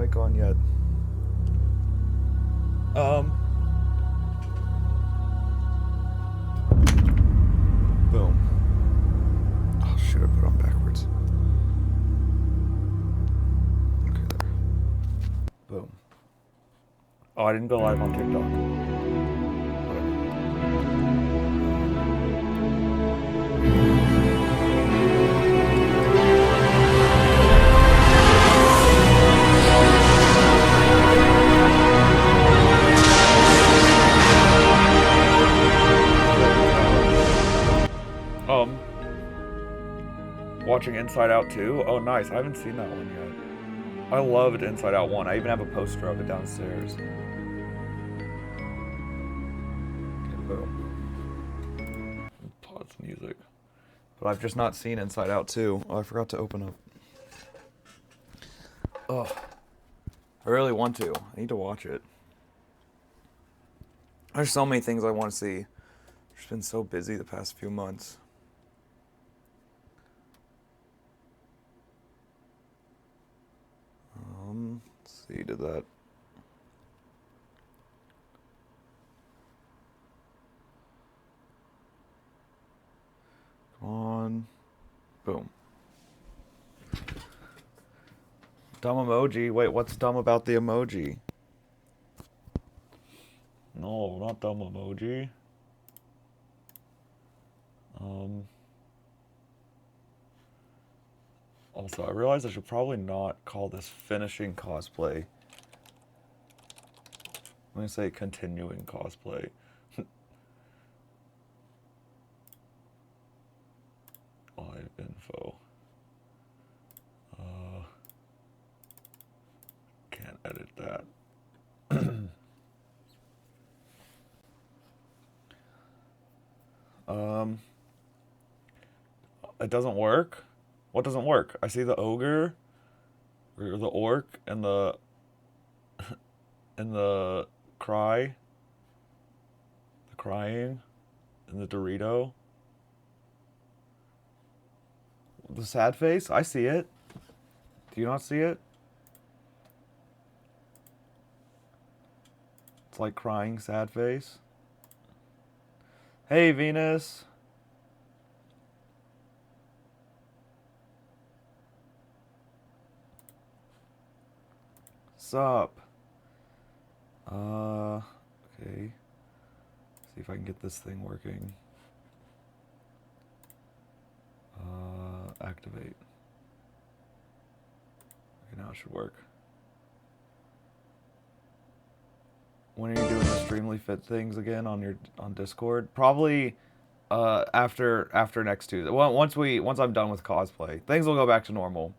mic on yet. Boom. Oh shit, I put it on backwards. Okay, there. Boom. Oh, I didn't go live on TikTok. Watching Inside Out 2? Oh, nice. I haven't seen that one yet. I loved Inside Out 1. I even have a poster of it downstairs. Okay, boom. Pause music. But I've just not seen Inside Out 2. Oh, I forgot to open up. Oh, I really want to. I need to watch it. There's so many things I want to see. I've just been so busy the past few months. Let's see, did that... Come on. Boom. Dumb emoji. Wait, what's dumb about the emoji? No, not dumb emoji. Also, I realize I should probably not call this finishing cosplay. I'm gonna say continuing cosplay. Live info. Can't edit that. It doesn't work. What doesn't work? I see the ogre, or the orc, and the crying, and the Dorito. The sad face? I see it. Do you not see it? It's like crying sad face. Hey, Venus. Sup? Okay. See if I can get this thing working. Activate. Okay, now it should work. When are you doing the Streamly Fit things again on Discord? Probably after next Tuesday. Well, once I'm done with cosplay, things will go back to normal.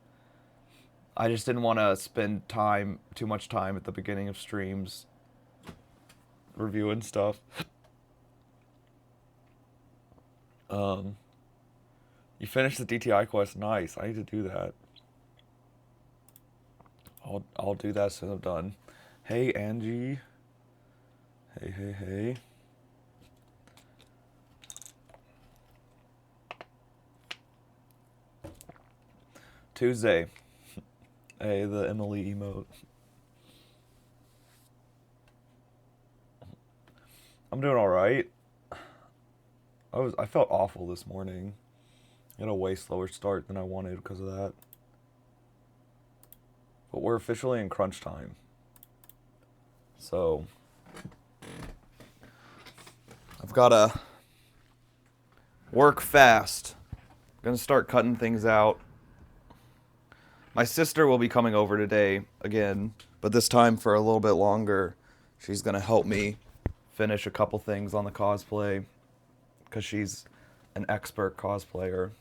I just didn't want to spend too much time at the beginning of streams reviewing stuff. You finished the DTI quest. Nice. I need to do that. I'll do that as soon as I'm done. Hey, Angie. Hey. Tuesday. Hey, the Emily emote. I'm doing alright. I felt awful this morning. I had a way slower start than I wanted because of that. But we're officially in crunch time. So I've gotta work fast. I'm gonna start cutting things out. My sister will be coming over today again, but this time for a little bit longer. She's gonna help me finish a couple things on the cosplay because she's an expert cosplayer.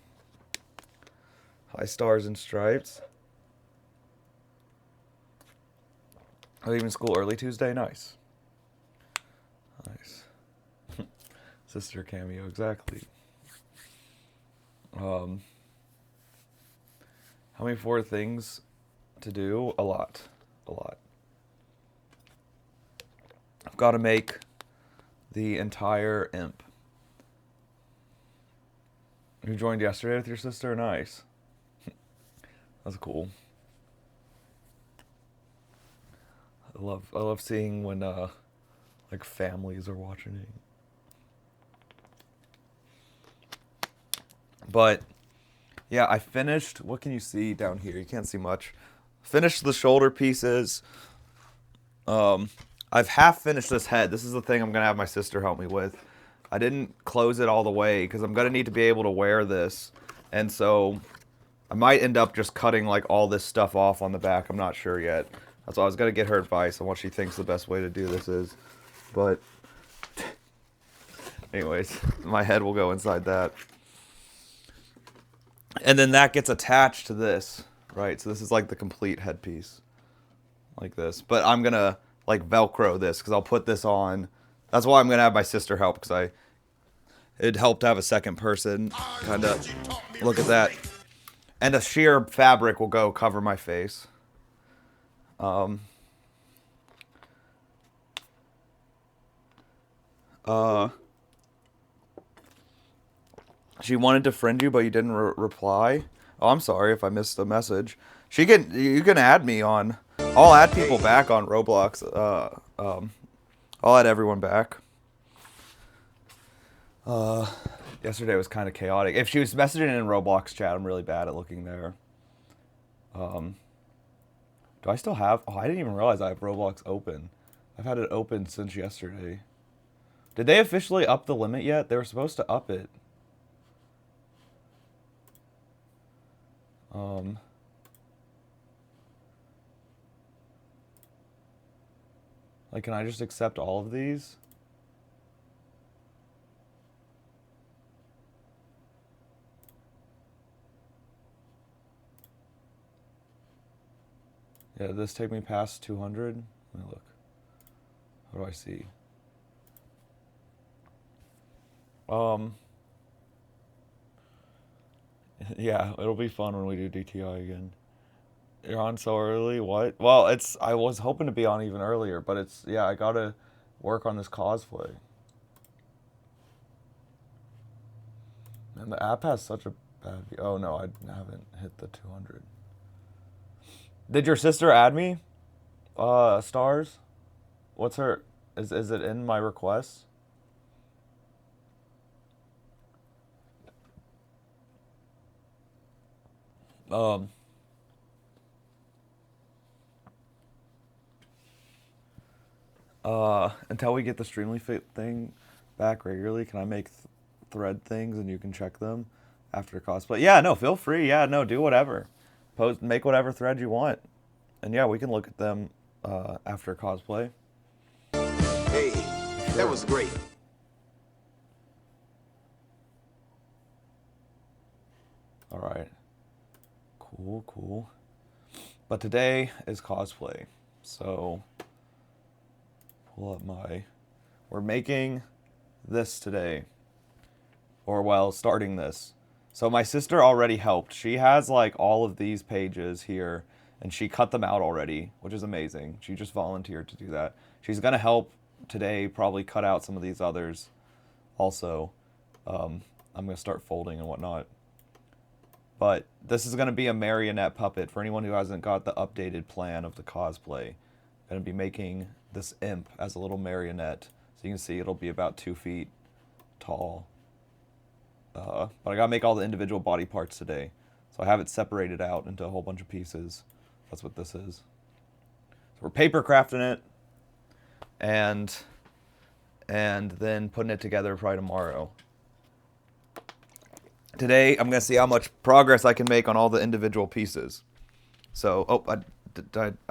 Hi, Stars and Stripes. Leaving school early Tuesday? Nice. Sister cameo, exactly. How many 4 things to do? A lot. I've got to make the entire Imp. You joined yesterday with your sister? Nice. That's cool. I love seeing when like families are watching it. But yeah, I finished. What can you see down here? You can't see much. Finished the shoulder pieces. I've half finished this head. This is the thing I'm gonna have my sister help me with. I didn't close it all the way because I'm gonna need to be able to wear this, and so I might end up just cutting like all this stuff off on the back. I'm not sure yet. That's why I was gonna get her advice on what she thinks the best way to do this is. But anyways, my head will go inside that. And then that gets attached to this, right? So this is like the complete headpiece. Like this. But I'm going to like Velcro this because I'll put this on. That's why I'm going to have my sister help because it'd help to have a second person kind of look at that. And a sheer fabric will go cover my face. She wanted to friend you, but you didn't reply. Oh, I'm sorry if I missed the message. You can add me on. I'll add people back on Roblox. I'll add everyone back. Yesterday was kind of chaotic. If she was messaging in Roblox chat, I'm really bad at looking there. Do I still have? Oh, I didn't even realize I have Roblox open. I've had it open since yesterday. Did they officially up the limit yet? They were supposed to up it. Like, can I just accept all of these? Yeah, did this take me past 200? Let me look. What do I see? Yeah, it'll be fun when we do DTI again. You're on so early? What? Well, I was hoping to be on even earlier, but yeah, I gotta work on this cosplay. And the app has such a bad view. Oh no, I haven't hit the 200. Did your sister add me? Stars? What's her? Is it in my requests? Until we get the Streamly Fit thing back regularly, can I make thread things and you can check them after cosplay? Yeah, no, feel free. Yeah, no, do whatever. Make whatever thread you want. And yeah, we can look at them after cosplay. Hey, that was great. All right. Cool, cool. But today is cosplay. So pull up we're making this today. Or well, starting this. So my sister already helped. She has like all of these pages here and she cut them out already, which is amazing. She just volunteered to do that. She's going to help today probably cut out some of these others also. I'm going to start folding and whatnot. But this is going to be a marionette puppet for anyone who hasn't got the updated plan of the cosplay. I'm going to be making this imp as a little marionette. So you can see it'll be about 2 feet tall. But I got to make all the individual body parts today. So I have it separated out into a whole bunch of pieces. That's what this is. So we're paper crafting it and then putting it together probably tomorrow. Today, I'm going to see how much progress I can make on all the individual pieces. So, oh, I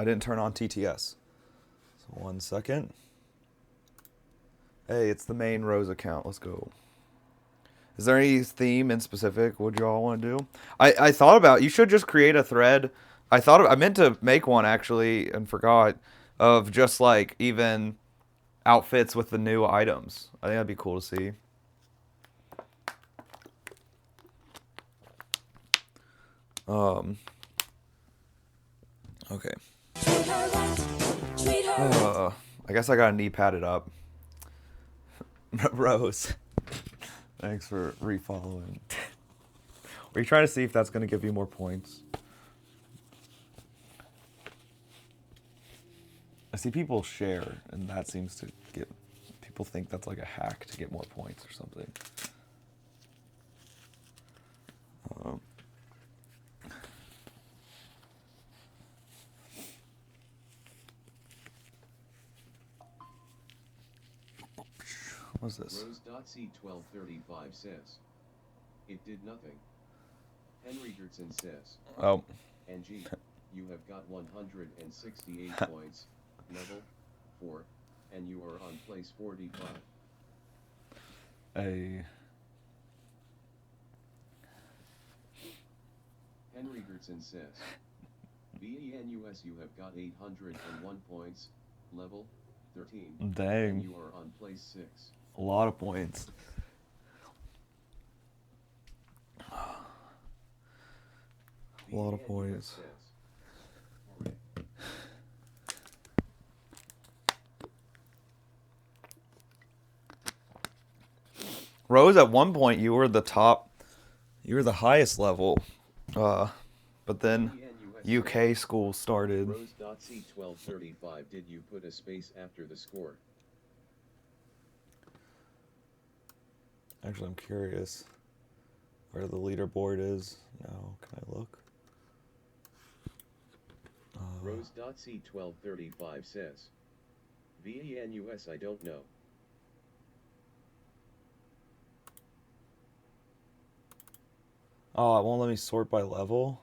didn't turn on TTS. So 1 second. Hey, it's the main Rose account. Let's go. Is there any theme in specific? What do you all want to do? I thought about, you should just create a thread. I meant to make one actually and forgot of just like even outfits with the new items. I think that'd be cool to see. Okay. I guess I gotta knee pad it up. Rose. Thanks for refollowing. Are you trying to see if that's gonna give you more points? see people share, and that seems to get... People think that's like a hack to get more points or something. What's this? Rose.C1235 says, it did nothing. Henry Gertson says, Oh. NG, you have got 168 points, level 4, and you are on place 45. A... Henry Gertson says, VENUS, you have got 801 points, level 13. Dang. And you are on place 6. A lot of points. A lot of points. Rose, at one point you were the top, you were the highest level, but then UK school started. Rose.C1235, did you put a space after the score? Actually, I'm curious where the leaderboard is now. Can I look? Rose.C1235 says, VENUS, I don't know. Oh, it won't let me sort by level?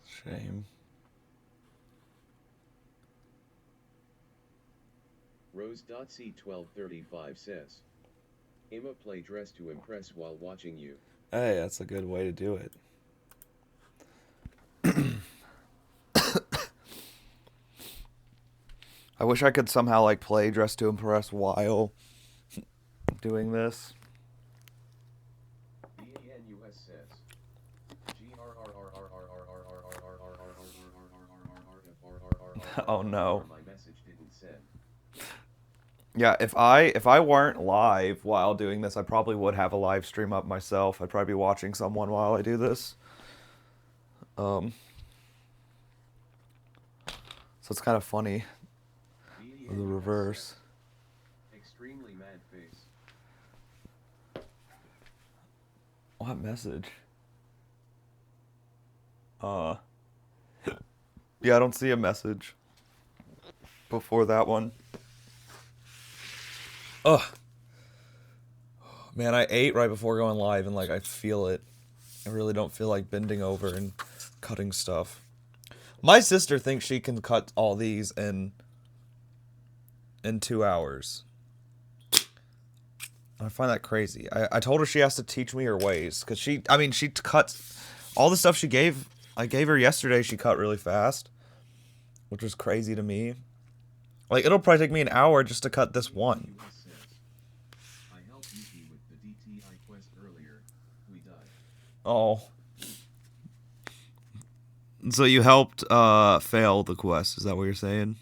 Shame. Rose.C1235 says, Emma play dress to impress while watching you. Hey, that's a good way to do it. I wish I could somehow like play Dress to Impress while doing this. VENUS says, Oh no. My message didn't send. Yeah, if I weren't live while doing this, I probably would have a live stream up myself. I'd probably be watching someone while I do this. So it's kind of funny. The reverse. Extremely mad face. What message? Yeah, I don't see a message before that one. Ugh. Man, I ate right before going live and like I feel it. I really don't feel like bending over and cutting stuff. My sister thinks she can cut all these in 2 hours. I find that crazy. I told her she has to teach me her ways because she cuts all the stuff I gave her yesterday. She cut really fast, which was crazy to me. Like, it'll probably take me an hour just to cut this one. I helped Yuki with the DTI quest earlier. We died. Oh. So you helped fail the quest, is that what you're saying?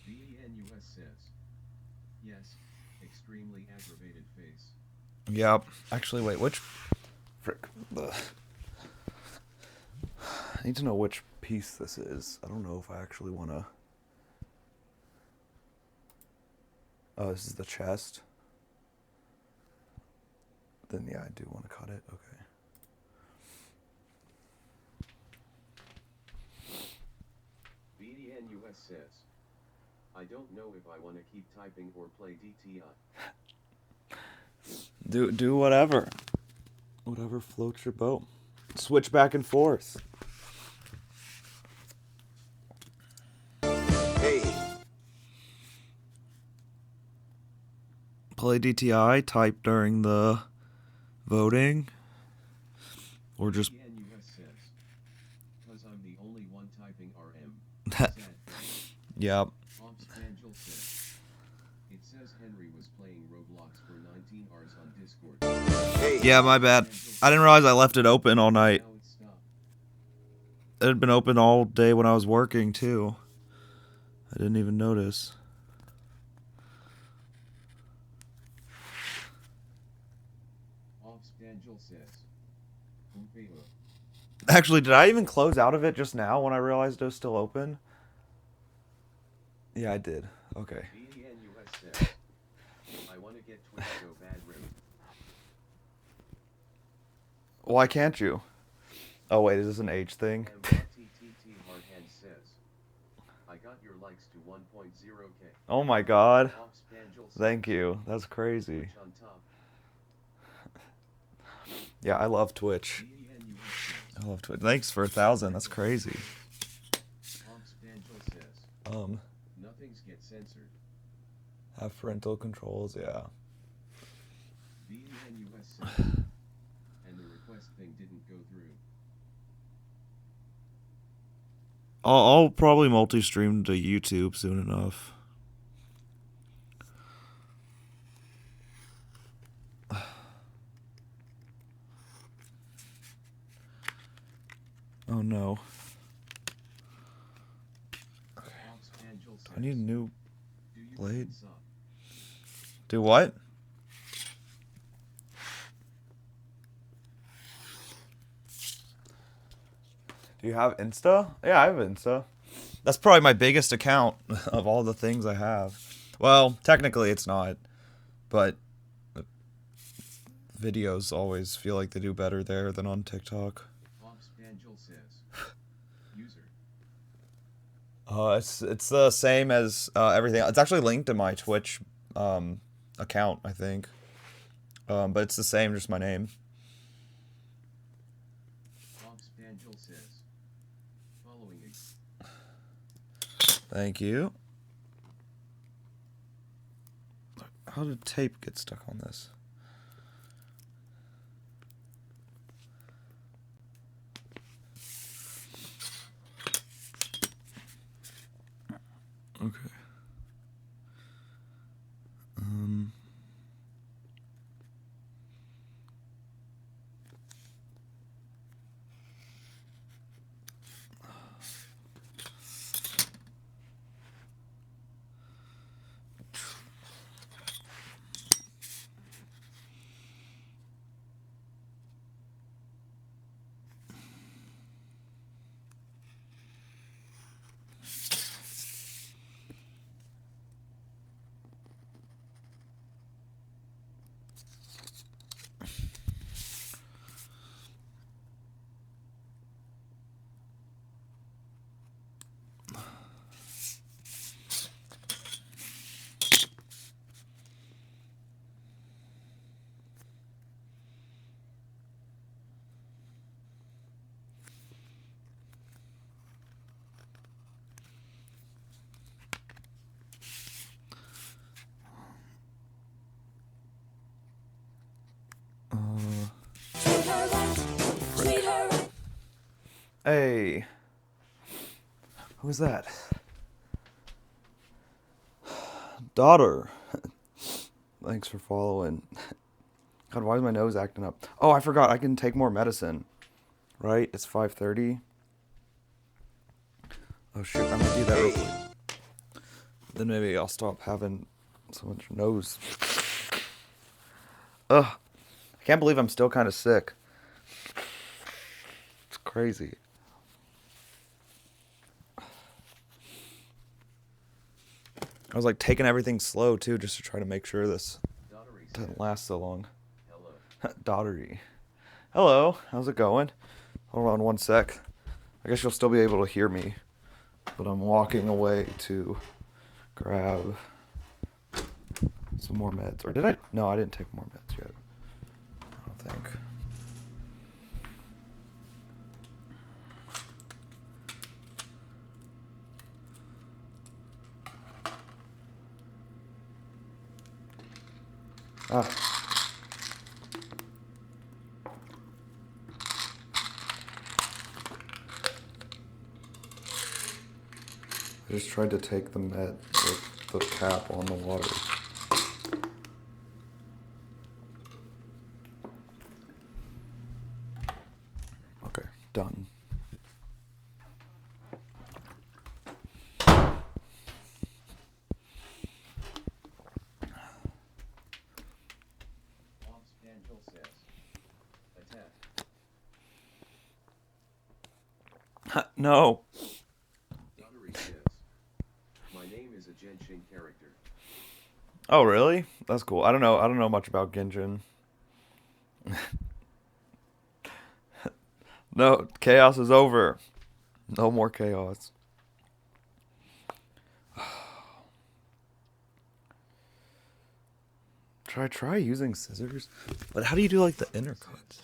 VENUS says, yes, extremely aggravated face. Yep. Actually, wait, which... Frick. I need to know which piece this is. I don't know if I actually want to... Oh, this is the chest. Then, yeah, I do want to cut it. Okay. VENUS says, I don't know if I want to keep typing or play DTI. Do whatever. Whatever floats your boat. Switch back and forth. Hey. Play DTI, type during the voting. Or just Yep. Angel says, it says Henry was playing Roblox for 19 hours on Discord. Hey, Yeah, my bad. I didn't realize I left it open all night. Now it stopped. It had been open all day when I was working, too. I didn't even notice. Angel says, "Umpeo." Actually, did I even close out of it just now when I realized it was still open? Yeah, I did. Okay. BNUS says, I want to get Twitch so bad, Rim. Why can't you? Oh, wait, is this an age thing? MTTT Hardhand says, I got your likes to 1.0k. Oh my god. Angel says, Thank you. That's crazy. Twitch on top. Yeah, I love Twitch. I love Twitch. Thanks for 1,000. That's crazy. Angel says, nothing's get censored. Have parental controls, yeah. BNUS says, and the request thing didn't go through. I'll probably multi-stream to YouTube soon enough. Oh no. Okay. I need a new blade. Do what? Do you have Insta? Yeah, I have Insta. That's probably my biggest account of all the things I have. Well, technically it's not, but videos always feel like they do better there than on TikTok. Angel says, user. It's the same as everything. It's actually linked to my Twitch account, I think. But it's the same, just my name. Angel says, following it. Thank you. How did tape get stuck on this? Okay. Hey. Who's that? Daughter. Thanks for following. God, why is my nose acting up? Oh, I forgot. I can take more medicine. Right? It's 5:30. Oh, shoot. I'm going to do that real quick. Then maybe I'll stop having so much nose. Ugh. I can't believe I'm still kind of sick. It's crazy. I was like taking everything slow too, just to try to make sure this doesn't last so long. Hello. Daughtery. Hello. How's it going? Hold on one sec. I guess you'll still be able to hear me, but I'm walking away to grab some more meds. Or did I? No, I didn't take more meds yet. I don't think. Ah. I just tried to take the met with the cap on the water. Okay, done. Ops Angel says. Attack. No. Dottery says. My name is a Genshin character. Oh, really? That's cool. I don't know much about Genshin. No, chaos is over. No more chaos. Try using scissors. But how do you do like the inner cuts?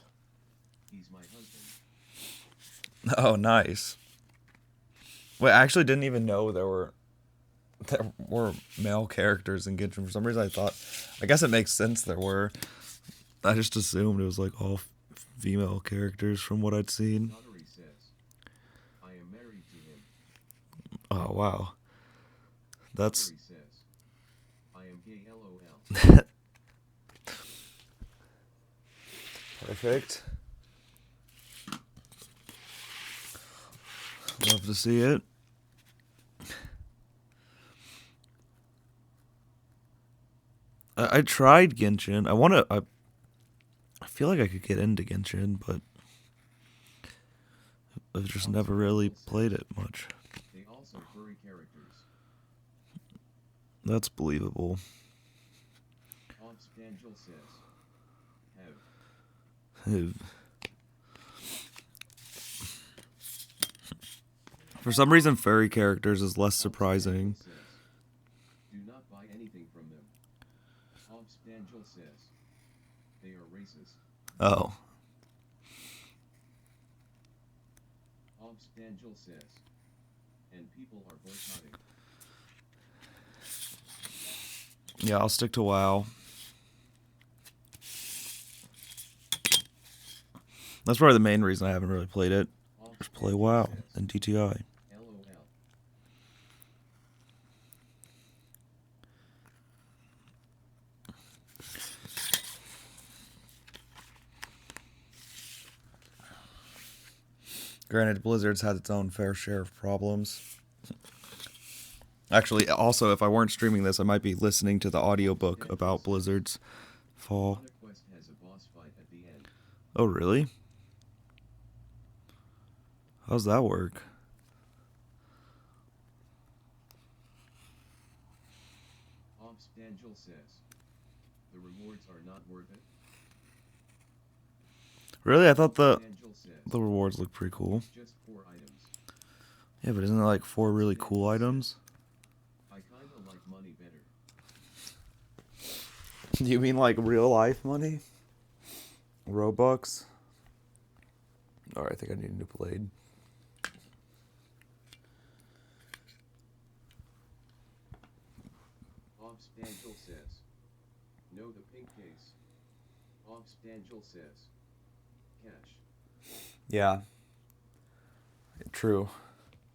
He's my husband. Oh, nice. Wait, I actually didn't even know there were male characters in Genshin. For some reason, I guess it makes sense there were. I just assumed it was like all female characters from what I'd seen. Dottery says. I am married to him. Oh, wow. That's Dottery says. I am gay LOL. perfect. Love to see it. I tried Genshin. I feel like I could get into Genshin, but I've just never really played it much. They also furry characters. That's believable. Ops Angel says. Have. For some reason, furry characters is less surprising. Says, do not buy anything from them. Ops Angel says. They are racist. Oh. Ops Angel says. And people are boycotting. Yeah, I'll stick to WoW. That's probably the main reason I haven't really played it. Just play WoW and DTI. LOL. Granted, Blizzard's had its own fair share of problems. Actually, also, if I weren't streaming this, I might be listening to the audiobook about Blizzard's fall. Quest has a boss fight at the end. Oh, really? How's that work? Ops Angel says. The rewards are not worth it. Really? I thought the Angel says. rewards look pretty cool. Just 4 items. Yeah, but isn't it like 4 really cool items? I kinda like money better. You mean like real life money? Robux? Alright, I think I need a new blade. Ops Angel says. No, the pink case. Ops Angel says. Cash. Yeah. True.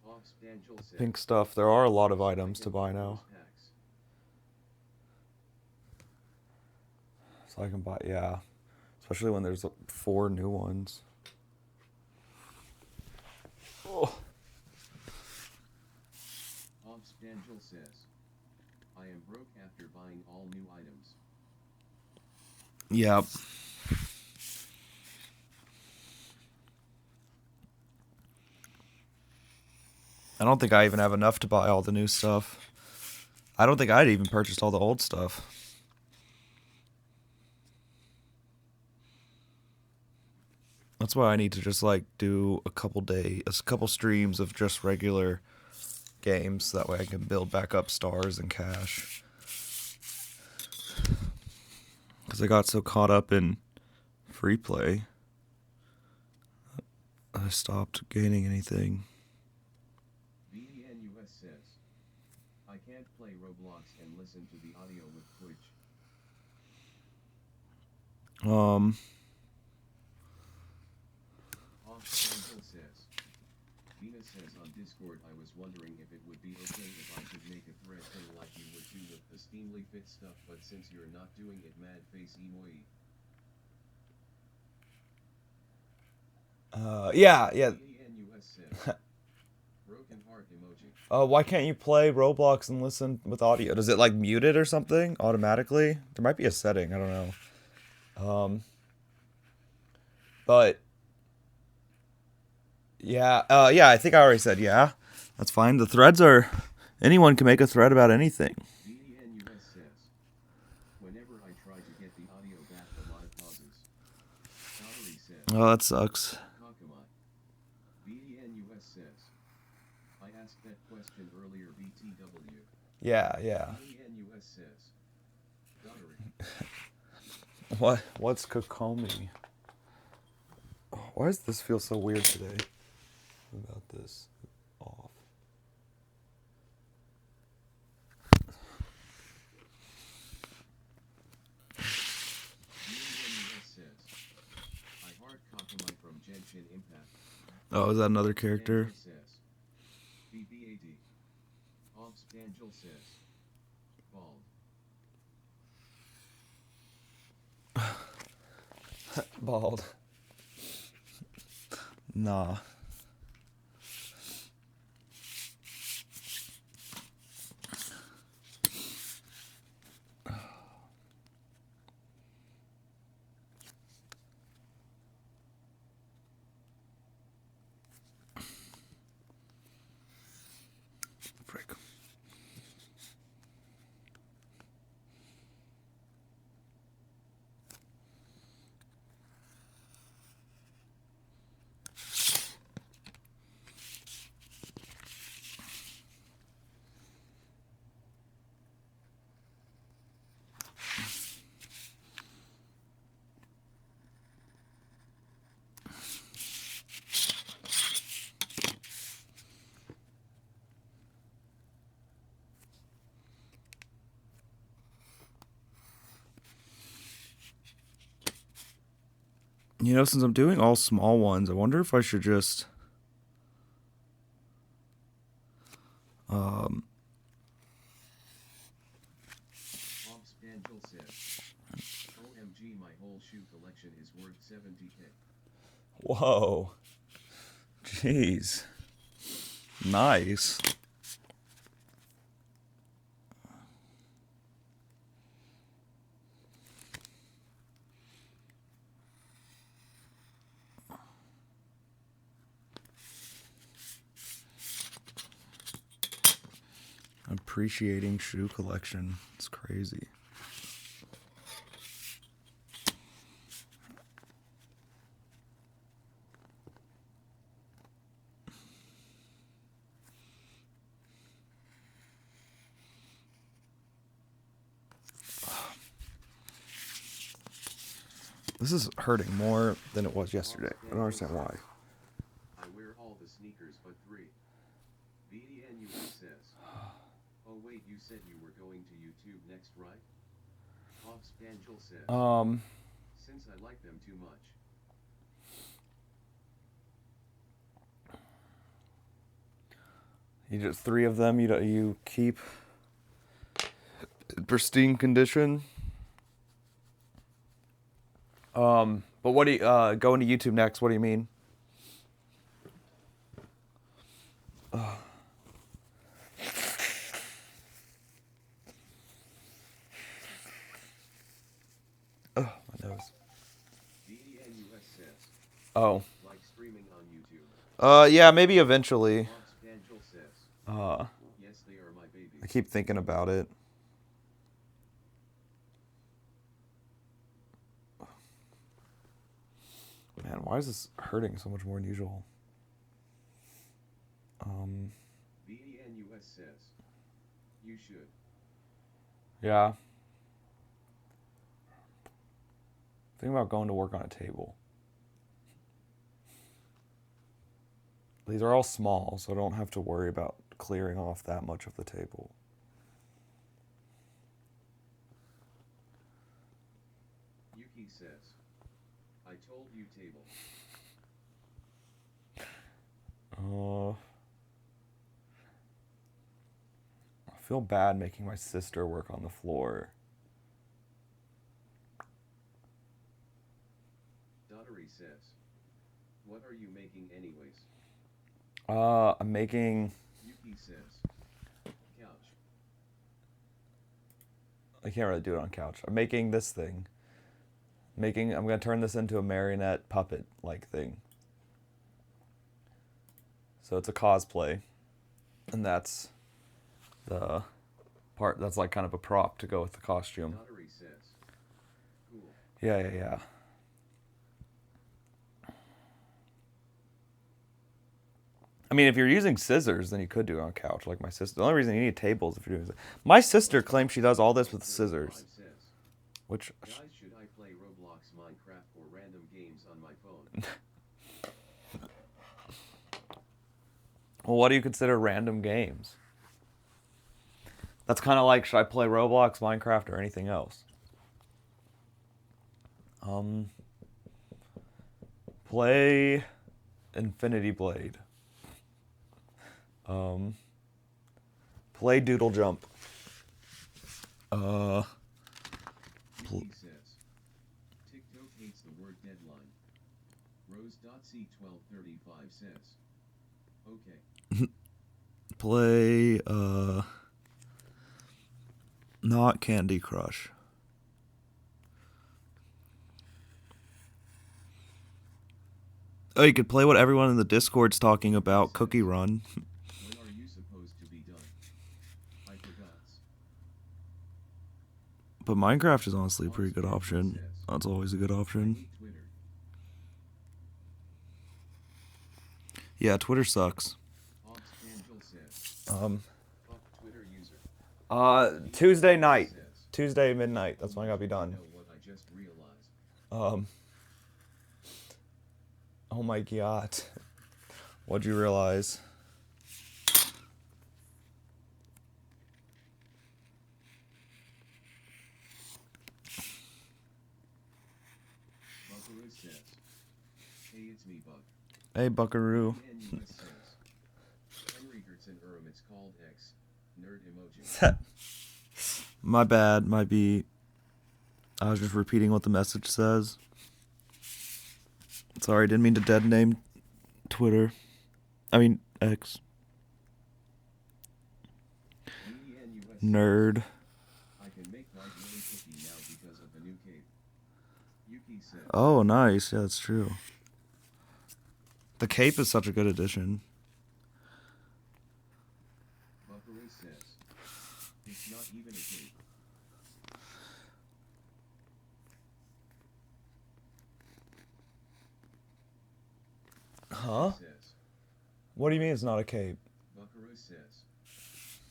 Ops Angel says. Pink stuff. There are a lot of items to buy now. Packs. So I can buy, yeah. Especially when there's 4 new ones. Oh. Ops Angel says. I am broke after buying all new items. Yep. I don't think I even have enough to buy all the new stuff. I don't think I'd even purchased all the old stuff. That's why I need to just like do a couple streams of just regular games. So that way I can build back up stars and cash. Because I got so caught up in free play, I stopped gaining anything. VENUS says. I can't play Roblox and listen to the audio with Twitch. Ops Angel says. Venus says on Discord, I was wondering if it would be okay if I could make a thread thing like you would do with the Steamly Fit stuff, but since you're not doing it, mad face emoji. Yeah. BNUS says, broken heart emoji. Why can't you play Roblox and listen with audio? Does it like mute it or something automatically? There might be a setting, I don't know. But yeah, I think I already said yeah. That's fine. The threads are, anyone can make a thread about anything. BNUS says, whenever I try to get the audio back, the live pauses. Valerie says, Oh, that sucks. Kakamai. BNUS says, I asked that question earlier, BTW. Yeah. BNUS says, Dottery. What's Kokomi? Why does this feel so weird today? What about this? Off. BNUS says, I heart Kakamai from Genshin Impact. Oh, is that another character? Angel says, BBAD. Hobbs Angel says, bald. Bald. Nah. Frick. You know, since I'm doing all small ones, I wonder if I should just Hobbs Angel says, OMG, my whole shoe collection is worth 70k. whoa. Jeez. Nice. Appreciating shoe collection. It's crazy. This is hurting more than it was yesterday. I don't understand why. I wear all the sneakers but 3. BNUS says, oh wait, you said you were going to YouTube next, right? Hobbs Angel says, since I like them too much. You just 3 of them you keep in pristine condition. But what do you going to YouTube next? What do you mean? Oh, my nose. BNUS says, Oh. like streaming on YouTube. Yeah, maybe eventually. Hobbs Angel says, yes, they are my babies. I keep thinking about it. Man, why is this hurting so much more than usual? BNUS says, you should. Yeah. Think about going to work on a table. These are all small, so I don't have to worry about clearing off that much of the table. Yuki says, I told you table. I feel bad making my sister work on the floor. Daughtery says, what are you making anyways? I'm making... Yuki says, couch. I can't really do it on couch. I'm making this thing. I'm gonna turn this into a marionette puppet-like thing. So it's a cosplay. And that's the part that's like kind of a prop to go with the costume. Daughtery says, cool. Yeah. I mean, if you're using scissors, then you could do it on a couch, like my sister. The only reason you need tables if you're doing this. My sister claims she does all this with scissors. Which... Guys, should I play Roblox, Minecraft, or random games on my phone? Well, what do you consider random games? That's kind of like, should I play Roblox, Minecraft, or anything else? Play Infinity Blade. Play Doodle Jump. Yuki says, TikTok hates the word deadline. Rose.c1235 says, okay. Play, not Candy Crush. Oh, you could play what everyone in the Discord's talking about, Cookie Run. When are you supposed to be done? I forgot. But Minecraft is honestly a pretty good option. That's always a good I option. hate Twitter. Yeah, Twitter sucks. Angel says, fuck Twitter user. Tuesday night. Says, Tuesday midnight. That's when I gotta be I done. know what I just realized. Oh my god. What'd you realize? Buckaroo says, hey, it's me, Buck. Hey, Buckaroo. NUS says, Henry Gertson it's called X. Nerd emoji. My bad. Might be... I was just repeating what the message says. Sorry, didn't mean to dead name Twitter. I mean, X. Nerd. I can make my really cookie now because of the new cape. Yuki says, Oh, nice. Yeah, that's true. The cape is such a good addition. Buckaroo says, it's not even a cape. Huh? Says, What do you mean it's not a cape? Buckaroo says,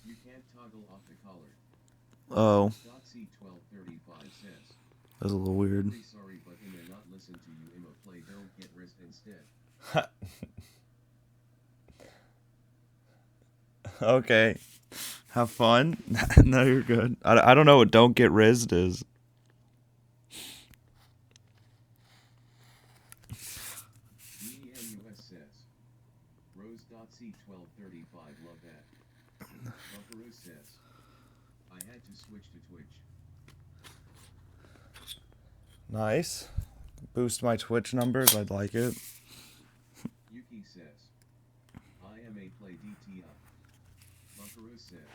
you can't toggle off the collar. Oh, C1235 says, that's a little weird. really sorry, but Emma not listen to you. Emma play don't get wrist instead. Okay. Have fun. No, you're good. I don't know what don't get rizzed is. DNUS says, Rose.c1235 love that. Buckaroo says, I had to switch to Twitch. Nice. Boost my Twitch numbers. I'd like it. Yuki says, I am a play DTI. Buckaroo says,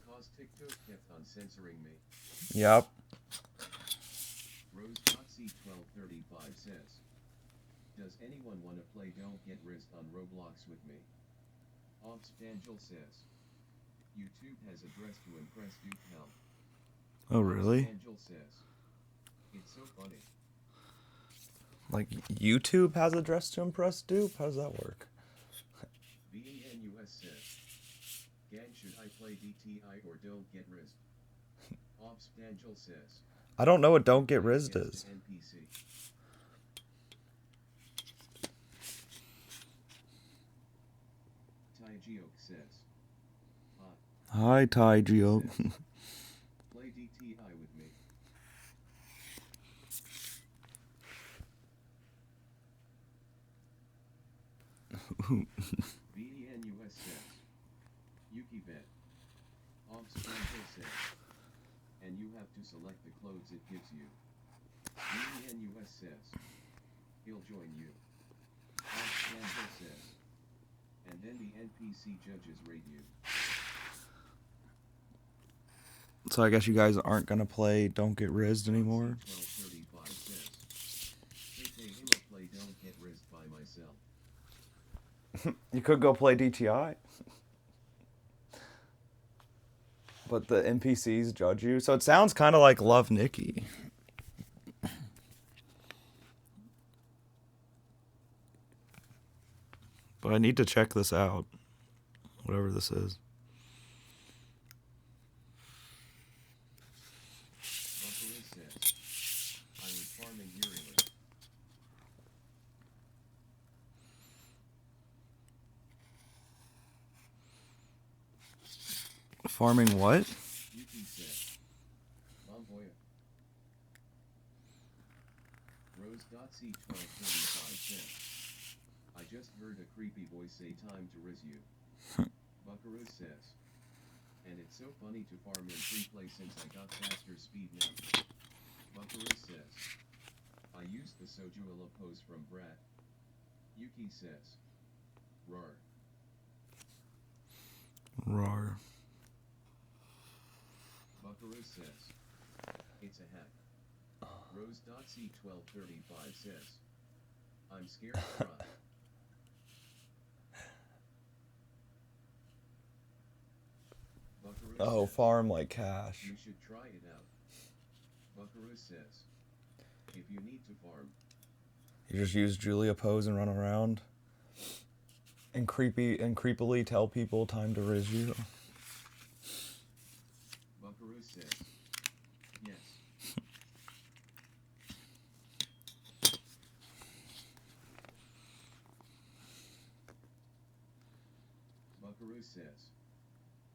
cause TikTok kept on censoring me. Yep. Rose.c1235 says, does anyone want to play Don't Get Rizzed on Roblox with me? Angel says, YouTube has addressed to impress Duke Hell. Oh, really? Angel says, it's so funny. Like, YouTube has a dress to impress dupe? How does that work? VNUS says, gang, should I play DTI or Don't Get Rizzed? Angel says, I don't know what don't get rizzed yes is. to NPC. Taijioke says, Hi, Tai Geo. play DTI with me. VDNUS says. Yuki bet. Hobbs Franco says. And you have to select the clothes it gives you. VDNUS says. He'll join you. Hobbs Franco says. And then the NPC judges rate you. So I guess you guys aren't gonna play Don't Get Rizzed anymore. 1235 says. KK Hima play Don't Get Rizzed by myself. You could go play DTI. But the NPCs judge you. So it sounds kind of like Love Nikki. But I need to check this out. Whatever this is. Buckaroo says. I was farming Uriel. Farming what? Yuki says. Lamboya. Rose.C1235 says. I just heard a creepy voice say time to riz you. Buckaroo says. And it's so funny to farm in free play since I got faster speed now. Buckaroo says. I used the Sojuela pose from Brad. Yuki says. Rar. Rar. Buckaroo says. It's a hack. Rose.C1235 says. I'm scared to try. Buckaroo Oh, says, farm like cash. you should try it out. Buckaroo says. If you need to farm. You just use Julia pose and run around. And creepily tell people time to riz you. Buckaroo says. Yes. Buckaroo says.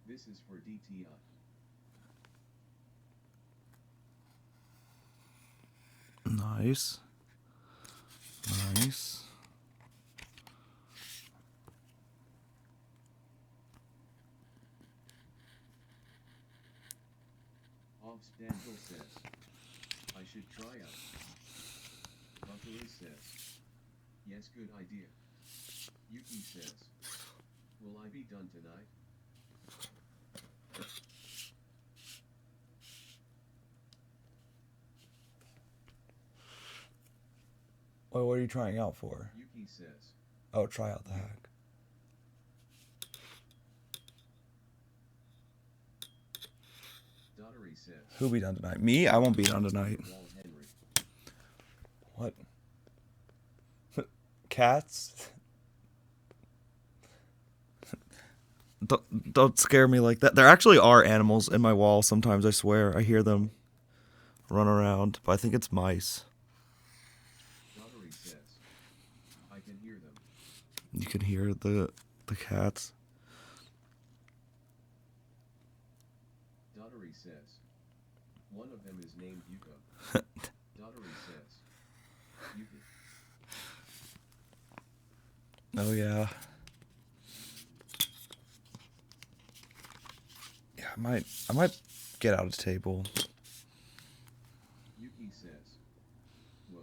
This is for DTI. Nice. Nice. Hobbs Daniel says. I should try out. Buckaroo says. Yes, good idea. Yuki says. Will I be done tonight? Well, what are you trying out for? Yuki says. Oh, try out the hack. Daughtery says. Who'll be done tonight? Me? I won't be done tonight. Wall Henry. What? Cats? Don't scare me like that. There actually are animals in my wall sometimes, I swear. I hear them run around, but I think it's mice. Daughtery says. I can hear them. You can hear the cats. Daughtery says. One of them is named Yuko. Daughtery says. Yuki. Oh yeah. Yeah, I might get out a table. Yuki says. Whoa.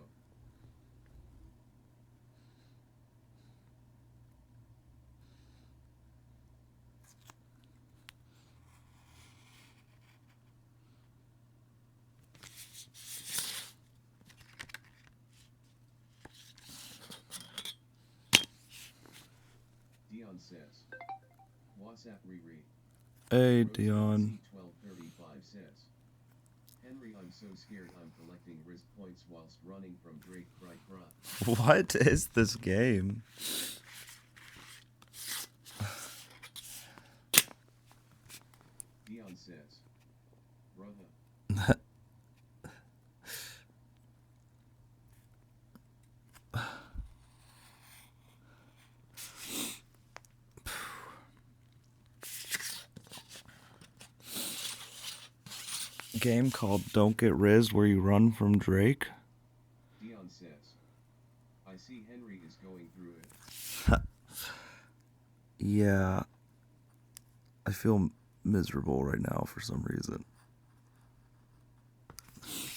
Dion says. WhatsApp Riri. Hey, Dion. 1235 says. Henry, I'm so scared I'm collecting risk points whilst running from Drake. Cry cry. What is this game? Dion says. Brother. Game called Don't Get Rizzed where you run from Drake. Dion says. I see Henry is going through it. Yeah. I feel miserable right now for some reason.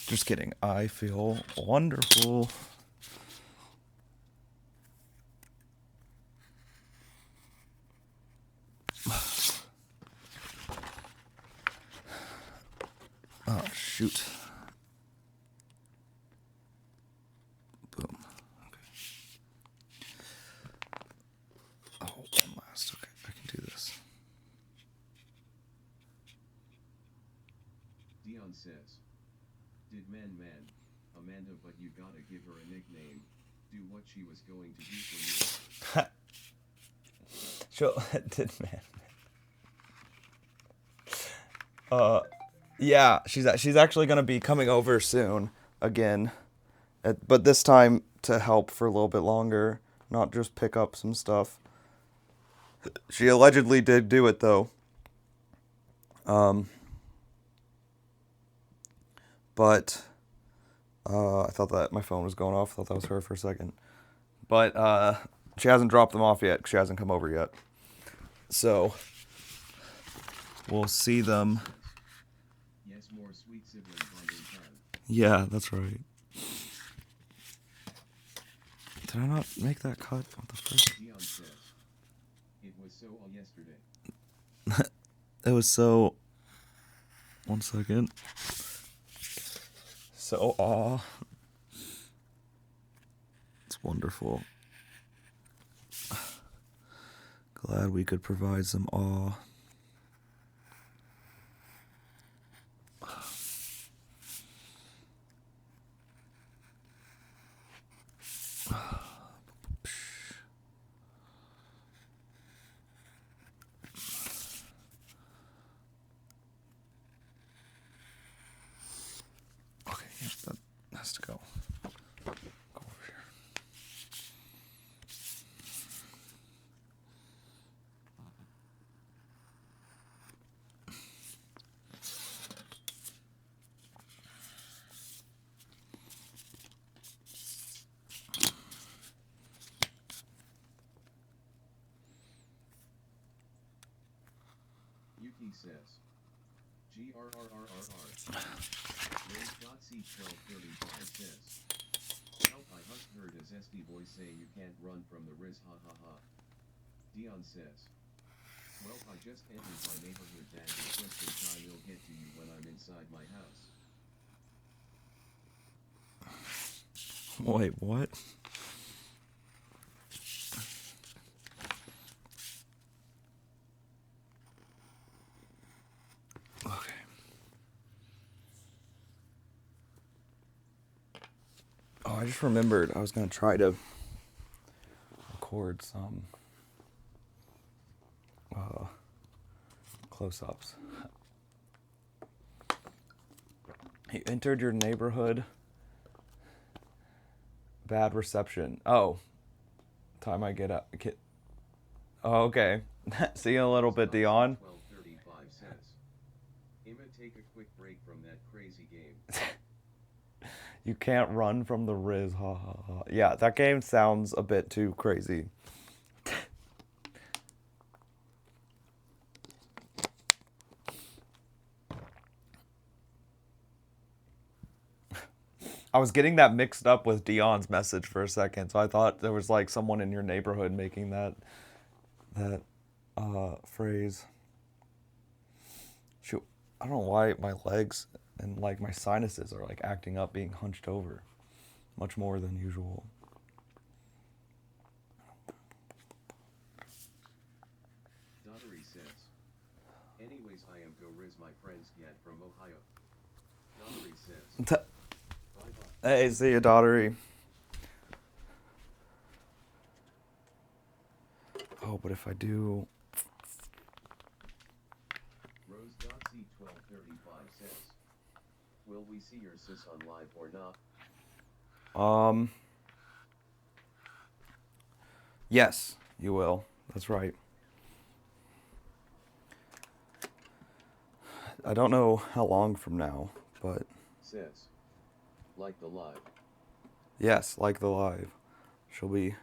Just kidding. I feel wonderful. Oh, shoot. Boom. Okay. Oh, one last. Okay, I can do this. Dion says, did man, Amanda, but you gotta give her a nickname. Do what she was going to do for She'll did man. Yeah, she's actually gonna be coming over soon again, but this time to help for a little bit longer, not just pick up some stuff. She allegedly did do it though. But I thought that my phone was going off. I thought that was her for a second. But she hasn't dropped them off yet. She hasn't come over yet. So we'll see them. Yes, more sweet sibling bonding time. Yeah, that's right. Did I not make that cut? What the frick? Dion says, it was so all yesterday. It was so... One second. So aw. It's wonderful. Glad we could provide some awe. Okay, yep, that has to go. Go over here. Yuki says, GRRRRR. Riz.C1235 says, help, I just heard a zesty boy say you can't run from the Riz, ha ha ha. Dion says, well, I just entered my neighborhood tag requesting time will get to you when I'm inside my house. Wait, what? Okay. Oh, I just remembered I was going to try to record some close-ups. You entered your neighborhood. Bad reception. Oh. Time I get up. Oh, okay. See you in a little bit, Dion. 1235 says, Emma, take a quick break from that crazy game. You can't run from the Riz. Ha ha ha. Yeah, that game sounds a bit too crazy. I was getting that mixed up with Dion's message for a second, so I thought there was like someone in your neighborhood making that phrase. Shoot, I don't know why my legs and like my sinuses are like acting up, being hunched over, much more than usual. Daughtery says, anyways, I am go Riz, my friends get from Ohio. Daughtery says, Hey, see you, Daughtery. Oh, but if I do... Rose.C1235 says, will we see your sis on live or not? Yes, you will. That's right. I don't know how long from now, but... Says, like the live. Yes, like the live. She'll be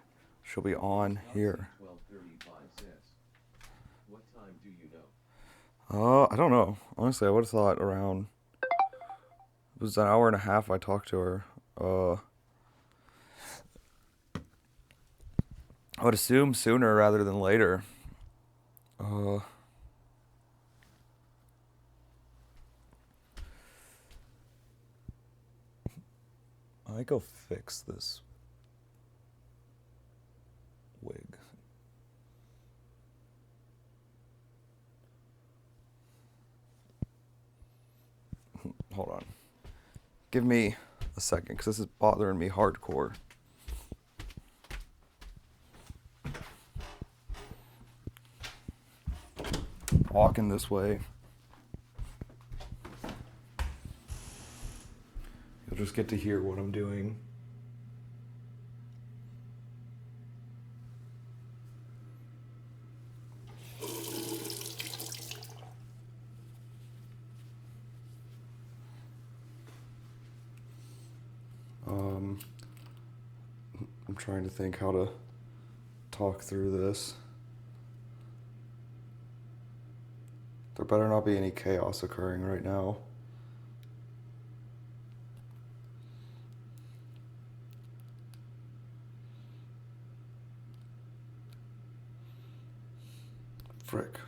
on here. 1235 says, What time do you know? I don't know. Honestly, I would have thought around. It was an hour and a half I talked to her. I would assume sooner rather than later. I might go fix this wig. Hold on. Give me a second, because this is bothering me hardcore. Walking this way. You'll just get to hear what I'm doing. I'm trying to think how to talk through this. There better not be any chaos occurring right now. Frick.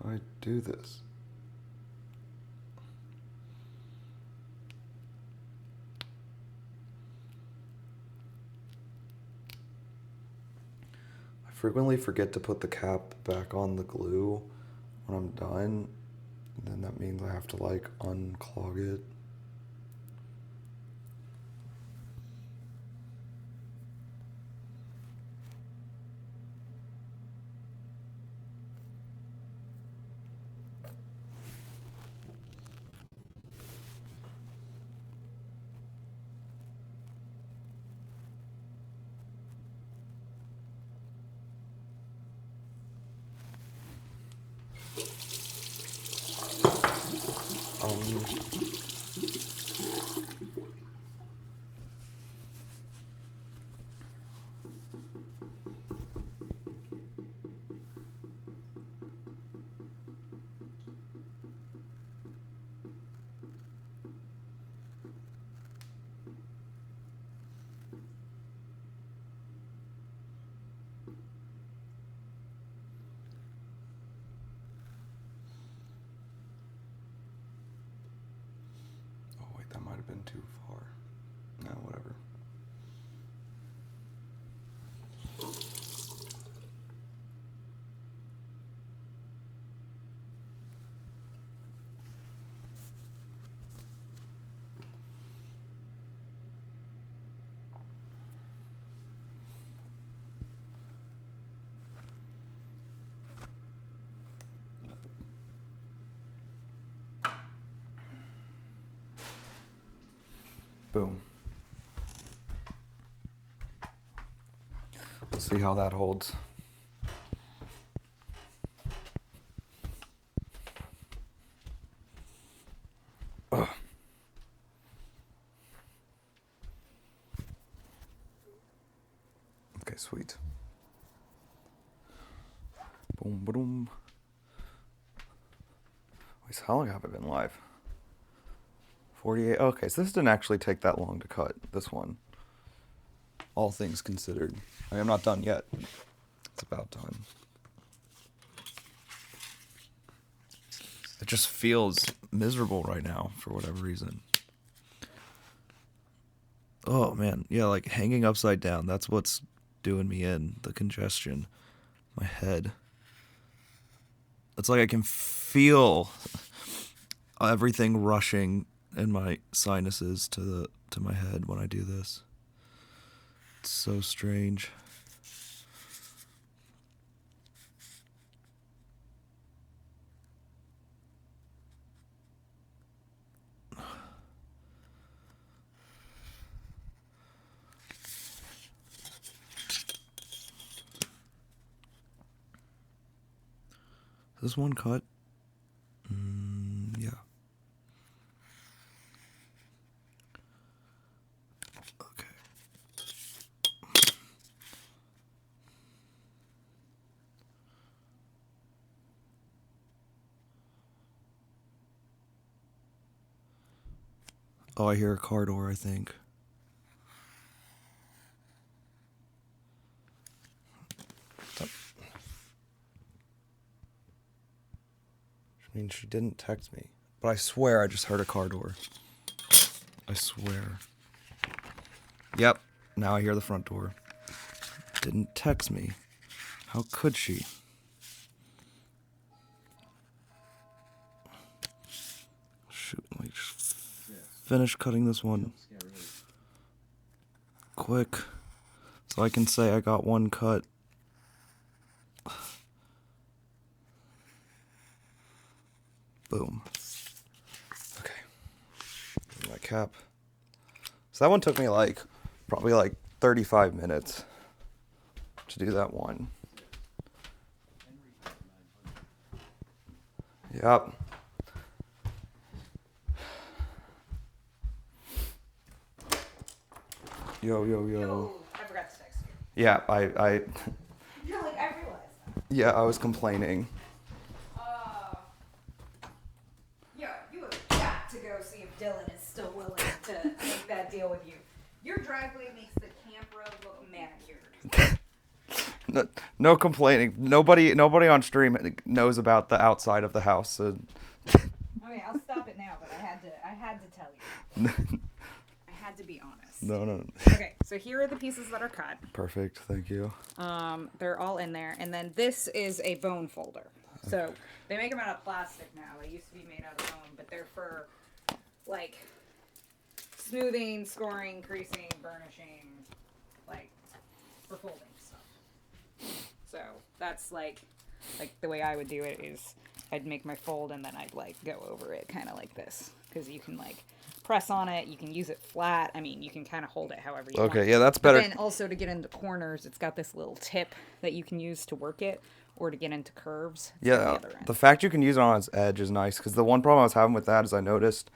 How do I do this? I frequently forget to put the cap back on the glue when I'm done. And then that means I have to like unclog it. Oh wait, that might have been too far. No, whatever. Boom. Let's see how that holds. Ugh. Okay, sweet. Boom, boom. Wait, so how long have I been live? 48. Okay, so this didn't actually take that long to cut, this one. All things considered. I am not done yet. It's about time. It just feels miserable right now for whatever reason. Oh man, yeah, like hanging upside down. That's what's doing me in. The congestion. My head. It's like I can feel everything rushing in my sinuses to my head when I do this. It's so strange. Is this one cut? Yeah. Okay. Oh, I hear a car door, I think. I mean, she didn't text me. But I swear I just heard a car door. I swear. Yep, now I hear the front door. Didn't text me. How could she? Shoot, let me just finish cutting this one quick so I can say I got one cut. Boom. Okay. My cap. So that one took me probably 35 minutes to do that one. Yep. Yo. I forgot to text you. Yeah, I You're like, I realized that. yeah, I was complaining. Yeah, you have got to go see if Dylan is still willing to make that deal with you. Your driveway makes the camp road look manicured. No complaining. Nobody on stream knows about the outside of the house. So. Okay, I'll stop it now, but I had to tell you. I had to be honest. No. Okay, so here are the pieces that are cut. Perfect. Thank you. They're all in there, and then this is a bone folder. So they make them out of plastic now. They used to be made out of bone, but they're for like smoothing, scoring, creasing, burnishing, like for folding stuff. So that's like the way I would do it is I'd make my fold and then I'd like go over it kind of like this, because you can like press on it, you can use it flat. I mean, you can kind of hold it however you want. Okay, yeah, that's better. But then also to get into corners, it's got this little tip that you can use to work it, or to get into curves. It's on Yeah, the other end. the fact you can use it on its edge is nice, because the one problem I was having with that is I noticed,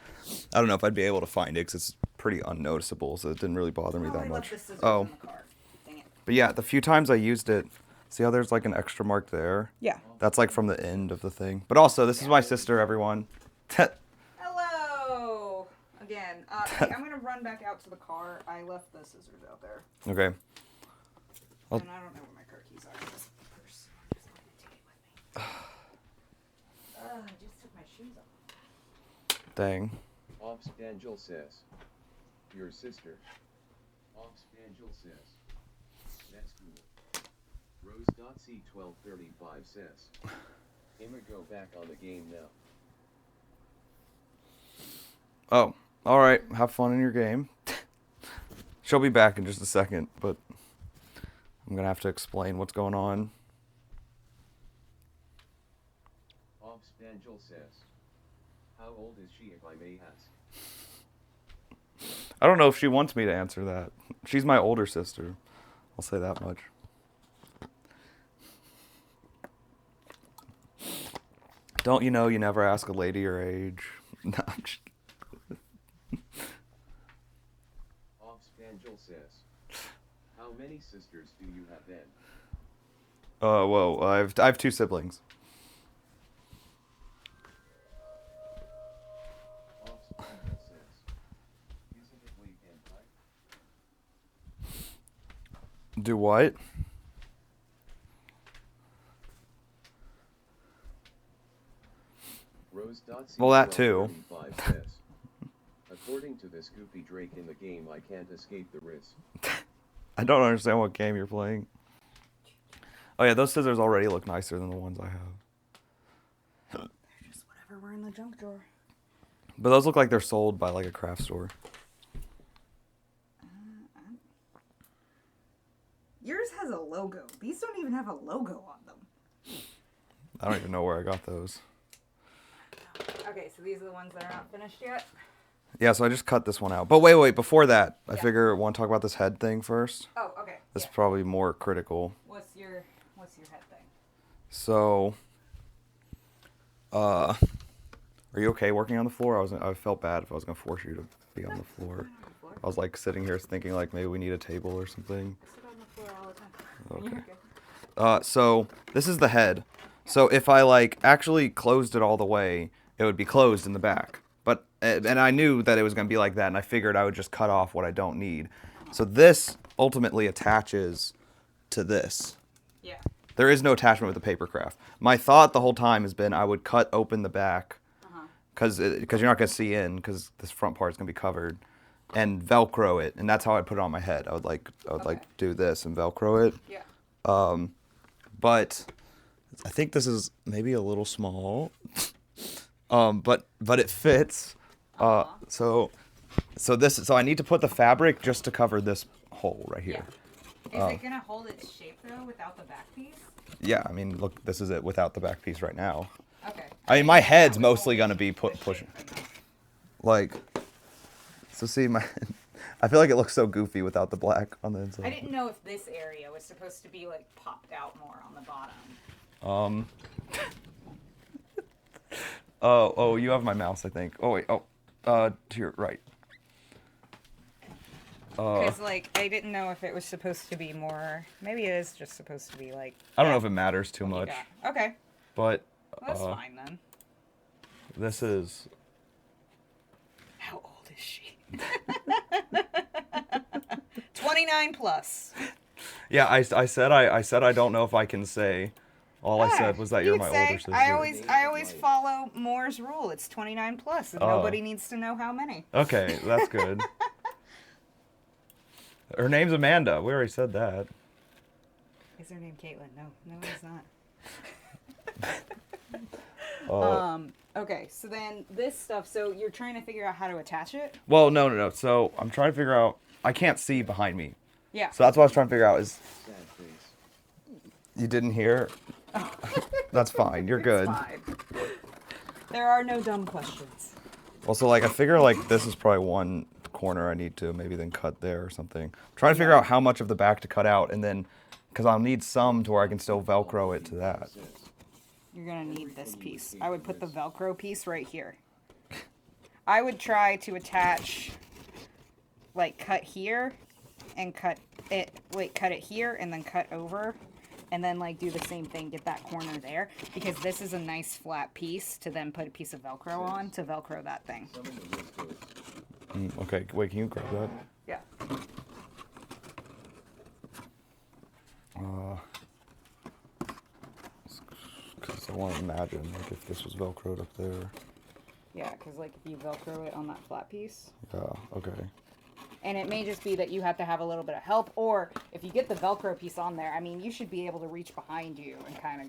I don't know if I'd be able to find it because it's pretty unnoticeable, so it didn't really bother me Oh, that I left much. the scissors Oh, in the car. Dang it. but yeah, the few times I used it, see how there's like an extra mark there? Yeah. That's like from the end of the thing. But also, this is my sister, everyone. Hello again. Hey, I'm gonna run back out to the car. I left the scissors out there, Okay. I'll- and I don't know where my car keys are in this purse. So I'm just gonna take it with me. I just took my shoes off. Dang. Offspangel says. Your sister. Offspangel says. That's cool. Rose.c1235 says. Imma go back on the game now. Oh, all right. Have fun in your game. She'll be back in just a second, but I'm gonna have to explain what's going on. Offspangel says. How old is she, if I may ask? I don't know if she wants me to answer that. She's my older sister. I'll say that much. Don't you know you never ask a lady her age? No, I'm just... Offspangel says. How many sisters do you have then? Whoa, I have two siblings. Offspangel says. Isn't it weekend time? Do what? Well, that too. Says, according to this goofy Drake in the game, I can't escape the risk. I don't understand what game you're playing. Oh yeah, those scissors already look nicer than the ones I have. They're just whatever were in the junk drawer. But those look like they're sold by like a craft store. Yours has a logo. These don't even have a logo on them. I don't even know where I got those. Okay, so these are the ones that are not finished yet. Yeah, so I just cut this one out. But wait, before that, I Yeah. figure I want to talk about this head thing first. Oh, okay. This is Yeah. probably more critical. What's your head thing? So, are you okay working on the floor? I felt bad if I was gonna force you to be on the floor. I was like sitting here thinking like maybe we need a table or something. I sit on the floor all the time. Okay. You're good. So this is the head. So if I like actually closed it all the way, it would be closed in the back. But and I knew that it was going to be like that, and I figured I would just cut off what I don't need. So this ultimately attaches to this. Yeah. There is no attachment with the paper craft. My thought the whole time has been I would cut open the back because you're not going to see in because this front part is going to be covered, and Velcro it, and that's how I put it on my head. I would like do this and Velcro it. Yeah. But I think this is maybe a little small. But it fits. So I need to put the fabric just to cover this hole right here. Yeah. Is it gonna hold its shape though without the back piece? Yeah, I mean, look, this is it without the back piece right now. Okay. I mean, my head's mostly gonna be pushing. Like, so see my, I feel like it looks so goofy without the black on the inside. I didn't know if this area was supposed to be like popped out more on the bottom. Oh, you have my mouse, I think. Oh wait, to your right. Because like I didn't know if it was supposed to be more. Maybe it is just supposed to be like. I don't know if it matters too much, Okay. but Well, that's fine then. this is. How old is she? 29 plus. Yeah, I said I don't know if I can say. All I said was that you're my older sister. I always follow Moore's rule. It's 29 plus, and nobody needs to know how many. Okay, that's good. Her name's Amanda. We already said that. Is her name Caitlin? No, it's not. Okay, so then this stuff. So you're trying to figure out how to attach it? Well, no. So I'm trying to figure out. I can't see behind me. Yeah. So that's what I was trying to figure out. Is Sad face. you didn't hear? That's fine. You're good. It's fine. There are no dumb questions. Well, so like I figure like this is probably one corner I need to maybe then cut there or something. I'm trying to figure out how much of the back to cut out, and then because I'll need some to where I can still Velcro it to that. You're gonna need this piece. I would put the Velcro piece right here. I would try to attach, like cut here, and cut it here, and then cut over, and then like do the same thing, get that corner there, because this is a nice flat piece to then put a piece of Velcro on to Velcro that thing. Okay, wait, can you grab that? Yeah. Because I want to imagine like if this was Velcroed up there. Yeah, because like if you Velcro it on that flat piece. Yeah. Okay. And it may just be that you have to have a little bit of help, or if you get the Velcro piece on there, I mean, you should be able to reach behind you and kind of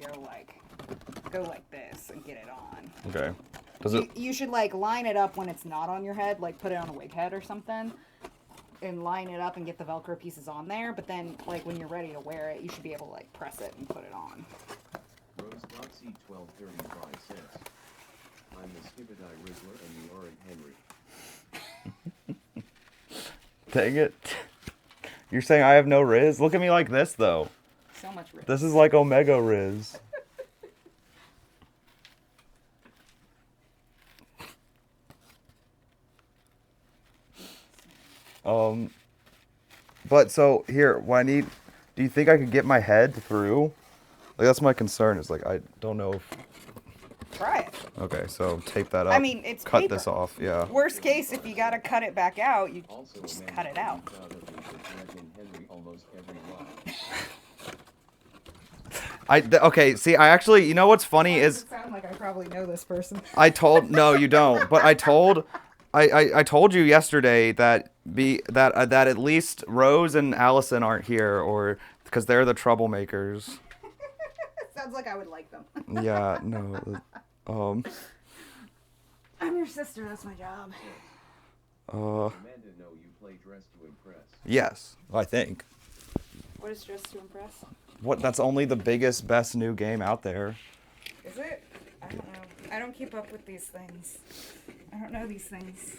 go like this and get it on. Okay. Does it? You should like line it up when it's not on your head, like put it on a wig head or something, and line it up and get the Velcro pieces on there. But then, like when you're ready to wear it, you should be able to like press it and put it on. Rose.C 1235 says, I'm the Skibidi Rizzler and you aren't Henry. Dang it. You're saying I have no Riz? Look at me like this though. So much risk. This is like Omega Riz. But so here, what I need, do you think I could get my head through? Like that's my concern is like, I don't know if, Try it. okay, so tape that up. I mean, it's cut paper. this off, yeah. Worst case, if you gotta cut it back out, you Also, just Amanda cut it out. points out that you should drag in Henry almost every line. Okay, see, I actually, you know what's funny is, sound like I probably know this person. no, you don't, but I told you yesterday that that at least Rose and Allison aren't here, or because they're the troublemakers. Sounds like I would like them. Yeah, no. I'm your sister. That's my job. Amanda, no, you play Dress to Impress. Yes, I think. What is Dress to Impress? What? That's only the biggest, best new game out there. Is it? I don't know. I don't keep up with these things. I don't know these things.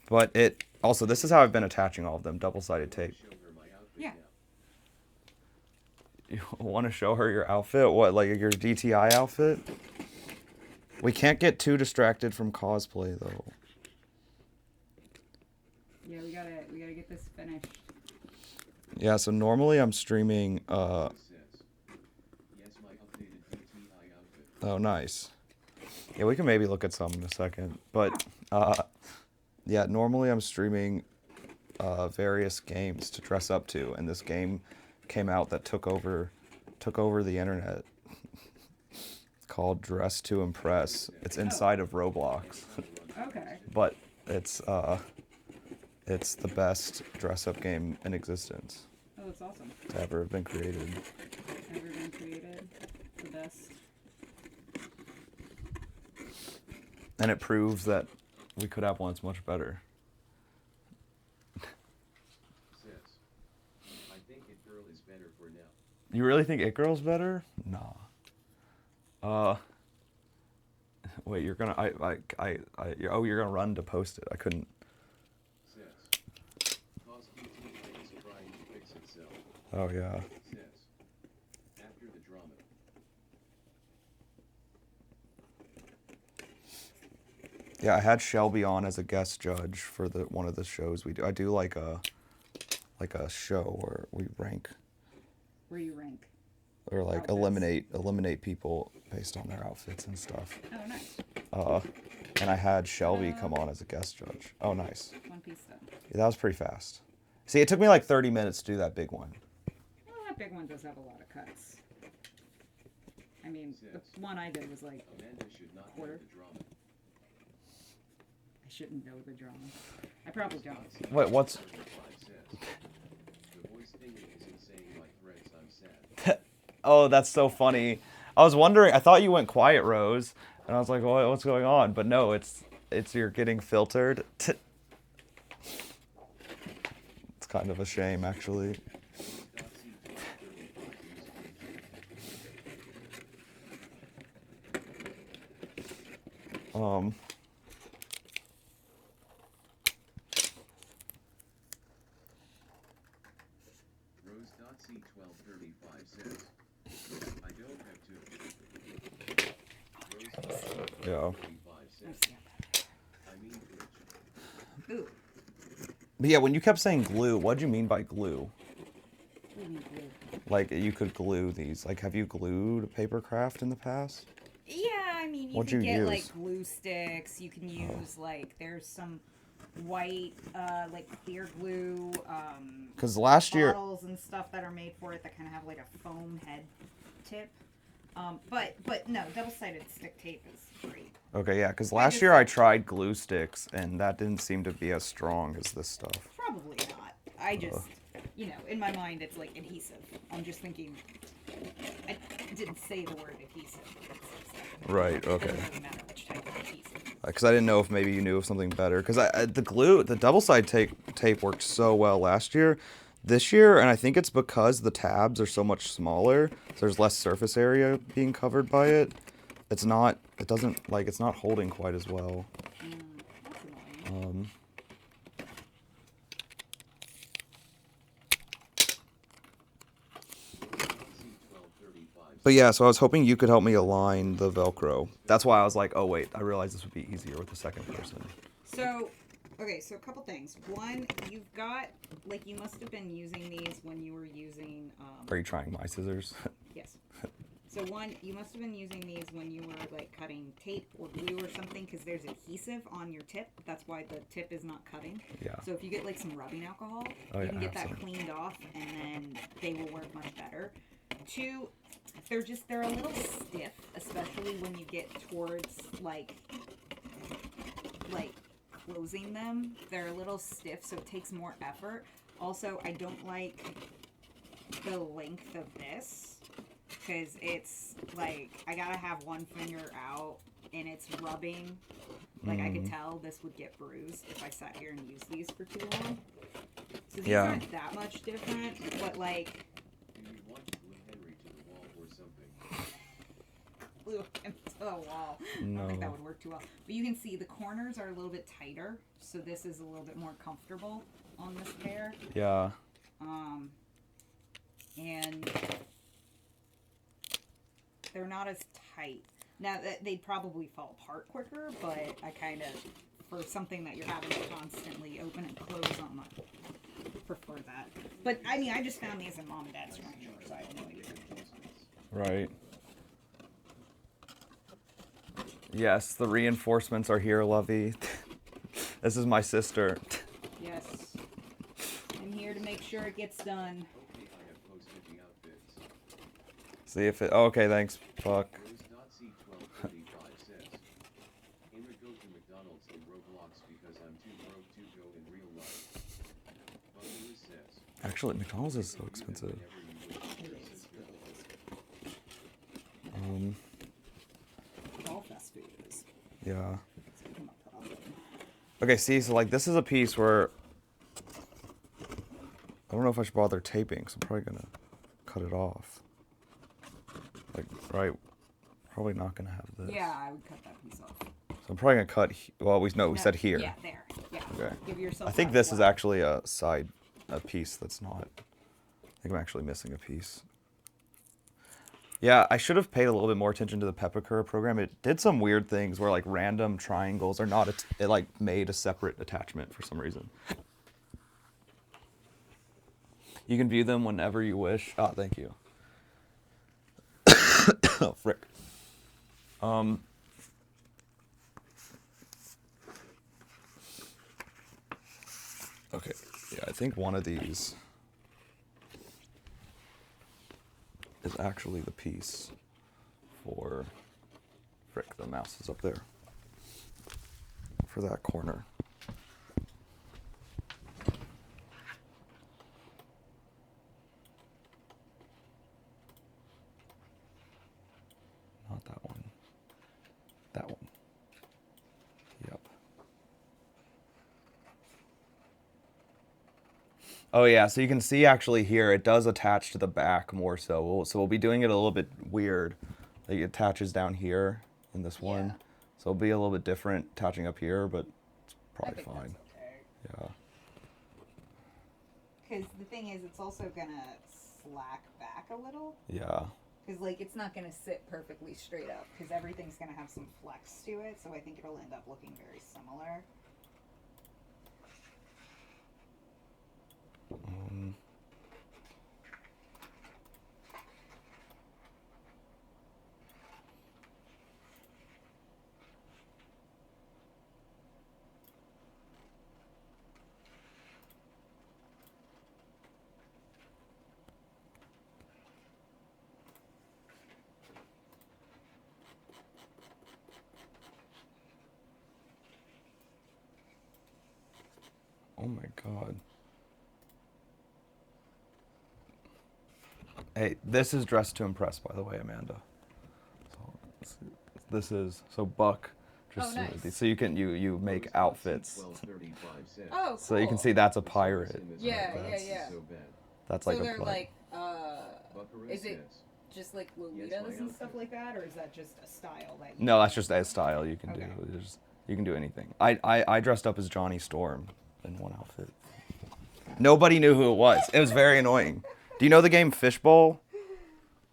But it also, this is how I've been attaching all of them, double-sided tape. Show her my outfit Yeah. now. You want to show her your outfit? What, like your DTI outfit? We can't get too distracted from cosplay though. Yeah, we gotta get this finished. Yeah, so normally I'm streaming. Says, yes, my updated DTI outfit. Oh, nice. Yeah, we can maybe look at some in a second. But, yeah, normally I'm streaming various games to dress up to, and this game came out that took over the internet. It's called Dress to Impress. It's inside of Roblox. Okay. But it's the best dress-up game in existence Oh, that's awesome. to ever have been created. Ever been created. The best. And it proves that we could have one that's much better. Says, I think It Girl is better for now. You really think It Girl's better? Nah. Wait, you're gonna you're gonna run to post it. I couldn't. Says, cause QT is trying to fix itself. Oh yeah. Says, after the drama. Yeah, I had Shelby on as a guest judge for one of the shows we do. I do like a show where we rank Where you rank. or like Outfits. eliminate people based on their outfits and stuff. Oh, nice. And I had Shelby come on as a guest judge. Oh, nice. One Piece then. Yeah, that was pretty fast. See, it took me like 30 minutes to do that big one. Well, that big one does have a lot of cuts. I mean, the one I did was like, Amanda should not know Quarter. the drama. I shouldn't know the drama. I probably don't. Wait, what's? 35 says, the voice thingy isn't saying my threats, I'm sad. Oh, that's so funny. I was wondering. I thought you went quiet, Rose, and I was like, well, what's going on? But no, it's you're getting filtered. It's kind of a shame, actually. Rose.C1235 says, I don't have to. Yeah. Rose.35 says, I mean glitch. Ooh. But yeah, when you kept saying glue, what did you mean by glue? What do you mean glue? Like you could glue these. Like, have you glued paper craft in the past? Yeah, I mean, you What'd can you get use? like glue sticks. You can use like there's some white like clear glue Because last year, bottles and stuff that are made for it that kind of have like a foam head tip. But no, double-sided stick tape is great. okay, yeah, because last year I tried glue sticks and that didn't seem to be as strong as this stuff. Probably not. I just, you know, in my mind it's like adhesive. I'm just thinking. I didn't say the word adhesive. Right. It Okay. doesn't really matter which type of adhesive. Because I didn't know if maybe you knew of something better. Because the double-sided tape worked so well last year. This year, and I think it's because the tabs are so much smaller, so there's less surface area being covered by it. It's not holding quite as well. That's annoying. But yeah, so I was hoping you could help me align the Velcro. That's why I was like, oh wait, I realized this would be easier with the second person. So, okay, so a couple things. One, you've got, like, you must have been using these when you were using, Are you trying my scissors? yes. So one, you must have been using these when you were, like, cutting tape or glue or something, because there's adhesive on your tip. That's why the tip is not cutting. Yeah. So if you get, like, some rubbing alcohol, Oh, you yeah, can I get have that some. cleaned off, and then they will work much better. Two, they're a little stiff, especially when you get towards, like closing them. They're a little stiff, so it takes more effort. Also, I don't like the length of this, because it's like I gotta have one finger out and it's rubbing. Like I could tell this would get bruised if I sat here and used these for too long. So these Yeah. aren't that much different, but like Do you want to glue Henry to the wall or something? glue him to the wall. I don't think that would work too well. But you can see the corners are a little bit tighter, so this is a little bit more comfortable on this pair. Yeah. And they're not as tight. Now, they'd probably fall apart quicker, but I kind of, for something that you're having to constantly open and close on, I prefer that. But, I mean, I just found these in Mom and Dad's furniture, so I have no idea. Right. Yes, the reinforcements are here, Lovey. This is my sister. Yes. I'm here to make sure it gets done. Okay, I have posted the outfits. See if it. Okay, thanks. Fuck. Rose.c1235 says, Emiru go to McDonald's in Roblox because I'm too broke to go in real life. Buckaroo says, Actually, McDonald's is so "You expensive. whenever you wish, your sister." All fast food is. Yeah. It's become a problem. Okay, see, so like this is a piece where I don't know if I should bother taping, so I'm probably gonna cut it off. Like, right? Probably not gonna have this. Yeah, I would cut that piece off. So I'm probably gonna cut. Well, we No, said here. Yeah, there. Yeah. Okay. Give yourself. I think that this is flap. actually a piece that's not. I think I'm actually missing a piece. Yeah, I should have paid a little bit more attention to the Pepakura program. It did some weird things where like random triangles are not. It like made a separate attachment for some reason. You can view them whenever you wish. Oh, thank you. Oh, frick. Okay, yeah, I think one of these is actually the piece for, frick, the mouse is up there, for that corner. Not that one. That one. Yep. Oh yeah, so you can see actually here it does attach to the back more so. We'll be doing it a little bit weird. Like it attaches down here in this one. Yeah. So it'll be a little bit different attaching up here, but it's I probably think fine. that's okay. Yeah. Because the thing is, it's also gonna slack back a little. Yeah. Because like it's not gonna sit perfectly straight up. Because everything's gonna have some flex to it. So I think it'll end up looking very similar. Oh my god. Hey, this is Dressed to Impress, by the way, Amanda. So this is so Buck. Oh, nice. So you can you make outfits. Rose.c1235 says, Oh, cool. So you can see that's a pirate. Yeah, Like, that's- yeah. So bad. That's So like they're a like, Buckaroo is it says, just like Yes, Lolitas my and stuff outfit. like that, or is that just a style that you? No, that's just a style you can Okay. do. You can do anything. I dressed up as Johnny Storm in one outfit. Nobody knew who it was. It was very annoying. Do you know the game Fishbowl?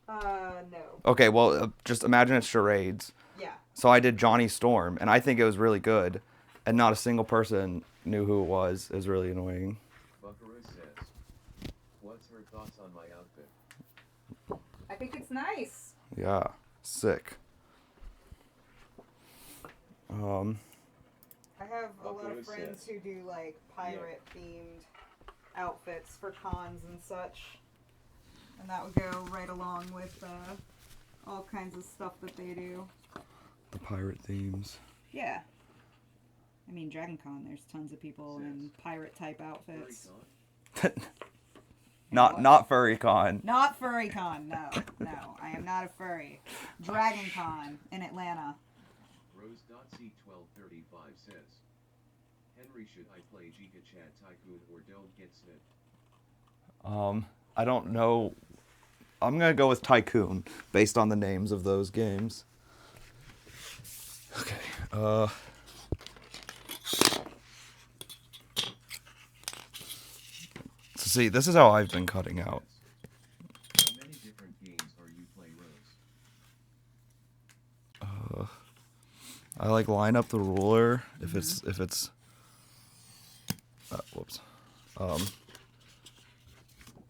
No. Okay, well, just imagine it's charades. Yeah. So I did Johnny Storm, and I think it was really good, and not a single person knew who it was. It was really annoying. Buckaroo says, what's her thoughts on my outfit? I think it's nice. Yeah, sick. I have a lot Buckaroo of friends says- who do like pirate themed outfits for cons and such, and that would go right along with all kinds of stuff that they do. The pirate themes. Yeah. I mean, Dragon Con, there's tons of people in pirate type Furry outfits. con? Not furry con. Not Furry Con, no. No, I am not a furry. Dragon Con in Atlanta. Rose.c1235 says, Henry, should I play Giga Chat Tycoon or don't get snit? I don't know. I'm gonna go with Tycoon based on the names of those games. Okay. So see, this is how I've been cutting out. How many different games are you play, Rose? I like line up the ruler if it's whoops.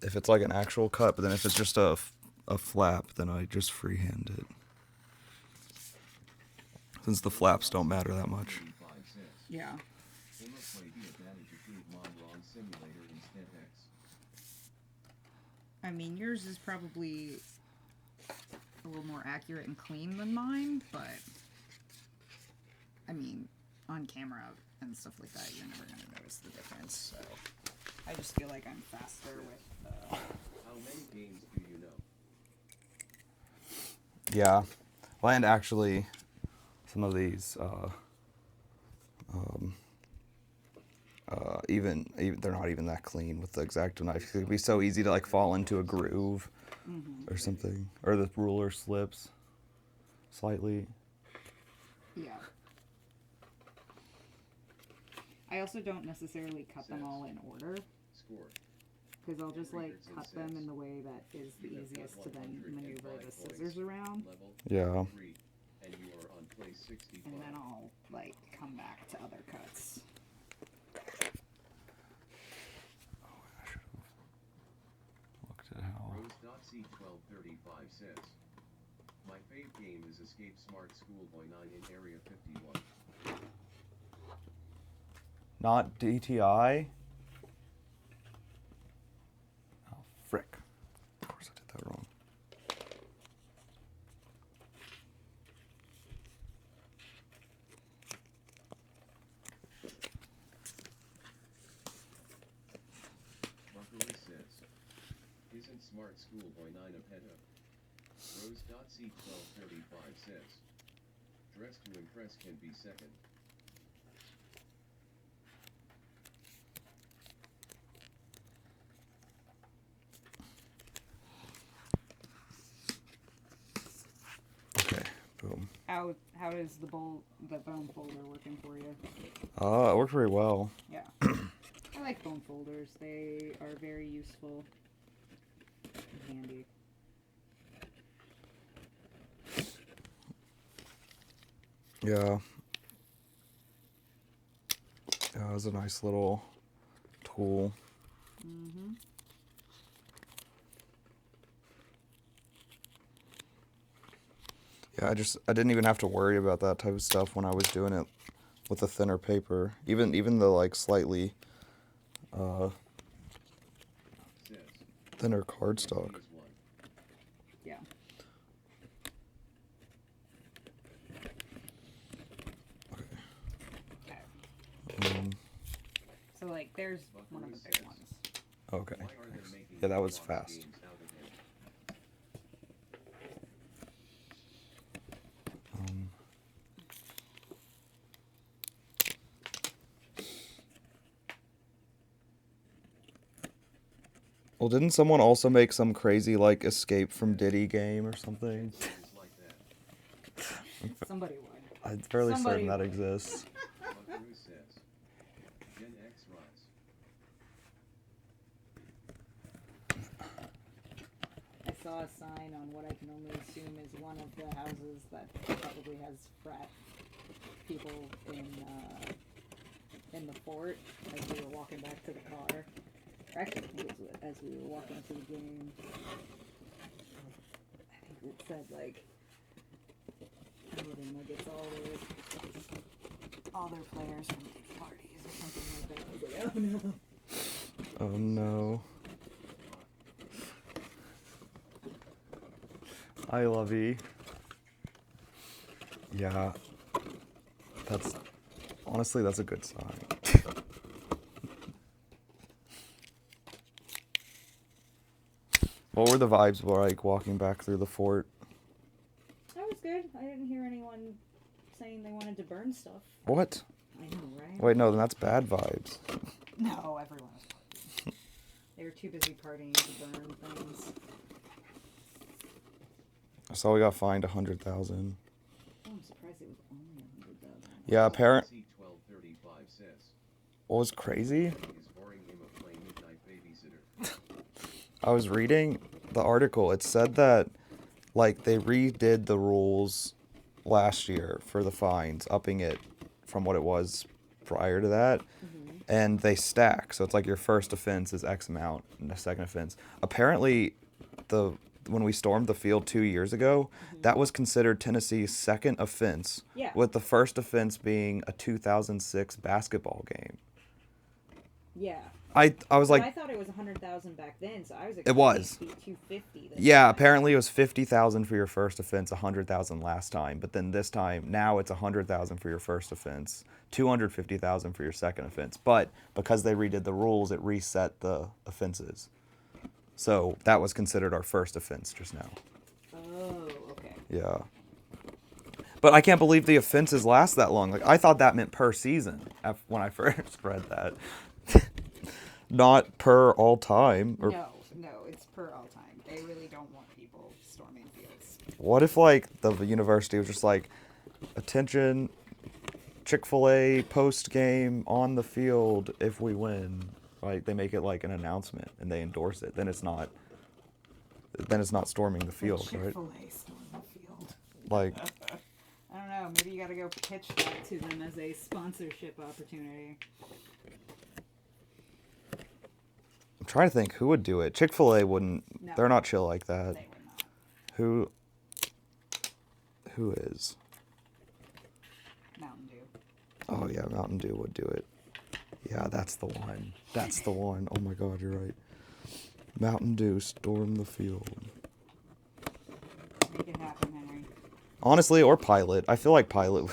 If it's like an actual cut, but then if it's just a flap, then I just freehand it. Since the flaps don't matter that much. Yeah. I mean, yours is probably a little more accurate and clean than mine, but I mean, on camera and stuff like that, you're never gonna notice the difference. So I just feel like I'm faster with. How many games do you know? Yeah. Well, and actually, some of these, even they're not even that clean with the X-Acto knife. It could be so easy to like fall into a groove or something, or the ruler slips slightly. Yeah. I also don't necessarily cut them all in order. Score. Because I'll just like cut them in the way that is the easiest to then maneuver the scissors around. Yeah. And you are on place 65. And then I'll like come back to other cuts. Looked at how. Rose.C1235 says, my fave game is Escape Smart Schoolboy 9 in Area 51. Not DTI. Oh, frick. Of course I did that wrong. Buckaroo says, isn't Smart Schoolboy 9 a pedo? Rose.C1235 says, dress to impress can be second. Okay, boom. How is the bone folder working for you? It worked very well. Yeah. I like bone folders. They are very useful and handy. Yeah. Yeah, it was a nice little tool. Mm-hmm. Yeah, I didn't even have to worry about that type of stuff when I was doing it with a thinner paper. Even the like slightly thinner cardstock. Yeah. Okay. So like, there's one of the big ones. Okay. Yeah, that was fast. Well, didn't someone also make some crazy like Escape from Diddy game or something? Somebody would. I'm fairly Somebody certain that would. exists. Buckaroo says, Gen X rise. I saw a sign on what I can only assume is one of the houses that probably has frat people in the fort as we were walking back to the car. Or actually, I think it was as we were walking to the game. I think it said like, Golden Nuggets all their players from big parties or something like that. I was like, oh no. Oh no. Hi, Lovey. Yeah. Honestly, that's a good sign. What were the vibes like walking back through the fort? That was good. I didn't hear anyone saying they wanted to burn stuff. What? I know, right? Wait, no, then that's bad vibes. No, everyone was partying. They were too busy partying to burn things. I saw we got fined 100,000. Oh, I'm surprised it was only 100,000. Yeah, C1235 says, what was crazy? is boring him a plain midnight babysitter. I was reading the article. It said that, like, they redid the rules last year for the fines, upping it from what it was prior to that. Mm-hmm. And they stack. So it's like your first offense is X amount, and the second offense. Apparently, the when we stormed the field 2 years ago, that was considered Tennessee's second offense. Yeah. With the first offense being a 2006 basketball game. Yeah. I was But like, I thought it was 100,000 back then, so I was It was. expecting it to be 250. yeah, time. apparently it was 50,000 for your first offense, 100,000 last time, but then this time now it's 100,000 for your first offense, 250,000 for your second offense. But because they redid the rules, it reset the offenses. So that was considered our first offense just now. Oh, okay. Yeah. But I can't believe the offenses last that long. Like I thought that meant per season when I first read that. Not per all time. Or No, it's per all time. They really don't want people storming fields. what if like the university was just like, attention, Chick-fil-A post game on the field if we win. Like they make it like an announcement and they endorse it. Then it's not storming the field, right? Chick-fil-A storm the field. Like I don't know. Maybe you got to go pitch that to them as a sponsorship opportunity. I'm trying to think who would do it. Chick-fil-A wouldn't. No. They're not chill like that. They would not. Who is? Mountain Dew. Oh yeah, Mountain Dew would do it. Yeah, that's the one. That's the one. Oh my God, you're right. Mountain Dew storm the field. Make it happen, Henry. Honestly, or Pilot. I feel like Pilot.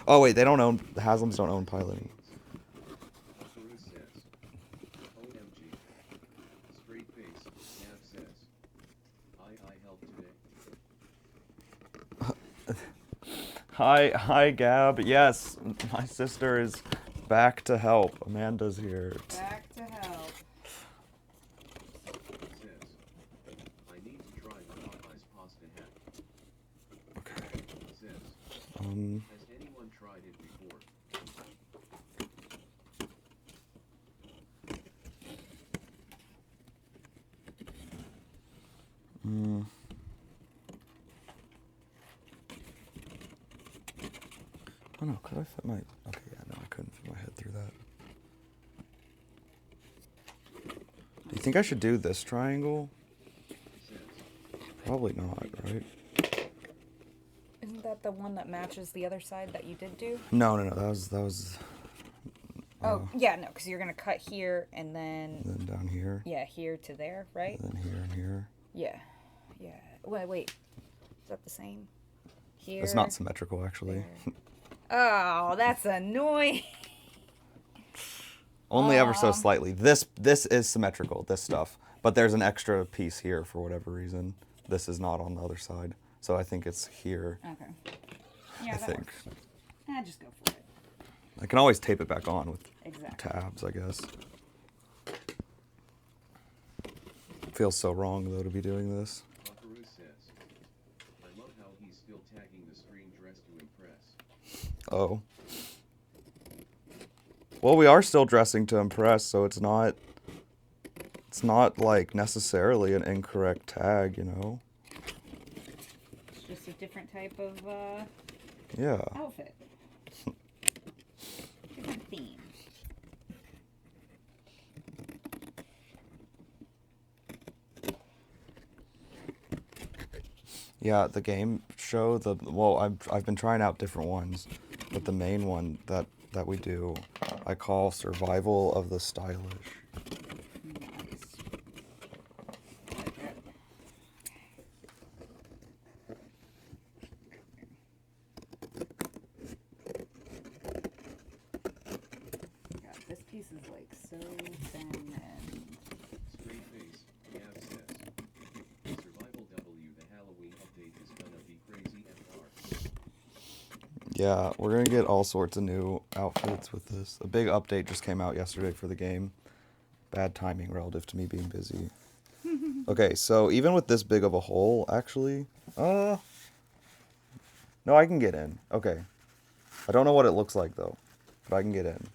Oh wait, they don't own. The Haslams don't own Pilot. Buckaroo says, OMG. Straight face, Nav says, I helped today. Hi, Gab. Yes, my sister is back to help. Amanda's here. Back to help. Says, I need to try the Popeyes pasta hat. Okay. Says, has anyone tried it before? Oh no, could I fit my? Okay, yeah, no, I couldn't fit my head through that. Do you think I should do this triangle? Probably not, right? Isn't that the one that matches the other side that you did do? No, that was. Oh, yeah, no, because you're going to cut here and then, Then down here. yeah, here to there, right? Then here and here. Yeah. Yeah. Wait. Is that the same? Here. It's not symmetrical, actually. there. Oh, that's annoying. Only ever so slightly. This is symmetrical, this stuff. But there's an extra piece here for whatever reason. This is not on the other side. So I think it's here. Okay. Yeah, I that think. works. Just go for it. I can always tape it back on with Exactly. tabs, I guess. Feels so wrong, though, to be doing this. Buckaroo says, I love how he's still tagging the screen dressed to impress. Oh. Well, we are still dressing to impress, so it's not like necessarily an incorrect tag, you know? It's just a different type of Yeah. outfit. Different theme. Yeah, the game show, I've been trying out different ones, but the main one that we do, I call Survival of the Stylish. Nice. God, this piece is like so thin and Straight face, Nav says, Survival W, the Halloween update is gonna be crazy and dark. Yeah, we're gonna get all sorts of new outfits with this. A big update just came out yesterday for the game. Bad timing relative to me being busy. Okay, so even with this big of a hole, actually, no, I can get in. Okay. I don't know what it looks like though, but I can get in.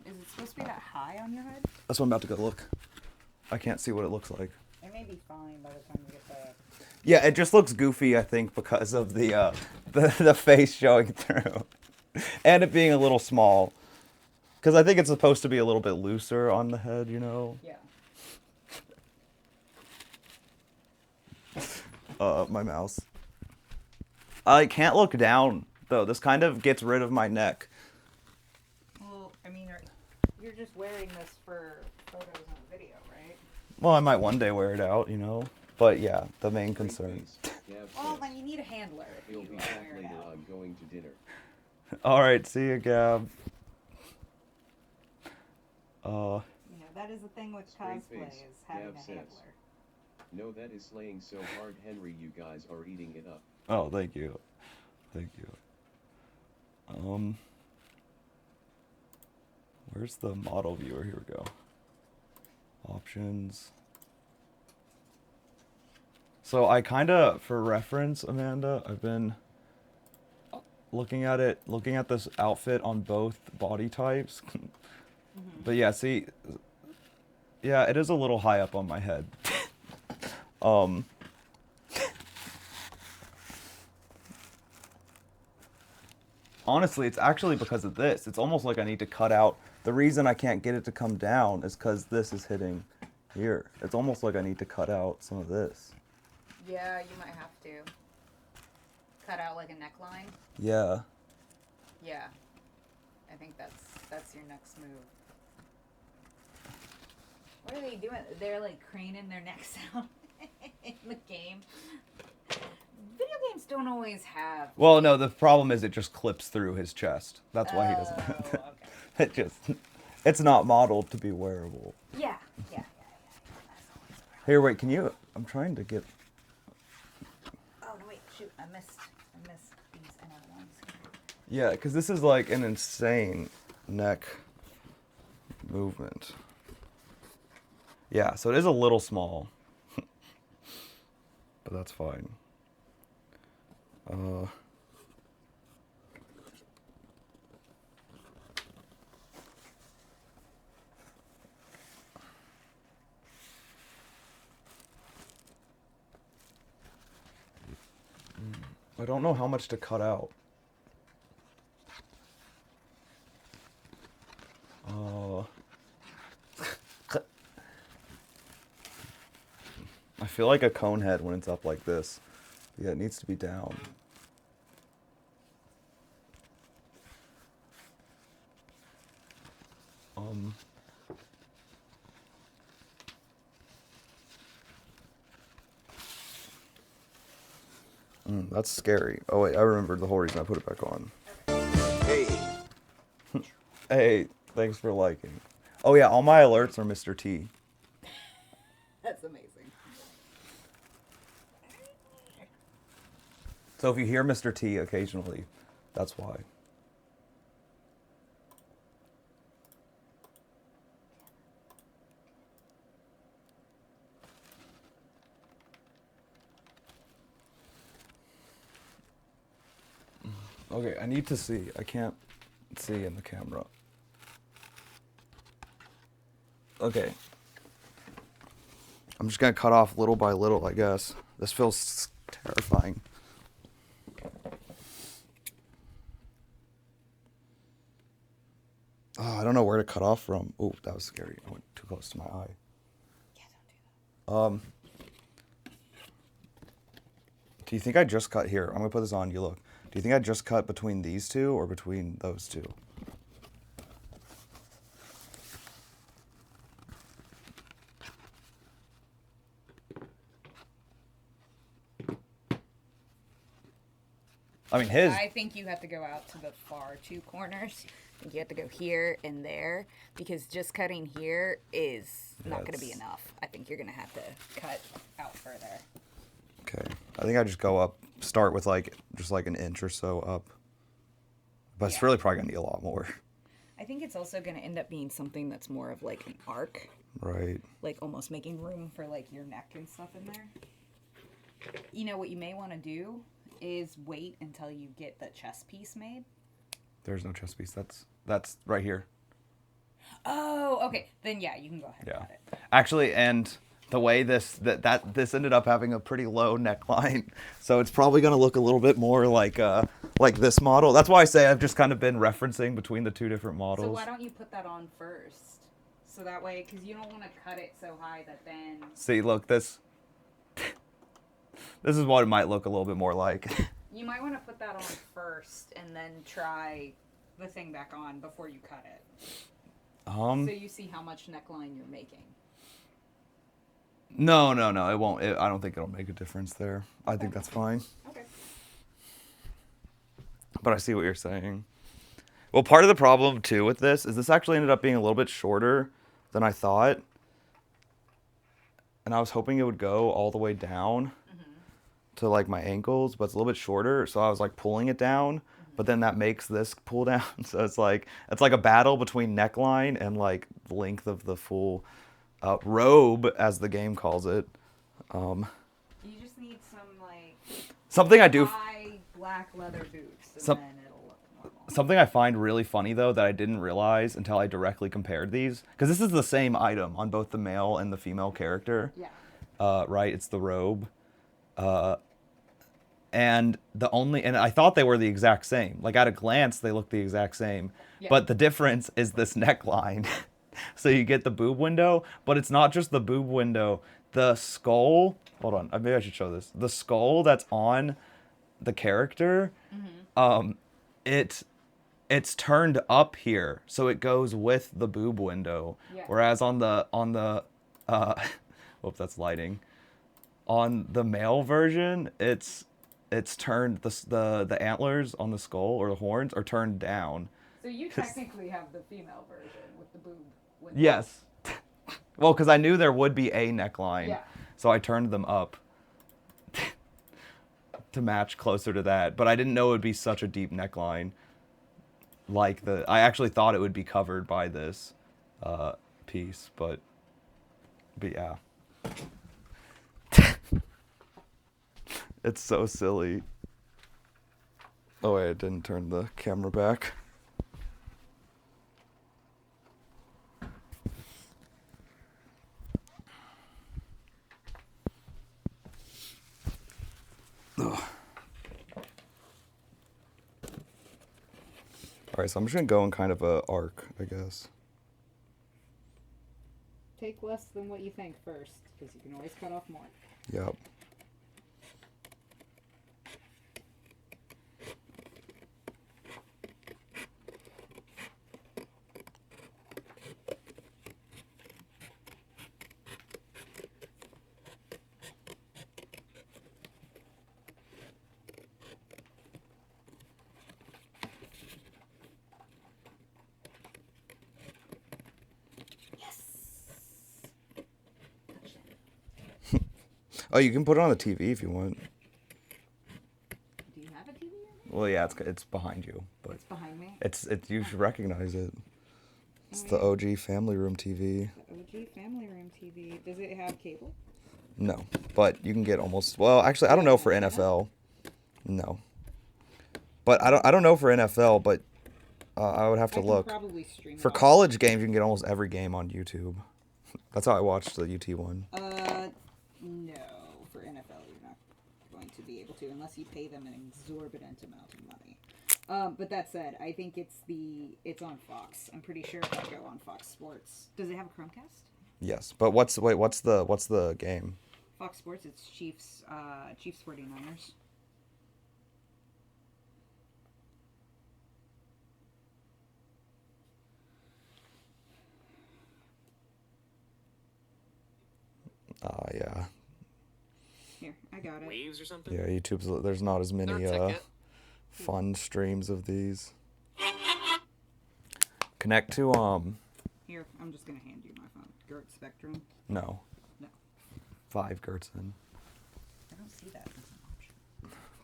is it supposed to be that high on your head? That's what I'm about to go look. I can't see what it looks like. It may be fine by the time you get that. Yeah, it just looks goofy, I think, because of the the face showing through, and it being a little small. Because I think it's supposed to be a little bit looser on the head, you know. Yeah. my mouse. I can't look down though. This kind of gets rid of my neck. Well, I mean, you're just wearing this for photos and video, right? Well, I might one day wear it out, you know. But yeah, the main concern. Well, then you need a handler. If He'll you be wanna back wear it later out. on going to dinner. All right, see you, Gab. You know, that is the thing with Straight cosplay face, is having Gav a says. handler. No, that is slaying so hard, Henry. You guys are eating it up. Oh, thank you. Thank you. Where's the model viewer? Here we go. Options. So I kind of, for reference, Amanda, I've been looking at this outfit on both body types. But yeah, see, yeah, it is a little high up on my head. Honestly, it's actually because of this. It's almost like I need to cut out. The reason I can't get it to come down is because this is hitting here. It's almost like I need to cut out some of this. Yeah, you might have to cut out like a neckline. Yeah. Yeah, I think that's your next move. What are they doing? They're like craning their necks out in the game. Video games don't always have. Well, no, the problem is it just clips through his chest. That's why he doesn't. Okay. It just, it's not modeled to be wearable. Yeah. That's always a problem. Here, wait, can you? I'm trying to get. Oh no, wait, shoot, I missed these inner ones. Yeah, because this is like an insane neck movement. Yeah, so it is a little small, but that's fine. I don't know how much to cut out. I feel like a cone head when it's up like this. Yeah, it needs to be down. That's scary. Oh wait, I remembered the whole reason I put it back on. Hey, Hey, thanks for liking. Oh yeah, all my alerts are Mr. T. That's amazing. So if you hear Mr. T occasionally, that's why. Okay, I need to see. I can't see in the camera. Okay. I'm just gonna cut off little by little, I guess. This feels terrifying. Oh, I don't know where to cut off from. Oh, that was scary. I went too close to my eye. Yeah, don't do that. Do you think I just cut here? I'm gonna put this on. You look. Do you think I just cut between these two or between those two? I mean, his. I think you have to go out to the far two corners. I think you have to go here and there because just cutting here is not going to be enough. I think you're going to have to cut out further. Okay. I think I just go up, start with like, just like an inch or so up. But it's Yeah. really probably going to be a lot more. I think it's also going to end up being something that's more of like an arc, Right. like almost making room for like your neck and stuff in there. You know what you may want to do is wait until you get the chest piece made. There's no chest piece. That's right here. Oh, okay. Then yeah, you can go ahead and Yeah. cut it. Actually, and the way this ended up having a pretty low neckline, so it's probably gonna look a little bit more like this model. That's why I say I've just kind of been referencing between the two different models. So why don't you put that on first? So that way, because you don't want to cut it so high that then... See, look, this. This is what it might look a little bit more like. You might want to put that on first and then try the thing back on before you cut it. So you see how much neckline you're making. No, it won't. I don't think it'll make a difference there. I think that's fine. Okay. But I see what you're saying. Well, part of the problem, too, with this actually ended up being a little bit shorter than I thought. And I was hoping it would go all the way down to, like, my ankles, but it's a little bit shorter. So I was, like, pulling it down, but then that makes this pull down. So it's like a battle between neckline and, like, the length of the full robe, as the game calls it. You just need some, like, something I do... high black leather boots, and then it'll look normal. Something I find really funny, though, that I didn't realize until I directly compared these, because this is the same item on both the male and the female character. Yeah. Right? It's the robe. And I thought they were the exact same. Like, at a glance, they look the exact same. Yeah. But the difference is this neckline. So you get the boob window, but it's not just the boob window. The skull... Hold on. Maybe I should show this. The skull that's on the character, it's turned up here, so it goes with the boob window. Yeah. Whereas on the whoops, that's lighting. On the male version, it's turned the antlers on the skull, or the horns, are turned down. So you technically have the female version with the boob window. Yes. Well, because I knew there would be a neckline, Yeah. so I turned them up to match closer to that. But I didn't know it would be such a deep neckline. I actually thought it would be covered by this piece, but yeah. It's so silly. Oh wait, I didn't turn the camera back. Ugh. Alright, so I'm just gonna go in kind of a arc, I guess. Take less than what you think first, because you can always cut off more. Yep. Oh, you can put it on the TV if you want. Do you have a TV? Well, yeah, it's behind you, but It's behind me. it's you should recognize it. It's the OG family room TV. The OG family room TV. Does it have cable? No, but you can get almost. Well, actually, I don't know for NFL. No. But I don't know for NFL, but I would have to I can look. probably stream For it on- college games, you can get almost every game on YouTube. That's how I watched the UT one. No. For NFL, you're not going to be able to unless you pay them an exorbitant amount of money. But that said, I think it's on Fox. I'm pretty sure it'll go on Fox Sports. Does it have a Chromecast? Yes, but what's the game? Fox Sports. It's Chiefs 49ers. Yeah. Here, I got it. Waves or something? Yeah, YouTube's there's not as many Their ticket. fun streams of these. Connect to Here, I'm just gonna hand you my phone. Gert Spectrum. no. No. 5 Gertzen. I don't see that as an option.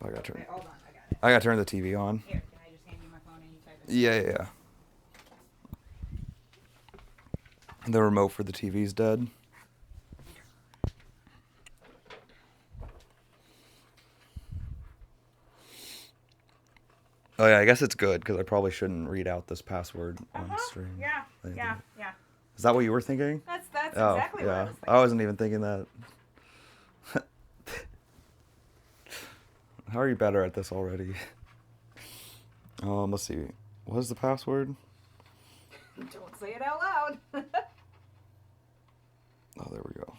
I gotta turn. Okay, hold on, I got it. I gotta turn the TV on. Here, can I just hand you my phone and you type it? Yeah. The remote for the TV's dead. Oh yeah, I guess it's good because I probably shouldn't read out this password on stream. Yeah. Is that what you were thinking? That's Oh, exactly what I yeah. was thinking. I wasn't even thinking that. How are you better at this already? Let's see. What is the password? Don't say it out loud. Oh, there we go.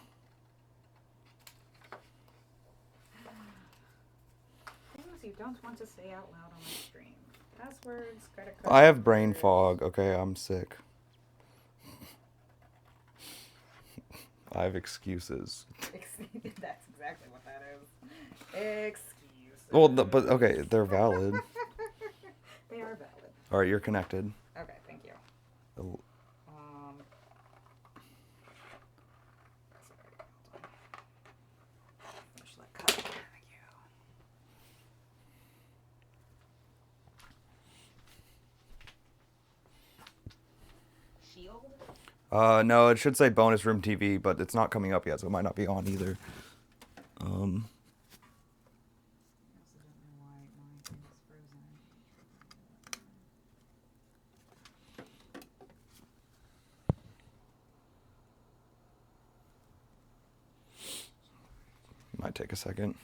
don't want to say out loud on my stream. Passwords, credit card. I have brain fog. Okay, I'm sick. I have excuses. That's exactly what that is. Excuses. Well, but okay, they're valid. They are valid. All right, you're connected. Okay, thank you. Oh, Sorry, hold on. Finish that cut. Thank you. Shield? No, it should say bonus room TV, but it's not coming up yet, so it might not be on either. I also don't know why my thing is frozen. Might take a second.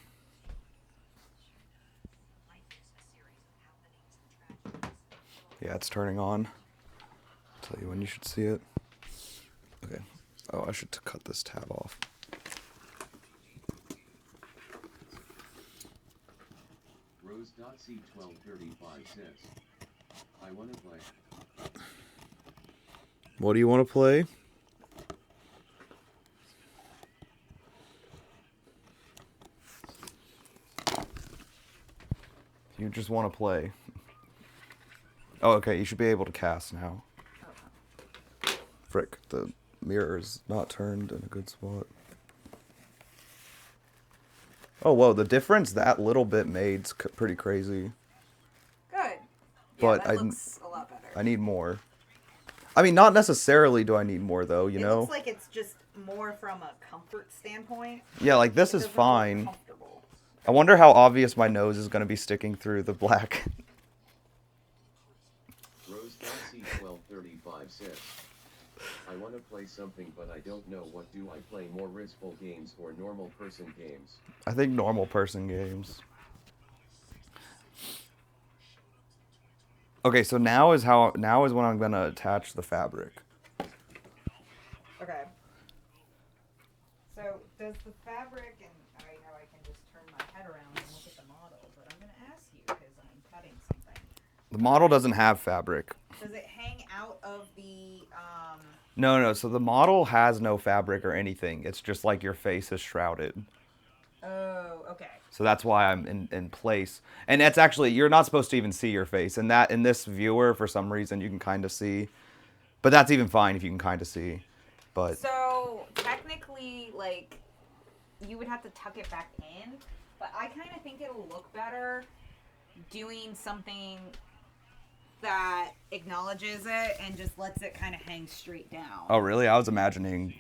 Yeah, it's turning on. I'll tell you when you should see it. Okay. Oh, I should cut this tab off. Rose.C1235 says, I want to play. What do you want to play? You just want to play. Oh, okay. You should be able to cast now. Frick, the mirror is not turned in a good spot. Oh, whoa, the difference that little bit made's pretty crazy. Good. Yeah, But that looks a lot better. I need more. I mean, not necessarily do I need more, though, you it know? looks like it's just more from a comfort standpoint. Yeah, like, this It is doesn't look fine. comfortable. I wonder how obvious my nose is going to be sticking through the black. Rose.C1235 says, I want to play something, but I don't know what do I play, more riskful games or normal person games? I think normal person games. Okay, so now is when I'm going to attach the fabric. Okay. So, does the fabric, and I know I can just turn my head around and look at the model, but I'm going to ask you because I'm cutting something. The model doesn't have fabric. Does it hang out of the, No, so the model has no fabric or anything. It's just like your face is shrouded. Oh, okay. So that's why I'm in place. And that's actually, you're not supposed to even see your face. And that in this viewer, for some reason, you can kind of see. But that's even fine if you can kind of see. But So, technically, like, you would have to tuck it back in, but I kind of think it'll look better doing something that acknowledges it and just lets it kind of hang straight down. oh, really? I was imagining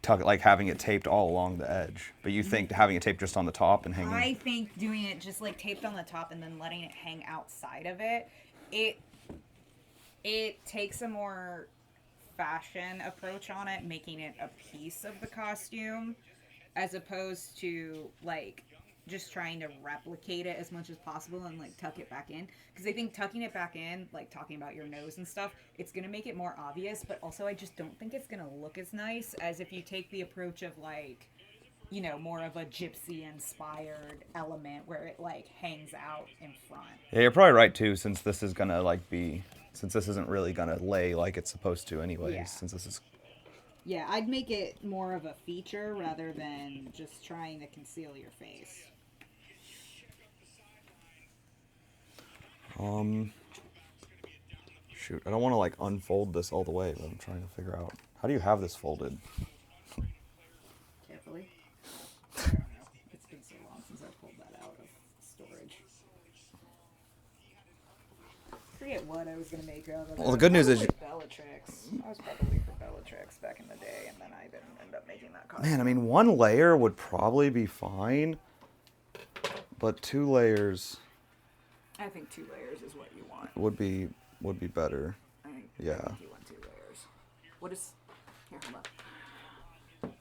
like having it taped all along the edge. But you think having it taped just on the top and hanging? I think doing it just like taped on the top and then letting it hang outside of it, it takes a more fashion approach on it, making it a piece of the costume, as opposed to like just trying to replicate it as much as possible and like tuck it back in. Because I think tucking it back in, like talking about your nose and stuff, it's gonna make it more obvious, but also I just don't think it's gonna look as nice as if you take the approach of like, you know, more of a gypsy inspired element where it like hangs out in front. Yeah, you're probably right too, since this is gonna since this isn't really gonna lay like it's supposed to anyways. Yeah. Since this is. Yeah, I'd make it more of a feature rather than just trying to conceal your face. Shoot, I don't want to like unfold this all the way, but I'm trying to figure out how do you have this folded. Carefully. I don't know. It's been so long since I pulled that out of storage. Forget what I was gonna make out of it. Well, the good news is Bellatrix. I was probably for Bellatrix back in the day, and then I didn't end up making that costume. Man, I mean, one layer would probably be fine, but 2 layers I think 2 layers is what you want. would be better. I think Yeah. you want 2 layers. What is... Here, hold on.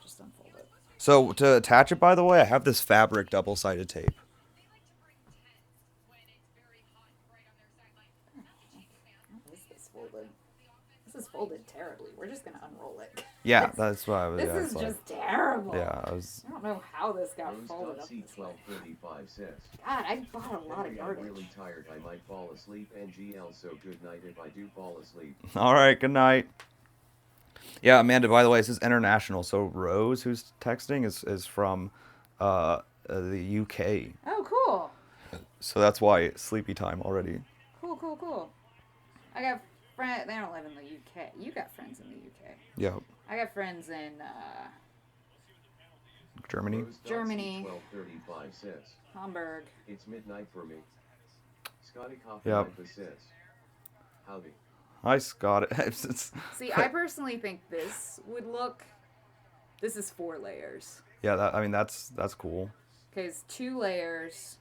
Just unfold it. So to attach it, by the way, I have this fabric double-sided tape. Is this folded? This is folded terribly. We're just gonna unroll it. Yeah, that's why I was. This Yeah, is it's like, just terrible. yeah, I was. I don't know how this got folded up Rose.C this way. 1235 says. God, I bought a lot of Henry, I'm garbage. really tired. I might fall asleep. NGL, so good night if I do fall asleep. All right, good night. Yeah, Amanda. By the way, this is international. So Rose, who's texting, is from the UK. Oh, cool. So that's why it's sleepy time already. Cool. I got friends. They don't live in the UK. You got friends in the UK. Yeah, I got friends in Germany. Rose.C Germany. 1235 says. Hamburg. It's midnight for me. Scotty Coffee Yep. says. Howdy. I got it. It's- See, I personally think this would look. This is 4 layers. yeah, I mean that's cool, Because 2 layers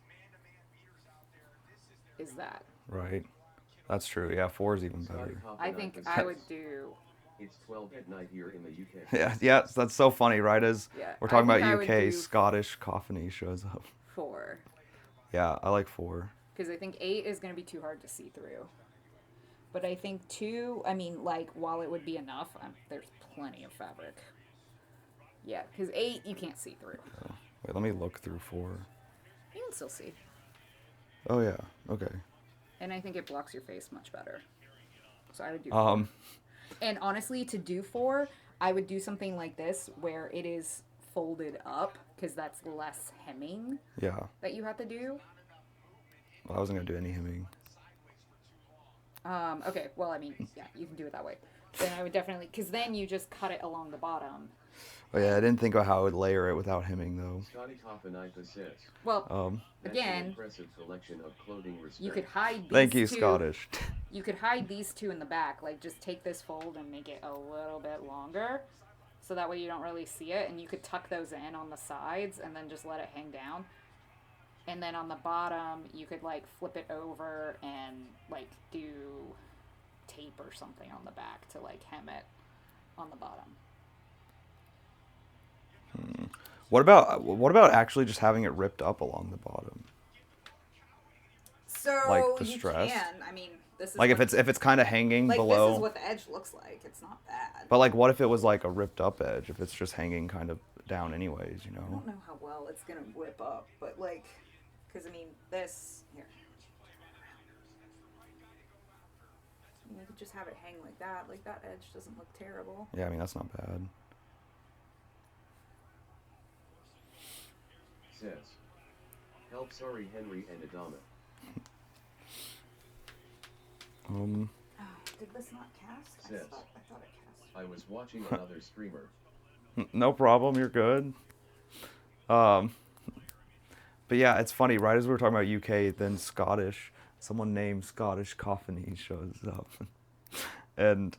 is that. right? That's true. Yeah, 4 is even Scotty better. Coffee I think I would do. It's 12 at night here in the UK. Yeah, that's so funny, right? As Yeah, we're talking I about think I would UK, do- Scottish Coffee shows up. 4. Yeah, I like 4. Because I think 8 is going to be too hard to see through. But I think 2, I mean, like, while it would be enough, there's plenty of fabric. Yeah, because 8 you can't see through. Wait, let me look through 4. You can still see. Oh yeah, okay. And I think it blocks your face much better. So I would do. And honestly, to do 4, I would do something like this where it is folded up because that's less hemming Yeah. that you have to do. Well, I wasn't gonna do any hemming. Okay, well, I mean, yeah, you can do it that way. Then I would definitely, because then you just cut it along the bottom. Oh yeah, I didn't think of how I would layer it without hemming though. Scotty Coffee says. Well, That's an again, impressive collection of clothing respect. you could hide these Thank you, 2. Scottish. You could hide these 2 in the back. Like, just take this fold and make it a little bit longer. So that way you don't really see it. And you could tuck those in on the sides and then just let it hang down. And then on the bottom, you could, like, flip it over and, like, do tape or something on the back to, like, hem it on the bottom. What about actually just having it ripped up along the bottom? So Like you distressed? can. I mean, this is Like what, if it's kind of hanging like below. this is what the edge looks like. It's not bad. But like, what if it was like a ripped up edge? If it's just hanging kind of down anyways, you I know? don't know how well it's gonna whip up, but like, because I mean, this here. You could just have it hang like that. Like that edge doesn't look terrible. Yeah, I mean that's not bad. Says. Help sorry Henry and Adama. Um, Oh, did this not cast? Yes. I thought it cast. I was watching another streamer. no problem. You're good. But yeah, it's funny. Right as we were talking about UK, then Scottish, someone named Scottish Coffee shows up, and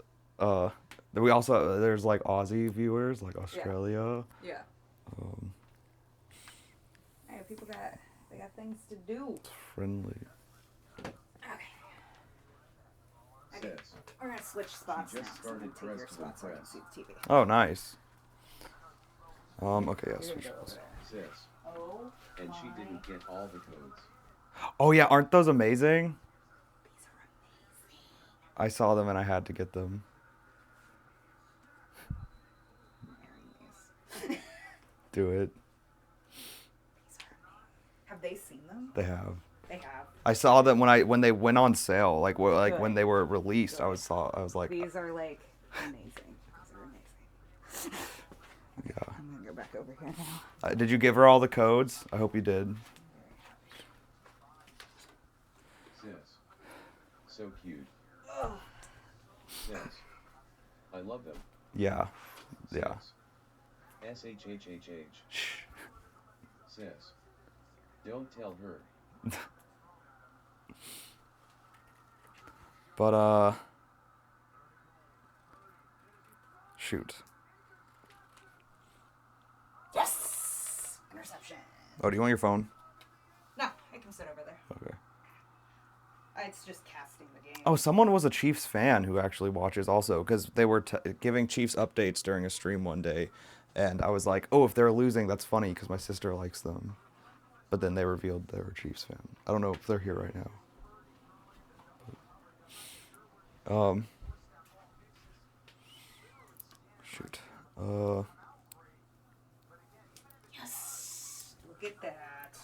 we also there's like Aussie viewers, like Australia. Yeah. Hey, people they got things to do. Friendly. Okay. Says. We're gonna switch spots just now. So started I'm gonna take your press to spot so I can impress. see the TV. Oh, nice. Okay, yeah, You're switch gonna go those. over Says. there. Oh. And she didn't get all the codes. Oh yeah, aren't those amazing? These are amazing. I saw them and I had to get them. Wearing these. Do it. Have they seen them? They have. They have. I saw them when they went on sale, like when Good. they were released. Good. I was like, These are like amazing. These are amazing. yeah. I'm gonna go back over here now. Did you give her all the codes? I hope you did. Says. So cute. Says. I love them. Yeah. Yeah. SHHHH. Says. Don't tell her. But shoot. Yes! Interception. Oh, do you want your phone? No, I can sit over there. Okay. It's just casting the game. Oh, someone was a Chiefs fan who actually watches also, because they were giving Chiefs updates during a stream one day, and I was like, oh, if they're losing, that's funny, because my sister likes them. But then they revealed they were a Chiefs fan. I don't know if they're here right now. Shoot. Yes. Look at that.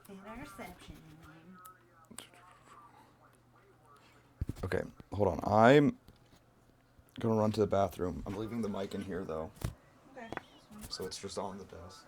Interception. Okay, hold on. I'm gonna run to the bathroom. I'm leaving the mic in here though, Okay. so it's just on the desk.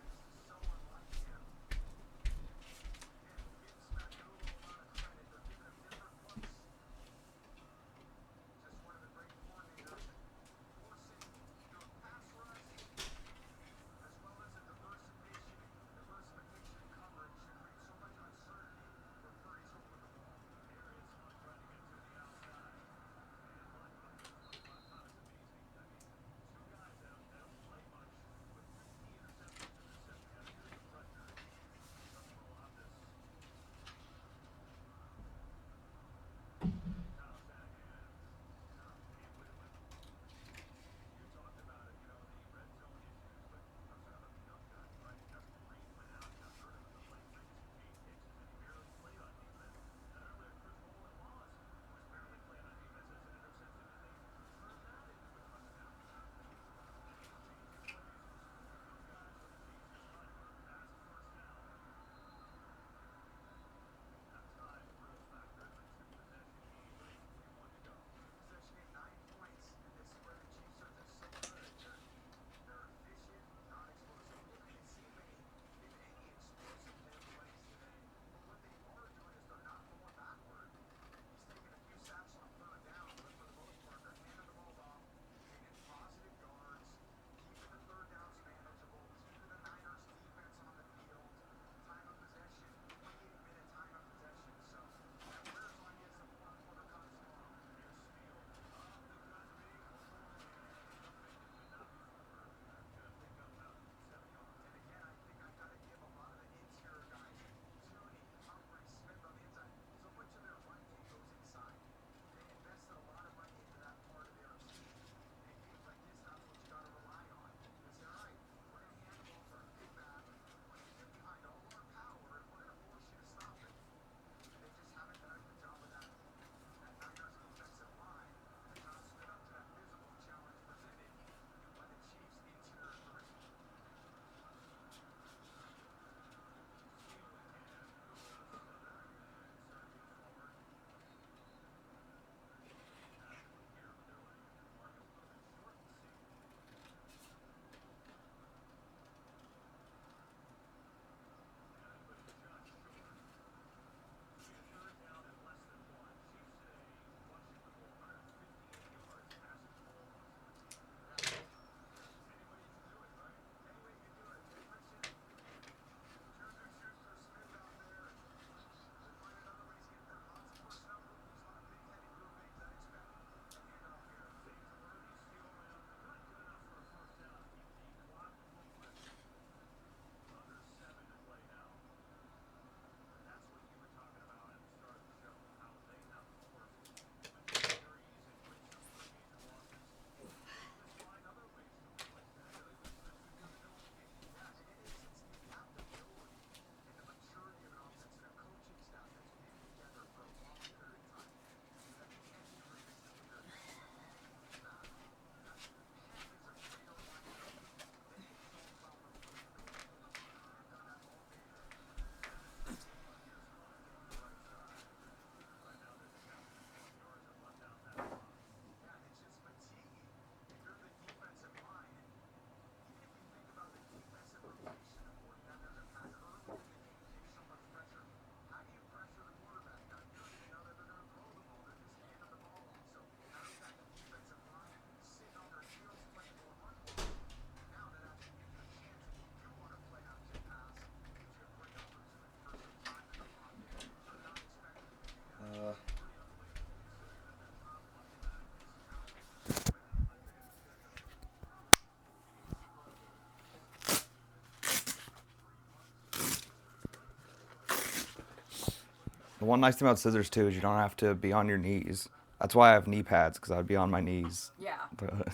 The one nice thing about scissors too is you don't have to be on your knees. That's why I have knee pads, because I'd be on my knees. Yeah. But,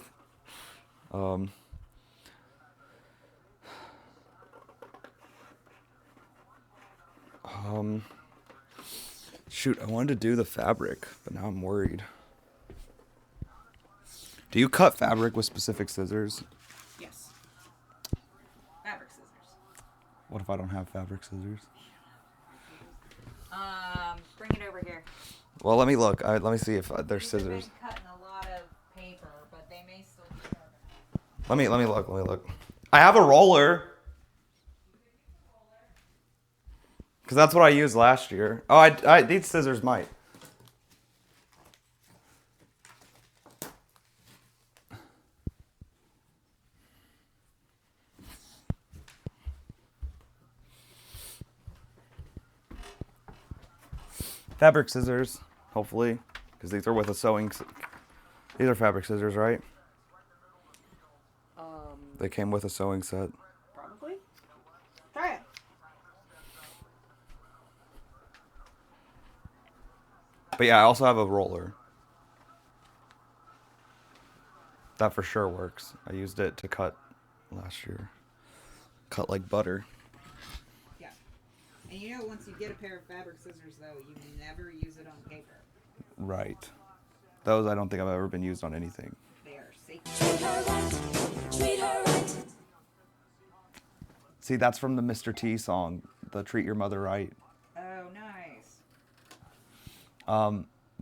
shoot, I wanted to do the fabric, but now I'm worried. Do you cut fabric with specific scissors? Yes. Fabric scissors. What if I don't have fabric scissors? Bring it over here. Well, let me look. Let me see if there's These have scissors. been cutting a lot of paper, but they may still be sharp enough. Let me look. Let me look. I have a roller. Because that's what I used last year. Oh, these scissors might. Fabric scissors, hopefully, because these are with a sewing. These are fabric scissors, right? They came with a sewing set. Probably. Try it. But yeah, I also have a roller. That for sure works. I used it to cut last year. Cut like butter. Yeah. And you know, once you get a pair of fabric scissors, though, you never use it on paper. Right. Those I don't think I've ever been used on anything. They are safe. Treat her right. Treat her right. See, that's from the Mr. T song, the Treat Your Mother Right. Oh, nice.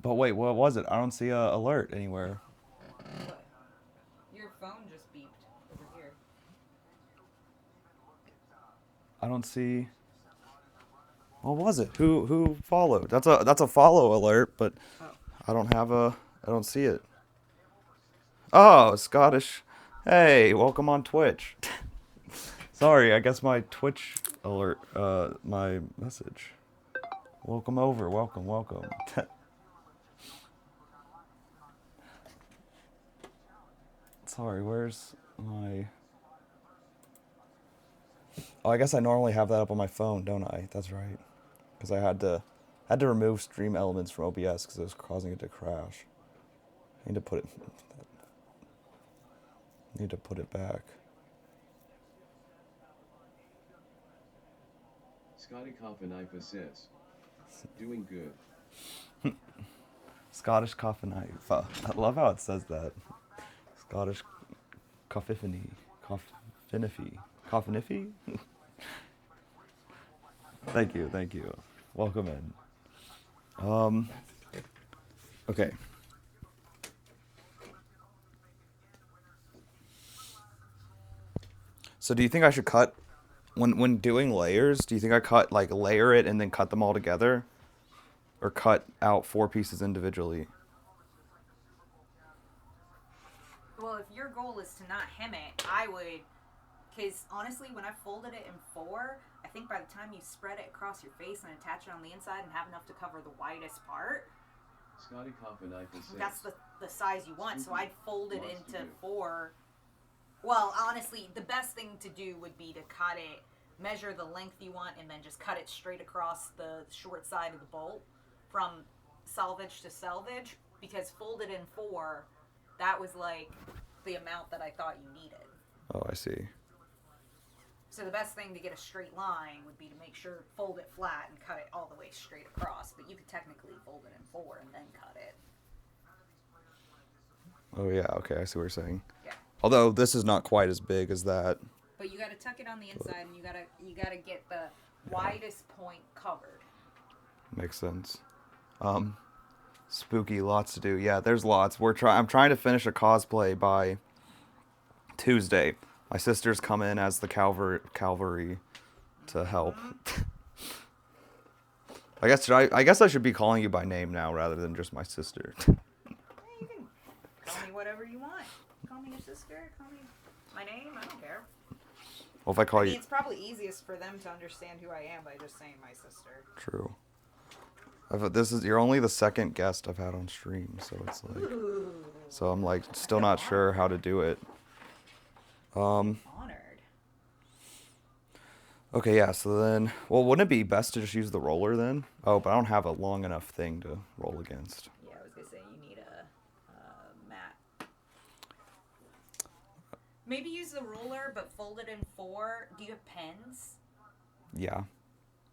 But wait, what was it? I don't see a alert anywhere. What? Your phone just beeped over here. I don't see. What was it? Who followed? That's a follow alert, but Oh. I don't see it. Oh, Scottish. Hey, welcome on Twitch. Sorry, I guess my Twitch alert, my message. Welcome over, welcome. Sorry, where's my... Oh, I guess I normally have that up on my phone, don't I? That's right. Because I had to remove stream elements from OBS because it was causing it to crash. I need to put it back. Scotty Coffinifa says, doing good. Scottish coffin. I love how it says that. Scottish coffiniffy. Coffiniffy? Thank you. Welcome in. Okay. So do you think I should cut when doing layers, do you think I layer it and then cut them all together? Or cut out 4 pieces individually? Well, if your goal is to not hem it, I would, because honestly, when I folded it in 4, I think by the time you spread it across your face and attach it on the inside and have enough to cover the widest part, Scotty Coffinifa says, that's the size you want. So I'd fold it into 4. Well, honestly, the best thing to do would be to cut it, measure the length you want, and then just cut it straight across the short side of the bolt from selvage to selvage, because folded in 4, that was like the amount that I thought you needed. Oh, I see. So the best thing to get a straight line would be to make sure, fold it flat and cut it all the way straight across, but you could technically fold it in 4 and then cut it. Oh yeah, okay, I see what you're saying. Yeah. Although this is not quite as big as that. But you gotta tuck it on the inside, and you gotta get the widest point covered. Makes sense. Spooky, lots to do. Yeah, there's lots. I'm trying to finish a cosplay by Tuesday. My sisters come in as the cavalry to help. I guess I should be calling you by name now rather than just my sister. Yeah, you can call me whatever you want. Call me your sister. Call me my name. I don't care. Well, if I call I mean, you... it's probably easiest for them to understand who I am by just saying my sister. True. You're only the second guest I've had on stream, so it's like... Ooh. So I'm like still not sure how to do it. Honored. Okay, yeah, so then... Well, wouldn't it be best to just use the roller then? Oh, but I don't have a long enough thing to roll against. Yeah, I was gonna say you need a mat. Maybe use the roller, but fold it in 4. Do you have pens? Yeah.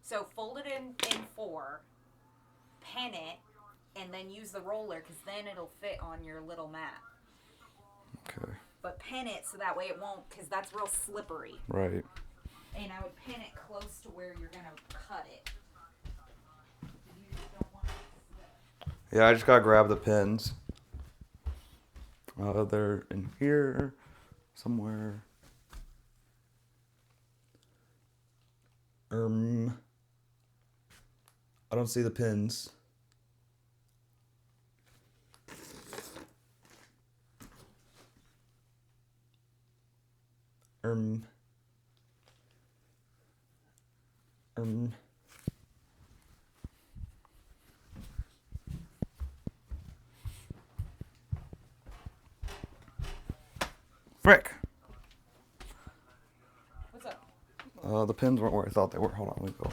So fold it in 4, pen it, and then use the roller, because then it'll fit on your little mat. Okay. But pin it so that way it won't, because that's real slippery. Right. And I would pin it close to where you're gonna cut it. You just don't want it to slip. Yeah, I just gotta grab the pins. They're in here somewhere. I don't see the pins. Um. Frick. What's up? The pins weren't where I thought they were. Hold on, let me go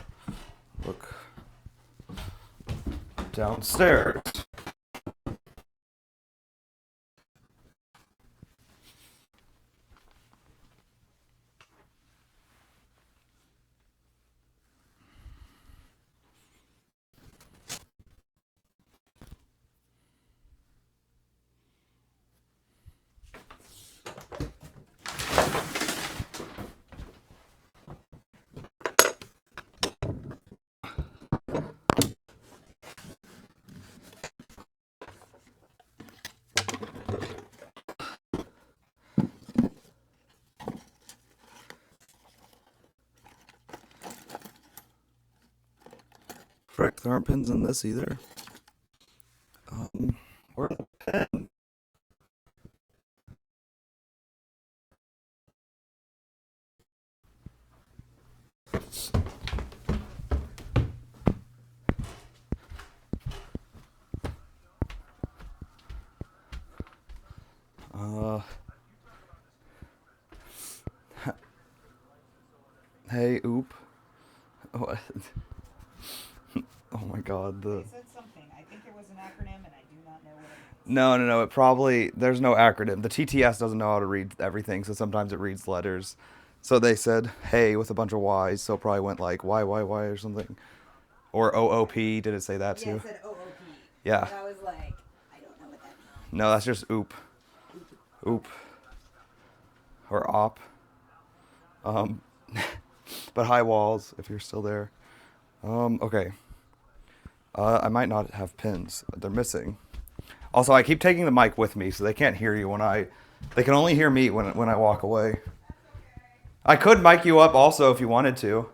look downstairs. Frick, there aren't pins in this either. Where's the pin? Hey, oop. What? Oh my god, They said something. I think it was an acronym, and I do not know what it is. No, it probably, there's no acronym. The TTS doesn't know how to read everything, so sometimes it reads letters. So they said, hey, with a bunch of Y's, so it probably went like Y, or something. Or OOP, did it say that Yeah, too? it said OOP. Yeah. And I was like, I don't know what that means. No, that's just oop. Oop. Or op. But hi, walls, if you're still there. Okay. I might not have pins. They're missing. Also, I keep taking the mic with me, so they can't hear you they can only hear me when I walk away. I could mic you up also if you wanted to.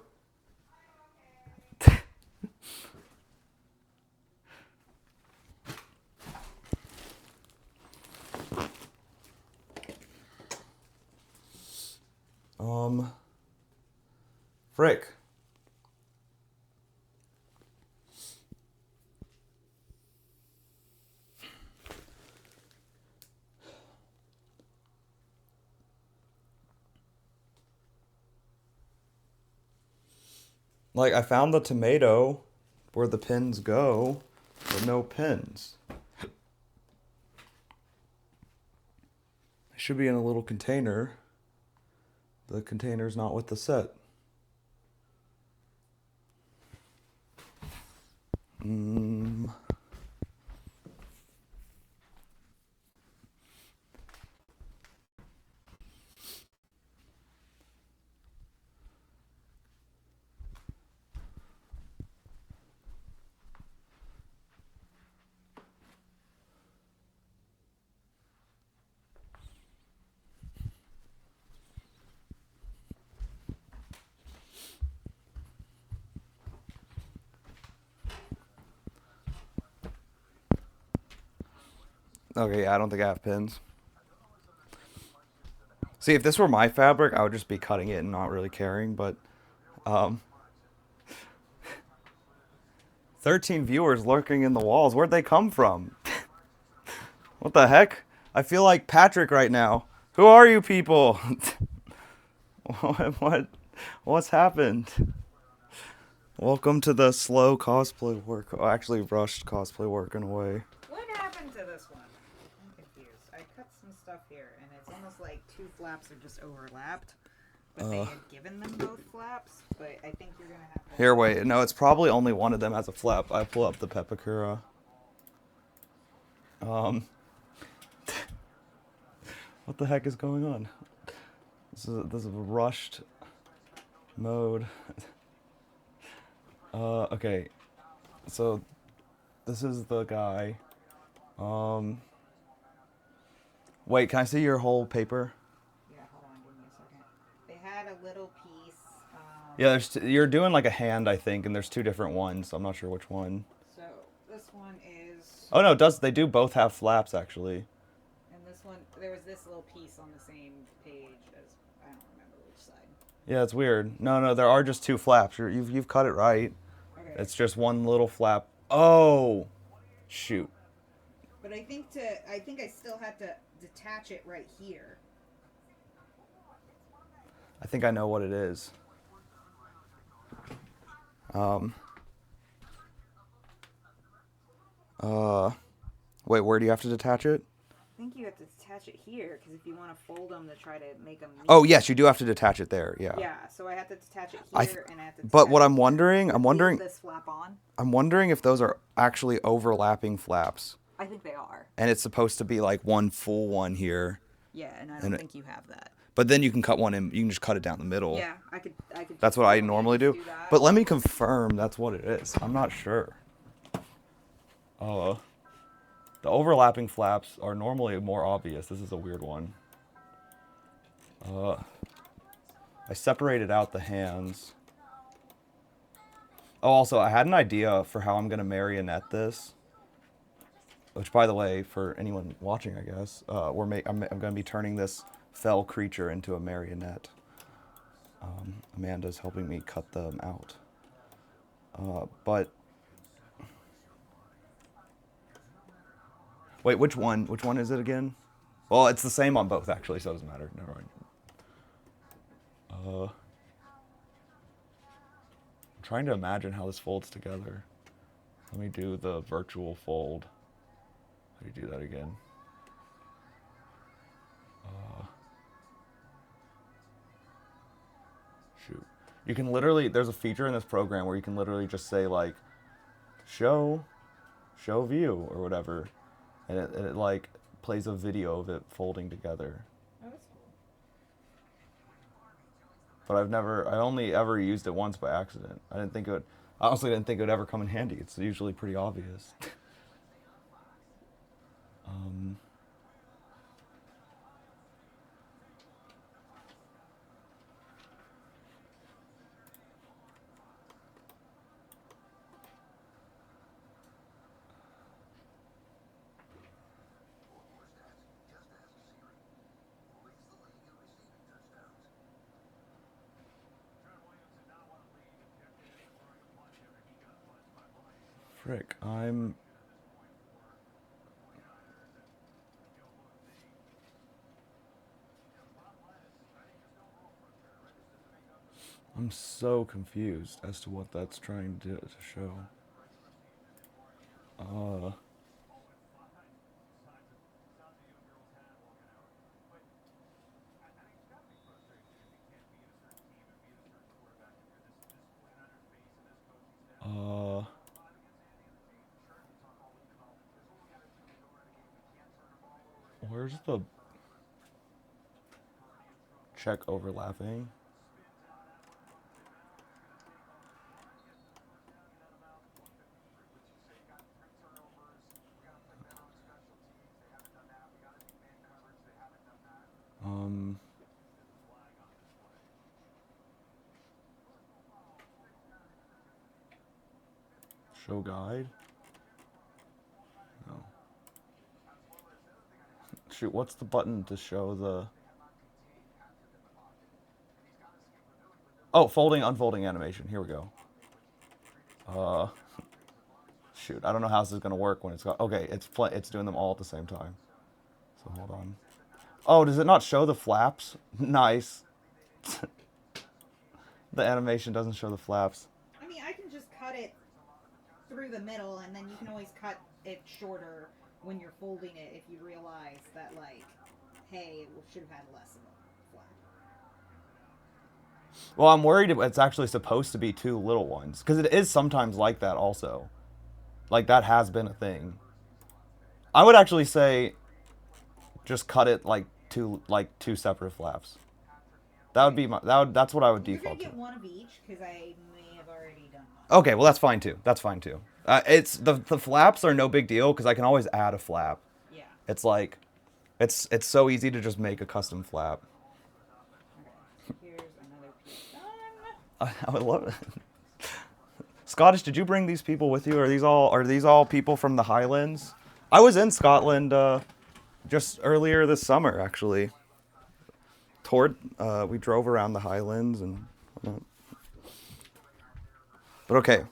Frick. Like, I found the tomato where the pins go, but no pins. It should be in a little container. The container's not with the set. Okay, yeah, I don't think I have pins. See, if this were my fabric, I would just be cutting it and not really caring, but 13 viewers lurking in the walls. Where'd they come from? What the heck? I feel like Patrick right now. Who are you people? What's happened? Welcome to the slow cosplay work. Oh, actually rushed cosplay work in a way. What happened to this one? I'm confused. I cut some stuff here, and it's almost like two flaps are just overlapped. But they had given them both flaps, but I think you're going to have to... Here, wait. No, it's probably only one of them has a flap. I pull up the Pepakura. What the heck is going on? This is a rushed mode. Okay. So this is the guy. Wait, can I see your whole paper? Yeah, hold on, give me a second. They had a little piece. Yeah, you're doing like a hand, I think, and there's two different ones. So I'm not sure which one. So this one is, Oh no, they do both have flaps actually. and this one, there was this little piece on the same page as, I don't remember which side. Yeah, it's weird. No, there are just two flaps. You've cut it right. Okay. It's just one little flap. Oh, shoot. But I think I still had to detach it right here. I think I know what it is. Wait, where do you have to detach it? I think you have to detach it here because if you want to fold them to try to make them. Oh, yes, you do have to detach it there. Yeah. Yeah, so I have to detach it I here th- and I have to. But what detach I'm it here. wondering, Leave this flap on. I'm wondering if those are actually overlapping flaps, I think they are. and it's supposed to be like one full one here. Yeah, and I don't think you have that. But then you can cut one in. You can just cut it down the middle. Yeah, I could. That's what I normally do. that. But let me confirm that's what it is. I'm not sure. The overlapping flaps are normally more obvious. This is a weird one. I separated out the hands. Oh, also, I had an idea for how I'm going to marionette this. Which, by the way, for anyone watching, I guess, I'm going to be turning this fell creature into a marionette. Amanda's helping me cut them out. But wait, which one? Which one is it again? Well, it's the same on both, actually, so it doesn't matter. Never mind. I'm trying to imagine how this folds together. Let me do the virtual fold. How do you do that again? Shoot. You can literally, there's a feature in this program where you can literally just say like, show view or whatever. And it like plays a video of it folding together. Oh, that's cool. But I only ever used it once by accident. I honestly didn't think it would ever come in handy. It's usually pretty obvious. Frick, I'm so confused as to what that's trying to show. Where's the check overlapping? Show guide? No. Shoot, what's the button to show the... Oh, folding, unfolding animation. Here we go. Shoot, I don't know how this is gonna work when it's got... Okay, it's doing them all at the same time. So hold on. Oh, does it not show the flaps? Nice. The animation doesn't show the flaps. I mean, I can just cut it through the middle, and then you can always cut it shorter when you're folding it if you realize that, like, hey, it should have had less of a flap. Well, I'm worried it's actually supposed to be two little ones. Because it is sometimes like that also. Like, that has been a thing. I would actually say just cut it, like, two separate flaps. That would be that's what I would You're gonna default to. get one of each because I may have already done one. Okay, well that's fine too. That's fine too. It's the flaps are no big deal because I can always add a flap. Yeah. It's like, it's so easy to just make a custom flap. Okay. Here's another piece done. I would love it. Scottish, did you bring these people with you? Are these all people from the Highlands? I was in Scotland just earlier this summer actually. We drove around the Highlands and whatnot. But okay.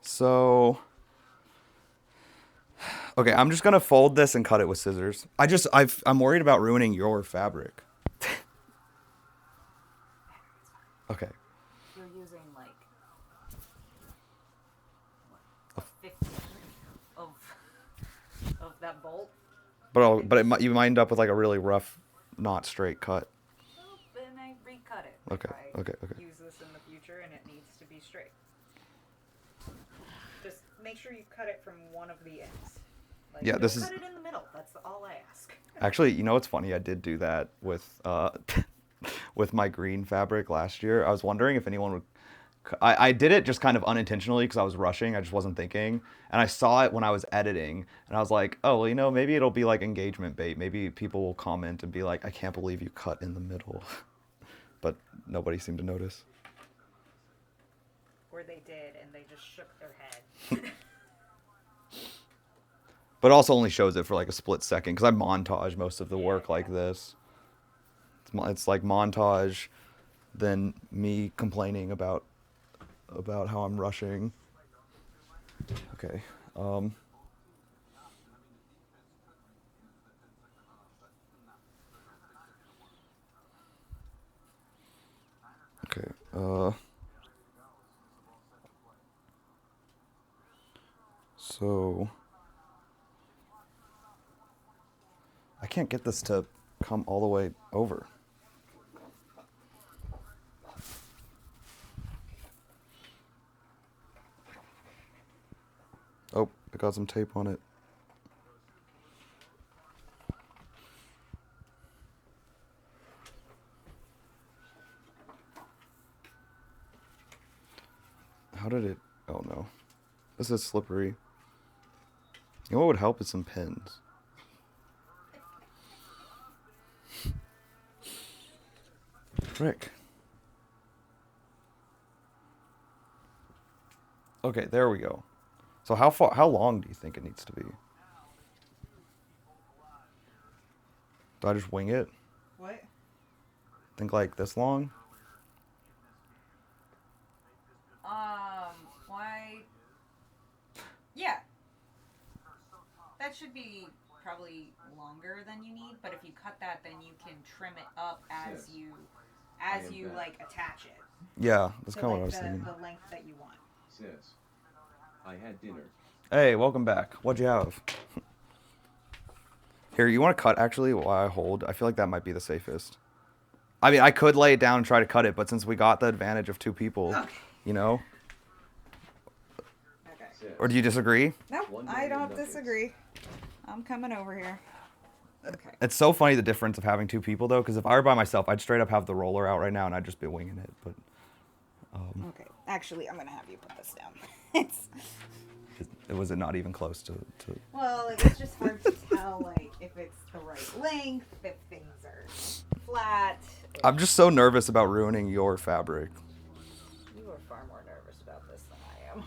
So okay, I'm just gonna fold this and cut it with scissors. I'm worried about ruining your fabric. Okay. You're using like what, 15 of that bolt. You might end up with like a really rough, not straight cut. Well, then I recut it. Okay, If I okay, okay. use this in the future and it needs to be straight. Just make sure you cut it from one of the ends. Like, Yeah, this don't is- cut it in the middle. That's all I ask. Actually, you know what's funny? I did do that with with my green fabric last year. I was wondering if anyone would. I did it just kind of unintentionally because I was rushing. I just wasn't thinking, and I saw it when I was editing, and I was like, oh, well, maybe it'll be like engagement bait. Maybe people will comment and be like, I can't believe you cut in the middle. But nobody seemed to notice. Or they did, and they just shook their head. But it also only shows it for like a split second because I montage most of the work like this. It's like montage, then me complaining about how I'm rushing. Okay. Okay. So I can't get this to come all the way over. Oh, I got some tape on it. How did it? Oh no. This is slippery. You know what would help is some pins. Frick. Okay, there we go. So how long do you think it needs to be? Do I just wing it? What? Think like this long? Why? Yeah. That should be probably longer than you need, but if you cut that, then you can trim it up as Sis, you like attach it Yeah, that's to kind of what I like was thinking. the length that you want. Sis, I had dinner. Hey, welcome back. What'd you have? Here, you want to cut actually while I hold? I feel like that might be the safest. I mean, I could lay it down and try to cut it, but since we got the advantage of two people, Okay. you know? Okay. Sis, Or do you disagree? Nope, One I million don't nuggets. disagree. I'm coming over here. Okay. It's so funny the difference of having two people though, because if I were by myself, I'd straight up have the roller out right now and I'd just be winging it. But Okay. Actually, I'm gonna have you put this down. It's was it not even close to well, like, it's just hard to tell like if it's the right length, if things are flat. I'm just so nervous about ruining your fabric. You are far more nervous about this than I am.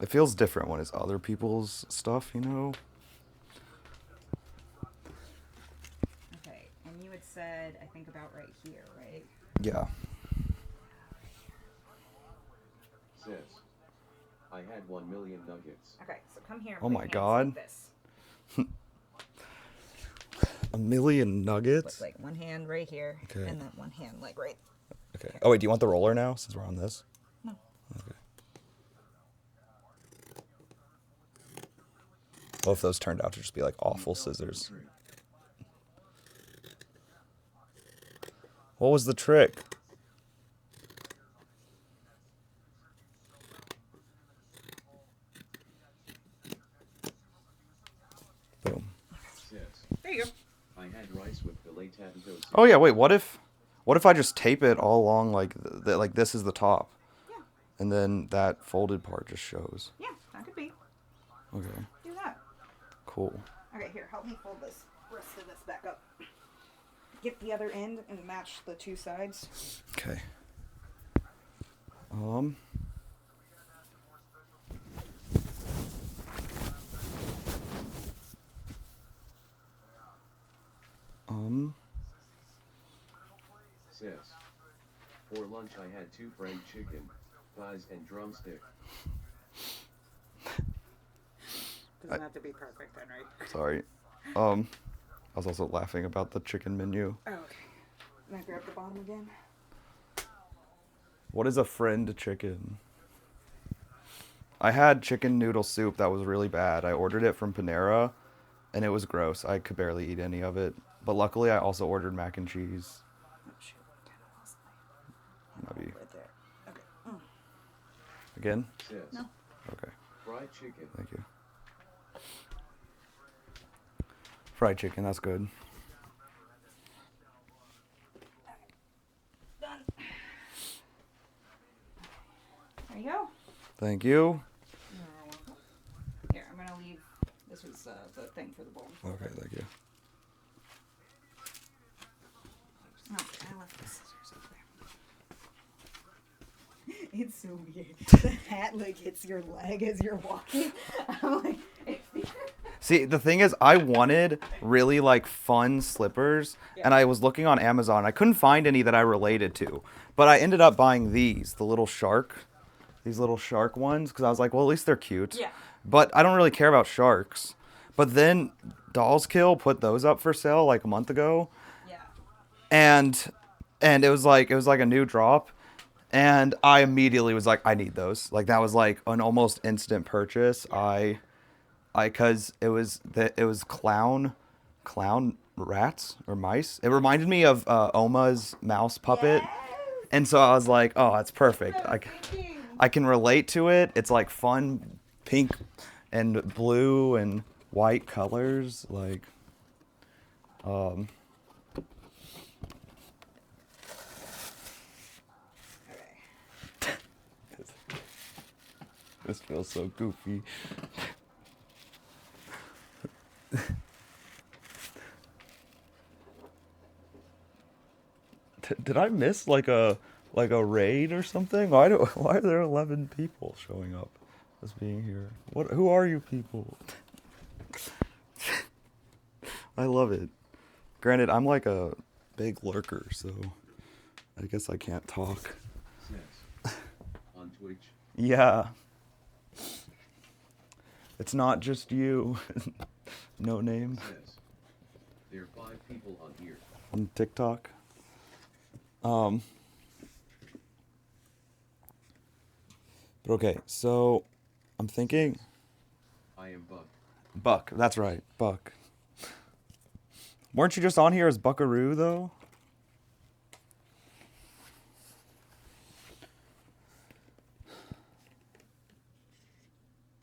It feels different when it's other people's stuff, you know? Okay, and you had said I think about right here, right? Yeah. Sis, I had 1 million nuggets. Okay, so come here. And Oh put my your hands God. Like this. 1,000,000 nuggets? Put like one hand right here, Okay. and then one hand like right. Okay. Oh wait, do you want the roller now since we're on this? No. Okay. Well, if those turned out to just be like awful scissors. What was the trick? you go. I had rice with filet tatango. Oh yeah, wait. What if I just tape it all along like like this is the top, Yeah. and then that folded part just shows. Yeah, that could be. Okay. Do that. Cool. Okay, here, help me fold this rest of this back up. Get the other end and match the two sides. Okay. Says. For lunch I had 2 fried chicken, thighs and drumstick. Doesn't have to be perfect then, right? Sorry. I was also laughing about the chicken menu. Oh, okay. Can I grab the bottom again? What is a friend chicken? I had chicken noodle soup that was really bad. I ordered it from Panera, and it was gross. I could barely eat any of it. But luckily, I also ordered mac and cheese. Oh, shoot. Kind of lost Maybe. right there. Okay. Again? Says. No. Okay. Fried chicken. Thank you. Fried chicken, that's good. Done. There you go. Thank you. You're welcome. Here, I'm gonna leave. This was the thing for the bowl. Okay, thank you. Okay, I left the scissors over there. It's so weird. The hat like hits your leg as you're walking. I'm like, See, the thing is, I wanted really like fun slippers, and I was looking on Amazon. I couldn't find any that I related to, but I ended up buying these little shark ones, because I was like, well, at least they're cute. Yeah. But I don't really care about sharks. But then Dolls Kill put those up for sale like a month ago, yeah. and it was like a new drop, and I immediately was like, I need those. Like that was like an almost instant purchase. Cause it was clown rats or mice. It reminded me of Oma's mouse puppet, and so I was like, oh, that's perfect. I can relate to it. It's like fun, pink and blue and white colors, like. This feels so goofy. Did I miss like a raid or something? Why are there 11 people showing up as being here? Who are you people? I love it. Granted, I'm like a big lurker, so I guess I can't talk. Says. On Twitch. Yeah. It's not just you. No name. Says. There are 5 people on here. On TikTok. But okay, so I'm thinking I am Buck. Buck. That's right, Buck. Weren't you just on here as Buckaroo though?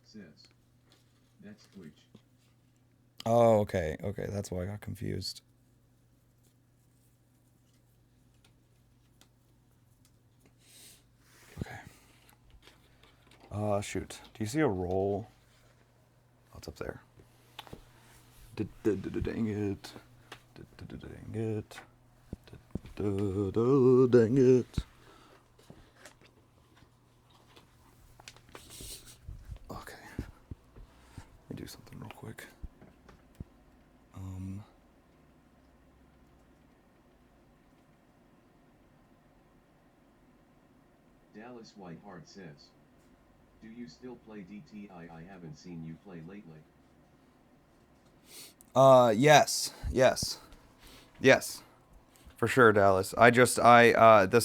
Says. That's Twitch. Oh, okay. Okay, that's why I got confused. Okay. Shoot. Do you see a roll? Oh, it's up there. Dang it. Dang it. Dang it. Okay. Let me do something real quick. Dallas Whiteheart says. Do you still play DTI? I haven't seen you play lately. Yes. For sure, Dallas. This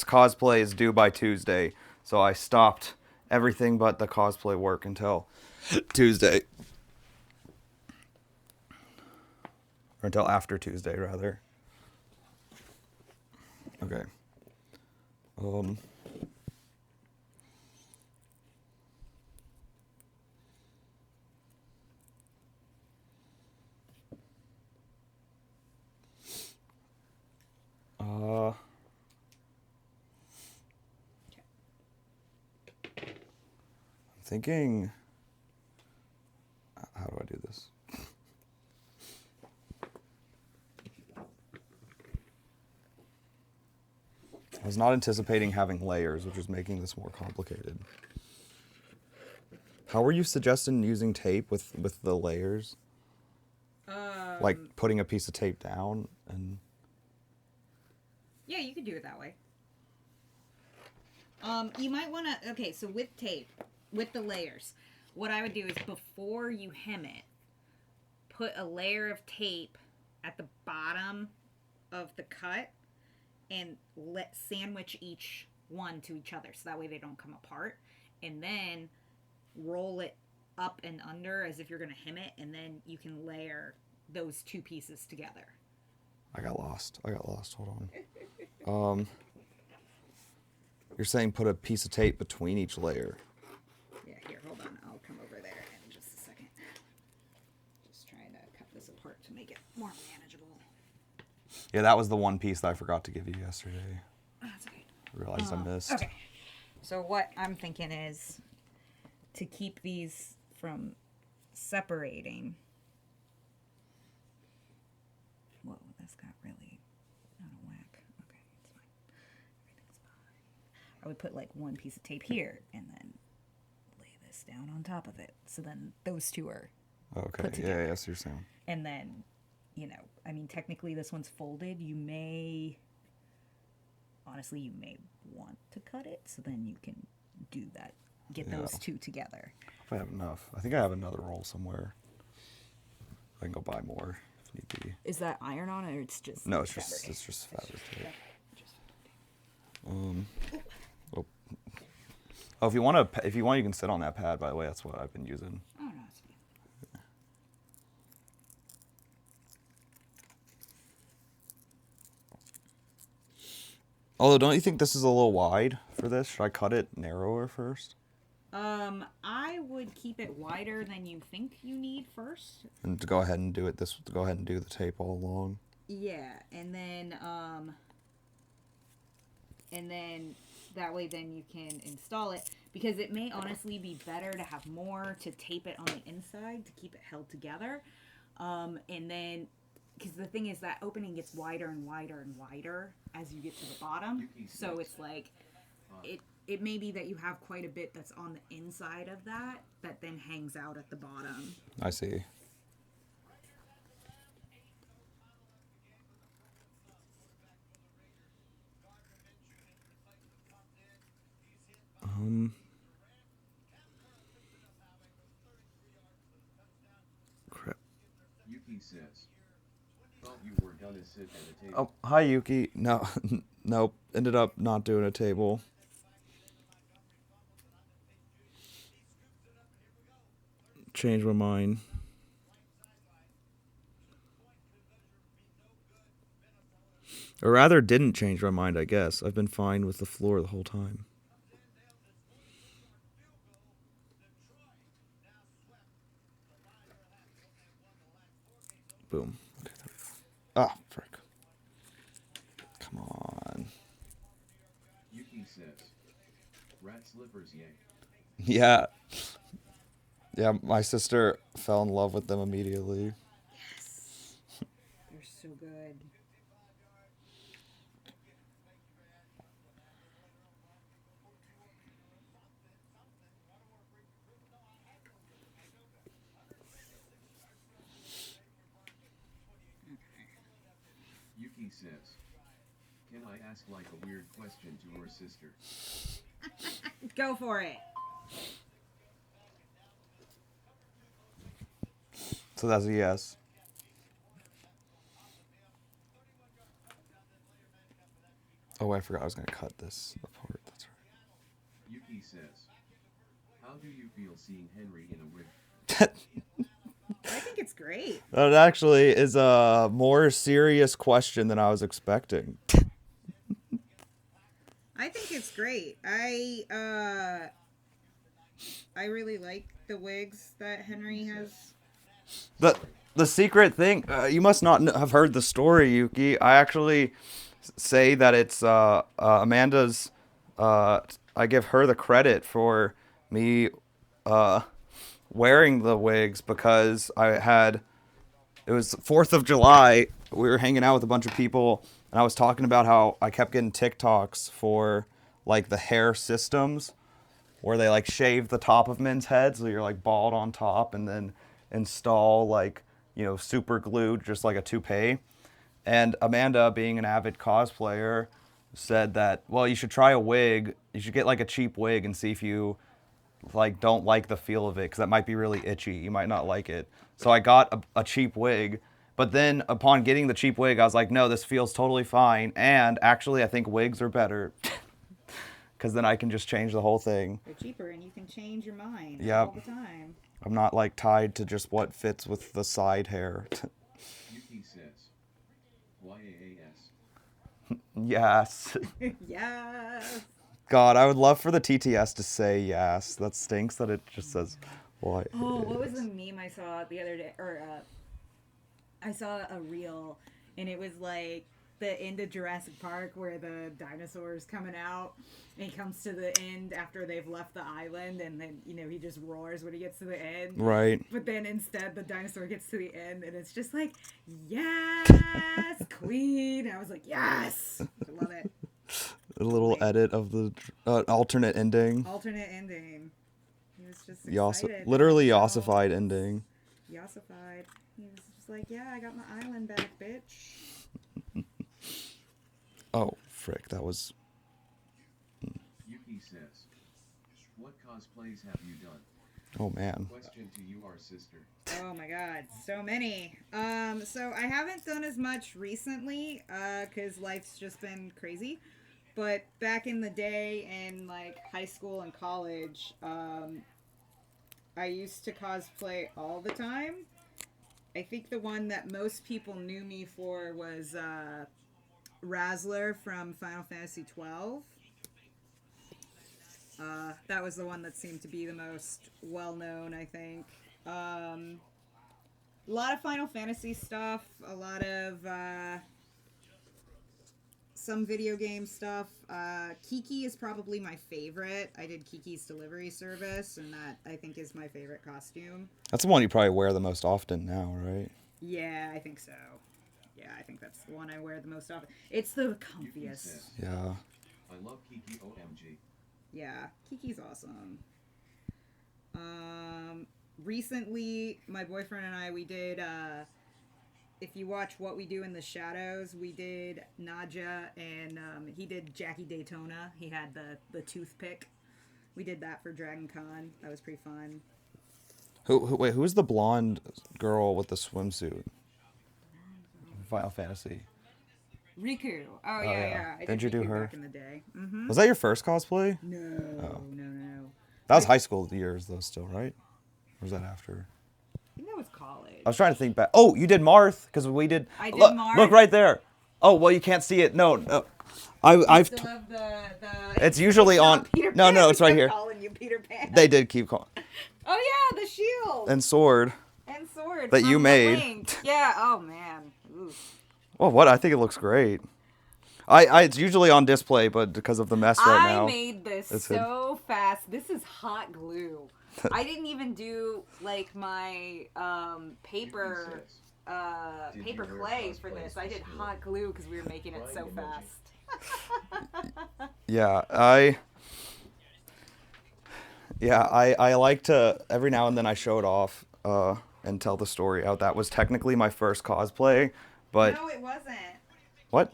cosplay is due by Tuesday, so I stopped everything but the cosplay work until Tuesday. Or until after Tuesday, rather. Okay. Thinking, how do I do this? I was not anticipating having layers, which is making this more complicated. How were you suggesting using tape with the layers? Like putting a piece of tape down and... Yeah, you could do it that way. You might want to... Okay, so with tape, with the layers, what I would do is before you hem it, put a layer of tape at the bottom of the cut and let sandwich each one to each other so that way they don't come apart. And then roll it up and under as if you're going to hem it, and then you can layer those two pieces together. I got lost. Hold on. You're saying put a piece of tape between each layer. Yeah, here, hold on. I'll come over there in just a second. Just trying to cut this apart to make it more manageable. Yeah, that was the one piece that I forgot to give you yesterday. Oh, that's okay. I realized I missed. Okay. So what I'm thinking is to keep these from separating. Whoa, that's got really out of whack. Okay, it's fine. Everything's fine. I would put like one piece of tape here and then lay this down on top of it. So then those two are Okay, put together. yeah, yes, you're saying. And then, you know, I mean, technically this one's folded. You may, honestly, you may want to cut it. So then you can do that. Get those two together. If I have enough. I think I have another roll somewhere. I can go buy more if need be. Is that iron on it or it's just No, it's fabric? just fabric tape. Oh. Oh, if you want, you can sit on that pad. By the way, that's what I've been using. Oh, no, it's fine. Although, don't you think this is a little wide for this? Should I cut it narrower first? I would keep it wider than you think you need first. And to go ahead and do it go ahead and do the tape all along. Yeah, and then that way then you can install it, because it may honestly be better to have more to tape it on the inside to keep it held together. And then, because the thing is that opening gets wider and wider and wider as you get to the bottom. So it's like, it may be that you have quite a bit that's on the inside of that then hangs out at the bottom. I see. Crap. Yuki says, thought you were gonna sit at a table. Oh, hi Yuki. No, nope. Ended up not doing a table. Changed my mind. Or rather, didn't change my mind, I guess. I've been fine with the floor the whole time. Boom. Okay, there we go. Ah, frick. Come on. Yuki says, rat slippers, yay. Yeah. Yeah, my sister fell in love with them immediately. Yes. They're so good. Yuki says, can I ask like a weird question to your sister? Go for it. So that's a yes. Oh, I forgot I was going to cut this apart. That's right. Yuki says, how do you feel seeing Henry in a wig? I think it's great. That actually is a more serious question than I was expecting. I think it's great. I really like the wigs that Henry has. The secret thing, you must not have heard the story, Yuki. I actually say that it's Amanda's. I give her the credit for me wearing the wigs because it was 4th of July. We were hanging out with a bunch of people, and I was talking about how I kept getting TikToks for, like, the hair systems where they, like, shave the top of men's heads so you're, like, bald on top and then install, like, super glued, just like a toupee. And Amanda, being an avid cosplayer, said that, well, you should try a wig. You should get, like, a cheap wig and see if you, like, don't like the feel of it, because that might be really itchy. You might not like it. So I got a cheap wig, but then upon getting the cheap wig, I was like, no, this feels totally fine, and actually I think wigs are better, because then I can just change the whole thing. They're cheaper and you can change your mind Yep. all the time. I'm not, like, tied to just what fits with the side hair. Yuki says, YAAS. Yes. Yes. God, I would love for the TTS to say yes. That stinks that it just says what. Oh, what was the meme I saw the other day? Or I saw a reel, and it was like the end of Jurassic Park where the dinosaurs coming out, and he comes to the end after they've left the island, and then he just roars when he gets to the end. Right. But then instead the dinosaur gets to the end, and it's just like, yes, queen. And I was like, yes, I love it. A little edit of the alternate ending. Alternate ending. He was just Yossi- excited. literally Oh, ossified ending. Yossified. He was just like, yeah, I got my island back, bitch. Oh, frick, that was... Yuki says, what cosplays have you done? Oh, man. Question to you, our sister. Oh my god, so many. So I haven't done as much recently, cause life's just been crazy. But back in the day in like high school and college, I used to cosplay all the time. I think the one that most people knew me for was Razzler from Final Fantasy XII. That was the one that seemed to be the most well-known, I think. A lot of Final Fantasy stuff, a lot of some video game stuff. Kiki is probably my favorite. I did Kiki's Delivery Service, and that, I think, is my favorite costume. That's the one you probably wear the most often now, right? Yeah, I think so. Yeah, I think that's the one I wear the most often. It's the Yuki comfiest. says, Yeah. I love Kiki OMG. Yeah, Kiki's awesome. Recently, my boyfriend and I, we did, if you watch What We Do in the Shadows, we did Nadja, and he did Jackie Daytona. He had the toothpick. We did that for Dragon Con. That was pretty fun. Wait, who's the blonde girl with the swimsuit? Final Fantasy. Riku. Oh, yeah, yeah. yeah. I Didn't you do Riku her? back in the day. Mm-hmm. Was that your first cosplay? No, Oh. no. That was high school years, though, still, right? Or was that after? I think that was college. I was trying to think back. Oh, you did Marth, because we did... I did look, Marth. Look right there. Oh, well, you can't see it. No. I've... Still have the It's usually not on... Peter No, Pan. it's right I'm here. calling you Peter Pan. They did keep calling. Oh yeah, the shield And sword. and sword that from you the made. Link. Yeah. Oh man. Ooh. Well, what? I think it looks great. It's usually on display, but because of the mess right now... I made this it's so fast. This is hot glue. I didn't even do like my paper Did paper you wear clay for cosplays this. for I did school? hot glue because we were making it so Crying emoji. fast. Yeah, I like to, every now and then I show it off and tell the story out. That was technically my first cosplay, but... No, it wasn't. What?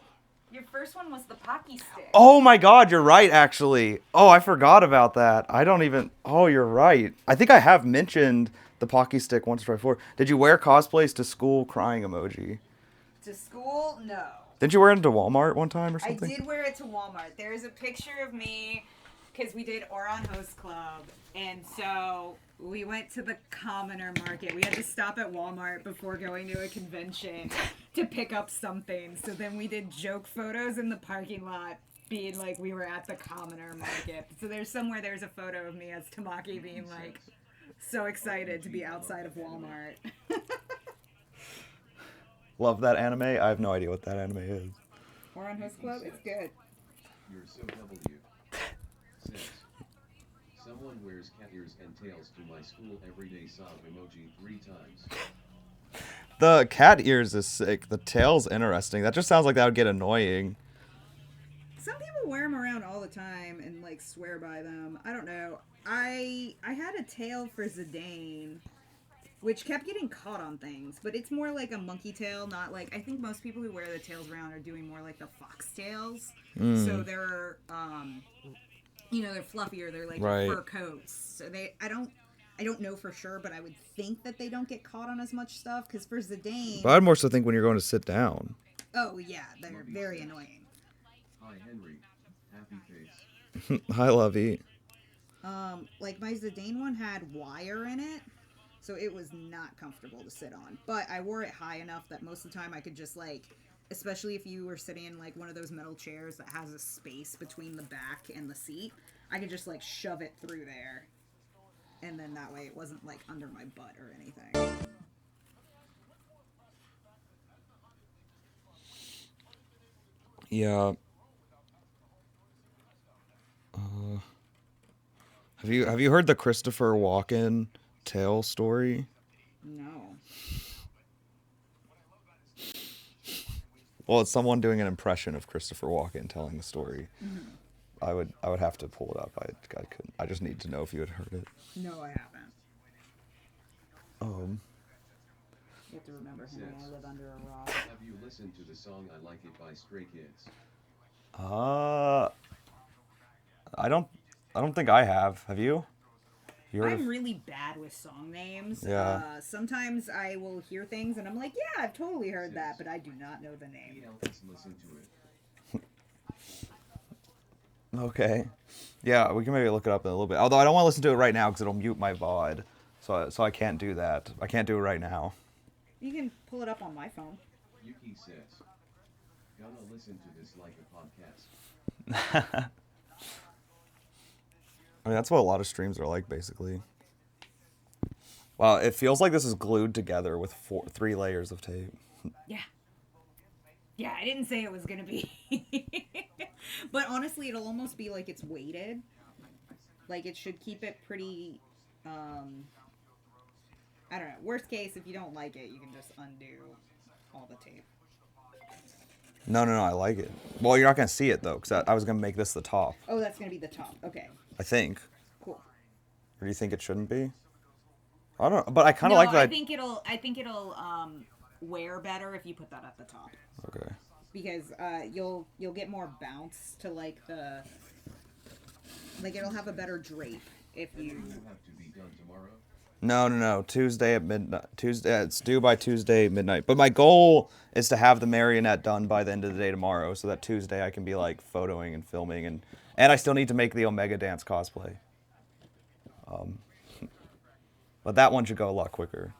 Your first one was the Pocky Stick. Oh my god, you're right, actually. Oh, I forgot about that. I don't even... Oh, you're right. I think I have mentioned the Pocky Stick once or before. Did you wear cosplays to school crying emoji? To school? No. Didn't you wear it to Walmart one time or I something? did wear it to Walmart. There's a picture of me because we did Oron Host Club, and so we went to the Commoner Market. We had to stop at Walmart before going to a convention to pick up something. So then we did joke photos in the parking lot, being like we were at the Commoner Market. So there's a photo of me as Tamaki being like so excited to be outside of Walmart. Love that anime. I have no idea what that anime is. Oron Host Club, it's good. You're so W. Says, Someone wears cat ears and tails to my school every day. Sob emoji 3 times. The cat ears is sick. The tail's interesting. That just sounds like that would get annoying. Some people wear them around all the time and like swear by them. I don't know. I had a tail for Zidane, which kept getting caught on things, but it's more like a monkey tail, not like, I think most people who wear the tails around are doing more like the fox tails. So they're they're fluffier, they're like Right. fur coats. So I don't know for sure, but I would think that they don't get caught on as much stuff, because for Zidane, But I'd more so think when you're going to sit down. oh yeah, they're very annoying. Hi Henry. Happy face. Hi, Lovey. Like my Zidane one had wire in it, so it was not comfortable to sit on. But I wore it high enough that most of the time I could just like, especially if you were sitting in like one of those metal chairs that has a space between the back and the seat, I could just like shove it through there. And then that way it wasn't like under my butt or anything. Yeah. Have you heard the Christopher Walken tail story? No. Well, it's someone doing an impression of Christopher Walken telling the story. Mm-hmm. I would have to pull it up. I couldn't. I just need to know if you had heard it. No, I haven't. Um. You have to remember him when I live under a rock. Have you listened to the song I Like It by Stray Kids? I don't think I have. Have you? You heard I'm of? really bad with song names. Yeah. Sometimes I will hear things and I'm like, yeah, I've totally heard that, but I do not know the name. Let's listen to it. Okay. Yeah, we can maybe look it up in a little bit. Although I don't want to listen to it right now because it'll mute my VOD. So I can't do that. I can't do it right now. You can pull it up on my phone. Yuki says, gonna listen to this like a podcast. I mean, that's what a lot of streams are like, basically. Wow, it feels like this is glued together with 3 layers of tape. Yeah. Yeah, I didn't say it was gonna be. But honestly, it'll almost be like it's weighted. Like it should keep it pretty, I don't know. Worst case, if you don't like it, you can just undo all the tape. No, I like it. Well, you're not going to see it, though, because I was going to make this the top, Oh, that's gonna be the top. Okay, I think. cool. Or do you think it shouldn't be? I don't know, but I kind of No, like that. I think it'll wear better if you put that at the top, Okay. because you'll get more bounce to like it'll have a better drape if you. You have to be done tomorrow. No. Tuesday at midnight. It's due by Tuesday midnight. But my goal is to have the marionette done by the end of the day tomorrow, so that Tuesday I can be like photoing and filming, and I still need to make the Omega Dance cosplay. But that one should go a lot quicker.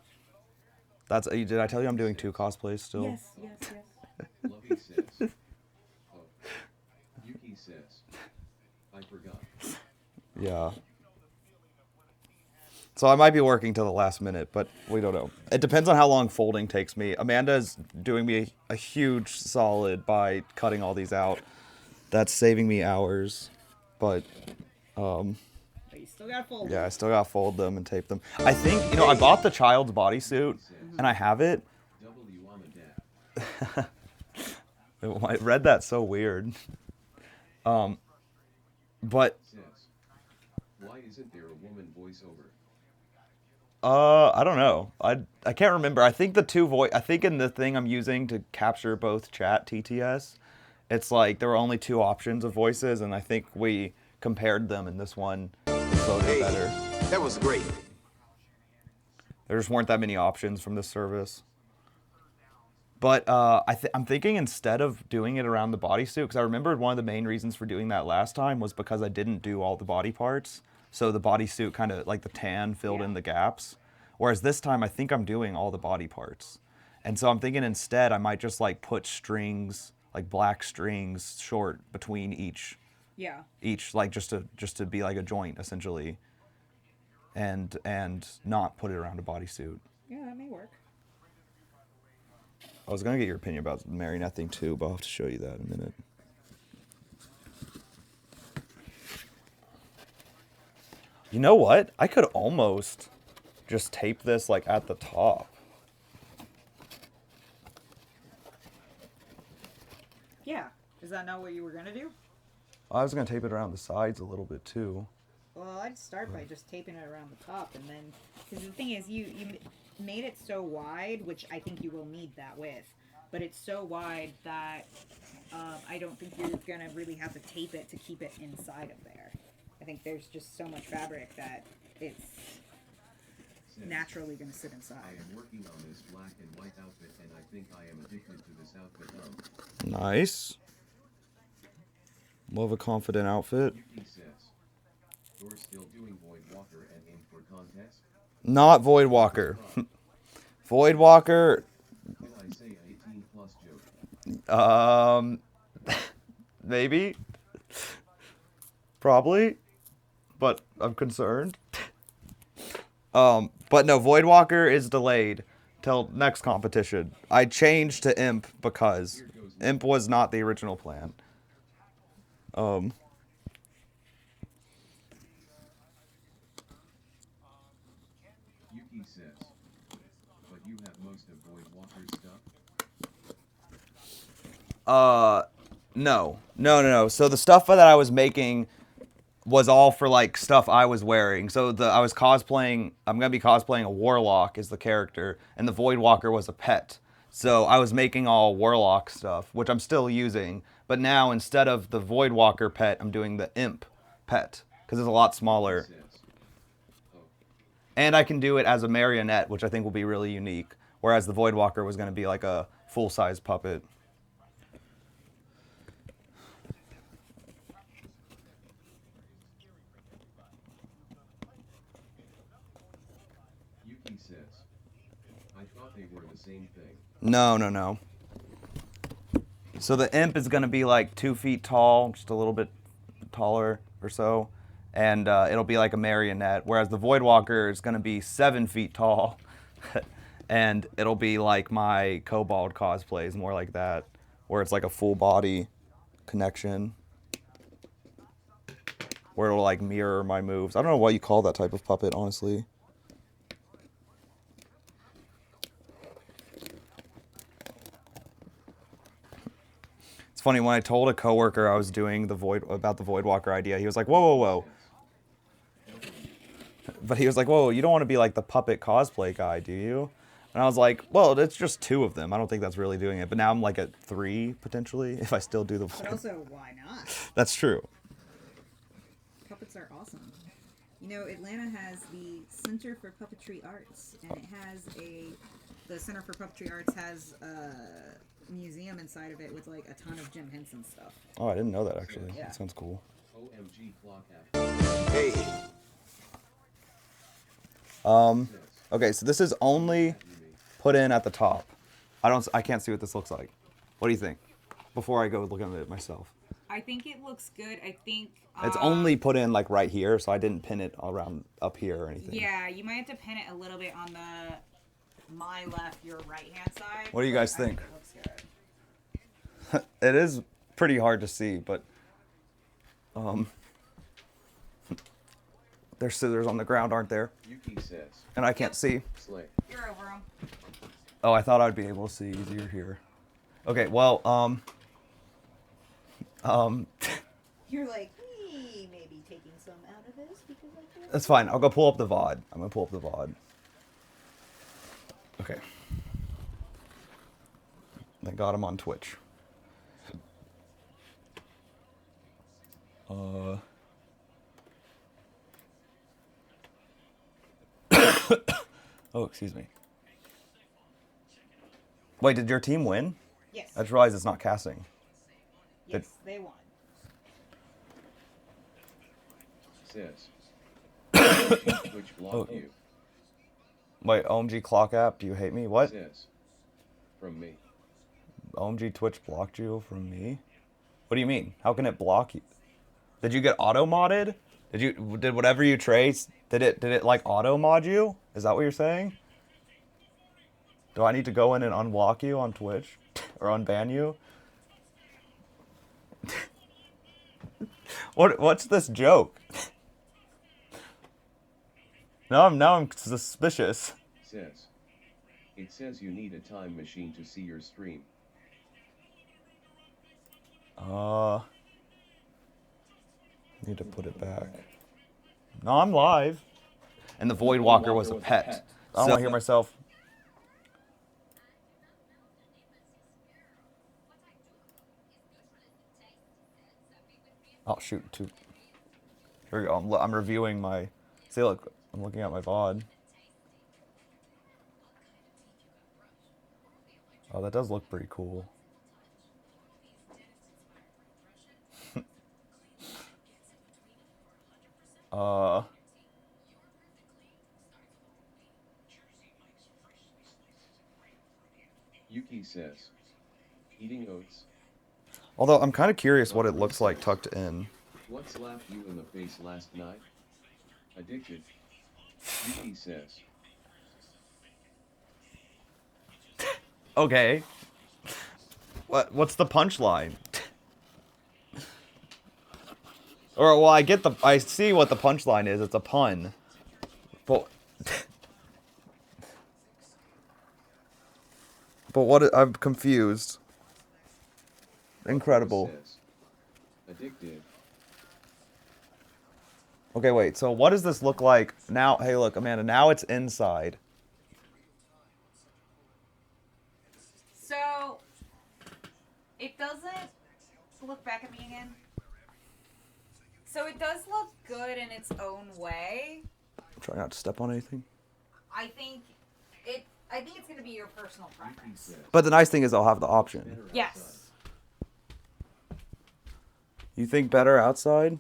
Did I tell you I'm doing 2 cosplays still? Yes. Lovey says, oh. Yuki says, I forgot. Yeah. So I might be working till the last minute, but we don't know. It depends on how long folding takes me. Amanda's doing me a huge solid by cutting all these out. That's saving me hours. But, But you still gotta fold. yeah, I still gotta fold them and tape them. I think, I bought the child's bodysuit, and I have it. W, I'm a dad. I read that so weird. But Says, why isn't there a woman voiceover? I don't know. I can't remember. I think I think in the thing I'm using to capture both chat TTS, it's like there were only 2 options of voices, and I think we compared them, and this one voted Hey, better. that was great. There just weren't that many options from this service. But I'm thinking instead of doing it around the bodysuit, because I remembered one of the main reasons for doing that last time was because I didn't do all the body parts. So the bodysuit kind of, like the tan filled in the gaps. Whereas this time I think I'm doing all the body parts. And so I'm thinking instead I might just like put strings, like black strings short between each, like just to be like a joint essentially. And not put it around a bodysuit. Yeah, that may work. I was gonna get your opinion about the marionette thing too, but I'll have to show you that in a minute. You know what? I could almost just tape this like at the top. Yeah. Is that not what you were gonna do? I was gonna tape it around the sides a little bit too. Well, I'd start by just taping it around the top, and then because the thing is, you made it so wide, which I think you will need that width, but it's so wide that I don't think you're gonna really have to tape it to keep it inside of there. I think there's just so much fabric that it's naturally gonna sit I inside. am working on this black and white outfit, and I think I am addicted to this outfit. Nice. Love a confident outfit. Yuki says, "You're still doing Void Walker and Imp for contest?" Not Void Walker. Void Walker. Can I say 18 plus joke? Maybe. Probably. But I'm concerned. But no, Void Walker is delayed till next competition. I changed to Imp because Imp was not the original plan. Yuki says, "But you have most of Void Walker's stuff." No. So the stuff that I was making was all for like stuff I was wearing. So I was cosplaying. I'm gonna be cosplaying a warlock as the character, and the Void Walker was a pet. So I was making all warlock stuff, which I'm still using. But now instead of the Void Walker pet, I'm doing the Imp pet because it's a lot smaller, Says, and I can do it as a marionette, which I think will be really unique. Whereas the Void Walker was gonna be like a full-size puppet. Yuki says, "I thought they were the same thing." No. So the Imp is going to be like 2 feet tall, just a little bit taller or so, and it'll be like a marionette. Whereas the Void Walker is going to be 7 feet tall, and it'll be like my Kobold cosplays, more like that, where it's like a full body connection, where it'll like mirror my moves. I don't know what you call that type of puppet, honestly. It's funny, when I told a coworker I was doing the Void Walker idea, he was like, "Whoa." But he was like, "Whoa, you don't want to be like the puppet cosplay guy, do you?" And I was like, "Well, it's just 2 of them. I don't think that's really doing it." But now I'm like at 3 potentially if I still do the But Void. also, why not? That's true. Puppets are awesome. You know, Atlanta has the Center for Puppetry Arts, and it has the Center for Puppetry Arts has a museum inside of it with like a ton of Jim Henson stuff. Oh, I didn't know that actually. Yeah. That sounds cool. OMG clock app. Hey, Okay, so this is only put in at the top. I can't see what this looks like. What do you think? Before I go look at it myself. I think it looks good. I think It's only put in like right here, so I didn't pin it around up here or anything. yeah, you might have to pin it a little bit on my left, your right hand side. What do you but guys I think? It looks good. It is pretty hard to see, but there's scissors on the ground, aren't there? Yuki says, And I can't see. "Slay." You're over them. Oh, I thought I'd be able to see easier here. Okay, well, You're like, maybe taking some out of this because I can't. that's fine. I'll go pull up the VOD. I'm gonna pull up the VOD. Okay. I got him on Twitch. Oh, excuse me. Wait, did your team win? Yes. I just realized it's not casting. Yes, they won. Says, "Which blocked you?" Wait, OMG Clock app, do you hate me? What? Says, "From me." OMG Twitch blocked you from me? What do you mean? How can it block you? Did you get auto modded? Did whatever you trace, did it like auto mod you? Is that what you're saying? Do I need to go in and unblock you on Twitch or unban you? What's this joke? Now I'm suspicious. Says. It says you need a time machine to see your stream. Need to put it back. No, I'm live. And the Void Walker was a pet. I don't want to hear myself. Oh shoot! Here we go. I'm reviewing my. See, look, I'm looking at my VOD. Oh, that does look pretty cool. Yuki says. Eating oats. Although I'm kind of curious what it looks like tucked in. What slapped you in the face last night? Addicted. Yuki says. Okay. What's the punchline? Or well, I see what the punchline is. It's a pun. But I'm confused. Incredible. Says. Addicted. Okay, wait. So what does this look like now? Hey, look, Amanda. Now it's inside. So it doesn't look back at me again. So it does look good in its own way. Try not to step on anything. I think it's gonna be your personal preference. But the nice thing is I'll have the option. Yes. You think better outside?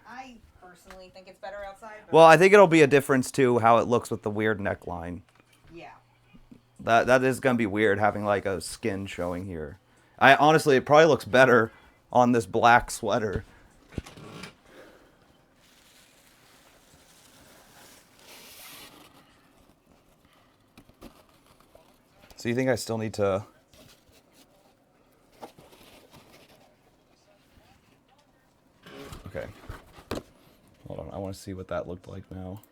I personally think it's better outside. But Well, I think it'll be a difference too how it looks with the weird neckline. yeah. That is gonna be weird having like a skin showing here. I honestly, it probably looks better on this black sweater. So you think I still need to? Okay. Hold on, I want to see what that looked like now.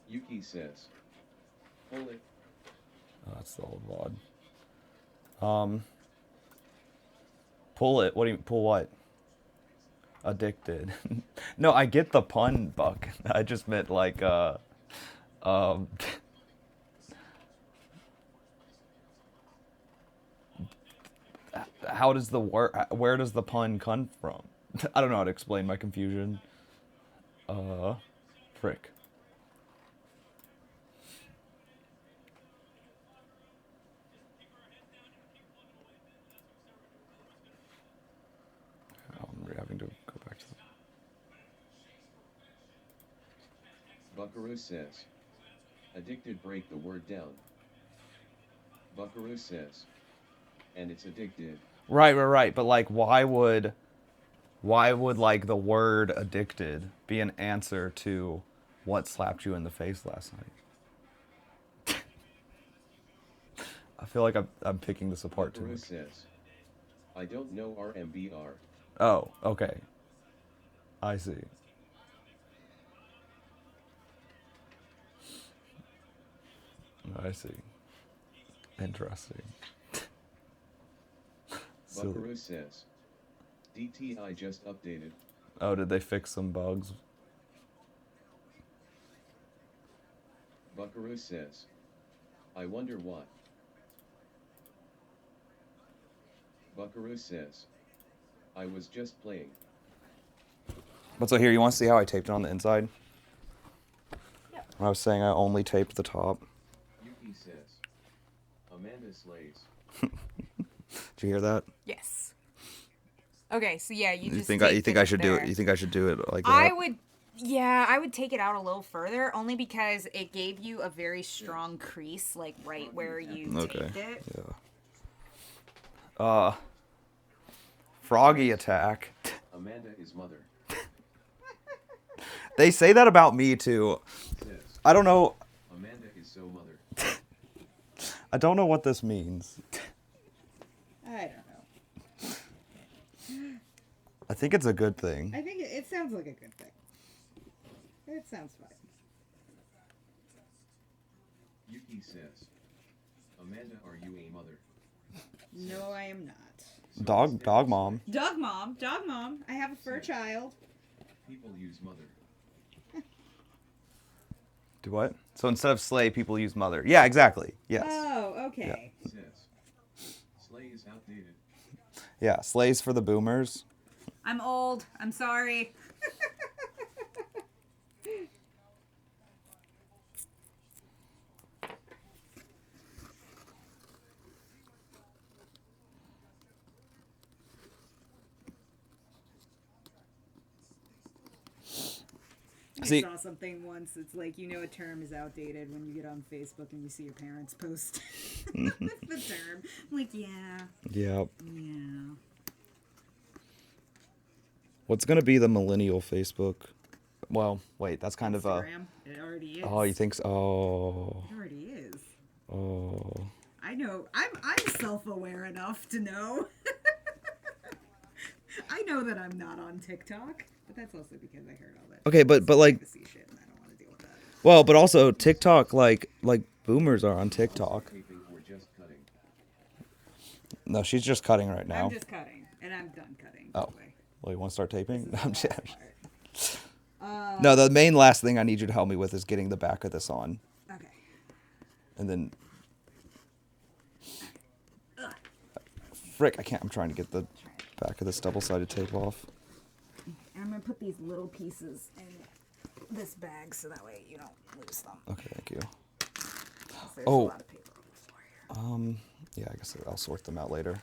Yuki says. Pull it. Oh, that's the old VOD. Pull it. What do you pull? What? Addicted. No, I get the pun, Buck. I just meant like how does the where does the pun come from? I don't know how to explain my confusion. Frick. I'm having to go back to Buckaroo says. Addicted, break the word down. Buckaroo says. And it's addicted. Right. But like, why would like the word addicted be an answer to what slapped you in the face last night? I feel like I'm picking this apart too Buckaroo much. says. I don't know RMBR. Oh, okay. I see. I see. Interesting. Silly. Buckaroo says. DTI just updated. Oh, did they fix some bugs? Buckaroo says. I wonder what. Buckaroo says. I was just playing. But so here, you want to see how I taped it on the inside? Yep. I was saying I only taped the top. Yuki says. Amanda slays. Did you hear that? Yes. Okay, so yeah, you just think taped I should do there. it? You think I should do it like that? I would take it out a little further, only because it gave you a very strong crease, like right where you taped it. Yeah. Froggy attack. Amanda is mother. They say that about me too. Says. I don't know. Amanda is so mother. I don't know what this means. I don't know. I think it's a good thing. I think it sounds like a good thing. It sounds fine. Yuki says, Amanda, are you a mother? No, I am not. So Dog instead of mom. Dog mom. Dog mom. I have a fur child. people use mother. Do what? So instead of slay, people use mother. Yeah, exactly. Yes. Oh, okay. Says, slay is outdated. Yeah, slays for the boomers. I'm old. I'm sorry. See- I saw something once. It's like, you know, a term is outdated when you get on Facebook and you see your parents post the term. I'm like, yeah, Yep. yeah. What's gonna be the millennial Facebook? Well, wait, that's kind of a. Instagram. It already is. Oh, you think so? Oh. It already is. Oh. I know. I'm self-aware enough to know. I know that I'm not on TikTok, but that's also because I heard all that. Okay, but like, privacy shit, and I don't want to deal with that. well, but also TikTok, like boomers are on TikTok. Taping or just cutting. No, she's just cutting right now. I'm just cutting, and I'm done cutting. Oh. by the way. Well, you want to start taping? I'm This is the just. last part. No, the main last thing I need you to help me with is getting the back of this on, Okay. and then. Frick! I can't. I'm trying to get the back of this double-sided tape off. And I'm gonna put these little pieces in this bag so that way you don't lose them. Okay, thank you. 'Cause There's Oh. a lot of paper on the floor here. Yeah, I guess I'll sort them out later.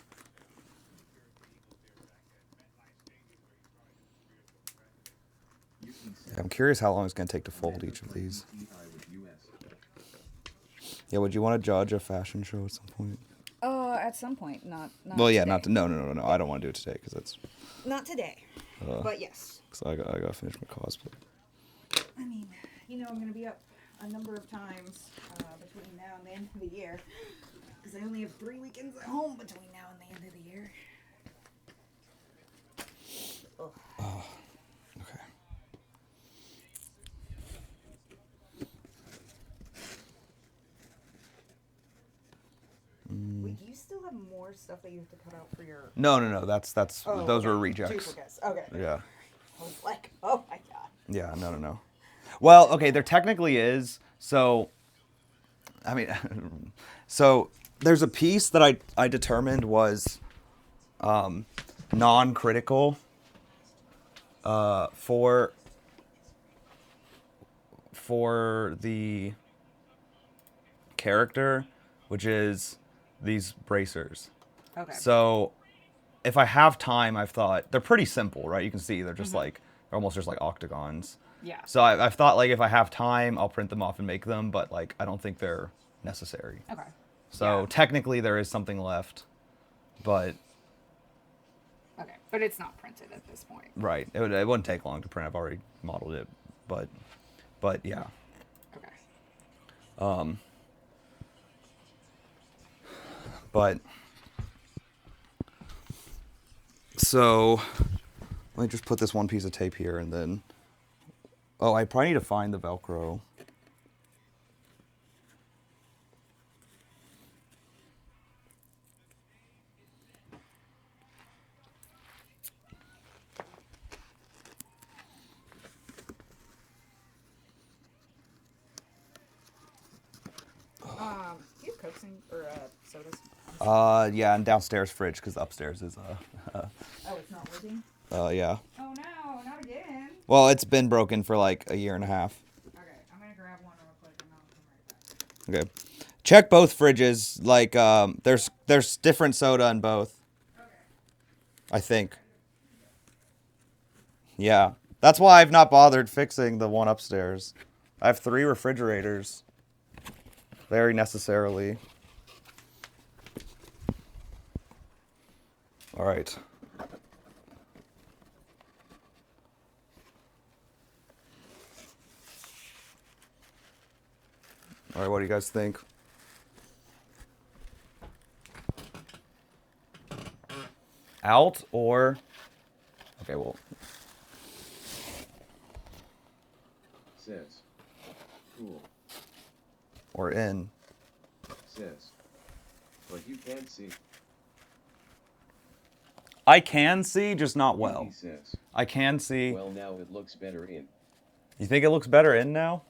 Yuki says, I'm curious how long it's gonna take to fold each of these. EI with US. Yeah, would you want to judge a fashion show at some point? At some point, not. Well, yeah, today. not to, no. I don't want to do it today because that's Not today. But yes. because I gotta finish my cosplay. I mean, you know, I'm gonna be up a number of times between now and the end of the year because I only have 3 weekends at home between now and the end of the year. Ugh. Okay. Wait, do you still have more stuff that you have to cut out for your? No. That's Oh, those okay. were rejects. Duplicates. Okay. Yeah. I was like, oh my god. Yeah. No. Well, okay. There technically is. So, I mean, so there's a piece that I determined was non-critical for the character, which is these bracers. Okay. So if I have time, I've thought they're pretty simple, right? You can see they're just like they're almost just like octagons. Yeah. So I've thought like if I have time, I'll print them off and make them, but like I don't think they're necessary. Okay. So Yeah. technically there is something left, but Okay, but it's not printed at this point. right, it wouldn't take long to print. I've already modeled it, but yeah. Okay. But so let me just put this one piece of tape here and then I probably need to find the Velcro. Do you have Cokes or sodas? Yeah, and downstairs fridge because upstairs is Oh, it's not working. yeah. Oh no, not again. Well, it's been broken for like a year and a half. Okay, I'm gonna grab one real quick and I'll come right back. Okay. Check both fridges. Like, there's different soda in both. Okay. I think. Yeah. That's why I've not bothered fixing the one upstairs. I have 3 refrigerators. Very necessarily. All right. All right, what do you guys think? Out or okay, well, Says, cool. or in. says. But you can't see. I can see, just not well. Yuki says. I can see. Well, now it looks better in. You think it looks better in now?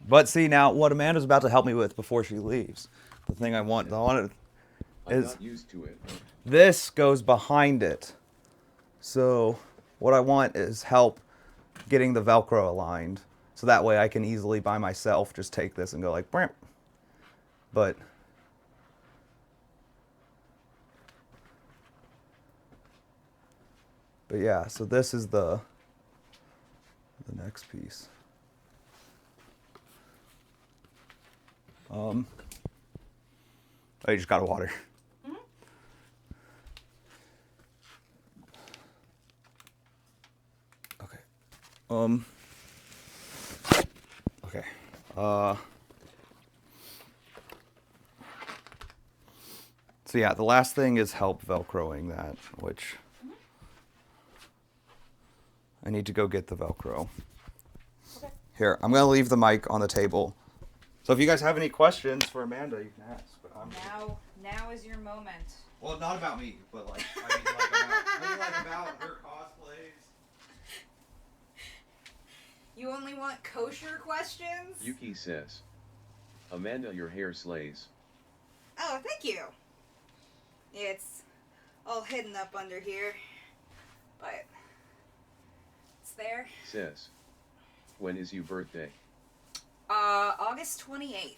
But see now, what Amanda's about to help me with before she leaves, the thing I want I'm is not used to it. this goes behind it. So what I want is help getting the Velcro aligned, so that way I can easily by myself just take this and go like, Bramp. But yeah, so this is the next piece. Oh, you just got water. Okay. Okay. So yeah, the last thing is help Velcroing that, which I need to go get the Velcro. Okay. Here, I'm gonna leave the mic on the table. So if you guys have any questions for Amanda, you can ask. But Now is your moment. well, not about me, but like about her cosplays. You only want kosher questions? Yuki says. Amanda, your hair slays. Oh, thank you. It's all hidden up under here, but it's there. Says. When is your birthday? August 28th.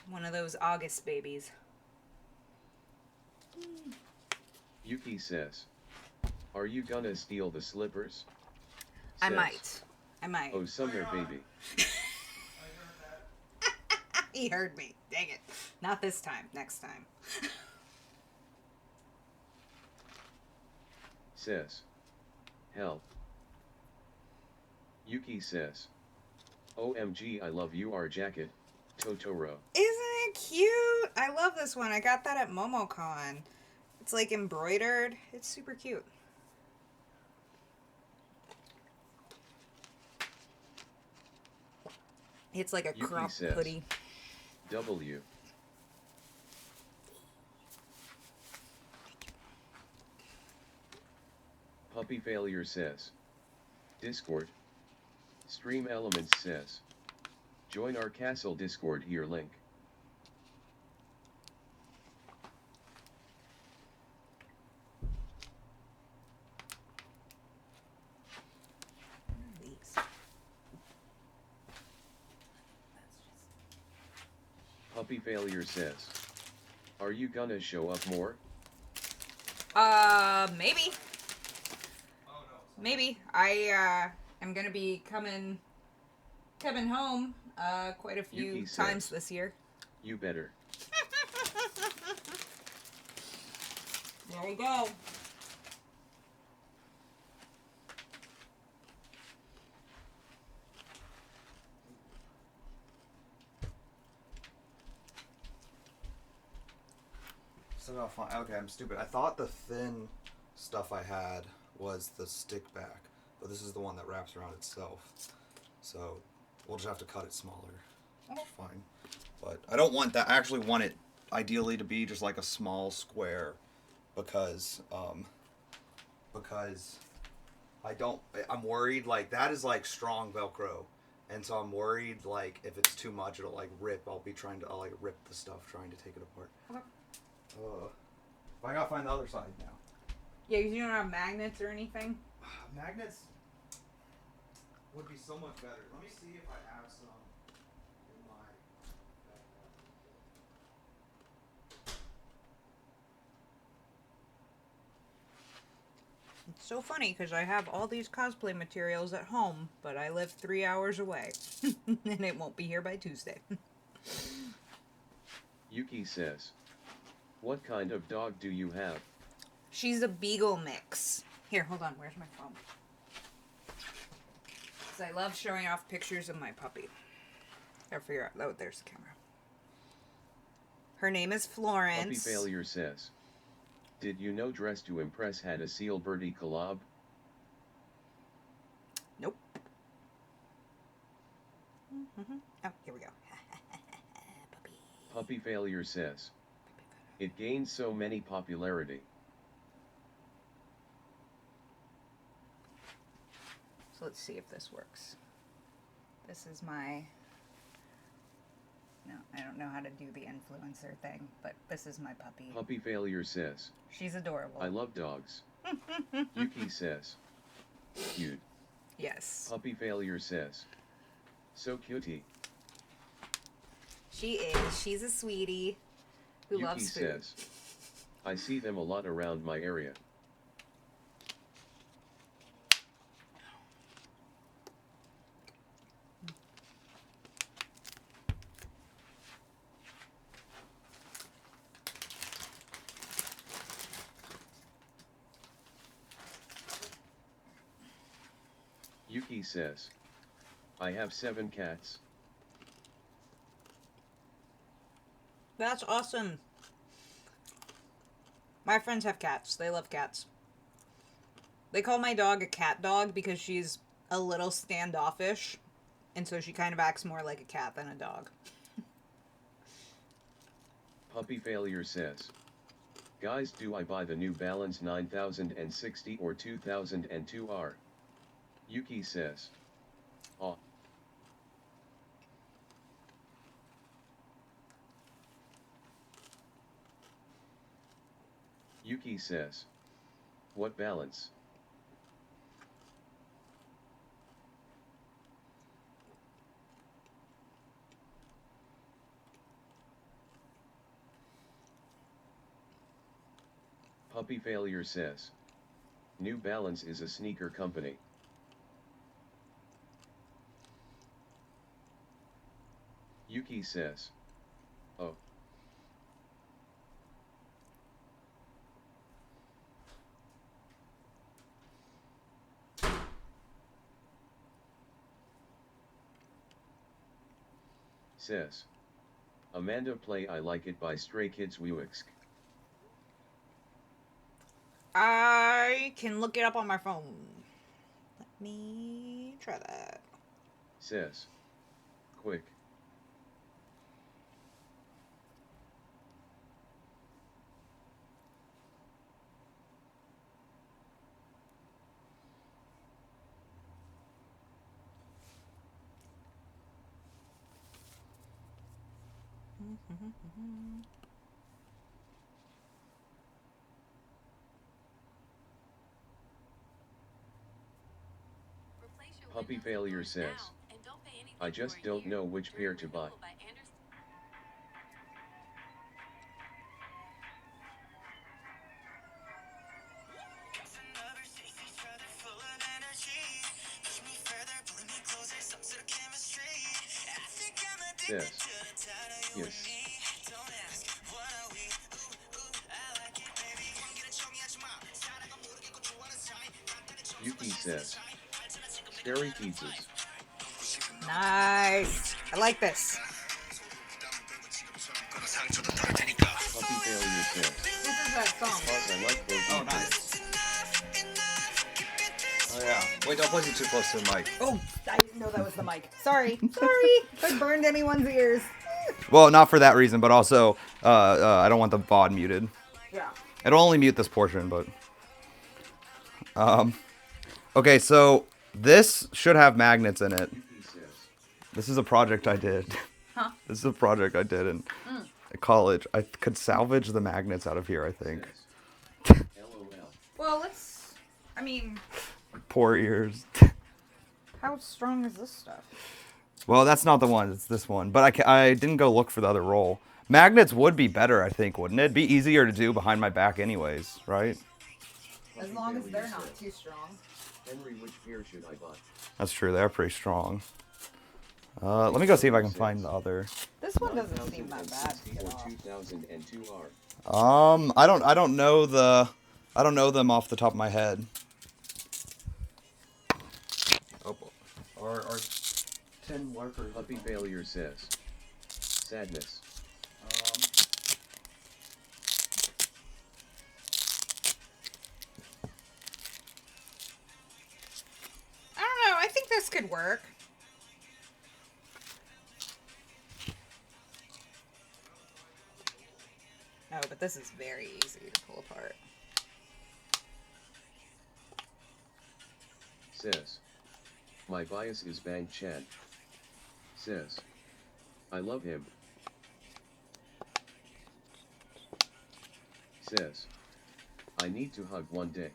One of those August babies. Yuki says. Are you gonna steal the slippers? I Says, might. Oh, summer baby. He heard me. Dang it. Not this time. Next time. Says. Help. Yuki says. OMG, I love your jacket, Totoro. Isn't it cute? I love this one. I got that at MomoCon. It's like embroidered. It's super cute. It's like a Yuki crop says. hoodie. W. Puppy Failure says. Discord. Stream Elements says. Join our castle Discord here link. These. Puppy Failure says. Are you gonna show up more? Maybe. Maybe. I'm gonna be coming home, quite a few Yuki times says. this year. You better. There we go. So no, fine. Okay, I'm stupid. I thought the thin stuff I had was the stick back, but this is the one that wraps around itself. So we'll just have to cut it smaller. Which is fine. But I don't want that. I actually want it ideally to be just like a small square, because I'm worried like that is like strong Velcro, and so I'm worried like if it's too much it'll like rip. I'll like rip the stuff trying to take it apart. Okay. I gotta find the other side now. Yeah, 'cause you don't have magnets or anything. Magnets would be so much better. Let me see if I have some in my It's so funny because I have all these cosplay materials at home, but I live 3 hours away, and it won't be here by Tuesday. Yuki says. What kind of dog do you have? She's a beagle mix. Here, hold on. Where's my phone? Because I love showing off pictures of my puppy. Gotta figure out. Oh, there's the camera. Her name is Puppy Florence. Failure says, did you know Dress to Impress had a Seal Birdie collab? Nope. Oh, here we go. Puppy. Puppy Failure says, it gained so many popularity. So let's see if this works. This is my... No, I don't know how to do the influencer thing, but this is my puppy. Puppy Failure says, She's adorable. I love dogs. Yuki says, cute. Yes. Puppy Failure says, so cutie. She is. She's a sweetie who Yuki loves food. says, I see them a lot around my area. Yuki says, I have 7 cats. That's awesome. My friends have cats. They love cats. They call my dog a cat dog because she's a little standoffish, and so she kind of acts more like a cat than a dog. Puppy Failure says, guys, do I buy the New Balance 9060 or 2002R? Yuki says, aw. Yuki says, what balance? Puppy Failure says, New Balance is a sneaker company. Yuki says, oh. Says, Amanda play I Like It by Stray Kids Wewixk. I can look it up on my phone. Let me try that. Says, quick. Puppy Failure says, I just don't know which pair to buy. Says, yes. Yuki says, scary pizzas. Nice. I like this. Puppy Failure says, This is that song. I like both. Oh, nice. Oh, yeah. Wait, don't place it too close to the mic. Oh, I didn't know that was the mic. Sorry. If I burned anyone's ears. Well, not for that reason, but also, I don't want the VOD muted. Yeah. It'll only mute this portion, but... Okay, so this should have magnets in it. Yuki says, This is a project I did. Huh? This is a project I did in college. I could salvage the magnets out of here, I think. says, LOL. Well, let's... I mean, Poor ears. how strong is this stuff? Well, that's not the one. It's this one. But I didn't go look for the other roll. Magnets would be better, I think, wouldn't it? Be easier to do behind my back anyways, right? As long as they're not too strong. Henry, which pair should I buy? That's true. They're pretty strong. Let me go see if I can find the other. This one doesn't seem that bad to 9060 get or off. 2002R. I don't know I don't know them off the top of my head. Oh, our tin lurkers. Puppy Failure says, sadness. could work. Oh, but this is very easy to pull apart. Says. My bias is Bang Chan. Says. I love him. Says. I need to hug one day.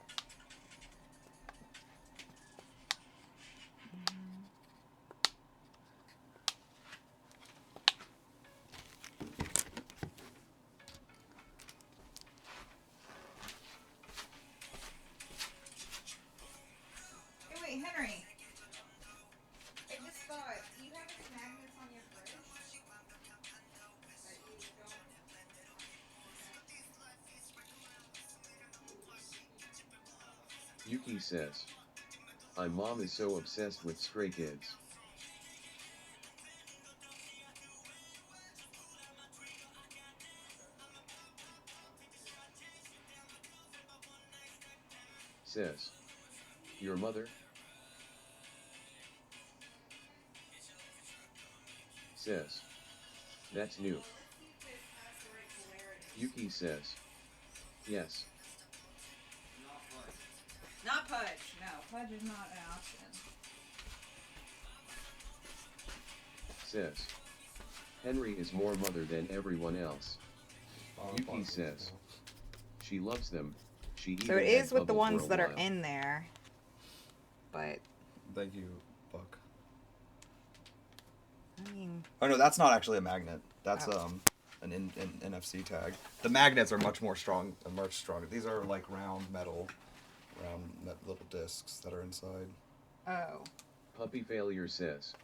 Hey, wait, Henry. I just thought, do you have any magnets on your fridge? That you don't... Yuki says. My mom is so obsessed with Stray Kids. Says. Your mother? Says. That's new. Yuki says. Yes. Not Pudge. No, Pudge is not an option. Says. Henry is more mother than everyone else. Yuki says. She loves them. She even So it had is with the Bubble for ones a that are while. in there. But, Thank you, Buck. I mean... Oh no, that's not actually a magnet. That's Oh. an NFC tag. The magnets are much stronger. These are like round little discs that are inside. Oh. Puppy Failure says.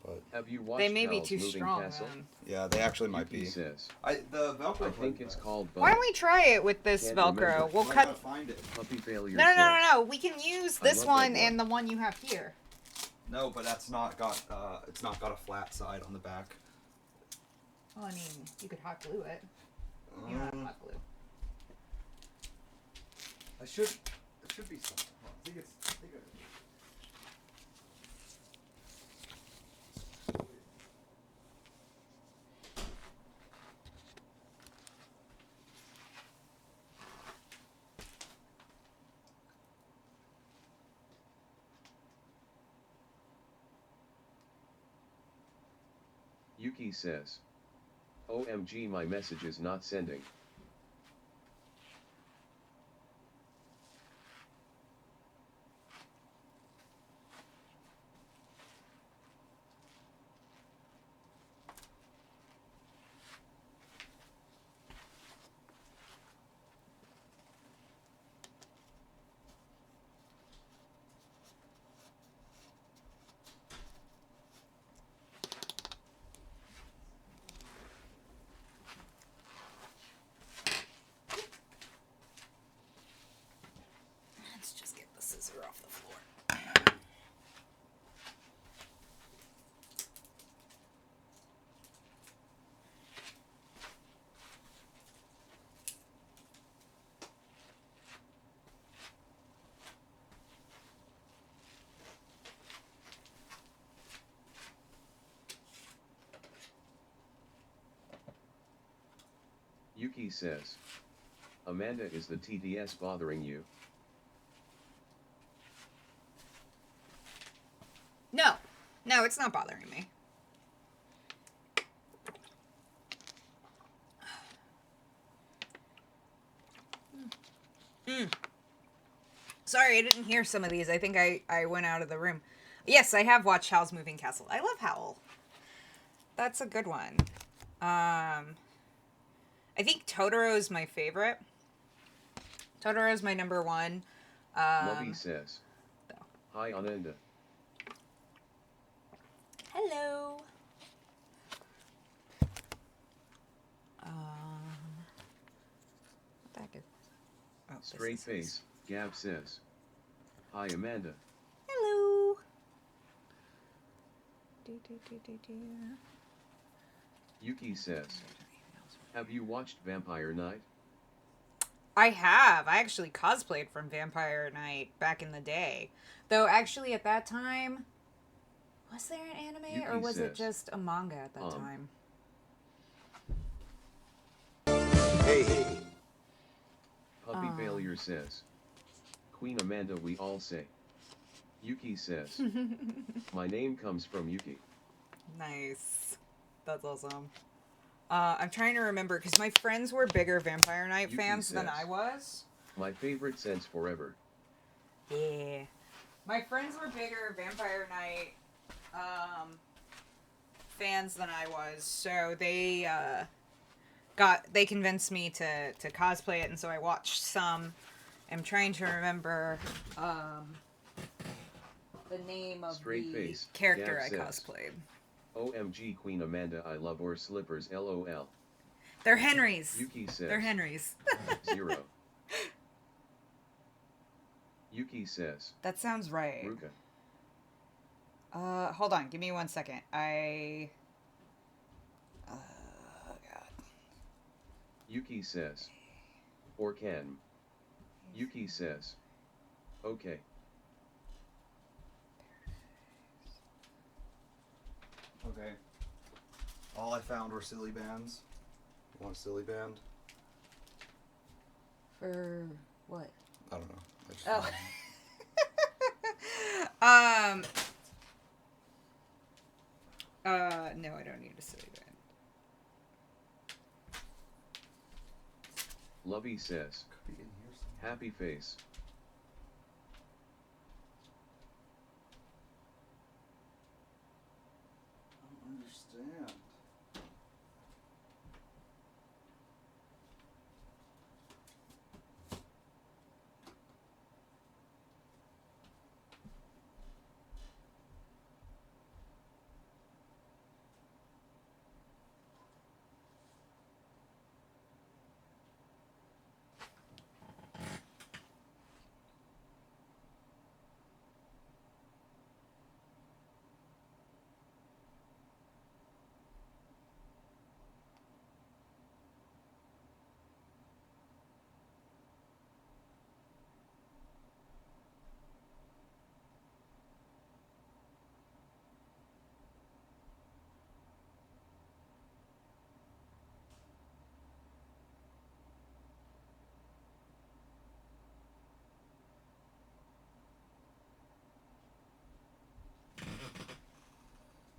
But Have you watched They may be Howl's too Moving strong, Castle? then. yeah, they actually might Yuki be. says. The Velcro. I think it's called Why both. don't we try it with this Can't Velcro? remember. We'll Might cut... not find it. Puppy Failure No, no, says. no, no, no. We can use I this love one that and one. the one you have here. No, but that's not got. It's not got a flat side on the back. Well, I mean, you could hot glue it. You don't have hot glue. It should be something. I think it's. Yuki says. OMG, my message is not sending. Let's just get the scissor off the floor. Yuki says. Amanda, is the TDS bothering you? No. No, it's not bothering me. Sorry, I didn't hear some of these. I think I went out of the room. Yes, I have watched Howl's Moving Castle. I love Howl. That's a good one. I think Totoro's my favorite. Totoro's my number one. Lovey says. Hi, Ananda. Hello. Back it. Oh, this Straight is his. face, Gab says. Hi, Amanda. Hello. Yuki says. Have you watched Vampire Night? I have. I actually cosplayed from Vampire Night back in the day. Though, actually, at that time, Was there an anime Yuki or was it says, just a manga at that time? Hey, Puppy Failure says. Queen Amanda we all say. Yuki says. My name comes from Yuki. Nice. That's awesome. I'm trying to remember because my friends were bigger Vampire Knight Yuki fans than says. I was. My favorite since forever. Yeah. My friends were bigger Vampire Knight fans than I was, so they convinced me to cosplay it, and so I watched some. I'm trying to remember the name of Straight the face, character Gav I says. cosplayed. OMG Queen Amanda I love or slippers LOL. They're Henrys. Yuki says. They're Henrys. 0. Yuki says. That sounds right. Ruka. Hold on. Give me 1 second. Oh, God. Yuki says. Or can. Yuki says. Okay. Okay. All I found were silly bands. You want a silly band? For what? I don't know. I just Oh. No, I don't need a silly band. Lovey says. Could be in here somewhere. Happy face. I don't understand.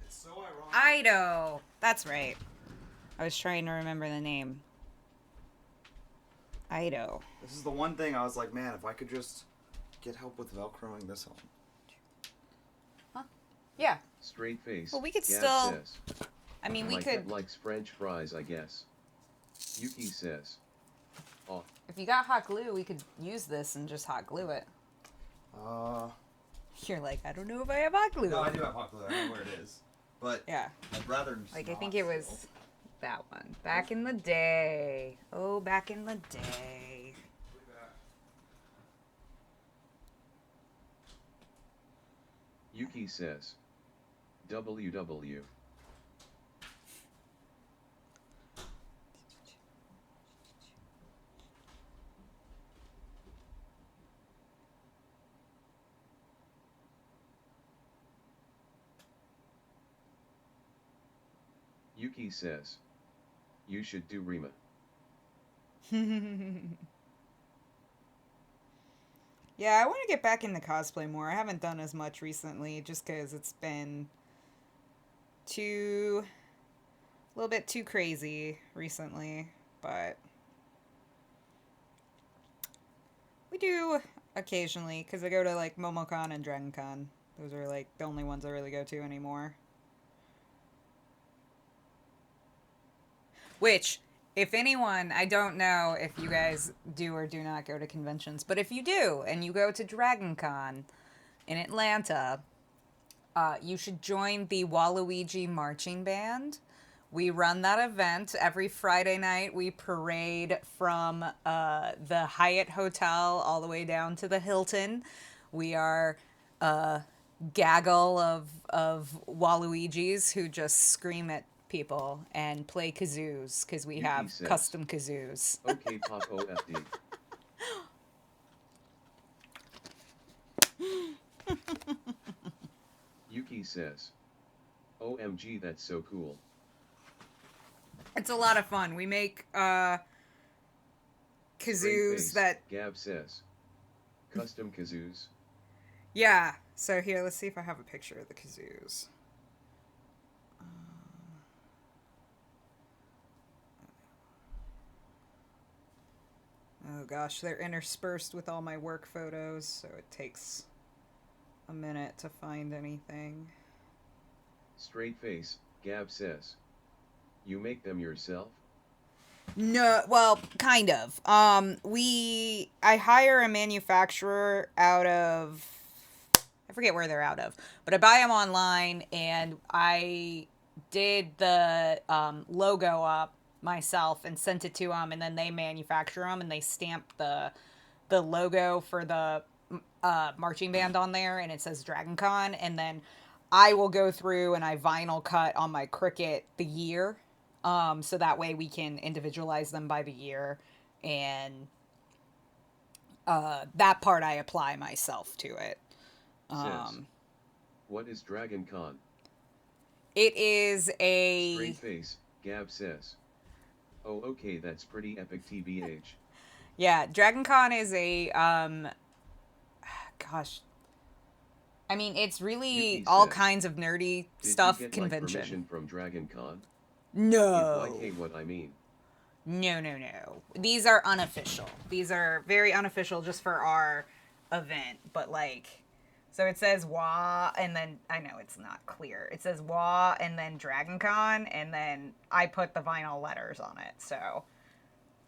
It's so ironic. Ido. That's right. I was trying to remember the name. Ido. This is the one thing I was like, man, if I could just get help with Velcroing this on. Yeah. Straight face. Well, we could Gav still- says. I mean, we My could. cat likes French fries, I guess. Yuki says. Oh. If you got hot glue, we could use this and just hot glue it. You're like, I don't know if I have hot glue. No, I do have hot glue. I know where it is. But Yeah. I'd rather just Like, I not think it still. was that one. Back in the day. Oh, back in the day. Yuki says. WW. Yuki says. You should do Rima. Yeah, I want to get back into cosplay more. I haven't done as much recently just because it's been a little bit too crazy recently, but we do occasionally because I go to like MomoCon and DragonCon. Those are like the only ones I really go to anymore. Which, if anyone, I don't know if you guys do or do not go to conventions, but if you do and you go to DragonCon in Atlanta, you should join the Waluigi Marching Band. We run that event every Friday night. We parade from the Hyatt Hotel all the way down to the Hilton. We are a gaggle of Waluigis who just scream at people and play kazoos because we Yuki have says. custom kazoos. Okay, Pop OFD. Yuki says. OMG, that's so cool. It's a lot of fun. We make Straight kazoos face, that Gab says. Custom kazoos. yeah. So here, let's see if I have a picture of the kazoos. Oh gosh, they're interspersed with all my work photos, so it takes a minute to find anything. Straight face, Gab says. You make them yourself? No, well, kind of. I hire a manufacturer out of, I forget where they're out of, but I buy them online, and I did the logo up myself and sent it to them, and then they manufacture them and they stamp the logo for the marching band on there, and it says Dragon Con, and then I will go through and I vinyl cut on my Cricut the year, so that way we can individualize them by the year, and that part I apply myself to it. Says. What is Dragon Con? It is a Straight face, Gab says. Oh, okay, that's pretty epic, TBH. yeah. Dragon Con is a gosh. I mean, it's really Yuki all says, kinds of nerdy Did stuff. you get, Convention. Like, permission from Dragon Con? No. If I hate what I mean. No, no, no. These are unofficial. These are very unofficial just for our event. But, like, so it says WA, and then, I know it's not clear. It says WA, and then Dragon Con, and then I put the vinyl letters on it. So,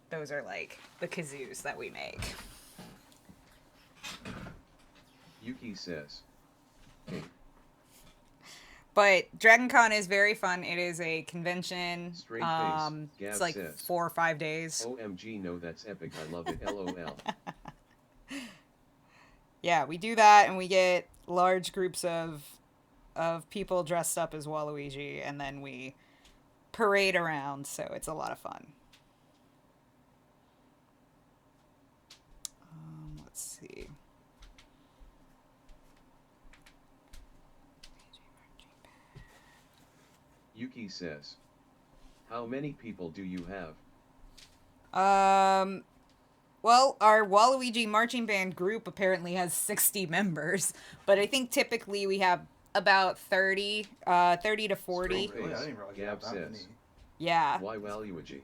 those are, like, the kazoos that we make. Yuki says. Hey, But Dragon Con is very fun. It is a convention. Straight face, Gab It's like says. 4 or 5 days. OMG, no, that's epic. I love it. LOL. Yeah, we do that, and we get large groups of people dressed up as Waluigi, and then we parade around. So it's a lot of fun. Let's see. Yuki says. How many people do you have? Well, our Waluigi marching band group apparently has 60 members, but I think typically we have about 30 to 40. Straight Oh, yeah, I face, didn't realize you Gab had that many. says. Yeah. Why Waluigi?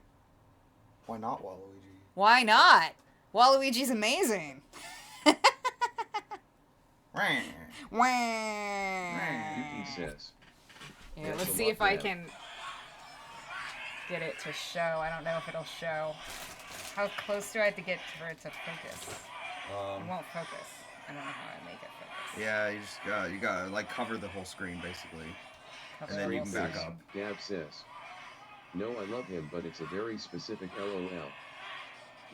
Why not Waluigi? Why not? Waluigi's amazing. Wah. Yuki says. Yeah, That's let's a see lot if I bad. can get it to show. I don't know if it'll show. How close do I have to get for it to focus? It won't focus. I don't know how I make it focus. Yeah, you gotta like cover the whole screen basically. Cover And then the you whole can back screen. up. Gab says. No, I love him, but it's a very specific LOL.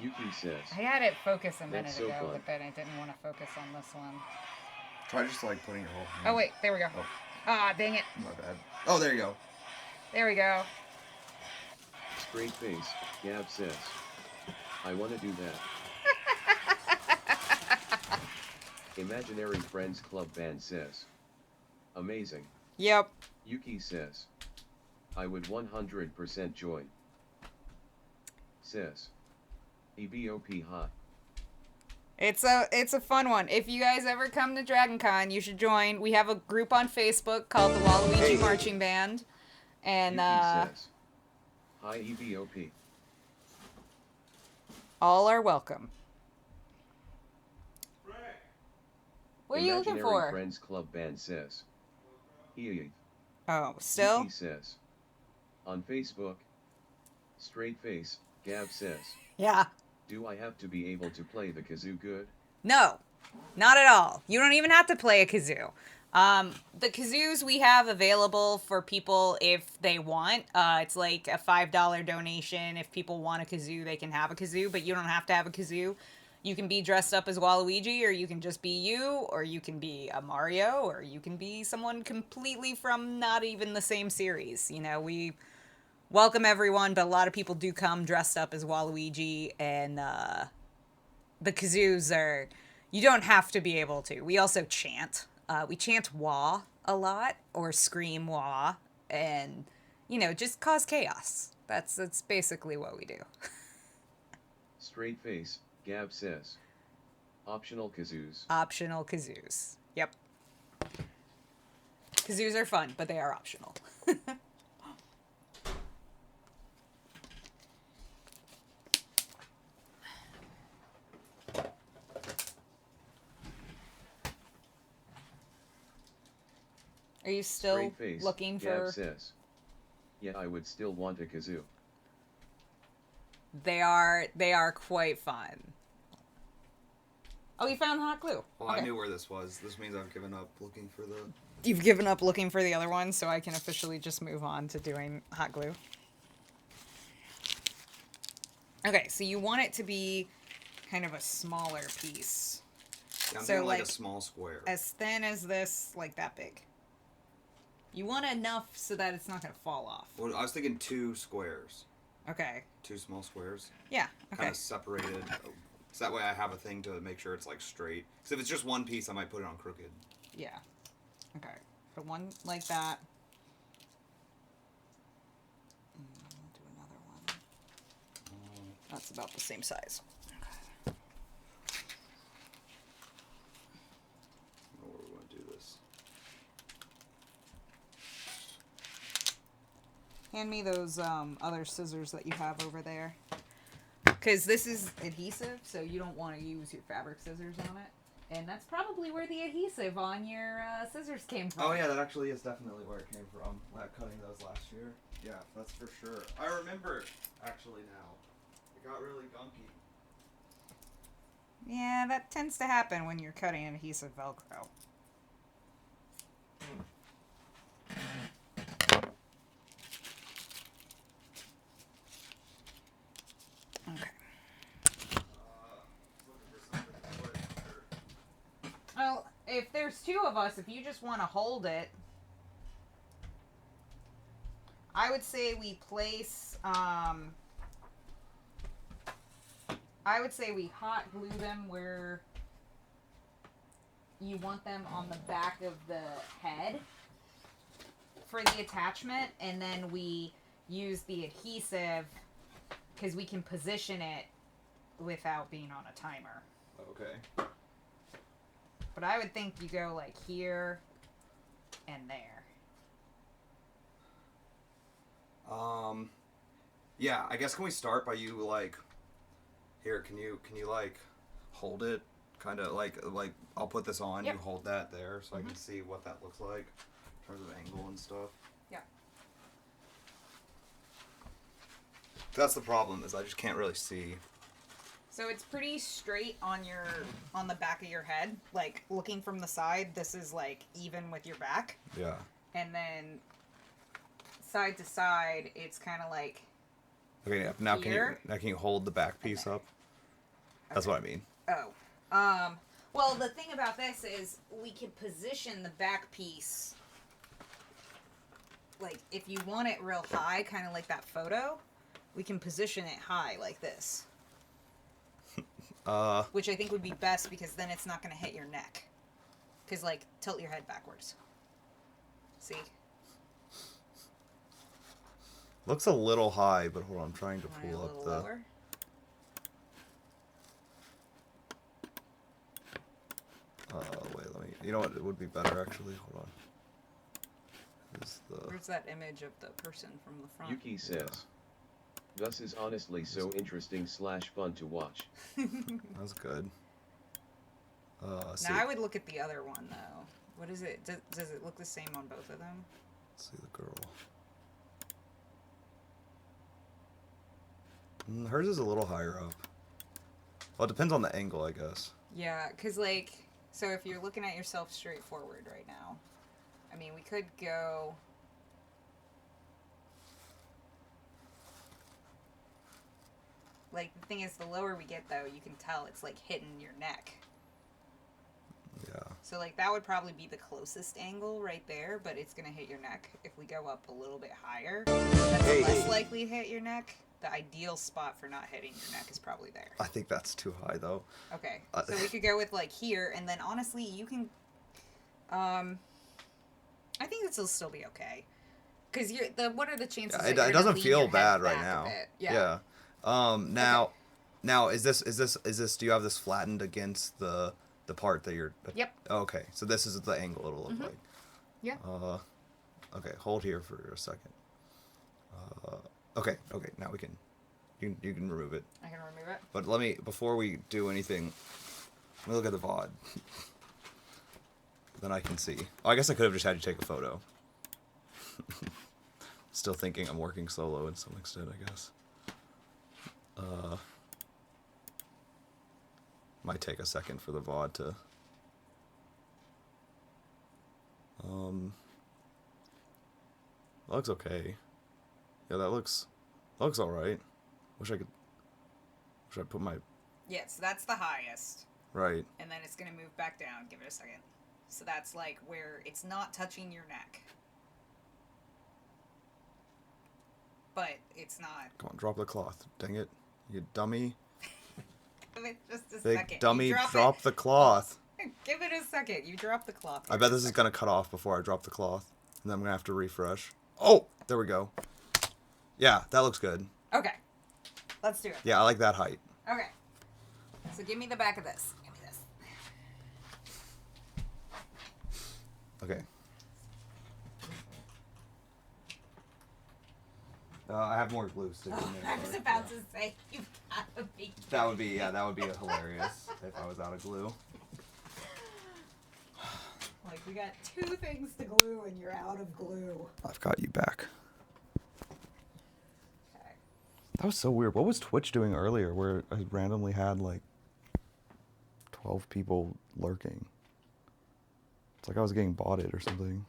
Yuki says. I had it focus a minute That's so ago, fun. but then I didn't want to focus on this one. Try just like putting your whole hand. Oh wait, there we go. Oh. Ah, dang it. My bad. Oh, there you go. There we go. Straight face, Gab says. I want to do that. Imaginary Friends Club Band says. Amazing. Yep. Yuki says. I would 100% join. Says. EBOP hot. It's a fun one. If you guys ever come to Dragon Con, you should join. We have a group on Facebook called the Waluigi Marching Band. And Yuki says. Hi EBOP. all are welcome. What are you looking Imaginary for? Friends Club Band says. He. Oh, still? Yuki says. On Facebook. Straight face, Gab says. Yeah. Do I have to be able to play the kazoo good? No, not at all. You don't even have to play a kazoo. The kazoos we have available for people if they want. It's like a $5 donation. If people want a kazoo, they can have a kazoo, but you don't have to have a kazoo. You can be dressed up as Waluigi, or you can just be you, or you can be a Mario, or you can be someone completely from not even the same series. You know, we welcome everyone, but a lot of people do come dressed up as Waluigi, and the kazoos are, you don't have to be able to. We also chant. We chant wah a lot, or scream wah, and, you know, just cause chaos. That's basically what we do. Straight face, Gab says. Optional kazoos. Optional kazoos. Yep. Kazoos are fun, but they are optional. Are you still Straight face, looking Gab for... says. Yeah, I would still want a kazoo. They are quite fun. Oh, you found hot glue. Well, Okay. I knew where this was. This means I've given up looking for the... You've given up looking for the other one, so I can officially just move on to doing hot glue. Okay, so you want it to be kind of a smaller piece. Yeah, I'm So, doing like a like, small square. As thin as this, like that big. You want enough so that it's not going to fall off. Well, I was thinking 2 squares. Okay. 2 small squares. Yeah, okay. Kind of separated. So that way I have a thing to make sure it's like straight. Because if it's just one piece, I might put it on crooked. Yeah. Okay. So one like that. We'll do another one. That's about the same size. Okay. Or we want to do this. Hand me those other scissors that you have over there. Because this is adhesive, so you don't want to use your fabric scissors on it. And that's probably where the adhesive on your scissors came from. Oh yeah, that actually is definitely where it came from. Cutting those last year. Yeah, that's for sure. I remember actually now. It got really gunky. Yeah, that tends to happen when you're cutting adhesive Velcro. Okay. Well, if there's 2 of us, if you just want to hold it, I would say we place, I would say we hot glue them where you want them on the back of the head for the attachment, and then we use the adhesive because we can position it without being on a timer. Okay. But I would think you go like here and there. Yeah, I guess can we start by you like here, can you like hold it kind of like I'll put this on, Yep. you hold that there so I can see what that looks like in terms of angle and stuff. Yeah. That's the problem is I just can't really see. So it's pretty straight on the back of your head. Like looking from the side, this is like even with your back. Yeah. And then side to side, it's kind of like Okay, yeah. Now here. can you hold the back piece Okay. up? That's what I mean. Oh. Well, the thing about this is we can position the back piece. Like if you want it real high, kind of like that photo, we can position it high like this. Which I think would be best because then it's not going to hit your neck. Because, like, tilt your head backwards. See? Looks a little high, but hold on, I'm trying to Want it pull a up little the... lower? Wait, let me... You know what, it would be better, actually. Hold on. Is the... Where's that image of the person from the front? Yuki says. Gus is honestly so interesting / fun to watch. That's good. See. Now, I would look at the other one, though. What is it? Does it look the same on both of them? Let's see the girl. Hers is a little higher up. Well, it depends on the angle, I guess. Yeah, because, like, so if you're looking at yourself straight forward right now, I mean, we could go... Like, the thing is, the lower we get, though, you can tell it's, like, hitting your neck. Yeah. So, like, that would probably be the closest angle right there, but it's going to hit your neck. If we go up a little bit higher, that's Hey. less likely to hit your neck. The ideal spot for not hitting your neck is probably there. I think that's too high, though. Okay, so we could go with, like, here, and then, honestly, you can... I think this will still be okay. Because what are the chances? It, that you're it gonna doesn't lean feel your head bad right back a now. bit? Yeah. Now is this? Do you have this flattened against the part that you're? Yep. Okay, so this is the angle it'll look like. Yeah. Okay, hold here for a second. Okay, now we can. You can remove it. I can remove it. But before we do anything, let me look at the VOD. Then I can see. Oh, I guess I could have just had you take a photo. Still thinking I'm working solo in some extent, I guess. Might take a second for the VOD to... That looks okay. Yeah, that looks alright. Wish I put my... Yeah, so that's the highest. Right. And then it's going to move back down. Give it a second. So that's like where it's not touching your neck. But it's not. Come on, drop the cloth. Dang it. You dummy. Give it just a Big second. dummy, You drop the cloth. Give it a second. You drop the cloth. I bet this is going to cut off before I drop the cloth. And then I'm going to have to refresh. Oh, there we go. Yeah, that looks good. Okay. Let's do it. Yeah, I like that height. Okay. So give me the back of this. Give me this. Okay. I have more glue sticking there. I was but, about yeah. to say, you've got to be. That would be hilarious if I was out of glue. Like, we got 2 things to glue and you're out of glue. I've got you back. Okay. That was so weird. What was Twitch doing earlier where I randomly had like 12 people lurking? It's like I was getting botted or something. I don't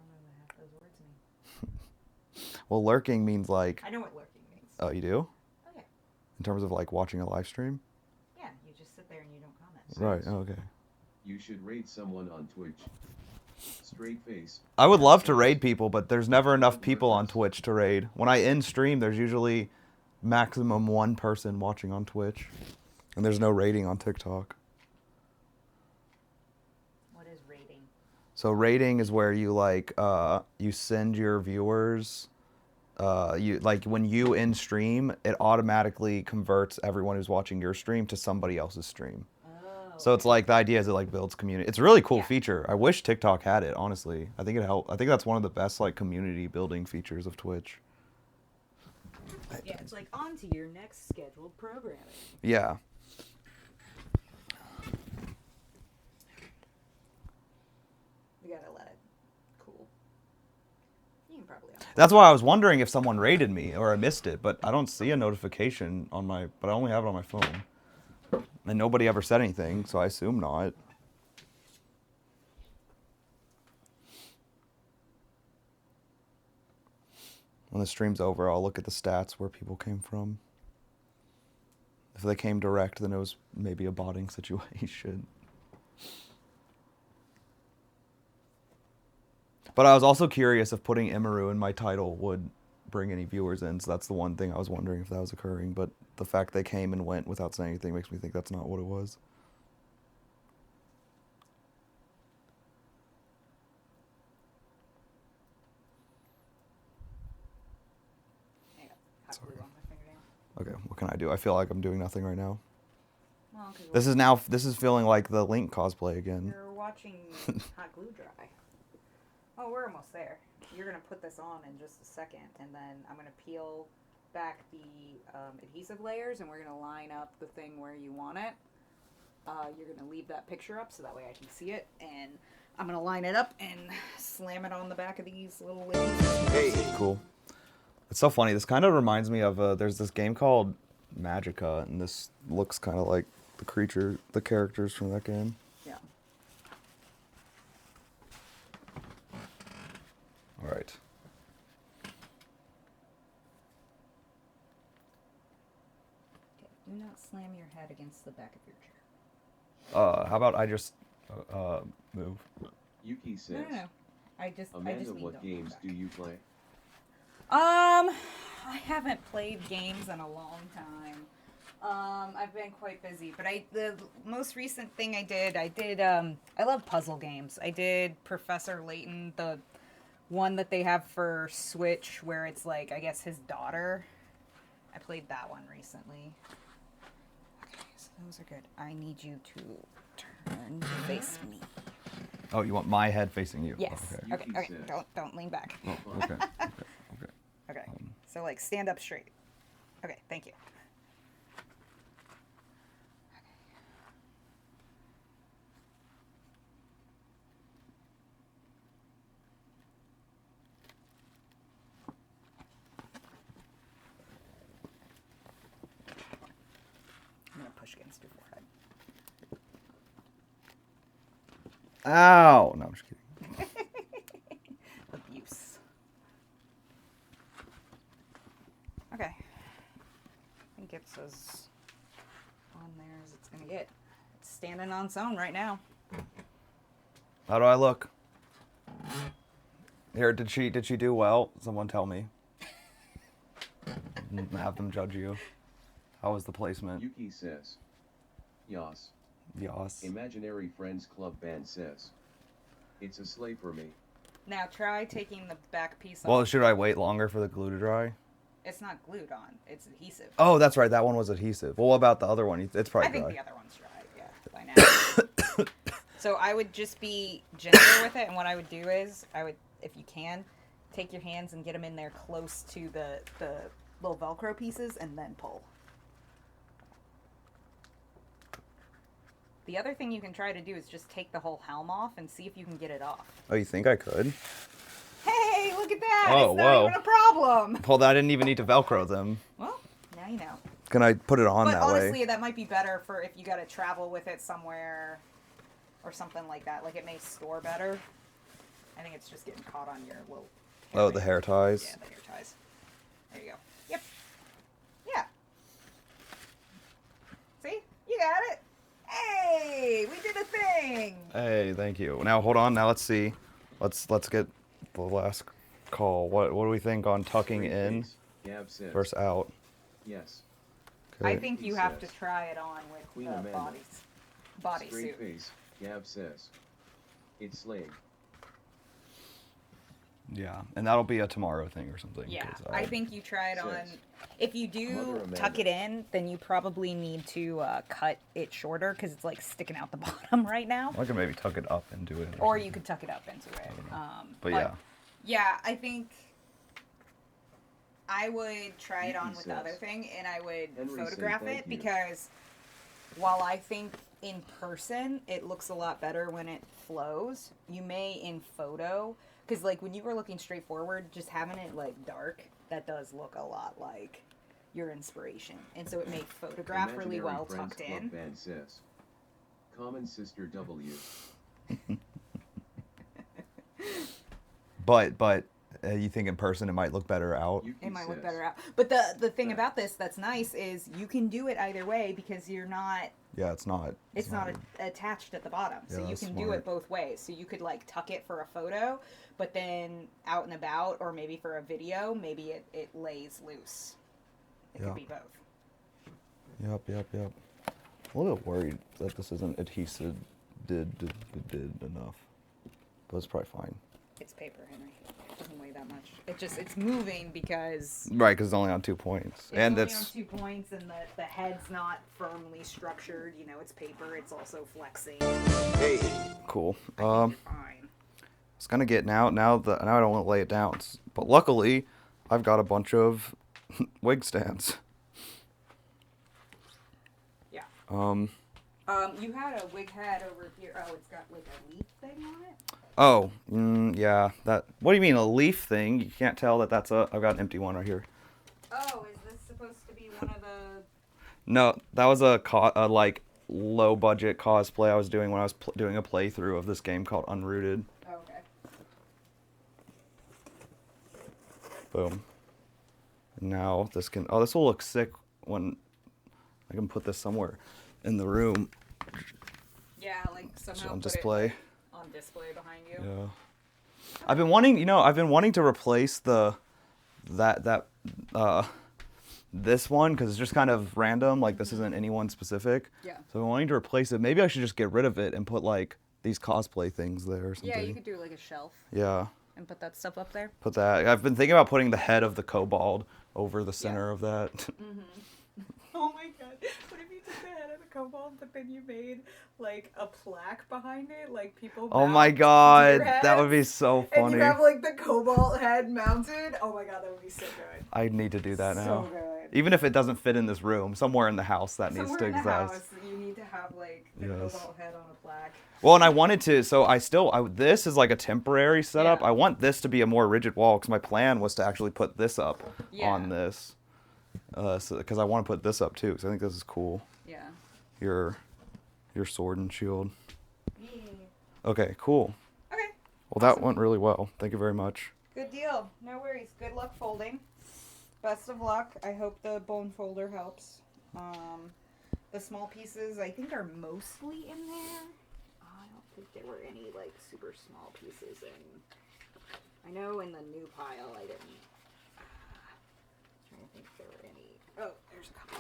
know what half those words mean. Well, lurking means like... I know what lurking means. Oh, you do? Okay. In terms of like watching a live stream? Yeah, you just sit there and you don't comment. Right, oh, okay. You should raid someone on Twitch. Straight face. I would love to raid people, but there's never enough people on Twitch to raid. When I end stream, there's usually maximum 1 person watching on Twitch. And there's no rating on TikTok. What is rating? So rating is where you like you send your viewers you like when you end stream, it automatically converts everyone who's watching your stream to somebody else's stream. So it's like the idea is it like builds community. It's a really cool feature. I wish TikTok had it, honestly. I think it helped. I think that's one of the best like community building features of Twitch. Yeah, it's like on to your next scheduled programming. Yeah. We gotta let it cool. You can probably. That's why I was wondering if someone raided me or I missed it, but I don't see a notification on my, but I only have it on my phone. And nobody ever said anything, so I assume not. When the stream's over, I'll look at the stats where people came from. If they came direct, then it was maybe a botting situation. But I was also curious if putting Emiru in my title would bring any viewers in, so that's the one thing I was wondering if that was occurring, but the fact they came and went without saying anything makes me think that's not what it was. I got hot glue on my fingernail. Okay, what can I do? I feel like I'm doing nothing right now. Well, 'cause This is feeling like the Link cosplay again. you're watching hot glue dry. Oh, we're almost there. You're gonna put this on in just a second, and then I'm gonna peel back the adhesive layers, and we're gonna line up the thing where you want it. You're gonna leave that picture up so that way I can see it, and I'm gonna line it up and slam it on the back of these little ladies. Hey. Cool. It's so funny. This kind of reminds me of there's this game called Magica, and this looks kind of like the characters from that game. Yeah. All right. Okay. Do not slam your head against the back of your chair. How about I just move? Yuki says, No. I just Amanda, mean what don't games move do you play? I haven't played games in a long time. I've been quite busy, but the most recent thing I did, I love puzzle games. I did Professor Layton, the one that they have for Switch where it's like, I guess his daughter. I played that one recently. Okay, so those are good. I need you to turn to face me. Oh, you want my head facing you? Yes. Oh, okay. Okay. Don't lean back. Oh, okay. Okay. Okay. So like stand up straight. Okay, thank you. I'm gonna push against your forehead. Ow! No, I'm just kidding. Abuse. Okay. I think it's as on there as it's gonna get. It's standing on its own right now. How do I look? Here, did she do well? Someone tell me. Have them judge you. How was the placement? Yuki says. Yas. Yas. Imaginary Friends Club band says. It's a sleigh for me. Now try taking the back piece off. Well, should I wait longer for the glue to dry? It's not glued on. It's adhesive. Oh, that's right. That one was adhesive. Well, what about the other one? It's probably I think dry. the other one's dry, yeah, by now. So I would just be gentle with it, and what I would do is, if you can, take your hands and get them in there close to the little Velcro pieces, and then pull. The other thing you can try to do is just take the whole helm off and see if you can get it off. Oh, you think I could? Hey, look at that! Oh, it's not whoa. even a problem! Well, I didn't even need to Velcro them. Well, now you know. Can I put it on But that honestly, way? that might be better for if you got to travel with it somewhere or something like that. Like, it may store better. I think it's just getting caught on your little hair. Oh, the hair ties. Yeah, the hair ties. There you go. Yep. Yeah. See? You got it. Hey, we did a thing. Hey, thank you. Now, hold on. Now, let's see. Let's get the last call. What do we think on tucking Straight in face, Gab says. versus out? Yes. I Okay. think He you have to says. try it on with Queen the Amanda. bodysuit. Straight face, Gab says. It's slaying. Yeah, and that'll be a tomorrow thing or something. Yeah, 'cause I think you try it on. Says. If you Mother do Amanda. tuck it in, then you probably need to cut it shorter because it's like sticking out the bottom right now. I can maybe tuck it up and do it. Or something. you could tuck it up into it. But yeah. Yeah, I think I would try it on Yuki with the other says. thing, and I would Henry said photograph thank it you. because while I think in person it looks a lot better when it flows, you may in photo, because like when you were looking straight forward, just having it like dark, that does look a lot like your inspiration, and so it may photograph really Imaginary well Friends tucked Club in. band says. Common Sister W. But you think in person it might look better out? Yuki It might look says. better out. But the thing Facts. about this that's nice is you can do it either way because you're not. Yeah, it's not. It's not attached at the bottom, so Yeah, you that's can do smart. it both ways. So you could like tuck it for a photo, but then out and about, or maybe for a video, maybe it lays loose. It Yeah. could be both. Yep. A little bit worried that this isn't adhesive did enough, but it's probably fine. It's paper, Henry. It doesn't weigh that much. It's moving because Right, because it's only on 2 points, it's and only it's on 2 points, and the head's not firmly structured. You know, it's paper. It's also flexing. Hey, cool. I think you're fine. It's gonna get now I don't want to lay it down, but luckily I've got a bunch of wig stands. Yeah. Um. You had a wig head over here. Oh, it's got like a leaf thing on it. Oh. Yeah. That. What do you mean a leaf thing? You can't tell that that's a. I've got an empty one right here. Oh, is this supposed to be one of the? No, that was a like low budget cosplay I was doing when I was doing a playthrough of this game called Unrooted. Oh, okay. Boom. Now this can. Oh, this will look sick when I can put this somewhere in the room. Yeah, like somehow on put display. it on display behind you. Yeah. I've been wanting to replace this one because it's just kind of random. Like this isn't anyone specific. Yeah. So I'm wanting to replace it. Maybe I should just get rid of it and put like these cosplay things there or something. Yeah, you could do like a shelf. Yeah. and put that stuff up there. Put that. I've been thinking about putting the head of the kobold over the center of that. Oh my god. What if you took the head of the kobold, but then you made like a plaque behind it, like people Oh my mount god, deer that would be heads, so and funny. you have like the kobold head mounted. Oh my god, that would be so good. I need to do that now. So good. Even if it doesn't fit in this room, somewhere in the house that needs Somewhere to in the exist. house, you need to have like the Yes. kobold head on a plaque. Well, and I wanted to, so this is like a temporary setup. Yeah. I want this to be a more rigid wall because my plan was to actually put this up on this. Because I want to put this up too, because I think this is cool. Yeah. Your sword and shield. Yeah. Okay, cool. Okay. Well, that went really well. Thank you very much. Good deal. No worries. Good luck folding. Best of luck. I hope the bone folder helps. The small pieces I think are mostly in there. I don't think there were any like super small pieces in. I know in the new pile I didn't. Trying to think if there were any. Oh, there's a couple.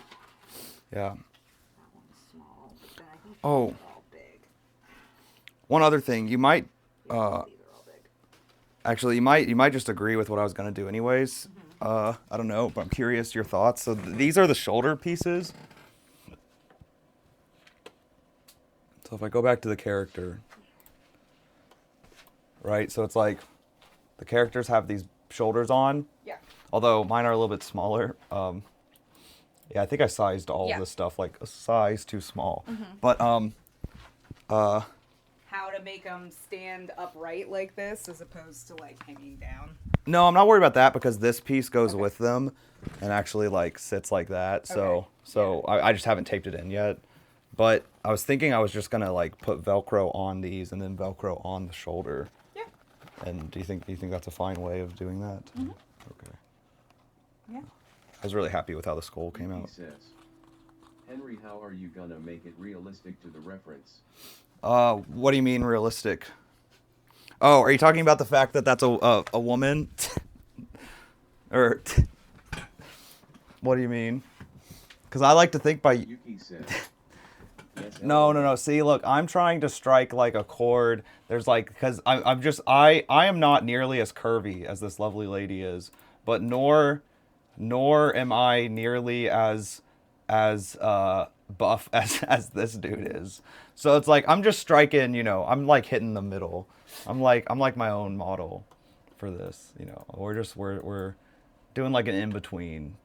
Yeah. That one's small, but then I think Oh. these are all big. One other thing, you might Yeah, these are all big. actually you might just agree with what I was gonna do anyways. I don't know, but I'm curious your thoughts. So these are the shoulder pieces. So if I go back to the character, right? So it's like the characters have these shoulders on. Yeah. Although mine are a little bit smaller. Yeah, I think I sized all Yeah. of this stuff like a size too small. But How to make them stand upright like this as opposed to like hanging down. no, I'm not worried about that because this piece goes with them and actually like sits like that. So Okay. I just haven't taped it in yet. But I was thinking I was just gonna like put Velcro on these and then Velcro on the shoulder. Yeah. And do you think that's a fine way of doing that? Okay. Yeah. I was really happy with how the skull came He out. says, Henry, how are you gonna make it realistic to the reference? What do you mean realistic? Oh, are you talking about the fact that that's a woman? Or what do you mean? Because I like to think by Yuki says, yes, no. See, look, I'm trying to strike like a chord. There's like because I am not nearly as curvy as this lovely lady is, but nor am I nearly as buff as this dude is. So it's like I'm just striking, I'm like hitting the middle. I'm like my own model for this, We're doing like an in between.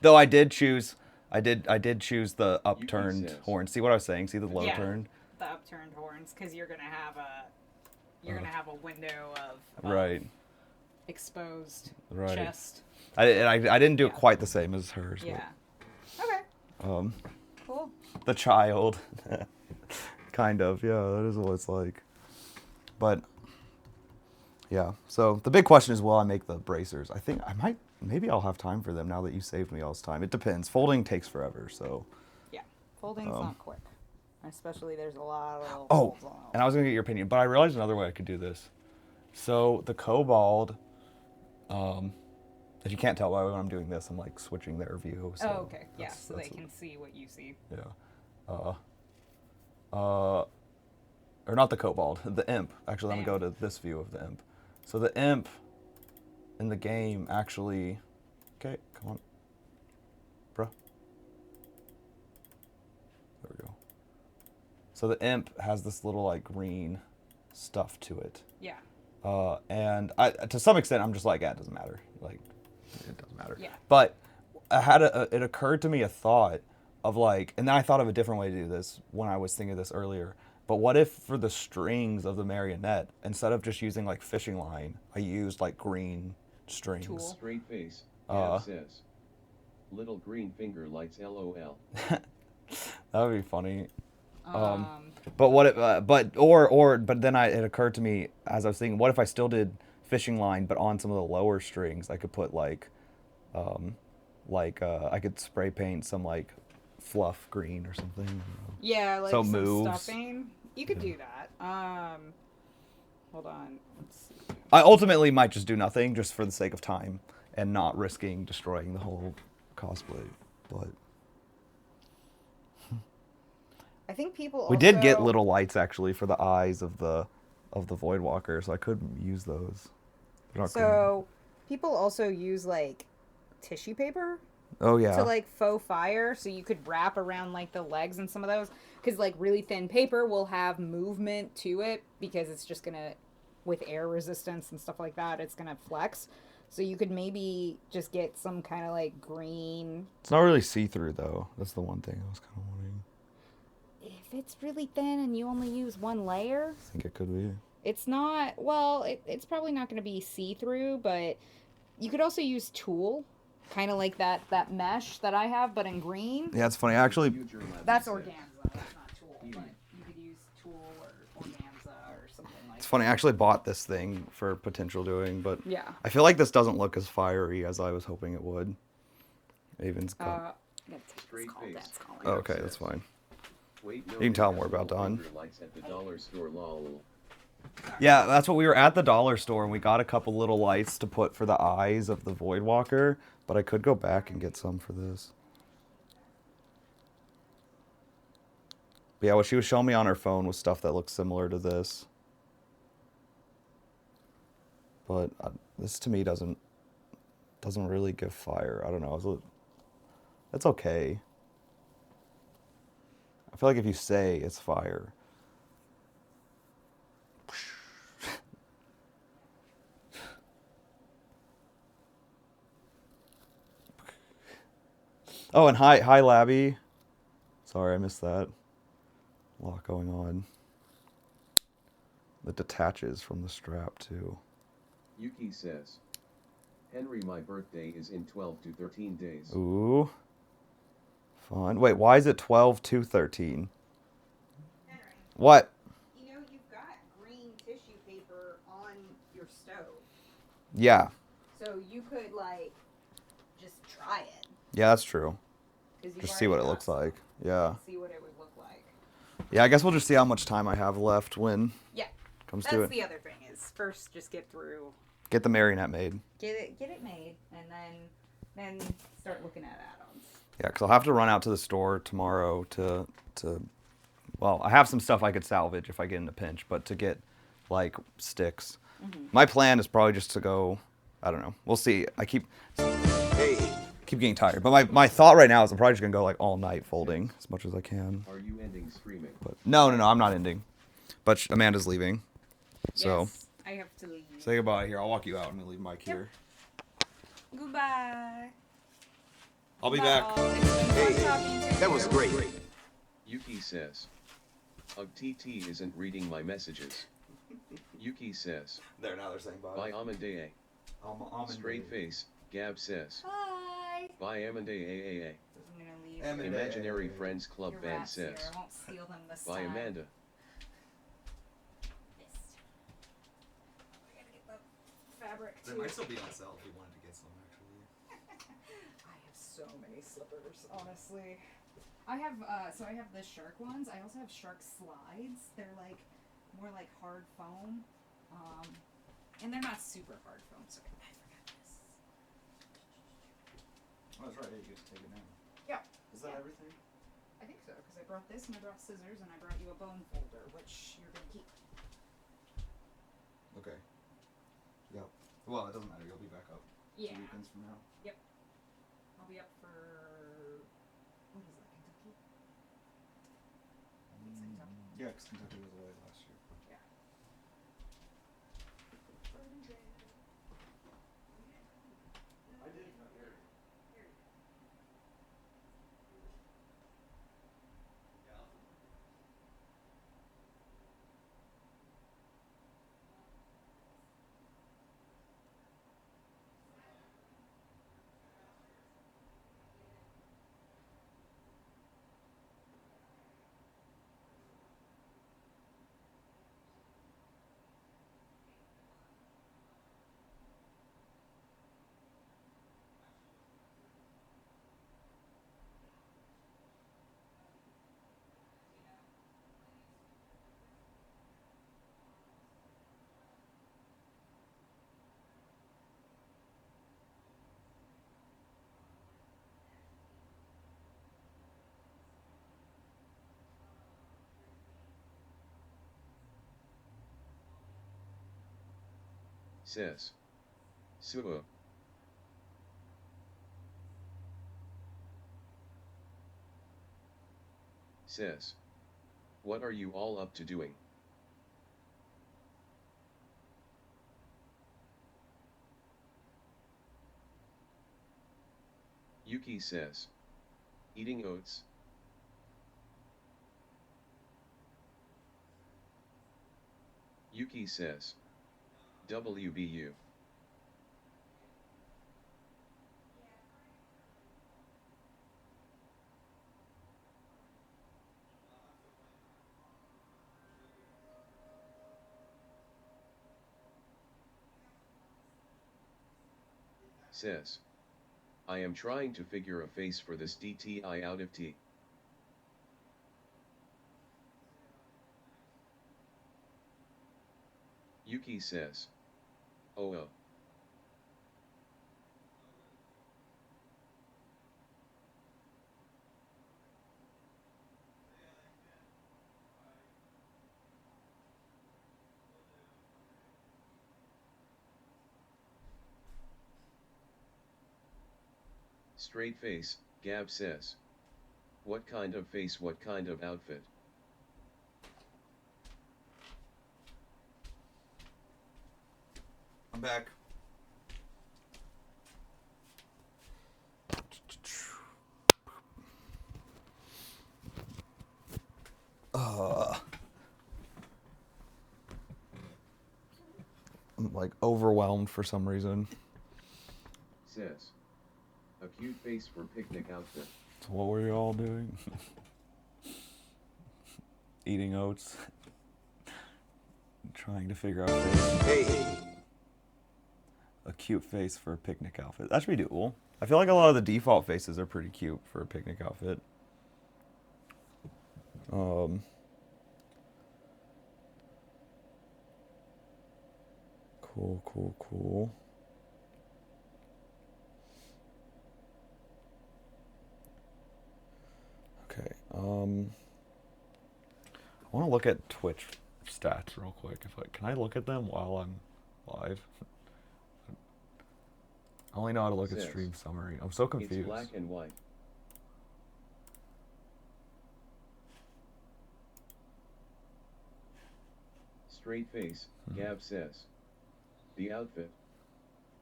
Though I did choose the upturned says. horn. See what I was saying? See the low turn? The upturned horns, because you're gonna have a window of Right. exposed Right. chest. I didn't do it Yeah. quite the same as hers. Yeah. Okay. But, Cool. the child. Kind of, yeah, that is what it's like. But yeah, so the big question is, will I make the bracers? I think I might. Maybe I'll have time for them now that you saved me all this time. It depends. Folding takes forever, so. Yeah. Folding's not quick. Especially there's a lot of little Oh, folds on it. and I was gonna get your opinion, but I realized another way I could do this. So the kobold, if you can't tell by when I'm doing this, I'm like switching their view. So Oh, okay. Yeah, that's- so they that's- can see what you see. Yeah. Or not the kobold, the imp. Actually, let me go to this view of the imp. So the imp in the game actually. Okay, come on, bruh. There we go. So the imp has this little like green stuff to it. Yeah. And to some extent, I'm just like, yeah, it doesn't matter. Like, it doesn't matter. Yeah. But it occurred to me a thought of like, and then I thought of a different way to do this when I was thinking of this earlier. But what if for the strings of the marionette, instead of just using like fishing line, I used like green strings? Tool. Straight face, Dad says, little green finger lights LOL. That would be funny. But what? But then it occurred to me as I was thinking, what if I still did fishing line, but on some of the lower strings, I could put like I could spray paint some like fluff green or something. Yeah, like So some moves. stuffing. You could do that. Hold on. Let's see. I ultimately might just do nothing, just for the sake of time and not risking destroying the whole cosplay. But I think people we did get also- little lights actually for the eyes of the of the Voidwalker, so I could use those. They're not So people also use like tissue paper oh yeah. to like faux fire, so you could wrap around like the legs and some of those, because like really thin paper will have movement to it because it's just gonna, with air resistance and stuff like that, it's gonna flex. So you could maybe just get some kind of like green. It's not really see-through though. That's the one thing I was kind of wondering. If it's really thin and you only use one layer, I think it could be. it's not, well, it's probably not going to be see-through, but you could also use tulle, kind of like that mesh that I have, but in green. Yeah, it's funny. Actually, That's organza, that's not tulle, but you could use tulle or organza or something like it's that. funny. I actually bought this thing for potential doing, but Yeah. I feel like this doesn't look as fiery as I was hoping it would. Avon's got. Straight face. That's calling. Oh, okay, that's fine. Wait, no, You can tell they we're have about little done. finger lights at the dollar store, lol. Yeah, that's what we were at the dollar store and we got a couple little lights to put for the eyes of the Voidwalker, but I could go back and get some for this. But yeah, what she was showing me on her phone was stuff that looked similar to this. But this to me doesn't really give fire. I don't know. It's okay. I feel like if you say it's fire. Oh, and hi, Labby. Sorry, I missed that. A lot going on. That detaches from the strap, too. Yuki says, Henry, my birthday is in 12 to 13 days. Ooh. Fun. Wait, why is it 12 to 13? Henry, What? you know, you've got green tissue paper on your stove. Yeah. So you could, like, just try it. Yeah, that's true. 'Cause you've Just see what it already got looks some. like. Yeah. See what it would look like. Yeah, I guess we'll just see how much time I have left when Yeah. it comes That's to it. the other thing is first just get through, Get the marionette made. get it made, and then start looking at add-ons. Yeah, because I'll have to run out to the store tomorrow to well, I have some stuff I could salvage if I get in a pinch, but to get like sticks. My plan is probably just to go, I don't know. We'll see. I keep Hey, getting tired. But my thought right now is I'm probably just going to go like all night folding as much as I can. Are you ending streaming? But no, I'm not ending. But Amanda's leaving. So Yes, I have to leave. say goodbye here. I'll walk you out and leave Mike here. Goodbye. I'll be Bye back. all. It's been fun hey, talking to that was you. great. Yuki says, TT isn't reading my messages. Yuki says, There, now they're saying bye Amandee. Straight face, Gab says, Bye. bye Amandee. I'm gonna leave. Amanda. Imaginary Friends Club Your Band rats here. says, I won't steal them this bye time. Amanda. Missed. I gotta get the fabric They too. might still be on sale if you wanted to get some, actually. I have so many slippers, honestly. I have so I have the shark ones. I also have shark slides. They're like more like hard foam. And they're not super hard foam, so I forgot this. Oh, that's right. Yeah, you get to take it now. Yeah. Is that Yeah. everything? I think so, because I brought this and I brought scissors and I brought you a bone folder, which you're gonna keep. Okay. Yeah. Well, it doesn't matter. You'll be back up. Yeah. 2 weekends from now. I'll be up for what is that, Kentucky? It's Kentucky. Yeah, because Kentucky was away last year. Yeah. I did cut hair. says. Suo. Says. What are you all up to doing? Yuki says. Eating oats. Yuki says. WBU. Says. I am trying to figure a face for this DTI out of T. Yuki says. Oh. Straight face, Gab says. What kind of face, what kind of outfit? I'm back. I'm like overwhelmed for some reason. Says. A cute face for picnic outfit. So what were you all doing? Eating oats. Trying to figure out face. Hey. A cute face for a picnic outfit. That should be doable. I feel like a lot of the default faces are pretty cute for a picnic outfit. Cool. Okay, I want to look at Twitch stats real quick. Can I look at them while I'm live? I only know how to look at Says, stream summary. I'm so confused. It's black and white. Straight face, Gab says. The outfit.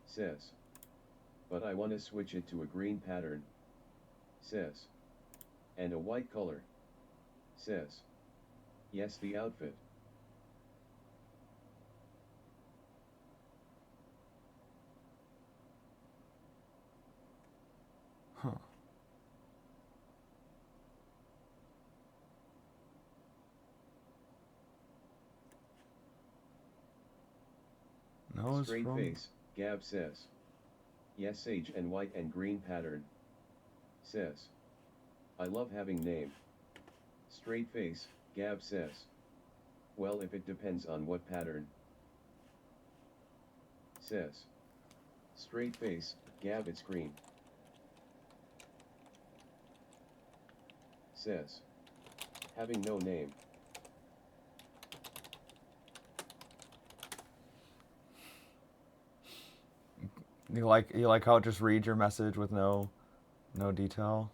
Says. But I wanna switch it to a green pattern. Says. And a white color. Says. Yes, the outfit. Huh. No, it's Straight wrong. face, Gab says. Yes, sage and white and green pattern. Says. I love having name. Straight face, Gab says. Well, if it depends on what pattern. Says. Straight face, Gab, it's green. Says. Having no name. You like how it just reads your message with no detail?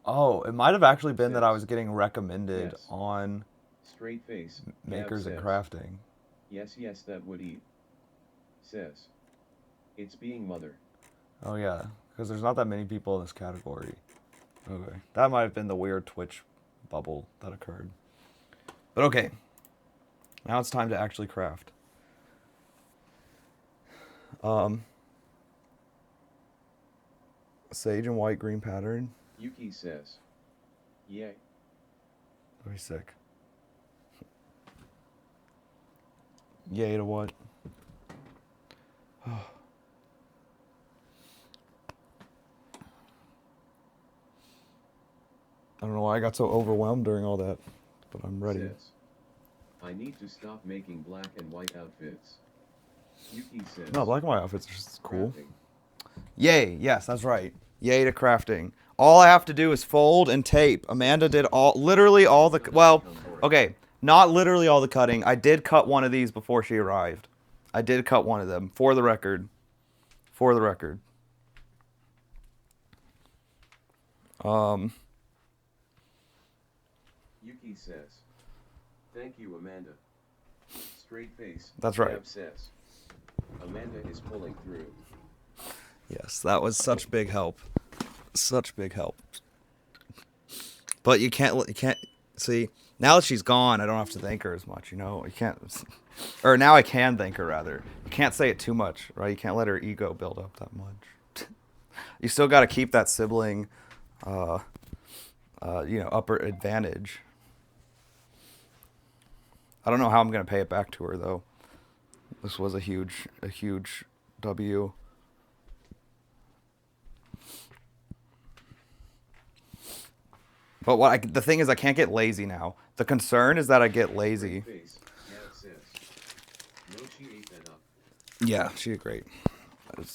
Oh, it might have actually been that I was getting recommended Yes. on Straight face, Gab Makers and says. Crafting. Yes, that would eat. Says. It's being mother. Oh yeah, because there's not that many people in this category. Okay, that might have been the weird Twitch bubble that occurred. But okay, now it's time to actually craft. Sage and white green pattern. Yuki says. Yay. Very sick. Yay to what? I don't know why I got so overwhelmed during all that, but I'm ready. Says. I need to stop making black and white outfits. Yuki says. No, black and white outfits are just cool. crafting. Yay, yes, that's right. Yay to All I have to do is fold and tape. Amanda did literally all the, well, okay, Not literally all the cutting. I did cut one of these before she arrived. I did cut one of them, for the record. For the record. Yuki says, "Thank you, Amanda." Straight face. That's right. Gab says, "Amanda is pulling through." Yes, that was such big help. Such big help. But you can't see, now that she's gone, I don't have to thank her as much, you know? You can't, or now I can thank her rather. You can't say it too much, right? You can't let her ego build up that much. You still got to keep that sibling, upper advantage. I don't know how I'm going to pay it back to her though. This was a huge W. But the thing is, I can't get lazy now. The concern is that I get lazy. Straight face. Gab says, "No, she ate that up." Yeah, she did great.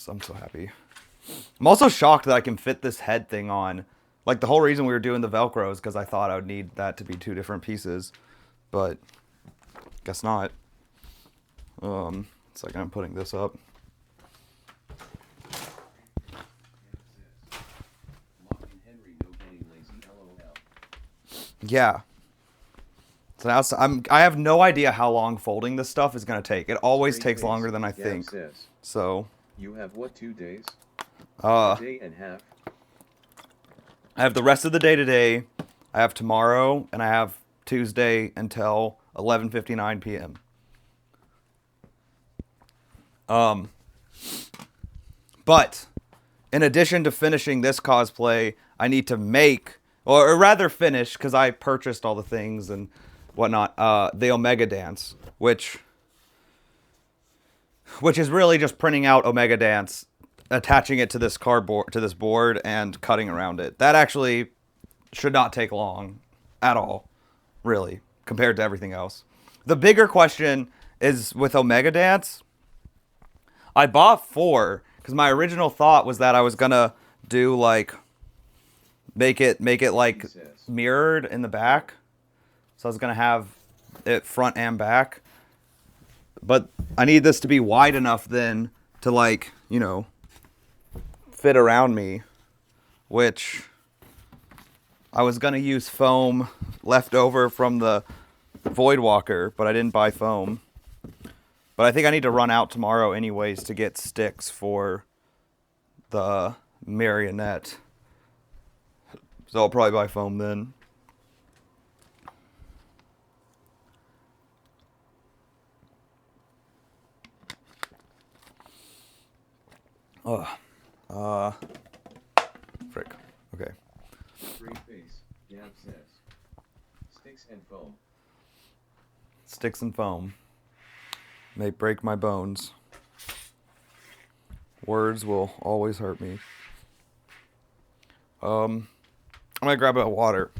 I'm so happy. I'm also shocked that I can fit this head thing on. Like, the whole reason we were doing the Velcro is because I thought I would need that to be two different pieces. But, guess not. It's like I'm putting this up. Lock and Henry, no getting lazy, LOL. Yeah. So now I have no idea how long folding this stuff is going to take. It always Straight takes face. longer than I Gab think. says, So, "You have what, 2 days? uh... A day and a half?" I have the rest of the day today. I have tomorrow, and I have Tuesday until 11:59 p.m. But in addition to finishing this cosplay, I need to make, or rather finish, because I purchased all the things and whatnot, the Omega Dance, which is really just printing out Omega Dance, attaching it to this cardboard, to this board, and cutting around it. That actually should not take long at all, really, compared to everything else. The bigger question is with Omega Dance, I bought 4 because my original thought was that I was gonna do like make it like mirrored in the back. So I was gonna have it front and back. But I need this to be wide enough then to, like, you know, fit around me, which I was gonna use foam left over from the Void Walker, but I didn't buy foam. But I think I need to run out tomorrow anyways to get sticks for the marionette. So I'll probably buy foam then. Frick. Okay. Straight face. Gab says, "Sticks and foam." Sticks and foam may break my bones. Words will always hurt me. I'm gonna grab a water.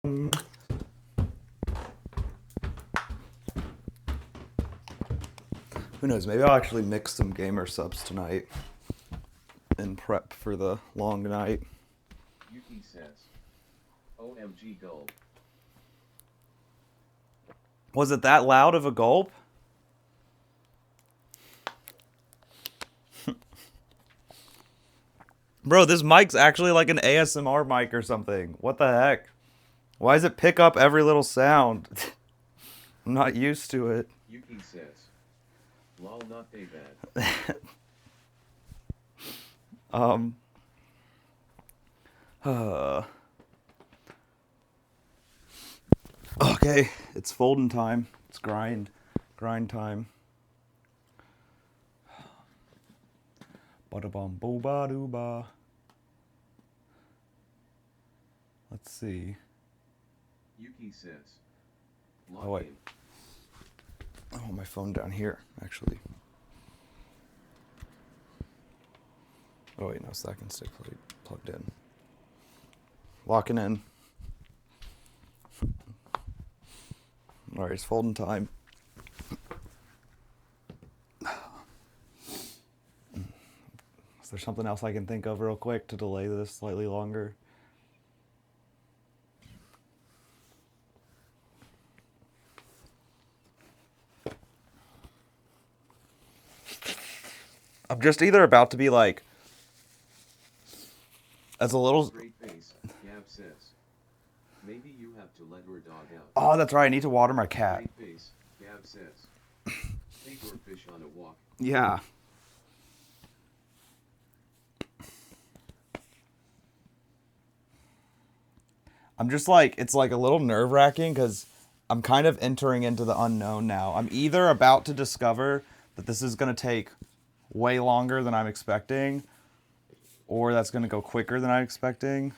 Who knows? Maybe I'll actually mix some gamer subs tonight and prep for the long night. Yuki says, "OMG gulp." Was it that loud of a gulp? Bro, this mic's actually like an ASMR mic or something. What the heck? Why does it pick up every little sound? I'm not used to it. Yuki says, "Lol, not they bad." Okay, it's folding time. It's grind time. Bada bum boo ba doo ba. Let's see. Yuki says, "Lock Oh, wait. in." Oh, my phone down here, actually. Oh wait, no, so that can stay plugged in. Locking in. Alright, it's folding time. Is there something else I can think of real quick to delay this slightly longer? I'm just either about to be like, as a little... Straight face, Gab says. Maybe you have to let your dog out. Oh, that's right, I need to water my cat. Straight face, Gab says. Take your fish on a walk. Yeah. I'm just like, it's like a little nerve-wracking because I'm kind of entering into the unknown now. I'm either about to discover that this is going to take way longer than I'm expecting, or that's going to go quicker than I'm expecting,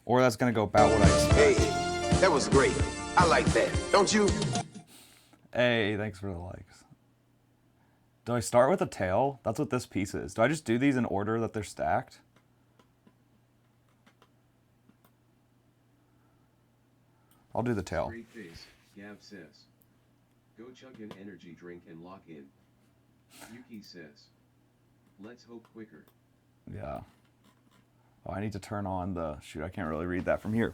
or that's going to go about what I expect. Hey, that was great. I like that. Don't you? Hey, thanks for the likes. Do I start with a tail? That's what this piece is. Do I just do these in order that they're stacked? I'll do the tail. Straight face, Gab says. Go chug an energy drink and lock in. Yuki says. Let's hope quicker. Yeah. Oh, I need to turn on the... Shoot, I can't really read that from here.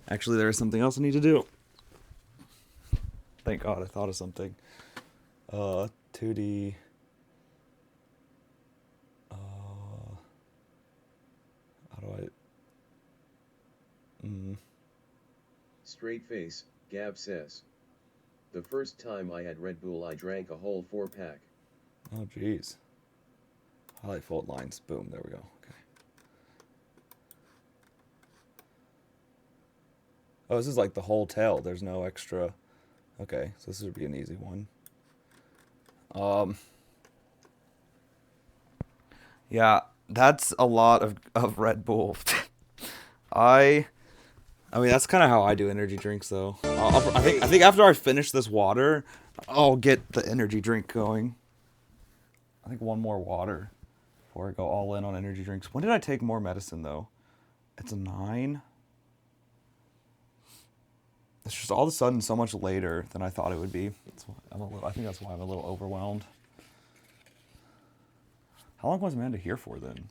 Actually, there is something else I need to do. Thank God I thought of something. 2D... how do I... Straight face, Gab says. The first time I had Red Bull, I drank a whole 4-pack. Oh, jeez. Highlight fold lines. Boom, there we go. Okay. Oh, this is like the whole tail. There's no extra... Okay, so this would be an easy one. Yeah, that's a lot of Red Bull. I mean, that's kind of how I do energy drinks, though. I think after I finish this water, I'll get the energy drink going. I think one more water before I go all in on energy drinks. When did I take more medicine, though? It's a 9. It's just all of a sudden so much later than I thought it would be. I think that's why I'm a little overwhelmed. How long was Amanda here for, then?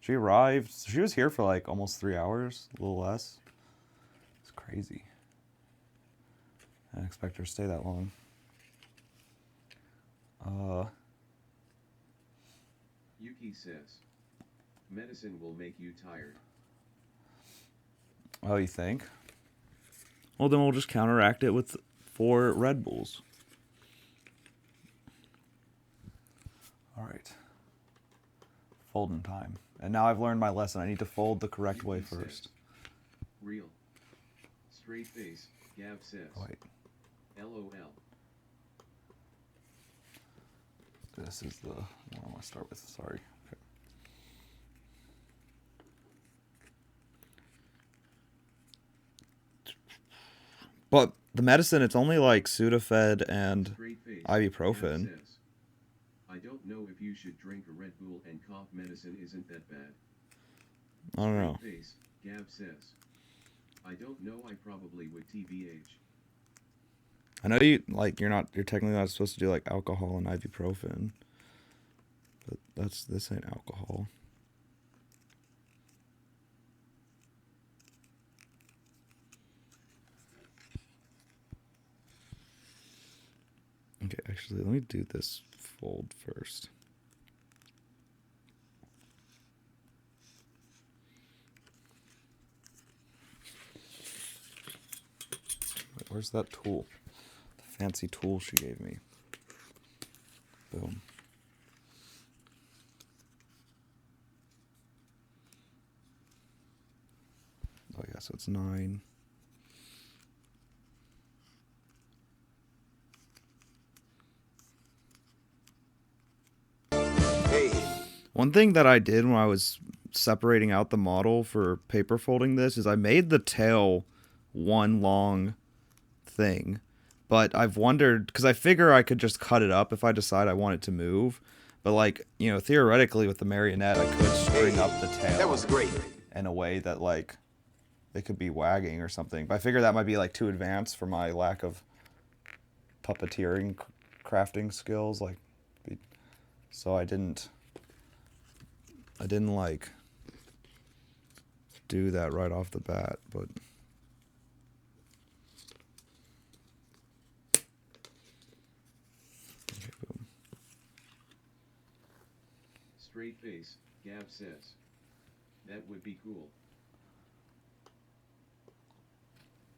She arrived... She was here for, like, almost 3 hours. A little less. It's crazy. I didn't expect her to stay that long. Yuki says. Medicine will make you tired. Oh, you think? Well, then we'll just counteract it with 4 Red Bulls. Alright. Folding time. And now I've learned my lesson. I need to fold the correct way Yuki says. first. Real. Straight face, Gab says. Wait. LOL. This is the one I want to start with. Sorry. Okay. But the medicine, it's only like Sudafed and Straight face, ibuprofen. Gab says. I don't know if you should drink a Red Bull, and cough medicine isn't that bad. I don't know. Straight face, Gab says. I don't know, I probably would TBH. I know you're technically not supposed to do like alcohol and ibuprofen. But this ain't alcohol. Okay, actually, let me do this fold first. Wait, where's that tool? The fancy tool she gave me. Boom. Oh yeah, so it's 9. Hey, One thing that I did when I was separating out the model for paper folding this is I made the tail one long thing, But I've wondered, because I figure I could just cut it up if I decide I want it to move. But, like, you know, theoretically with the marionette, I could string up the tail. That was great. In a way that, like, they could be wagging or something. But I figure that might be, like, too advanced for my lack of puppeteering crafting skills. Like, so I didn't, like, do that right off the bat, but... Okay, boom. Straight face, Gab says. That would be cool.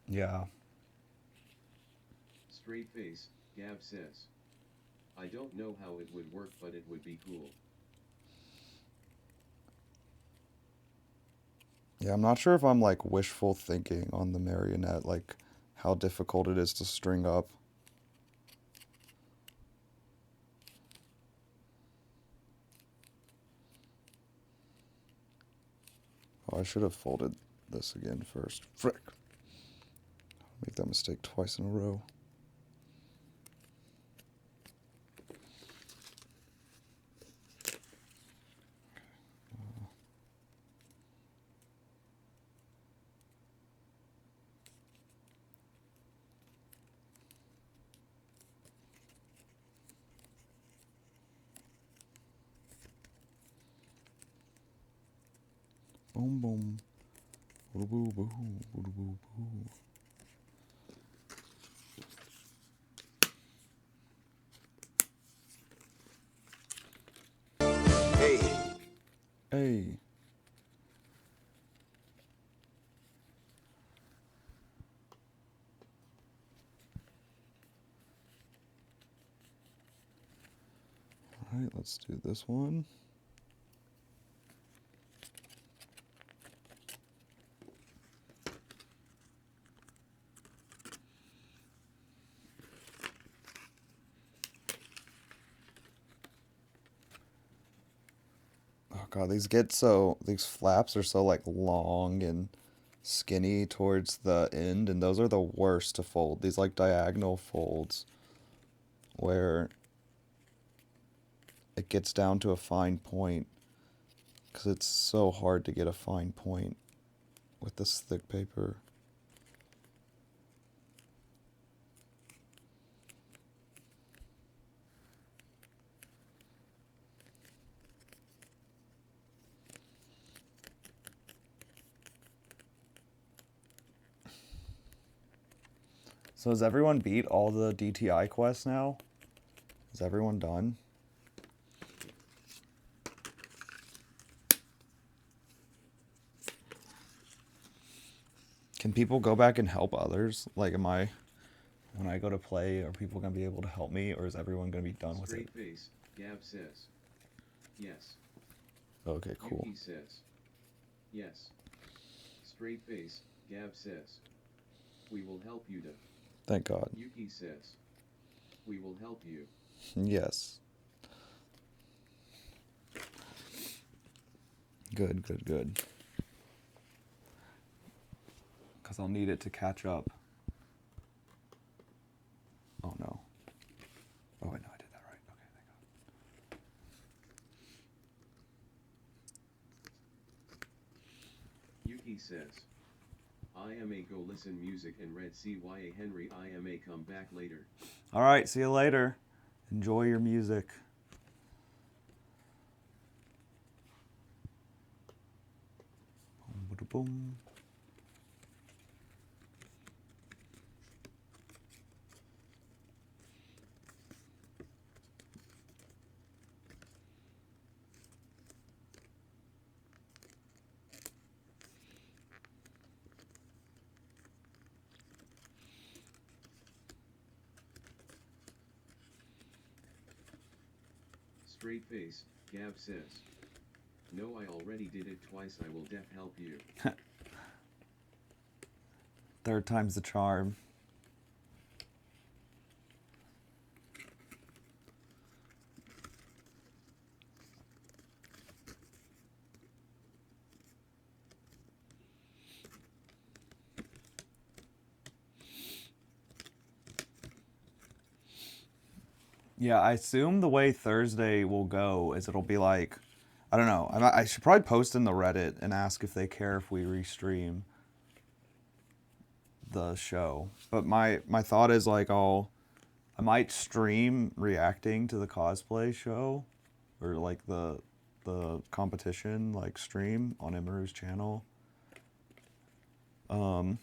Yeah. Straight face, Gab says. I don't know how it would work, but it would be cool. Yeah, I'm not sure if I'm, like, wishful thinking on the marionette, like, how difficult it is to string up. Oh, I should have folded this again first. Frick. Make that mistake twice in a row. Boom, boom. Boo, boo, boo, boo, boo, boo. Hey, Hey. Alright, let's do this one. Oh god, these flaps are so, like, long and skinny towards the end, and those are the worst to fold. These, like, diagonal folds where it gets down to a fine point, because it's so hard to get a fine point with this thick paper. So has everyone beat all the DTI quests now? Is everyone done? Can people go back and help others? Like, when I go to play, are people going to be able to help me, or is everyone going to be done with it? Straight face, Gab says. Yes. Okay, cool. Yuki says. Yes. Straight face, Gab says. We will help you to. Thank God. Yuki says. We will help you. Yes. Good, good, good. Because I'll need it to catch up. Oh, no. Oh, wait, no, I did that right. Okay, thank God. Yuki says. IMA go listen music and read CYA Henry IMA come back later. All right, see you later. Enjoy your music. Boom, bada, boom. Straight face, Gab says. No, I already did it twice. I will def help you. Third time's the charm. Yeah, I assume the way Thursday will go is it'll be like, I don't know. I should probably post in the Reddit and ask if they care if we restream the show. But my thought is like I might stream reacting to the cosplay show, or like the competition like stream on Emiru's channel. And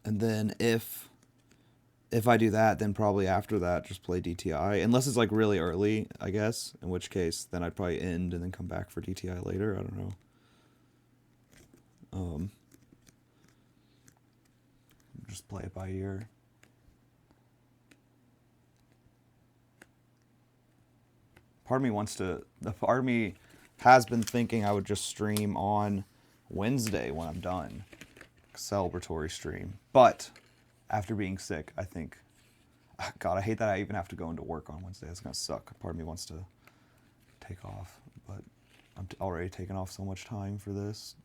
and then if I do that, then probably after that just play DTI, unless it's like really early, I guess. In which case, then I'd probably end and then come back for DTI later. I don't know. Just play it by ear. Part of me has been thinking I would just stream on Wednesday when I'm done. Celebratory stream. But after being sick, I think, God, I hate that I even have to go into work on Wednesday. It's going to suck. Part of me wants to take off, but I'm already taking off so much time for this.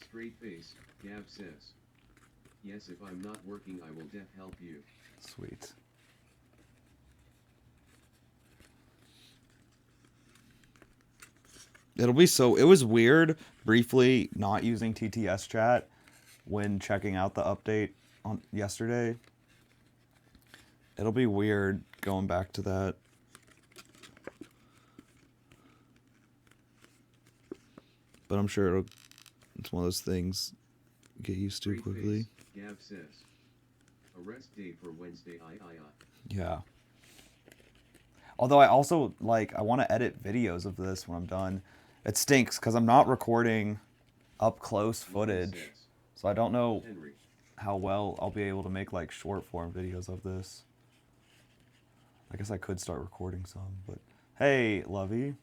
Straight face, Gab says. Yes, if I'm not working, I will def help you. Sweet. It was weird briefly not using TTS chat when checking out the update on yesterday. It'll be weird going back to that. But I'm sure it's one of those things you get used to Straight quickly. face, Gab says. A rest day for Wednesday, I. Yeah. Although I also, I want to edit videos of this when I'm done. It stinks because I'm not recording up close footage. So I don't know Henry. how well I'll be able to make, short form videos of this. I guess I could start recording some, but hey, Lovey.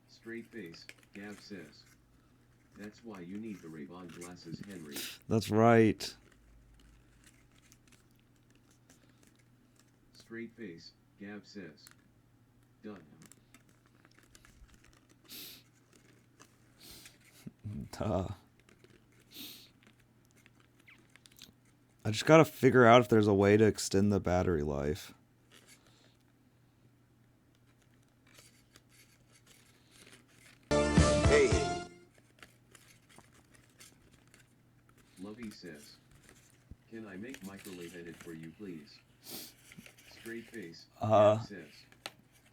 Straight face, Gab says. That's why you need the Ray-Ban glasses, Henry. That's right. Straight face, Gab says. Done. I just gotta figure out if there's a way to extend the battery life. Hey, Lovey says. Can I make microwave edit for you, please? Straight face, Gab says.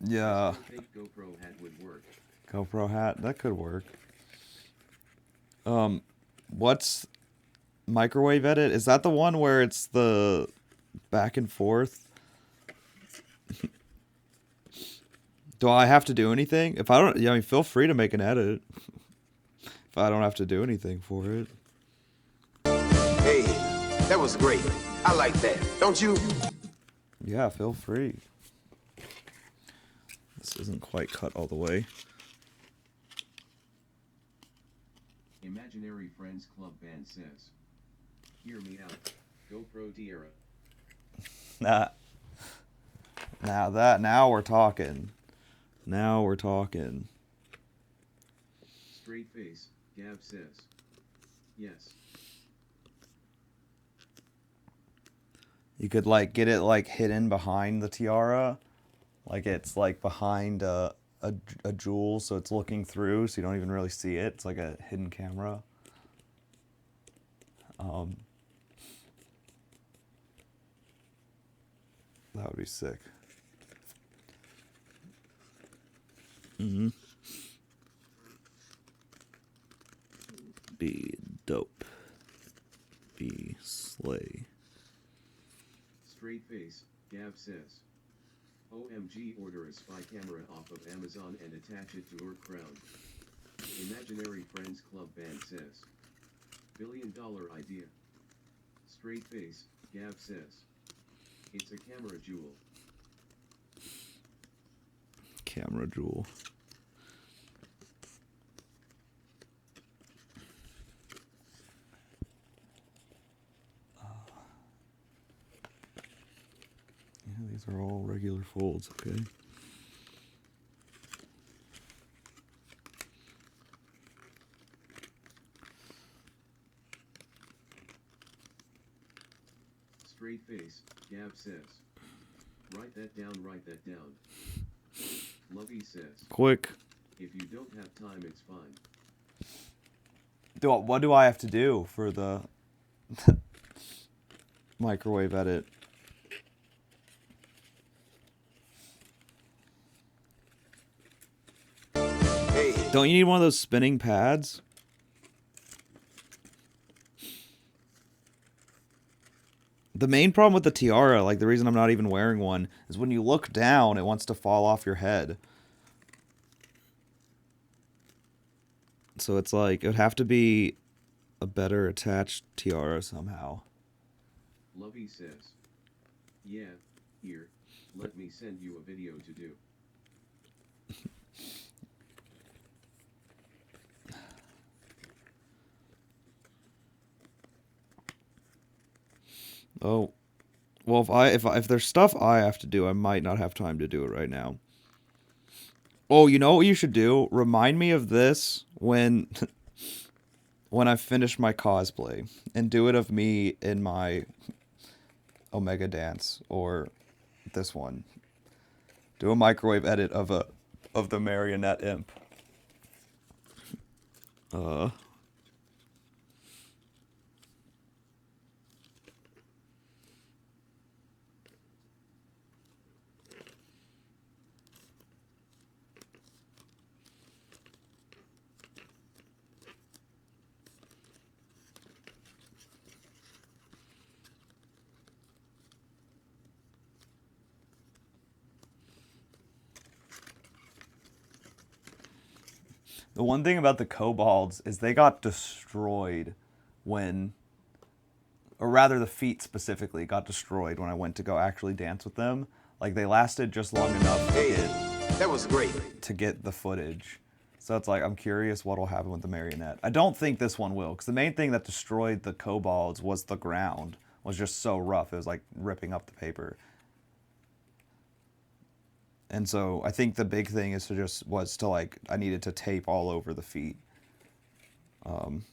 Yeah. I still think GoPro hat would work. GoPro hat, that could work. What's microwave edit? Is that the one where it's the back and forth? Do I have to do anything? If I don't, I mean, feel free to make an edit. If I don't have to do anything for it. hey, that was great. I like that, don't you? Yeah, feel free. This isn't quite cut all the way. Imaginary Friends Club Band says. Hear me out. GoPro Tierra. Now we're talking. Now we're talking. Straight face, Gab says. Yes. You could get it hidden behind the tiara, it's behind a jewel, so it's looking through, so you don't even really see it. It's like a hidden camera. That would be sick. Be dope. Be slay. Straight face, Gab says. OMG, order a spy camera off of Amazon and attach it to your crown. Imaginary Friends Club Band says. $1 billion idea. Straight face, Gab says. It's a camera jewel. Camera jewel. These are all regular folds, okay. Straight face, Gab says. Write that down, write that down. Lovey says. Quick. If you don't have time, it's fine. What do I have to do for the microwave edit? Hey, Don't you need one of those spinning pads? The main problem with the tiara, like the reason I'm not even wearing one, is when you look down, it wants to fall off your head. So it's like, it would have to be a better attached tiara somehow. Lovey says. Yeah, here, let me send you a video to do. Oh, well, if there's stuff I have to do, I might not have time to do it right now. Oh, you know what you should do? Remind me of this when when I finish my cosplay, and do it of me in my Omega dance, or this one. Do a microwave edit of the marionette imp. The one thing about the kobolds is they got destroyed when, or rather the feet specifically got destroyed when I went to go actually dance with them. Like they lasted just long enough hey, that was great. to get the footage. So it's like, I'm curious what'll happen with the marionette. I don't think this one will, because the main thing that destroyed the kobolds was the ground. Was just so rough. It was like ripping up the paper. And so I think the big thing is to like, I needed to tape all over the feet. And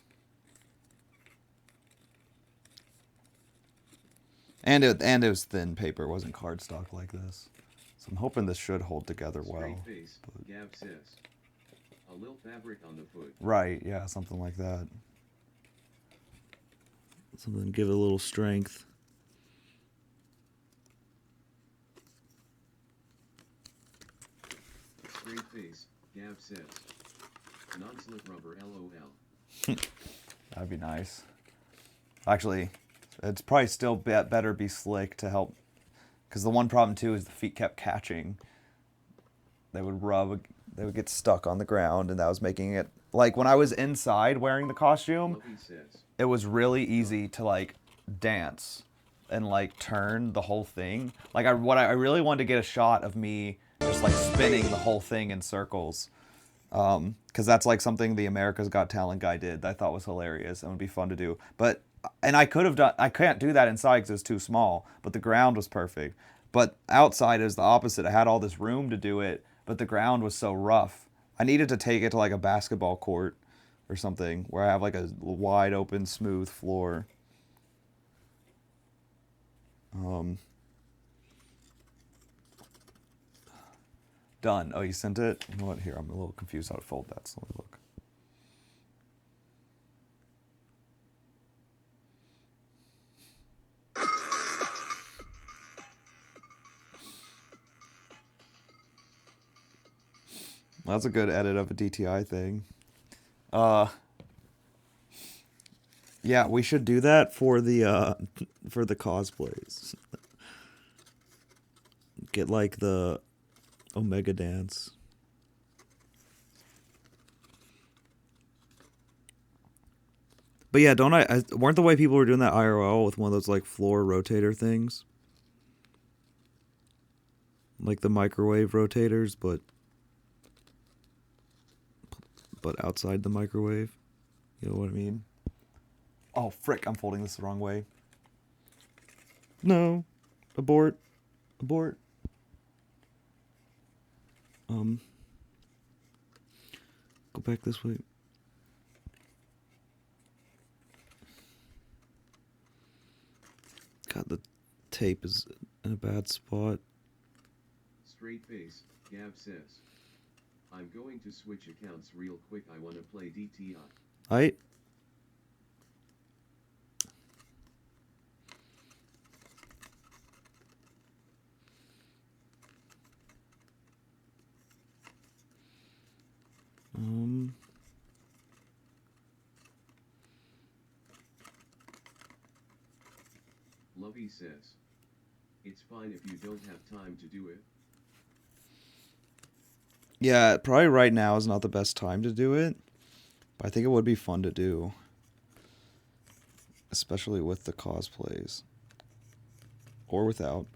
it was thin paper, it wasn't cardstock like this. So I'm hoping this should hold together well. Straight face, Gab says. A little fabric on the foot. Right, yeah, something like that. Something to give it a little strength. Straight face, Gab says. Non-slip rubber LOL. That'd be nice. Actually, it's probably still better be slick to help. Because the one problem too is the feet kept catching. They would get stuck on the ground, and that was making it, like when I was inside wearing the costume, Lovey says. it was really easy to like dance and like turn the whole thing. Like I really wanted to get a shot of me just like spinning the whole thing in circles. Because that's like something the America's Got Talent guy did that I thought was hilarious and would be fun to do. And I can't do that inside because it was too small, but the ground was perfect. But outside is the opposite. I had all this room to do it, but the ground was so rough. I needed to take it to like a basketball court or something where I have like a wide open, smooth floor. Done. Oh, you sent it? You know what? Here, I'm a little confused how to fold that, so let me look. That's a good edit of a DTI thing. Yeah, we should do that for the cosplays. Get like the Omega dance. But yeah, weren't the way people were doing that IRL with one of those like floor rotator things? Like the microwave rotators, but outside the microwave. You know what I mean? Oh, frick, I'm folding this the wrong way. No. Abort. Abort. Go back this way. God, the tape is in a bad spot. Straight face, Gab says. I'm going to switch accounts real quick. I wanna play DTI. Aight. Lovey says. It's fine if you don't have time to do it. Yeah, probably right now is not the best time to do it, but I think it would be fun to do. Especially with the cosplays. Or without.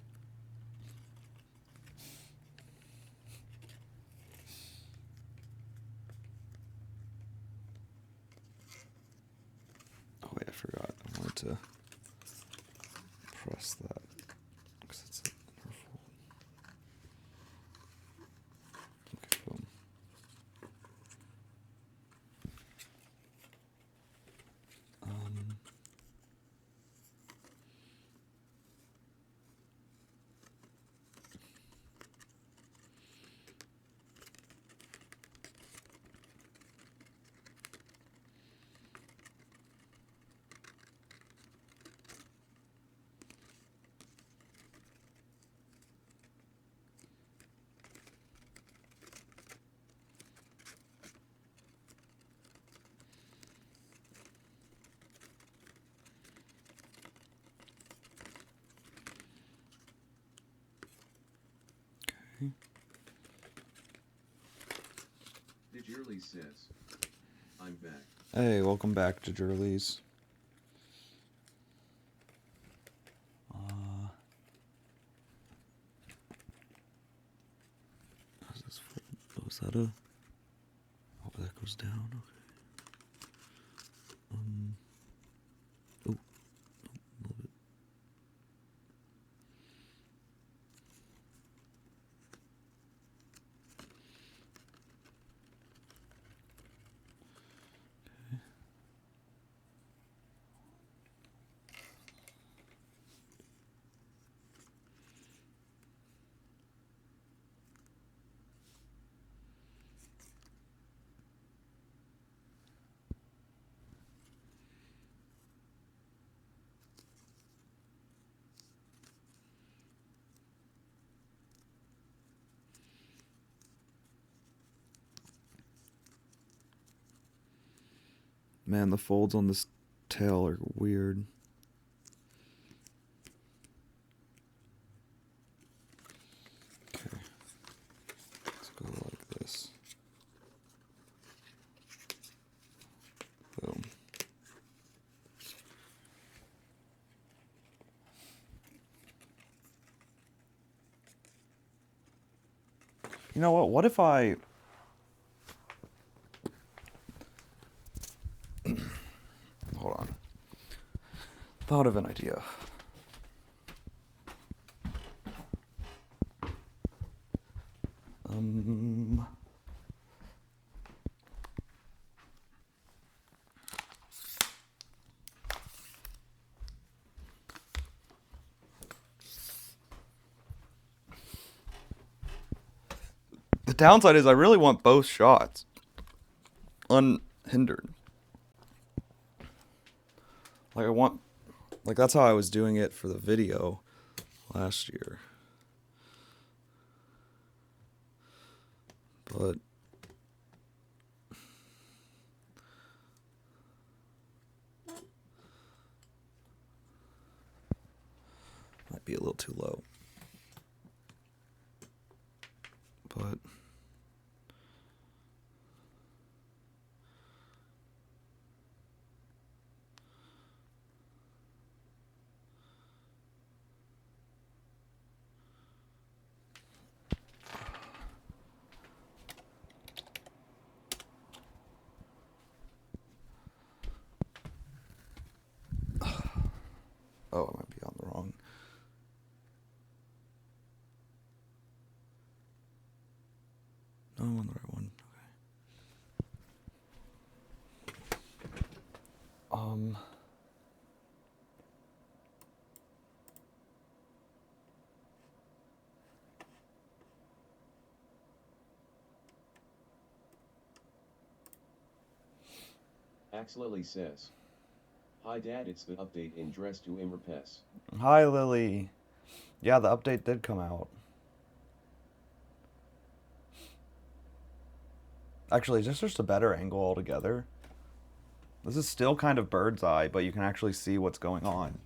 Oh wait, I forgot. I wanted to press that. Because it's in her fold. Okay, boom. Digirly says. I'm back. Hey, welcome back to Jurley's. How's this fold? Oh, is that a... Oh, that goes down, okay. Oh, a little bit. Man, the folds on this tail are weird. Okay. Let's go like this. Boom. You know what? What if I... Hold on. Thought of an idea. The downside is I really want both shots unhindered. Like I want, like that's how I was doing it for the video last year. But might be a little too low. But oh, I might be on the wrong. Axe Lily says, "Hi Dad, it's the update in Dress to Immerpes." Hi, Lily. Yeah, the update did come out. Actually, is this just a better angle altogether? This is still kind of bird's eye, but you can actually see what's going on.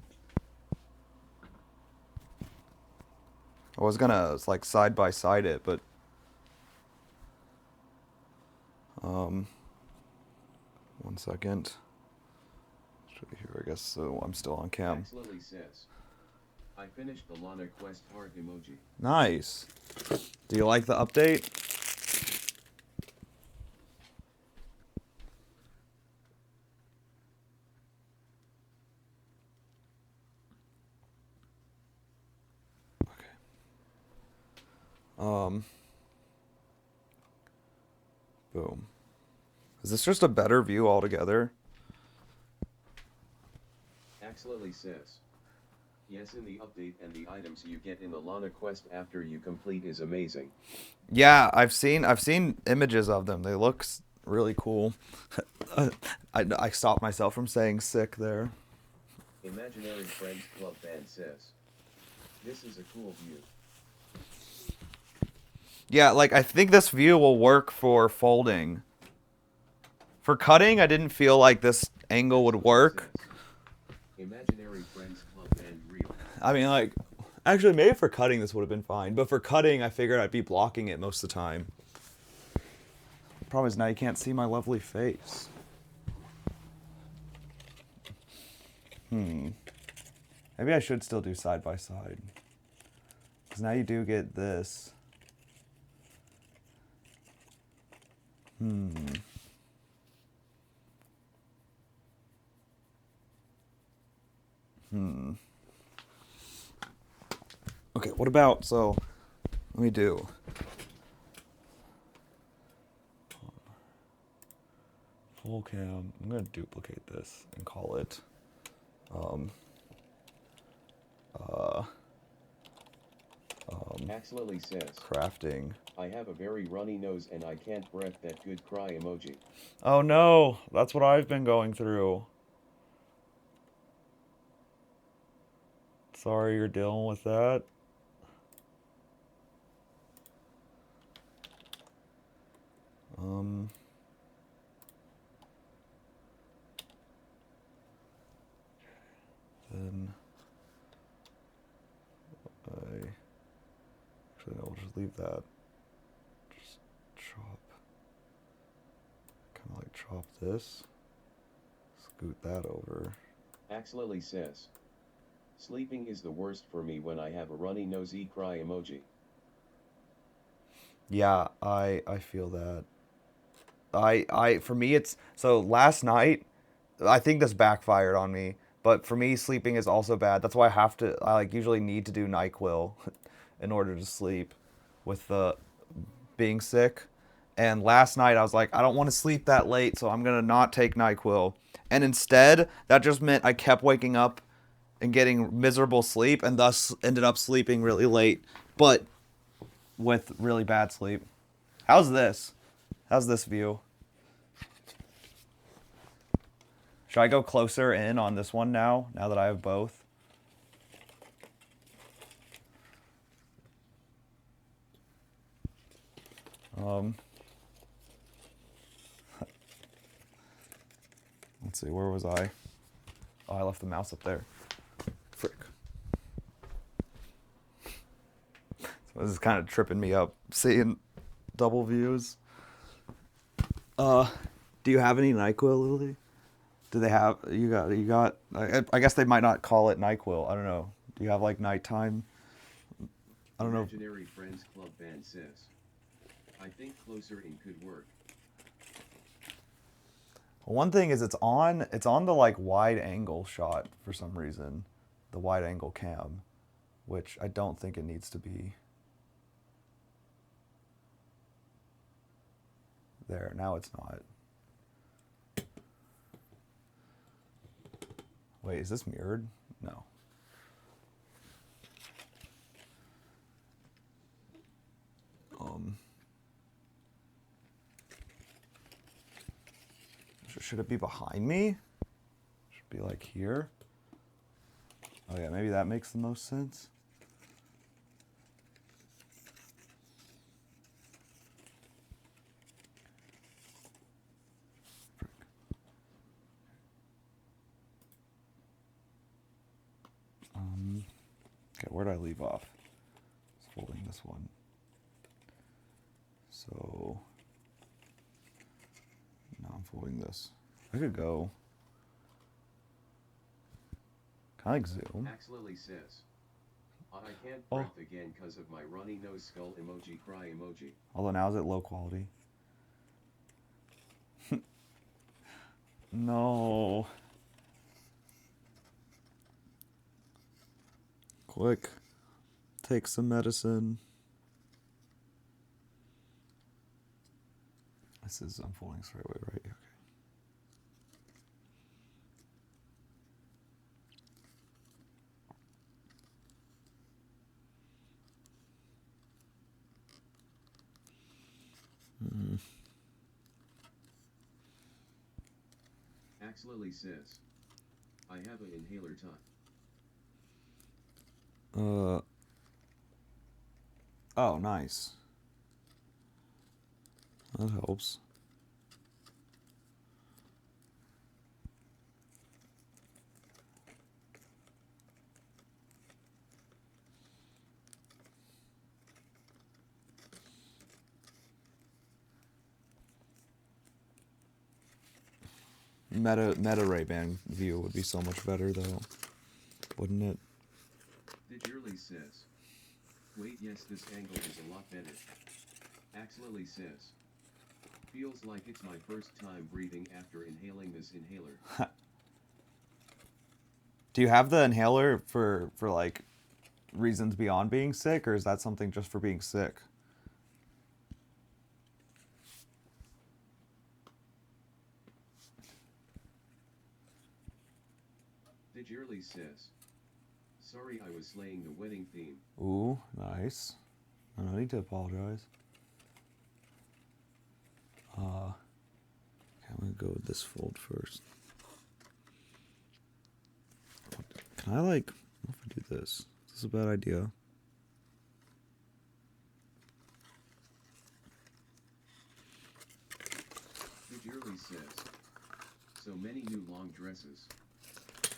I was gonna like side by side it, but one second. Here, I guess so. I'm still on cam. Axe Lily says, "I finished the Lana quest heart emoji." Nice. Do you like the update? Boom. Is this just a better view altogether? Axe Lily says, "Yes, in the update and the items you get in the Lana quest after you complete is amazing." Yeah, I've seen images of them. They look really cool. I stopped myself from saying sick there. Imaginary Friends Club Band says, "This is a cool view." Yeah, like I think this view will work for folding. For cutting, I didn't feel like this angle would work. Imaginary Friends Club Band real. I mean, like, actually, maybe for cutting this would have been fine. But for cutting, I figured I'd be blocking it most of the time. Problem is now you can't see my lovely face. Maybe I should still do side by side. Because now you do get this. Okay, what about, so, let me do. Full cam. I'm going to duplicate this and call it Axe Lily says, crafting. "I have a very runny nose and I can't breath that good cry emoji." Oh no, that's what I've been going through. Sorry you're dealing with that. Then actually no, we'll just leave that. Just chop. Kind of like chop this. Scoot that over. Axe Lily says, "Sleeping is the worst for me when I have a runny nosy cry emoji." Yeah, I feel that. For me it's so last night I think this backfired on me, but for me sleeping is also bad. That's why I like usually need to do NyQuil in order to sleep with the being sick. And last night I was like, I don't want to sleep that late, so I'm going to not take NyQuil. And instead, that just meant I kept waking up and getting miserable sleep and thus ended up sleeping really late, but with really bad sleep. How's this? How's this view? Should I go closer in on this one now that I have both? Let's see, where was I? Oh, I left the mouse up there. Frick. So this is kind of tripping me up, seeing double views. Do you have any NyQuil, Lily? Do they have, you got, I guess they might not call it NyQuil, I don't know. Do you have like nighttime? I don't know. Imaginary Friends Club Band says, "I think closer in could work." One thing is it's on the like wide angle shot for some reason. The wide angle cam, which I don't think it needs to be. There, now it's not. Wait, is this mirrored? No. Should it be behind me? Should be like here. Oh yeah, maybe that makes the most sense. Okay, where did I leave off? I was holding this one. So now I'm folding this. I could go. Can I like zoom? Axe Lily says, I can't Oh. breath again because of my runny nose skull emoji cry emoji. Although now is it low quality? No. Quick. Take some medicine. This is unfolding straight away, right? Okay. Axe Lily says, I have an inhaler time. Oh, nice. That helps. Meta Ray-Ban view would be so much better though, wouldn't it? Digirly says, wait, yes, this angle is a lot better. Axe Lily says, feels like it's my first time breathing after inhaling this inhaler. Do you have the inhaler for like reasons beyond being sick, or is that something just for being sick? Digirly says, sorry I was slaying the wedding theme. Ooh, nice. I don't need to apologize. Okay, I'm gonna go with this fold first. Can I like, what if I do this? Is this a bad idea? Digirly says, so many new long dresses.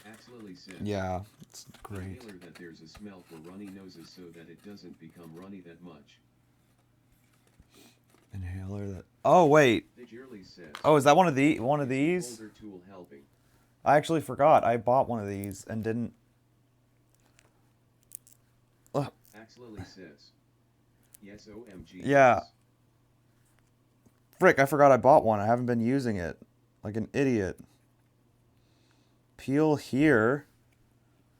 Axe Lily says, Yeah, it's great. inhaler that there's a smell for runny noses so that it doesn't become runny that much. Inhaler that. Oh wait. Digirly says, Oh, is that one of is the these? folder tool helping? I actually forgot. I bought one of these and didn't. Ugh. Axe Lily says, yes, OMG. Yeah. yes. Frick, I forgot I bought one. I haven't been using it. Like an idiot. Peel here?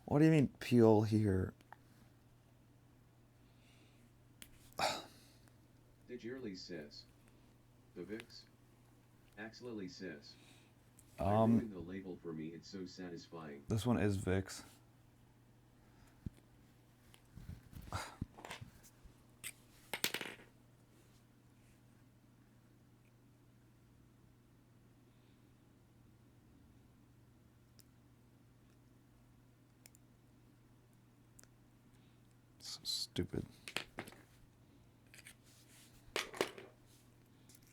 What do you mean peel here? Digirly says, the Vicks. Axe Lily says, ruined the label for me, it's so satisfying. This one is Vicks. So stupid.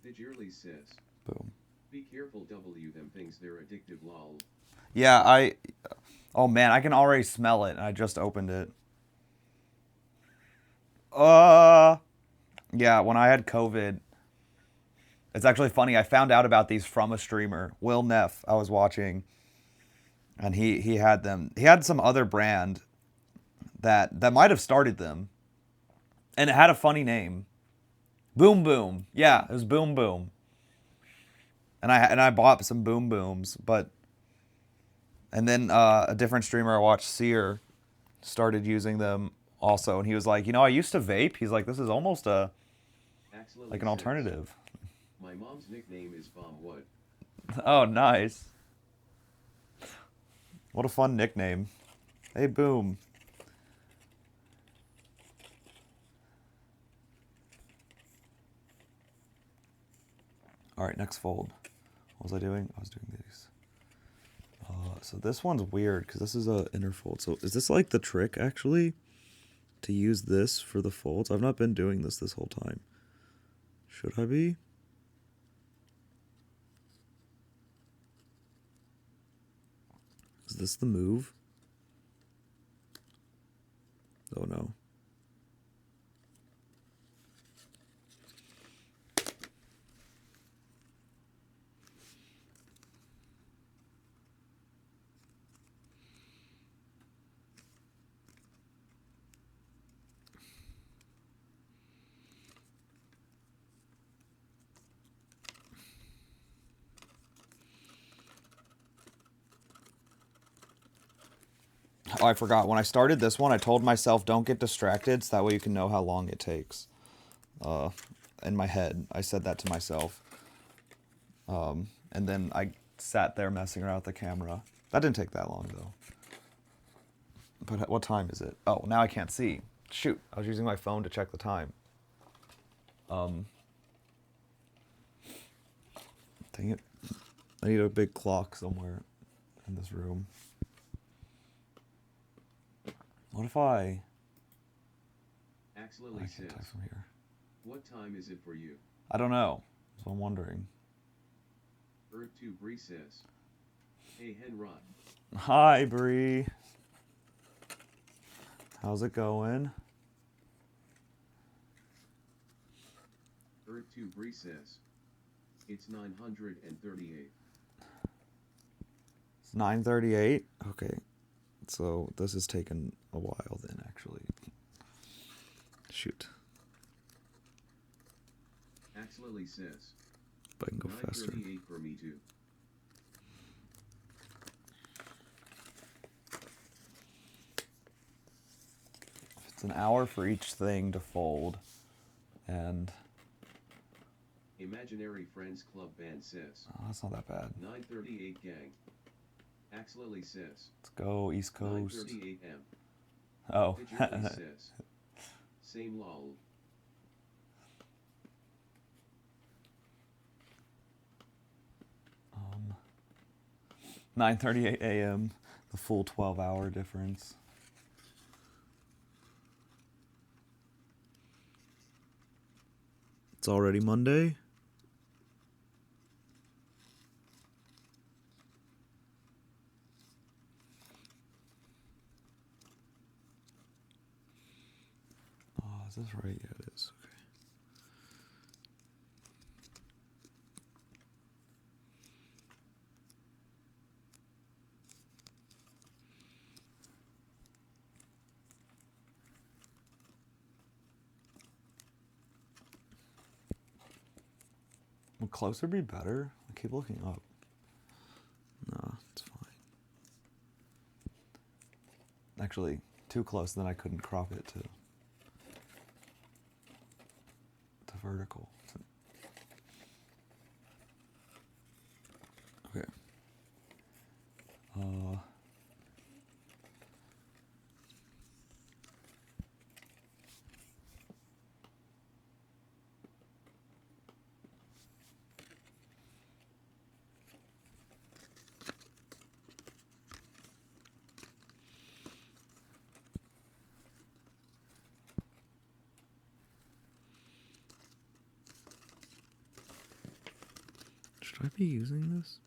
Digirly says, Boom. be careful W, them things, they're addictive lol. Yeah, oh man, I can already smell it, and I just opened it. Yeah, when I had COVID, it's actually funny, I found out about these from a streamer, Will Neff, I was watching, and he had them. He had some other brand that might have started them, and it had a funny name. Boom Boom. Yeah, it was Boom Boom. And I bought some Boom Booms, and then a different streamer I watched, Sear, started using them also, and he was like, I used to vape. He's like, this is almost Axe Lily like an says, alternative. my mom's nickname is Bomb Wood. Oh, nice. What a fun nickname. Hey, Boom. Alright, next fold. What was I doing? I was doing these. So this one's weird because this is a inner fold. So is this like the trick actually to use this for the folds? I've not been doing this whole time. Should I be? Is this the move? Oh no. Oh, I forgot. When I started this one, I told myself don't get distracted so that way you can know how long it takes. In my head, I said that to myself. And then I sat there messing around with the camera. That didn't take that long, though. But what time is it? Oh, now I can't see. Shoot, I was using my phone to check the time. Dang it. I need a big clock somewhere in this room. What if I Axlily can't says, type from here? what time is it for you? I don't know. So I'm wondering. Earth2 Bree says, hey Henrod, Hi, Bree. How's it going? Earth2 Bree says, it's 938. It's 9:38. Okay. So this has taken a while then, actually. Shoot. Axlily says, If I can go faster. 938 for me too. It's an hour for each thing to fold. And Imaginary Friends Club Band says, oh, that's not that bad. 938 gang. Axlily says, Let's go East Coast. 9:38 m. Oh. Pidgerly says, same lol. 9:38 a.m. The full 12-hour difference. It's already Monday. Oh, is this right? Yeah, it is. Okay. Would closer be better? I keep looking up. No, it's fine. Actually, too close, then I couldn't crop it to vertical. Okay. Should I be using this?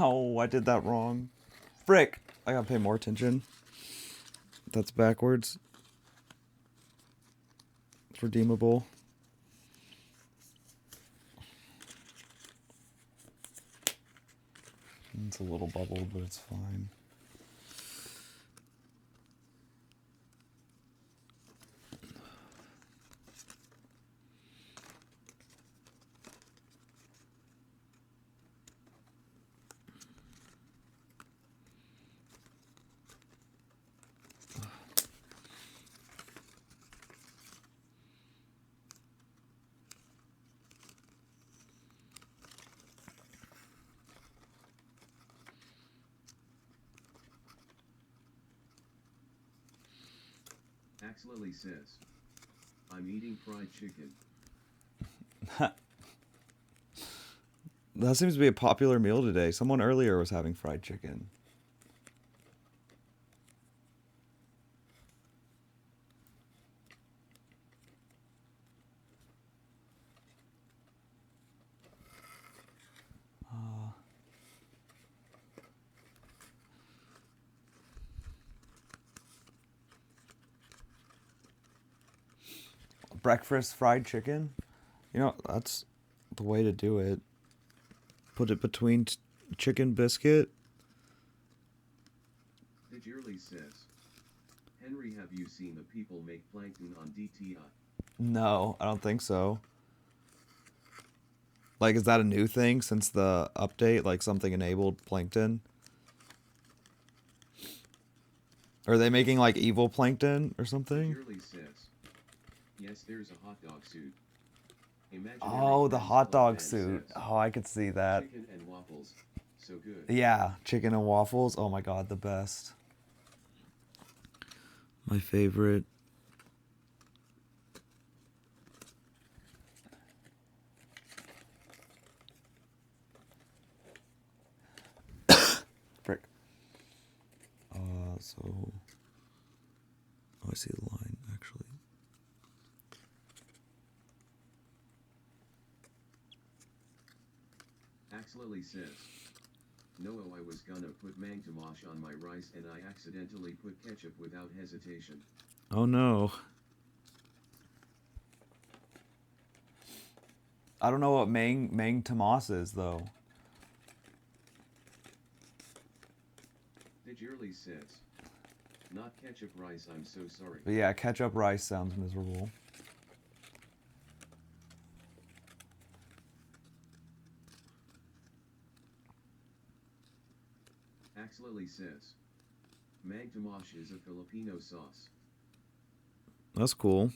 No, I did that wrong. Frick! I gotta pay more attention. That's backwards. It's redeemable. It's a little bubbled, but it's fine. Axe Lily says, I'm eating fried chicken. That seems to be a popular meal today. Someone earlier was having fried chicken. Breakfast fried chicken? You know, that's the way to do it. Put it between chicken biscuit. Digirly says, Henry, have you seen the people make plankton on DTI? No, I don't think so. Like, is that a new thing since the update? Like, something enabled plankton? Are they making, like, evil plankton or something? Digirly says, yes, there's a hot dog suit. Imaginary Oh, the Friends hot Club dog band suit. says, Oh, I could see that. chicken and waffles, so good. Yeah, chicken and waffles. Oh my god, the best. My favorite. Frick. So. Oh, I see the line, actually. Axe Lily says, no, I was gonna put mang tomash on my rice and I accidentally put ketchup without hesitation. Oh no. I don't know what Mang Tomas is, though. Digirly says, not ketchup rice, I'm so sorry. But yeah, ketchup rice sounds miserable. Axe Lily says, mang tomash is a Filipino sauce. That's cool.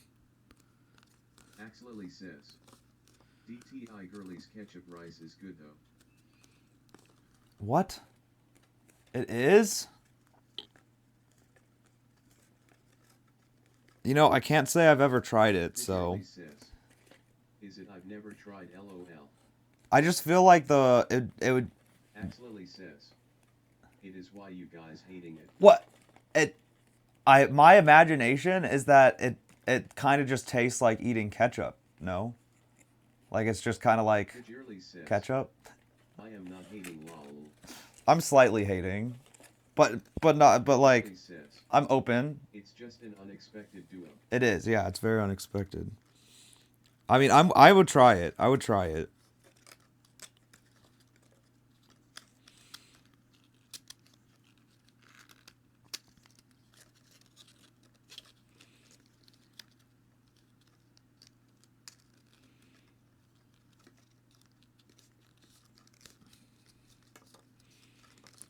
Axe Lily says, DTI girlies ketchup rice is good though. What? It is? You know, I can't say I've ever tried it, so... Digirly says, is it? I've never tried LOL. I just feel like it would... Axe Lily says, it is why you guys hating it. What? My imagination is that it kind of just tastes like eating ketchup, no? Like, it's just kind of like Digirly says, ketchup? I am not hating lol. I'm slightly hating. But like, Digirly says, I'm open. it's just an unexpected duo. It is, yeah, it's very unexpected. I mean, I would try it. I would try it.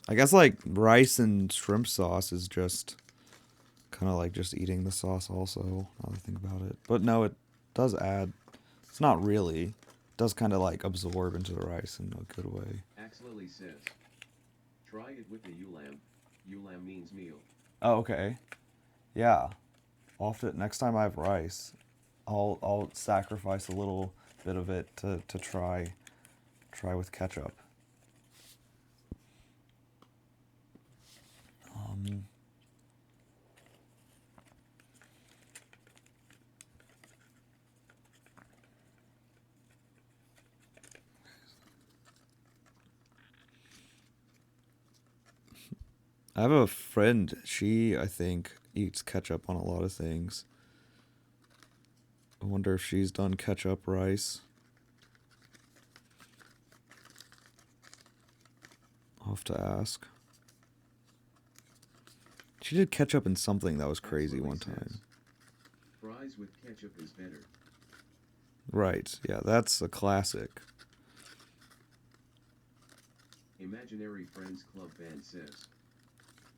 I guess, like, rice and shrimp sauce is just kind of like just eating the sauce also, now that I think about it. But no, it does add... It's not really. It does kind of, like, absorb into the rice in a good way. Axe Lily says, try it with the ulam. Ulam means meal. Oh, okay. Yeah. Next time I have rice, I'll sacrifice a little bit of it to try with ketchup. I have a friend, she, I think, eats ketchup on a lot of things. I wonder if she's done ketchup rice. I'll have to ask. She did ketchup in something that was crazy one time. Fries with ketchup is better. Right, yeah, that's a classic. Imaginary Friends Club Band says,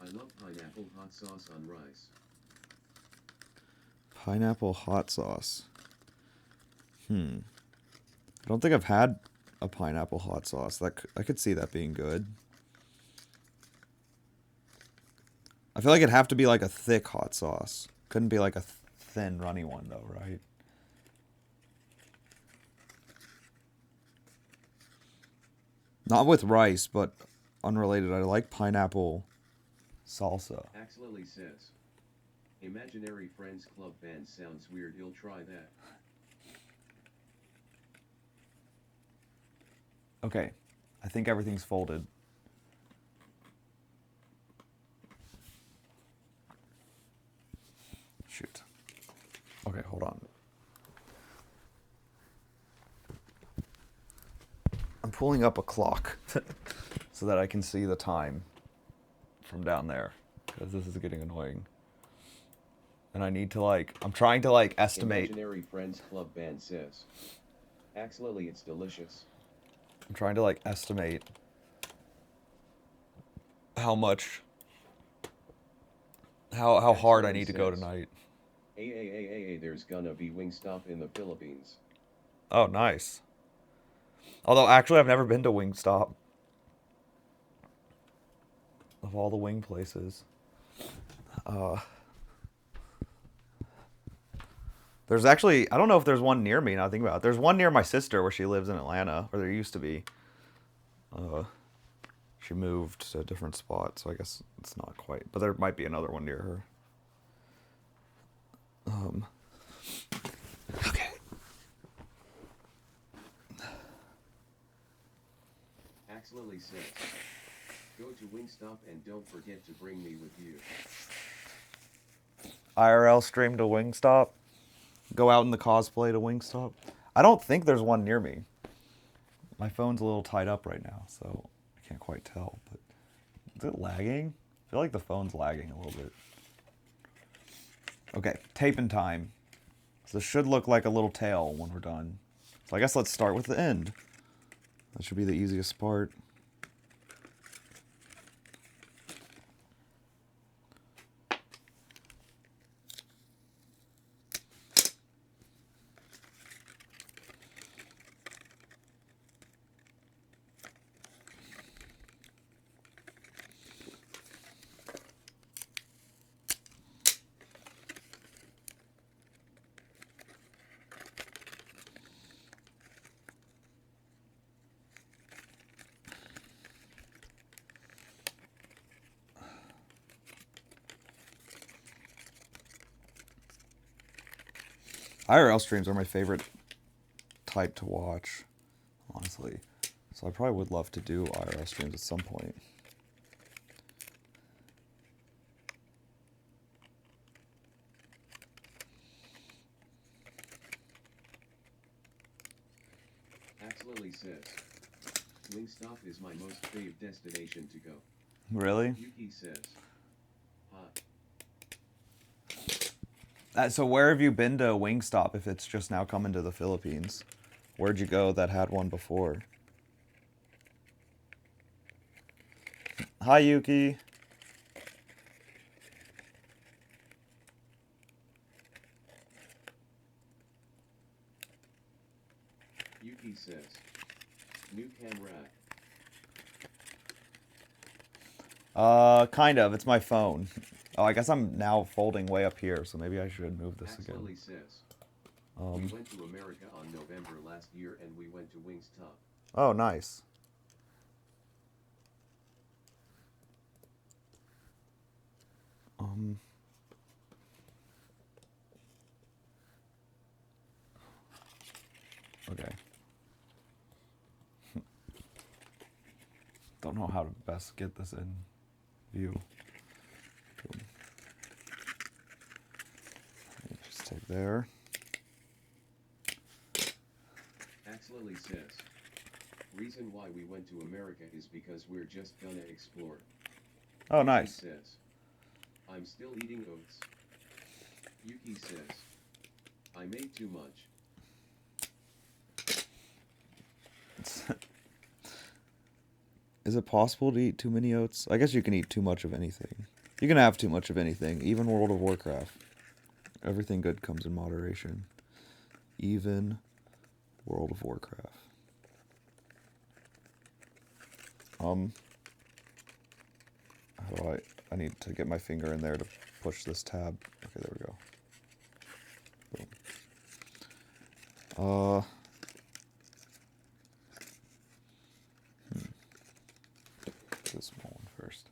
I love pineapple hot sauce on rice. Pineapple hot sauce. I don't think I've had a pineapple hot sauce. I could see that being good. I feel like it'd have to be like a thick hot sauce. Couldn't be like a thin, runny one though, right? Not with rice, but unrelated. I like pineapple salsa. Axlily says, Imaginary Friends Club Band sounds weird, he'll try that. Okay, I think everything's folded. Shoot. Okay, hold on. I'm pulling up a clock so that I can see the time from down there, because this is getting annoying. And I need to I'm trying to estimate. Imaginary Friends Club Band says, Axlily, it's delicious. I'm trying to estimate how much, how hard I need to go tonight. Hey, there's gonna be Wingstop in the Philippines. Oh, nice. Although, actually, I've never been to Wingstop. Of all the wing places. There's actually, I don't know if there's one near me now I think about it. There's one near my sister where she lives in Atlanta, or there used to be. She moved to a different spot, so I guess it's not quite. But there might be another one near her. Okay. Axlily says, go to Wingstop and don't forget to bring me with you. IRL stream to Wingstop. Go out in the cosplay to Wingstop. I don't think there's one near me. My phone's a little tied up right now, so I can't quite tell. But is it lagging? I feel like the phone's lagging a little bit. Okay, taping time. So this should look like a little tail when we're done. So I guess let's start with the end. That should be the easiest part. IRL streams are my favorite type to watch, honestly. So I probably would love to do IRL streams at some point. Axlily says, Wingstop is my most fave destination to go. Really? Yuki says, hot. So where have you been to Wingstop if it's just now coming to the Philippines? Where'd you go that had one before? Hi, Yuki. Yuki says, new camera. Kind of. It's my phone. Oh, I guess I'm now folding way up here, so maybe I should move this again. Axlily says, we went to America on November last year and we went to Wingstop. Oh, nice. Okay. Don't know how to best get this in view. there. Axlily says, reason why we went to America is because we're just gonna explore. Oh, Yuki nice. says, I'm still eating oats. Yuki says, I made too much. Is it possible to eat too many oats? I guess you can eat too much of anything. You can have too much of anything, even World of Warcraft. Everything good comes in moderation. Even World of Warcraft. How do I need to get my finger in there to push this tab. Okay, there we go. Boom. This small one first.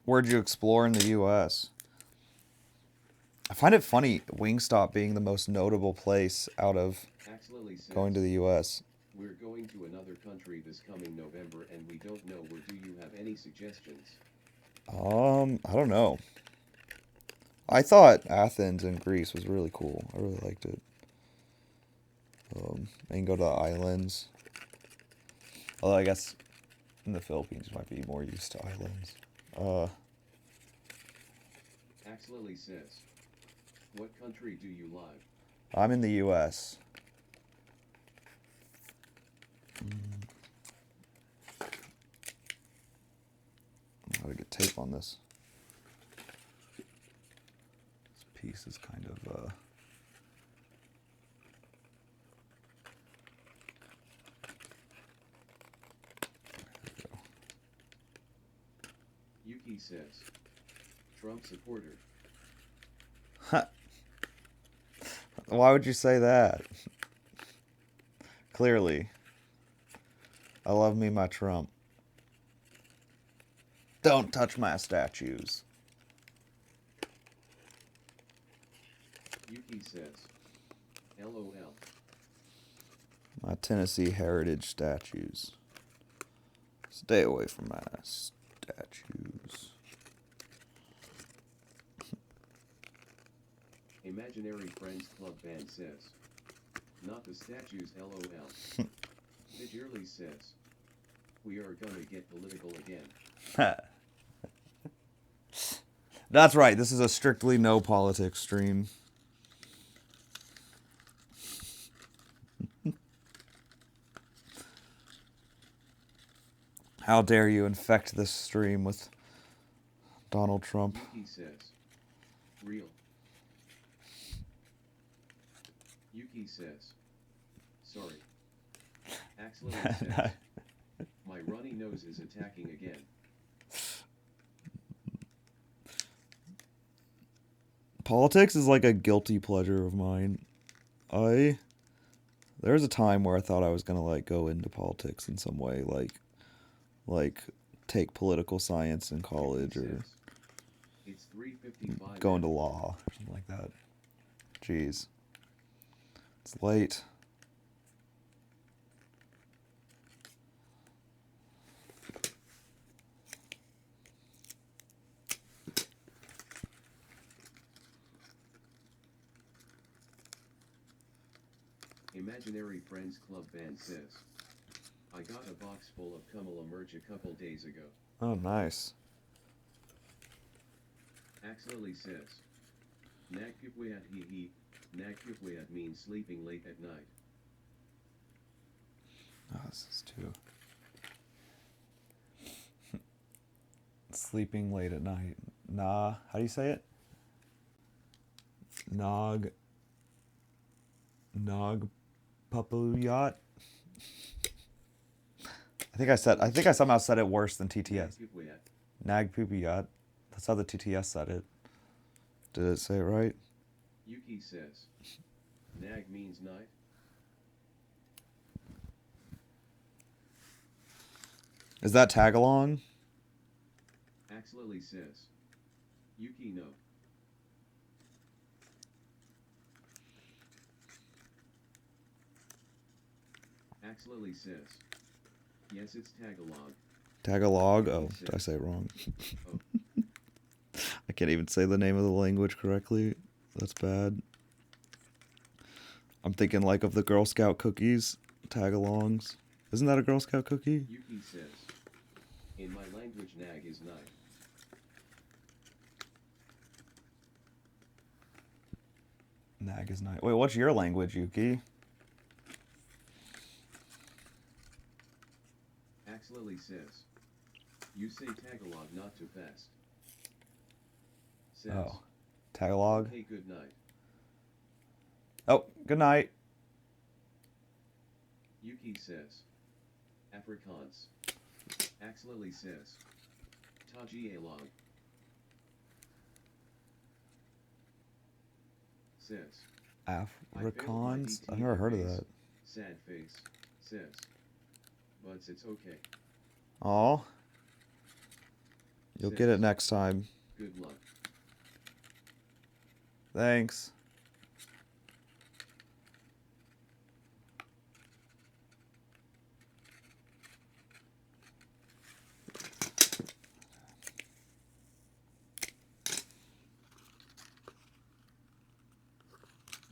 Where'd you explore in the U.S.? I find it funny Wingstop being the most notable place out of Axlily says, going to the U.S. we're going to another country this coming November and we don't know where. Do you have any suggestions? I don't know. I thought Athens in Greece was really cool. I really liked it. And go to the islands. Although I guess in the Philippines you might be more used to islands. Axlily says, what country do you live? I'm in the U.S. How to get tape on this? This piece is kind of there we go. Yuki says, Trump supporter. Why would you say that? Clearly. I love me my Trump. Don't touch my statues. Yuki says, LOL. My Tennessee heritage statues. Stay away from my statues. Imaginary Friends Club Band says, not the statues LOL. Vijirli says, we are gonna get political again. That's right, this is a strictly no politics stream. How dare you infect this stream with Donald Trump? Yuki says, real. Yuki says, sorry. Axlily says, my runny nose is attacking again. Politics is like a guilty pleasure of mine. There was a time where I thought I was gonna like go into politics in some way, like take political science in college or It's 3:55 go into law or something like that. Jeez. It's late. Imaginary Friends Club Band says, I got a box full of Kamala merch a couple days ago. Oh, nice. Axlily says, Nagkupwayat hee hee. Nagkupwayat means sleeping late at night. Oh, this is too. Sleeping late at night. Nah, how do you say it? Nog Papuyat? I think I somehow said it worse than TTS. Nagkupwayat. Nagpupiyat. That's how the TTS said it. Did it say it right? Yuki says, Nag means night. Is that tag-along? Axlily says, Yuki no. Axlily says, yes it's Tagalog. Tagalog? Oh, did I say it wrong? Oh. I can't even say the name of the language correctly. That's bad. I'm thinking like of the Girl Scout cookies, tag-alongs. Isn't that a Girl Scout cookie? Yuki says, in my language nag is night. Nag is night. Wait, what's your language, Yuki? Axlily says, you say Tagalog not too fast. Says, Oh, Tagalog. hey good night. Oh, good night. Yuki says, Afrikaans. Axlily says, Taji Alog. Says, Afrikaans? I I've never heard of face. that. Sad face. Says, but it's okay. Aw. You'll get it next time. Good luck. Thanks.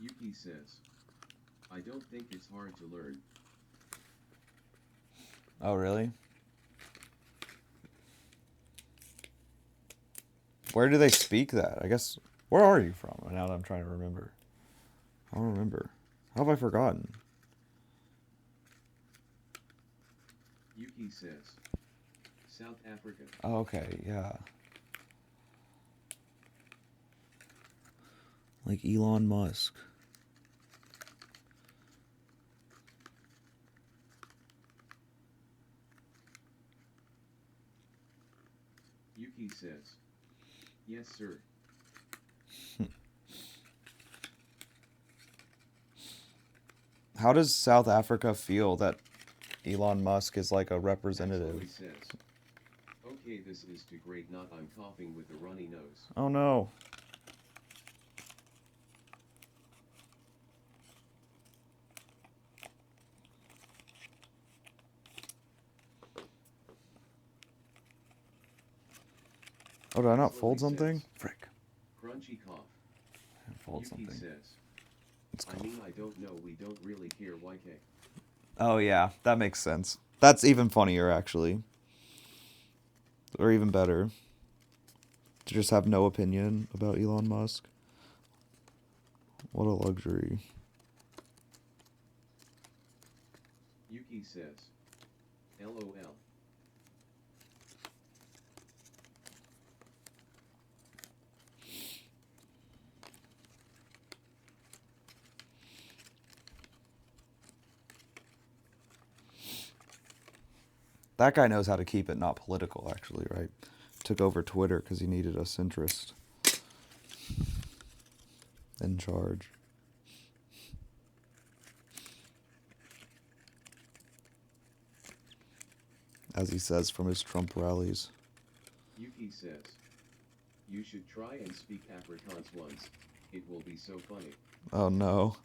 Yuki says, I don't think it's hard to learn. Oh, really? Where do they speak that? I guess, where are you from? Now that I'm trying to remember. I don't remember. How have I forgotten? Yuki says, South Africa. Oh, okay, yeah. Like Elon Musk. Yuki says, yes sir. How does South Africa feel that Elon Musk is like a Axlily representative? says, okay this is too great not I'm coughing with a runny nose. Oh no. Oh, did I not fold Axlily something? says, Frick. Crunchy cough. I didn't fold Yuki something. says, It's I cough. mean I don't know we don't really care YK. Oh yeah, that makes sense. That's even funnier, actually. Or even better. To just have no opinion about Elon Musk. What a luxury. Yuki says, LOL. That guy knows how to keep it not political, actually, right? Took over Twitter because he needed a centrist in charge. As he says from his Trump rallies. Yuki says, you should try and speak Afrikaans once. It will be so funny. Oh no.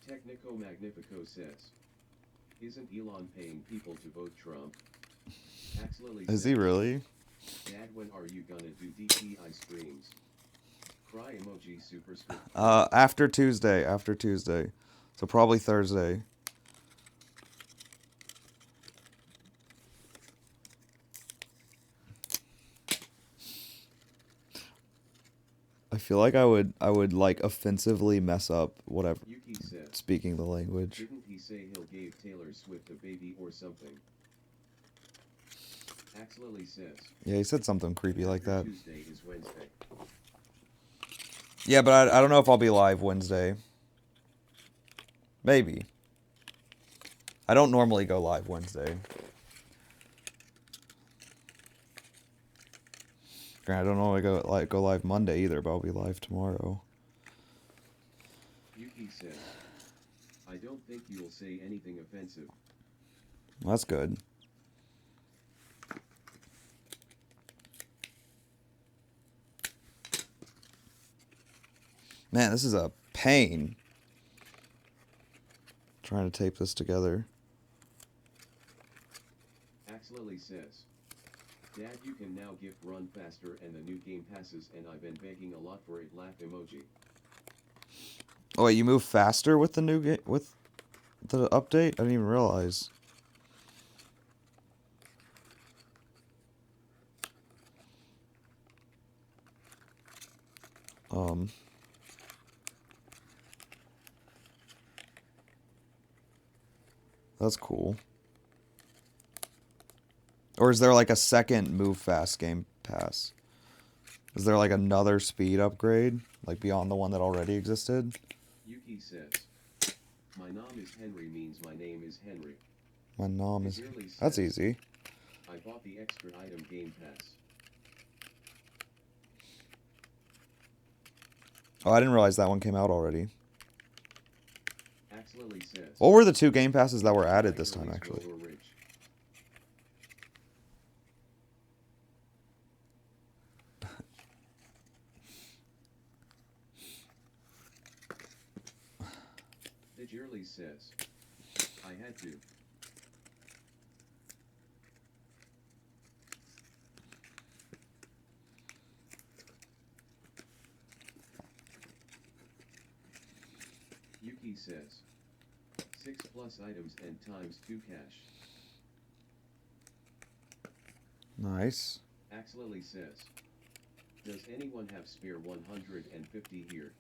Technico Magnifico says, isn't Elon paying people to vote Trump? Axlily Is says, he really? Dad, when are you gonna do DPI streams? Cry emoji superscript. After Tuesday. So probably Thursday. I feel like I would like offensively mess up whatever Yuki says, speaking the language. didn't he say he'll give Taylor Swift a baby or something? Axlily says, Yeah, he said something creepy like after that. Tuesday is Wednesday. Yeah, but I don't know if I'll be live Wednesday. Maybe. I don't normally go live Wednesday. I don't know I go live Monday either, but I'll be live tomorrow. Yuki says, I don't think you'll say anything offensive. Well, that's good. Man, this is a pain. Trying to tape this together. Axlily says, Dad, you can now gift Run Faster and the new game passes, and I've been begging a lot for it. Laugh emoji. Oh, wait, you move faster with the new game with the update? I didn't even realize. That's cool. Or is there like a second move fast game pass? Is there like another speed upgrade, like beyond the one that already existed? Yuki says, my nom is Henry means my name is Henry. My nom is... Dearly That's says, easy. I bought the extra item game pass. Oh, I didn't realize that one came out already. Axlily says, What were the 2 game passes that were added this time, Tiger is actually? Rover Ridge. Digirly says, I had to. Yuki says, 6+ items and ×2 cash. Nice. Axlily says, does anyone have spare 150 here?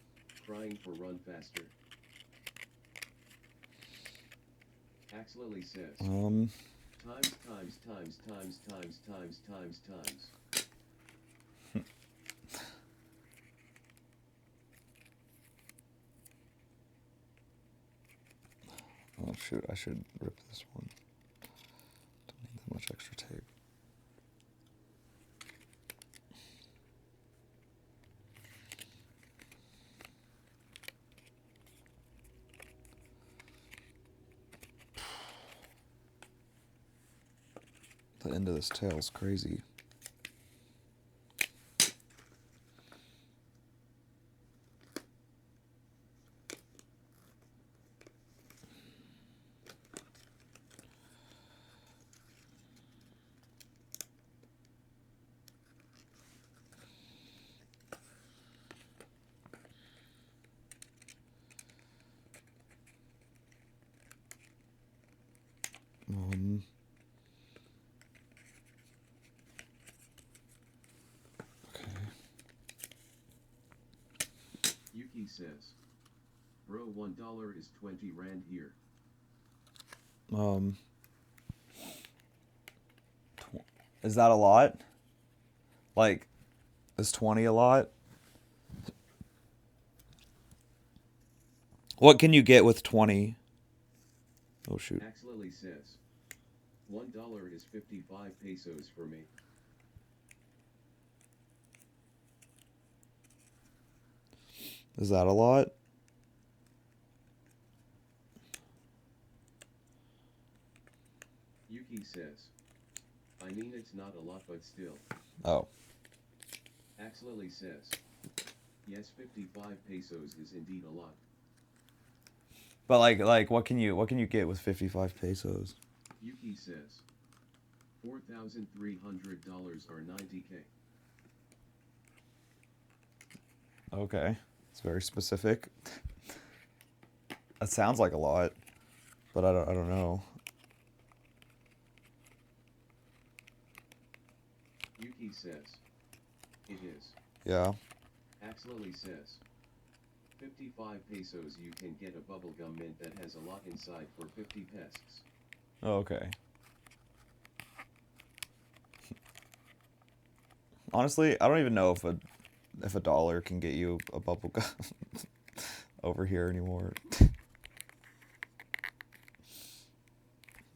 Crying for Run Faster. Axlily says, times. Oh shoot, I should rip this one. Don't need that much extra tape. The end of this tail is crazy. Okay. Yuki says, bro, $1 is 20 rand here. Is that a lot? Like, is 20 a lot? What can you get with 20? Oh shoot. Axlily says, $1 is 55 pesos for me. Is that a lot? Yuki says, I mean it's not a lot but still. Oh. Axlily says, yes, 55 pesos is indeed a lot. But like what can you get with 55 pesos? Yuki says, $4,300 or 90K. Okay. It's very specific. That sounds like a lot, but I don't know. Yuki says, it is. Yeah. Axlily says, 55 pesos you can get a bubblegum mint that has a lot inside for 50 pesos. Oh, okay. Honestly, I don't even know if a dollar can get you a bubble gum over here anymore.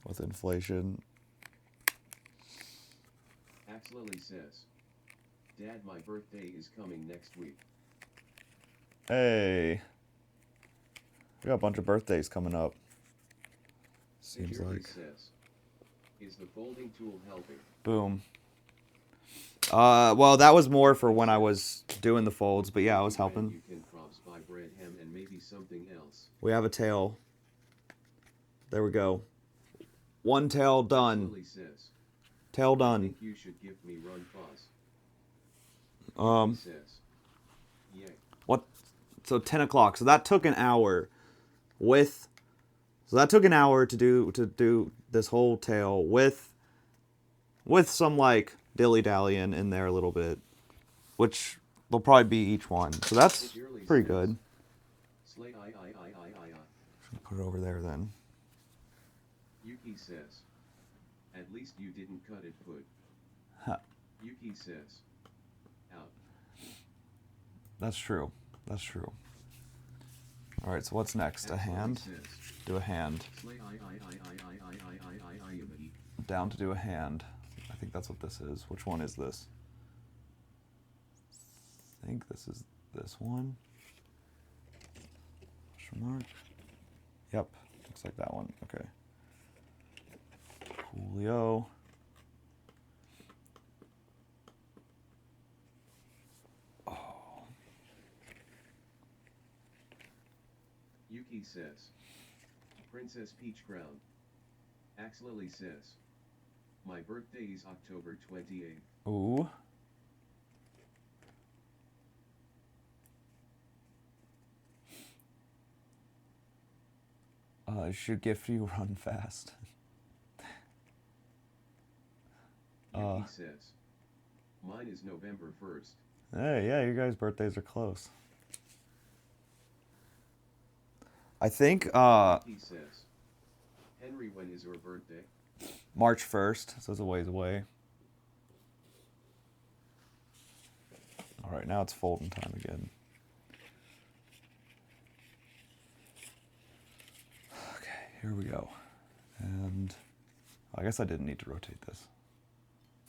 With inflation. Axlily says, Dad, my birthday is coming next week. Hey. We got a bunch of birthdays coming up. Seems Security like. says, is the folding tool helping? Boom. Well, that was more for when I was doing the folds, but yeah, I was helping. You can props buy bread, ham, and maybe something else. We have a tail. There we go. One tail done. Axlily says, Tail I done. think you should give me run pause. Um, He says. Yeah. what? So 10 o'clock. So that took an hour with... So that took an hour to do this whole tail with some, like, dilly-dallying in there a little bit. Which will probably be each one. So that's pretty good. Slay I. Put it over there then. Yuki says. At least you didn't cut it put. Huh. Yuki says. Out. That's true. That's true. Alright, so what's next? A hand? Do a hand. Slay I. Down to do a hand. I think that's what this is. Which one is this? I think this is this one. Question mark. Yep. Looks like that one. Okay. Coolio. Yuki says. Princess Peach Crown. Axlily says. My birthday is October 28th. Ooh. I should gift you run fast. Yuki says. Mine is November 1st. Hey, yeah, you guys' birthdays are close. I think Yuki says. Henry, when is your birthday? March 1st, so it's a ways away. Alright, now it's folding time again. Okay, here we go. And I guess I didn't need to rotate this.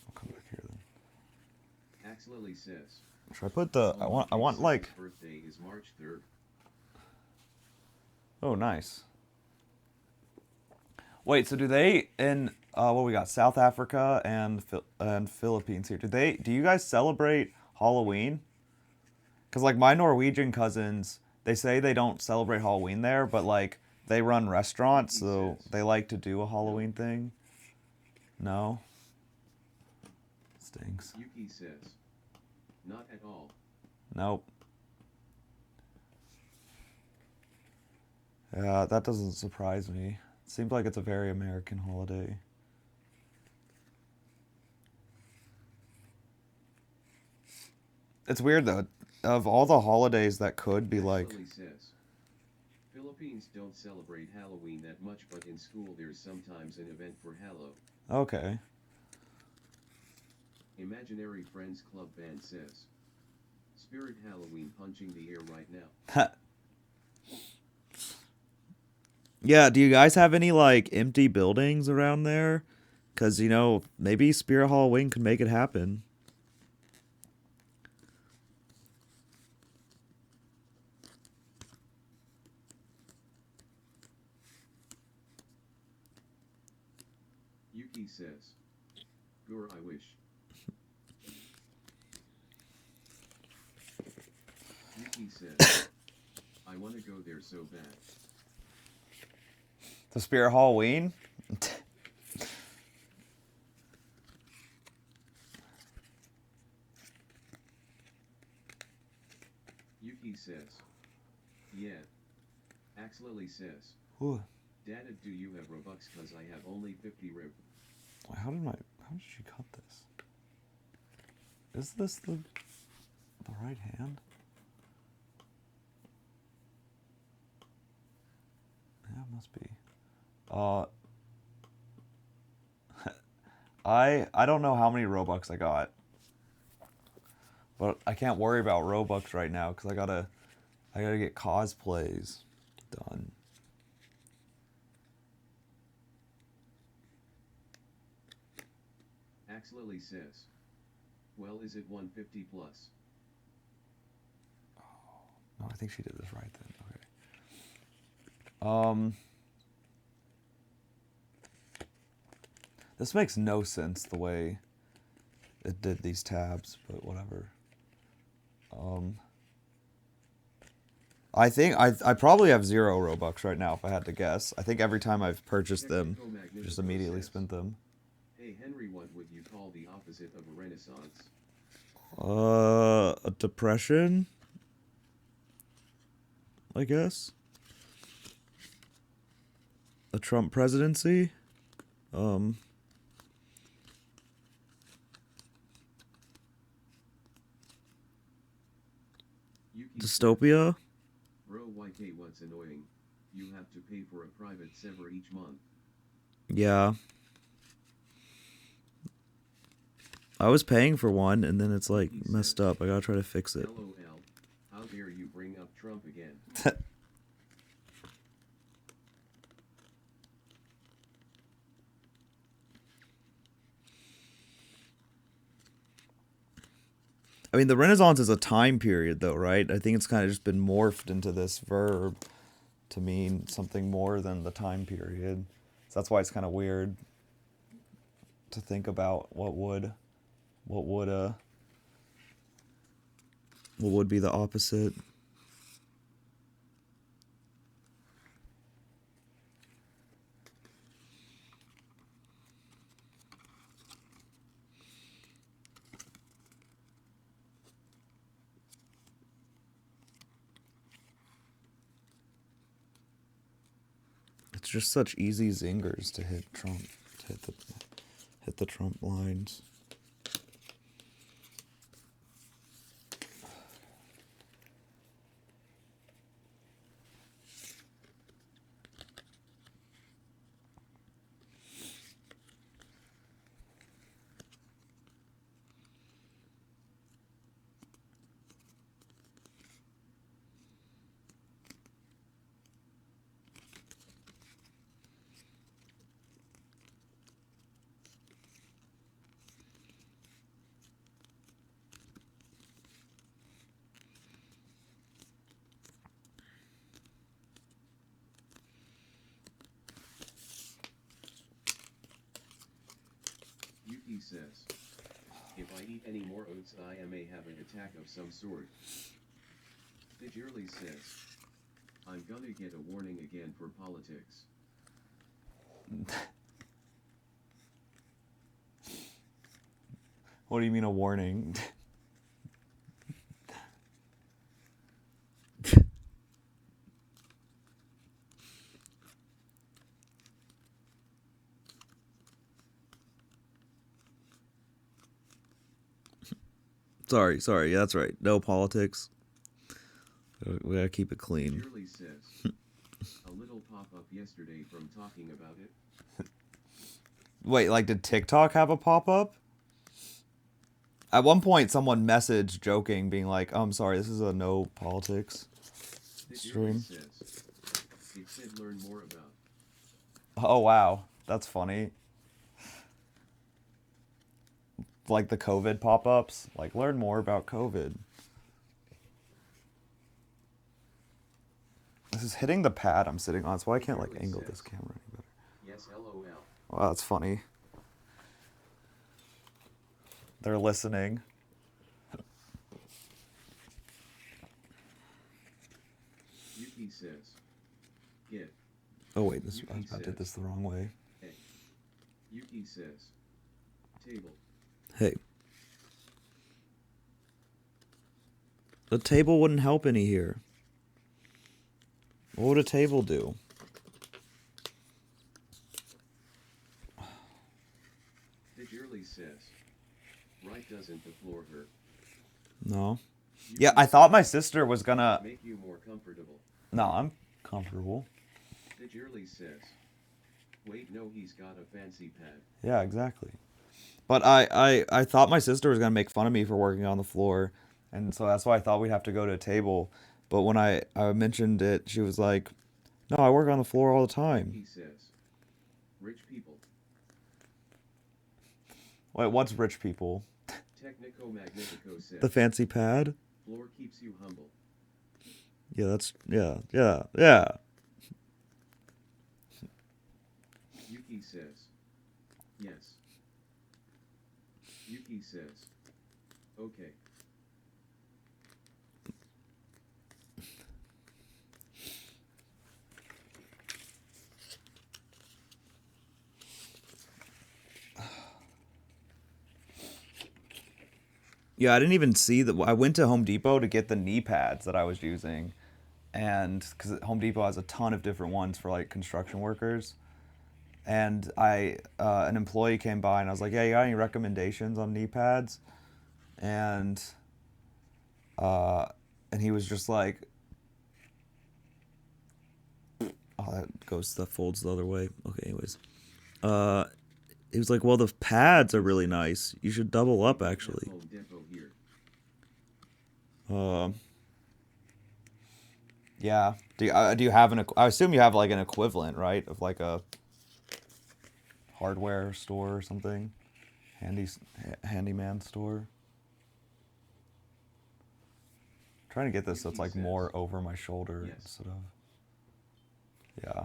I'll come back here then. Axlily says. Should I put the I want like birthday is March 3rd. Oh, nice. Wait, so do they in what we got? South Africa and Philippines here. Do you guys celebrate Halloween? Cuz like my Norwegian cousins, they say they don't celebrate Halloween there, but like they run restaurants, so they like to do a Halloween thing. No. Stinks. Yuki says. Not at all. Nope. Yeah, that doesn't surprise me. It seems like it's a very American holiday. It's weird though. Of all the holidays that could be like... Axlily says. Philippines don't celebrate Halloween that much, but in school there's sometimes an event for Hallow. Okay. Imaginary Friends Club Band says. Spirit Halloween punching the air right now. Yeah, do you guys have any like empty buildings around there? Because, you know, maybe Spirit Halloween could make it happen. Yuki says. Gur, I wish. Yuki says. I want to go there so bad. The Spirit Halloween? Yuki says. Yeah. Axlily says. Ooh. Dada, do you have Robux? Cause I have only 50 rib. How did she cut this? Is this the right hand? Yeah, it must be. I don't know how many Robux I got. But I can't worry about Robux right now because I gotta get cosplays done. Axlily says. Well, is it 150 plus? No, I think she did this right then. Okay. This makes no sense the way it did these tabs, but whatever. I think I probably have 0 Robux right now if I had to guess. I think every time I've purchased them, just immediately spent them. Hey Henry, what would you call the opposite of a renaissance? A depression, I guess. A Trump presidency. Yuki Dystopia. says, Bro, YK, what's annoying? You have to pay for a private server each month. Yeah. I was paying for one, and then it's like messed up. I gotta try to fix it. LOL. How dare you bring up Trump again? I mean, the Renaissance is a time period, though, right? I think it's kind of just been morphed into this verb to mean something more than the time period. So that's why it's kind of weird to think about what would be the opposite. It's just such easy zingers to hit Trump, to hit the Trump lines. Yuki says, if I eat any more oats, I may have an attack of some sort. Digirly says, I'm gonna get a warning again for politics. What do you mean a warning? Sorry, yeah, that's right. No politics. We gotta keep it clean. Digirly says, a little pop-up yesterday from talking about it. Wait, like, did TikTok have a pop-up? At one point, someone messaged joking, being like, oh, I'm sorry, this is a no politics Digirly stream. says, it said learn more about. Oh, wow. That's funny. Like the COVID pop-ups. Like, learn more about COVID. This is hitting the pad I'm sitting on, so I can't, like, angle this camera any better. Yes, LOL. Wow, that's funny. They're listening. Yuki says, GIF. Oh, wait, I Yuki did this says, the wrong way. Hey. Yuki says, table. Hey. The table wouldn't help any here. What would a table do? Digirly says, right, doesn't the floor hurt? No. Yuki Yeah, I thought my sister was gonna... make you more comfortable. No, I'm comfortable. Digirly says, wait, no, he's got a fancy pad. Yeah, exactly. But I thought my sister was gonna make fun of me for working on the floor, and so that's why I thought we'd have to go to a table. But when I mentioned it, she was like, no, I work on the floor all the time. He says, rich people. Wait, what's rich people? Technico Magnetico says, The fancy pad? floor keeps you humble. Yeah, that's... Yeah. Yuki says, yes. Yuki says, okay. Yeah, I didn't even see the. I went to Home Depot to get the knee pads that I was using, and because Home Depot has a ton of different ones for like construction workers, and an employee came by and I was like, "Yeah, you got any recommendations on knee pads?" And uh, and he was just like, "Oh, that folds the other way." Okay, anyways, uh, he was like, "Well, the pads are really nice. You should double up, actually." Home Depot here. Um. Yeah. Do you have I assume you have like an equivalent, right, of like a hardware store or something, handyman store. Trying to get this so it's like more over my shoulder Yes. instead of. Yeah.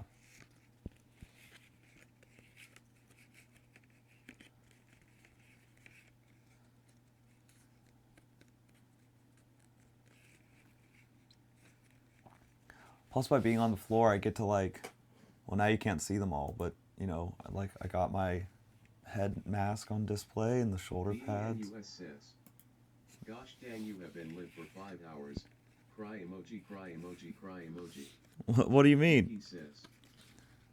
Plus, by being on the floor, I get to like. Well, now you can't see them all, but you know, like I got my head mask on display and the shoulder pads. VNUS says, gosh dang, you have been lit for 5 hours. Cry emoji, cry emoji, cry emoji. What do you mean? He says,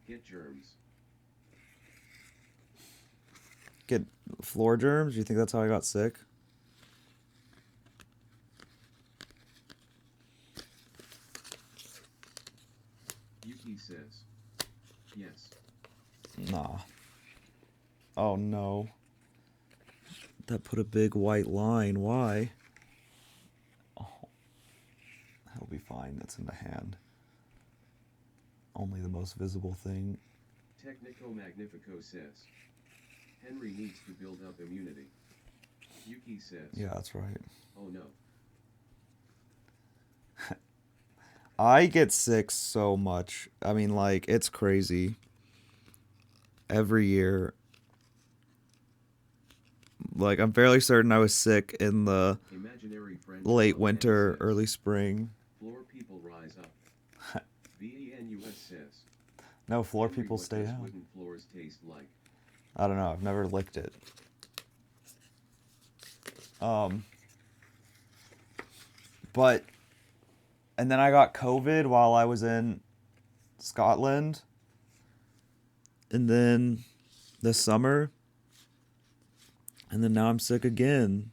get germs. Get floor germs? You think that's how I got sick? Yuki says, yes. Nah. Oh no. That put a big white line. Why? Oh, that'll be fine. That's in the hand. Only the most visible thing. Technico Magnifico says, Henry needs to build up immunity. Yuki says, Yeah, that's right. oh no. I get sick so much. I mean, like, it's crazy. Every year. Like, I'm fairly certain I was sick in the Imaginary friend late of winter, says, early spring. floor people rise up. VNUS says, No, floor Henry, people what stay does down. wooden floors taste like? I don't know. I've never licked it. But, and then I got COVID while I was in Scotland. And then this summer. And then now I'm sick again.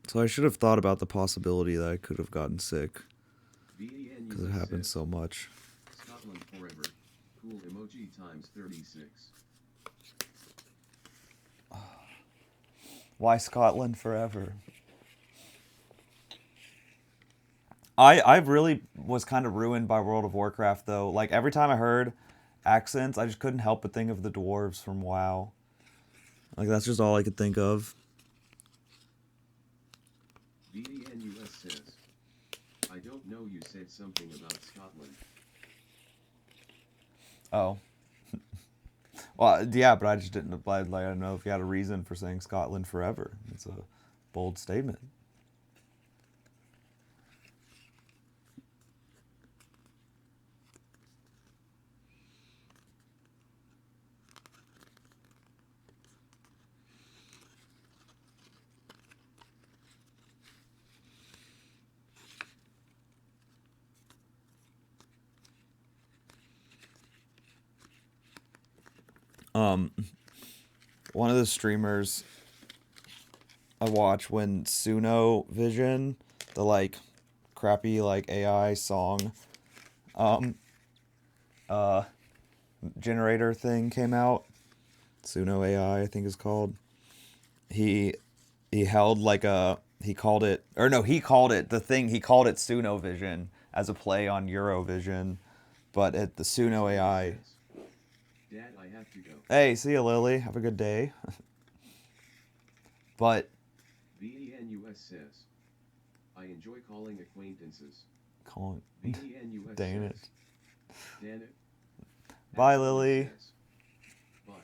So I should have thought about the possibility that I could have gotten sick. Because it happens so much. Scotland forever. Cool emoji times 36. Why Scotland forever? I really was kind of ruined by World of Warcraft though. Like every time I heard accents, I just couldn't help but think of the dwarves from WoW. Like that's just all I could think of. VNUS says, I don't know, you said something about Scotland. Oh. Well, yeah, but I just didn't apply. Like I don't know if you had a reason for saying Scotland forever. It's a bold statement. One of the streamers I watch when Suno Vision, the like crappy like AI song generator thing came out. Suno AI, I think is called. He held like a he called it he called it Suno Vision as a play on Eurovision, but at the Suno AI. Dad, I have to go. Hey, see you, Lily. Have a good day. But VNUS says, I enjoy calling acquaintances. calling. VNUS Dang says, it. damn it. Bye, Excellent Lily. says, Bye.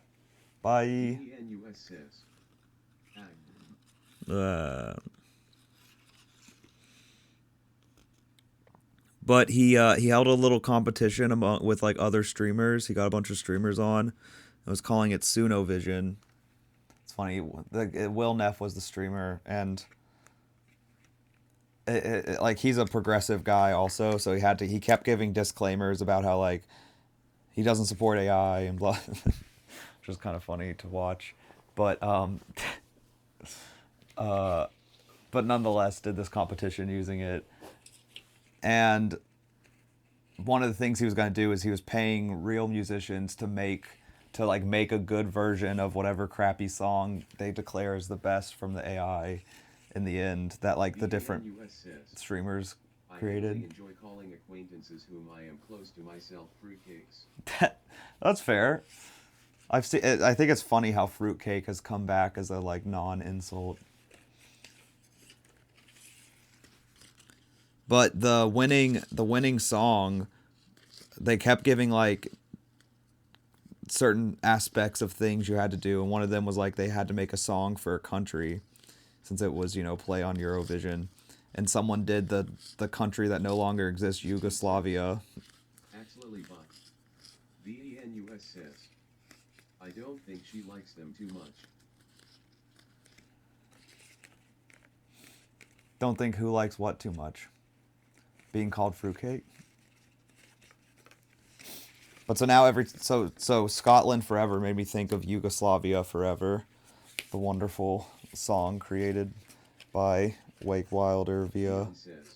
Bye. VNUS says, But he held a little competition among with like other streamers. He got a bunch of streamers on. I was calling it Suno Vision. It's funny. Will Neff was the streamer, and like he's a progressive guy also, so he kept giving disclaimers about how like he doesn't support AI and blah, which was kind of funny to watch. But but nonetheless, did this competition using it, and one of the things he was going to do is he was paying real musicians to make a good version of whatever crappy song they declare is the best from the AI in the end that like the different streamers created. I enjoy calling acquaintances whom I am close to myself fruitcakes. That's fair. I think it's funny how fruitcake has come back as a like non-insult. But the winning song, they kept giving like certain aspects of things you had to do, and one of them was like they had to make a song for a country, since it was, you know, play on Eurovision, and someone did the country that no longer exists, Yugoslavia. Absolutely, but VENUS says, I don't think she likes them too much. Don't think who likes what too much? Being called fruitcake? But so now so Scotland Forever made me think of Yugoslavia Forever, the wonderful song created by Wake Wilder via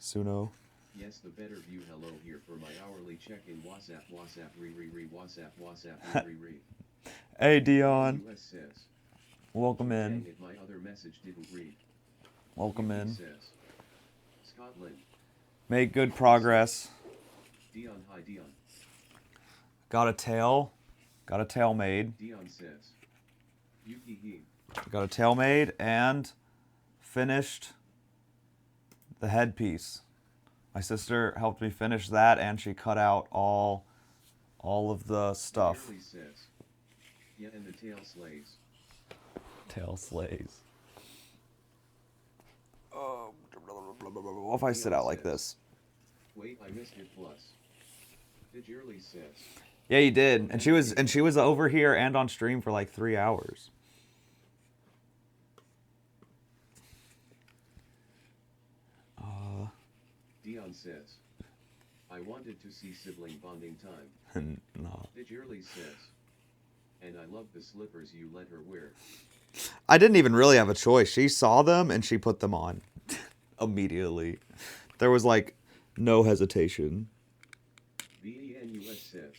Suno. Yes, the better view. Hello here for my hourly check-in. WhatsApp, WhatsApp, re. Hey Dion, US says, welcome in. dang it, my other message didn't read. Welcome UK in. says, Scotland. Make good progress. Dion, hi Dion. Got a tail made. Dion says, Yuki he. Got a tail made and finished the headpiece. My sister helped me finish that, and she cut out all of the stuff. Shirley says, yeah, and the tail slays. Tail slays. What if I sit out like this? Wait, I missed it plus. The Shirley says, Yeah, you did. And she was over here and on stream for like 3 hours. Dion says, I wanted to see sibling bonding time. No. The Shirley says, and I love the slippers you let her wear. I didn't even really have a choice. She saw them and she put them on immediately. There was like no hesitation. VENUS says,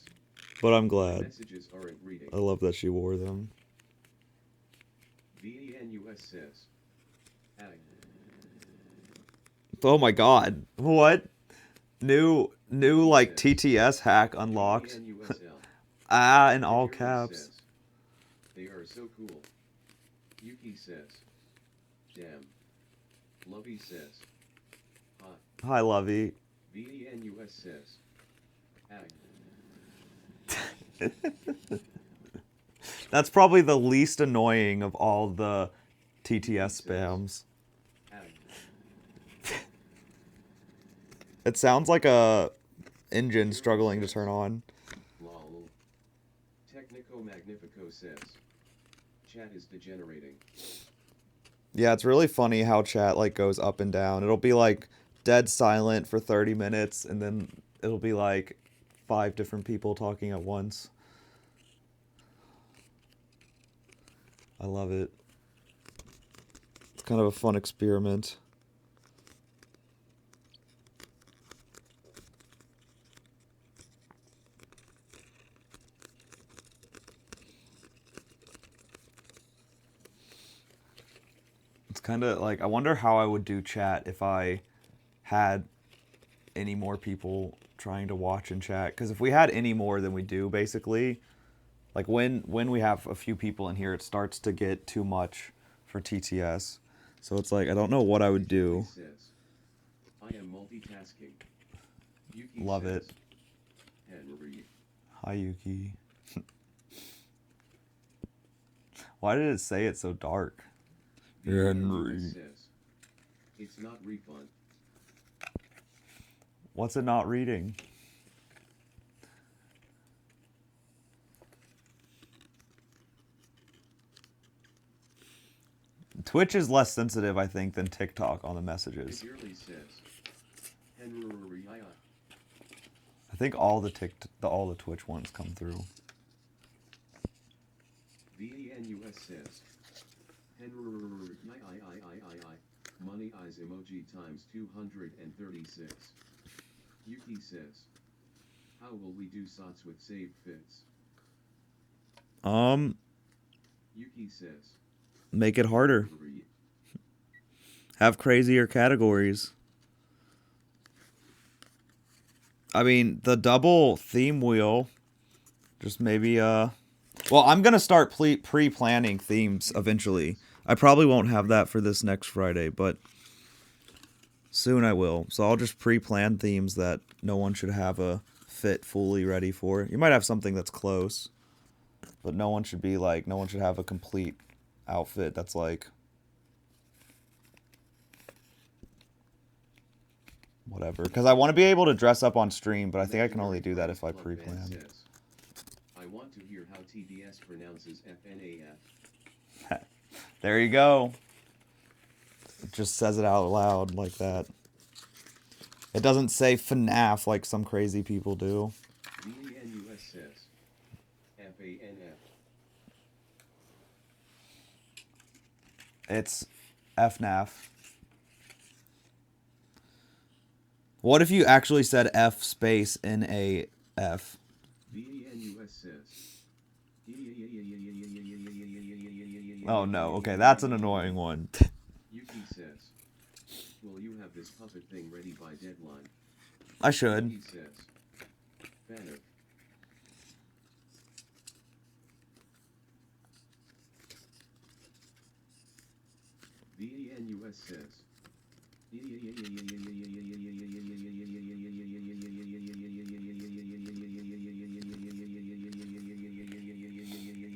But I'm glad. messages aren't reading. I love that she wore them. VENUS says, Oh my god. What? New like TTS hack unlocked. In all caps. Says, they are so cool. Yuki says, damn. Lovey says, hi. Hi, Lovey. VENUS says, That's probably the least annoying of all the TTS spams. It sounds like a engine struggling to turn on. Lol. Technico Magnifico says, chat is degenerating. Yeah, it's really funny how chat like goes up and down. It'll be like dead silent for 30 minutes and then it'll be like 5 different people talking at once. I love it. It's kind of a fun experiment. It's kind of like, I wonder how I would do chat if I had any more people trying to watch and chat. Because if we had any more than we do, basically, like when we have a few people in here, it starts to get too much for TTS. So it's like, I don't know what I would do. Says, I am multitasking. Yuki Love says, it. Henry. Hi, Yuki. Why did it say it so dark? VENUS says, it's not refund. What's it not reading? Twitch is less sensitive, I think, than TikTok on the messages. Securely says. I think all the Twitch ones come through. VENUS says. Money eyes emoji times 236. Yuki says. How will we do sots with saved fits? Yuki says. Make it harder. Have crazier categories. I mean, the double theme wheel. Just maybe, well, I'm going to start pre-planning themes eventually. I probably won't have that for this next Friday, but soon I will. So I'll just pre-plan themes that no one should have a fit fully ready for. You might have something that's close, but no one should have a complete outfit that's like whatever, because I want to be able to dress up on stream, but I think I can only do that if I pre-plan. I want to hear how TDS pronounces FNAF. There you go. It just says it out loud like that. It doesn't say FNAF like some crazy people do. VENUS says. FANF. It's FNAF. What if you actually said F space NAF? VENUS says. Oh no, okay, that's an annoying one. Yuki says. Will you have this puppet thing ready by deadline? I should. He says. Banner. VENUS says.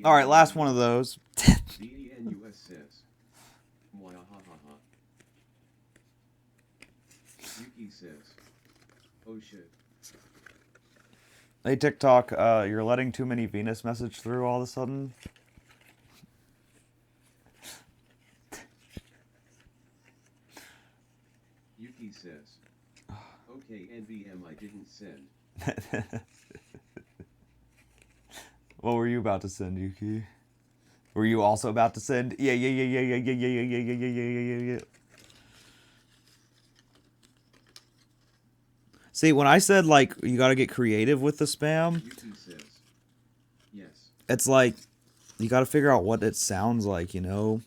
All right, last one of those. VENUS says. Mwahahaha. Yuki says. Oh shit. Hey TikTok, you're letting too many Venus message through all of a sudden. Yuki says. Okay, NVM I didn't send. What were you about to send, Yuki? Were you also about to send? Yeah. See, when I said, like, you gotta get creative with the spam, Yuki says. Yes. it's like, you gotta figure out what it sounds like, you know?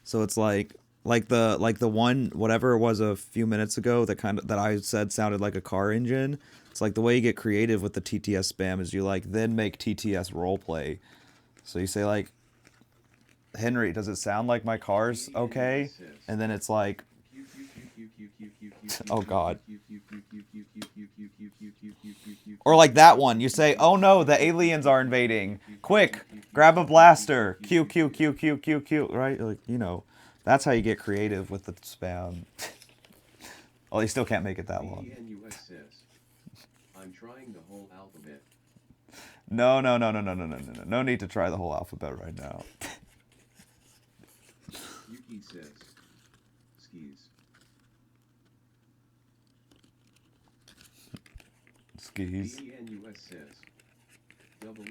So it's like the one, whatever it was a few minutes ago that I said sounded like a car engine. It's like the way you get creative with the TTS spam is you, like, then make TTS roleplay. So you say, like, Henry, does it sound like my car's okay? And then it's like, oh god. Or like that one, you say, oh no, the aliens are invading. Quick, grab a blaster. Q, Q, Q, Q, Q, Q, right? Like, you know, that's how you get creative with the spam. Well, you still can't make it that long. VENUS says. I'm trying the whole alphabet. No. No need to try the whole alphabet right now. Yuki says. Skis. Skis. VENUS says. www.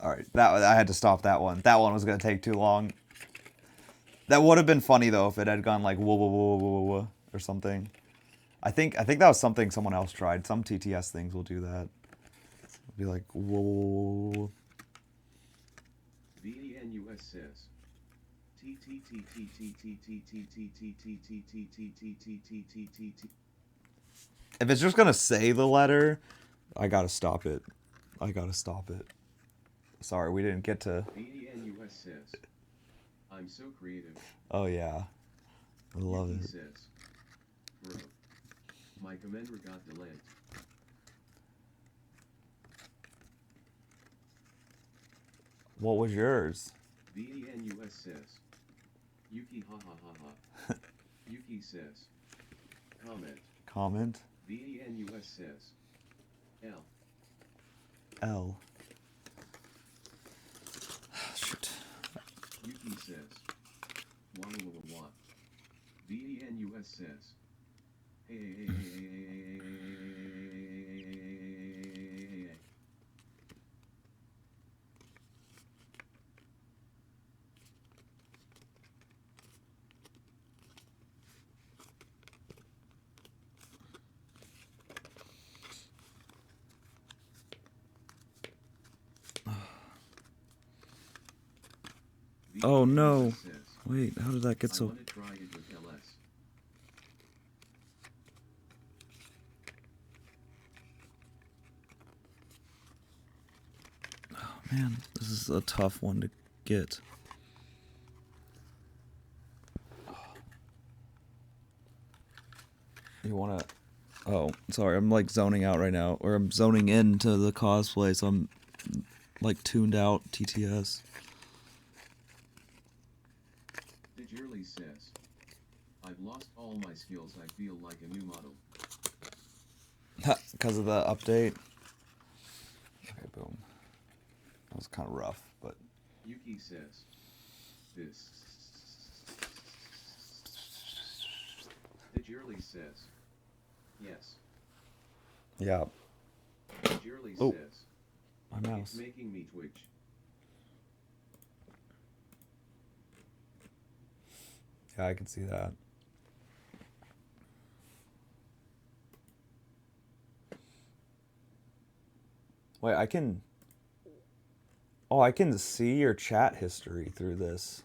Alright, I had to stop that one. That one was gonna take too long. That would have been funny though if it had gone like whoa whoa whoa whoa whoa or something. I think that was something someone else tried. Some TTS things will do that. It'll be like whoa whoa whoa whoa. VENUS says. If it's just gonna say the letter, I gotta stop it. Sorry, we didn't get to. VENUS says. I'm so creative. Oh yeah, I love Yuki it. says. Bro. My commander got delayed. What was yours? VENUS says. Yuki ha ha ha ha. Yuki says. Comment. Comment. VENUS says. L. L. Shoot. Yuki says. Wah. VENUS says. Hey. Oh no. VENUS says, Wait, how did that get I so... want to try it with LS. Man, this is a tough one to get. You wanna... Oh, sorry, I'm like zoning out right now. Or I'm zoning into the cosplay, so I'm like tuned out TTS. Digirly says. I've lost all my skills. I feel like a new model. Because of the update. Okay, boom. That was kind of rough, but... Yuki says. This. Digirly says. Yes. Yeah, Digirly Oh. says. my mouse. It's making me twitch. Yeah, I can see that. Wait, I can... Oh, I can see your chat history through this.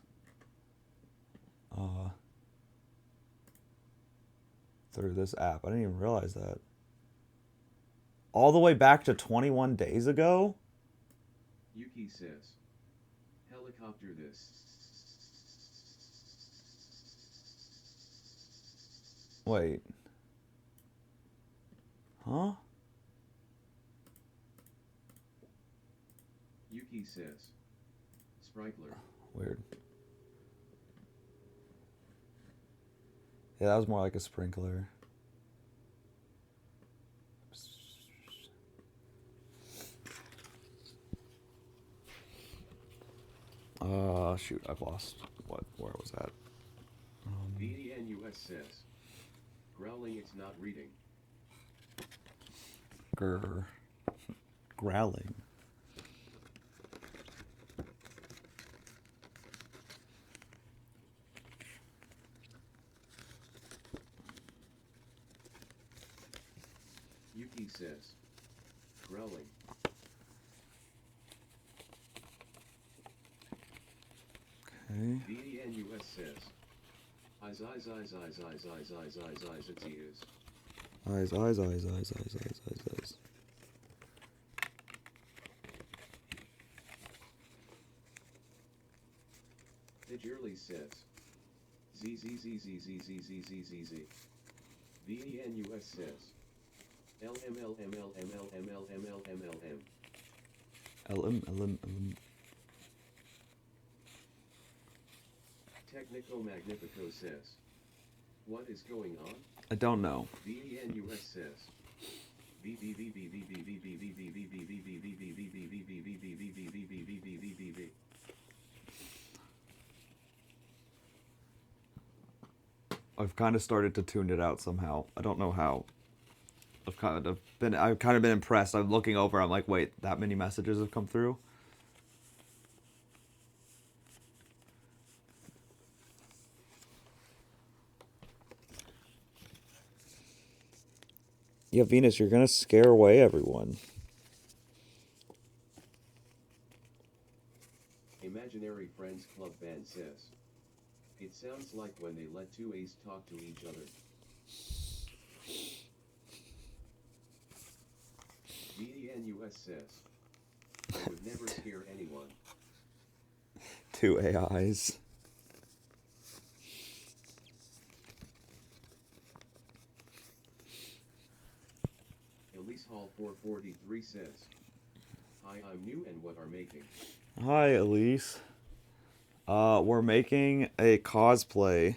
Through this app. I didn't even realize that. All the way back to 21 days ago? Yuki says. Helicopter this. Wait. Huh? Yuki says. Sprinkler. Weird. Yeah, that was more like a sprinkler. Shoot, I've lost. Where was that? VENUS says. Growling, it's not reading. Growling. Yuki says. Growling. Okay. VENUS says. Eyes, it's ears. Eyes. Digirly says. Z. VENUS says. LM. LM. Technico Magnifico says. What is going on? I don't know. VENUS says. I've kind of started to tune it out somehow. I don't know how. I've kind of been impressed. I'm looking over. I'm like, wait, that many messages have come through. Yeah, Venus, you're gonna scare away everyone. Imaginary Friends Club Band says. It sounds like when they let two A's talk to each other. VENUS says. I would never scare anyone. Two AIs. Elise Hall 443 says. Hi, I'm new and what are making? Hi, Elise. We're making a cosplay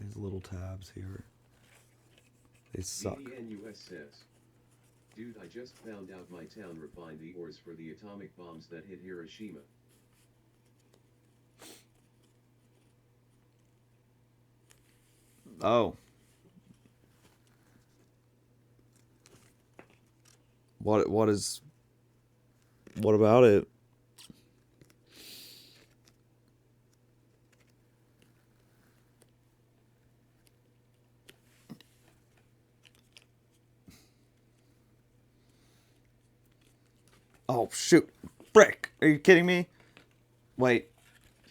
These little tabs here. They suck. VDNUS says, dude, I just found out my town refined the ores for the atomic bombs that hit Hiroshima. Oh. What about it? Oh shoot. Frick. Are you kidding me? Wait.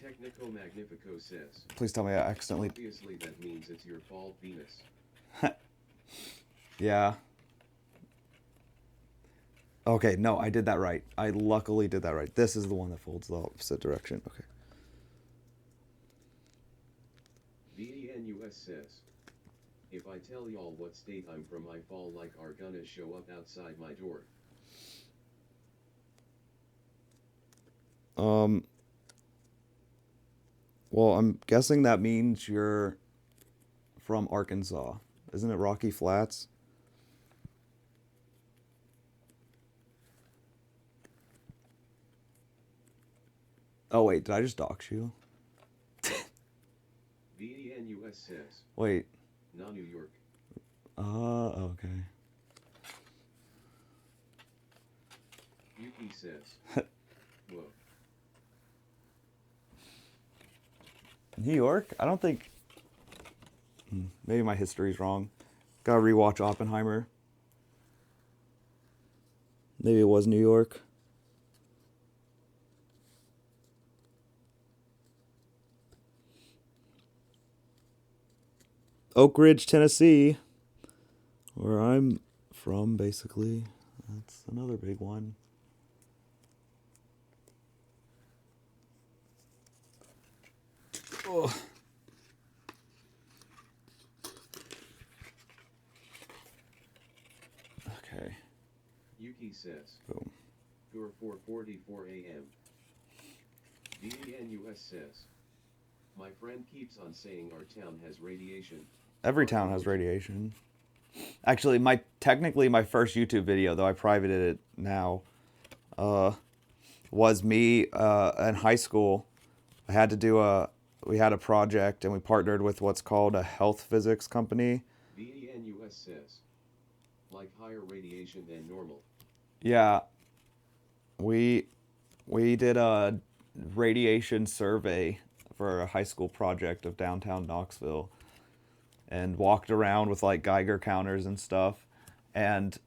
Technico Magnifico says, Please tell me I accidentally... obviously that means it's your fault, Venus. Yeah. Okay, no, I did that right. I luckily did that right. This is the one that folds the opposite direction. Okay. VDNUS says, if I tell y'all what state I'm from, I fall like are gonna show up outside my door. Well, I'm guessing that means you're from Arkansas. Isn't it Rocky Flats? Oh, wait, did I just dox you? VDNUS says, Wait. not New York. Okay. Yuki says, whoa. New York? I don't think... Maybe my history's wrong. Gotta rewatch Oppenheimer. Maybe it was New York. Oak Ridge, Tennessee, where I'm from, basically. That's another big one. Oh. Okay. Yuki says, Boom. Door 4:44 a.m. VDNUS says, my friend keeps on saying our town has radiation. Every town has radiation. Actually, technically my first YouTube video, though I privated it now, was me in high school. I had to do we had a project and we partnered with what's called a health physics company. VDNUS says, like higher radiation than normal. Yeah. We did a radiation survey for a high school project of downtown Knoxville and walked around with like Geiger counters and stuff, and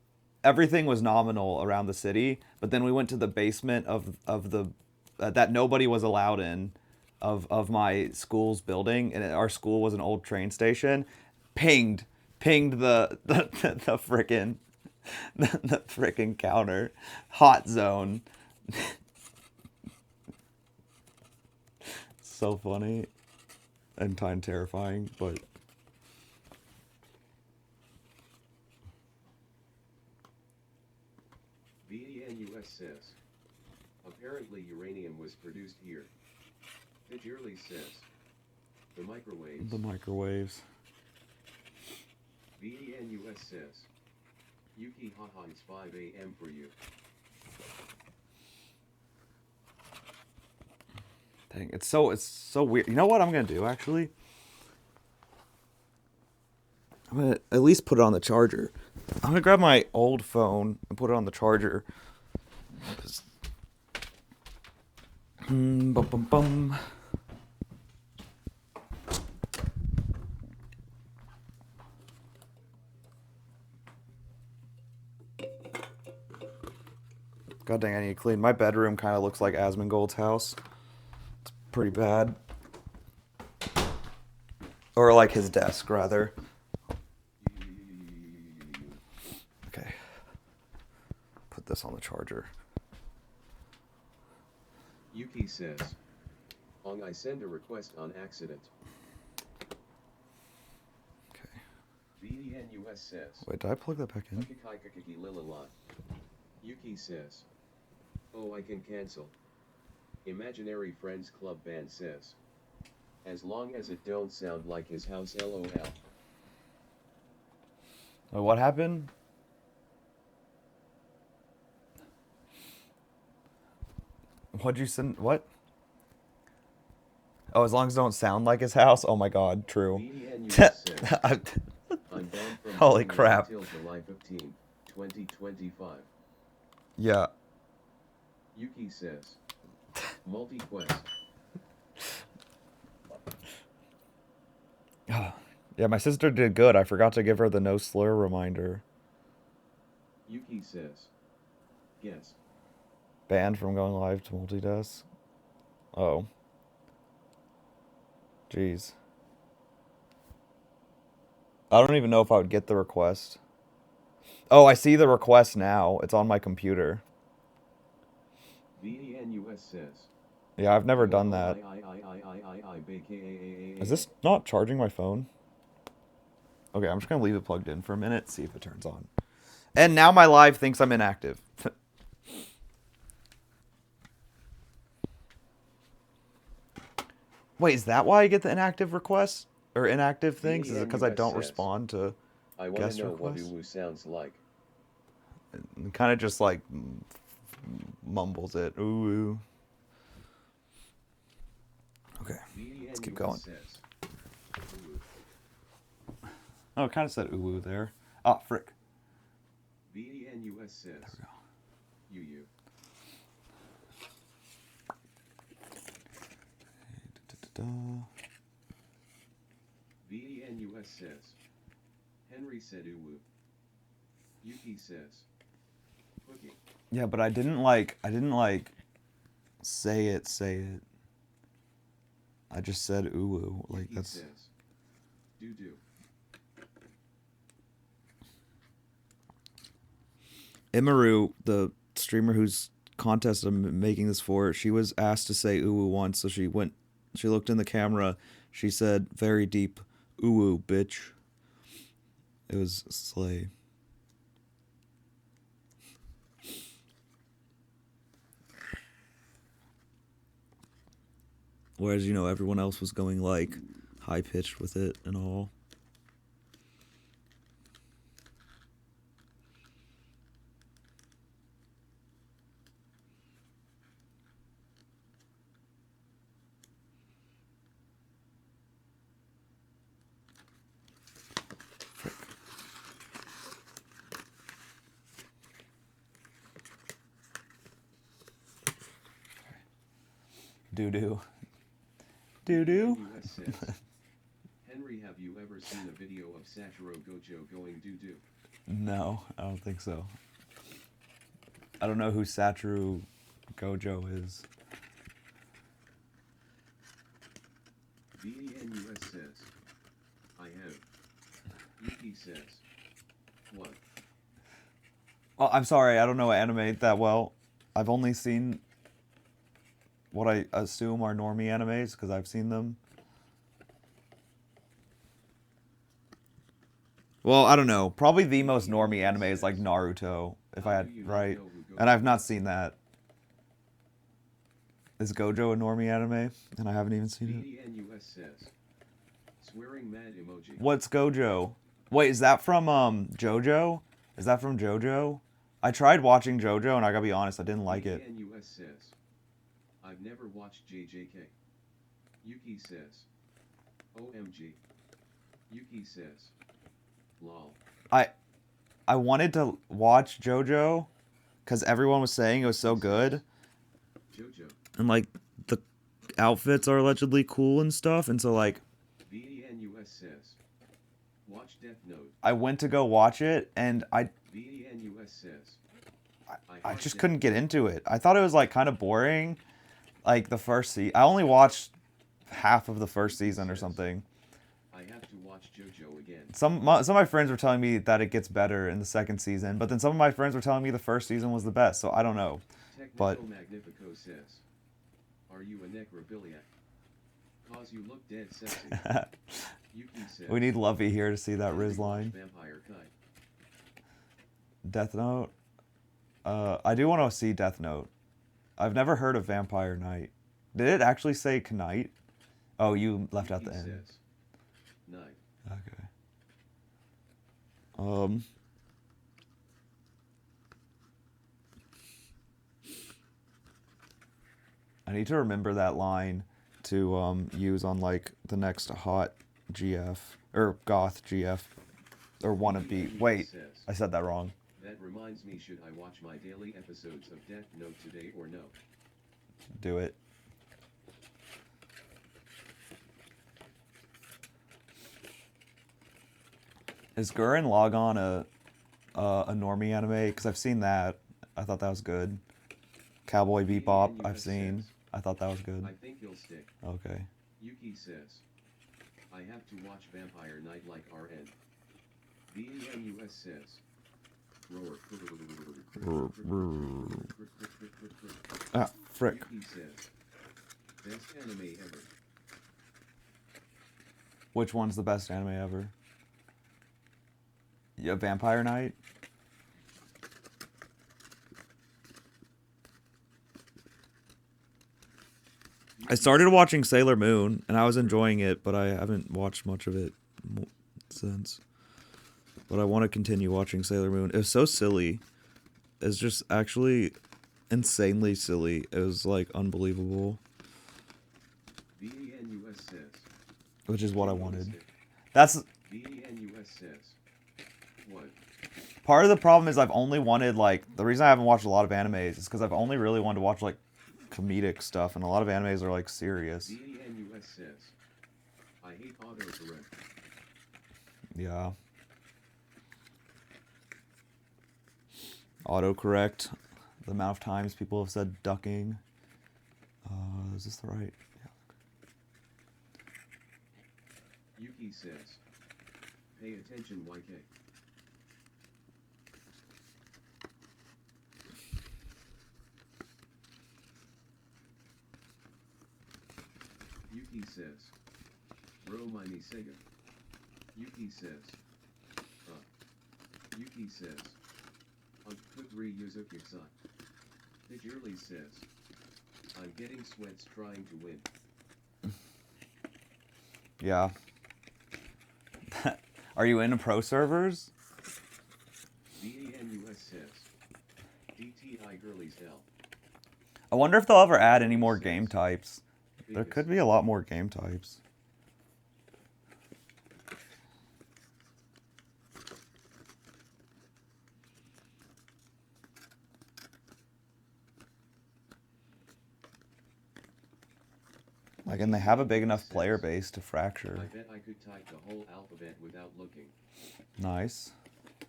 everything was nominal around the city, but then we went to the basement of the that nobody was allowed in of my school's building, and our school was an old train station. Pinged the frickin' the frickin' counter. Hot zone. So funny and kind of terrifying, but VDNUS says, apparently uranium was produced here. Fidgerly says, the microwaves. the microwaves. VDNUS says, Yuki haha, it's 5 a.m. for you. Dang, it's so weird. You know what I'm gonna do actually? I'm gonna at least put it on the charger. I'm gonna grab my old phone and put it on the charger. Bum bum bum. God dang, I need to clean. My bedroom kind of looks like Asmongold's house. It's pretty bad. Or like his desk, rather. Okay. Put this on the charger. Yuki says, Ong, I send a request on accident. Okay. VDNUS says, Wait, did I plug that back in? Yuki says, oh, I can cancel. Imaginary Friends Club band says, As long as it don't sound like his house, lol. Wait, what happened? What'd you send? What? Oh, as long as it don't sound like his house? Oh my god, true. VDNUS says, I- I'm banned from Holy gaming crap. until July 15, 2025. yeah. Yuki says, multi-quest. Yeah, my sister did good. I forgot to give her the no slur reminder. Yuki says, guess. Banned from going live to multitask. Oh. Jeez. I don't even know if I would get the request. Oh, I see the request now. It's on my computer. VDNUS says, Yeah, I've never done that. Is this not charging my phone? Okay, I'm just gonna leave it plugged in for a minute, see if it turns on. And now my live thinks I'm inactive. Wait, is that why I get the inactive requests? Or inactive things? Is it because I don't respond to I want guest to know what requests? Uwu sounds like. And kind of just like mumbles it. Ooh. Okay, let's keep going. Says, Oh, it kind of said ooh there. Ah, frick. VDNUS says, you. VDNUS says, Henry said uwu. Yuki says, cooking. Yeah, but I didn't like say it. I just said ooh, like Yuki that's says, do. Emiru, the streamer whose contest I'm making this for, she was asked to say ooh once, so she looked in the camera, she said very deep, ooh, bitch. It was slay. Whereas, everyone else was going like high pitched with it and all. Doo-doo. Doo-doo? VDNUS says, Henry, have you ever seen a video of Satoru Gojo going doo-doo? No, I don't think so. I don't know who Satoru Gojo is. VDNUS says, I have. Yuki says, what? Well, I'm sorry, I don't know anime that well. I've only seen what I assume are normie animes, because I've seen them. Well, I don't know. Probably the most normie anime is like Naruto, if I had, right? And I've not seen that. Is Gojo a normie anime? And I haven't even seen it. VDNUS says, swearing mad emoji. What's Gojo? Wait, is that from JoJo? Is that from JoJo? I tried watching JoJo and I gotta be honest, I didn't like it. VDNUS says, I've never watched JJK. Yuki says, OMG. Yuki says, lol. I wanted to watch JoJo because everyone was saying it was so good. JoJo. And like the outfits are allegedly cool and stuff, and so like VDNUS says, watch Death Note. I went to go watch it and VDNUS says, I just couldn't get into it. I thought it was like kind of boring. Like the first season, I only watched half of the first season or something. I have to watch JoJo again. Some of my friends were telling me that it gets better in the second season, but then some of my friends were telling me the first season was the best. So I don't know. But Technical Magnifico says, are you a necrophiliac? Cause you look dead sexy. Yuki says, we need Lovey here to see that Riz watch line. Vampire Kite. Death Note. I do want to see Death Note. I've never heard of Vampire Knight. Did it actually say Knight Oh, you left out Yuki the end. says, knife. Okay. I need to remember that line to use on like the next hot GF or goth GF or wannabe. Wait, Says, I said that wrong. that reminds me, should I watch my daily episodes of Death Note today or no? Do it. Is Gurren Lagann a normie anime? Because I've seen that. I thought that was good. Cowboy Bebop, I've seen. I thought that was good. I think you'll stick. Okay. Yuki says, I have to watch Vampire Night like RN. VNUS says, Ah, frick. Yuki says, best anime ever. Which one's the best anime ever? Yeah, Vampire Night? I started watching Sailor Moon, and I was enjoying it, but I haven't watched much of it since. But I want to continue watching Sailor Moon. It was so silly. It's just actually insanely silly. It was, like, unbelievable. VNUS says, Which is what I wanted. That's... VNUS says, what? Part of the problem is I've only wanted, like... The reason I haven't watched a lot of animes is because I've only really wanted to watch, like, comedic stuff, and a lot of animes are, like, serious. VNUS says, I hate autocorrect. Yeah. Autocorrect. The amount of times people have said ducking. Is this the right? Yeah. Yuki says, pay attention, YK. Yuki says, bro, my me Sega. Yuki says, Yuki says, Kudri Yuzuki-san. Pijurli says, I'm getting sweats trying to win. Yeah. Are you into pro servers? VNUS says, DTI girlies hell. I wonder if they'll ever add any more game types. There could be a lot more game types. Like, and they have a big enough player base to fracture. I bet I could type the whole alphabet without looking. Nice.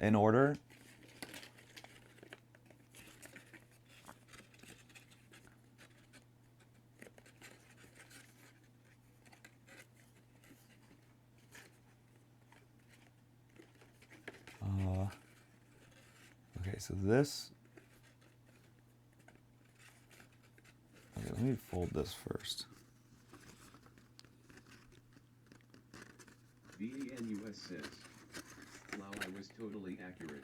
In order? Okay, so this... Okay, let me fold this first. VNUS says, wow, I was totally accurate.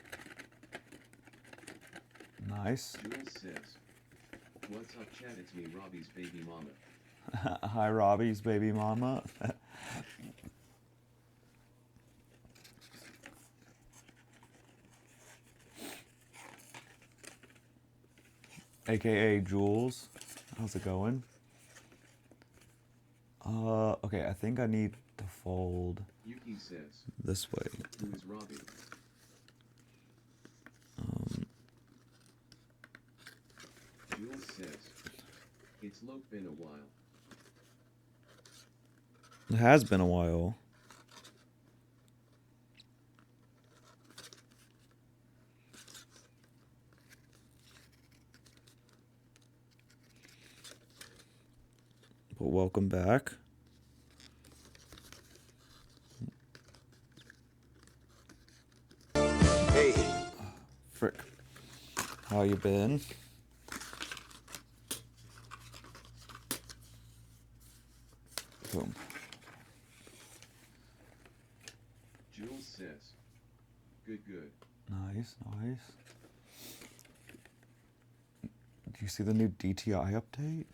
Nice. Jules says, what's up, chat? It's me, Robbie's baby mama. Hi, Robbie's baby mama. AKA Jules. How's it going? Okay, I think I need to fold Yuki says, this way. who is Robbie? Jules says, it's been a while. It has been a while. But welcome back. Hey, Frick. How you been? Boom. Jules says, good. Nice, nice. Do you see the new DTI update?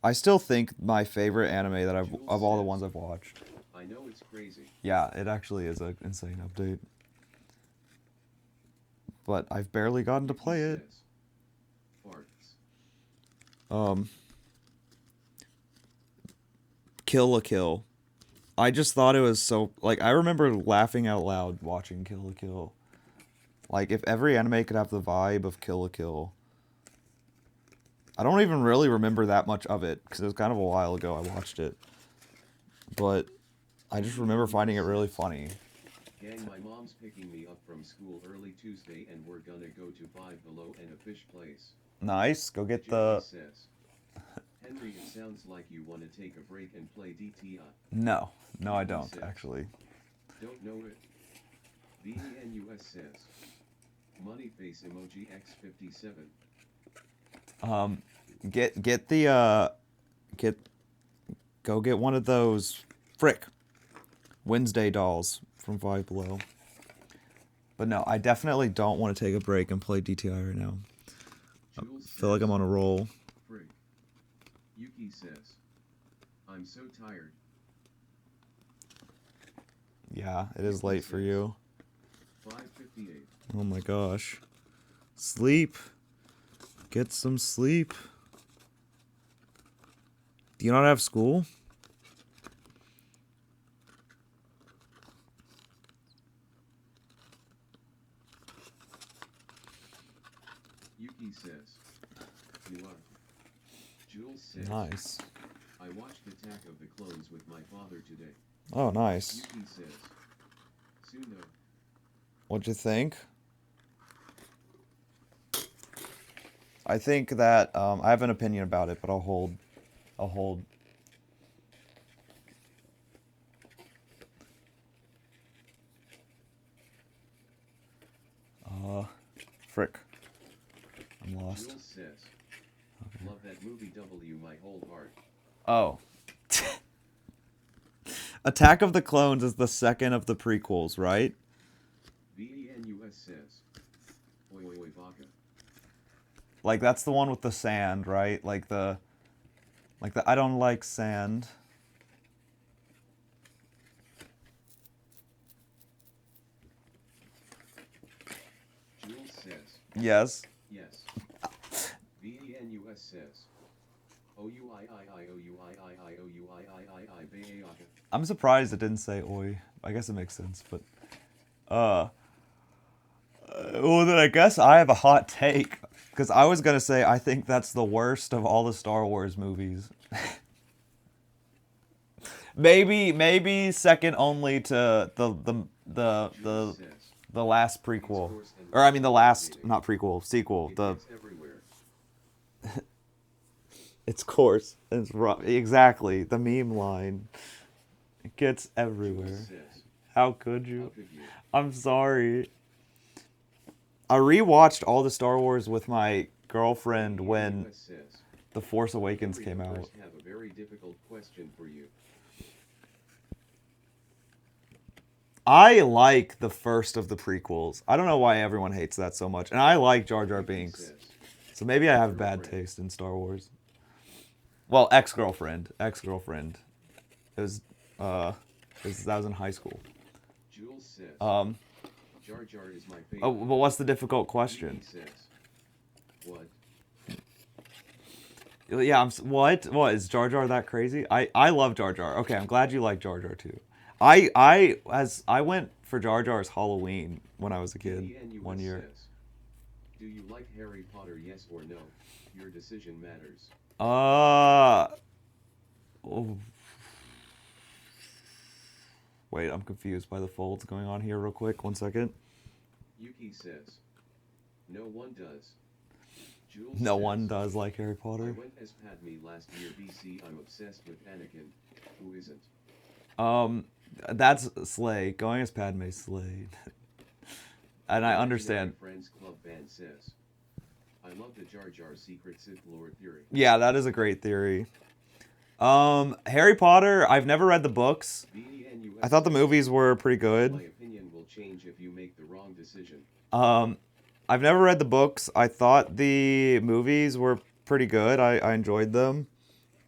I still think my favorite anime that of all the says, ones I've watched. I know it's crazy. Yeah, it actually is an insane update. But I've barely gotten to play it. Says, farts. Kill la Kill. I just thought it was so, like, I remember laughing out loud watching Kill la Kill. Like, if every anime could have the vibe of Kill la Kill. I don't even really remember that much of it, because it was kind of a while ago I watched it. But I just remember finding it really funny. Gang, my mom's picking me up from school early Tuesday and we're gonna go to Five Below and a fish place. Nice, go get Jackie the... says, Henry, it sounds like you want to take a break and play DTI. No, I don't, actually. Don't know it. VNUS says, money face emoji X57. Go get one of those Wednesday dolls from Five Below. But no, I definitely don't want to take a break and play DTI right now. I feel like I'm on a roll. Frick. Yuki says, I'm so tired. Yeah, it is late for you. 5:58. Oh my gosh. Sleep. Get some sleep. Do you not have school? Yuki says, you are. Jules says, Nice. I watched Attack of the Clones with my father today. Oh, nice. Yuki says, Suno. What'd you think? I think that I have an opinion about it, but I'll hold. Frick. I'm lost. Jules says, love that movie W my whole heart. Oh. Attack of the Clones is the second of the prequels, right? VNUS says, oi oi oi vodka. Like, that's the one with the sand, right? Like the I don't like sand. Jules says, Yes. yes. VNUS says, OUIIIOUIIIOUIIIOUIII Bayaka. I'm surprised it didn't say oi. I guess it makes sense, but well then I guess I have a hot take, because I was gonna say I think that's the worst of all the Star Wars movies. maybe second only to the last prequel, or I mean the last, not prequel, sequel. Everywhere. It's coarse. It's exactly the meme line. It gets everywhere. How could you? I'm sorry. I rewatched all the Star Wars with my girlfriend when The Force Awakens came out. I have a very difficult question for you. I like the first of the prequels. I don't know why everyone hates that so much. And I like Jar Jar Binks. So maybe I have bad taste in Star Wars. Well, ex-girlfriend. It was that was in high school. Jules says, Jar Jar is my favorite. Oh, but what's the difficult question? He says, what? Yeah, what is Jar Jar that crazy? I love Jar Jar. Okay, I'm glad you like Jar Jar too. I went for Jar Jar's Halloween when I was a kid one year. Says, do you like Harry Potter, yes or no? Your decision matters. Oh. Wait, I'm confused by the folds going on here real quick. 1 second. Yuki says, no one does. Jules No says, one does like Harry I Potter. went as Padme last year BC. I'm obsessed with Anakin. Who isn't? That's Slay. Going as Padme Slay. And I understand. Friends Club band says, I love the Jar Jar Secret Sith Lord theory. Yeah, that is a great theory. Harry Potter, I've never read the books. I thought the movies were pretty good. My opinion will change if you make the wrong decision. I've never read the books. I thought the movies were pretty good. I enjoyed them.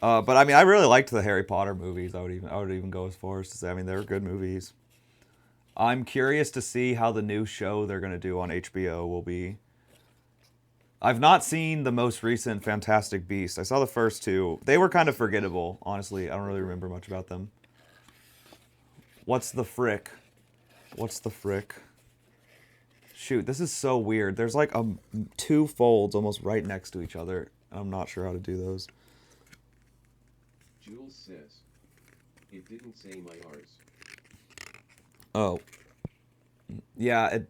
But I mean, I really liked the Harry Potter movies. I would even go as far as to say, I mean, they were good movies. I'm curious to see how the new show they're gonna do on HBO will be. I've not seen the most recent Fantastic Beasts. I saw the first two. They were kind of forgettable, honestly. I don't really remember much about them. What's the frick? What's the frick? Shoot, this is so weird. There's like two folds almost right next to each other. I'm not sure how to do those. Jules says, it didn't say my R's. Oh. Yeah,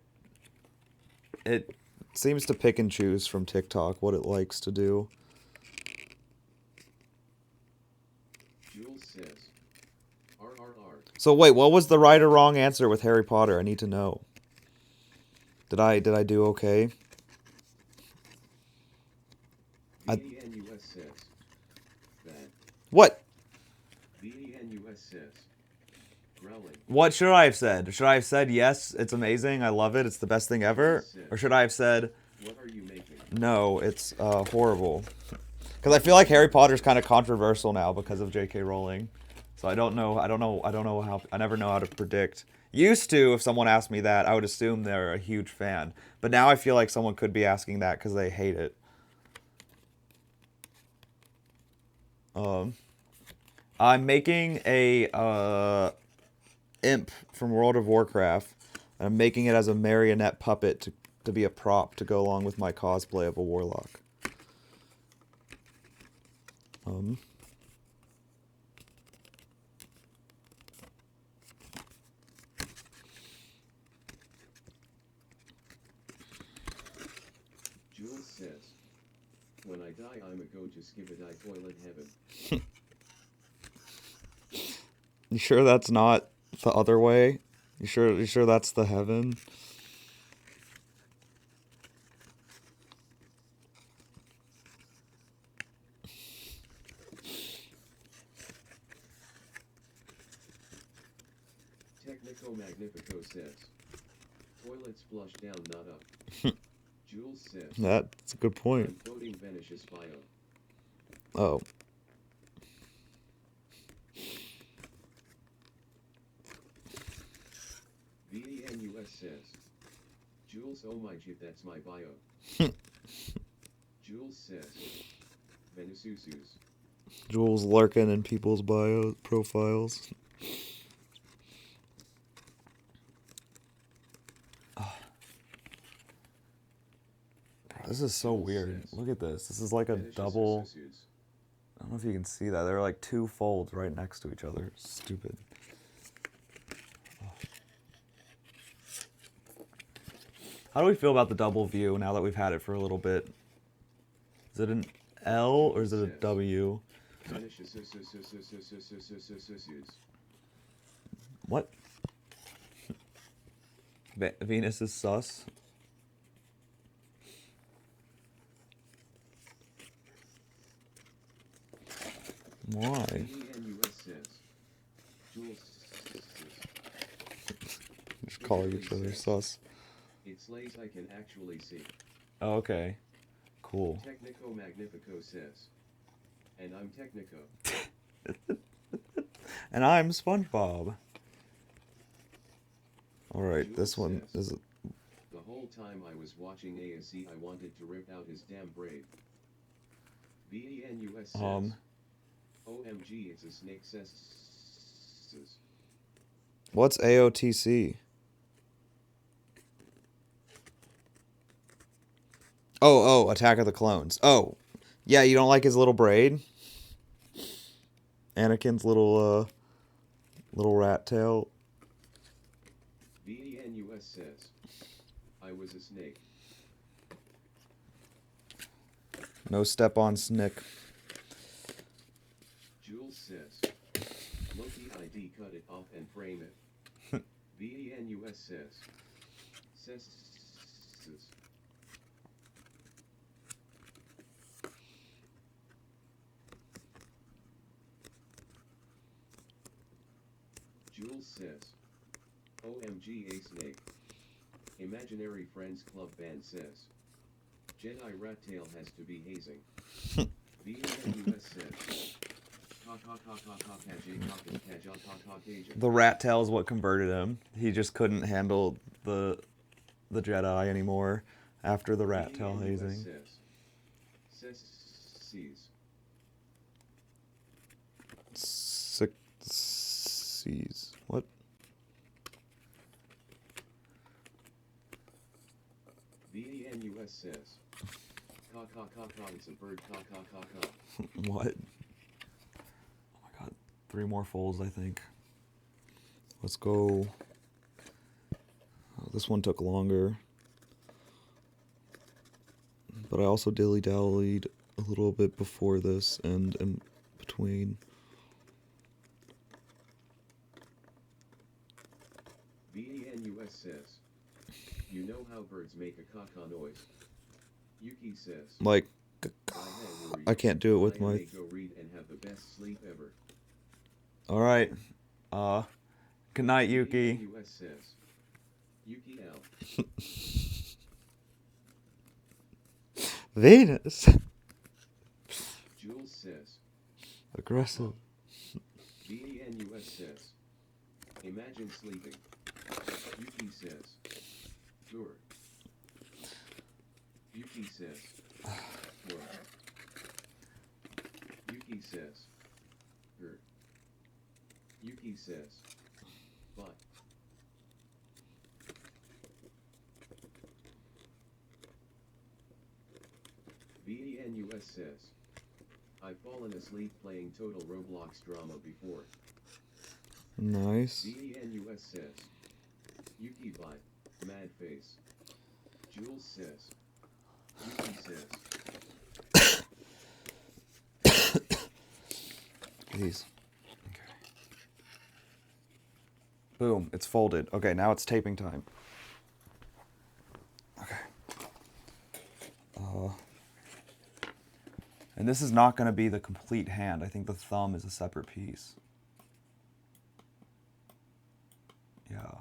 it seems to pick and choose from TikTok what it likes to do. Jules says, RRR. So wait, what was the right or wrong answer with Harry Potter? I need to know. Did I do okay? VDNUS says, that. What? VDNUS says, growling. What should I have said? Should I have said yes, it's amazing, I love it, it's the best thing ever? Or should I have said What are you making? no, it's horrible? Because I feel like Harry Potter's kind of controversial now because of J.K. Rowling. So I don't know how, I never know how to predict. Used to, if someone asked me that, I would assume they're a huge fan. But now I feel like someone could be asking that because they hate it. I'm making a Imp from World of Warcraft. I'm making it as a marionette puppet to be a prop to go along with my cosplay of a warlock. Jules says, when I die, I'm a go just give it I toilet heaven. You sure that's not the other way? You sure that's the heaven? Technico Magnifico says, toilets flush down, not up. Jules says, That's a good point. I'm quoting Venetius bio. Oh. VDNUS says, Jules, oh my G, that's my bio. Jules says, Venisusus. Jules lurking in people's bio profiles. This is so weird. Look at this. This is like a double. I don't know if you can see that. There are like two folds right next to each other. Stupid. How do we feel about the double view now that we've had it for a little bit? Is it an L or is it a W? What? Venus is sus. Why? Just calling each other sus. It's late, I can actually see. Oh, okay. Cool. Technico Magnifico says. And I'm Technico. And I'm SpongeBob. Alright, this one is... The whole time I was watching ASC, I wanted to rip out his damn braid. VDNUS says. OMG, it's a snake says. What's AOTC? Oh, Attack of the Clones. Oh, yeah, you don't like his little braid? Anakin's little Little rat tail. VDNUS says, I was a snake. No step on Snick. Jules says, Loki ID cut it off and frame it. VDNUS says, Jules says, OMG a snake. Imaginary Friends Club band says, Jedi rat tail has to be hazing. VDNUS says, The rat tail is what converted him. He just couldn't handle the Jedi anymore after the rat tail hazing. Six C's. What? VDNUS says, it's a bird, What? Oh my god. 3 more folds, I think. Let's go. Oh, this one took longer. But I also dilly-dallied a little bit before this and in between. VDNUS says, you know how birds make a caca noise. Yuki says, Like, I can't do it with my... Go read and have the best sleep ever. Alright. Good night, Yuki. VDNUS says, Yuki L. Venus. Jules says, Aggressive. VDNUS says, imagine sleeping. Yuki says, sure. Yuki says, what? Yuki says, her. Yuki says, but. VDNUS says, I've fallen asleep playing Total Roblox drama before. Nice. VDNUS says, Yuki vibe, mad face. Jules says, Yuki says. Please. Okay. Boom, it's folded. Okay, now it's taping time. Okay. And this is not going to be the complete hand. I think the thumb is a separate piece. Yeah,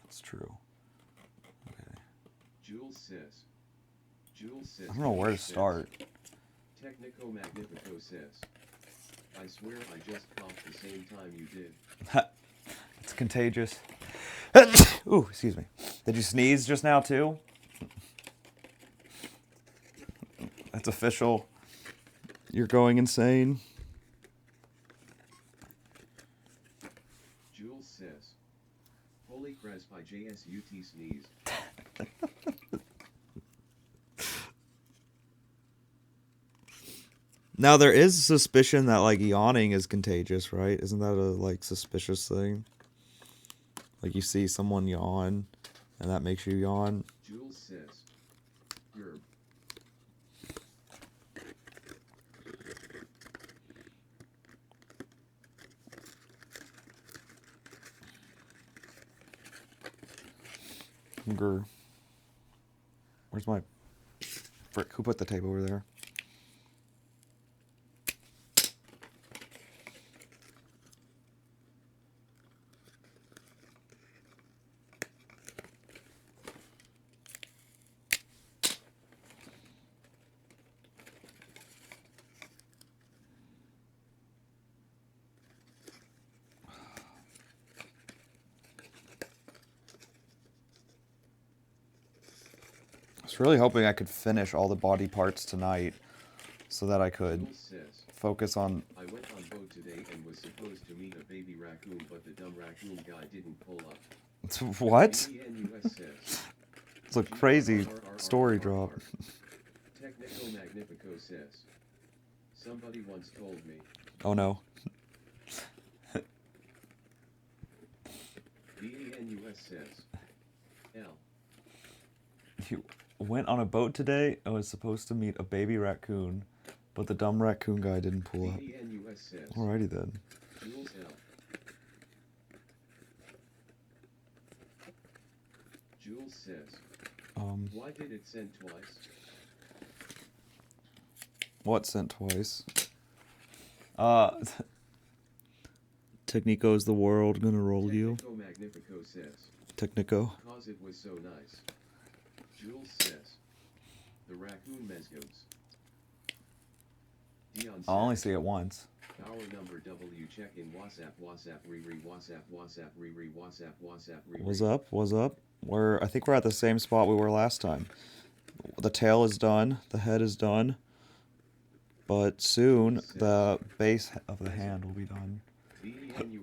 that's true. Okay. Jules says. I don't know where to start. Technico Magnifico says. I swear I just coughed the same time you did. It's contagious. Ooh, excuse me. Did you sneeze just now too? That's official. You're going insane. Jules says. Holy Crest by JSUT sneezed. Now there is suspicion that like yawning is contagious, right? Isn't that a like suspicious thing? Like you see someone yawn and that makes you yawn. Jules says. Gerb. Grr. Where's my frick? Who put the tape over there? I was really hoping I could finish all the body parts tonight so that I could Jules says. focus on... I went on boat today and was supposed to meet a baby raccoon, but the dumb raccoon guy didn't pull up. What? VDNUS says. It's a crazy story drop. Technico Magnifico says. Somebody once told me. Oh no. says. L. You went on a boat today and was supposed to meet a baby raccoon, but the dumb raccoon guy didn't pull up. VDNUS says. Alrighty then. Jules L. Jules says. Why did it send twice? What sent twice? Technico's the world gonna roll you. Technico Magnifico says. Technico. Cause it was so nice. Jules says. The raccoon mezgos. Dion says. I'll only see it once. Our number W check in WhatsApp Riri WhatsApp Riri WhatsApp Riri. What's up? What's up? I think we're at the same spot we were last time. The tail is done. The head is done. But soon the base of the hand will be done.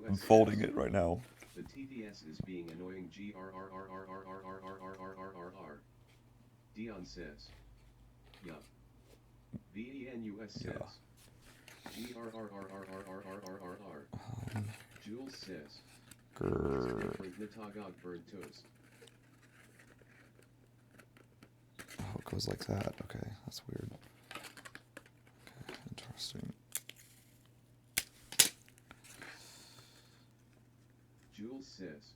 I'm folding it right now. The TTS is being annoying. GRRRRRRRRRRRRRRR. Dion says. Yup. VENUS says. GRRRRRRRRRRR. Jules says. Different Natagog burnt toast. Oh, it goes like that. Okay, that's weird. Okay, interesting. Jules says.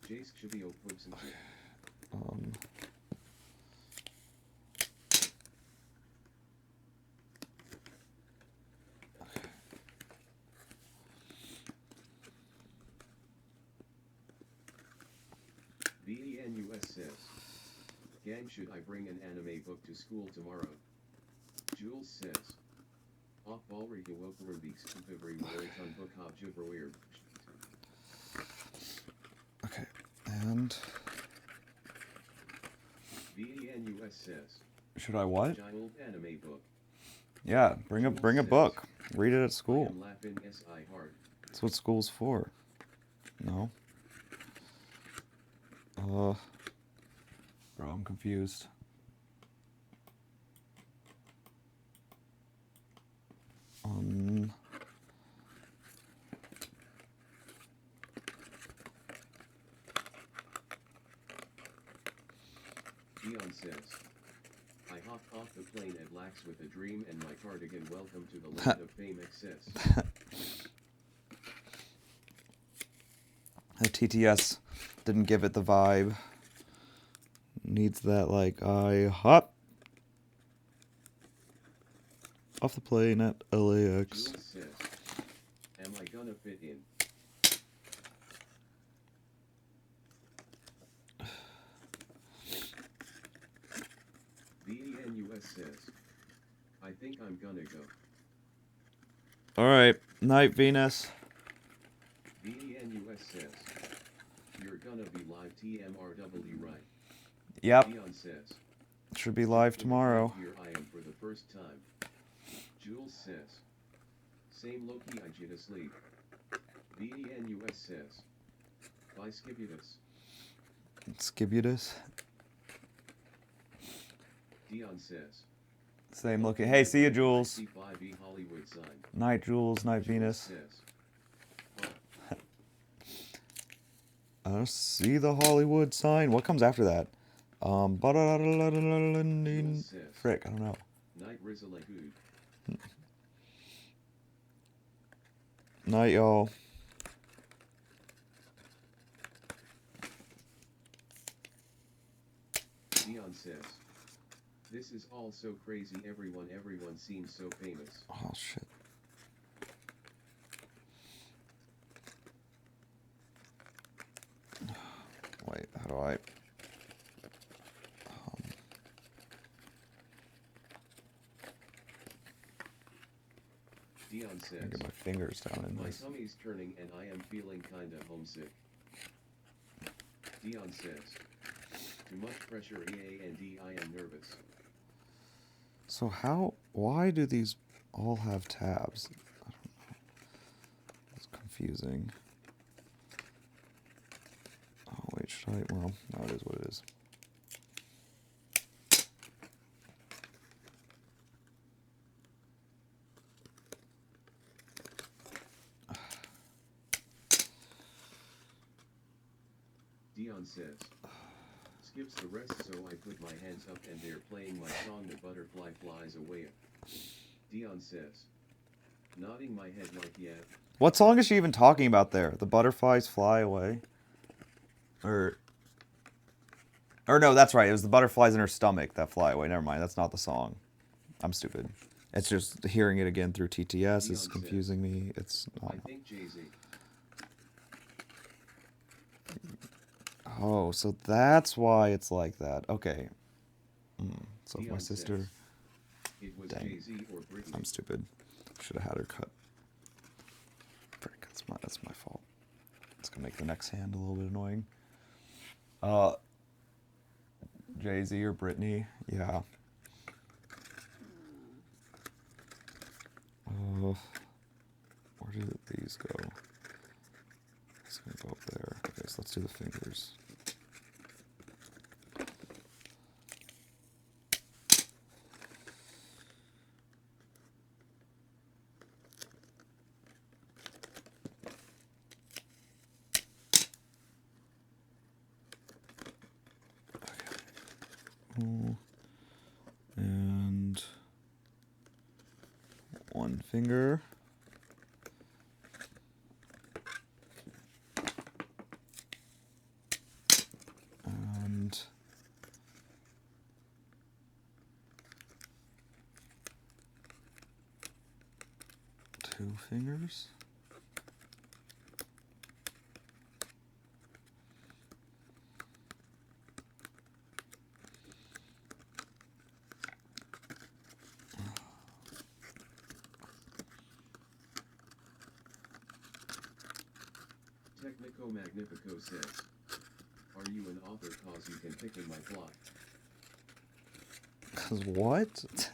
Jace should be open. VENUS says. Gang, should I bring an anime book to school tomorrow? Jules says. Off ball Woker Beaks Every on book of Jibber. Okay, and VENUS says. should I what? Giant anime book. Yeah, bring a book. Read it at I school. am laughing SI hard. That's what school's for. No. Bro, I'm confused. Dion says. I hopped off the plane at Lax with a dream and my cardigan. Welcome to the land of fame excess. The TTS didn't give it the vibe. Needs that, like, I hop off the plane at LAX. Jules says. Am I gonna fit in? VENUS says. I think I'm gonna go. Alright, night Venus. VENUS says. You're gonna be live TMRW, right? Yep, Dion says. should be live tomorrow. Here I am for the first time. Jules says. Same Loki, I jit asleep. VENUS says. Bye Skibutus. Skibutus. Dion says. Same looking. Hey, see you, Jules. C5E Hollywood sign. Night, Jules. Night, Venus. Says. I don't see the Hollywood sign. What comes after that? Frick, I don't know. Night Rizzle good. Night, y'all. Dion says. This is all so crazy. Everyone seems so famous. Oh, shit. Wait, how do I... Dion says. get my fingers down in My this. tummy's turning and I am feeling kinda homesick. Dion says. Too much pressure and I am nervous. So why do these all have tabs? I don't know. It's confusing. Oh, wait, should I? Well, no, it is what it is. Dion says. Skips the rest, so I put my hands up and they're playing my song The Butterfly Flies Away. Dion says. Nodding my head like yeah. What song is she even talking about there? The butterflies fly away? Or no, that's right. It was the butterflies in her stomach that fly away. Never mind. That's not the song. I'm stupid. It's just hearing it again through TTS is confusing me. It's not. I think Jay-Z. Oh, so that's why it's like that. Okay. So if my Dion sister... says, it was Dang. Jay-Z or Britney. I'm stupid. Should have had her cut. Frick, that's my fault. It's gonna make the next hand a little bit annoying. Jay-Z or Britney? Yeah. Where did these go? It's gonna go up there. Okay, so let's do the fingers. And one finger. And two fingers. Technico Magnifico says. Are you an author cause you can thicken my plot? Cause what?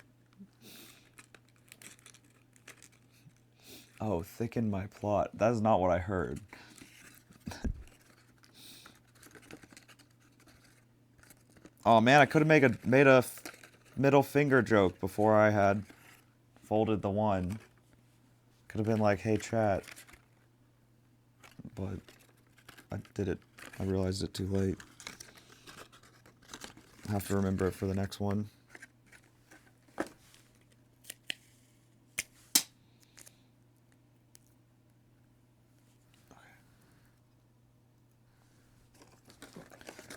Oh, thicken my plot. That is not what I heard. Oh man, I could have made a middle finger joke before I had folded the one. Could have been like, "Hey chat," but I did it. I realized it too late. I have to remember it for the next one.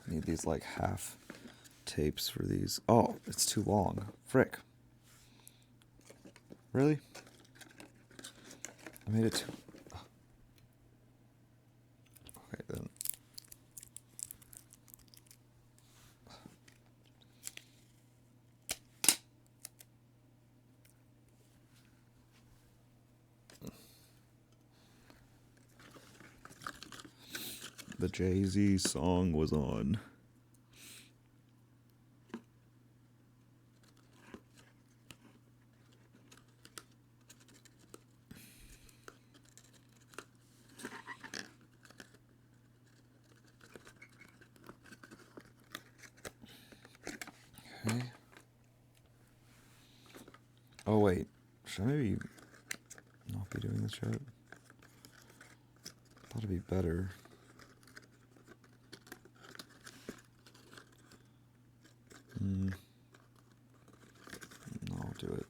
Need these like half tapes for these. Oh, it's too long. Frick. Really? I made it too... Okay, then. The Jay-Z song was on. Okay. Oh wait, should I maybe not be doing this yet? Thought it'd be better. No, I'll do it.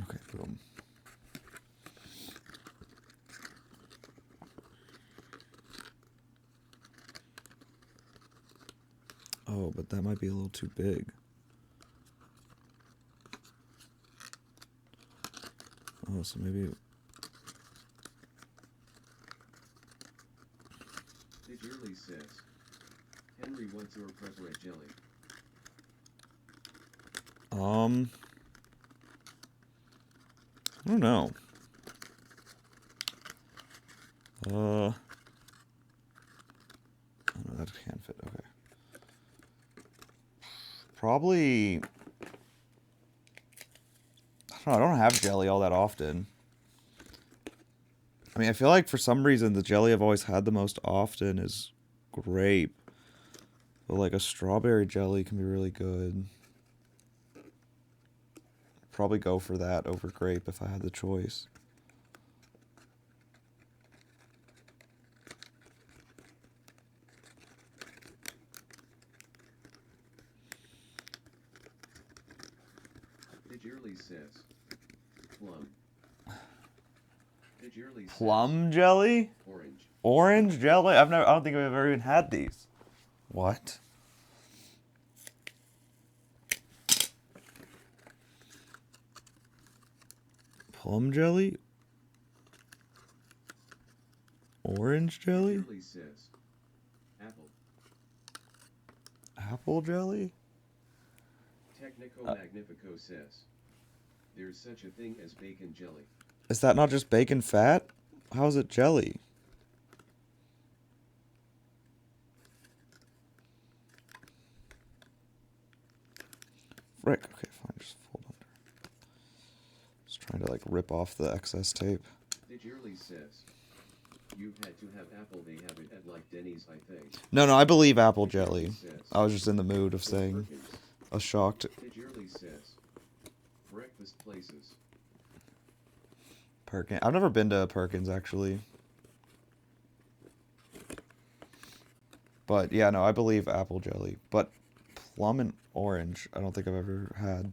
Okay, boom. Oh, but that might be a little too big. Oh, so maybe... Diggerly says. Henry, what's your preferred jelly? I don't know. Oh no, that can't fit. Okay. Probably I don't have jelly all that often. I mean, I feel like for some reason the jelly I've always had the most often is grape. But like a strawberry jelly can be really good. Probably go for that over grape if I had the choice. Digirly says. Plum. Digirly says. Plum jelly? Orange. Orange jelly? I don't think I've ever even had these. What? Plum jelly? Orange jelly? Digirly says. Apple. Apple jelly? Technico Magnifico says. There's such a thing as bacon jelly. Is that not just bacon fat? How is it jelly? Frick. Okay, fine. Just fold under. Just trying to like rip off the excess tape. Digirly says. You've had to have apple. They have it at like Denny's, I think. No, I believe apple jelly. I was just in the mood of Or saying. Perkins. I was shocked. Digirly says. Breakfast places. Perkins. I've never been to Perkins actually. But yeah, no, I believe apple jelly. But plum and orange, I don't think I've ever had.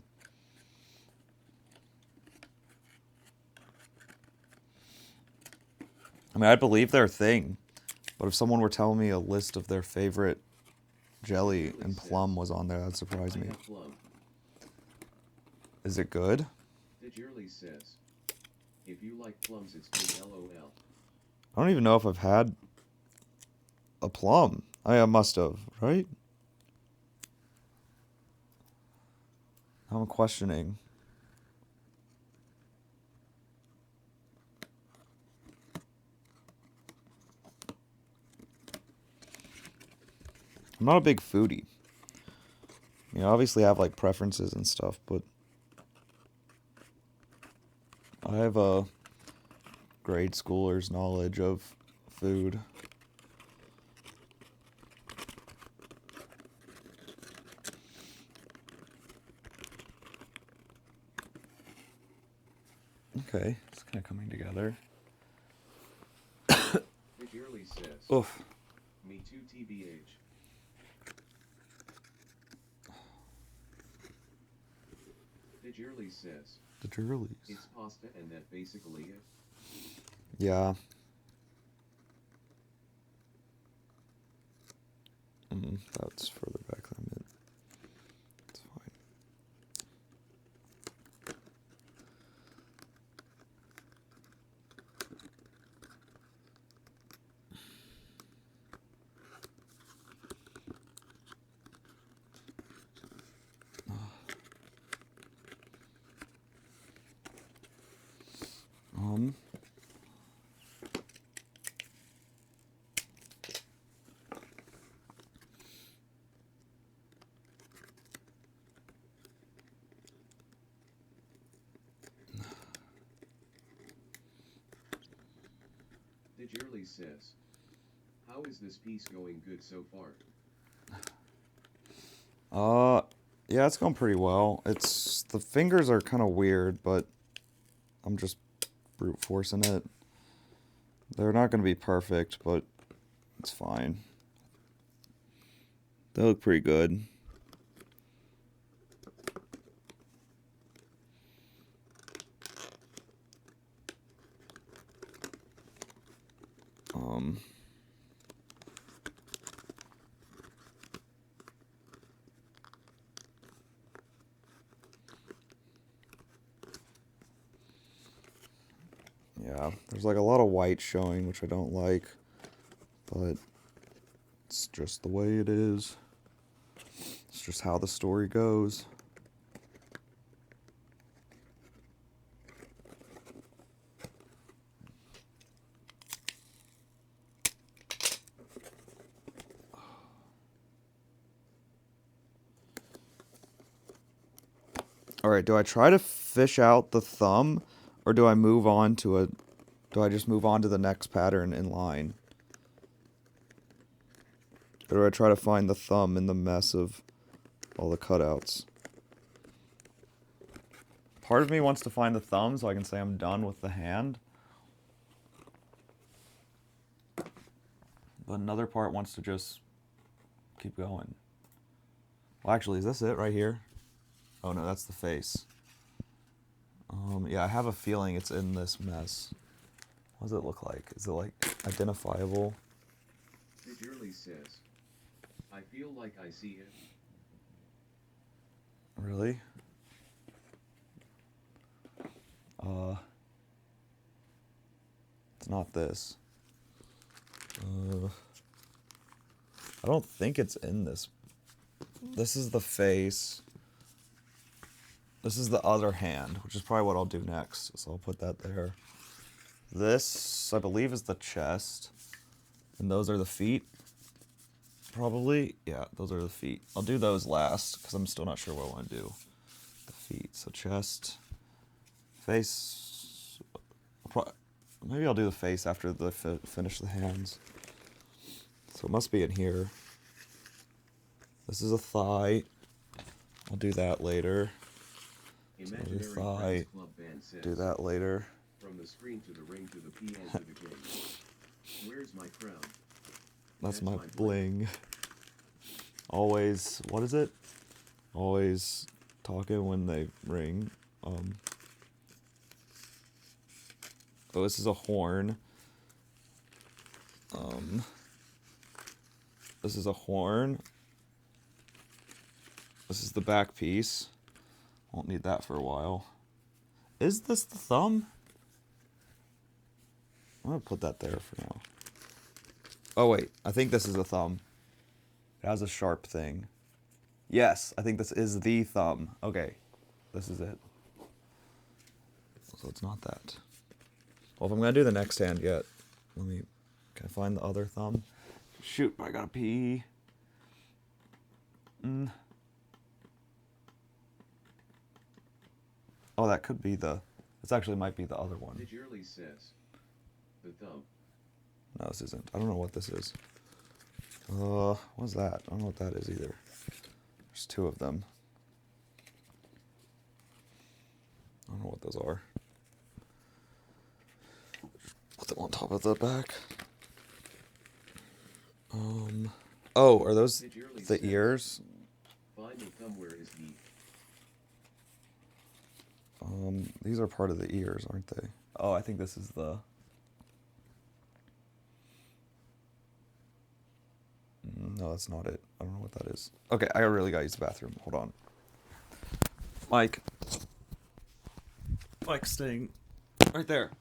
I mean, I believe their thing. But if someone were telling me a list of their favorite jelly and plum was on there, that'd surprise I me. have plum. Is it good? Digirly says. If you like plums, it's good. LOL. I don't even know if I've had a plum. I must have, right? I'm questioning. I'm not a big foodie. You know, obviously I have like preferences and stuff, but I have a grade schooler's knowledge of food. Okay, it's kind of coming together. Digirly says. Oof. Me too, TBH. Digirly says. The Turleys. It's pasta and that basically it. Yeah. That's further back than I meant. It's fine. Um. Digirly says. How is this piece going? Good so far. Yeah, it's going pretty well. It's the fingers are kind of weird, but I'm just brute forcing it. They're not going to be perfect, but it's fine. They look pretty good. Yeah, there's like a lot of white showing, which I don't like, but it's just the way it is. It's just how the story goes. Alright, do I try to fish out the thumb, or do I move on to a... Do I just move on to the next pattern in line? Or do I try to find the thumb in the mess of all the cutouts? Part of me wants to find the thumb so I can say I'm done with the hand. But another part wants to just keep going. Well, actually, is this it right here? Oh no, that's the face. Yeah, I have a feeling it's in this mess. What does it look like? Is it like identifiable? Diggerly says, I feel like I see it. Really? It's not this. I don't think it's in this. This is the face. This is the other hand, which is probably what I'll do next. So I'll put that there. This, I believe, is the chest. And those are the feet. Probably. Yeah, those are the feet. I'll do those last, because I'm still not sure what I want to do. The feet. So chest. Face. Maybe I'll do the face after the finish the hands. So it must be in here. This is a thigh. I'll do that later. Imaginary thigh. Friends Club Band says, Do that later. from the screen to the ring to the P and to the king. Where's my crown? That's my bling. Always, what is it? Always talking when they ring. Oh, this is a horn. This is a horn. This is the back piece. Won't need that for a while. Is this the thumb? I'm gonna put that there for now. Oh wait, I think this is a thumb. It has a sharp thing. Yes, I think this is the thumb. Okay, this is it. So it's not that. Well, if I'm gonna do the next hand yet, can I find the other thumb? Shoot, I gotta pee. Oh, that could be this actually might be the other one. Diggerly says, the thumb. No, this isn't. I don't know what this is. What's that? I don't know what that is either. There's two of them. I don't know what those are. Put them on top of the back. Oh, are those Diggerly the says, ears? find the thumb, where is he? These are part of the ears, aren't they? Oh, I think this is the... No, that's not it. I don't know what that is. Okay, I really gotta use the bathroom. Hold on. Mike. Mike's staying right there.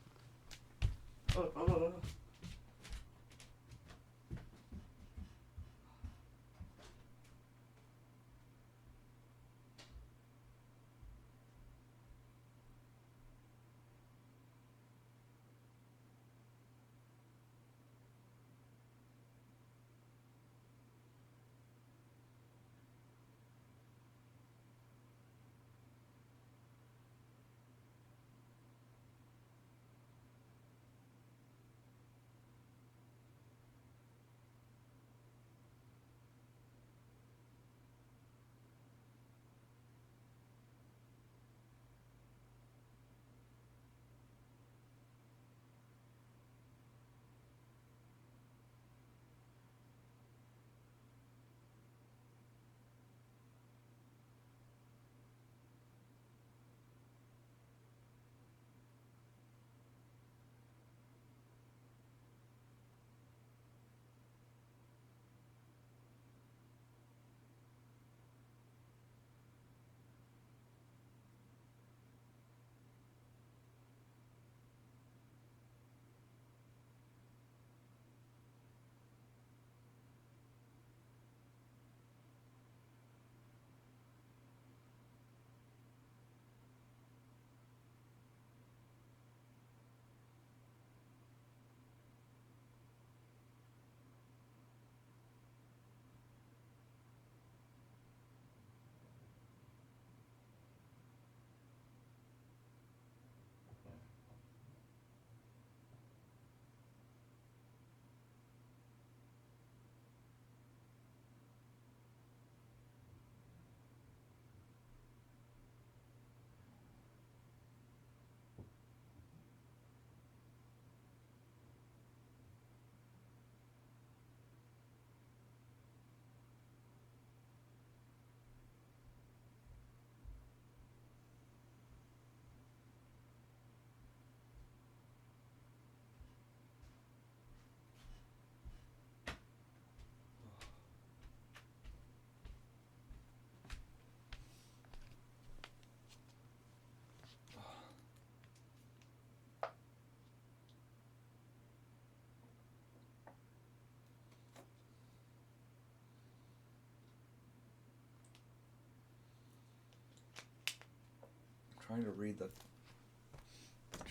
trying to read the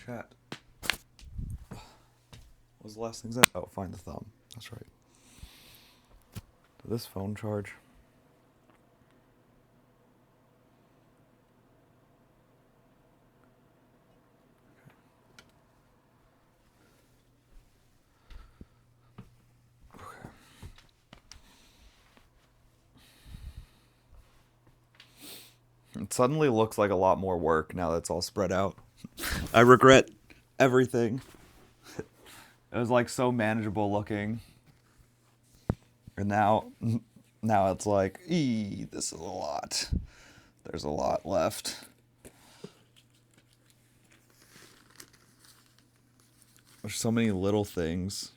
chat. What was the last thing said? Oh, find the thumb. That's right. Did this phone charge? Okay. It suddenly looks like a lot more work now that it's all spread out. I regret everything. It was like so manageable looking. And now it's like, this is a lot. There's a lot left. There's so many little things.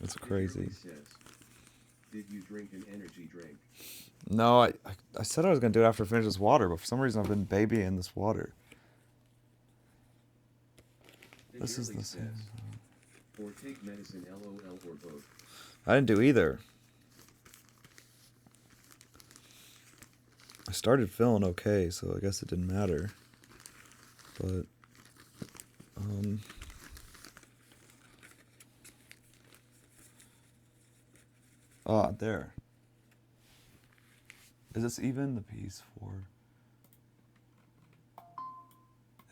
It's crazy. Says, did you drink an energy drink? No, I said I was going to do it after I finish this water, but for some reason I've been babying this water. This is the same. Or take medicine, LOL, or both. I didn't do either. I started feeling okay, so I guess it didn't matter. But, there. Is this even the piece for?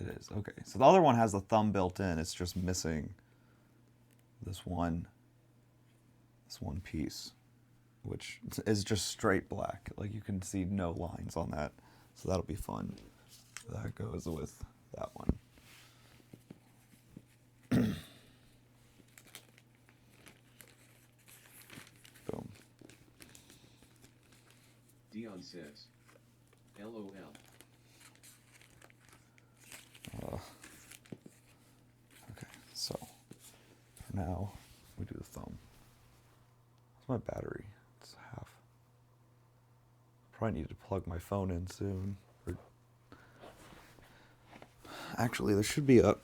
It is, okay. So the other one has the thumb built in, it's just missing this one piece, which is just straight black. Like you can see no lines on that. So that'll be fun. That goes with that one. Boom. Dion says, LOL. Okay, so for now we do the thumb. What's my battery? It's half. Probably need to plug my phone in soon. Actually, there should be I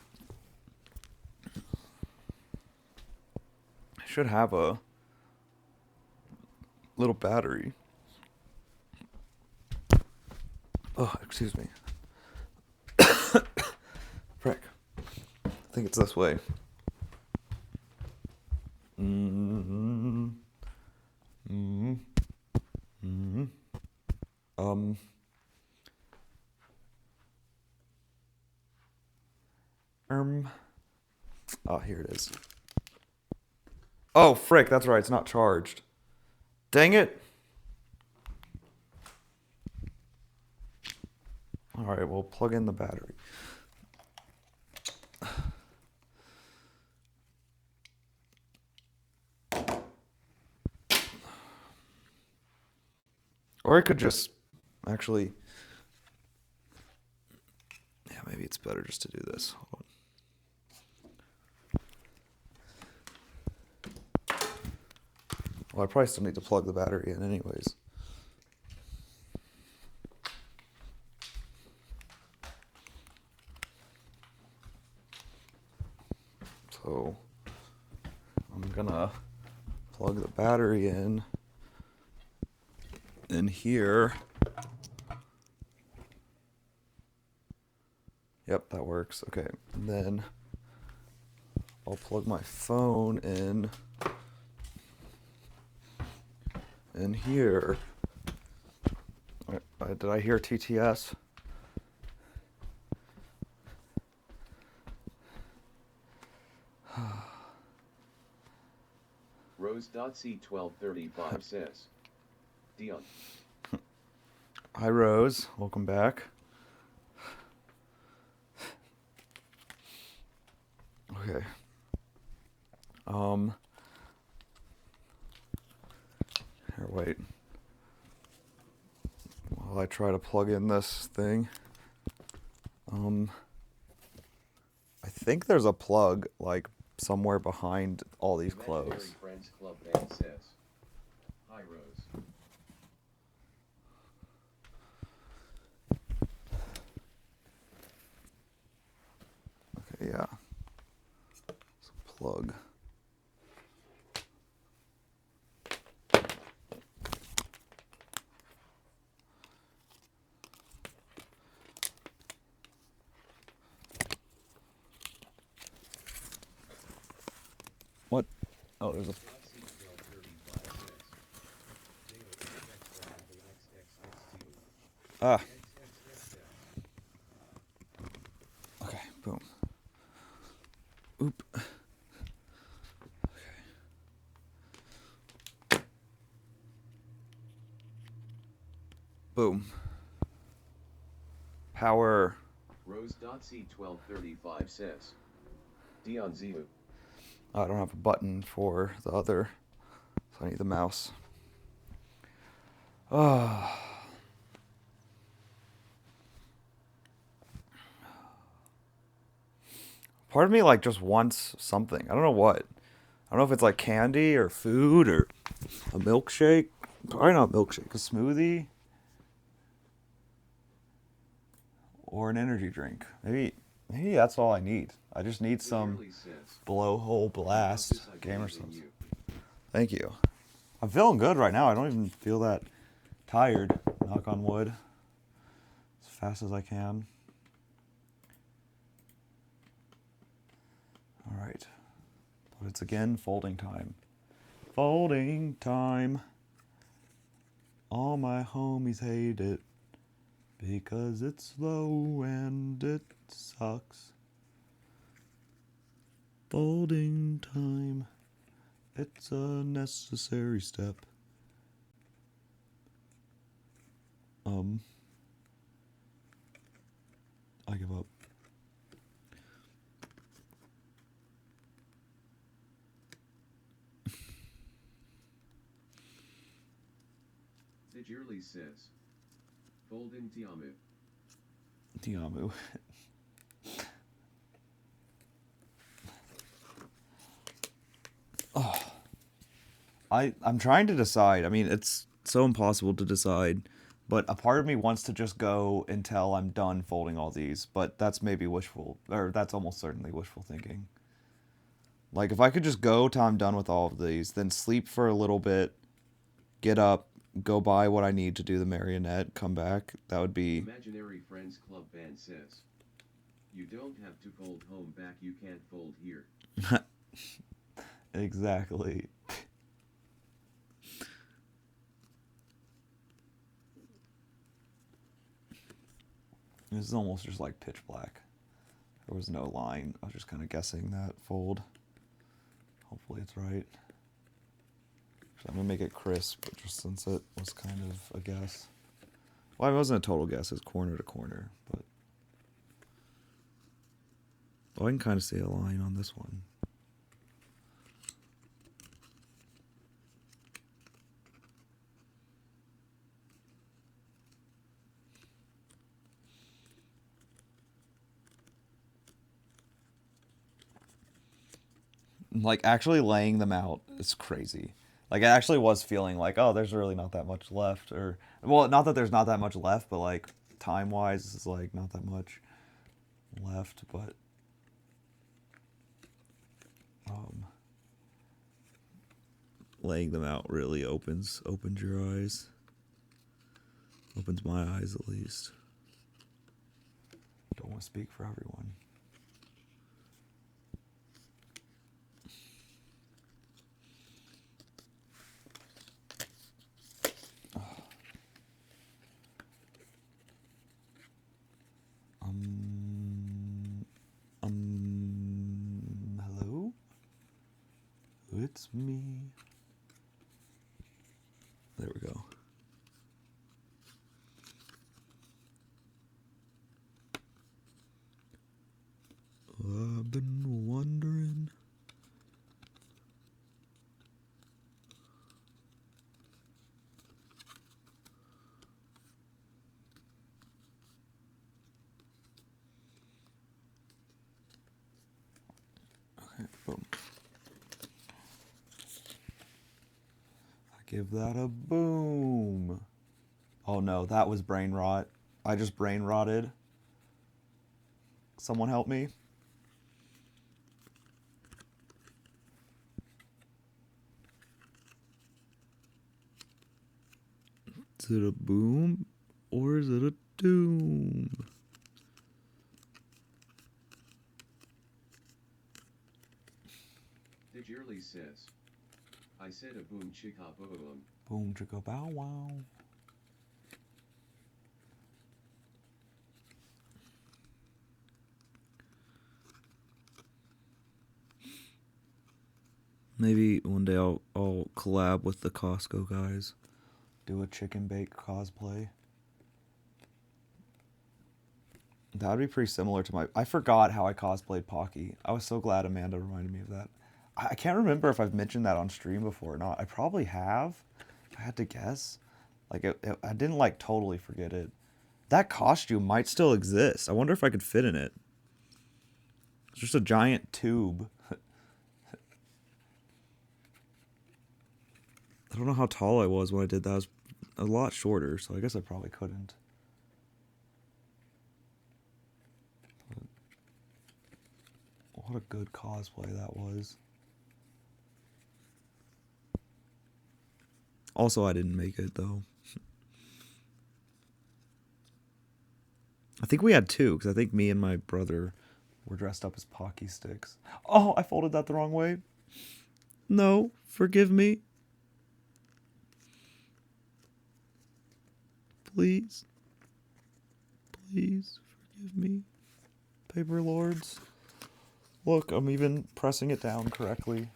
should have a little battery. Oh, excuse me. Frick. I think it's this way. Oh, here it is. Oh, frick, that's right, it's not charged. Dang it. Alright, we'll plug in the battery. Or I could just actually, yeah, maybe it's better just to do this. Hold on. Well, I probably still need to plug the battery in anyways. So I'm gonna plug the battery in here. Yep, that works. Okay, and then I'll plug my phone in here. Did I hear TTS? Rose.C1235 says, Dion. Hi, Rose. Welcome back. Okay. Here, wait. While I try to plug in this thing. I think there's a plug, like, somewhere behind all these Imaginary clothes. Friends Club band says, hi, Rose. Okay, yeah. So plug. Oh, there's a. Foxy1235 says, Dale XXXXXXXU. Ah. XXXX. Okay, boom. Oop. Boom. Power. Rose.C1235 says, Dion Zihu. I don't have a button for the other, so I need the mouse. Ah. Part of me like just wants something. I don't know what. I don't know if it's like candy or food or a milkshake. Probably not a milkshake. A smoothie. Or an energy drink. Maybe that's all I need. I just need some Shirley says, blowhole blast "Justice, I game or believe in something. you." Thank you. I'm feeling good right now. I don't even feel that tired. Knock on wood. As fast as I can. All right. But it's again folding time. Folding time. All my homies hate it because it's slow and it sucks. Folding time. It's a necessary step. I give up. Dejirli says, Folding Tiamu. Tiamu. I'm trying to decide. I mean, it's so impossible to decide, but a part of me wants to just go until I'm done folding all these, but that's maybe wishful, or that's almost certainly wishful thinking. Like, if I could just go till I'm done with all of these, then sleep for a little bit, get up, go buy what I need to do the marionette, come back, that would be... Imaginary Friends Club Band says, you don't have to fold home back, you can't fold here. Exactly. This is almost just like pitch black. There was no line. I was just kind of guessing that fold. Hopefully it's right. So I'm going to make it crisp, just since it was kind of a guess. Well, it wasn't a total guess. It's corner to corner. But oh, I can kind of see a line on this one. Like, actually laying them out is crazy. Like, I actually was feeling like, oh, there's really not that much left. Or, well, not that there's not that much left, but, like, time-wise, it's, like, not that much left. But, laying them out really opens your eyes. Opens my eyes, at least. Don't want to speak for everyone. Hello? It's me. There we go. I've been wondering. Okay, boom. I give that a boom. Oh no, that was brain rot. I just brain rotted. Someone help me. Is it a boom or is it a doom? Dejirli says, I said a boom chicka boom. Boom chicka bow wow. Maybe one day I'll collab with the Costco guys. Do a chicken bake cosplay. That would be pretty similar to my... I forgot how I cosplayed Pocky. I was so glad Amanda reminded me of that. I can't remember if I've mentioned that on stream before or not. I probably have. If I had to guess. Like, I didn't, like, totally forget it. That costume might still exist. I wonder if I could fit in it. It's just a giant tube. I don't know how tall I was when I did that. I was a lot shorter, so I guess I probably couldn't. What a good cosplay that was. Also, I didn't make it, though. I think we had two, because I think me and my brother were dressed up as Pocky Sticks. Oh, I folded that the wrong way. No, forgive me. Please. Please forgive me. Paper Lords. Look, I'm even pressing it down correctly.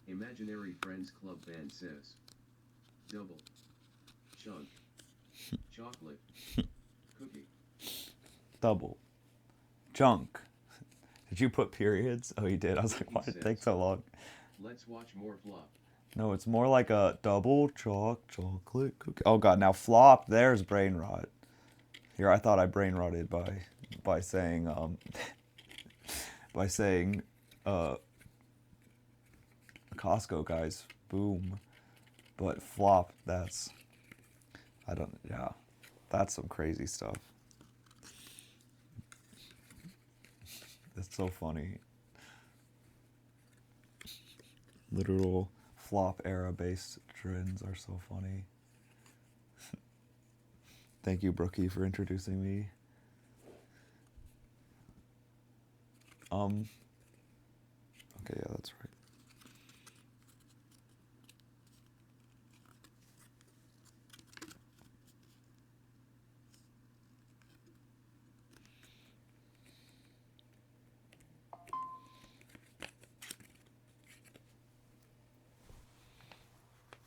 Imaginary Friends Club band says. Double. Chunk. Chocolate. Cookie. Double. Junk. Did you put periods? Oh, you did. I was like, why did it take so long? Let's watch more flop. No, it's more like a double chocolate cookie. Oh god, now flop, there's brain rot. Here, I thought I brain rotted by saying by saying Costco guys, boom. But flop, that's that's some crazy stuff. It's so funny. Literal flop era based trends are so funny. Thank you, Brookie, for introducing me. Okay, yeah, that's right.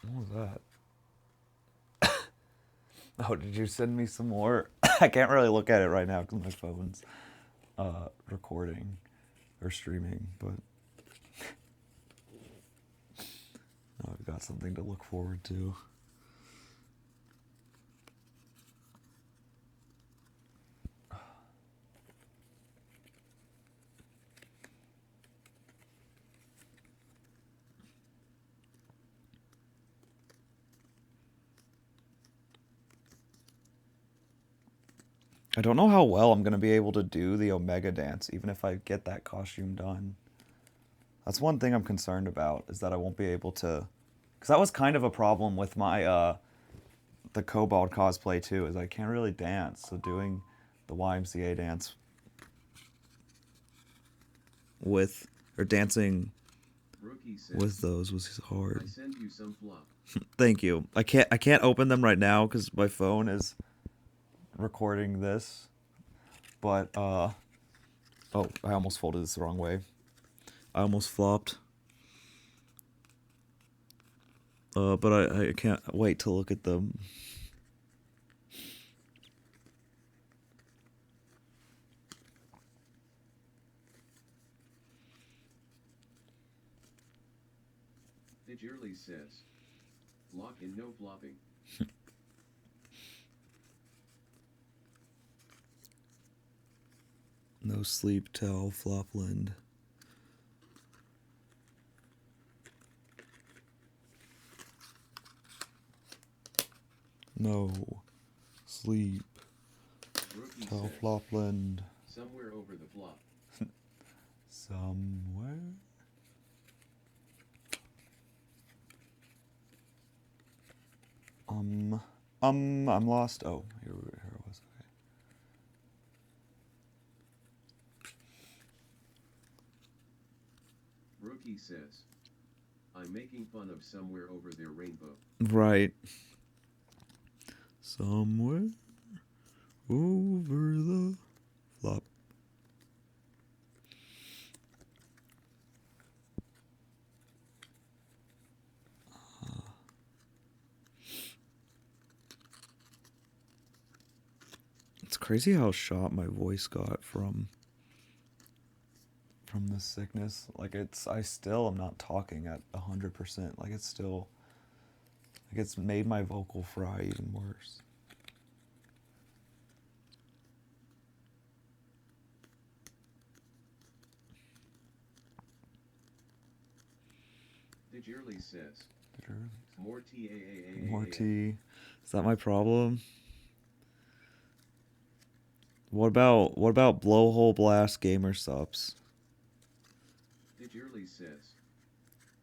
What was that? Oh, did you send me some more? I can't really look at it right now because my phone's recording or streaming, but I've got something to look forward to. I don't know how well I'm going to be able to do the Omega dance, even if I get that costume done. That's one thing I'm concerned about, is that I won't be able to... Because that was kind of a problem with my, the Kobold cosplay, too, is I can't really dance, so doing the YMCA dance with... Or dancing with those was hard. I send you some flop. Thank you. I can't open them right now, because my phone is... recording this, but oh, I almost folded this the wrong way. I almost flopped. But I can't wait to look at them. Fidgerly says. Lock in no flopping. No sleep tell Flopland. No sleep Rookie tell says. Flopland. Somewhere over the flop. Somewhere. I'm lost. Oh, here it was. Okay. says, I'm making fun of somewhere over there rainbow. Right. Somewhere over the flop. It's crazy how shot my voice got from this sickness. Like I still am not talking at 100%. Like it's still, like it's made my vocal fry even worse. Digirly says, more tea. More tea. Is that my problem? What about blowhole blast gamer subs? Digirly says,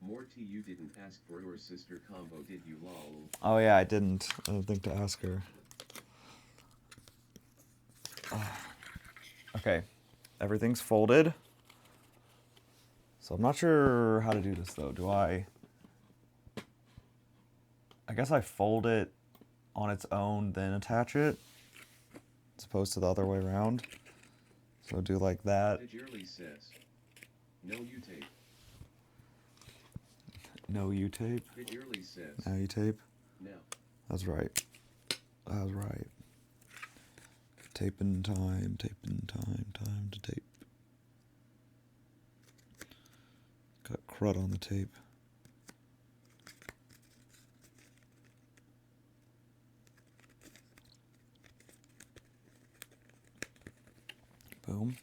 more tea. You didn't ask for your sister combo, did you, lol? Oh yeah, I didn't think to ask her. Okay, everything's folded. So I'm not sure how to do this though. Do I guess I fold it on its own, then attach it, as opposed to the other way around. So do like that. Digirly says, no you tape. No U-tape. Digirly says, Now U-tape. no. That's right. That was right. Taping time to tape. Got crud on the tape. Boom.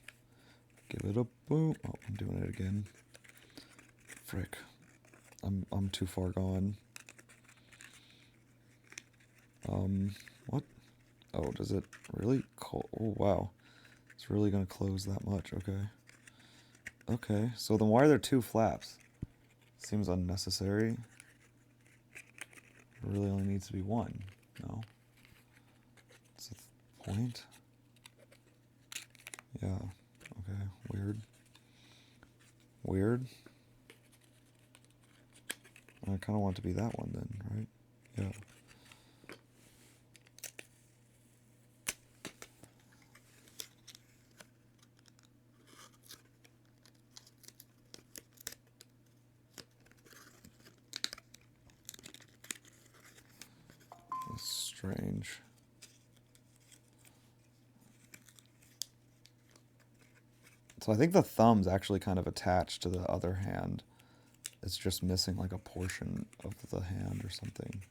Give it a boom. Oh, I'm doing it again. Frick. I'm too far gone. What? Oh, does it really? Oh, wow. It's really gonna close that much. Okay. Okay. So then why are there two flaps? Seems unnecessary. It really only needs to be one. No. What's the point? Yeah. Okay. Weird. Weird. I kind of want it to be that one then, right? Yeah. That's strange. So I think the thumb's actually kind of attached to the other hand. It's just missing like a portion of the hand or something.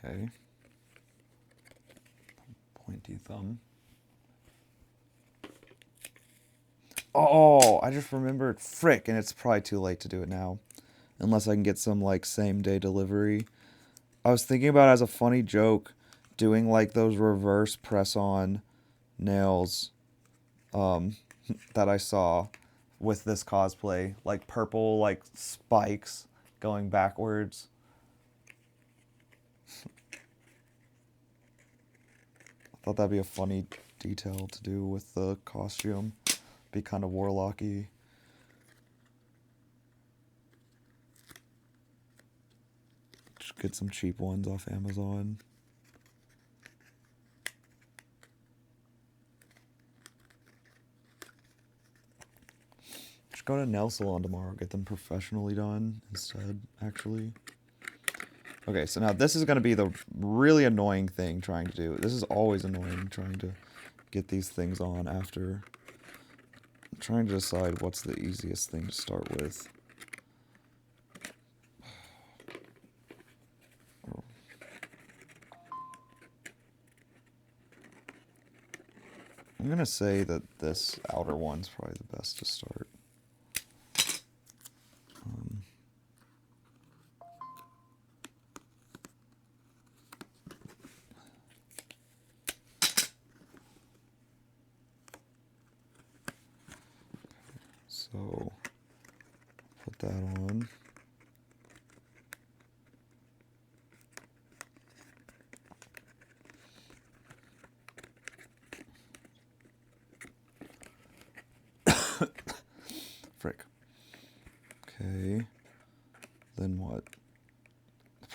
Okay. Pointy thumb. Oh, I just remembered. Frick, and it's probably too late to do it now. Unless I can get some like same day delivery. I was thinking about as a funny joke doing like those reverse press on nails that I saw with this cosplay, like purple like spikes going backwards. I thought that'd be a funny detail to do with the costume. Be kind of warlocky. Just get some cheap ones off Amazon. Just go to nail salon tomorrow, get them professionally done instead, actually. Okay, so now this is going to be the really annoying thing trying to do. This is always annoying trying to get these things on after. I'm trying to decide what's the easiest thing to start with. I'm going to say that this outer one's probably the best to start. So, put that on.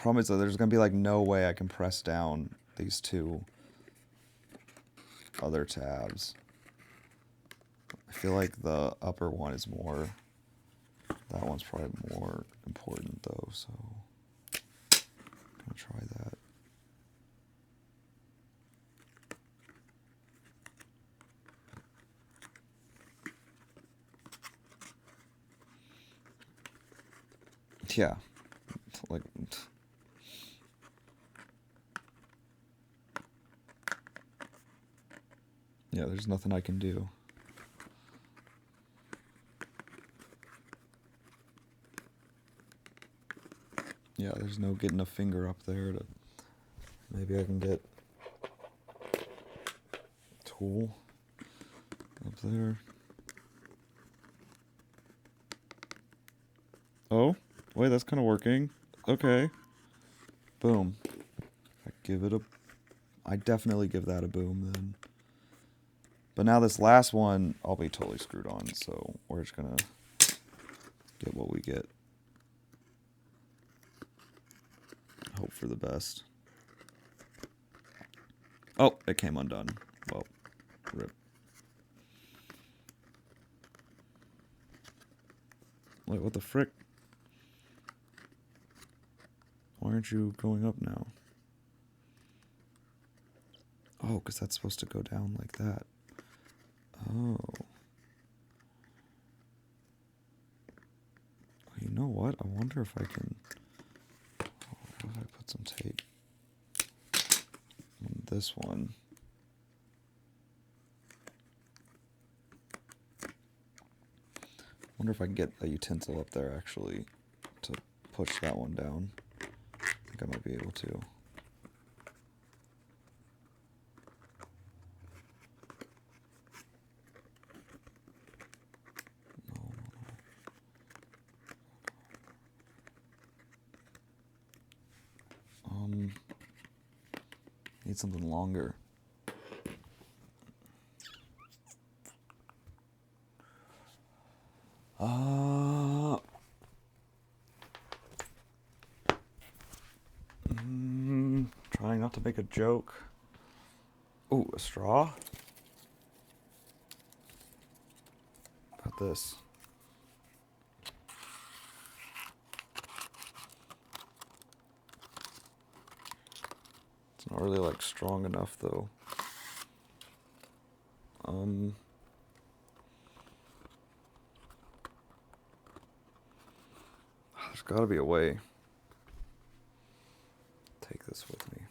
Problem is that there's gonna be like no way I can press down these two other tabs. I feel like the upper one is more. That one's probably more important though, so I'm gonna try that. Yeah, like. Yeah, there's nothing I can do. Yeah, there's no getting a finger up there to... Maybe I can get a tool up there. Oh, wait, that's kind of working. Okay. Boom. I give it a... I definitely give that a boom then. But now this last one, I'll be totally screwed on, so we're just gonna get what we get. Hope for the best. Oh, it came undone. Well, rip. Wait, what the frick? Why aren't you going up now? Oh, because that's supposed to go down like that. Oh. You know what? I wonder if I can... What if I put some tape on this one? I wonder if I can get a utensil up there, actually, to push that one down. I think I might be able to. Need something longer. Trying not to make a joke. Ooh, a straw? How about this? It's not really like strong enough though. There's gotta be a way. Take this with me.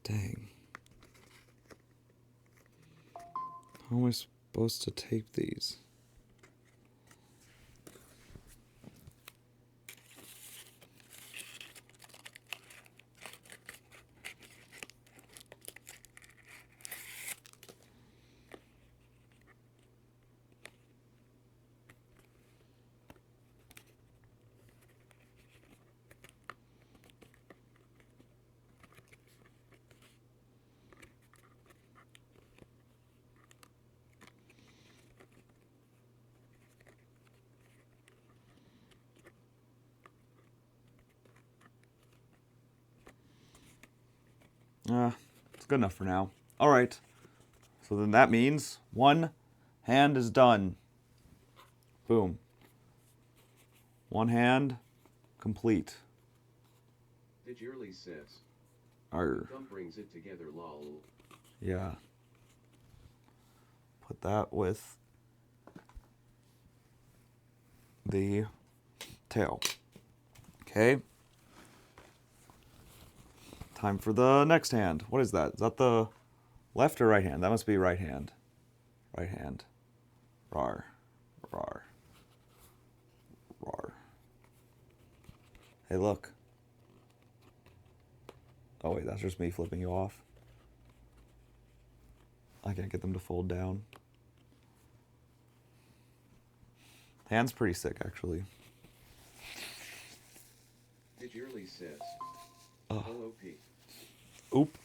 Dang. How am I supposed to tape these? It's good enough for now. All right. So then that means one hand is done. Boom. One hand complete. Digirly says. Arr. Thumb brings it together, lol. Yeah. Put that with the tail. Okay. Time for the next hand. What is that? Is that the left or right hand? That must be right hand. Right hand. Rar. Rar. Rar. Hey, look. Oh, wait, that's just me flipping you off. I can't get them to fold down. Hand's pretty sick, actually. Pidgearly says, Oh. OOP. Oop.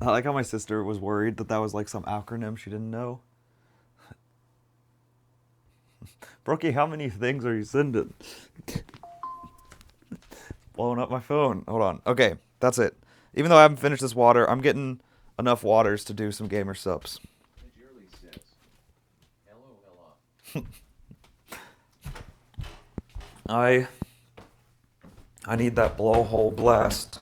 I like how my sister was worried that that was like some acronym she didn't know. Brookie, how many things are you sending? Blowing up my phone. Hold on. Okay, that's it. Even though I haven't finished this water, I'm getting enough waters to do some gamer subs. Pidgearly says, LOL. I need that blowhole blast.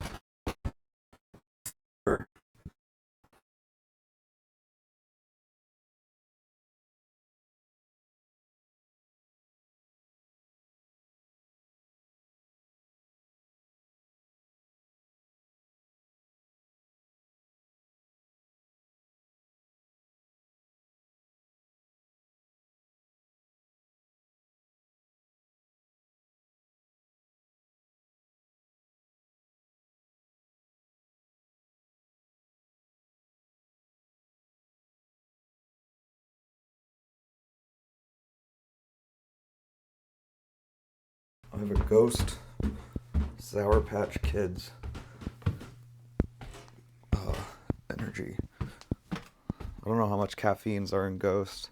I have a ghost Sour Patch Kids energy. I don't know how much caffeines are in Ghost,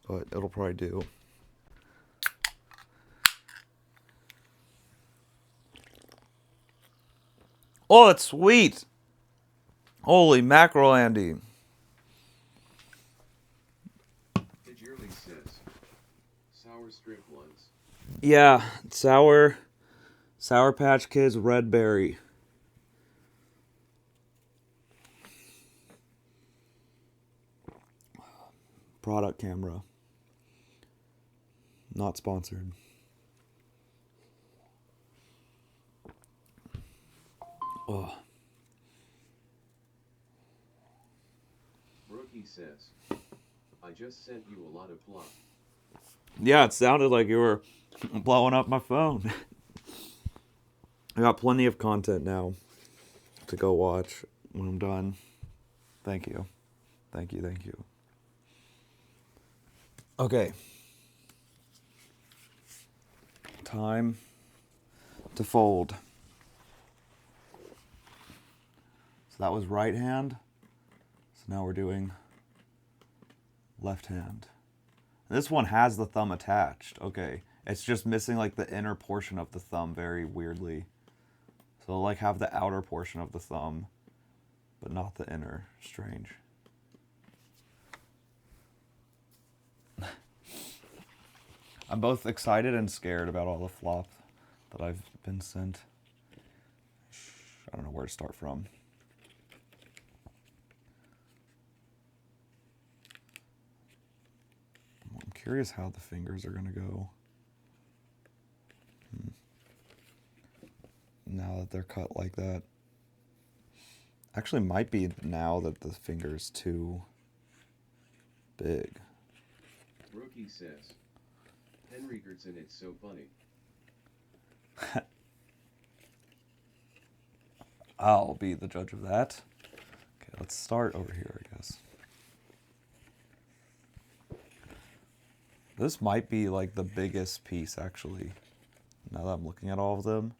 but it'll probably do. Oh, it's sweet! Holy mackerel, Andy. Pidgearly says, sour strip ones. Yeah, Sour Patch Kids Red Berry. Product camera. Not sponsored. Oh. Brookie says, I just sent you a lot of fluff. Yeah, it sounded like you were blowing up my phone. I got plenty of content now to go watch when I'm done. Thank you. Thank you, thank you. Okay. Time to fold. So that was right hand. So now we're doing left hand. This one has the thumb attached. Okay. It's just missing like the inner portion of the thumb very weirdly. So like have the outer portion of the thumb, but not the inner. Strange. I'm both excited and scared about all the flop that I've been sent. I don't know where to start from. I'm curious how the fingers are going to go. Now that they're cut like that. Actually might be now that the finger's too big. Brookie says, Henry Gertson, it's so funny. I'll be the judge of that. Okay, let's start over here, I guess. This might be like the biggest piece, actually. Now that I'm looking at all of them.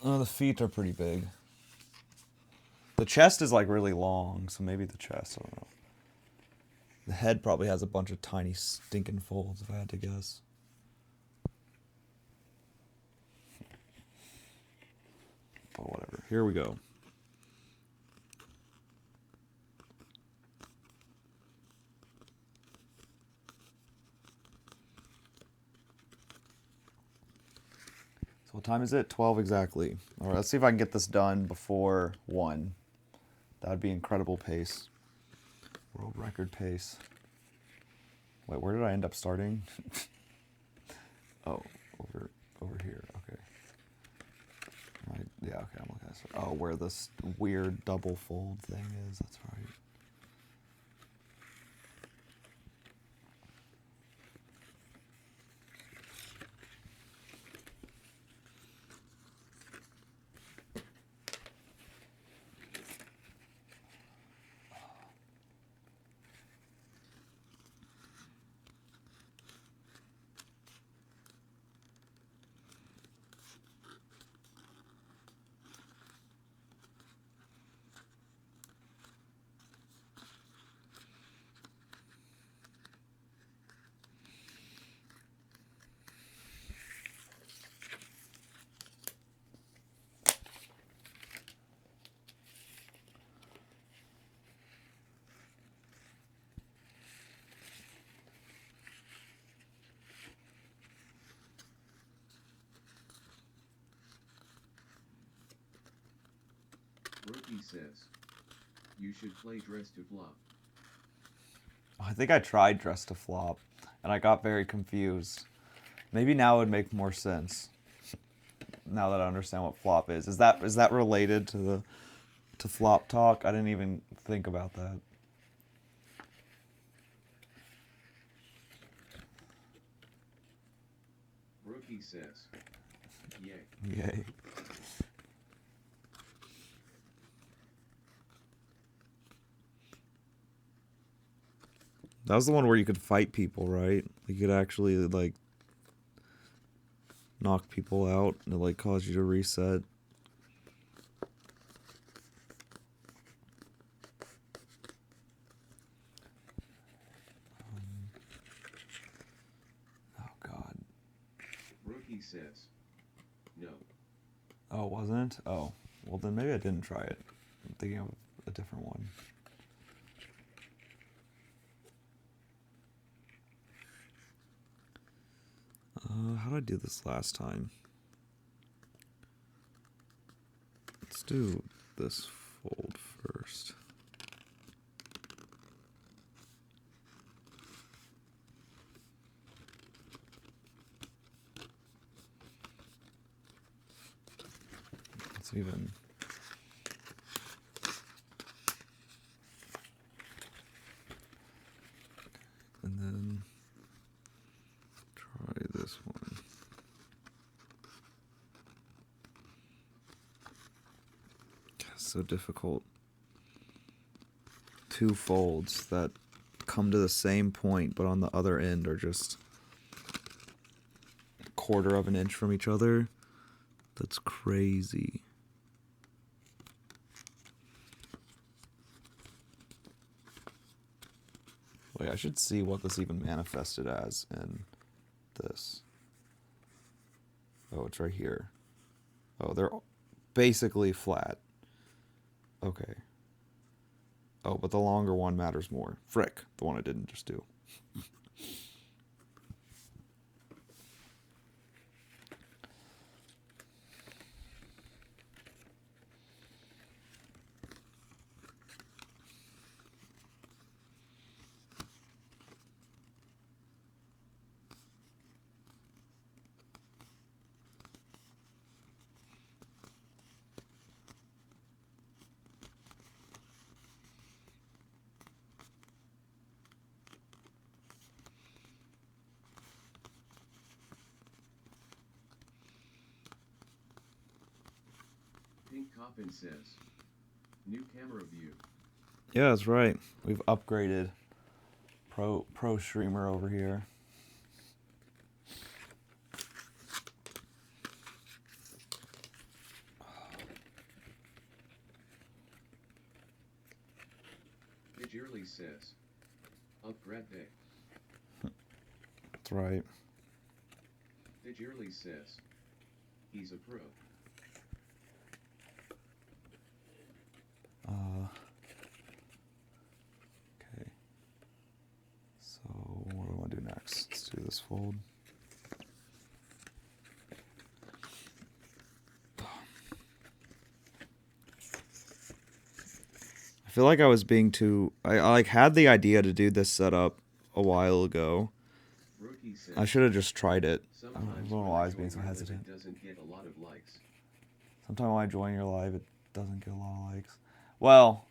Oh, the feet are pretty big. The chest is like really long, so maybe the chest, I don't know. The head probably has a bunch of tiny stinking folds, if I had to guess. But whatever. Here we go. So what time is it? 12 exactly. All right, let's see if I can get this done before 1. That would be incredible pace. World record pace. Wait, where did I end up starting? Oh, over here. Okay. Right. Yeah, okay, I'm looking at this. Oh, where this weird double fold thing is. That's right. Rookie says, you should play Dress to Flop. I think I tried Dress to Flop, and I got very confused. Maybe now it would make more sense. Now that I understand what flop is. Is that related to flop talk? I didn't even think about that. Rookie says, yay. Yay. That was the one where you could fight people, right? You could actually, like, knock people out and it, like, cause you to reset. Oh, God. Rookie says, no. Oh, it wasn't? Oh. Well, then maybe I didn't try it. I'm thinking of a different one. How did I do this last time? Let's do this fold first. Let's even... And then try this one. So difficult. Two folds that come to the same point, but on the other end are just a quarter of an inch from each other. That's crazy. Wait, I should see what this even manifested as in this. Oh, it's right here. Oh, they're basically flat. Okay. Oh, but the longer one matters more. Frick, the one I didn't just do. Pink Coffin says, new camera view. Yeah, that's right. We've upgraded. Pro streamer over here. Digirly says, up grad day. That's right. Digirly says, he's a pro. Okay. So what do I want to do next? Let's do this fold. I feel like I was being too... I like had the idea to do this setup a while ago. Rookie says, I should have just tried it. I sometimes don't know when why I I was being join so your live, hesitant. it doesn't get a lot of likes. Sometimes when I join your live, it doesn't get a lot of likes. Well,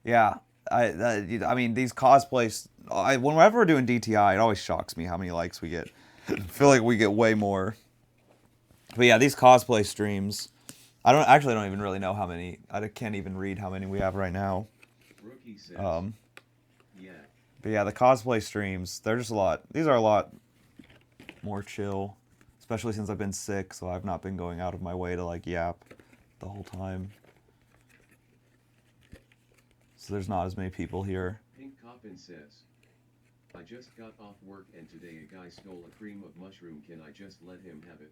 yeah. I mean, these cosplays... whenever we're doing DTI, it always shocks me how many likes we get. I feel like we get way more. But yeah, these cosplay streams... I don't even really know how many. I can't even read how many we have right now. Rookie says, yeah. But yeah, the cosplay streams, they're just a lot. These are a lot more chill, especially since I've been sick, so I've not been going out of my way to like yap the whole time. So there's not as many people here. Pink Coffin says, I just got off work and today a guy stole a cream of mushroom. Can I just let him have it?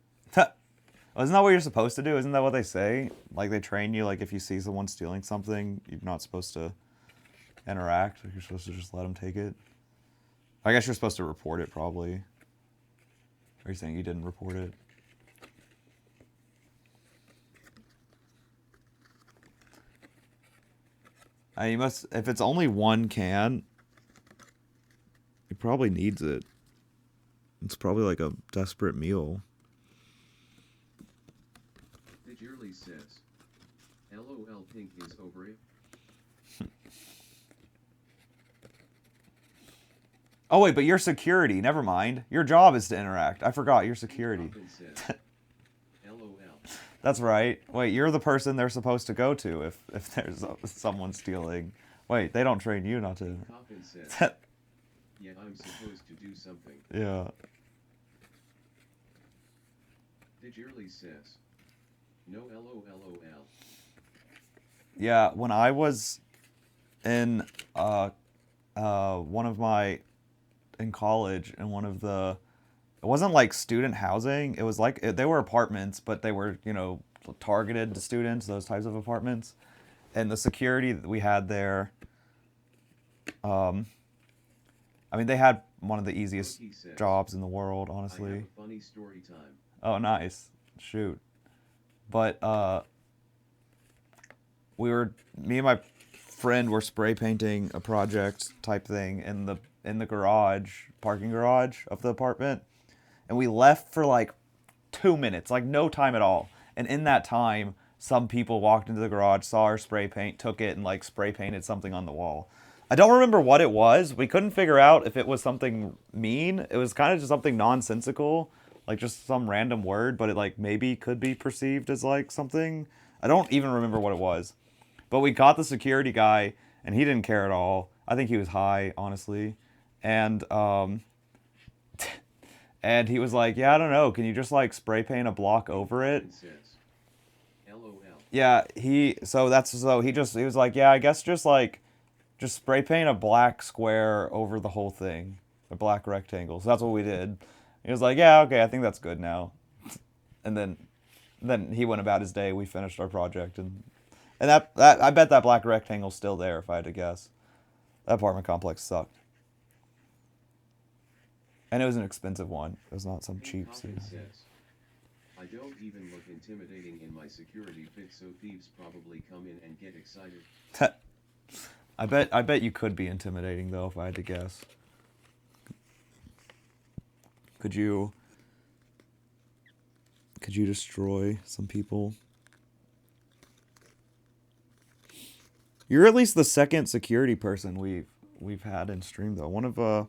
Isn't that what you're supposed to do? Isn't that what they say? Like they train you, like if you see someone stealing something, you're not supposed to interact. Like you're supposed to just let them take it. I guess you're supposed to report it, probably. Are you saying you didn't report it? You must. If it's only one can, he probably needs it. It's probably like a desperate meal. The Yearly says, LOL Pink is over it. Oh wait, but you're security. Never mind. Your job is to interact. I forgot. You're security. Coffin says, LOL. That's right. Wait, you're the person they're supposed to go to if there's someone stealing. Wait, they don't train you not to. Coffin says, yeah, I'm supposed to do something. Yeah. The Yearly says, no LOL. Yeah, when I was in one of my in college in one of the it wasn't like student housing, it was like they were apartments, but they were, you know, targeted to students, those types of apartments. And the security that we had there, I mean, they had one of the easiest Cookie says, jobs in the world, I honestly. have a funny story time. Oh, nice. Shoot. But me and my friend were spray painting a project type thing in the garage, parking garage of the apartment. And we left for like 2 minutes, like no time at all. And in that time, some people walked into the garage, saw our spray paint, took it, and like spray painted something on the wall. I don't remember what it was. We couldn't figure out if it was something mean. It was kind of just something nonsensical, like just some random word, but it like maybe could be perceived as like something. I don't even remember what it was. But we caught the security guy, and he didn't care at all. I think he was high, honestly. And and he was like, "Yeah, I don't know. Can you just like spray paint a block over it?" Coffin says, LOL. Yeah, he was like, "Yeah, I guess just spray paint a black square over the whole thing, a black rectangle." So that's what we did. He was like, "Yeah, okay, I think that's good now." And then he went about his day. We finished our project, and that I bet that black rectangle's still there if I had to guess. That apartment complex sucked. And it was an expensive one. It was not some cheap Coffin suit. says, I don't even look intimidating in my security fit, so thieves probably come in and get excited. I bet you could be intimidating though if I had to guess. Could you destroy some people? You're at least the second security person we've had in stream though. One of the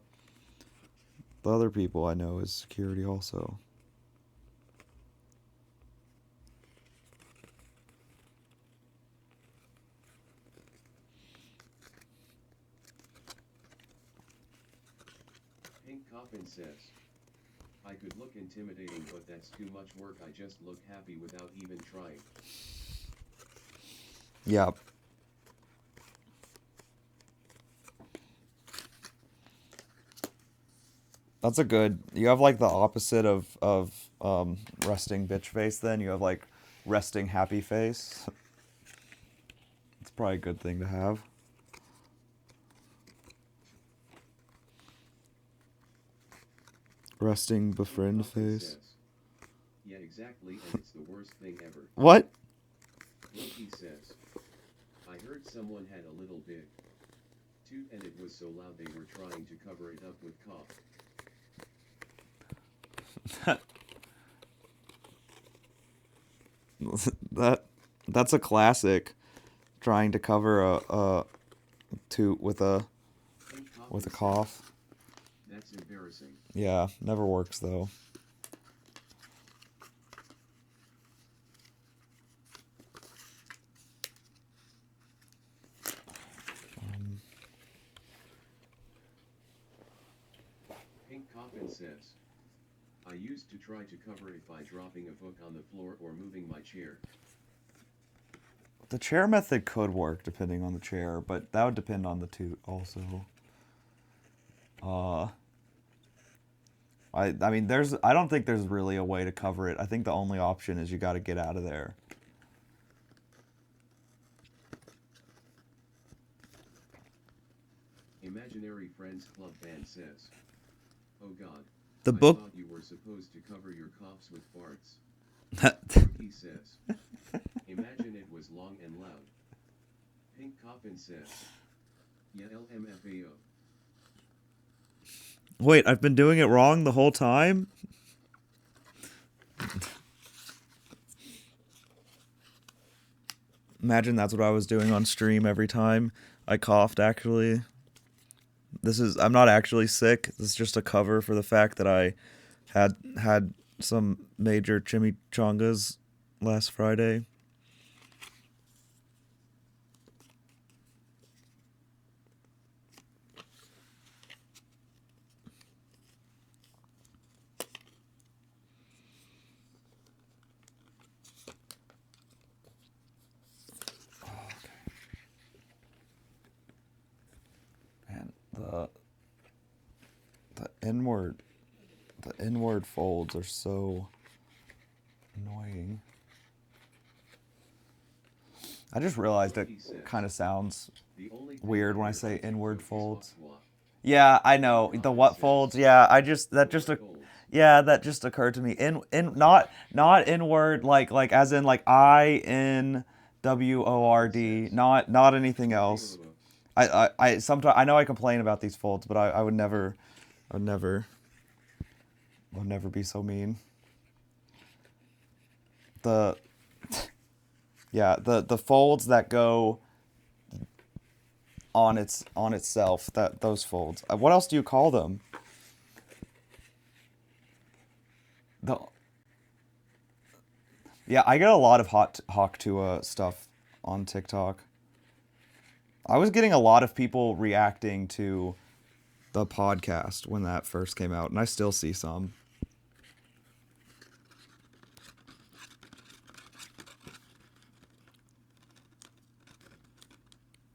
other people I know is security also. Pink Coffin says, I could look intimidating, but that's too much work. I just look happy without even trying. Yeah. That's a good. You have like the opposite of resting bitch face. Then you have like resting happy face. It's probably a good thing to have. Resting befriend Coffin face. says, yeah, exactly, and it's the worst thing ever. What? Loki says, I heard someone had a little bit toot and it was so loud they were trying to cover it up with cough. That's a classic. Trying to cover a toot with a Pink Coffin with a says, cough. That's embarrassing. Yeah, never works though. Pink Coffin says, I used to try to cover it by dropping a book on the floor or moving my chair. The chair method could work depending on the chair, but that would depend on the toot also. I mean I don't think there's really a way to cover it. I think the only option is you got to get out of there. Imaginary Friends Club band says, oh god, The I book thought you were supposed to cover your coughs with farts. He says, imagine it was long and loud. Pink Coffin says. Yeah, LMFAO. Wait, I've been doing it wrong the whole time? Imagine that's what I was doing on stream every time I coughed, actually. I'm not actually sick. This is just a cover for the fact that I had some major chimichangas last Friday. Man, the inward folds are so annoying. I just realized it kind of sounds weird when I say inward folds. Yeah, I know the what folds. Yeah, that just occurred to me. Not inward like as in like INWORD. Not anything else. I sometimes I know I complain about these folds, but I would never be so mean. The folds that go on itself, those folds. What else do you call them? Yeah, I get a lot of Hawk Tuah stuff on TikTok. I was getting a lot of people reacting to the podcast when that first came out, and I still see some.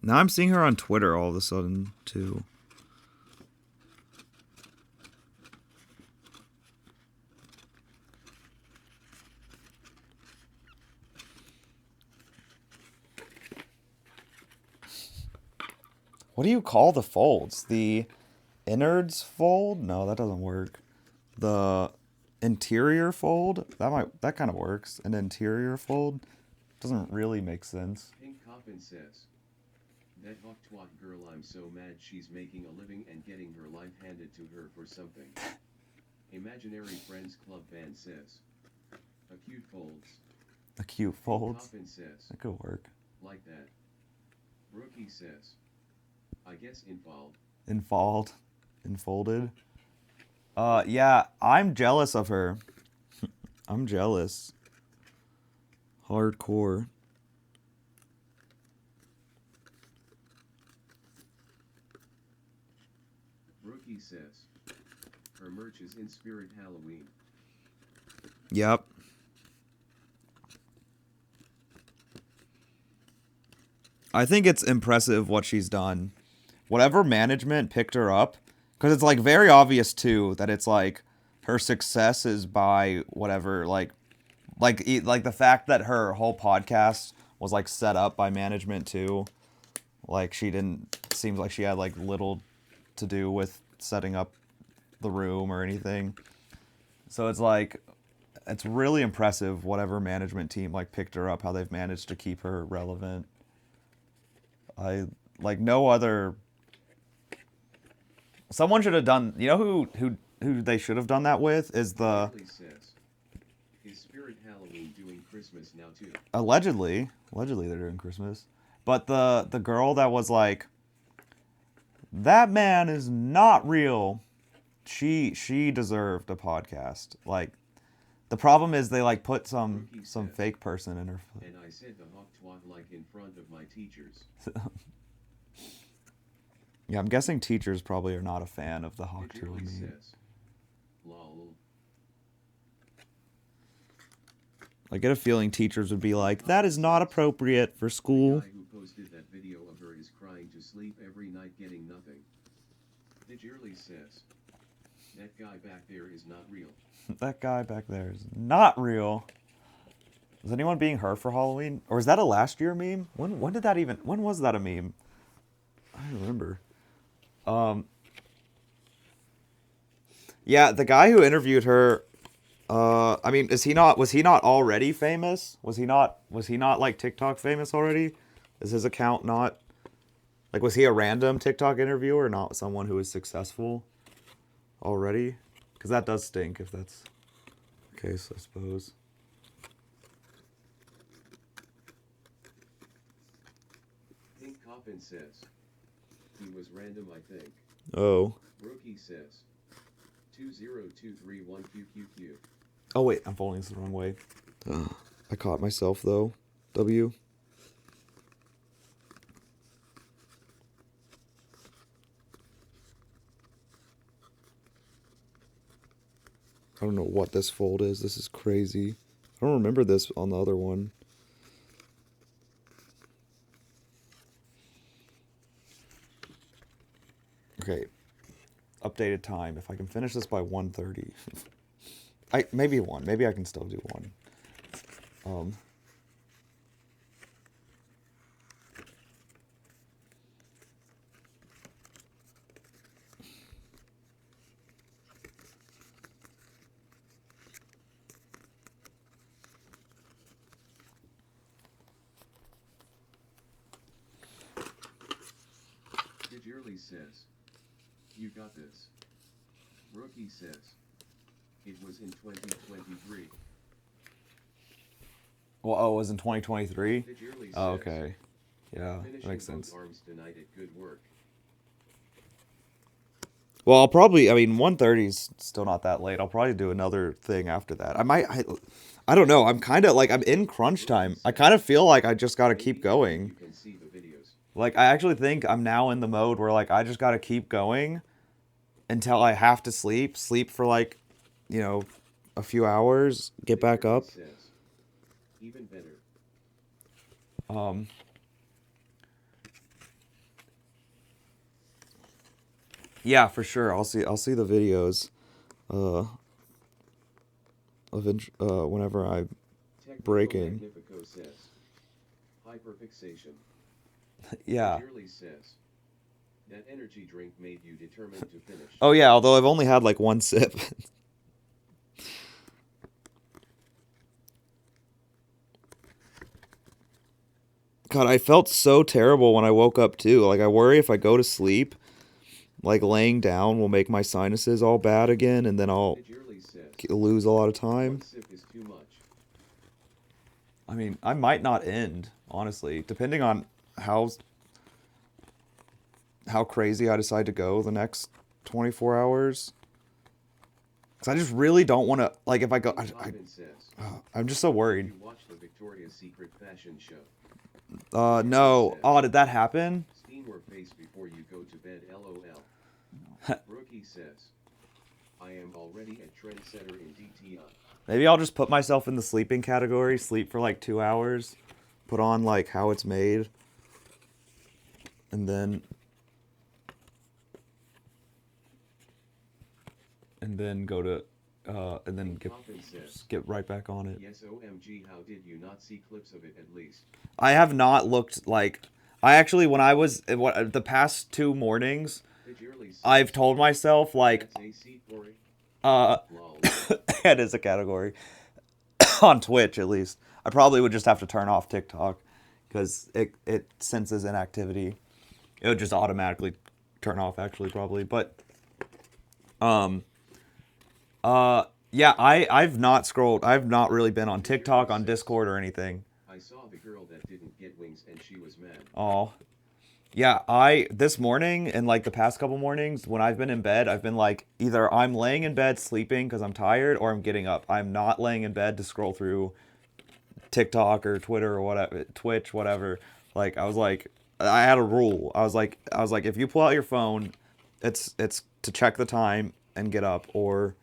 Now I'm seeing her on Twitter all of a sudden, too. What do you call the folds? The innards fold? No, that doesn't work. The interior fold? That kind of works. An interior fold doesn't really make sense. Pink Coffin says. That hawk twat girl, I'm so mad she's making a living and getting her life handed to her for something. Imaginary Friends Club band says. Acute folds. Acute folds? Coffin says. That could work. Like that. Rookie says. I guess Enfolded. Yeah, I'm jealous of her. I'm jealous. Hardcore. Rookie says. Her merch is in spirit Halloween. Yep. I think it's impressive what she's done. Whatever management picked her up, because it's like very obvious too that it's like her success is by whatever like the fact that her whole podcast was like set up by management too. Like seems like she had like little to do with setting up the room or anything. So it's like it's really impressive whatever management team like picked her up, how they've managed to keep her relevant. I like no other. Someone should have done. You know who they should have done that with is the. Says, is Spirit Halloween doing Christmas now too? Allegedly they're doing Christmas, but the girl that was like, that man is not real. She deserved a podcast. Like, the problem is they like put some fake person in her. And I said the hawk twat like in front of my teachers. Yeah, I'm guessing teachers probably are not a fan of the Hawk Tuah meme. Says, lol. I get a feeling teachers would be like, that is not appropriate for school. The guy who posted that video of her is crying to sleep every night getting nothing. Digirly says, that guy back there is not real. That guy back there is not real. Was anyone being her for Halloween? Or is that a last year meme? When was that a meme? I don't remember. Yeah, the guy who interviewed her, I mean, was he not already famous? Was he not like TikTok famous already? Is his account not... Like, was he a random TikTok interviewer, not someone who is successful already? Because that does stink if that's the case, I suppose. Pink Coffin says. He was random, I think. Oh. Rookie says. 20231QQQ. Oh, wait, I'm folding this the wrong way. I caught myself, though. W. I don't know what this fold is. This is crazy. I don't remember this on the other one. Okay. Updated time. If I can finish this by 1:30. Maybe 1. Maybe I can still do 1. Yearly says. You got this. Rookie says. It was in 2023. Well, oh, it was in 2023? Yearly Oh, says, okay. Yeah, that finishing makes both sense. arms tonight at good work. Well, I'll probably, I mean, 1:30 is still not that late. I'll probably do another thing after that. I don't know. I'm kind of like, I'm in crunch time. I kind of feel like I just got to keep going. You can see the videos. Like, I actually think I'm now in the mode where, like, I just got to keep going until I have to sleep. Sleep for, like, you know, a few hours. Get back up. Says, even better. Yeah, for sure. I'll see the videos. Whenever I'm breaking. Magnifico says, hyperfixation. Yeah. Yearly says, that energy drink made you determined to finish. Oh yeah, although I've only had like 1 sip. God, I felt so terrible when I woke up too. Like I worry if I go to sleep, like laying down will make my sinuses all bad again, and then I'll Yearly says, lose a lot of time. 1 sip is too much. I mean, I might not end, honestly, depending on how crazy I decide to go the next 24 hours. Because I just really don't want to, like, if I go, I'm just so worried. You watch the Victoria's Secret fashion show. No. Oh, did that happen? Steam your face before you go to bed, LOL. Rookie says, I am already a trendsetter in DTI. Maybe I'll just put myself in the sleeping category, sleep for like 2 hours, put on like how it's made, and then go to, and then get right back on it. Yes, OMG, how did you not see clips of it at least? I have not looked like, I actually, when I was, the past 2 mornings, I've told myself like, that is a category. On Twitch, at least. I probably would just have to turn off TikTok because it senses inactivity. It would just automatically turn off, actually, probably. But, yeah, I've not scrolled. I've not really been on TikTok, on Discord, or anything. I saw the girl that didn't get wings and she was mad. Oh. Yeah, this morning and like the past couple mornings when I've been in bed, I've been like, either I'm laying in bed sleeping because I'm tired, or I'm getting up. I'm not laying in bed to scroll through TikTok or Twitter or whatever, Twitch, whatever. Like, I had a rule. I was like, if you pull out your phone, it's to check the time and get up, or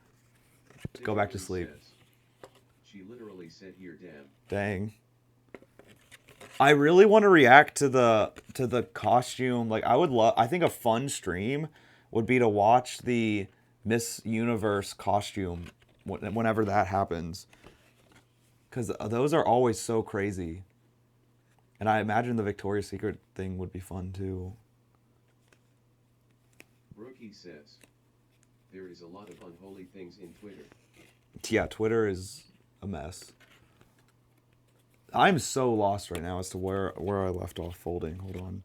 go back to sleep. She literally said, "Here, damn." Dang. I really want to react to the costume. Like, I think a fun stream would be to watch the Miss Universe costume whenever that happens. Because those are always so crazy. And I imagine the Victoria's Secret thing would be fun too. Rookie says, there is a lot of unholy things in Twitter. Yeah, Twitter is a mess. I'm so lost right now as to where I left off folding. Hold on.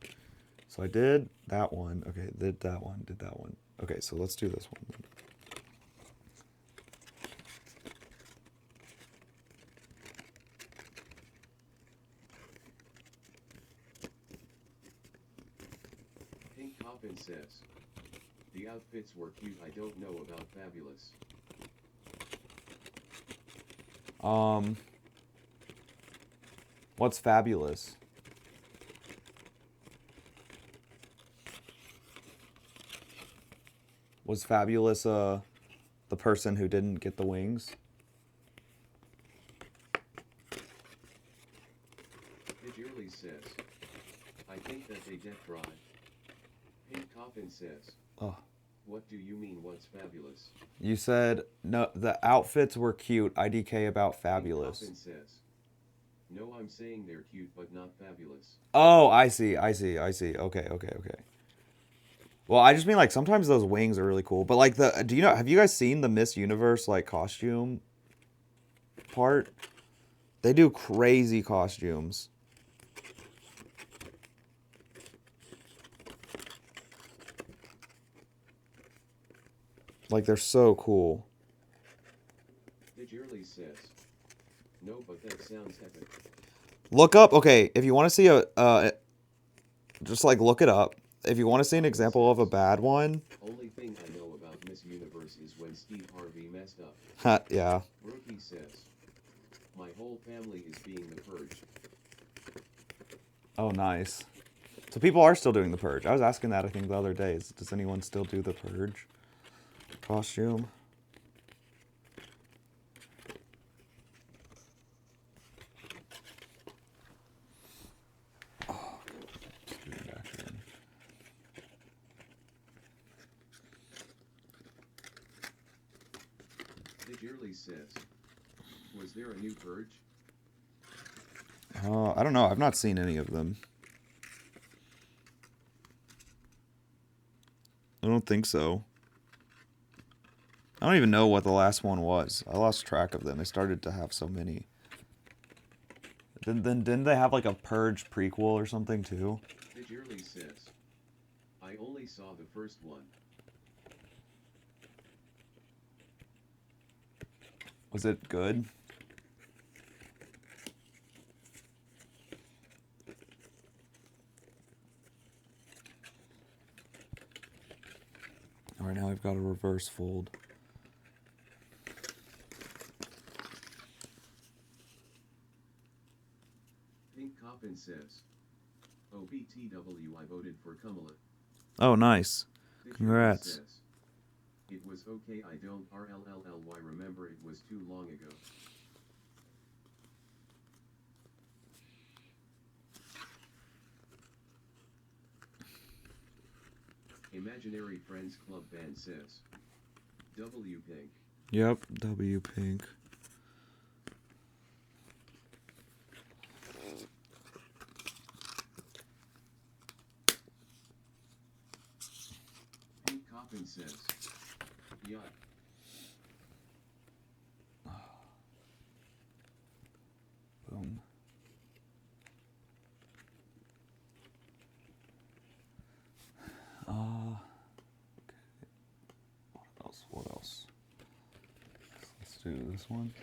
So I did that one. Okay, did that one. Did that one. Okay, so let's do this one. Pink Coffin says, the outfits were cute. I don't know about fabulous. What's fabulous? Was fabulous the person who didn't get the wings? Digirly says, I think that they did try. Pink Coffin says, Oh. what do you mean what's fabulous? You said no. The outfits were cute. IDK about fabulous. Pink Coffin says, no, I'm saying they're cute but not fabulous. Oh, I see. Okay. Well, I just mean like sometimes those wings are really cool. But like have you guys seen the Miss Universe like costume part? They do crazy costumes. Like they're so cool. Digirly says, no, but that sounds epic. Look up, okay, if you want to see just like look it up. If you want to see an example of a bad one. Only thing I know about Miss Universe is when Steve Harvey messed up. Yeah. Rookie says, my whole family is being the purge. Oh, nice. So people are still doing the purge. I was asking that, I think, the other day. Does anyone still do the purge costume? Digirly says, was there a new purge? I don't know. I've not seen any of them. I don't think so. I don't even know what the last one was. I lost track of them. They started to have so many. Didn't they have like a Purge prequel or something too? Digirly says, I only saw the first one. Was it good? Alright, now I've got a reverse fold. Pink Coffin says, OBTW, I voted for Kamala. Oh, nice. Digirly Congrats. says, it was okay, I don't RLLLY remember it was too long ago. Imaginary Friends Club Band says, W Pink. Yep, W Pink. Pink Coffin says, yuck. Boom. Okay. What else? Let's do this one.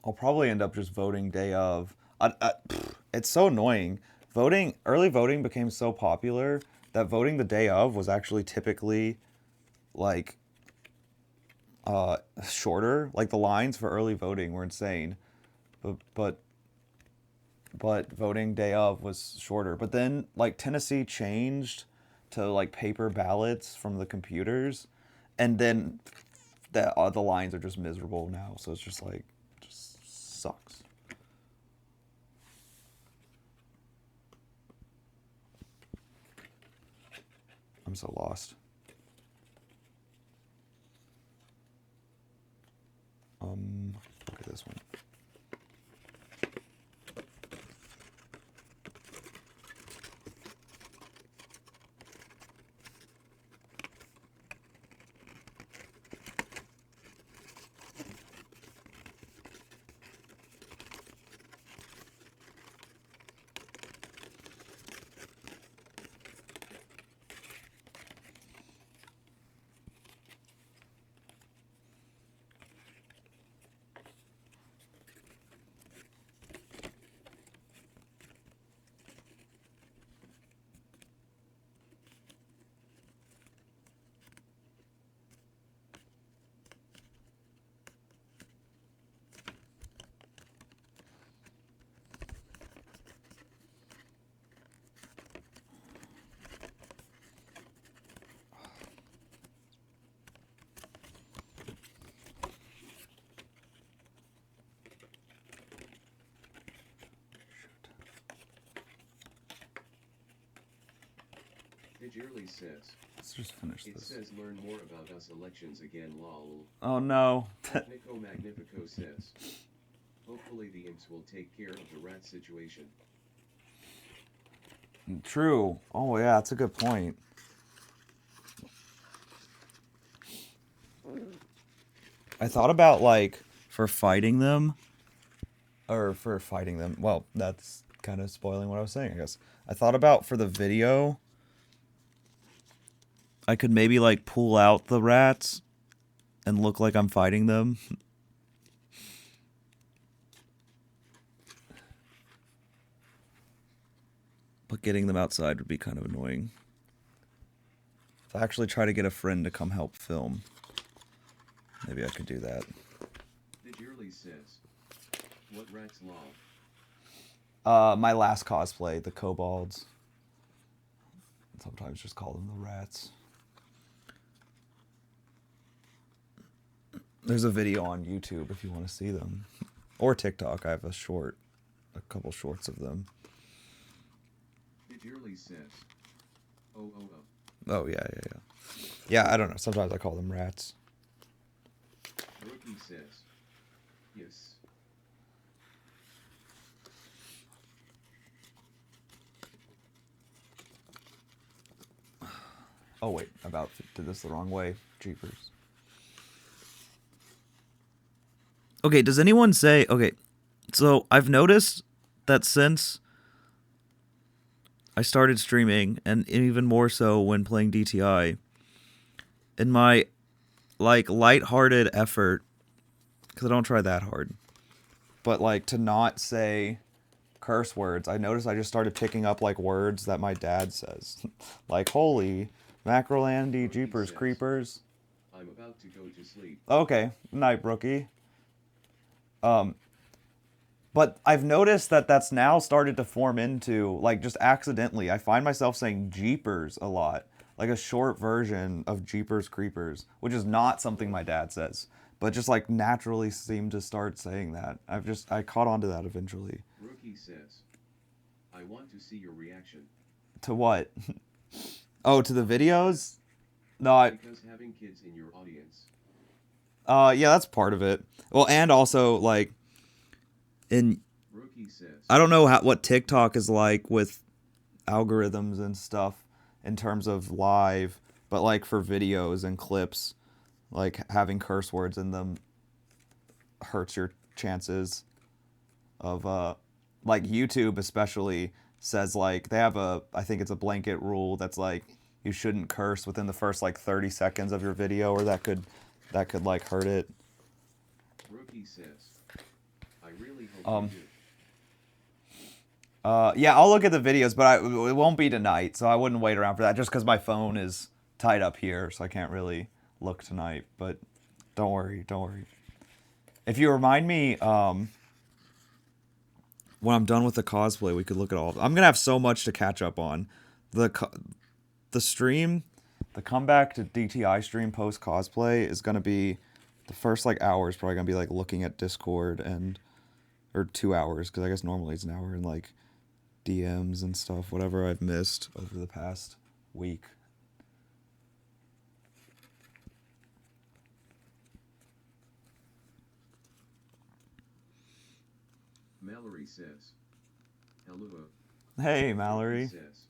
I'll probably end up just voting day of. It's so annoying. Early voting became so popular that voting the day of was actually typically like shorter. Like the lines for early voting were insane, but voting day of was shorter. But then like Tennessee changed to like paper ballots from the computers, and then the lines are just miserable now. So it's just like just sucks. I'm so lost. Look at this one. Digirly says. Let's just finish It this. says learn more about us elections again lol. Oh no. Technico Magnifico says. Hopefully the imps will take care of the rat situation. True. Oh yeah, that's a good point. I thought about like for fighting them. Well, that's kind of spoiling what I was saying, I guess. I thought about for the video, I could maybe like pull out the rats and look like I'm fighting them. But getting them outside would be kind of annoying. If I actually try to get a friend to come help film, maybe I could do that. Digirly says. What rats lol? My last cosplay, the kobolds. Sometimes just call them the rats. There's a video on YouTube if you want to see them. Or TikTok. I have a couple shorts of them. Digirly says. Oh. Oh, yeah. Yeah, I don't know. Sometimes I call them rats. Rookie says. Yes. Oh, wait. Did this the wrong way. Jeepers. Okay, does anyone say... Okay, so I've noticed that since I started streaming, and even more so when playing DTI, in my, like, lighthearted effort, because I don't try that hard, but, like, to not say curse words, I noticed I just started picking up, like, words that my dad says. Like, holy, macrolandy, jeepers, creepers. I'm about to go to sleep. Okay, night, rookie. But I've noticed that that's now started to form into, like, just accidentally. I find myself saying Jeepers a lot. Like a short version of Jeepers Creepers, which is not something my dad says. But just, like, naturally seem to start saying that. I caught on to that eventually. Rookie says. I want to see your reaction. To what? Oh, to the videos? No, Because having kids in your audience. yeah, that's part of it. Well, and also, like, Rookie says. I don't know what TikTok is like with algorithms and stuff in terms of live, but like for videos and clips, like having curse words in them hurts your chances of like YouTube especially says like they have I think it's a blanket rule that's like you shouldn't curse within the first like 30 seconds of your video, or that could like hurt it. Rookie says. What'd you do? Yeah, I'll look at the videos, but it won't be tonight, so I wouldn't wait around for that. Just because my phone is tied up here, so I can't really look tonight. But don't worry, don't worry. If you remind me, when I'm done with the cosplay, we could look at all of them. I'm gonna have so much to catch up on. The stream, the comeback to DTI stream post cosplay is gonna be the first like hour is probably gonna be like looking at Discord and or 2 hours because I guess normally it's an hour and like DMs and stuff, whatever I've missed over the past week. Mallory says. Hello. Hey, Mallory. Says.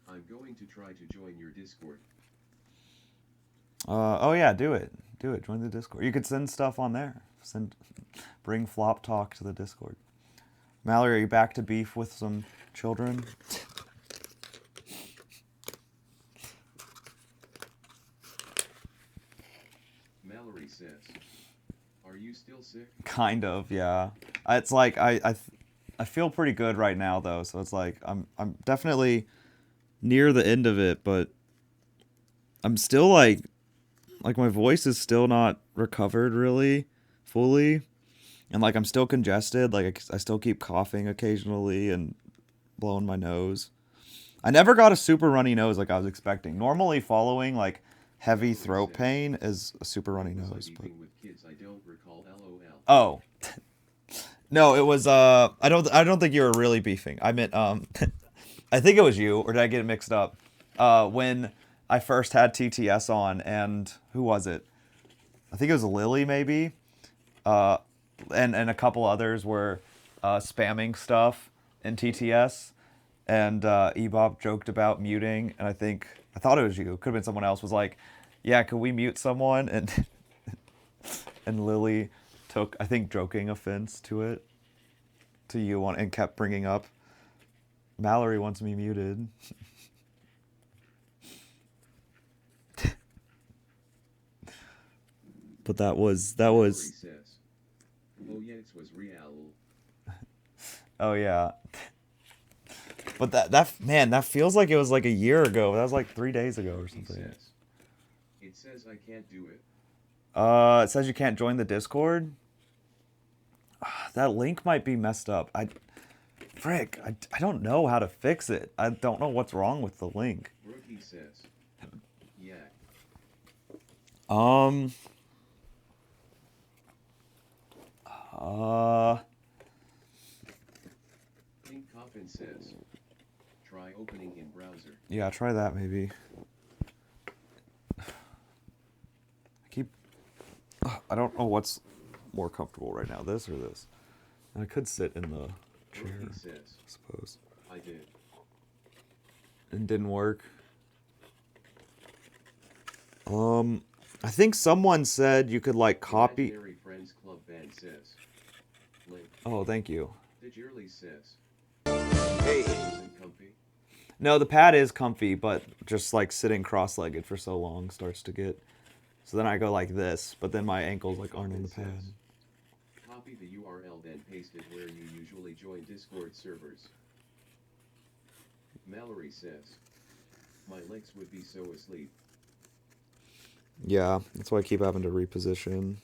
I'm going to try to join your Discord. Oh yeah, do it. Do it. Join the Discord. You could send stuff on there. Bring Flop Talk to the Discord. Mallory, are you back to beef with some children? Mallory says. Are you still sick? Kind of, yeah. It's like I feel pretty good right now though, so it's like I'm definitely near the end of it, but I'm still like my voice is still not recovered really fully. And like I'm still congested, like I still keep coughing occasionally and blowing my nose. I never got a super runny nose like I was expecting. Normally following like heavy throat pain is a super runny nose, but With kids, I don't recall. LOL. oh. No, it was I don't think you were really beefing. I meant I think it was you, or did I get it mixed up? When I first had TTS on, and who was it? I think it was Lily maybe. And a couple others were spamming stuff in TTS, and Ebop joked about muting, and I thought it was you. Could have been someone else. Was like, yeah, could we mute someone? And and Lily took, I think, joking offense to it, to you, and kept bringing up, Mallory wants me muted. But that was. Mallory says. Oh yeah, it was real. Oh yeah. But that feels like it was like a year ago. That was like 3 days ago or something. It says I can't do it. It says you can't join the Discord. That link might be messed up. I don't know how to fix it. I don't know what's wrong with the link. Rookie says. Yeah. Pink Coffin says. Try opening in browser. Yeah, try that maybe. I don't know what's more comfortable right now, this or this. I could sit in the chair, Rookie says. I suppose. I did. It didn't work. I think someone said you could like copy. Imaginary Friends Club band says. Link. Oh, thank you. Digirly says. Hey. Isn't comfy? No, the pad is comfy, but just like sitting cross-legged for so long starts to get. So then I go like this, but then my ankles like aren't on the pad. Copy the URL, then paste it where you usually join Discord servers. Mallory says. My legs would be so asleep. Yeah, that's why I keep having to reposition.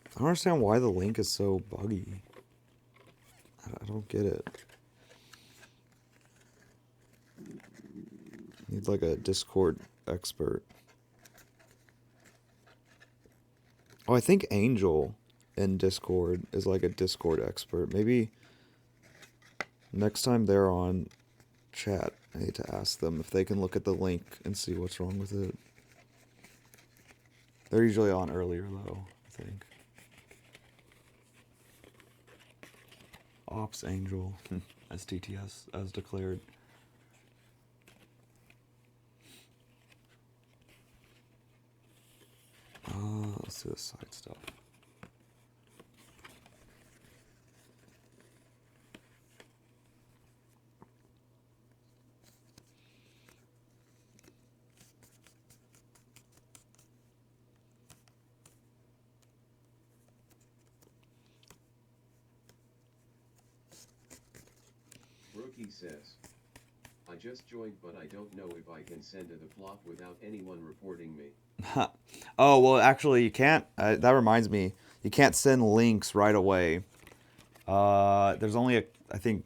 I don't understand why the link is so buggy. I don't get it. Need like a Discord expert. Oh, I think Angel in Discord is like a Discord expert. Maybe next time they're on chat, I need to ask them if they can look at the link and see what's wrong with it. They're usually on earlier though, I think. Ops Angel, STTS as declared. Let's do the side stuff. Rookie says, I just joined, but I don't know if I can send to the flop without anyone reporting me. Oh, well, actually, you can't. That reminds me. You can't send links right away. There's only I think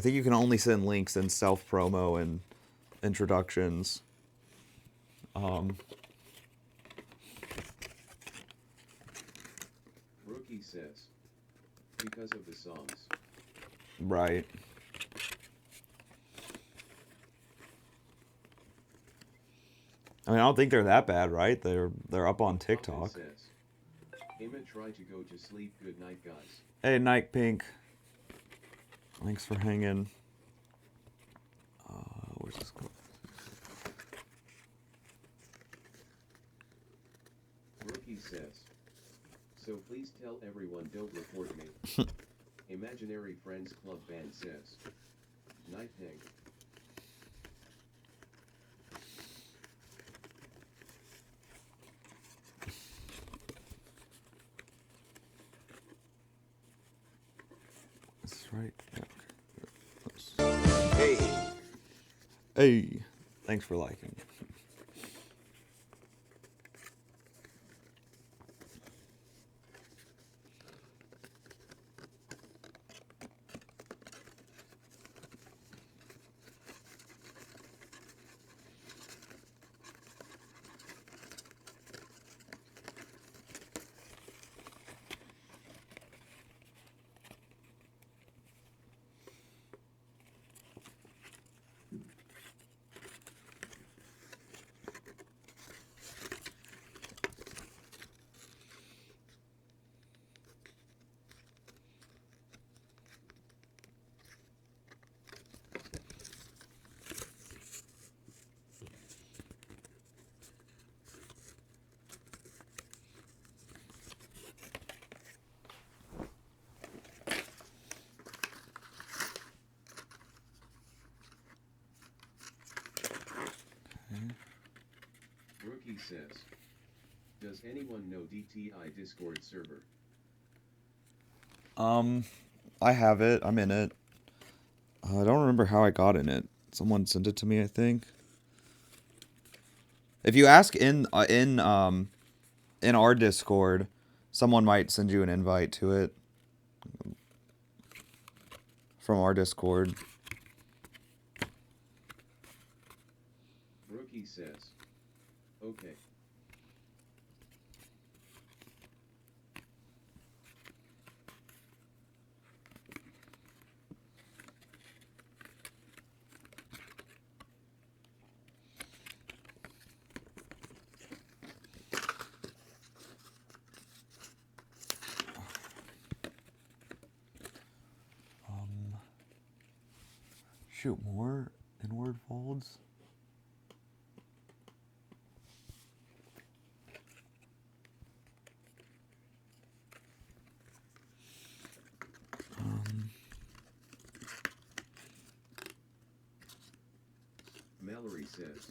you can only send links in self-promo and introductions. Rookie says, because of the songs. Right. I mean, I don't think they're that bad, right? They're up on TikTok. Says, Emma, try to go to sleep. Good night, guys. Hey, Night Pink. Thanks for hanging. Where's this going? Rookie says, so please tell everyone don't report me. Imaginary Friends Club band says, Night Pink. That's right. Yeah, okay. Hey, Hey, thanks for liking. Rookie says, does anyone know DTI Discord server? I have it. I'm in it. I don't remember how I got in it. Someone sent it to me, I think. If you ask in our Discord, someone might send you an invite to it from our Discord. Rookie says, okay. Shoot, more inward folds. Mallory says,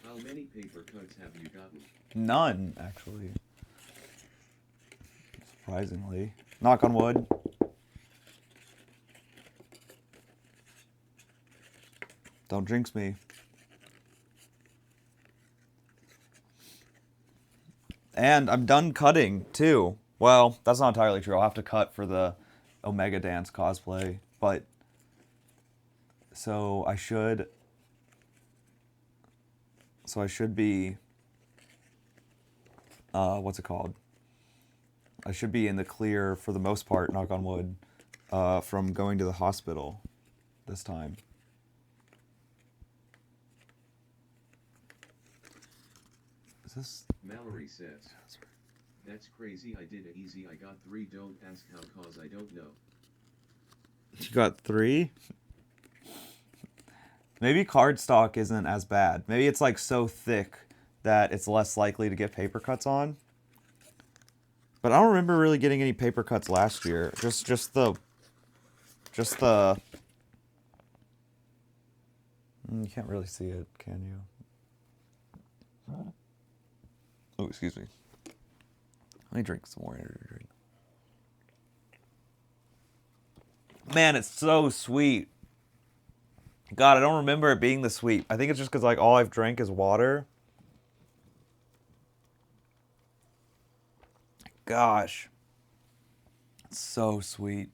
how many paper cuts have you gotten? None, actually. Surprisingly. Knock on wood. Don't jinx me. And I'm done cutting, too. Well, that's not entirely true. I'll have to cut for the Omega Dance cosplay. But, so I should be, what's it called? I should be in the clear for the most part, knock on wood, from going to the hospital this time. Is this? Mallory says, that's crazy. I did it easy. I got 3. Don't ask how, cause I don't know. You got 3? Maybe cardstock isn't as bad. Maybe it's like so thick that it's less likely to get paper cuts on. But I don't remember really getting any paper cuts last year. Just the. You can't really see it, can you? Oh, excuse me. Let me drink some more energy drink. Man, it's so sweet. God, I don't remember it being this sweet. I think it's just because like all I've drank is water. Gosh. It's so sweet.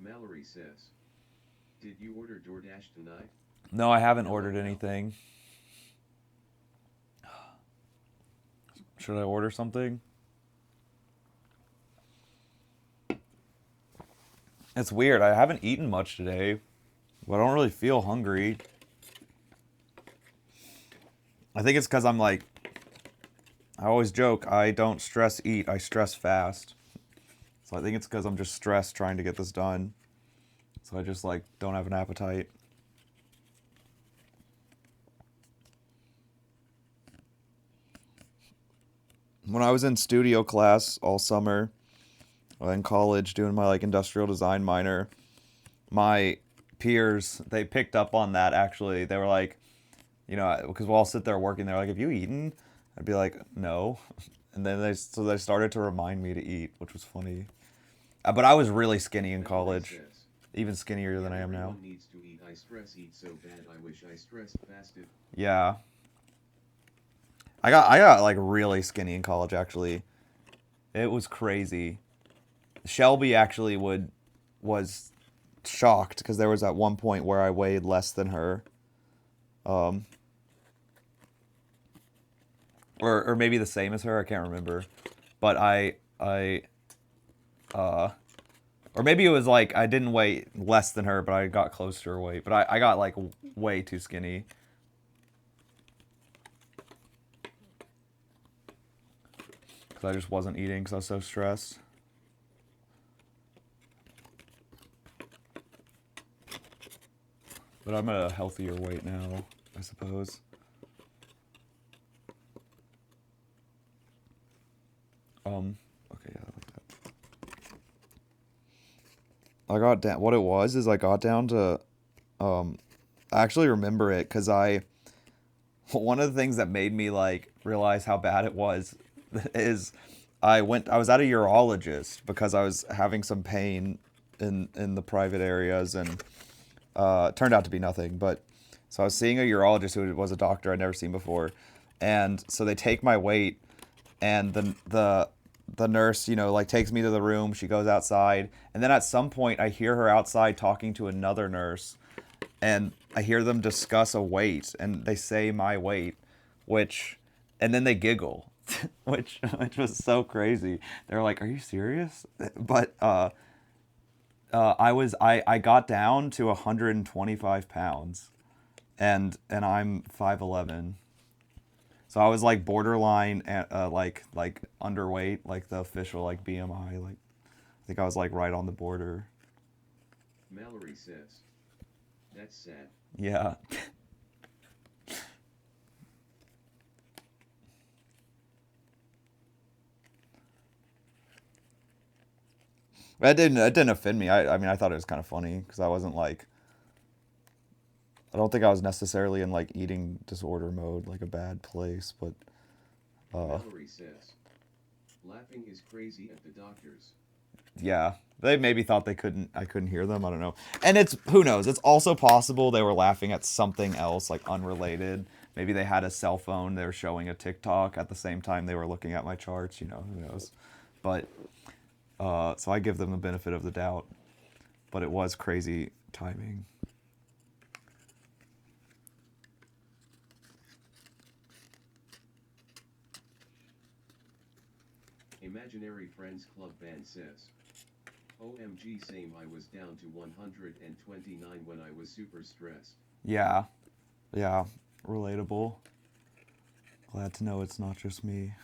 Mallory says, did you order DoorDash tonight? No, I haven't ordered anything. Should I order something? It's weird. I haven't eaten much today, but I don't really feel hungry. I think it's because I'm like, I always joke, I don't stress eat, I stress fast. So I think it's because I'm just stressed trying to get this done. So I just like don't have an appetite. When I was in studio class all summer, in college doing my like industrial design minor, my peers, they picked up on that actually. They were like, you know, because we'll all sit there working, they're like, have you eaten? I'd be like, no. And then they started to remind me to eat, which was funny. But I was really skinny in college, even skinnier than I am now. Everyone needs to eat. I stress eat so bad. I wish I stressed fasted. Yeah. I got like really skinny in college actually. It was crazy. Shelby actually was shocked because there was at one point where I weighed less than her. Or maybe the same as her, I can't remember. But or maybe it was like I didn't weigh less than her, but I got close to her weight. But I got like way too skinny. Because I just wasn't eating because I was so stressed. But I'm at a healthier weight now, I suppose. Okay, yeah, I like that. I got down, what it was is I got down to, I actually remember it because one of the things that made me like realize how bad it was is I was at a urologist because I was having some pain in the private areas and it turned out to be nothing, but so I was seeing a urologist who was a doctor I'd never seen before, and so they take my weight, and the nurse, you know, like takes me to the room. She goes outside, and then at some point I hear her outside talking to another nurse, and I hear them discuss a weight, and they say my weight, and then they giggle, which was so crazy. They're like, "Are you serious?" But I got down to 125 pounds, and I'm 5'11". So I was like borderline like underweight, like the official like BMI, like I think I was like right on the border. Mallory says, that's sad. Yeah. That didn't offend me. I mean I thought it was kind of funny because I wasn't like, I don't think I was necessarily in like eating disorder mode, like a bad place, but Mallory says, laughing is crazy at the doctors. yeah, they maybe thought I couldn't hear them. I don't know. And it's, who knows? It's also possible they were laughing at something else, like unrelated. Maybe they had a cell phone. They were showing a TikTok at the same time they were looking at my charts. You know, who knows? But so I give them the benefit of the doubt. But it was crazy timing. Imaginary Friends Club Band says, OMG, same. I was down to 129 when I was super stressed. Yeah. Yeah. Relatable. Glad to know it's not just me.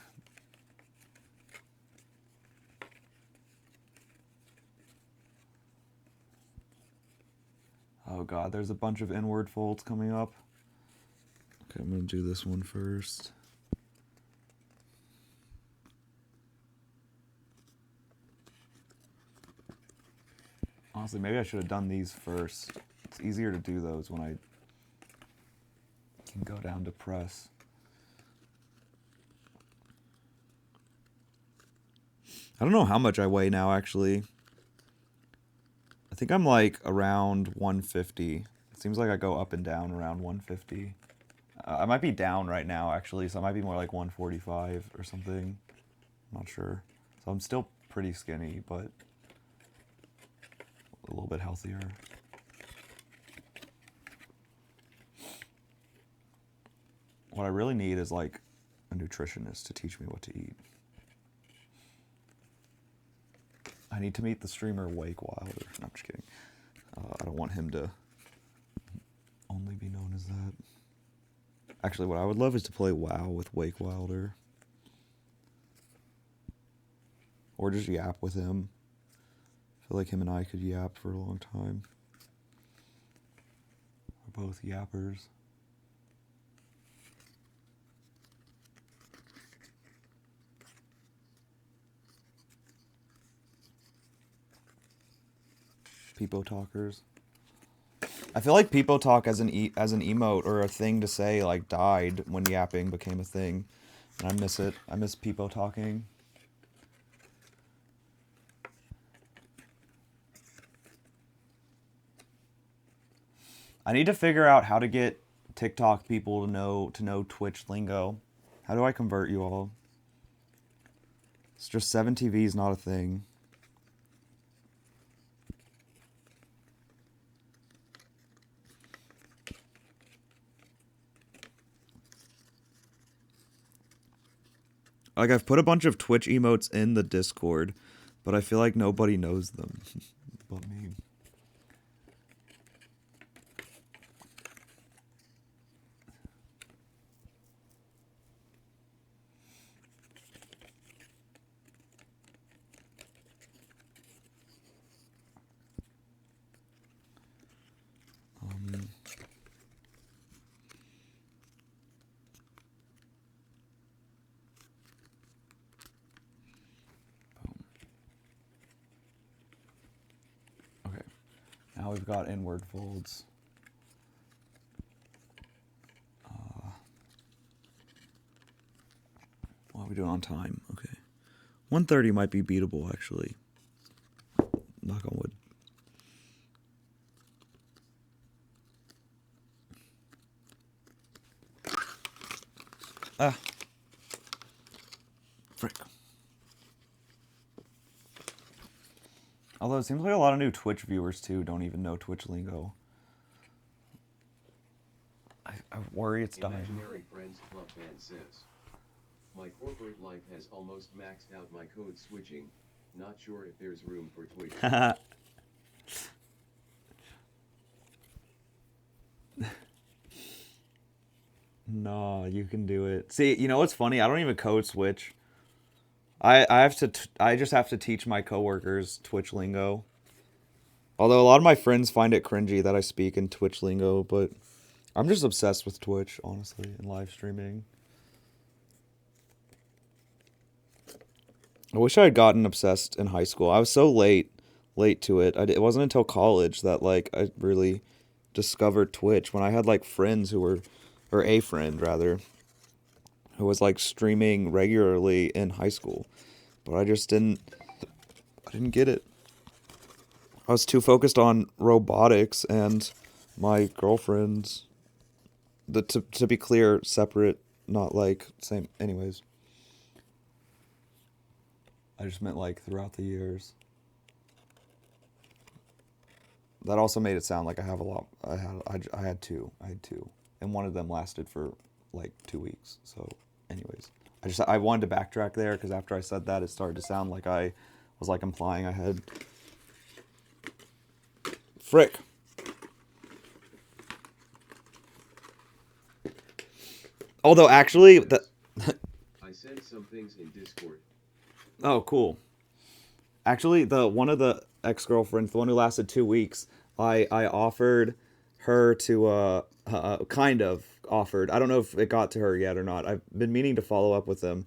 Oh god, there's a bunch of inward folds coming up. Okay, I'm gonna do this one first. Honestly, maybe I should have done these first. It's easier to do those when I can go down to press. I don't know how much I weigh now, actually. I think I'm like around 150. It seems like I go up and down around 150. I might be down right now, actually, so I might be more like 145 or something. I'm not sure. So I'm still pretty skinny, but a little bit healthier. What I really need is like a nutritionist to teach me what to eat. I need to meet the streamer Wake Wilder. No, I'm just kidding. I don't want him to only be known as that. Actually, what I would love is to play WoW with Wake Wilder. Or just yap with him. I feel like him and I could yap for a long time. We're both yappers. Peepo talkers. I feel like Peepo talk as an emote or a thing to say like died when yapping became a thing, and I miss it. I miss Peepo talking. I need to figure out how to get TikTok people to know Twitch lingo. How do I convert you all? It's just 7TV is not a thing. Like, I've put a bunch of Twitch emotes in the Discord, but I feel like nobody knows them but me. Okay, now we've got inward folds. What are we doing on time? Okay. 1:30 might be beatable, actually. Knock on wood. Ah. Frick. Although it seems like a lot of new Twitch viewers, too, don't even know Twitch lingo. I worry it's dying. Imaginary Friends Club fan says, my corporate life has almost maxed out my code switching. Not sure if there's room for Twitch. No, you can do it. See, you know what's funny? I don't even code switch. I just have to teach my coworkers Twitch lingo. Although a lot of my friends find it cringy that I speak in Twitch lingo, but I'm just obsessed with Twitch, honestly, and live streaming. I wish I had gotten obsessed in high school. I was so late to it. It wasn't until college that like I really discovered Twitch, when I had like friends who were, or a friend rather, who was like streaming regularly in high school, but I didn't get it. I was too focused on robotics and my girlfriends. To be clear, separate, not like same. Anyways, I just meant like throughout the years. That also made it sound like I have a lot. I had two, and one of them lasted for like 2 weeks. So, anyways, I wanted to backtrack there because after I said that, it started to sound like I was like implying I had. Frick. Although actually, I sent some things in Discord. Oh, cool. Actually, one of the ex-girlfriends, the one who lasted 2 weeks, I offered her to kind of offered. I don't know if it got to her yet or not. I've been meaning to follow up with them,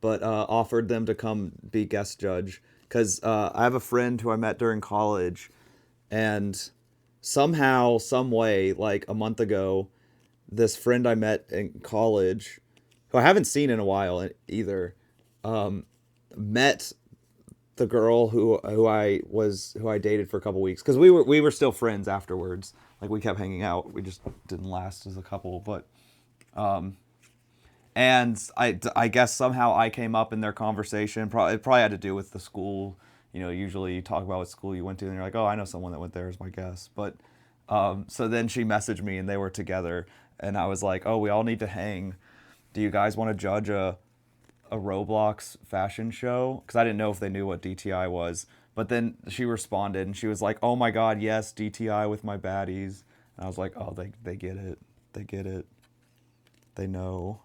but offered them to come be guest judge because I have a friend who I met during college, and somehow, some way, like a month ago, this friend I met in college, who I haven't seen in a while either, met the girl who I dated for a couple weeks, because we were still friends afterwards. Like we kept hanging out. We just didn't last as a couple, but and I guess somehow I came up in their conversation. It probably had to do with the school. You know, usually you talk about what school you went to, and you're like, oh, I know someone that went there, is my guess. But so then she messaged me, and they were together, and I was like, oh, we all need to hang. Do you guys want to judge a Roblox fashion show? Because I didn't know if they knew what DTI was. But then she responded, and she was like, oh my god, yes, DTI with my baddies. And I was like, oh, they get it. They get it. They know.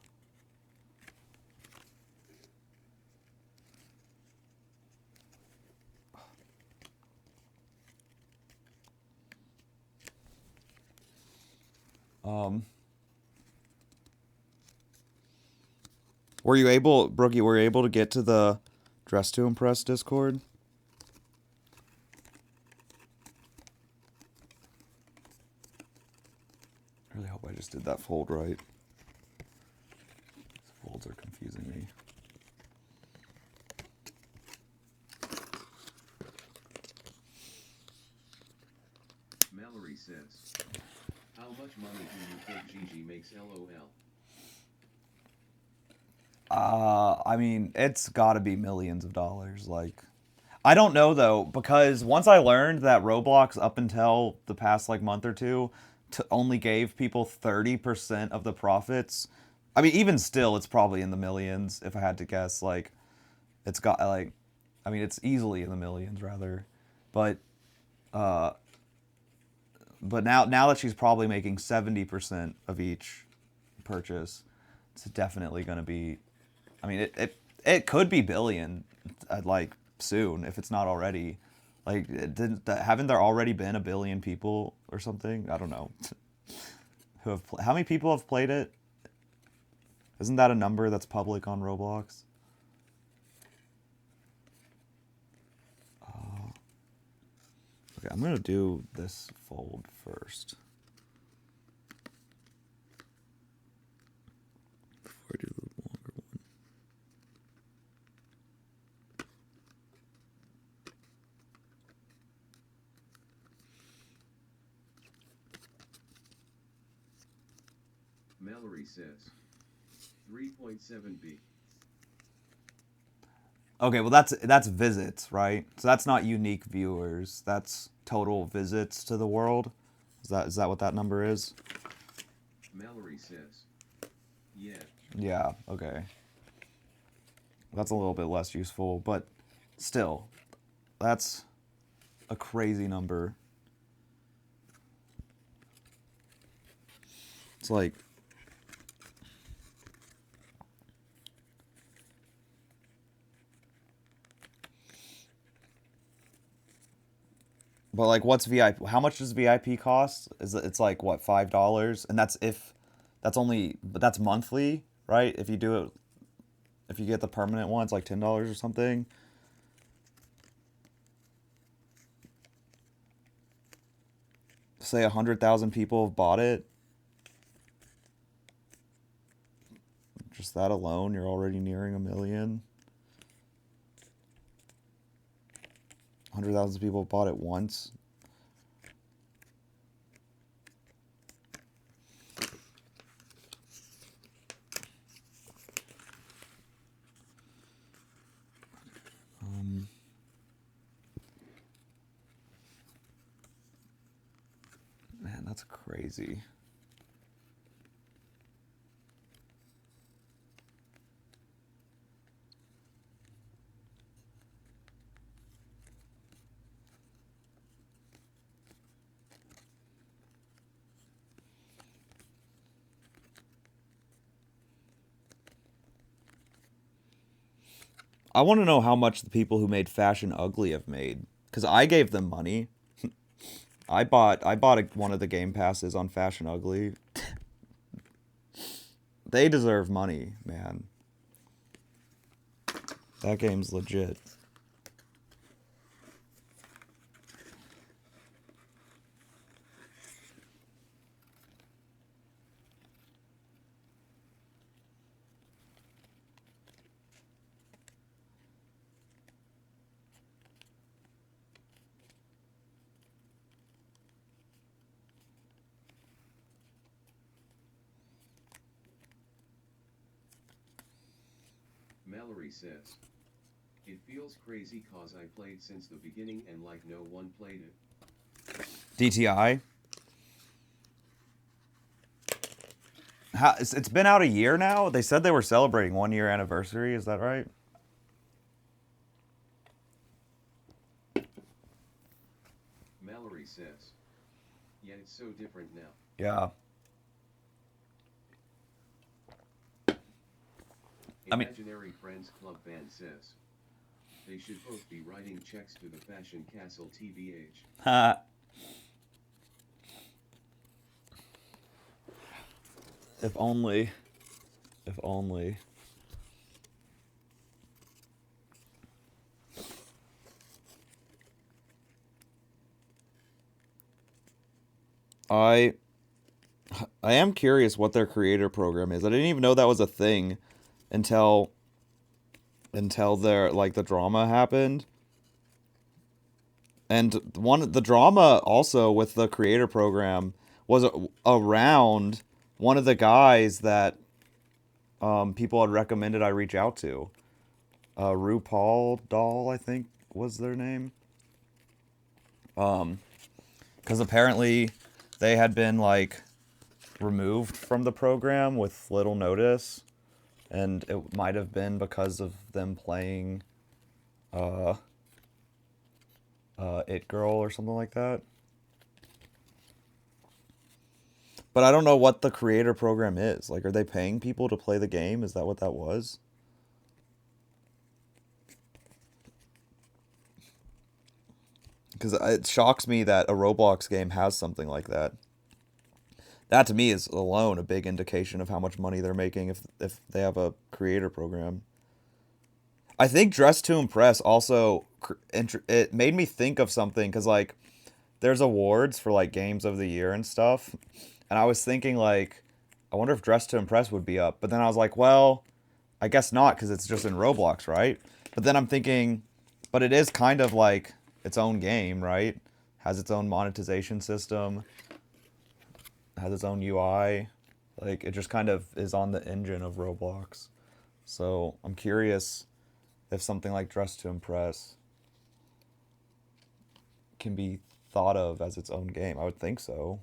Were you able, Brookie, were you able to get to the Dress to Impress Discord? I really hope I just did that fold right. These folds are confusing me. Mallory says, how much money do you think Gigi makes LOL? I mean, it's got to be millions of dollars. Like, I don't know though, because once I learned that Roblox, up until the past like month or two, only gave people 30% of the profits. I mean, even still, it's probably in the millions if I had to guess. Like, it's got like, I mean, it's easily in the millions rather, but now that she's probably making 70% of each purchase, it's definitely going to be. I mean, it could be billion, like soon if it's not already. Like, haven't there already been a billion people or something? I don't know. How many people have played it? Isn't that a number that's public on Roblox? Okay, I'm gonna do this fold first. Before I do the longer one. Mallory says, 3.7B. Okay, well that's visits, right? So that's not unique viewers. That's total visits to the world. Is that what that number is? Mallory says, yeah. Yeah, okay. That's a little bit less useful, but still, that's a crazy number. It's like, but like, what's VIP? How much does VIP cost? It's like what, $5? And but that's monthly, right? If you do it, if you get the permanent one, it's like $10 or something. Say 100,000 people have bought it. Just that alone, you're already nearing a million. 100,000 people have bought it once. Man, that's crazy. I want to know how much the people who made Fashion Ugly have made, because I gave them money. I bought one of the game passes on Fashion Ugly. They deserve money, man. That game's legit. Mallory says, it feels crazy cause I played since the beginning and like no one played it. DTI. It's been out a year now. They said they were celebrating 1 year anniversary. Is that right? Mallory says, yeah, it's so different now. Yeah. I mean- Imaginary Friends Club band says, they should both be writing checks to the Fashion Castle TVH. Ha. If only. If only. I am curious what their creator program is. I didn't even know that was a thing until their the drama happened. And the drama also with the creator program was around one of the guys that people had recommended I reach out to. RuPaul Doll, I think was their name. Because apparently they had been removed from the program with little notice, and it might have been because of them playing It Girl or something like that. But I don't know what the creator program is. Are they paying people to play the game? Is that what that was? Because it shocks me that a Roblox game has something like that. That to me is alone a big indication of how much money they're making if they have a creator program. I think Dress to Impress also it made me think of something because there's awards for games of the year and stuff, and I was thinking I wonder if Dress to Impress would be up, but then I was like, well, I guess not because it's just in Roblox, right? But then I'm thinking, but it is kind of its own game, right? Has its own monetization system, has its own UI. It just kind of is on the engine of Roblox. So I'm curious if something like Dress to Impress can be thought of as its own game. I would think so.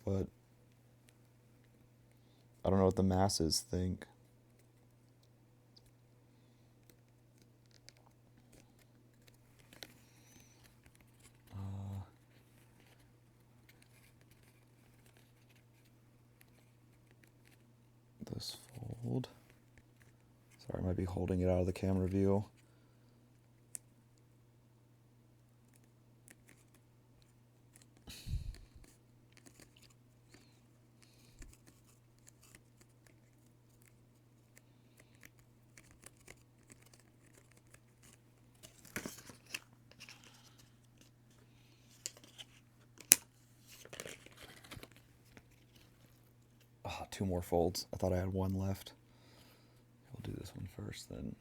But I don't know what the masses think. This fold. Sorry, I might be holding it out of the camera view. Oh, 2 more folds. I thought I had 1 left. We'll do this one first then.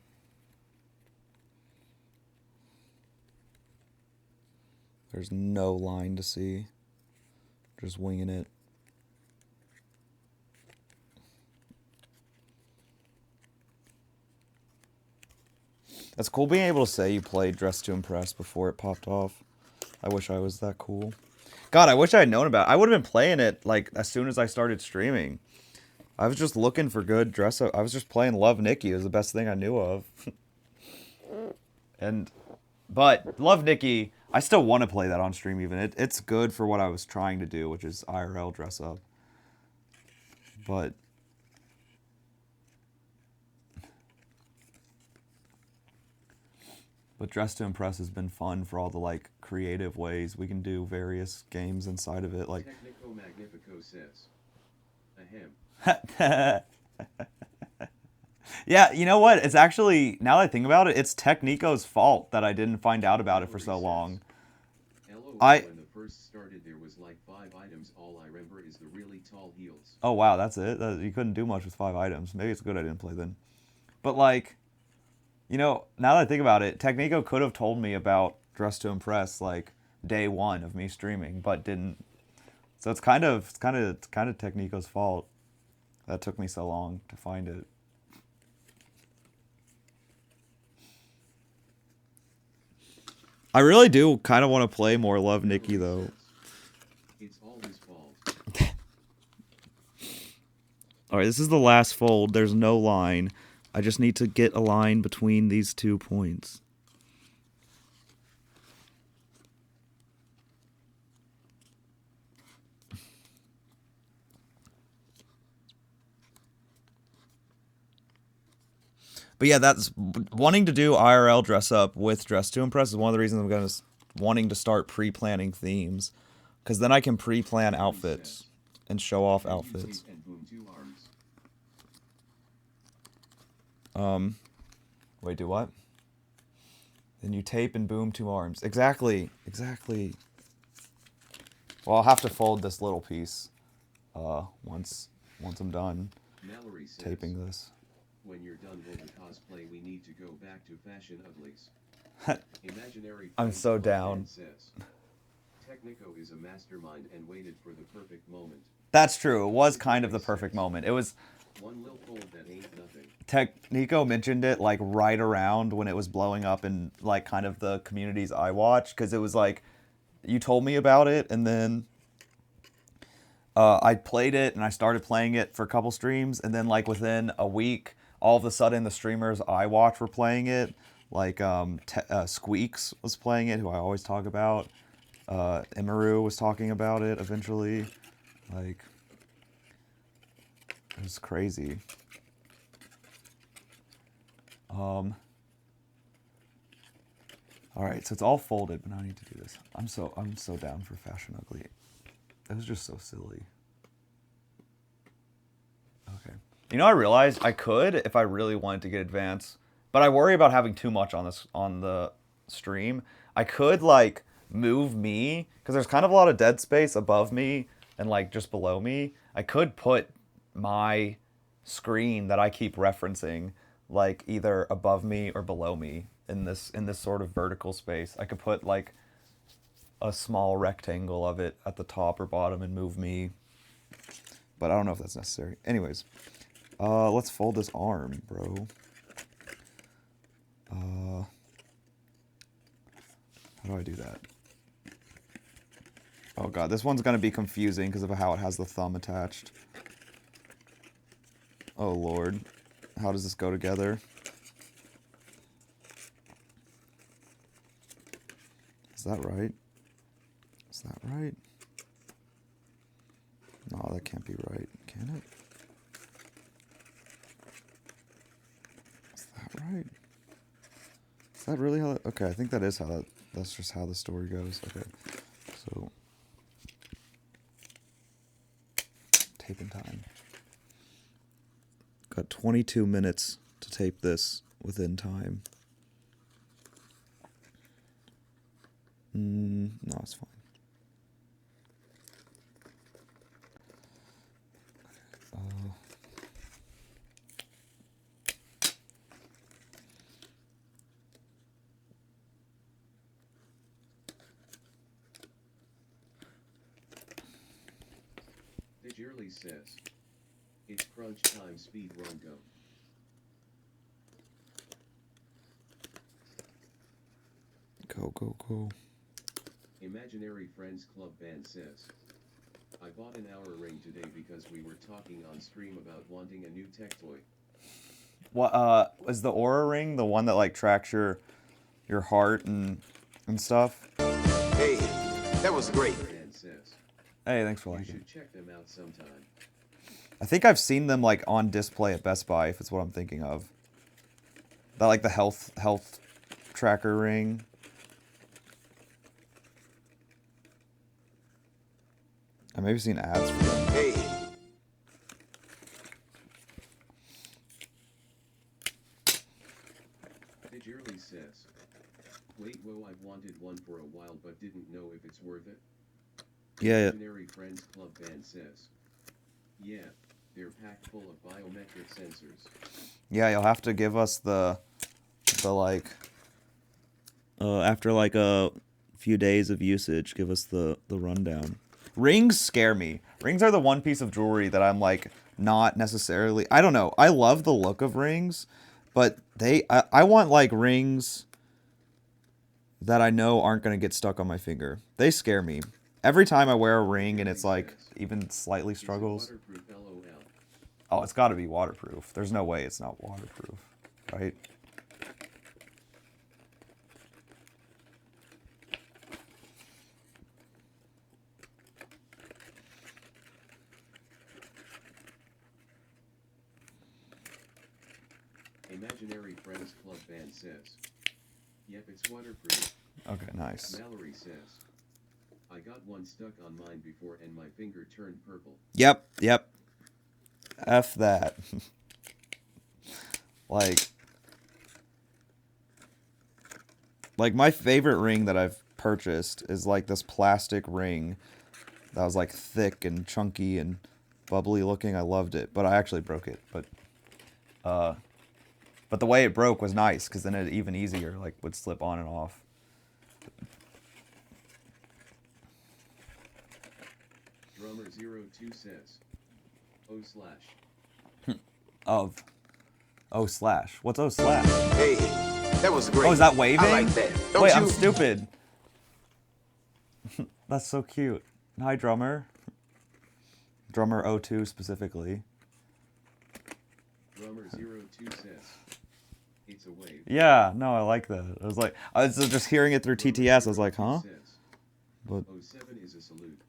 There's no line to see. Just winging it. That's cool being able to say you played Dress to Impress before it popped off. I wish I was that cool. God, I wish I had known about it. I would have been playing it as soon as I started streaming. I was just looking for good dress up. I was just playing Love Nikki. It was the best thing I knew of. But Love Nikki, I still want to play that on stream even. It's good for what I was trying to do, which is IRL dress up. But Dress to Impress has been fun for all the creative ways we can do various games inside of it. Technico Magnifico says, ahem. Yeah, you know what? It's actually, now that I think about it, it's Technico's fault that I didn't find out about it for so long. LOL, I- when the first started there was 5 items. All I remember is the really tall heels. Oh wow, that's it? You couldn't do much with 5 items. Maybe it's good I didn't play then. But now that I think about it, Technico could have told me about Dress to Impress day 1 of me streaming, but didn't. So it's kind of Technico's fault. That took me so long to find it. I really do kind of want to play more Love Nikki though. It's all his fault. All right, this is the last fold. There's no line. I just need to get a line between these 2 points. But yeah, that's wanting to do IRL dress up with Dress to Impress is one of the reasons I'm wanting to start pre-planning themes, because then I can pre-plan outfits and show off outfits. And boom, 2 arms. Wait, do what? Then you tape and boom 2 arms. Exactly. Well, I'll have to fold this little piece once I'm done Mallory says, taping this. when you're done with the cosplay, we need to go back to Fashion Uglies. Imaginary I'm Friend so Club down. fan says, Technico is a mastermind and waited for the perfect moment. That's true. It was kind of the perfect moment. It was. One little fold that ain't nothing. Nico mentioned it like right around when it was blowing up in like kind of the communities I watch, because it was like you told me about it, and then I played it and I started playing it for a couple streams, and then like within a week, all of a sudden the streamers I watch were playing it. Like Squeaks was playing it, who I always talk about. Emiru was talking about it eventually. Like, it was crazy. All right, so it's all folded, but now I need to do this. I'm so down for Fashion Ugly. It was just so silly. Okay. You know, I realized I could if I really wanted to get advanced, but I worry about having too much on the stream. I could like move me, because there's kind of a lot of dead space above me and like just below me. I could put my screen that I keep referencing like either above me or below me in this sort of vertical space. I could put like a small rectangle of it at the top or bottom and move me, but I don't know if that's necessary. Anyways, let's fold this arm, bro. How do I do that? Oh god, this one's gonna be confusing because of how it has the thumb attached. Oh lord. How does this go together? Is that right? Is that right? No, that can't be right. Can it? Is that right? Is that really how that... Okay, I think that is how that... That's just how the story goes. Okay. So... Taping time. Got 22 minutes to tape this within time. No, it's fine. The Jerly says, it's crunch time, speed run go. Go, go, go. Imaginary Friends Club band says, I bought an hour ring today because we were talking on stream about wanting a new tech toy. What is the Aura ring the one that like tracks your heart and stuff? Hey, that was great. Band says, Hey, thanks for you liking. should check them out sometime. I think I've seen them like on display at Best Buy, if it's what I'm thinking of. That like the health tracker ring. I maybe seen ads for them. Hey, The Jerly says, wait, whoa, I've wanted one for a while but didn't know if it's worth it. Yeah. Imaginary Friends Club band says, yeah, they're packed full of biometric sensors. Yeah, you'll have to give us the like after like a few days of usage, give us the rundown. Rings scare me. Rings are the one piece of jewelry that I'm like not necessarily. I don't know. I love the look of rings, but I want like rings that I know aren't going to get stuck on my finger. They scare me. Every time I wear a ring and it's like even slightly Is it struggles. waterproof, LOL? Oh, it's got to be waterproof. There's no way it's not waterproof, right? Imaginary Friends Club band says. Yep, it's waterproof. Okay, nice. Mallory says. I got one stuck on mine before and my finger turned purple. Yep, yep. F that. Like my favorite ring that I've purchased is like this plastic ring that was like thick and chunky and bubbly looking. I loved it, but I actually broke it. But the way it broke was nice because then it even easier like would slip on and off. Drummer02 says. O slash. O slash. What's O slash? Hey, that was great. Oh, is that waving? I like that. Don't Wait, you? I'm stupid. That's so cute. Hi, drummer. Drummer 02 specifically. Drummer02 says. It's a wave. Yeah, no, I like that. I was just hearing it through TTS. I was like, huh? But 07 is a salute.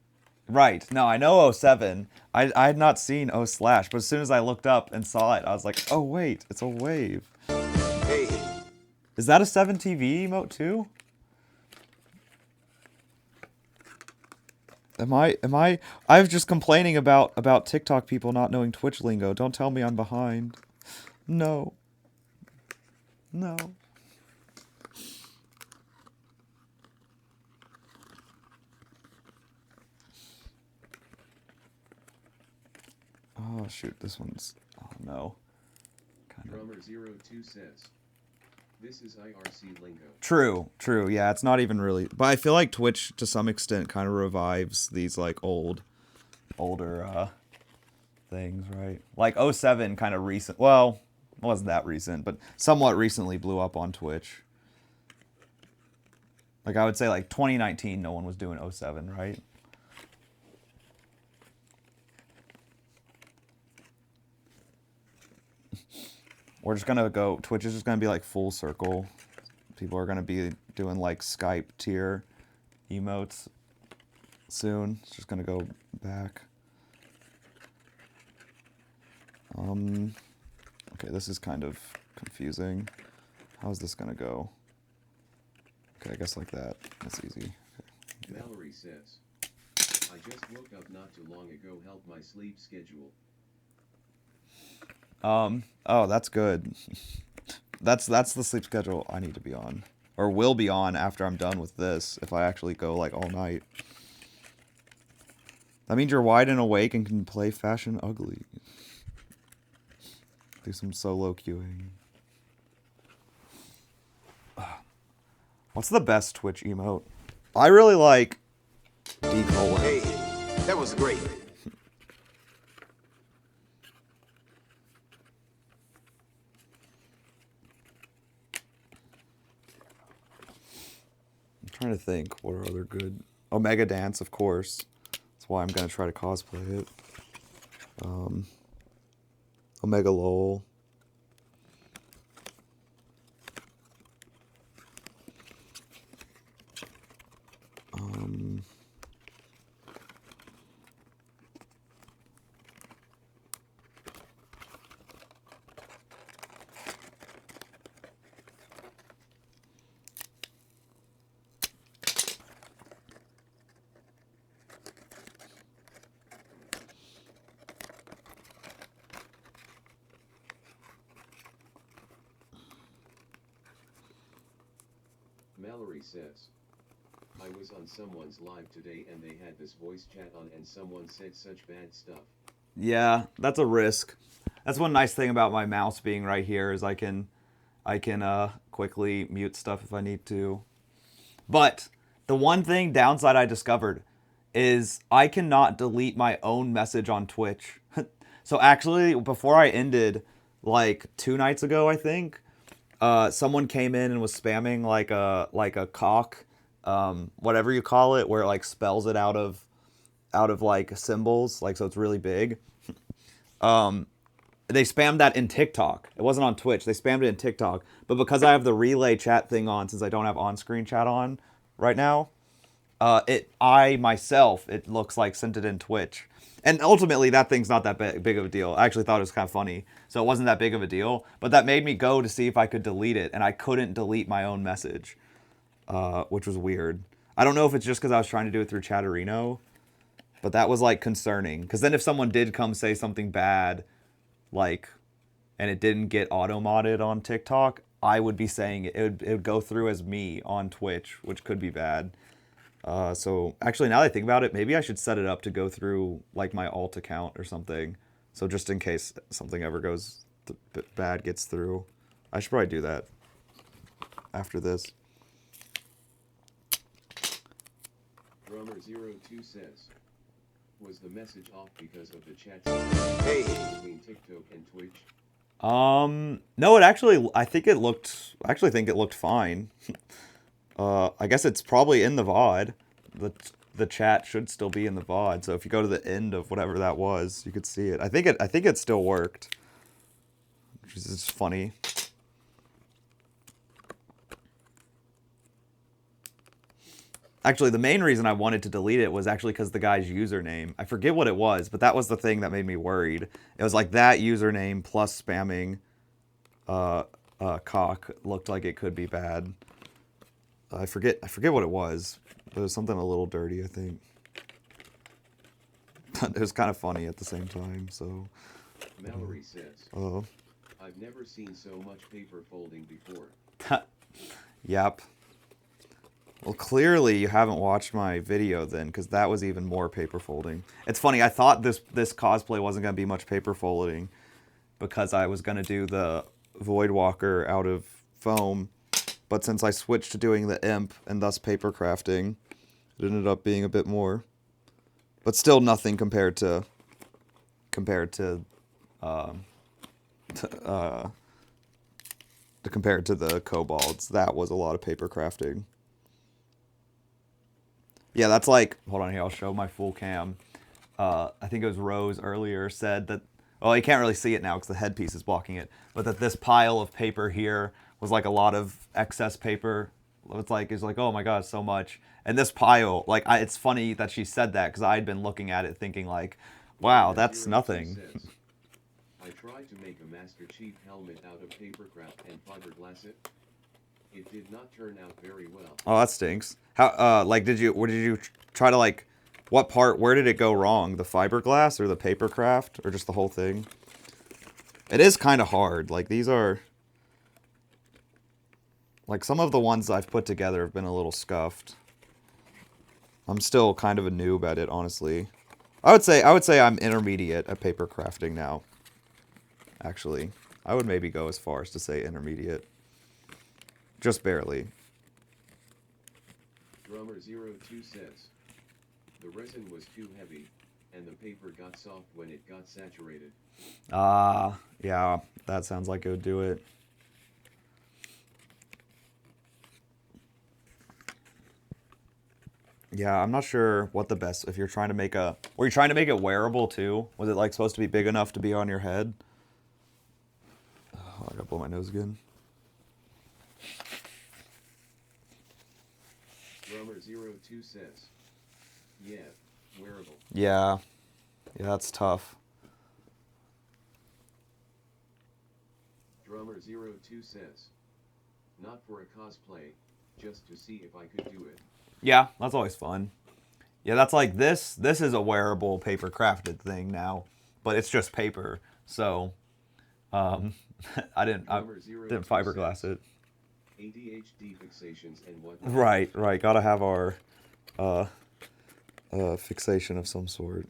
right. No, I know 07. I had not seen O slash, but as soon as I looked up and saw it, I was like, oh wait, it's a wave. Hey, Is that a 7TV emote too? I was just complaining about TikTok people not knowing Twitch lingo. Don't tell me I'm behind. No. No. Oh shoot, this one's oh no. Kind of Drummer02 says. This is IRC lingo. true, yeah, it's not even really but I feel like Twitch to some extent kind of revives these like older things, right? Like 07 kind of recent well, it wasn't that recent, but somewhat recently blew up on Twitch. Like I would say like 2019 no one was doing 07, right? We're just gonna go Twitch is just gonna be like full circle. People are gonna be doing like Skype tier emotes soon. It's just gonna go back. Okay, this is kind of confusing. How is this gonna go? Okay, I guess like that. That's easy. Okay. Mallory says. I just woke up not too long ago. Help my sleep schedule. Oh, that's good. That's the sleep schedule I need to be on. Or will be on after I'm done with this, if I actually go like all night. That means you're wide and awake and can play Fashion Ugly. Do some solo queuing. What's the best Twitch emote? I really like D:. hey, that was great. I'm trying to think. What are other good? Omega Dance, of course. That's why I'm gonna try to cosplay it. Omega Lol. Mallory says. I was on someone's live today and they had this voice chat on and someone said such bad stuff. Yeah, that's a risk. That's one nice thing about my mouse being right here is I can quickly mute stuff if I need to. But the one thing downside I discovered is I cannot delete my own message on Twitch. So actually, before I ended, like 2 nights ago, I think, someone came in and was spamming like a cock, whatever you call it, where it like spells it out of like symbols, like so it's really big. They spammed that in TikTok. It wasn't on Twitch. They spammed it in TikTok. But because I have the relay chat thing on, since I don't have on-screen chat on right now, I myself, it looks like sent it in Twitch. And ultimately, that thing's not that big of a deal. I actually thought it was kind of funny. So it wasn't that big of a deal. But that made me go to see if I could delete it. And I couldn't delete my own message, which was weird. I don't know if it's just because I was trying to do it through Chatterino. But that was like concerning. Because then if someone did come say something bad, like, and it didn't get auto-modded on TikTok, I would be saying it would go through as me on Twitch, which could be bad. So actually, now that I think about it, maybe I should set it up to go through like my alt account or something. So just in case something ever goes bad gets through, I should probably do that after this. Drummer02 says, was the message off because of the chat Hey. between TikTok and Twitch? No, it actually, I actually think it looked fine. I guess it's probably in the VOD. The chat should still be in the VOD. So if you go to the end of whatever that was, you could see it. I think it still worked, which is just funny. Actually, the main reason I wanted to delete it was actually because the guy's username. I forget what it was, but that was the thing that made me worried. It was like that username plus spamming cock looked like it could be bad. I forget what it was. But it was something a little dirty, I think. It was kind of funny at the same time, so. Mallory says, Oh. I've never seen so much paper folding before. Yep. Well, clearly you haven't watched my video then, because that was even more paper folding. It's funny, I thought this cosplay wasn't going to be much paper folding, because I was going to do the Voidwalker out of foam, but since I switched to doing the Imp, and thus paper crafting, it ended up being a bit more. But still nothing compared to the kobolds. That was a lot of paper crafting. Yeah, that's like, hold on here, I'll show my full cam. I think it was Rose earlier said that, well, you can't really see it now because the headpiece is blocking it, but that this pile of paper here was like a lot of excess paper. It's like, oh my god, so much. And this pile, like, it's funny that she said that because I'd been looking at it thinking like, wow, that's nothing. Says, I tried to make a Master Chief helmet out of papercraft and fiberglass it. It did not turn out very well. Oh, that stinks. How, like, did you try to, like, what part, where did it go wrong? The fiberglass or the papercraft or just the whole thing? It is kind of hard. Like, these are, like, some of the ones I've put together have been a little scuffed. I'm still kind of a noob at it, honestly. I would say I'm intermediate at paper crafting now. Actually, I would maybe go as far as to say intermediate. Just barely. Drummer02 says, the resin was too heavy, and the paper got soft when it got saturated. Yeah, that sounds like it would do it. Yeah, I'm not sure what the best, if you're trying to make a, were you trying to make it wearable too? Was it like supposed to be big enough to be on your head? Oh, I gotta blow my nose again. Drummer02 says, yeah, wearable. Yeah, that's tough. Drummer02 says, not for a cosplay, just to see if I could do it. Yeah, that's always fun. Yeah, that's like this is a wearable paper crafted thing now, but it's just paper. So, I didn't fiberglass it. ADHD fixations and whatnot. Right. Gotta have our fixation of some sort.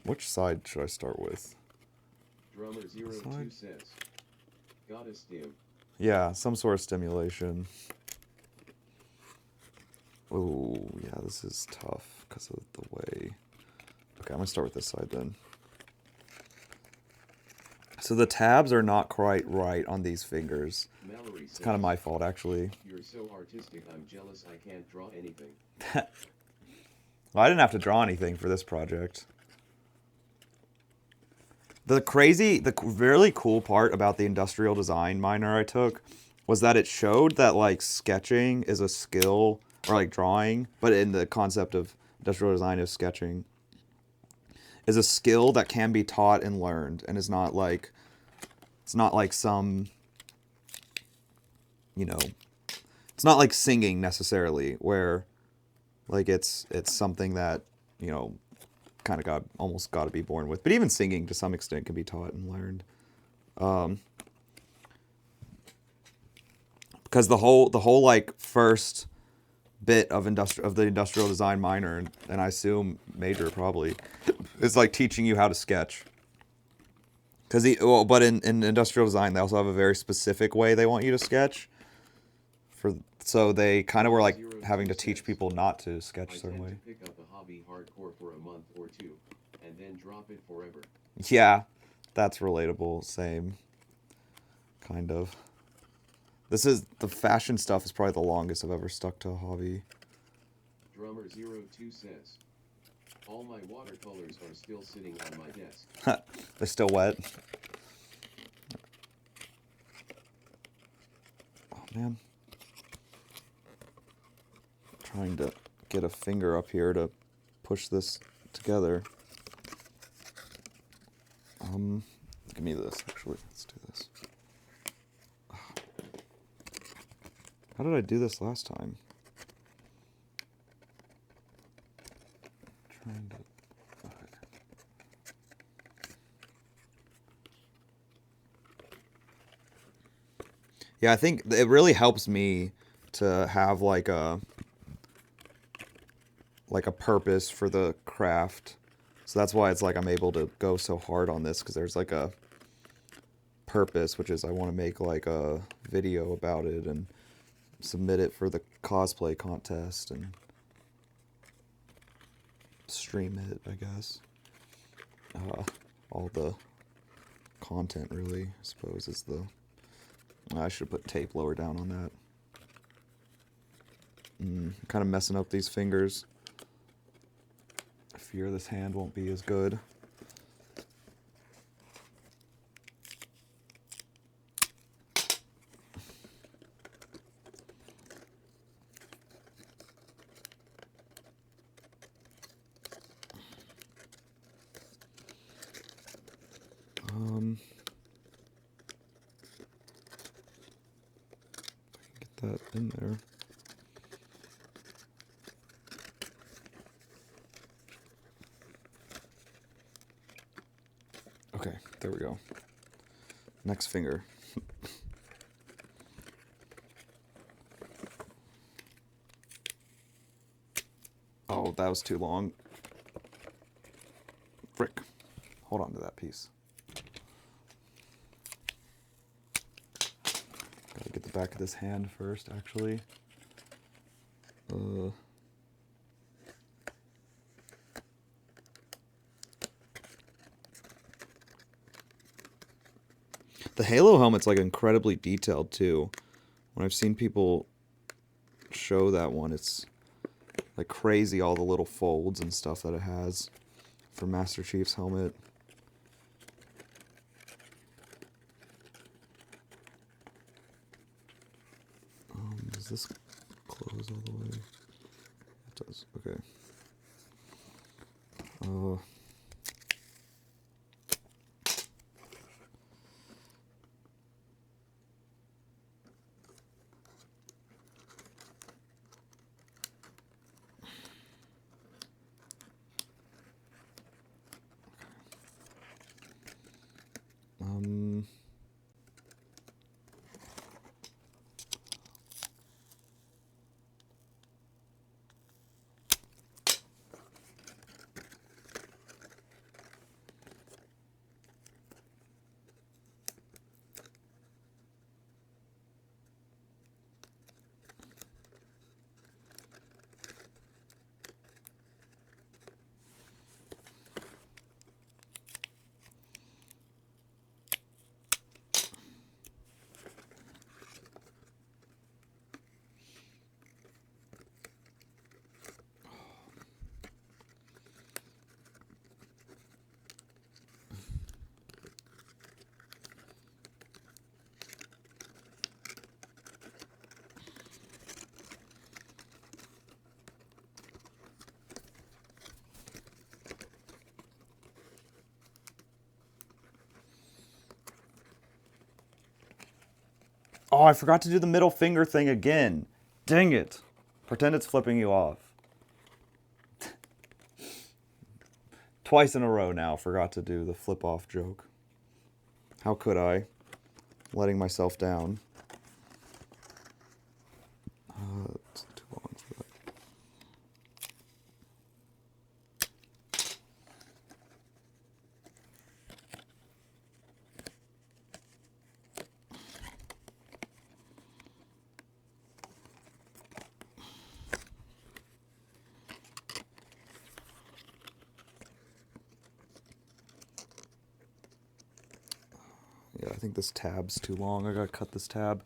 Which side should I start with? Drummer02 says, got a stim. Yeah, some sort of stimulation. Oh, yeah, this is tough because of the way. Okay, I'm gonna start with this side then. So the tabs are not quite right on these fingers. Mallory It's kind of says, my fault, actually. You're so artistic, I'm jealous I can't draw anything. Well, I didn't have to draw anything for this project. The really cool part about the industrial design minor I took was that it showed that like sketching is a skill, or like drawing, but in the concept of industrial design of sketching, is a skill that can be taught and learned, and is not like, it's not like some, you know, it's not like singing necessarily, where like it's something that, you know, kind of almost got to be born with. But even singing to some extent can be taught and learned. Because the whole like first bit of the industrial design minor, and I assume major probably, is like teaching you how to sketch. But in industrial design they also have a very specific way they want you to sketch. So they kind of were like having to teach people not to sketch a certain way. To pick up a hobby hardcore for a month or two, and then drop it forever. Yeah, that's relatable. Same. Kind of. The fashion stuff is probably the longest I've ever stuck to a hobby. Drummer02 says, all my watercolors are still sitting on my desk. They're still wet. Oh man. Trying to get a finger up here to push this together. Give me this, actually. Let's do this. How did I do this last time? Trying to... Okay. Yeah, I think it really helps me to have like a purpose for the craft. So that's why it's like I'm able to go so hard on this, because there's like a purpose, which is I want to make like a video about it and submit it for the cosplay contest and stream it, I guess. All the content, really, I suppose, is the... I should put tape lower down on that. Kind of messing up these fingers. I fear this hand won't be as good. Get that in there. Okay, there we go. Next finger. Oh, that was too long. Frick. Hold on to that piece. Gotta get the back of this hand first, actually. The Halo helmet's like incredibly detailed too. When I've seen people show that one, it's like crazy, all the little folds and stuff that it has for Master Chief's helmet. Does this close all the way? It does. Okay. Oh, I forgot to do the middle finger thing again. Dang it. Pretend it's flipping you off. Twice in a row now, forgot to do the flip off joke. How could I? Letting myself down. It's too long for that. Yeah, I think this tab's too long. I gotta cut this tab.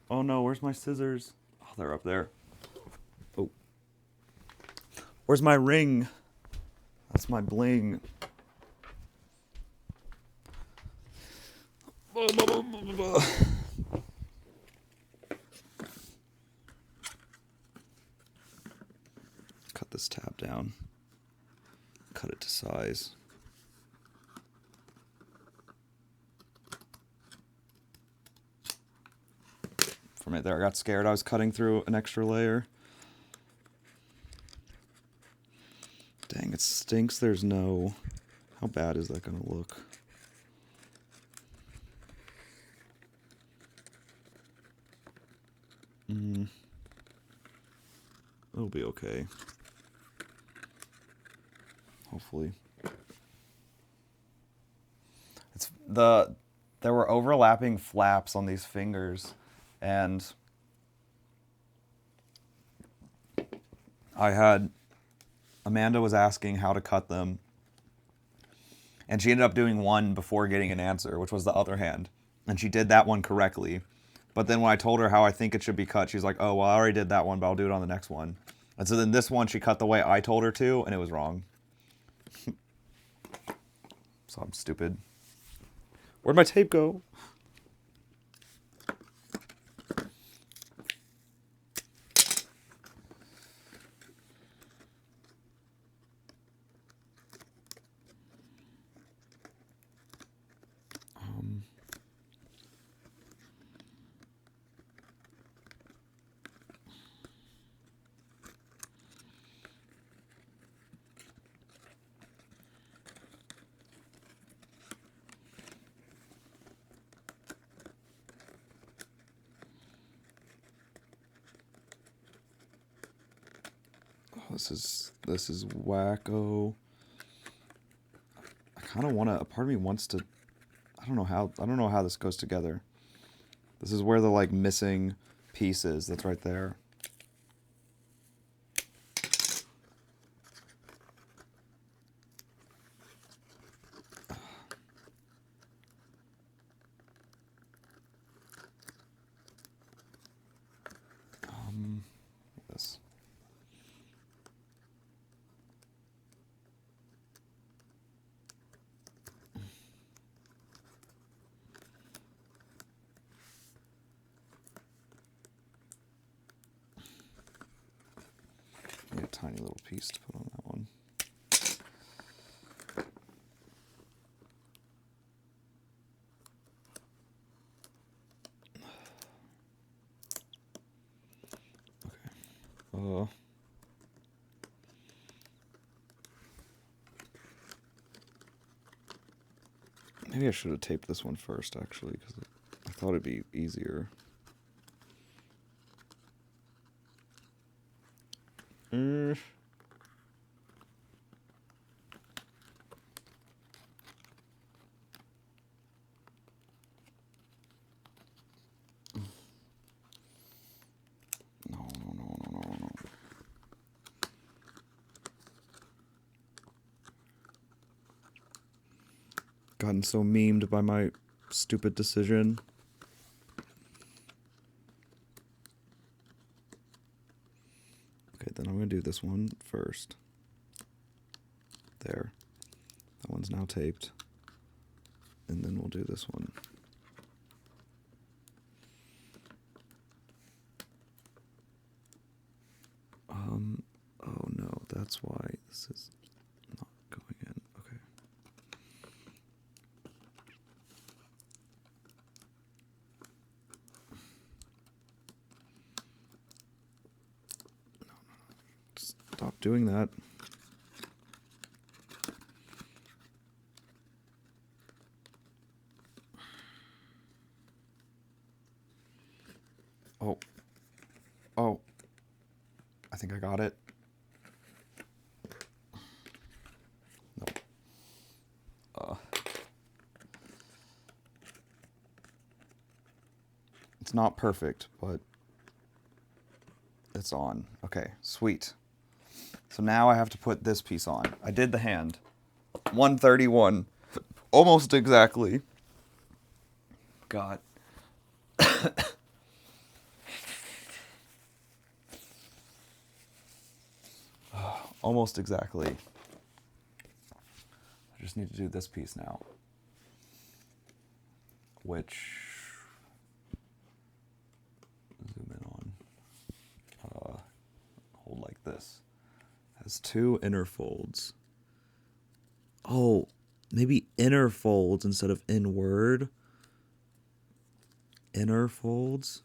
Oh no, where's my scissors? Oh, they're up there. Oh. Where's my ring? That's my bling. Cut this tab down. Cut it to size. For a minute there, I got scared. I was cutting through an extra layer. Dang, it stinks. There's no... How bad is that gonna look? It'll be okay. Hopefully. There were overlapping flaps on these fingers, and Amanda was asking how to cut them, and she ended up doing one before getting an answer, which was the other hand, and she did that one correctly. But then when I told her how I think it should be cut, she's like, oh, well, I already did that one, but I'll do it on the next one. And so then this one she cut the way I told her to, and it was wrong. So I'm stupid. Where'd my tape go? This is wacko. I kind of want to. A part of me wants to. I don't know how this goes together. This is where the like missing piece is. That's right there. This. Need a tiny little piece to put on that one. Okay. Maybe I should have taped this one first, actually, because I thought it'd be easier. No. Gotten so memed by my stupid decision. Okay, then I'm going to do this one first. There. That one's now taped. And then we'll do this one. Oh no, that's why this is not going in. Okay. doing that. Oh. Oh. I think I got it. Nope. It's not perfect, but it's on. Okay, sweet. So now I have to put this piece on. I did the hand. 131. Almost exactly. God. Almost exactly. I just need to do this piece now. Which... zoom in on. Hold like this. Has 2 inner folds. Oh, maybe inner folds instead of inward. Inner folds.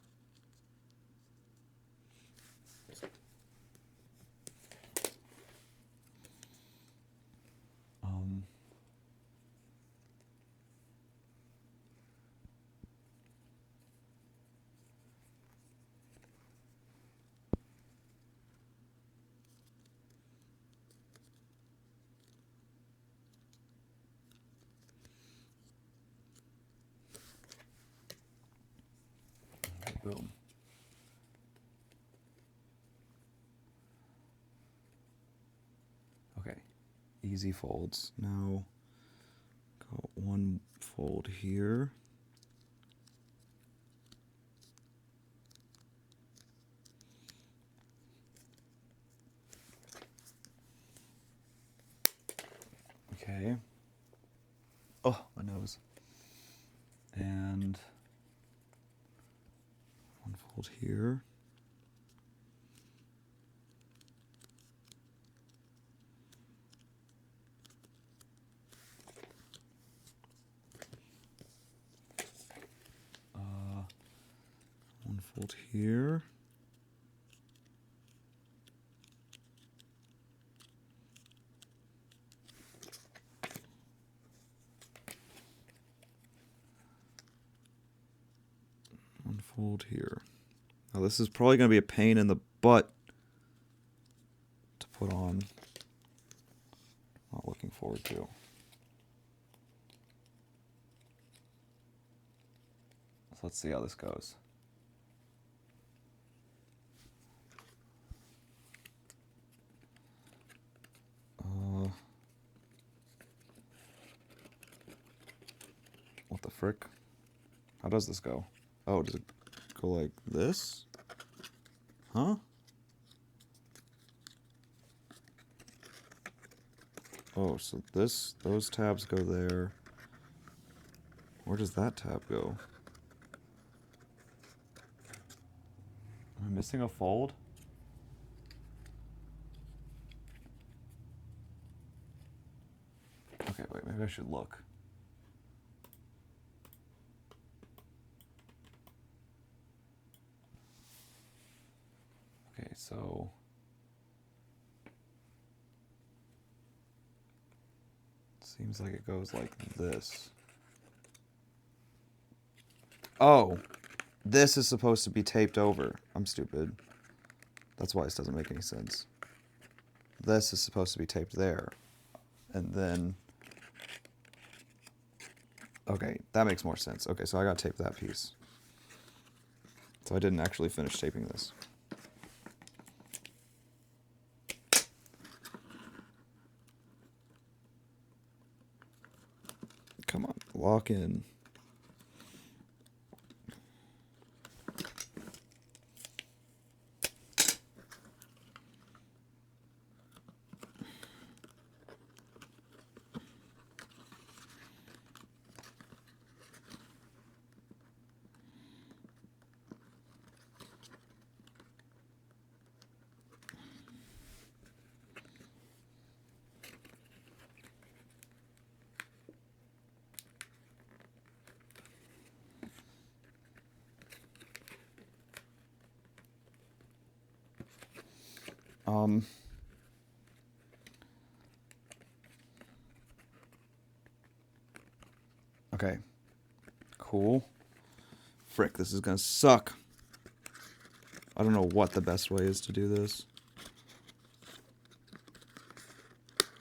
Boom. Okay, easy folds. Now, got 1 fold here. Okay. Oh, my nose. And 1 fold here. One fold here. One fold here. Now this is probably going to be a pain in the butt to put on. Not looking forward to. So let's see how this goes. What the frick? How does this go? Oh, does it go like this? Huh? Oh, so those tabs go there. Where does that tab go? Am I missing a fold? Okay, wait, maybe I should look. Okay, so... seems like it goes like this. Oh! This is supposed to be taped over. I'm stupid. That's why this doesn't make any sense. This is supposed to be taped there. And then... okay, that makes more sense. Okay, so I gotta tape that piece. So I didn't actually finish taping this. Come on, lock in. Okay. Cool. Frick, this is gonna suck. I don't know what the best way is to do this.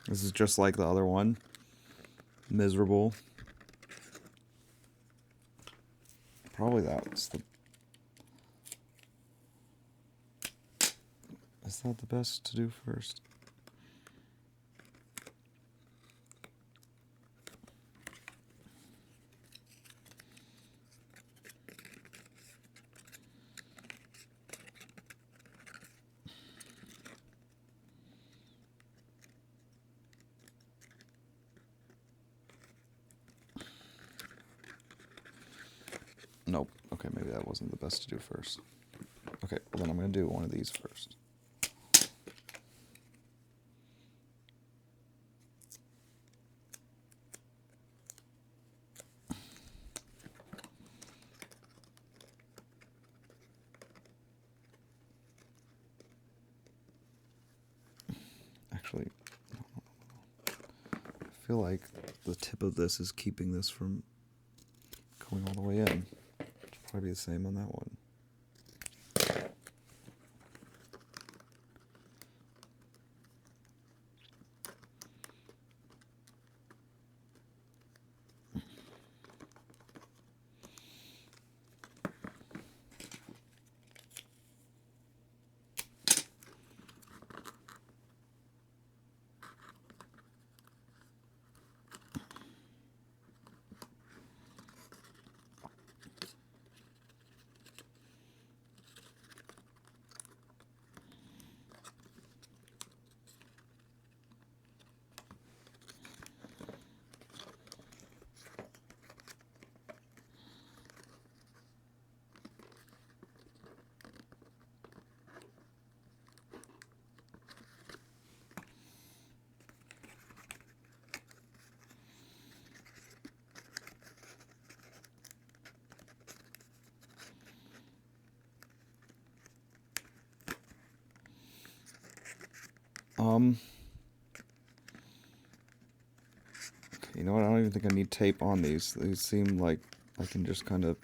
This is just like the other one. Miserable. Probably that's the... Is that the best to do first? Nope. Okay, maybe that wasn't the best to do first. Okay, well then I'm going to do one of these first. Actually, I feel like the tip of this is keeping this from going all the way in. Should probably be the same on that one. Okay, you know what? I don't even think I need tape on these. These seem like I can just kind of...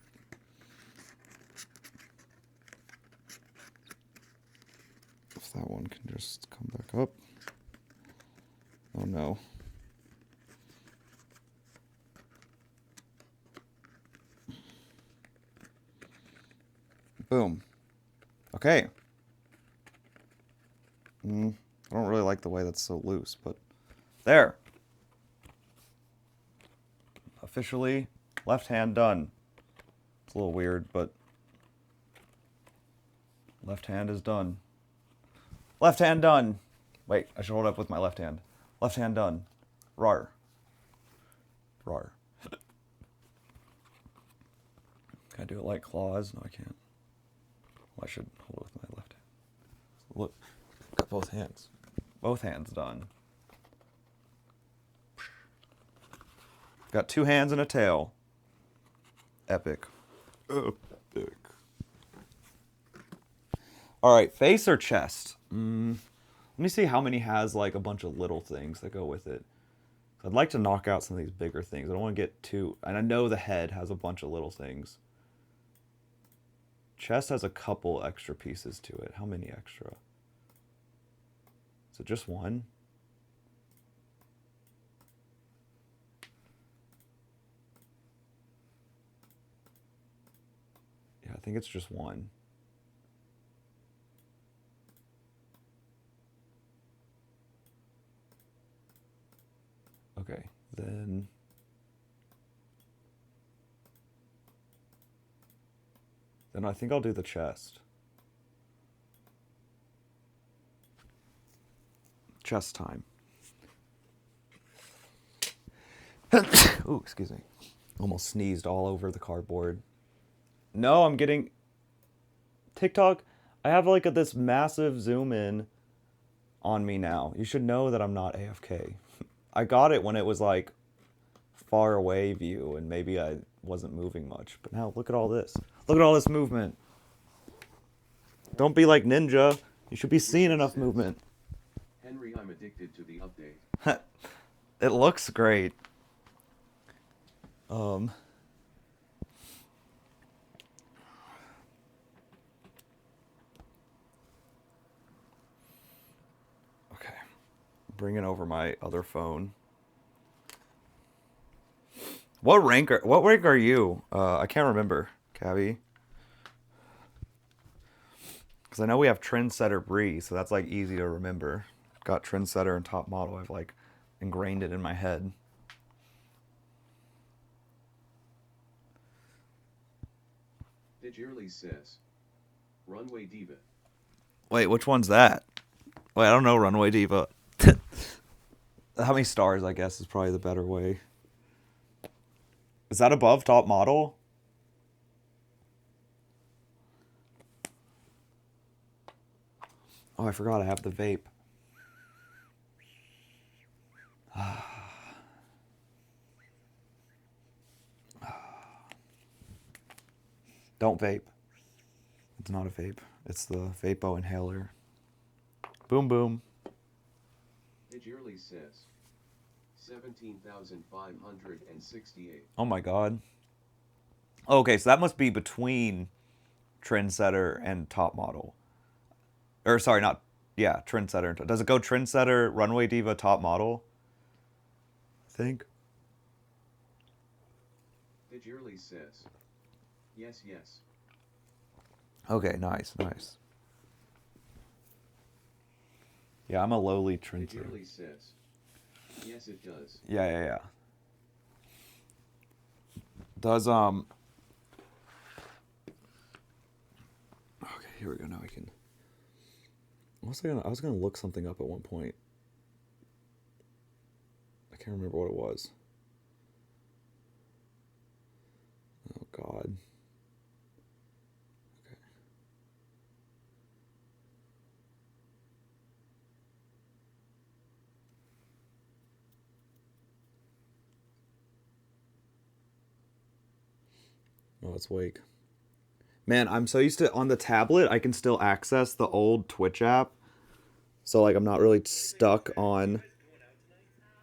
If that one can just come back up. Oh no. Boom. Okay. I don't really like the way that's so loose, but there. Officially, left hand done. It's a little weird, but left hand is done. Left hand done. Wait, I should hold it up with my left hand. Left hand done. Rar. Rar. Can I do it like claws? No, I can't. Well, I should hold it with my left hand. Look, got both hands. Both hands done. Got 2 hands and a tail. Epic. Epic. Alright, face or chest? Let me see how many has like a bunch of little things that go with it. I'd like to knock out some of these bigger things. I don't want to get too... And I know the head has a bunch of little things. Chest has a couple extra pieces to it. How many extra? Is it just one? Yeah, I think it's just one. Okay, then... Then I think I'll do the chest. Chest time. Ooh, excuse me. Almost sneezed all over the cardboard. No, I'm getting... TikTok, I have like this massive zoom in on me now. You should know that I'm not AFK. I got it when it was like far away view and maybe I wasn't moving much. But now look at all this. Look at all this movement. Don't be like Ninja. You should be seeing enough movement. Henry, I'm addicted to the update. It looks great. Um, okay. Bringing over my other phone. What rank are you? I can't remember, Cabby. Because I know we have Trendsetter Bree, so that's like easy to remember. Got Trendsetter and Top Model. I've like ingrained it in my head. Digirly says, Runway Diva. Wait, which one's that? Wait, I don't know Runway Diva. How many stars, I guess, is probably the better way. Is that above Top Model? Oh, I forgot I have the vape. Don't vape. It's not a vape. It's the Vapo inhaler. Boom, boom. Digirly says, 17,568. Oh my god. Okay, so that must be between Trendsetter and Top Model. Or sorry, not yeah, Trendsetter. Does it go Trendsetter, Runway Diva, Top Model? I think. Digirly says, yes, yes. Okay, nice, nice. Yeah, I'm a lowly Trendsetter. Digirly says, yes, it does. Yeah. Does Okay, here we go. Now I can. I was gonna look something up at one point. I can't remember what it was. Oh god. Okay. Oh, it's Wake. Man, I'm so used to on the tablet. I can still access the old Twitch app, so like I'm not really stuck on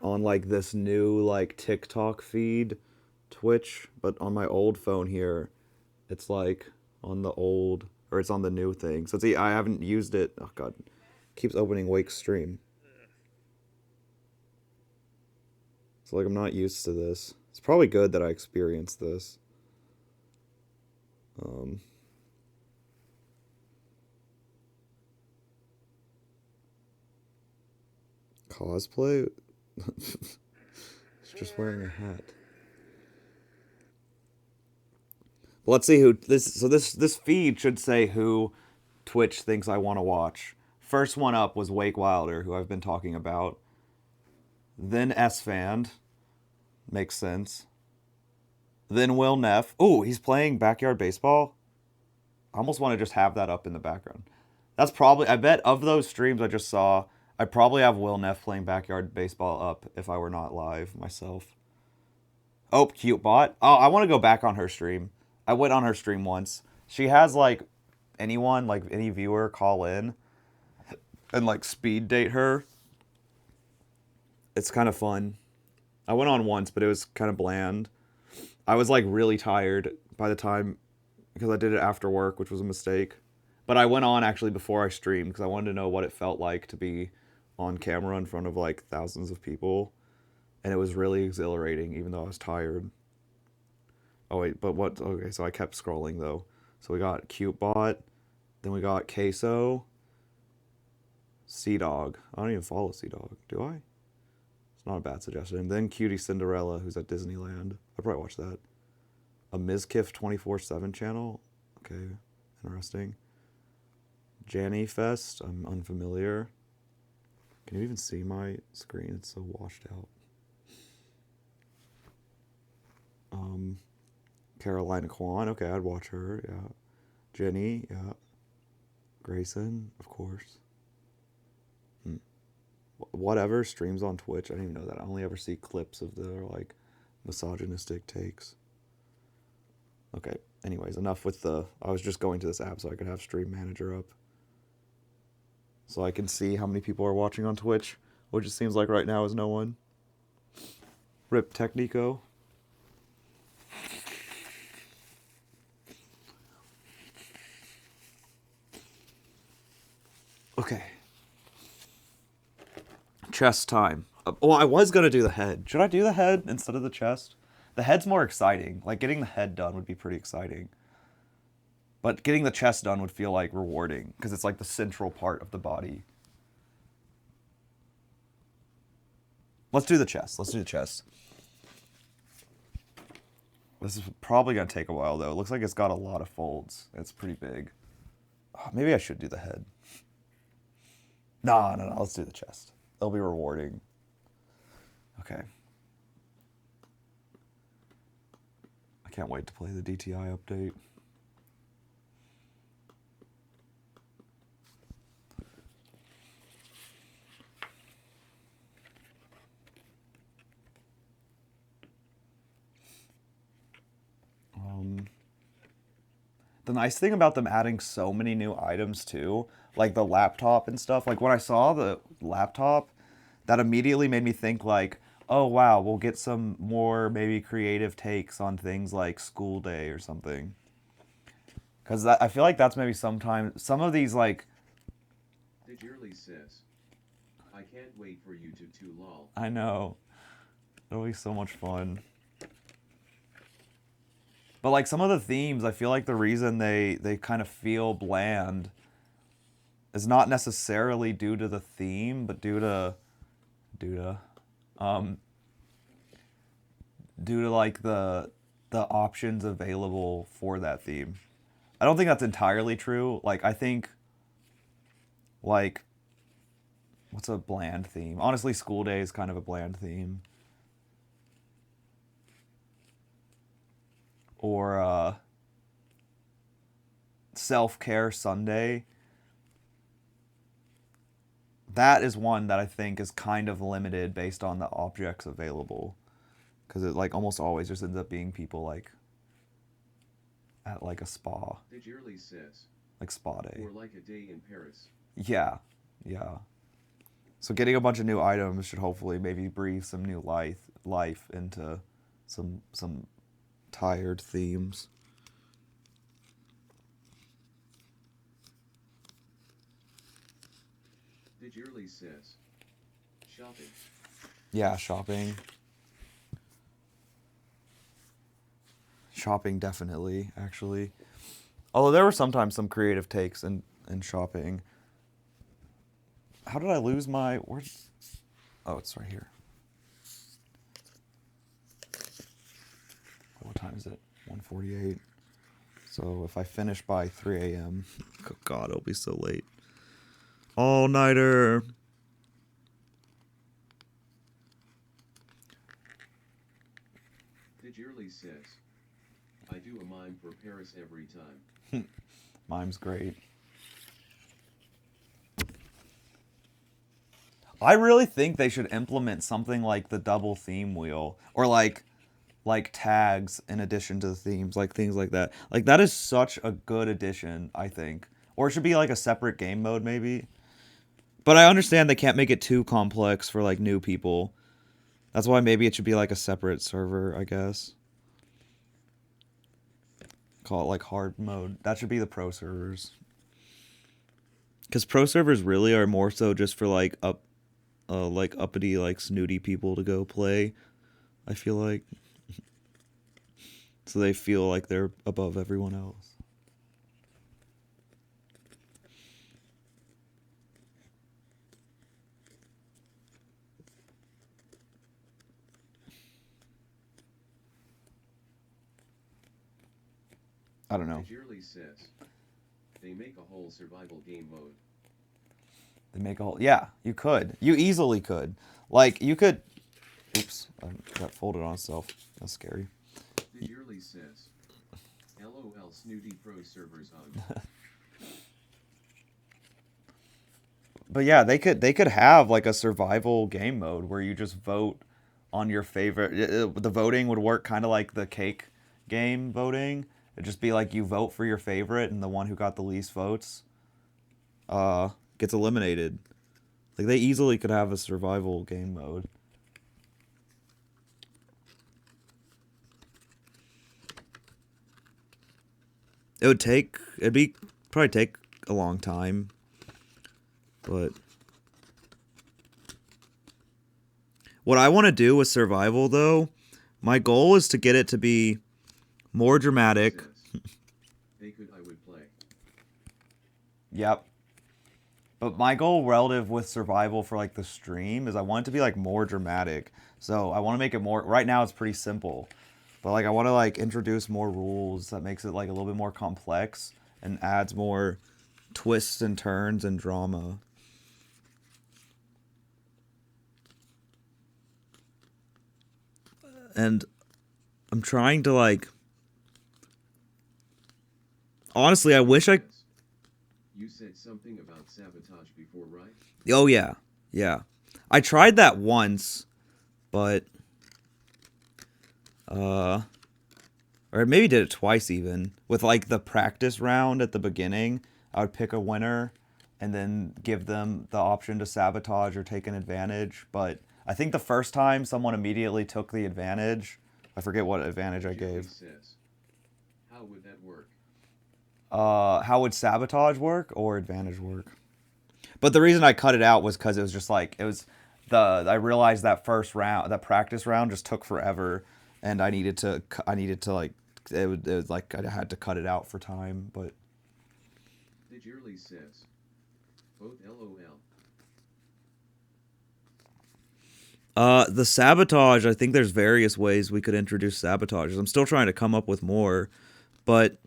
like this new like TikTok feed Twitch, but on my old phone here, it's like on the old or it's on the new thing. So see, I haven't used it. Oh god, keeps opening Wake's stream. So like I'm not used to this. It's probably good that I experienced this. Cosplay? It's just wearing a hat. But let's see who this. So this feed should say who Twitch thinks I want to watch. First one up was Wake Wilder, who I've been talking about. Then S-Fand. Makes sense. Then Will Neff. Ooh, he's playing backyard baseball. I almost want to just have that up in the background. That's probably, I bet of those streams I just saw, I probably have Will Neff playing backyard baseball up if I were not live myself. Oh, Cute Bot. Oh, I want to go back on her stream. I went on her stream once. She has like anyone, like any viewer call in and like speed date her. It's kind of fun. I went on once, but it was kind of bland. I was like really tired by the time because I did it after work, which was a mistake. But I went on actually before I streamed because I wanted to know what it felt like to be on camera in front of like thousands of people. And it was really exhilarating, even though I was tired. Oh wait, but what? Okay, so I kept scrolling though. So we got CuteBot, then we got Queso, Sea Dog. I don't even follow Sea Dog, do I? It's not a bad suggestion. And then Cutie Cinderella, who's at Disneyland. I'd probably watch that. A Mizkif 24/7 channel. Okay, interesting. Janny Fest. I'm unfamiliar. Can you even see my screen? It's so washed out. Carolina Kwan. Okay, I'd watch her. Yeah. Jenny. Yeah. Grayson, of course. Whatever streams on Twitch. I didn't even know that. I only ever see clips of their like misogynistic takes. Okay. Anyways, enough with the. I was just going to this app so I could have Stream Manager up, so I can see how many people are watching on Twitch, which it seems like right now is no one. Rip Technico. Okay. Chest time. Well, I was gonna do the head. Should I do the head instead of the chest? The head's more exciting. Like, getting the head done would be pretty exciting. But getting the chest done would feel, like, rewarding, because it's, like, the central part of the body. Let's do the chest. Let's do the chest. This is probably gonna take a while, though. It looks like it's got a lot of folds. It's pretty big. Oh, maybe I should do the head. No. Let's do the chest. It'll be rewarding. Okay. I can't wait to play the DTI update. The nice thing about them adding so many new items too, like the laptop and stuff, like when I saw the laptop, that immediately made me think like, oh wow, we'll get some more maybe creative takes on things like school day or something. Because I feel like that's maybe sometimes, some of these like... Digirly says, I can't wait for you to lol. I know. It'll be so much fun. But like some of the themes, I feel like the reason they kind of feel bland is not necessarily due to the theme, but due to like the options available for that theme. I don't think that's entirely true. Like I think like what's a bland theme? Honestly, school day is kind of a bland theme. Or self-care Sunday. That is one that I think is kind of limited based on the objects available, because it like almost always just ends up being people like at like a spa. Digirly says, Like spa day. or like a day in Paris. Yeah. So getting a bunch of new items should hopefully maybe breathe some new life into some tired themes. Digirly says, shopping. Yeah, shopping. Shopping definitely, actually. Although there were sometimes some creative takes in shopping. How did I lose my... Where's... Oh, it's right here. What time is it? 1:48. So if I finish by 3 a.m. Oh God, it'll be so late. All-nighter. Digirly says, I do a mime for Paris every time. Mime's great. I really think they should implement something like the double theme wheel, or like tags in addition to the themes, like things like that. Like that is such a good addition, I think. Or it should be like a separate game mode maybe. But I understand they can't make it too complex for like new people. That's why maybe it should be like a separate server, I guess. Call it like hard mode. That should be the pro servers. Because pro servers really are more so just for like uppity, like snooty people to go play, I feel like. So they feel like they're above everyone else. I don't know. Digirly says, they make a whole survival game mode. They make a whole... Yeah, you could. You easily could. Like, you could... Oops, I got folded on itself. That's scary. Digirly says, LOL snooty pro servers on. But yeah, they could have like a survival game mode where you just vote on your favorite... The voting would work kind of like the cake game voting. It'd just be like you vote for your favorite, and the one who got the least votes gets eliminated. Like they easily could have a survival game mode. It'd probably take a long time. But what I want to do with survival, though, my goal is to get it to be more dramatic. They could, I would play. Yep. But my goal relative with survival for like the stream is I want it to be like more dramatic. So I want to make it more. Right now it's pretty simple, but like I want to like introduce more rules that makes it like a little bit more complex and adds more twists and turns and drama. And I'm trying to like. Honestly, I wish I. You said something about sabotage before, right? Oh yeah, yeah. I tried that once, but or maybe did it twice even. With like the practice round at the beginning, I would pick a winner and then give them the option to sabotage or take an advantage. But I think the first time someone immediately took the advantage. I forget what advantage I gave. Says, how would that work? How would sabotage work or advantage work? But the reason I cut it out was because it was just like it was I realized that first round, that practice round, just took forever, and I needed to like it was like I had to cut it out for time. But Digirly says, both LOL. The sabotage, I think there's various ways we could introduce sabotages. I'm still trying to come up with more, but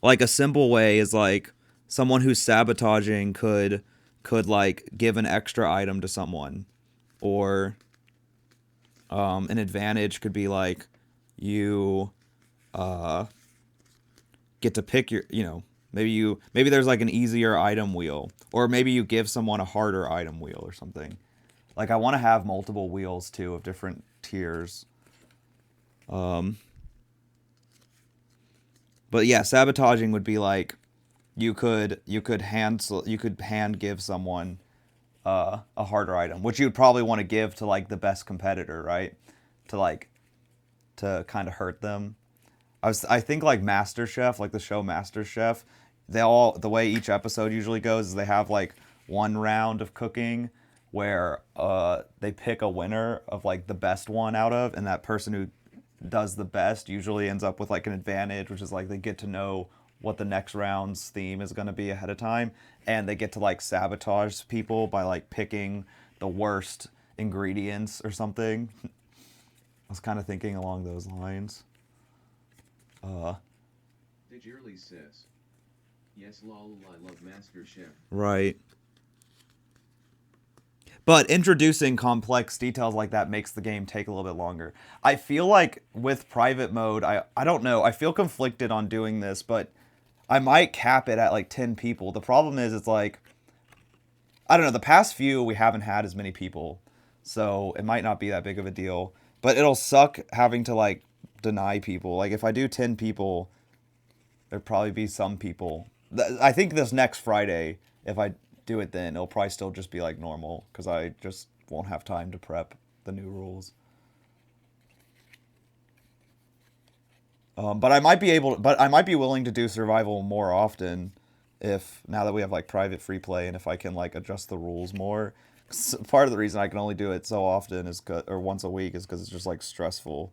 like a simple way is like someone who's sabotaging could like give an extra item to someone, or an advantage could be like you get to pick your, maybe there's like an easier item wheel, or maybe you give someone a harder item wheel or something. Like I want to have multiple wheels too of different tiers. But yeah, sabotaging would be like you could hand give someone a harder item, which you'd probably want to give to like the best competitor, right? To kind of hurt them. I think like MasterChef, like the show MasterChef, the way each episode usually goes is they have like one round of cooking where they pick a winner of like the best one out of, and that person who does the best usually ends up with like an advantage, which is like they get to know what the next round's theme is going to be ahead of time, and they get to like sabotage people by like picking the worst ingredients or something. I was kind of thinking along those lines. Digirly says, yes lol, I love MasterChef. Right. But introducing complex details like that makes the game take a little bit longer. I feel like with private mode, I don't know. I feel conflicted on doing this, but I might cap it at like 10 people. The problem is it's like, I don't know, the past few we haven't had as many people. So it might not be that big of a deal. But it'll suck having to like deny people. Like if I do 10 people, there'd probably be some people. I think this next Friday, if I do it then, it'll probably still just be like normal because I just won't have time to prep the new rules. But I might be willing to do survival more often if now that we have like private free play and if I can like adjust the rules more. Part of the reason I can only do it so often or once a week is because it's just like stressful.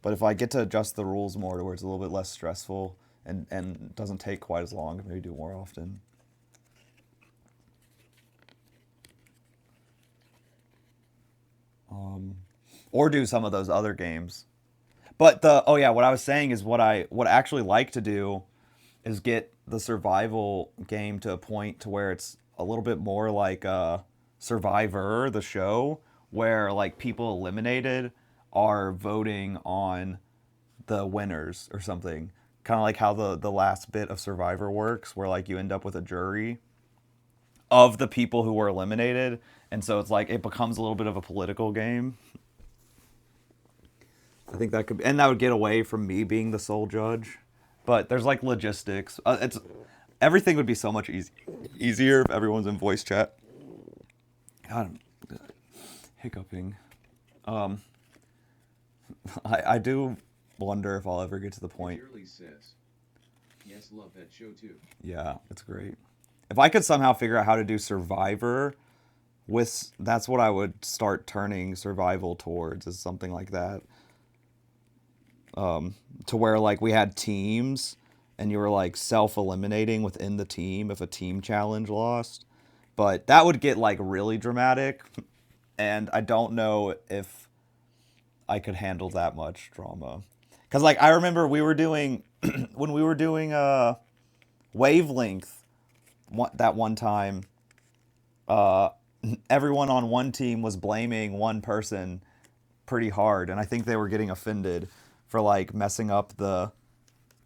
But if I get to adjust the rules more to where it's a little bit less stressful and doesn't take quite as long, maybe do more often. Or do some of those other games. But what I was saying is what I actually like to do is get the survival game to a point to where it's a little bit more like Survivor, the show, where like people eliminated are voting on the winners or something. Kind of like how the last bit of Survivor works, where like you end up with a jury of the people who were eliminated, and so it's like it becomes a little bit of a political game. I think that could, and that would get away from me being the sole judge. But there's like logistics. Everything would be so much easier if everyone's in voice chat. God, I'm hiccuping. I do wonder if I'll ever get to the point. Digirly says, yes love that show too. Yeah, it's great. If I could somehow figure out how to do Survivor with, that's what I would start turning survival towards, is something like that. To where like we had teams and you were like self-eliminating within the team if a team challenge lost. But that would get like really dramatic, and I don't know if I could handle that much drama. Cuz like I remember we were doing when we were doing wavelength that one time, uh everyone on one team was blaming one person pretty hard, and I think they were getting offended for like messing up the.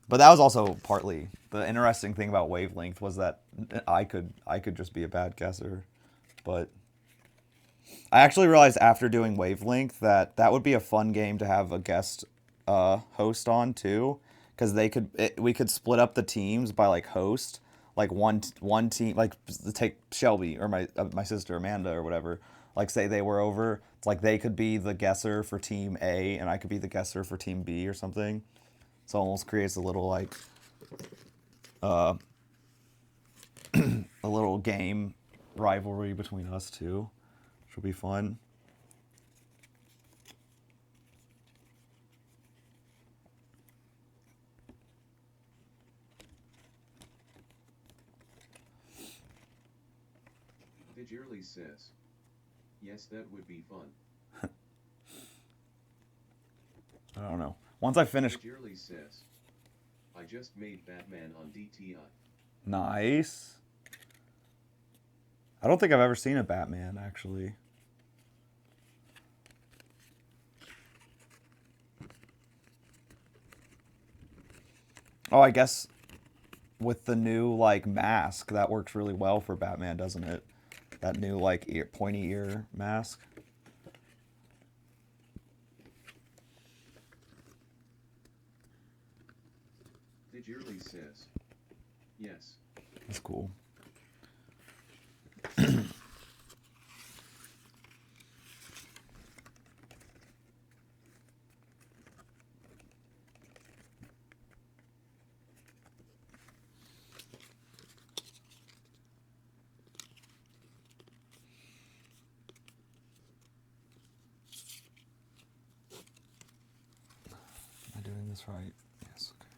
But that was also partly the interesting thing about wavelength was that I could just be a bad guesser, but I actually realized after doing wavelength that that would be a fun game to have a guest host on too, because we could split up the teams by like host, like one team, like take Shelby or my sister Amanda or whatever, like say they were over, it's like they could be the guesser for team A and I could be the guesser for team B or something. So it almost creates a little like a little game rivalry between us two, which will be fun. Digirly says, yes, that would be fun. I don't know. Once I finish. Digirly says, I just made Batman on DTI. Nice. I don't think I've ever seen a Batman, actually. Oh, I guess with the new, like, mask, that works really well for Batman, doesn't it? That new, like, pointy ear mask. Digirly says, yes. That's cool. Am I doing this right? Yes, okay.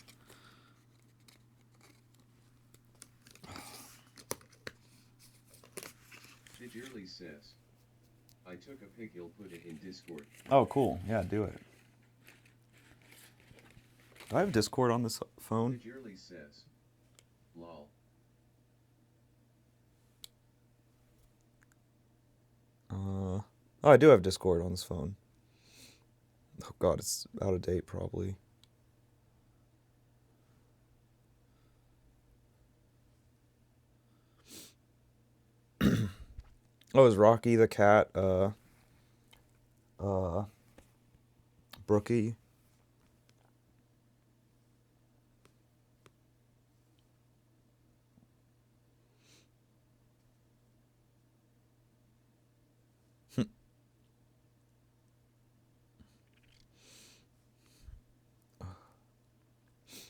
Digirly says, I took a pic, he'll put it in Discord. Oh, cool. Yeah, do it. Do I have Discord on this phone? Digirly says, lol. Oh, I do have Discord on this phone. Oh god, it's out of date probably. Oh, is Rocky the cat Brookie?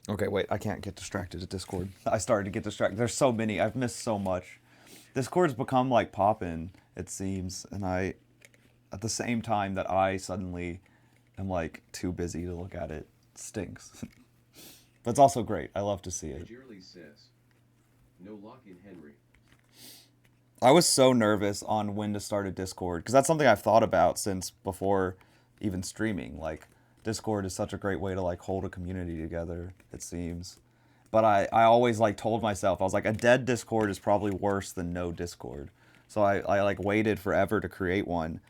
Okay, wait, I can't get distracted at Discord. I started to get distracted. There's so many. I've missed so much. Discord's become like poppin', it seems, and at the same time that I suddenly am like too busy to look at it, stinks. But it's also great. I love to see it. Digirly says, no lock in Henry. I was so nervous on when to start a Discord, because that's something I've thought about since before even streaming. Like, Discord is such a great way to like hold a community together, it seems. But I always like told myself, I was like, a dead Discord is probably worse than no Discord. So I like waited forever to create one.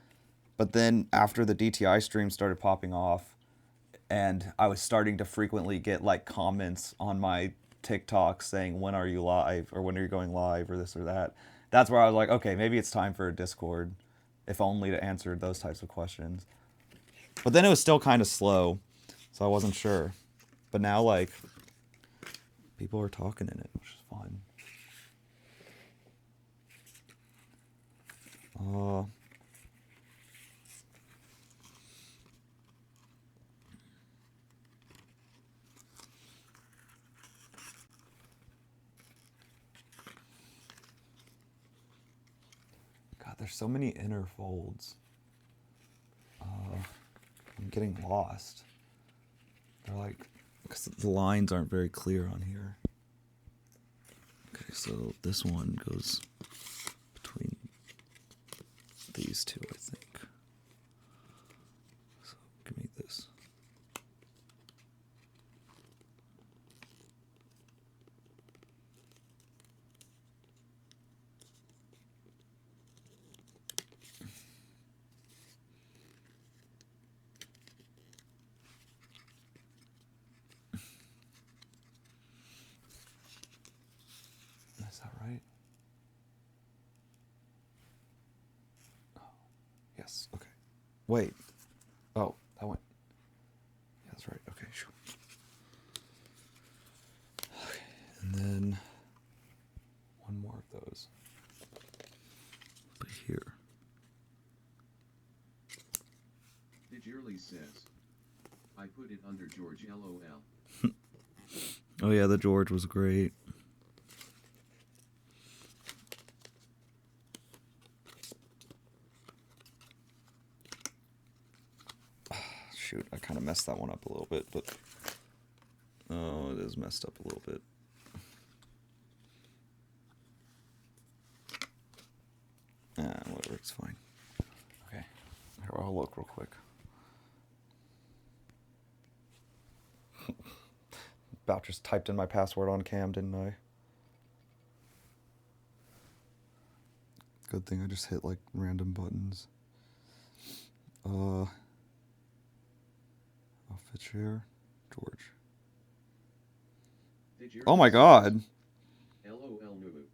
But then after the DTI stream started popping off, and I was starting to frequently get like comments on my TikTok saying, when are you live, or when are you going live, or this or that. That's where I was like, okay, maybe it's time for a Discord, if only to answer those types of questions. But then it was still kind of slow, so I wasn't sure. But now, like, people are talking in it, which is fun. there's so many inner folds. I'm getting lost. They're like, because the lines aren't very clear on here. Okay, so this one goes between these two, I think. So give me this. Is that right? Oh, yes, okay. Wait. Oh, that went. Yeah, that's right. Okay, sure. Okay, and then one more of those. But here. Digirly says, I put it under George LOL. Oh yeah, the George was great. Shoot, I kind of messed that one up a little bit, but oh, it is messed up a little bit. Whatever, it's fine. Okay, here, I'll look real quick. About just typed in my password on cam, didn't I? Good thing I just hit like random buttons. Outfit share, George. Digirly Oh my says, god. LOL Nulu.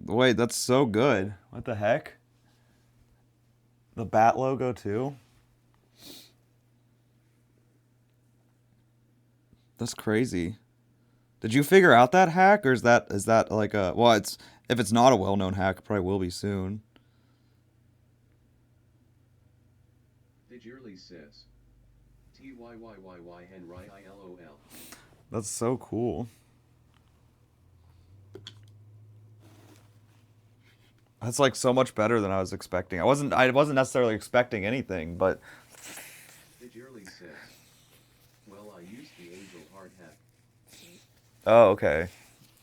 Wait, that's so good. What the heck? The bat logo too? That's crazy. Did you figure out that hack, or is that like a, well, it's, if it's not a well-known hack, it probably will be soon. Digirly says, TYYYY Henry ILOL. That's so cool. That's like so much better than I was expecting. I wasn't necessarily expecting anything, but Digirly says, well, I used the angel heart hack. oh, okay.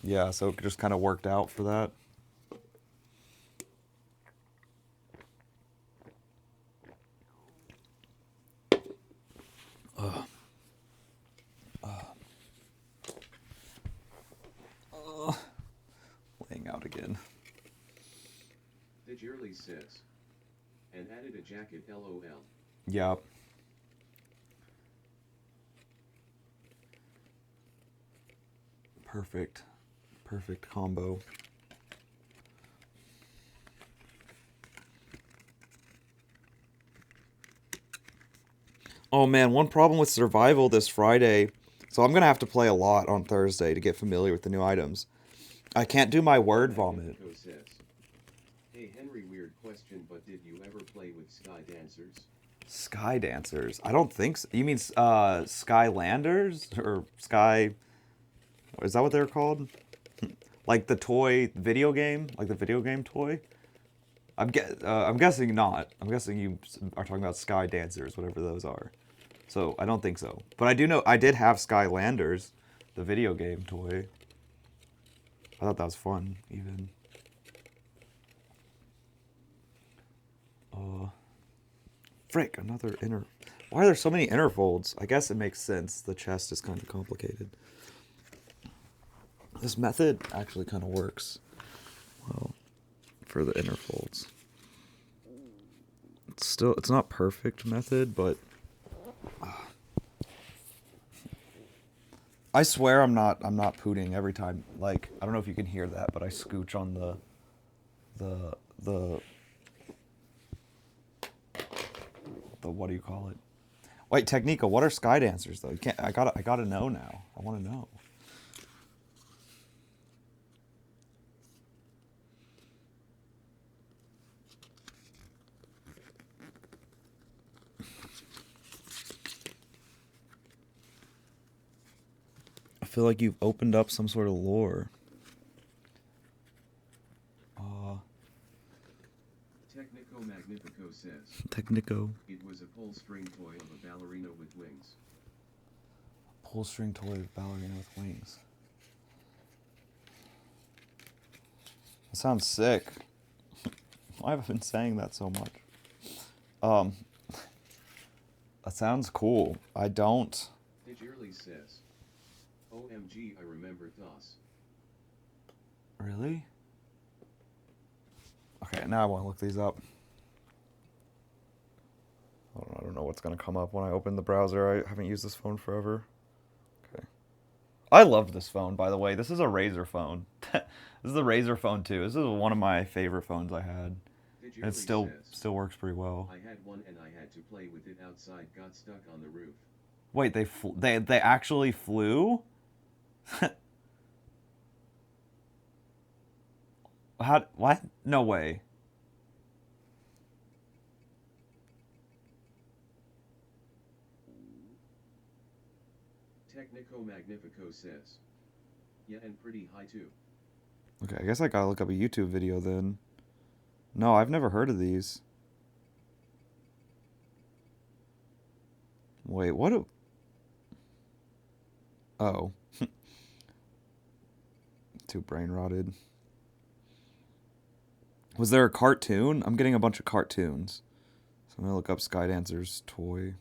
Yeah, so it just kind of worked out for that. Laying out again. Digirly says, and added a jacket LOL. Yep. Perfect. Perfect combo. Oh man, one problem with survival this Friday. So I'm gonna have to play a lot on Thursday to get familiar with the new items. I can't do my word vomit. Magnifico says, hey Henry, weird question, but did you ever play with Sky Dancers? Sky Dancers? I don't think so. You mean Skylanders? Or Sky... Is that what they're called? Like the toy video game? Like the video game toy? I'm guessing not. I'm guessing you are talking about Sky Dancers, whatever those are. So, I don't think so. But I do know, I did have Skylanders, the video game toy. I thought that was fun, even. Frick, another inner... Why are there so many inner folds? I guess it makes sense. The chest is kind of complicated. This method actually kind of works well for the inner folds. It's not perfect method, but I swear I'm not pooting every time. Like, I don't know if you can hear that, but I scooch on the what do you call it? Wait, Technica, what are Sky Dancers though? You can't, I gotta know now. I want to know. I feel like you've opened up some sort of lore. Technico Magnifico says, Technico. it was a pull string toy of a ballerina with wings. Pull string toy with ballerina with wings. That sounds sick. Why have I been saying that so much? That sounds cool. I don't. Digirly says, OMG, I remember DOS. Really? Okay, now I want to look these up. I don't know what's going to come up when I open the browser. I haven't used this phone forever. Okay. I loved this phone, by the way. This is a Razer phone. This is a Razer phone, too. This is one of my favorite phones I had. And it still works pretty well. I had one and I had to play with it outside, got stuck on the roof. Wait, they actually flew? What? No way. Technico Magnifico says, yeah, and pretty high too. Okay, I guess I gotta look up a YouTube video then. No, I've never heard of these. Wait, what? Oh. Too brain rotted. Was there a cartoon? I'm getting a bunch of cartoons. So I'm gonna look up Skydancer's toy.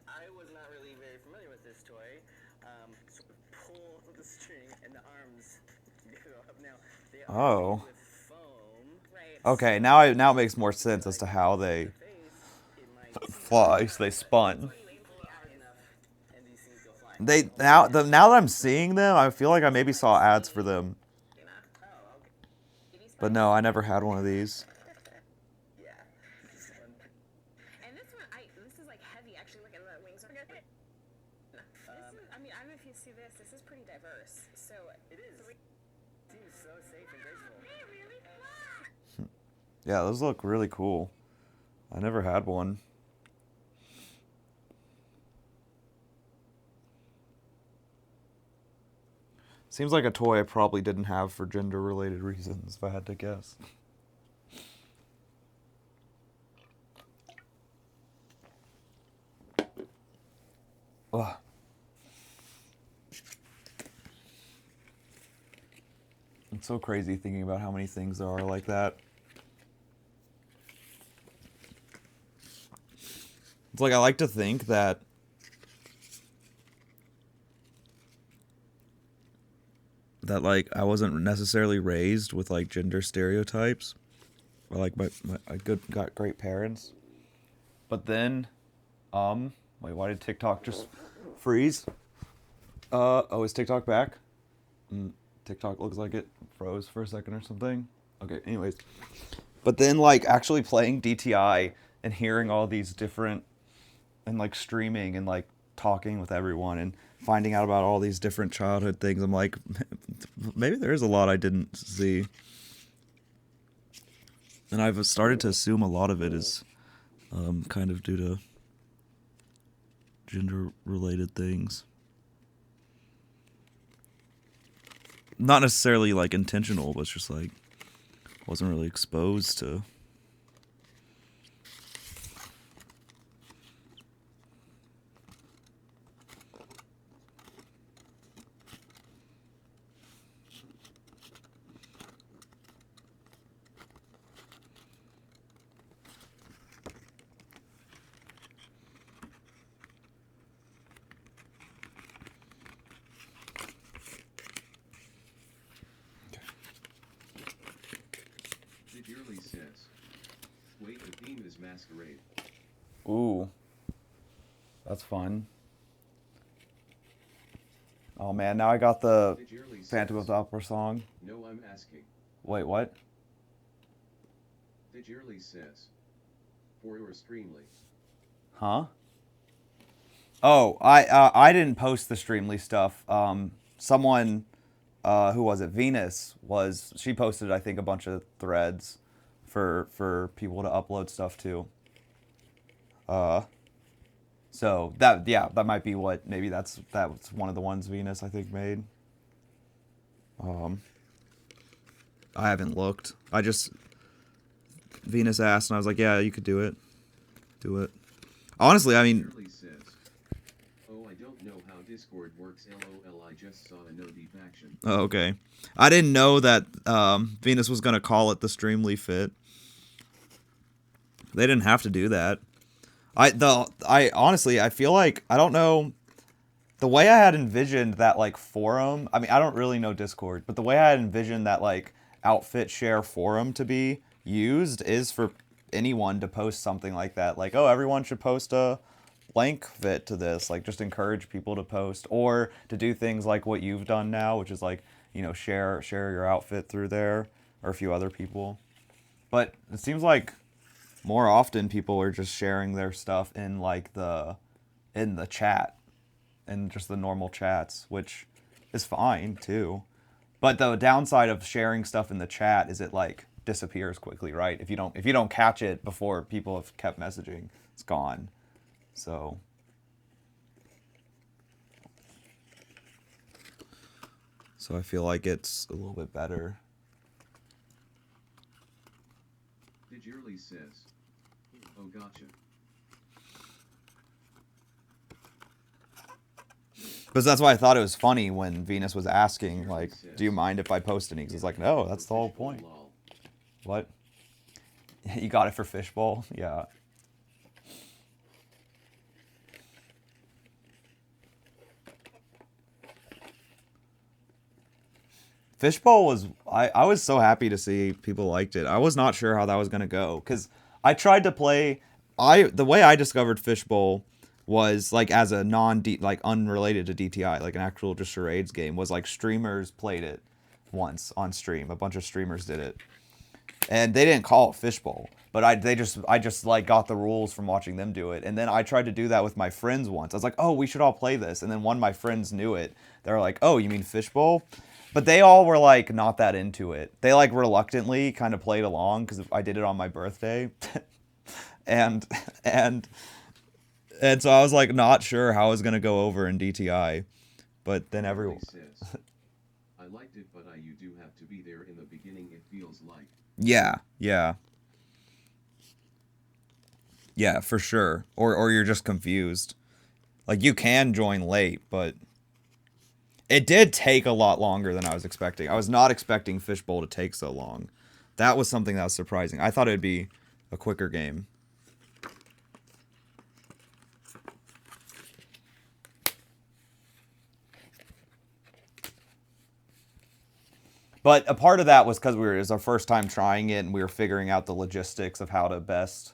I was not really very familiar with this toy. Sort of pull the string and the arms go up. Now, they are Oh. made with foam. Right. Okay, now it makes more sense as to how they fly. So they spun. And these things go flying. Now that I'm seeing them, I feel like I maybe saw ads for them. But no, I never had one of these. Yeah. And this one, this is like heavy. Actually, look at the wings. This is, I mean, I don't know if you see this. This is pretty diverse. So It is. Seems so safe and graceful. they really fly. Yeah, those look really cool. I never had one. Seems like a toy I probably didn't have for gender-related reasons, if I had to guess. Ugh. It's so crazy thinking about how many things there are like that. It's like I like to think that like I wasn't necessarily raised with like gender stereotypes, or like I got great parents. But then, wait, why did TikTok just freeze? Oh, is TikTok back? TikTok looks like it froze for a second or something. Okay, anyways. But then like actually playing DTI and hearing all these different, and like streaming and like talking with everyone and finding out about all these different childhood things, I'm like, maybe there is a lot I didn't see. And I've started to assume a lot of it is kind of due to gender-related things. Not necessarily like intentional, but it's just like wasn't really exposed to. Digirly says, wait, the theme is masquerade. Ooh, that's fun. Oh man, now I got the Digirly Phantom of says, the Opera song. no, I'm asking. Wait, what? Digirly says, for your Streamly. Huh? Oh, I didn't post the Streamly stuff. Someone, who was it? Venus she posted I think a bunch of threads for people to upload stuff to. So that might be what, maybe that's one of the ones Venus I think made. I haven't looked. Venus asked and I was like, yeah, you could do it. Do it. Honestly, I mean, Shirley says, "Oh, I don't know how Discord works. LOL. I just saw a notification." oh, okay. I didn't know that Venus was gonna call it the Streamly Fit. They didn't have to do that. I honestly, I feel like, I don't know, the way I had envisioned that like forum. I mean, I don't really know Discord, but the way I had envisioned that like outfit share forum to be used is for anyone to post something like that. Like, oh, everyone should post a blank fit to this. Like, just encourage people to post, or to do things like what you've done now, which is like, you know, share your outfit through there, or a few other people. But it seems like more often people are just sharing their stuff in like in the chat, and just the normal chats, which is fine too. But the downside of sharing stuff in the chat is it like disappears quickly, right? If you don't catch it before people have kept messaging, it's gone. So I feel like it's a little bit better. Digirly says, "Oh, gotcha." Because that's why I thought it was funny when Venus was asking, like, do you mind if I post any? Because it's like, no, that's the whole point. Lol. What? You got it for Fishbowl? Yeah. Fishbowl was, I was so happy to see people liked it. I was not sure how that was gonna go, because I tried to play, the way I discovered Fishbowl was like as a like unrelated to DTI, like an actual just charades game, was like streamers played it once on stream. A bunch of streamers did it, and they didn't call it Fishbowl, but I just like got the rules from watching them do it. And then I tried to do that with my friends once. I was like, oh, we should all play this. And then one of my friends knew it. They were like, oh, you mean Fishbowl? But they all were like not that into it. They like reluctantly kind of played along because I did it on my birthday. and so I was like not sure how it was gonna go over in DTI. But then everyone Says, "I liked it, but you do have to be there in the beginning. It feels like." Yeah, for sure. Or you're just confused. Like, you can join late, but it did take a lot longer than I was expecting. I was not expecting Fishbowl to take so long. That was something that was surprising. I thought it would be a quicker game. But a part of that was because it was our first time trying it, and we were figuring out the logistics of how to best...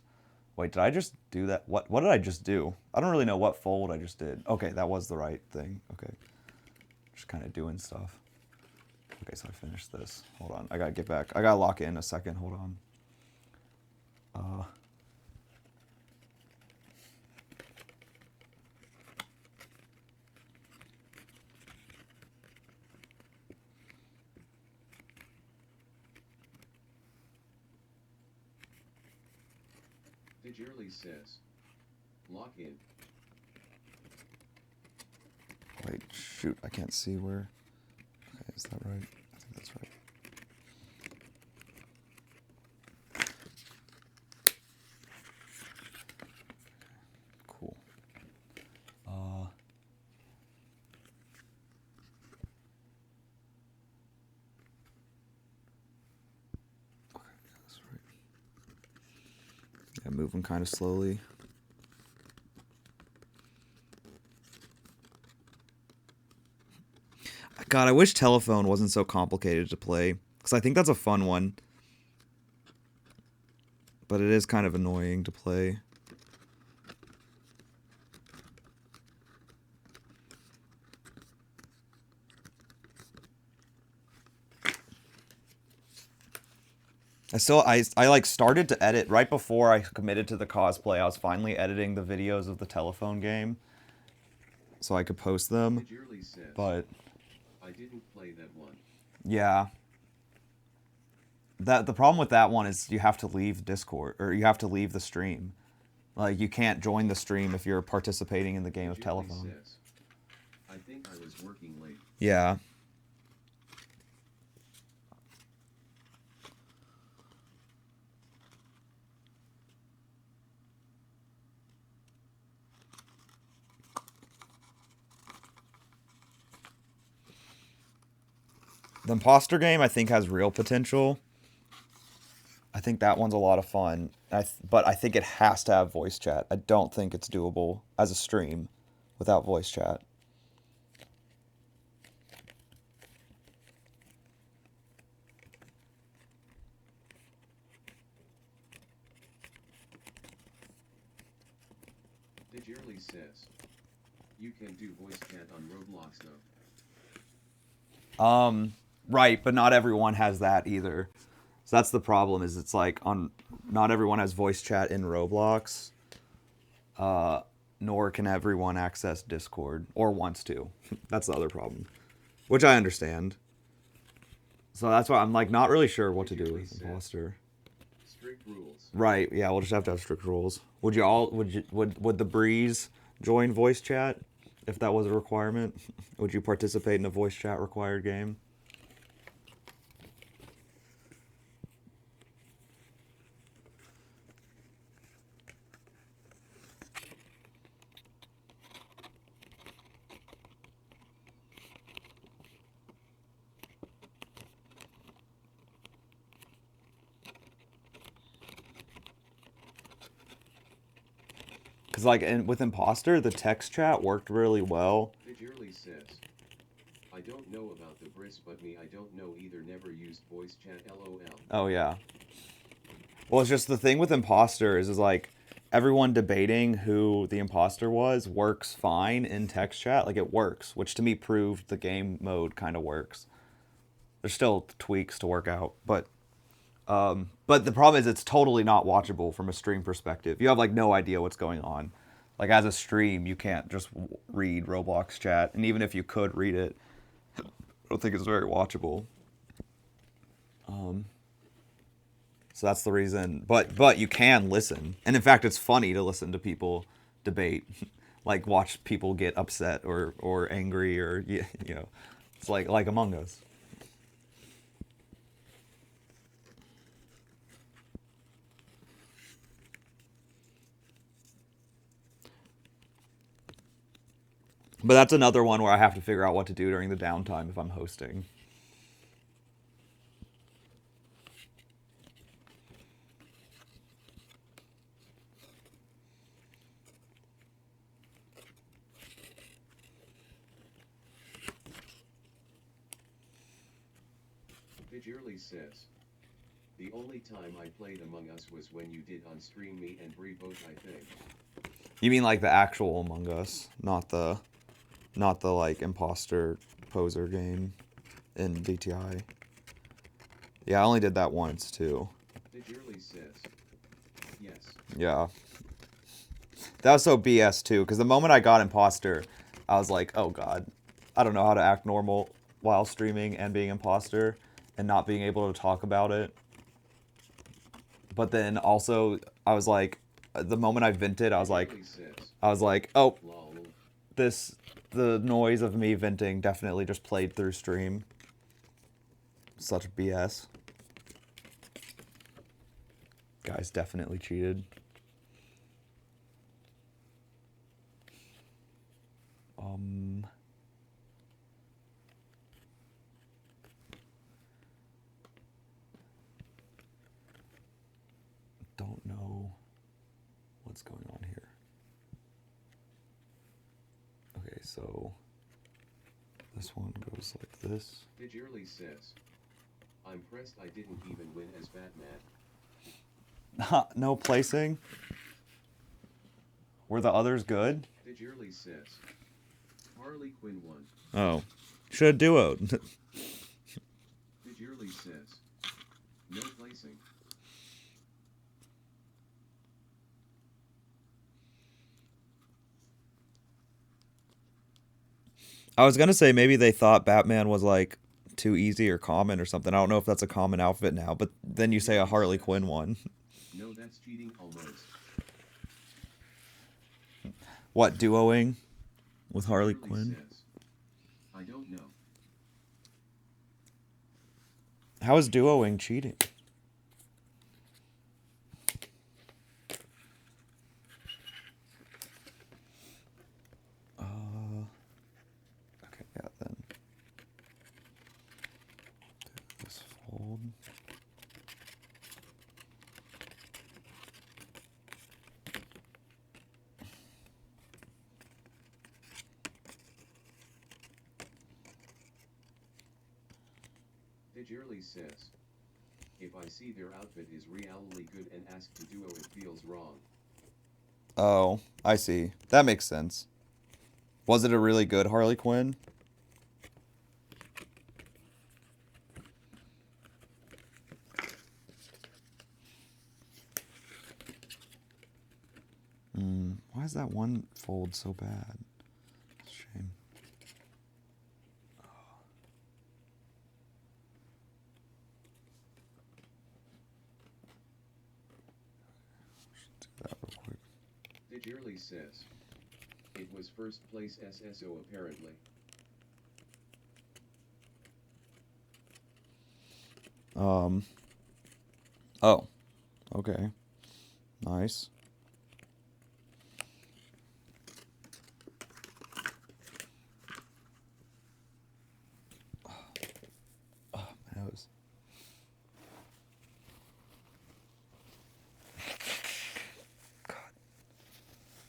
Wait, did I just do that? What did I just do? I don't really know what fold I just did. Okay, that was the right thing. Okay. Just kind of doing stuff. Okay, so I finished this. Hold on. I gotta get back. I gotta lock in a second. Hold on. Digirly says, "Lock in." Wait, shoot. I can't see where... Okay, is that right? I think that's right. Cool. Okay, that's right. Yeah, moving kind of slowly. God, I wish Telephone wasn't so complicated to play, because I think that's a fun one. But it is kind of annoying to play. I like started to edit right before I committed to the cosplay. I was finally editing the videos of the Telephone game so I could post them. Digirly says, But "I didn't play that one." yeah. The problem with that one is you have to leave Discord, or you have to leave the stream. Like, you can't join the stream if you're participating in the game of Jerry telephone. says, I think I was working late. Yeah. The imposter game, I think, has real potential. I think that one's a lot of fun. But I think it has to have voice chat. I don't think it's doable as a stream without voice chat. Digirly says, you can do voice chat on Roblox though. Right, but not everyone has that either. So that's the problem. Is it's like not everyone has voice chat in Roblox. Nor can everyone access Discord or wants to. That's the other problem, which I understand. So that's why I'm like not really sure what to do with imposter. Strict rules. Right? Yeah, we'll just have to have strict rules. Would the Breeze join voice chat if that was a requirement? Would you participate in a voice chat required game? Because, like, with Imposter, the text chat worked really well. Digirly says, I don't know about the Briss, but me, I don't know either. Never used voice chat. LOL. Oh, yeah. Well, it's just the thing with Imposter is like, everyone debating who the imposter was works fine in text chat. Like, it works, which to me proved the game mode kind of works. There's still tweaks to work out, but the problem is it's totally not watchable from a stream perspective. You have like no idea what's going on. Like as a stream, you can't just read Roblox chat, and even if you could read it, I don't think it's very watchable. So that's the reason. But you can listen, and in fact, it's funny to listen to people debate, like watch people get upset or angry or you know, it's like Among Us. But that's another one where I have to figure out what to do during the downtime if I'm hosting. Digirly says, the only time I played Among Us was when you did on stream, me and Bree both, I think. You mean like the actual Among Us, not the like imposter poser game in DTI. Yeah, I only did that once too. Digirly says, yes. Yeah. That was so BS too, because the moment I got imposter, I was like, oh god, I don't know how to act normal while streaming and being imposter and not being able to talk about it. But then also, I was like, the moment I vented, I was like, oh, Lol. the noise of me venting definitely just played through stream. Such BS. Guys definitely cheated. Don't know what's going on here. Okay, so this one goes like this. Digirly says, I'm pressed I didn't even win as Batman. No placing. Were the others good? Digirly says, Harley Quinn won. Oh, should have duoed. Digirly says, no placing. I was gonna say maybe they thought Batman was like too easy or common or something. I don't know if that's a common outfit now, but then you say a Harley Quinn one. No, that's cheating almost. What, duoing with Harley Shirley Quinn? says, I don't know. How is duoing cheating? Okay, yeah, then. Do this fold. Digirly says, if I see their outfit is really good and ask to duo it feels wrong. Oh, I see. That makes sense. Was it a really good Harley Quinn? Why is that one fold so bad? Shame. Do that real quick. Digirly says, it was first place SSO apparently. Oh. Okay. Nice. Oh, my nose.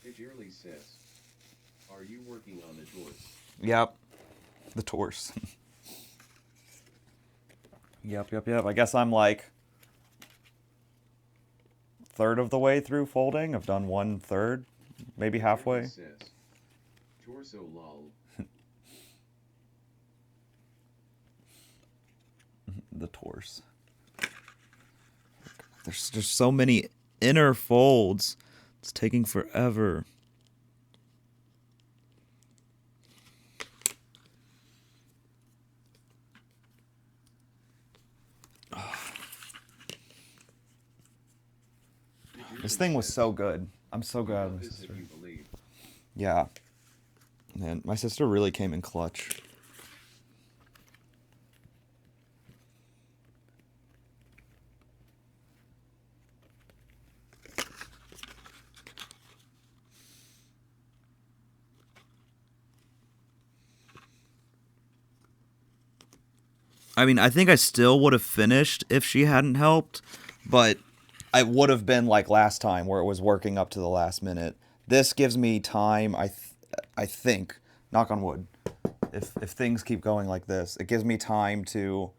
Digirly says, are you working on the tours? Yep. The torse. Yep. I guess I'm like third of the way through folding. I've done 1/3, maybe halfway. Digirly says, torso lol. The torse. There's just so many inner folds. It's taking forever. This thing was so good. I'm so glad of my This if sister. you believe. Yeah. Man, my sister really came in clutch. I mean, I think I still would have finished if she hadn't helped, but I would have been like last time where it was working up to the last minute. This gives me time, I think, knock on wood. If things keep going like this, it gives me time to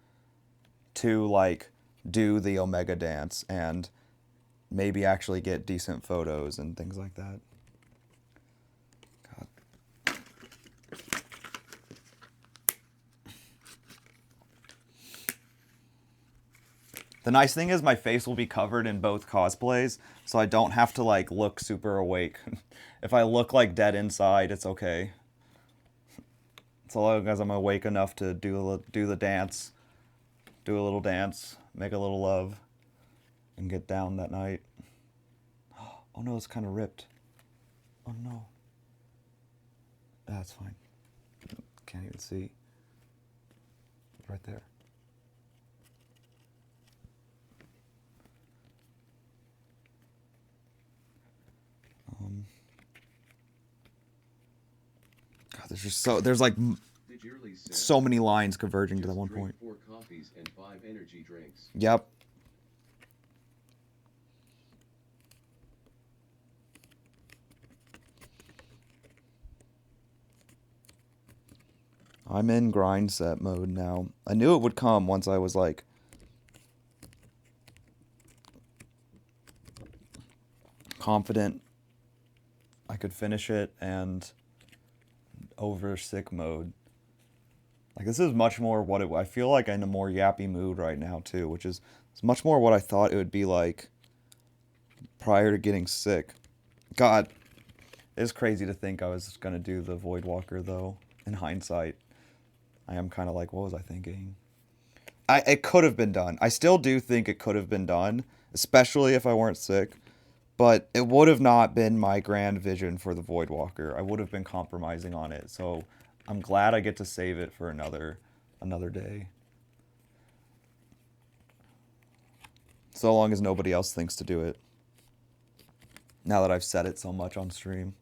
like do the Omega dance and maybe actually get decent photos and things like that. God. The nice thing is my face will be covered in both cosplays, so I don't have to like look super awake. If I look like dead inside, it's okay. So long as I'm awake enough to do the dance, do a little dance, make a little love, and get down that night. Oh no, it's kind of ripped. Oh no. That's fine. Can't even see. Right there. God, there's like Digirly says, so many lines converging to just that one drink point. 4 coffees and 5 energy drinks. Yep. I'm in grind set mode now. I knew it would come once I was like confident I could finish it and over sick mode. Like this is much more what I feel like I'm in a more yappy mood right now too, which is it's much more what I thought it would be like prior to getting sick. God, it's crazy to think I was gonna do the Voidwalker though. In hindsight, I am kind of like, what was I thinking? It could have been done. I still do think it could have been done, especially if I weren't sick. But it would have not been my grand vision for the Voidwalker. I would have been compromising on it. So I'm glad I get to save it for another day. So long as nobody else thinks to do it. Now that I've said it so much on stream.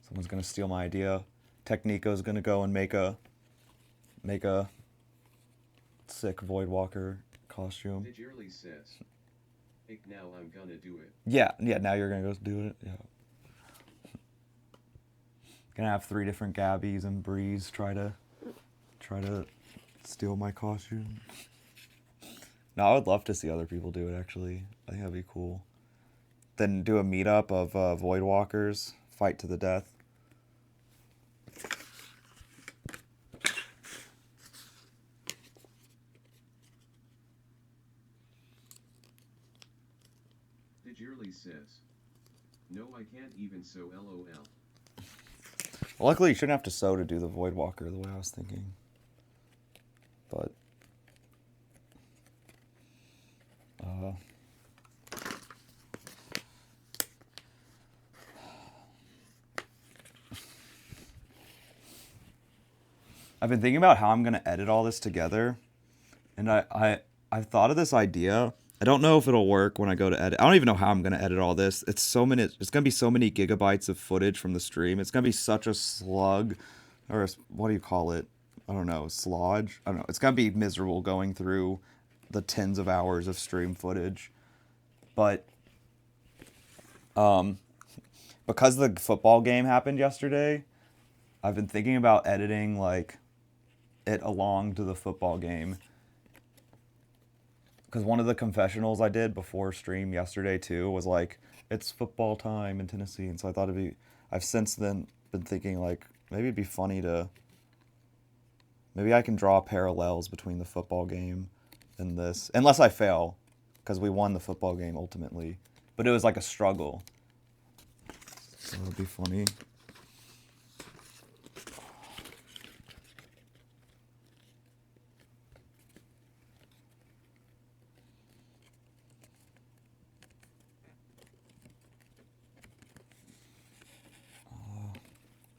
Someone's gonna steal my idea. Technico's gonna go and make a sick Voidwalker costume. Diggerly says, "Ick, now I'm gonna do it." Yeah, now you're gonna go do it. Yeah. Gonna have 3 different Gabbies and Breeze try to steal my costume. No, I would love to see other people do it, actually. I think that'd be cool. Then do a meetup of Voidwalkers, fight to the death. Diggerly says, "No, I can't even sew LOL." Well, luckily, you shouldn't have to sew to do the Voidwalker the way I was thinking. But I've been thinking about how I'm gonna edit all this together, and I've thought of this idea. I don't know if it'll work when I go to edit. I don't even know how I'm gonna edit all this. It's gonna be so many gigabytes of footage from the stream. It's gonna be such a slug, or what do you call it? I don't know, slodge. I don't know. It's gonna be miserable going through the tens of hours of stream footage, but because the football game happened yesterday, I've been thinking about editing like it along to the football game. Because one of the confessionals I did before stream yesterday too was like, it's football time in Tennessee, and so I thought I've since then been thinking like maybe it'd be funny to, maybe I can draw parallels between the football game and this, unless I fail, because we won the football game ultimately, but it was like a struggle. So it'd be funny.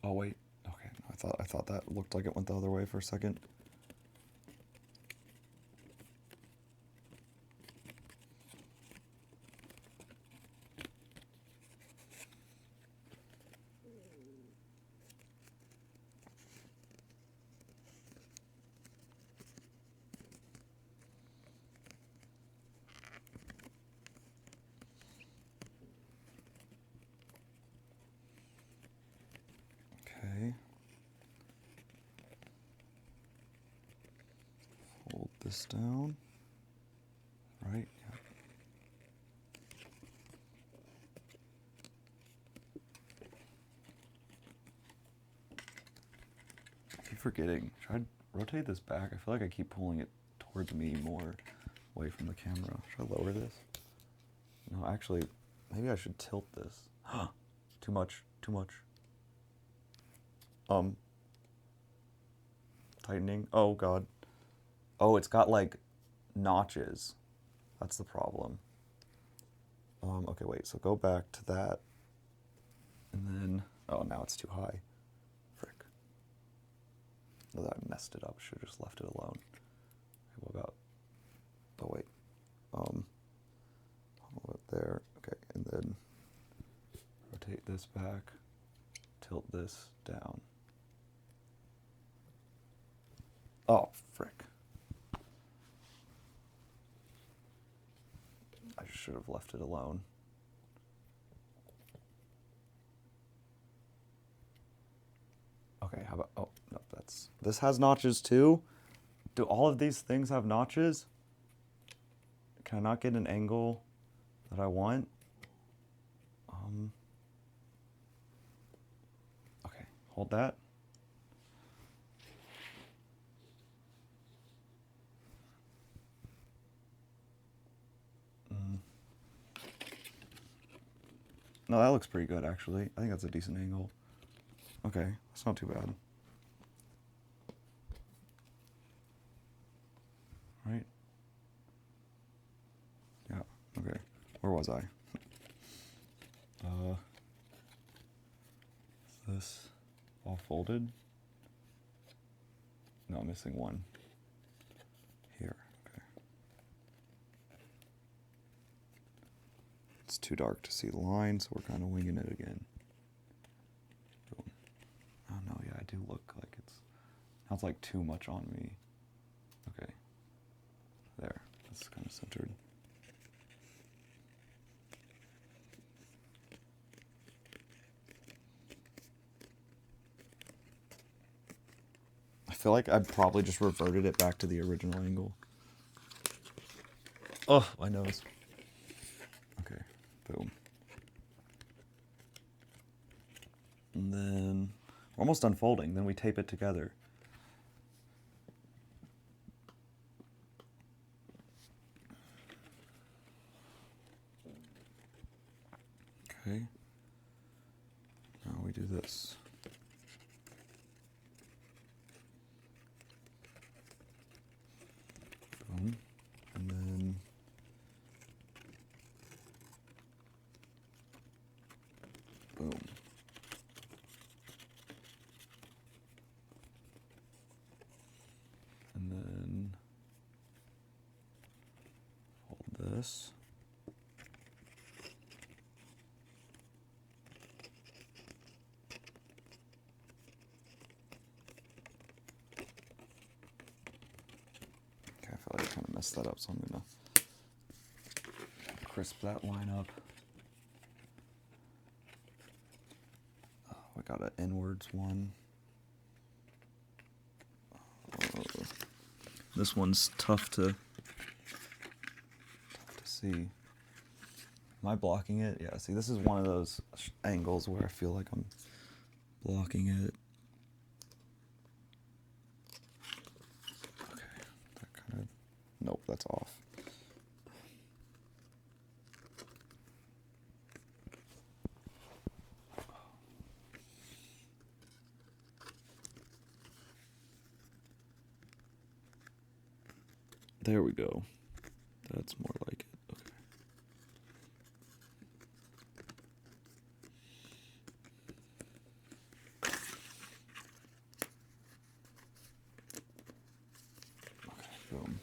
Oh wait, okay. I thought that looked like it went the other way for a second. Okay. Hold this down. Right? Yeah. I keep forgetting. Should I rotate this back? I feel like I keep pulling it towards me more away from the camera. Should I lower this? No, actually, maybe I should tilt this. Too much. Tightening. Oh god. Oh, it's got like notches. That's the problem. Okay, wait, so go back to that. And then, oh, now it's too high. Frick. No, that I messed it up. Should have just left it alone. Okay, what about, oh wait. Hold it there. Okay, and then rotate this back. Tilt this down. Oh, frick. I should have left it alone. Okay, how about, oh, no, this has notches too? Do all of these things have notches? Can I not get an angle that I want? Okay, hold that. No, that looks pretty good, actually. I think that's a decent angle. Okay, that's not too bad. Where was I? Is this all folded? No, I'm missing one. Here, okay. It's too dark to see the line, so we're kind of winging it again. Boom. Oh no, yeah, I do look like it's like too much on me. Okay. There, that's kind of centered. I feel like I probably just reverted it back to the original angle. Oh, my nose. Okay, boom. And then we're almost done folding. Then we tape it together. Okay. Now we do this. Boom. And then boom. And then fold this. Okay, I feel like I kind of messed that up, so I'm gonna crisp that line up. Oh, I got an inwards one. Oh, this one's tough to see. Am I blocking it? Yeah, see, this is one of those angles where I feel like I'm blocking it. Okay, that kind of... Nope, that's off. There we go. That's more like it. Okay. Okay, boom.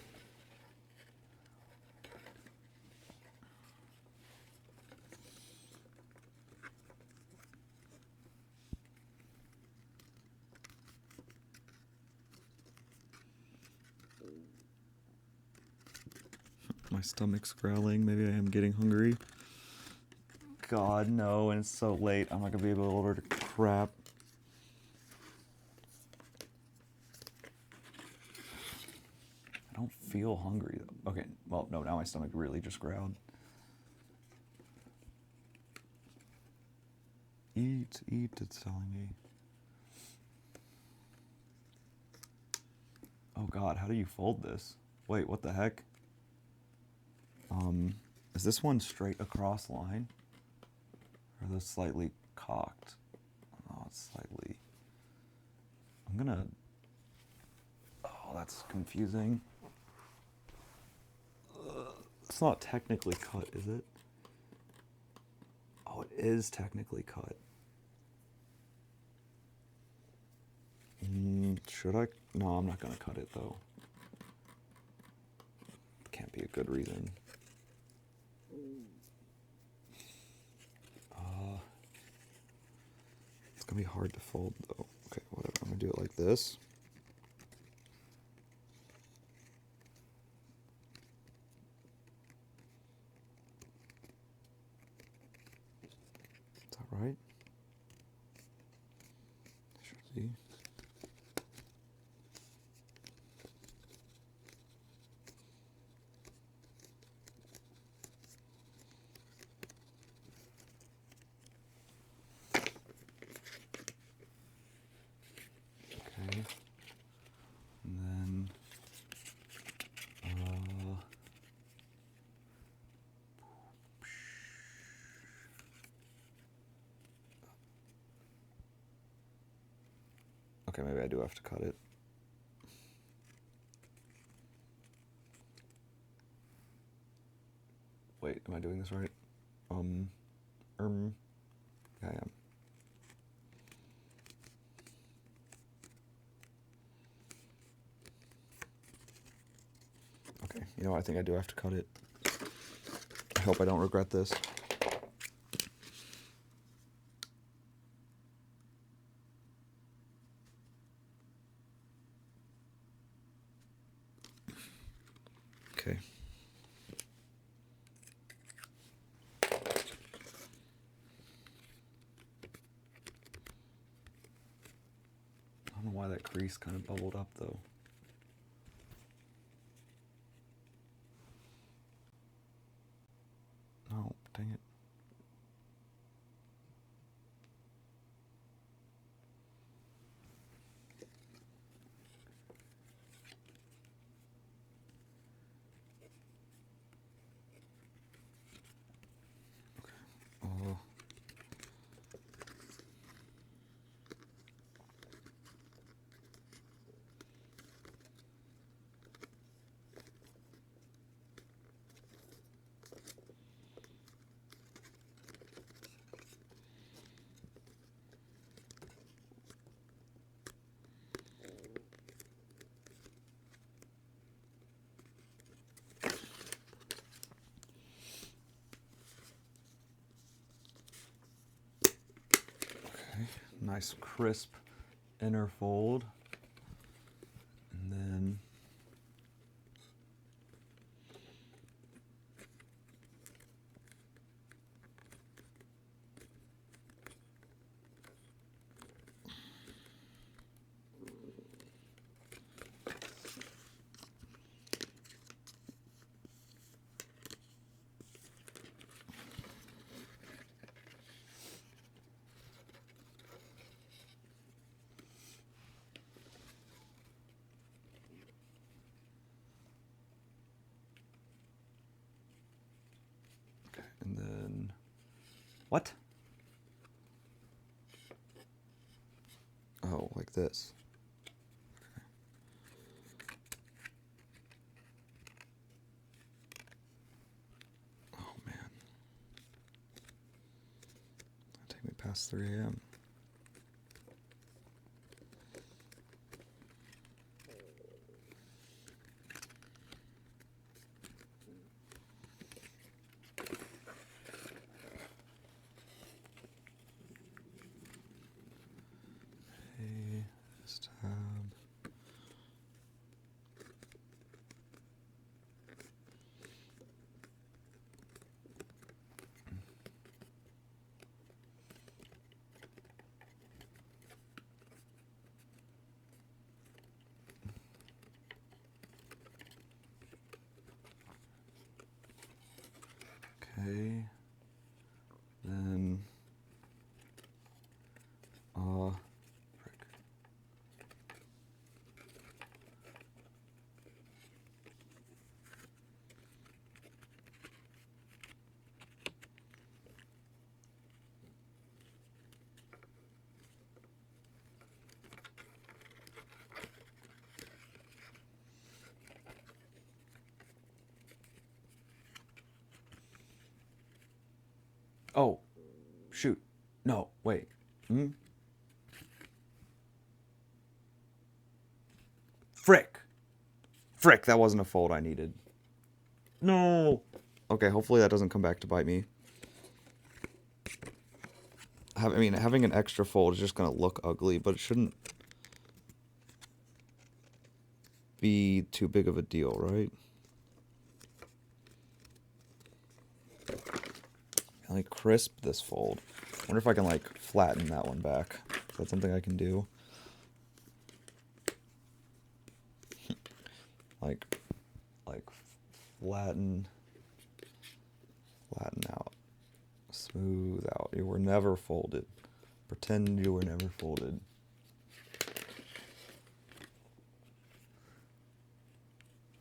My stomach's growling. Maybe I am getting hungry. God, no, and it's so late. I'm not gonna be able to order crap. I don't feel hungry though. Okay, well, no, now my stomach really just growled. Eat, it's telling me. Oh God, how do you fold this? Wait, what the heck? Is this one straight across line? Or are those slightly cocked? Oh, it's slightly... I'm gonna... Oh, that's confusing. It's not technically cut, is it? Oh, it is technically cut. Should I? No, I'm not gonna cut it though. Can't be a good reason. It's gonna be hard to fold though. Okay, whatever. I'm gonna do it like this. Is that right? Should be. Okay. And then okay, maybe I do have to cut it. wait, am I doing this right? Yeah, I am. Okay, you know what? I think I do have to cut it. I hope I don't regret this. Okay. I don't know why that crease kind of bubbled up though. Oh, dang it. Oh. Nice crisp inner fold. And then what? Oh, like this. Oh man. That'll take me past 3 a.m. Okay, this tab. Okay. Then frick. Oh, shoot. No, wait. Frick. Frick, that wasn't a fold I needed. No. Okay, hopefully that doesn't come back to bite me. I mean, having an extra fold is just going to look ugly, but it shouldn't be too big of a deal, right? I like crisp this fold. I wonder if I can like flatten that one back. Is that something I can do? like flatten out, smooth out. You were never folded. Pretend you were never folded.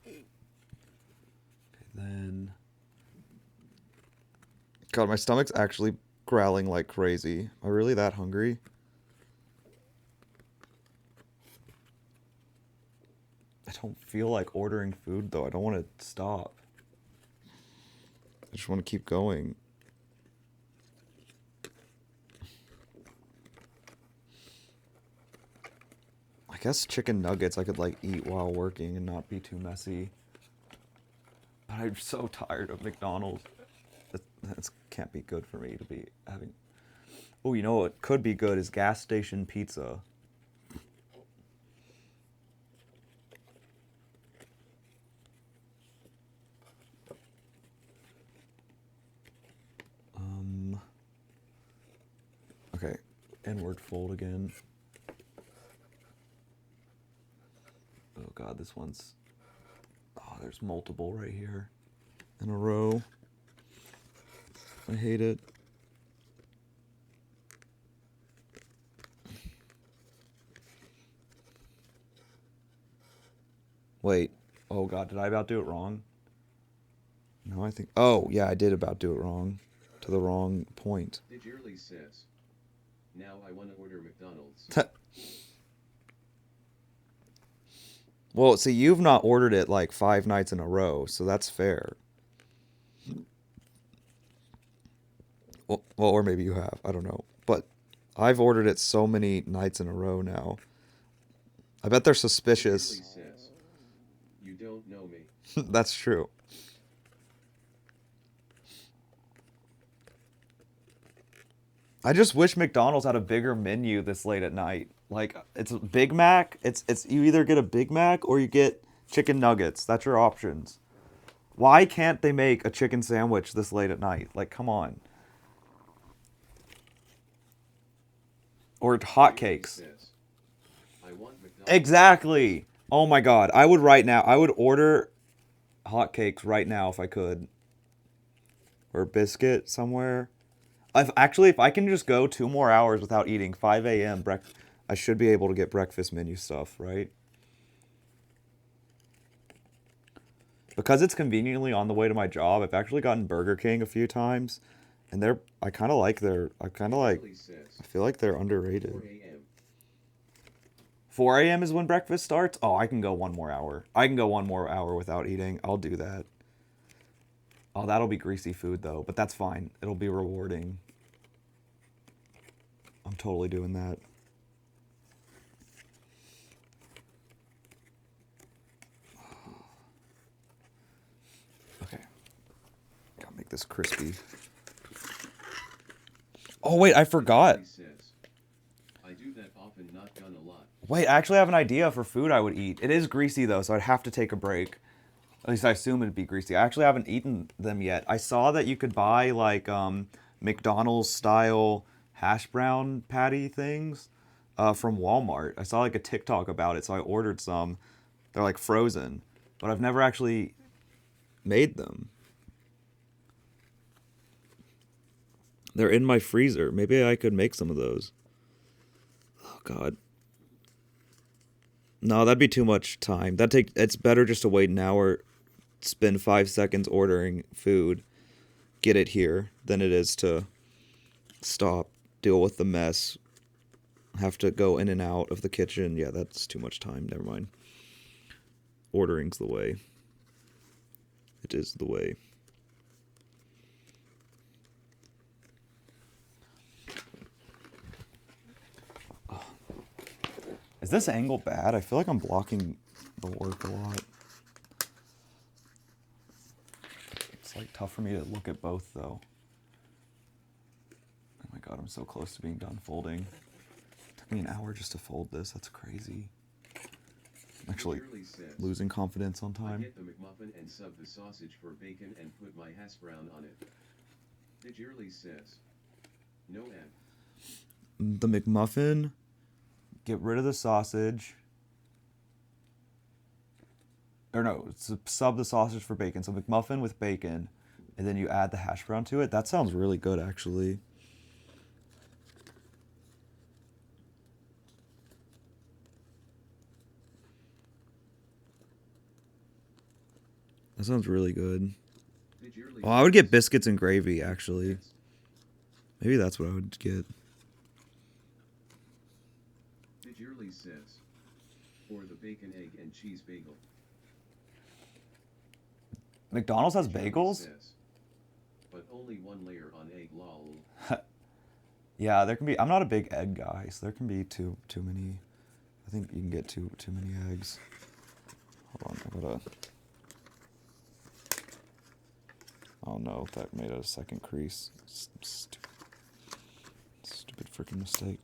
Okay, then. God, my stomach's actually growling like crazy. Am I really that hungry? I don't feel like ordering food though. I don't want to stop. I just want to keep going. I guess chicken nuggets I could like eat while working and not be too messy. But I'm so tired of McDonald's. That can't be good for me to be having. Oh, you know what could be good is gas station pizza. Okay, inward fold again. Oh god, this one's... Oh, there's multiple right here in a row. I hate it. Wait. Oh god, did I about do it wrong? No, I think... Oh, yeah, I did about do it wrong. To the wrong point. Digirly says, now I want to order McDonald's. Well, see, you've not ordered it like 5 nights in a row, so that's fair. Well, or maybe you have. I don't know. But I've ordered it so many nights in a row now. I bet they're suspicious. Digirly says, you don't know me. That's true. I just wish McDonald's had a bigger menu this late at night. Like, it's a Big Mac. It's you either get a Big Mac or you get chicken nuggets. That's your options. Why can't they make a chicken sandwich this late at night? Like, come on. Or hotcakes. Says, I want McDonald's. Exactly. Oh my god. I would right now. I would order hotcakes right now if I could. Or biscuit somewhere. If I can just go 2 more hours without eating, 5 a.m. I should be able to get breakfast menu stuff, right? Because it's conveniently on the way to my job, I've actually gotten Burger King a few times, and I feel like they're underrated. 4 a.m. 4 a.m. is when breakfast starts? Oh, I can go 1 more hour. I can go 1 more hour without eating. I'll do that. Oh, that'll be greasy food, though, but that's fine. It'll be rewarding. I'm totally doing that. Okay. Gotta make this crispy. Oh, wait, I forgot. Digirly says, I do that often, not done a lot. Wait, I actually have an idea for food I would eat. It is greasy, though, so I'd have to take a break. At least I assume it'd be greasy. I actually haven't eaten them yet. I saw that you could buy, like, McDonald's-style hash brown patty things from Walmart. I saw, like, a TikTok about it, so I ordered some. They're, like, frozen. But I've never actually made them. They're in my freezer. Maybe I could make some of those. Oh, God. No, that'd be too much time. It's better just to wait an hour, spend 5 seconds ordering food, get it here, than it is to stop, deal with the mess, have to go in and out of the kitchen. Yeah, that's too much time. Never mind. Ordering's the way. It is the way. Is this angle bad? I feel like I'm blocking the work a lot. It's like tough for me to look at both though. Oh my god, I'm so close to being done folding. It took me an hour just to fold this. That's crazy. I'm actually Digirly says, losing confidence on I time. get the McMuffin and sub the sausage for bacon and put my hash brown on it. Digirly says, no M. The McMuffin, get rid of the sausage. Or no, sub the sausage for bacon. So McMuffin with bacon, and then you add the hash brown to it. That sounds really good, actually. That sounds really good. Digirly Oh, I would get says, biscuits and gravy, actually. Maybe that's what I would get. Digirly says, or the bacon, egg, and cheese bagel. McDonald's has Digirly bagels? says, only one layer on egg, lol. Yeah, there can be. I'm not a big egg guy, so there can be too many. I think you can get too many eggs. Hold on, I gotta. Oh no, that made a second crease. Stupid freaking mistake.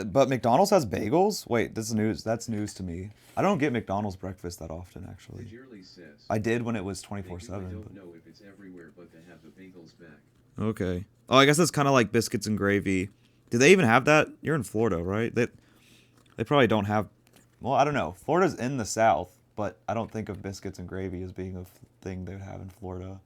But McDonald's has bagels? Wait, this is news. That's news to me. I don't get McDonald's breakfast that often, actually. Dearly says, I did when it was "Maybe 24/7. I don't But... know if it's everywhere, but they have the bagels back. Okay. Oh, I guess it's kind of like biscuits and gravy. Do they even have that? You're in Florida, right? They probably don't have. Well, I don't know. Florida's in the South, but I don't think of biscuits and gravy as being a thing they would have in Florida.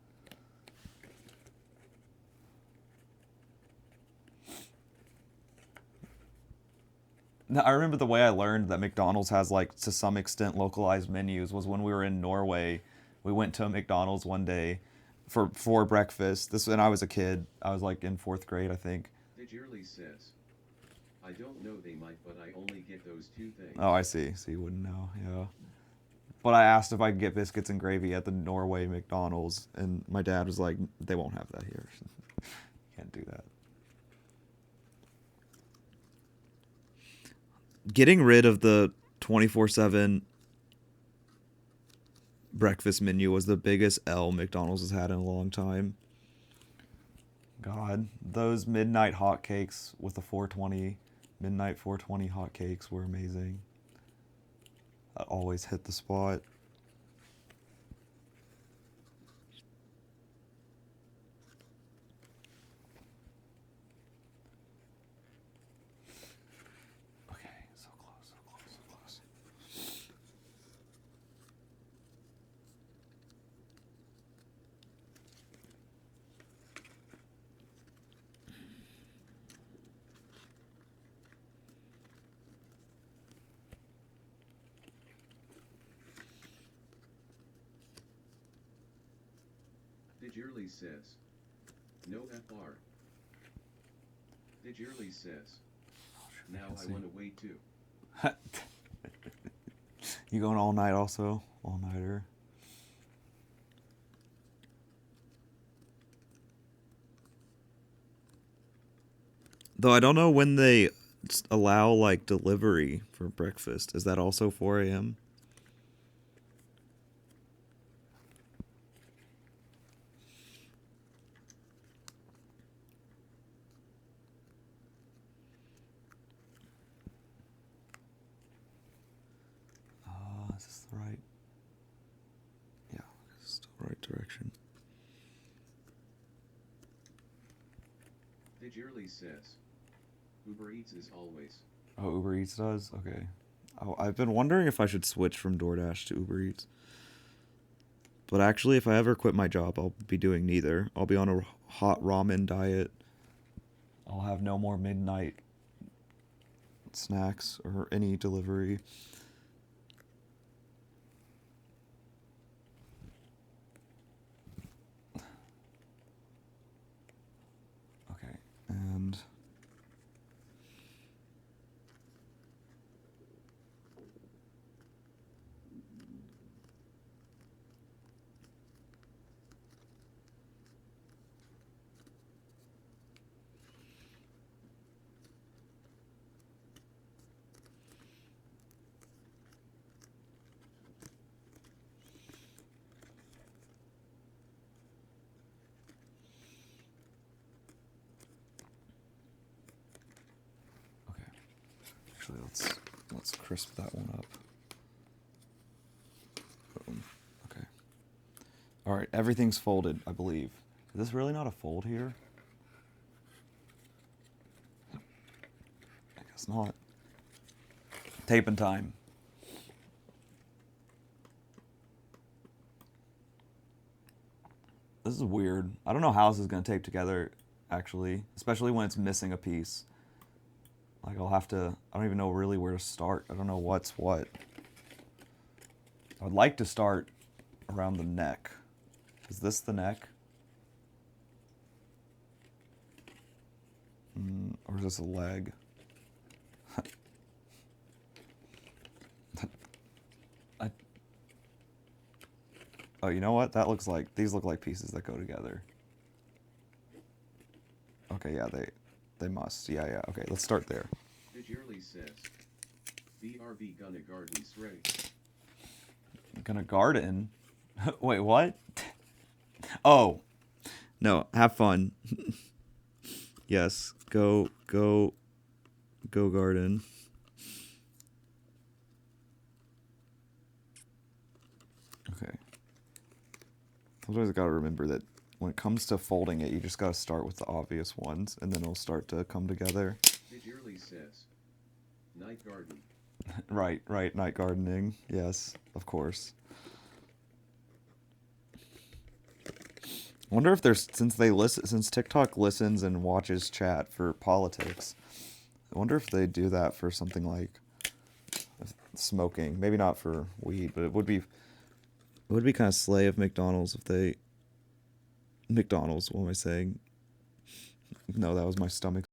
Now, I remember the way I learned that McDonald's has, like, to some extent localized menus was when we were in Norway. We went to a McDonald's one day for breakfast. This when I was a kid. I was like in 4th grade, I think. Dearly says, I don't know, they might, but I only get those two things. Oh, I see. So you wouldn't know, yeah. But I asked if I could get biscuits and gravy at the Norway McDonald's, and my dad was like, "They won't have that here. Can't do that." Getting rid of the 24/7 breakfast menu was the biggest L McDonald's has had in a long time. God, those midnight hotcakes with the 420 midnight 420 hotcakes were amazing. That always hit the spot. Okay, so close, so close, so close. Dearly says, no FR. Dearly says, now I want to wait too. You going all night also? All-nighter. Though I don't know when they allow, like, delivery for breakfast. Is that also 4 a.m.? Is this the right? Yeah, this is the right direction. Dearly says, Uber Eats is always. Oh, Uber Eats does? Okay. Oh, I've been wondering if I should switch from DoorDash to Uber Eats. But actually, if I ever quit my job, I'll be doing neither. I'll be on a hot ramen diet. I'll have no more midnight snacks or any delivery. Okay, and... Okay. Actually, let's crisp that one up. Boom. Okay. All right, everything's folded, I believe. Is this really not a fold here? I guess not. Taping time. This is weird. I don't know how this is going to tape together, actually. Especially when it's missing a piece. Like, I don't even know really where to start. I don't know what's what. I would like to start around the neck. Is this the neck? Or is this a leg? Oh, you know what? That looks like, these look like pieces that go together. Okay, yeah, they must. Yeah, yeah. Okay, let's start there. Digirly says, BRB gonna garden straight. Gonna garden? Wait, what? Oh, no, have fun. Yes, go garden. Okay. Sometimes I gotta remember that when it comes to folding it, you just gotta start with the obvious ones, and then it'll start to come together. Digirly says, night garden. Right, night gardening. Yes, of course. I wonder if there's, since TikTok listens and watches chat for politics, I wonder if they do that for something like smoking. Maybe not for weed, but it would be kind of slay of McDonald's if they McDonald's, what am I saying? No, that was my stomach.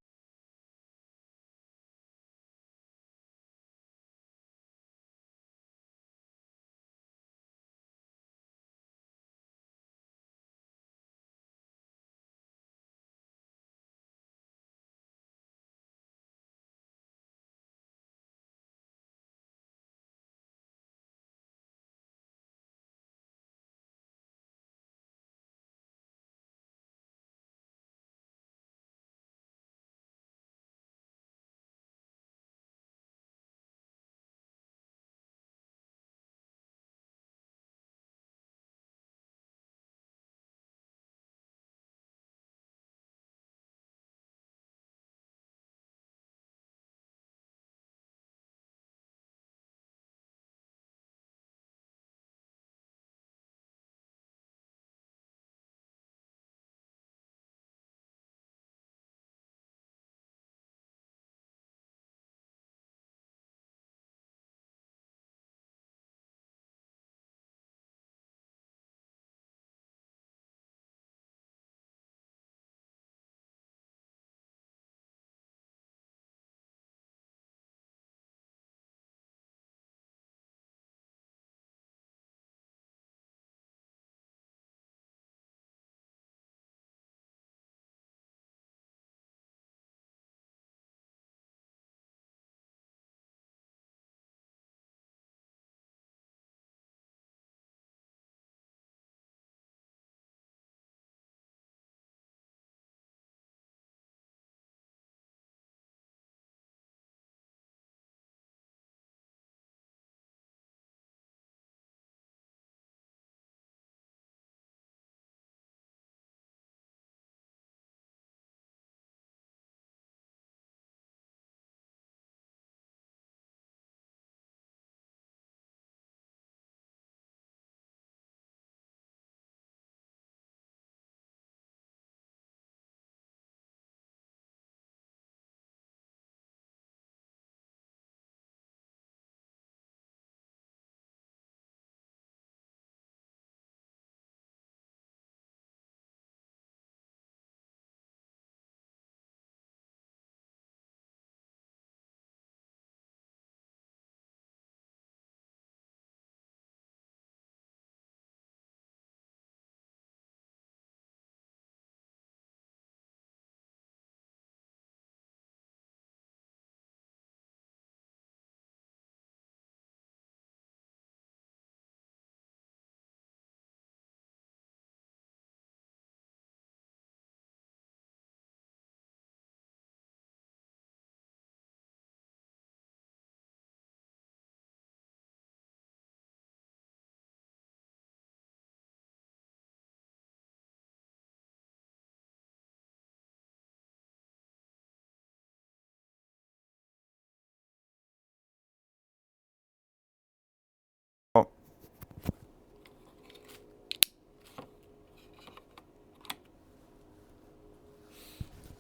Oh,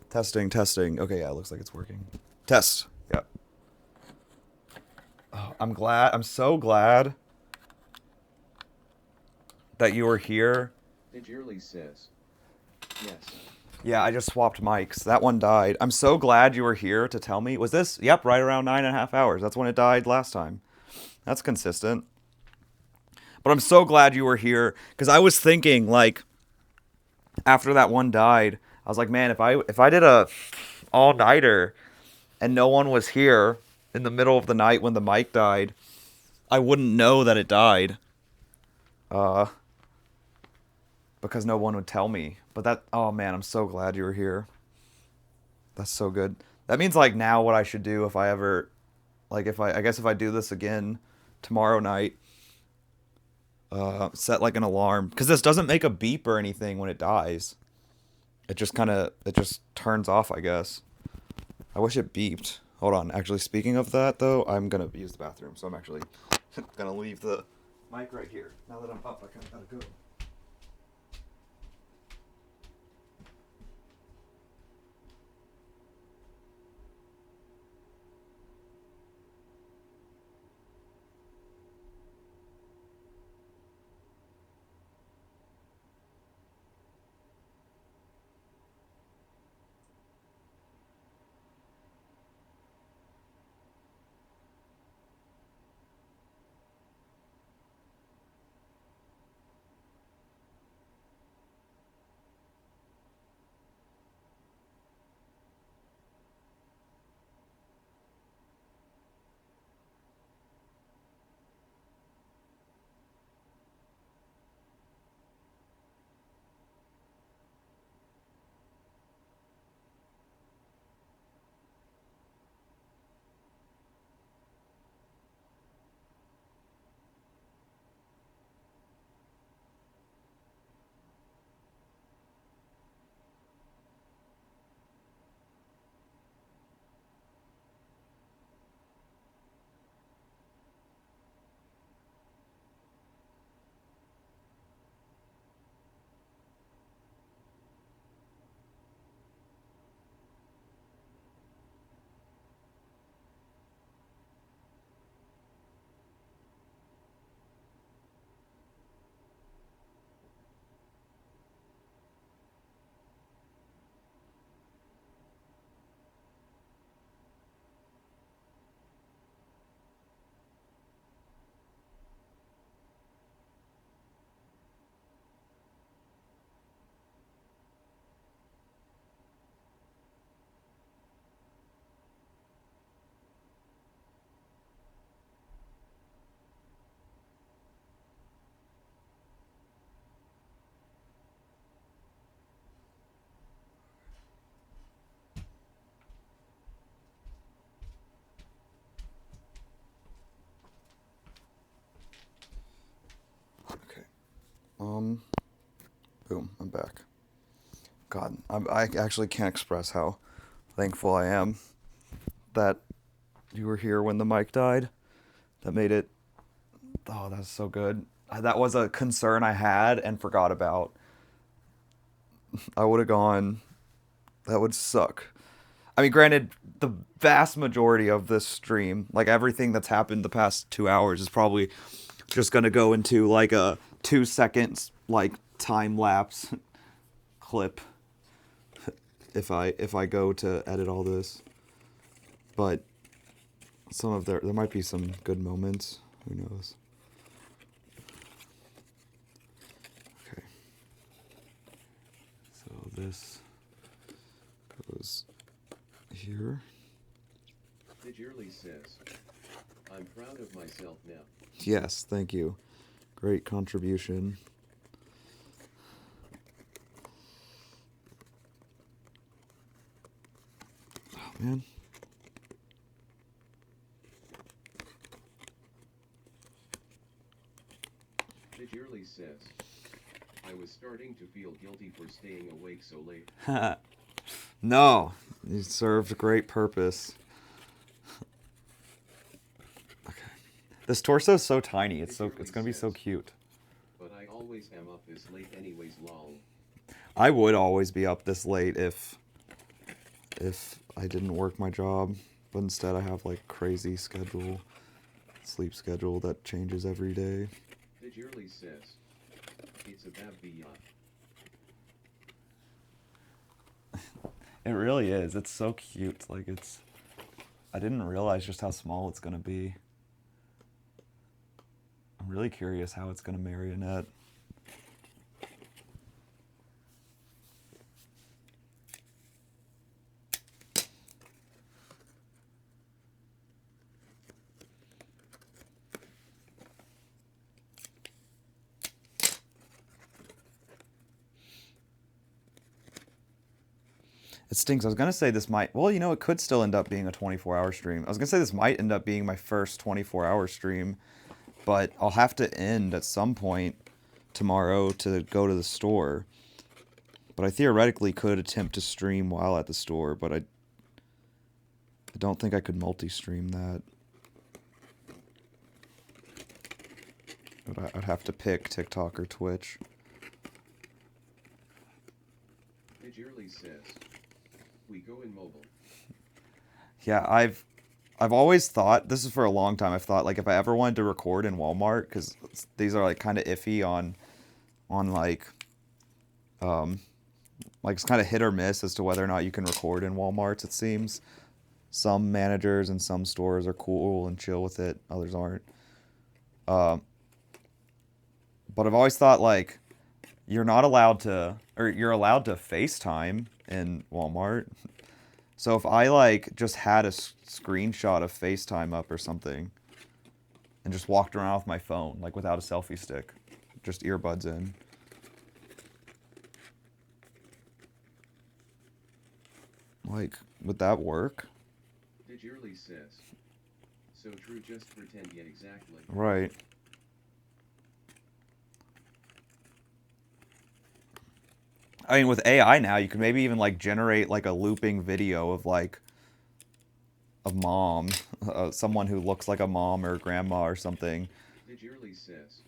testing. Okay, yeah, it looks like it's working. Test. Yep. Oh, I'm so glad that you were here. Digirly says, yes. Yeah, I just swapped mics. That one died. I'm so glad you were here to tell me. Was this? Yep, right around 9.5 hours. That's when it died last time. That's consistent. But I'm so glad you were here, because I was thinking, like, after that one died, I was like, man, if I did a all-nighter and no one was here in the middle of the night when the mic died, I wouldn't know that it died. Because no one would tell me. But that, oh man, I'm so glad you were here. That's so good. That means, like, now what I should do if I ever, like, I guess if I do this again tomorrow night, set like an alarm, because this doesn't make a beep or anything when it dies. It just turns off, I guess. I wish it beeped. Hold on. Actually, speaking of that, though, I'm gonna use the bathroom, so I'm actually gonna leave the mic right here. Now that I'm up, I kind of gotta go. Okay. Boom, I'm back. God, I actually can't express how thankful I am that you were here when the mic died. That made it, oh, that's so good. That was a concern I had and forgot about. I would have gone, that would suck. I mean, granted, the vast majority of this stream, like everything that's happened the past 2 hours, is probably just gonna go into like a 2 seconds like time lapse clip if I go to edit all this. But some of there might be some good moments. Who knows? Okay. So this goes here. Diggerly says, I'm proud of myself now. Yes, thank you. Great contribution. Oh, man. Diggerly says, I was starting to feel guilty for staying awake so late. No, you served a great purpose. Okay. This torso is so tiny. It's gonna be so cute. But I always am up this late anyways, lol. I would always be up this late if I didn't work my job, but instead I have like crazy sleep schedule that changes every day. Diggerly says, it's about the It really is. It's so cute. Like I didn't realize just how small it's gonna be. Oh I'm really curious how it's going to marionette. It stinks. I was going to say this might... Well, you know, it could still end up being a 24-hour stream. I was going to say this might end up being my first 24-hour stream, but I'll have to end at some point tomorrow to go to the store. But I theoretically could attempt to stream while at the store, but I don't think I could multi-stream that. But I'd have to pick TikTok or Twitch. Pidgearly says, we go in mobile. Yeah, I've always thought, this is for a long time, I've thought, like, if I ever wanted to record in Walmart, because these are, like, kind of iffy on like, it's kind of hit or miss as to whether or not you can record in Walmarts, it seems. Some managers and some stores are cool and chill with it, others aren't. But I've always thought, like, you're not allowed to, or you're allowed to FaceTime in Walmart. So if I, like, just had a screenshot of FaceTime up or something and just walked around with my phone, like, without a selfie stick, just earbuds in. Like, would that work? Pidgearly says, so true, just pretend, yeah, exactly. Right. I mean, with AI now, you can maybe even, like, generate, like, a looping video of, like, a mom, someone who looks like a mom or a grandma or something. Pidgearly says,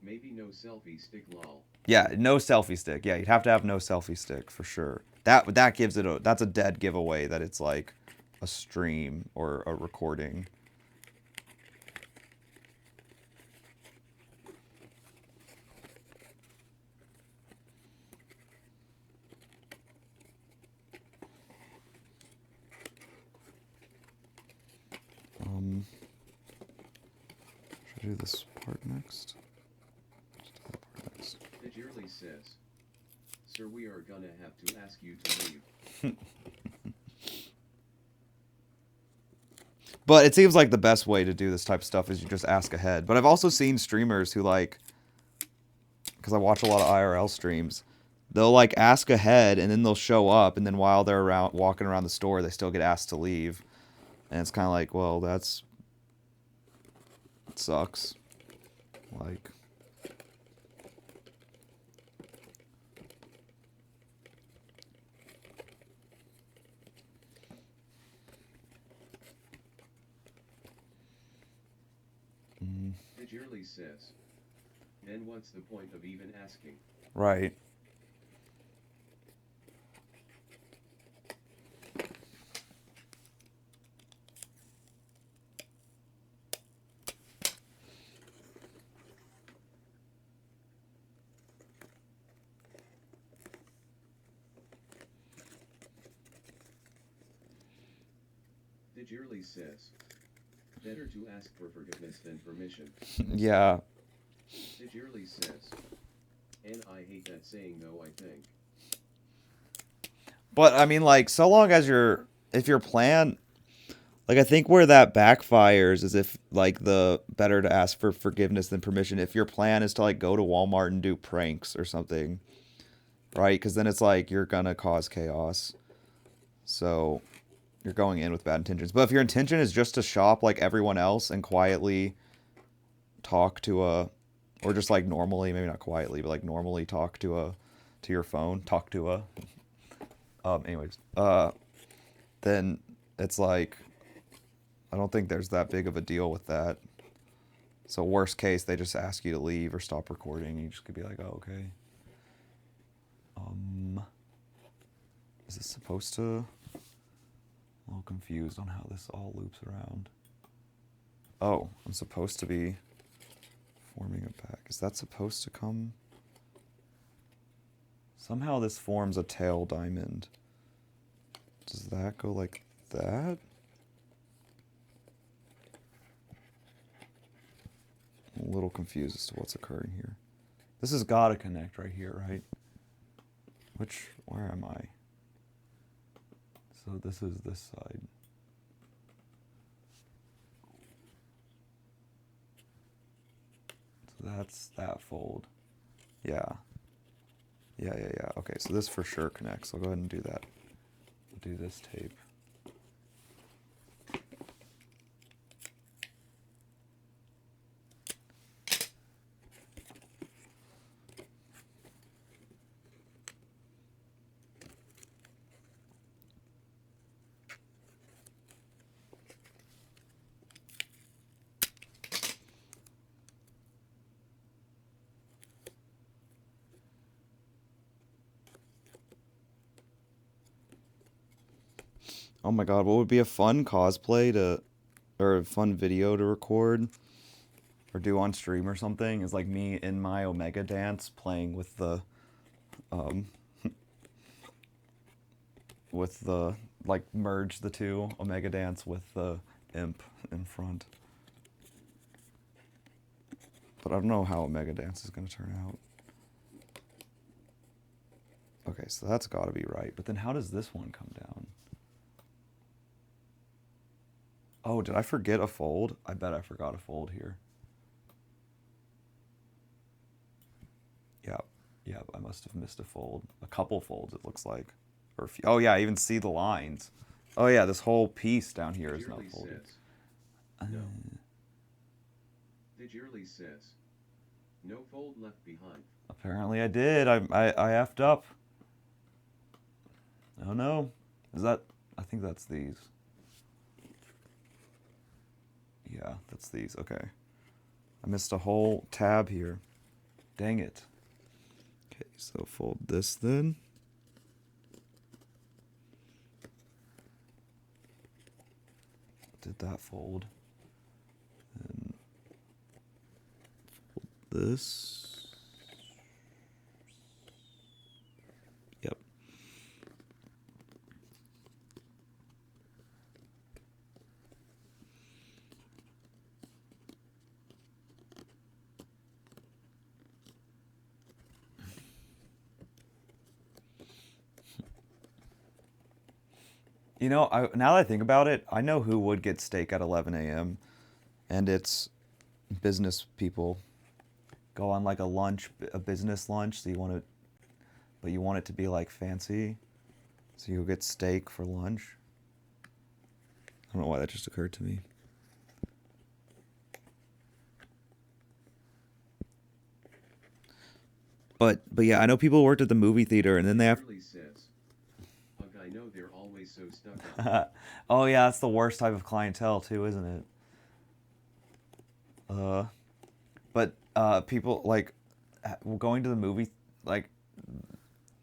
maybe no selfie stick, lol. Yeah, no selfie stick. Yeah, you'd have to have no selfie stick for sure. That gives it a, that's a dead giveaway that it's like a stream or a recording. Should I do this part next? Let's do that part next. Pidgearly says, sir, we are gonna have to ask you to leave. But it seems like the best way to do this type of stuff is you just ask ahead. But I've also seen streamers who, like, because I watch a lot of IRL streams, they'll, like, ask ahead and then they'll show up, and then while they're around walking around the store, they still get asked to leave. And it's kind of like, well, it sucks. Like, Pidgearly says, then what's the point of even asking? right. Pidgearly says, better to ask for forgiveness than permission. Yeah. Pidgearly says, and I hate that saying though, I think. But, I mean, like, so long as if your plan, like, I think where that backfires is if, like, the better to ask for forgiveness than permission, if your plan is to, like, go to Walmart and do pranks or something, right? Because then it's like, you're gonna cause chaos. So, you're going in with bad intentions. But if your intention is just to shop like everyone else and quietly talk to or just, like, normally, maybe not quietly, but, like, normally talk to your phone, then it's like, I don't think there's that big of a deal with that. So worst case, they just ask you to leave or stop recording. You just could be like, oh, okay. Is this supposed to? I'm a little confused on how this all loops around. Oh, I'm supposed to be forming it back. Is that supposed to come? Somehow this forms a tail diamond. Does that go like that? I'm a little confused as to what's occurring here. This has got to connect right here, right? Where am I? So this is this side. So that's that fold. Yeah. Yeah. Okay, so this for sure connects. I'll go ahead and do that. I'll do this tape. Oh my god, what would be a fun cosplay or a fun video to record or do on stream or something is like me in my Omega dance playing with the like merge the two Omega dance with the Imp in front. But I don't know how Omega dance is going to turn out. Okay, so that's got to be right. But then how does this one come down? Oh, did I forget a fold? I bet I forgot a fold here. Yep, I must have missed a fold. A couple folds, it looks like. Or a few. Oh yeah, I even see the lines. Oh yeah, this whole piece down here is not folded. No. Digirly says, no fold left behind. Apparently I did. I effed up. Oh no. Is that... I think that's these. Yeah, that's these. Okay. I missed a whole tab here. Dang it. Okay, so fold this then. Did that fold? And fold this. Yep. You know, now that I think about it, I know who would get steak at 11 a.m. And it's business people. Go on like a business lunch. So but you want it to be like fancy. So you'll get steak for lunch. I don't know why that just occurred to me. But yeah, I know people worked at the movie theater and then they have... Says, I know they're always so stuck. Oh yeah, that's the worst type of clientele too, isn't it? But people like going to the movie, like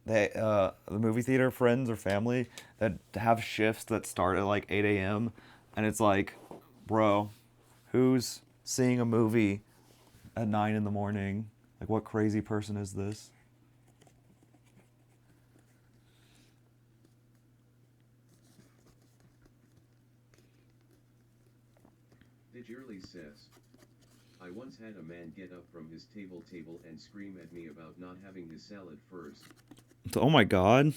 the movie theater friends or family that have shifts that start at like 8 a.m. and it's like, bro, who's seeing a movie at 9 in the morning? Like, what crazy person is this? Digirly says, I once had a man get up from his table and scream at me about not having his salad first. Oh my god.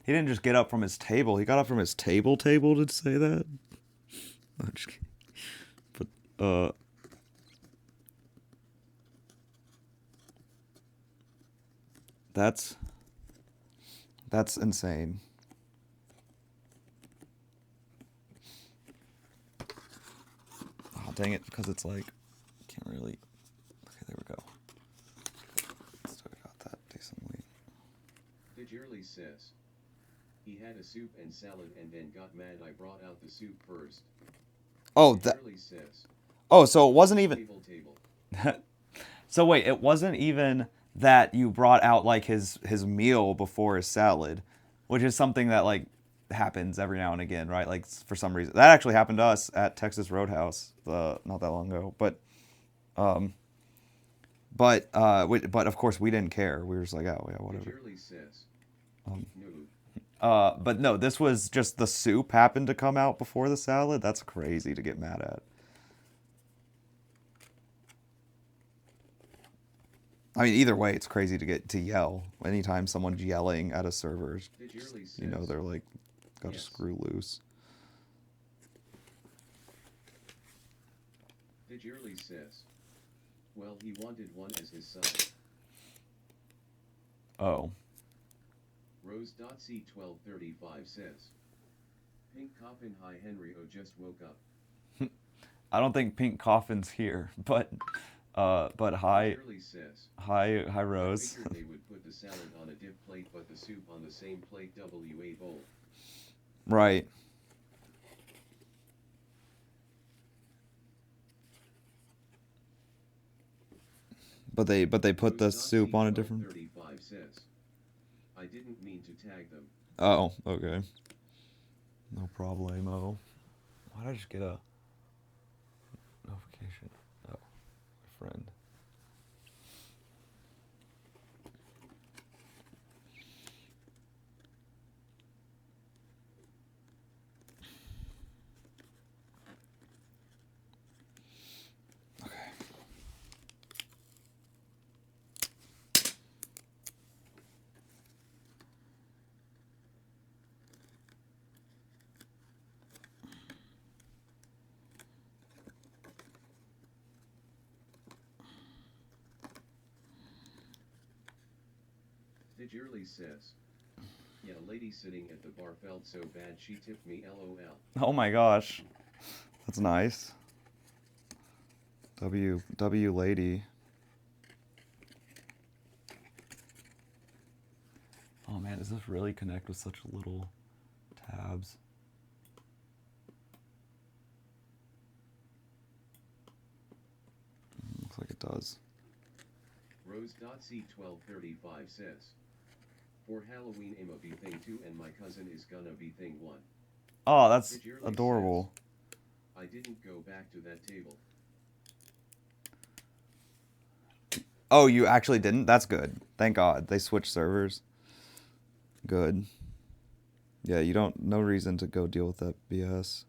He didn't just get up from his table. He got up from his table to say that? I'm just kidding. But, that's insane. Oh, dang it, because it's like, can't really... Okay, there we go. Still got that decently. Digirly says, he had a soup and salad and then got mad I brought out the soup first. Oh, Digirly says, oh, so it wasn't even... Table. So wait, it wasn't even that you brought out like his meal before his salad, which is something that like happens every now and again, right? Like for some reason that actually happened to us at Texas Roadhouse not that long ago. But of course we didn't care. We were just like, oh yeah, whatever. Digirly says, no. But no, this was just the soup happened to come out before the salad. That's crazy to get mad at. I mean, either way, it's crazy to yell. Anytime someone's yelling at a server, you know they're like, got to screw loose. Digirly says, well, he wanted one as his son. Oh. Rose.c1235 says, Pink Coffin, hi Henry, oh just woke up. I don't think Pink Coffin's here, but hi, Says, hi I Rose. figured they would put the salad on a dip plate but the soup on the same plate WA bowl. Right. But they put the soup on a different. 35 says, I didn't mean to tag them. Oh, okay. No problemo. Why did I just get a notification? Oh, my friend. Digirly says, yeah, lady sitting at the bar felt so bad she tipped me LOL. Oh my gosh. That's nice. W lady. Oh man, does this really connect with such little tabs? Looks like it does. Rose.c1235 says, for Halloween I'm a be thing 2 and my cousin is gonna be thing 1. Oh, that's Digirly adorable. says, I didn't go back to that table. Oh, you actually didn't? That's good. Thank God. They switched servers. Good. Yeah, you don't, no reason to go deal with that BS.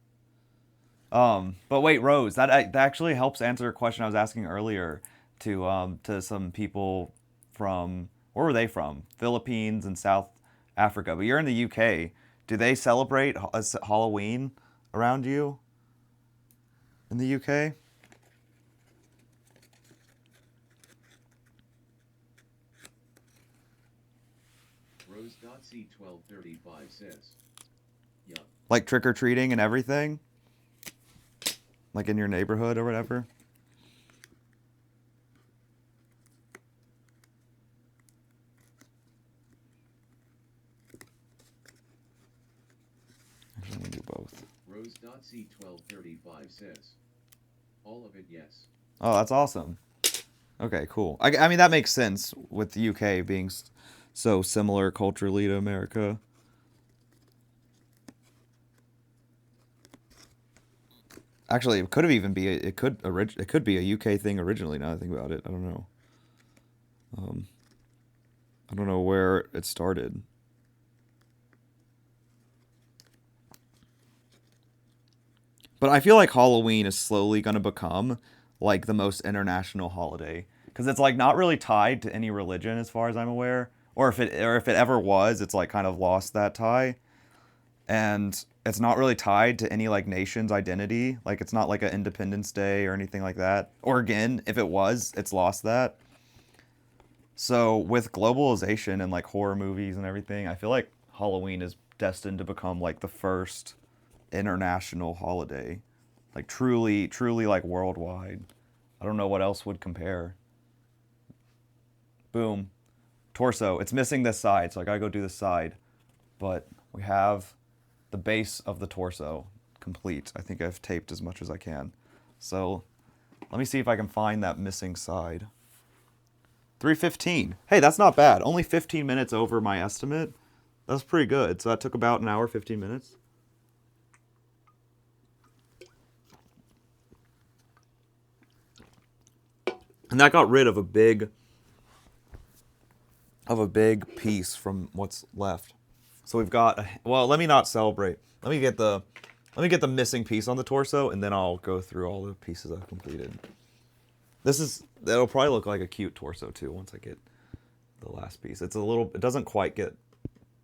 But wait, Rose, that actually helps answer a question I was asking earlier to some people from, where were they from? Philippines and South Africa. But you're in the UK. Do they celebrate Halloween around you in the UK? Rose.c1235 says, yeah. Like trick-or-treating and everything? Like in your neighborhood or whatever? Actually, I'm gonna do both. Rose.c1235 says, all of it, yes. Oh, that's awesome. Okay, cool. I mean, that makes sense with the UK being so similar culturally to America. Actually, it could have even be it could be a UK thing originally. Now that I think about it, I don't know. I don't know where it started. But I feel like Halloween is slowly going to become like the most international holiday because it's like not really tied to any religion as far as I'm aware, or if it ever was, it's like kind of lost that tie. And it's not really tied to any like nation's identity. Like it's not like an Independence Day or anything like that. Or again, if it was, it's lost that. So with globalization and like horror movies and everything, I feel like Halloween is destined to become like the first international holiday. Like truly like worldwide. I don't know what else would compare. Boom. Torso. It's missing this side, so I gotta go do this side. But we have the base of the torso complete. I think I've taped as much as I can. So let me see if I can find that missing side. 3:15. Hey, that's not bad. Only 15 minutes over my estimate. That's pretty good. So that took about an hour, 15 minutes. And that got rid of a big piece from what's left. So we've got, well, let me not celebrate. Let me get the missing piece on the torso, and then I'll go through all the pieces I've completed. That'll probably look like a cute torso too once I get the last piece. It doesn't quite get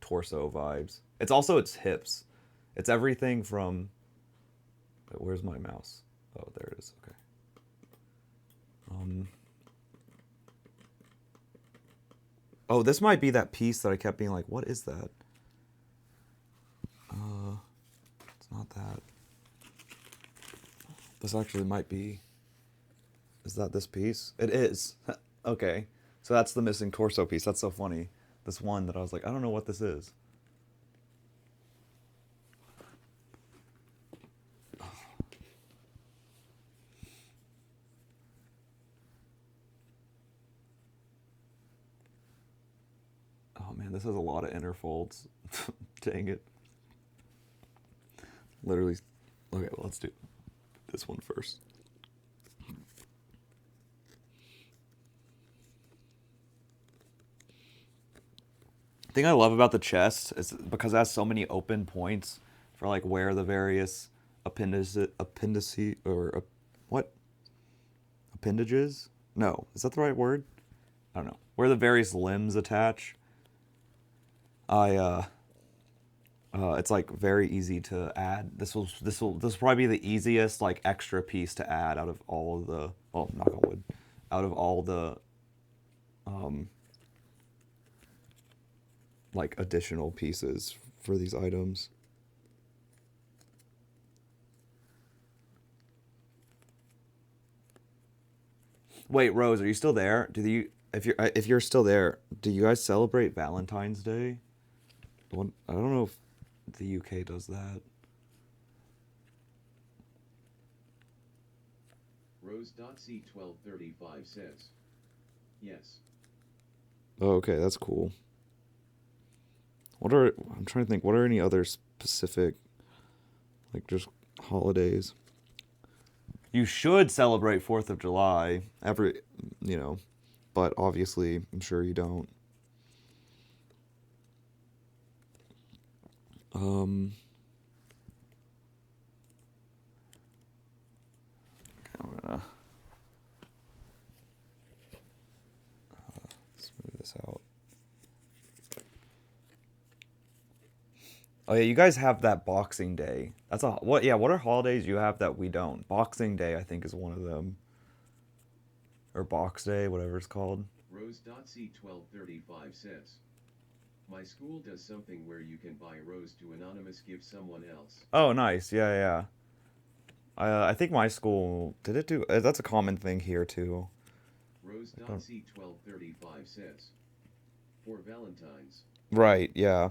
torso vibes. It's also its hips. It's everything from, wait, where's my mouse? Oh, there it is, okay. Oh, this might be that piece that I kept being like, what is that? It's not that. This actually might be. Is that this piece? It is. Okay. So that's the missing torso piece. That's so funny. This one that I was like, I don't know what this is. Oh man, this has a lot of inner folds. Dang it. Literally. Okay, well, let's do this one first. The thing I love about the chest is because it has so many open points for like where the various appendices or what? Appendages? No, is that the right word? I don't know. Where the various limbs attach. It's like very easy to add. This will probably be the easiest like extra piece to add out of all of the, oh, knock on wood, out of all the like additional pieces for these items. Wait, Rose, are you still there? If you're still there, do you guys celebrate Valentine's Day? I don't know if the UK does that. Rose.c1235 says, yes. Oh, okay, that's cool. I'm trying to think, what are any other specific, like, just holidays? You should celebrate 4th of July, but obviously, I'm sure you don't. I'm gonna smooth this out. Oh yeah, you guys have that Boxing Day. What are holidays you have that we don't? Boxing Day, I think, is one of them. Or Box Day, whatever it's called. Rose.c1235 says, my school does something where you can buy a rose to anonymous give someone else. Oh, nice. Yeah. I think my school did it too. That's a common thing here too. Rose.c1235 says, for Valentine's. Right. Yeah.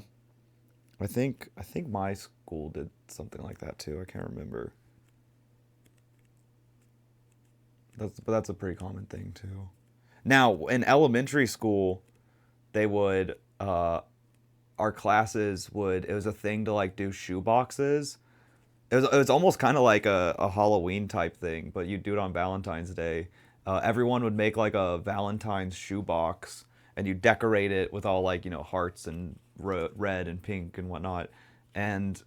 I think my school did something like that too. I can't remember. But that's a pretty common thing too. Now, in elementary school, they would our classes would, it was a thing to like do shoe boxes. It was almost kind of like a Halloween type thing, but you'd do it on Valentine's Day. Everyone would make like a Valentine's shoe box, and you decorate it with all like hearts and red and pink and whatnot, and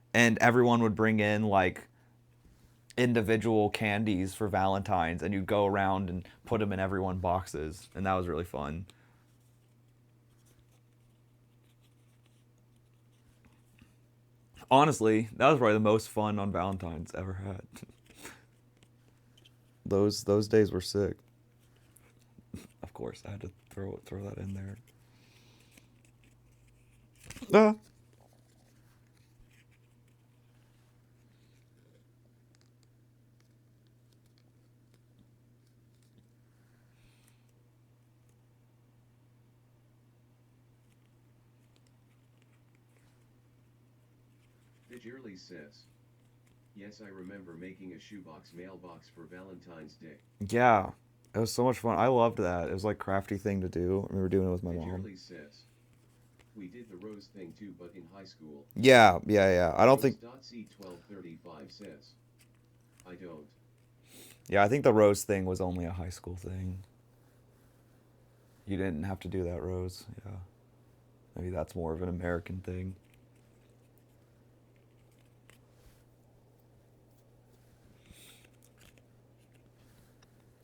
everyone would bring in like individual candies for Valentine's, and you'd go around and put them in everyone's boxes, and that was really fun. Honestly, that was probably the most fun on Valentine's ever had. Those days were sick. Of course, I had to throw that in there. Ah. Digirly says, yes, I remember making a shoebox mailbox for Valentine's Day. Yeah, it was so much fun. I loved that. It was like a crafty thing to do. I remember doing it with my mom. Digirly says, we did the rose thing too, but in high school. Yeah. I don't think. C1235 says, I don't. Yeah, I think the rose thing was only a high school thing. You didn't have to do that, Rose. Yeah. Maybe that's more of an American thing.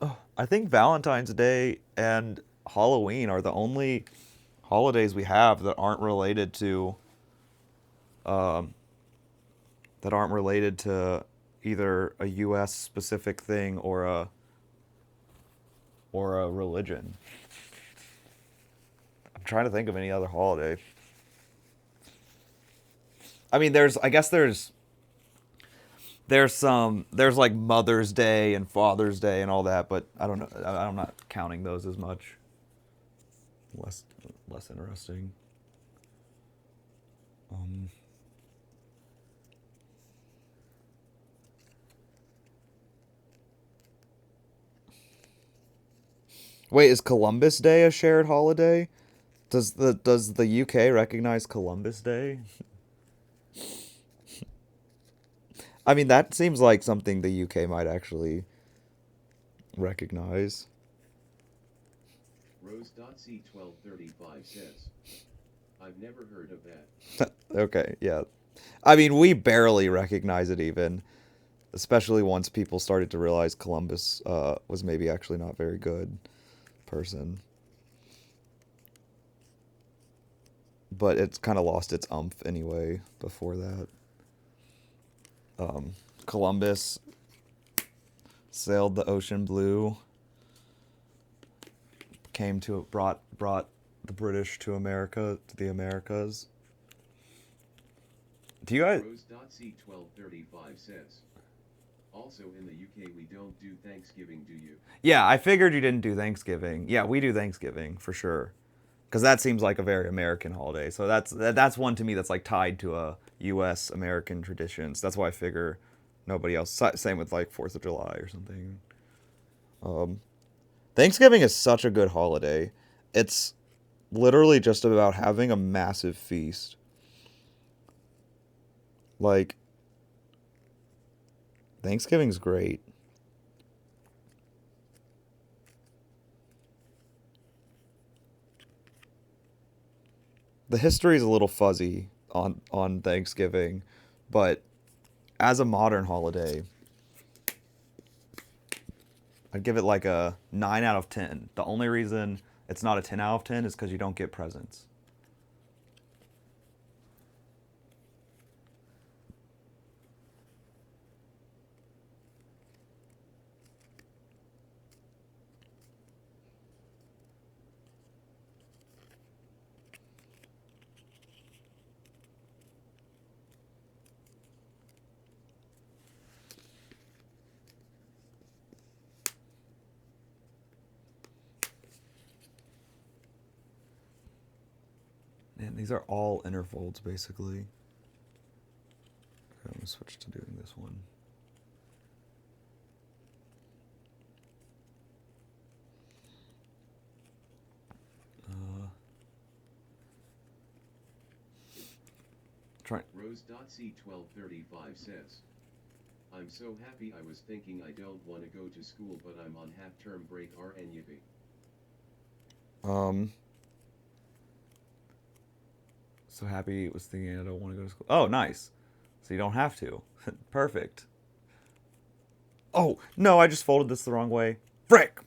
Oh, I think Valentine's Day and Halloween are the only holidays we have that aren't related to either a U.S. specific thing or a religion. I'm trying to think of any other holiday. I mean, there's like Mother's Day and Father's Day and all that, but I don't know. I'm not counting those as much. Less interesting. Wait, is Columbus Day a shared holiday? Does the UK recognize Columbus Day? I mean, that seems like something the UK might actually recognize. Rose.C1235 says, I've never heard of that. Okay, yeah. I mean, we barely recognize it even, especially once people started to realize Columbus was maybe actually not very good person. But it's kind of lost its umph anyway before that. Columbus sailed the ocean blue, brought the British to America, to the Americas. Do you guys? Rose.C1235 says, also in the UK we don't do Thanksgiving, do you? Yeah, I figured you didn't do Thanksgiving. Yeah, we do Thanksgiving for sure, because that seems like a very American holiday. So that's one to me that's like tied to a U.S. American traditions. That's why I figure nobody else. Same with like 4th of July or something. Thanksgiving is such a good holiday. It's literally just about having a massive feast. Like, Thanksgiving's great. The history is a little fuzzy on Thanksgiving, but as a modern holiday, I'd give it like a 9 out of 10. The only reason it's not a 10 out of 10 is because you don't get presents. Man, these are all interfolds, basically. Okay, I'm going to switch to doing this one. Try. Rose.C1235 says, I'm so happy. I was thinking I don't want to go to school, but I'm on half-term break. RNUB. So happy was thinking I don't want to go to school. Oh, nice. So you don't have to. Perfect. Oh, no, I just folded this the wrong way. Frick!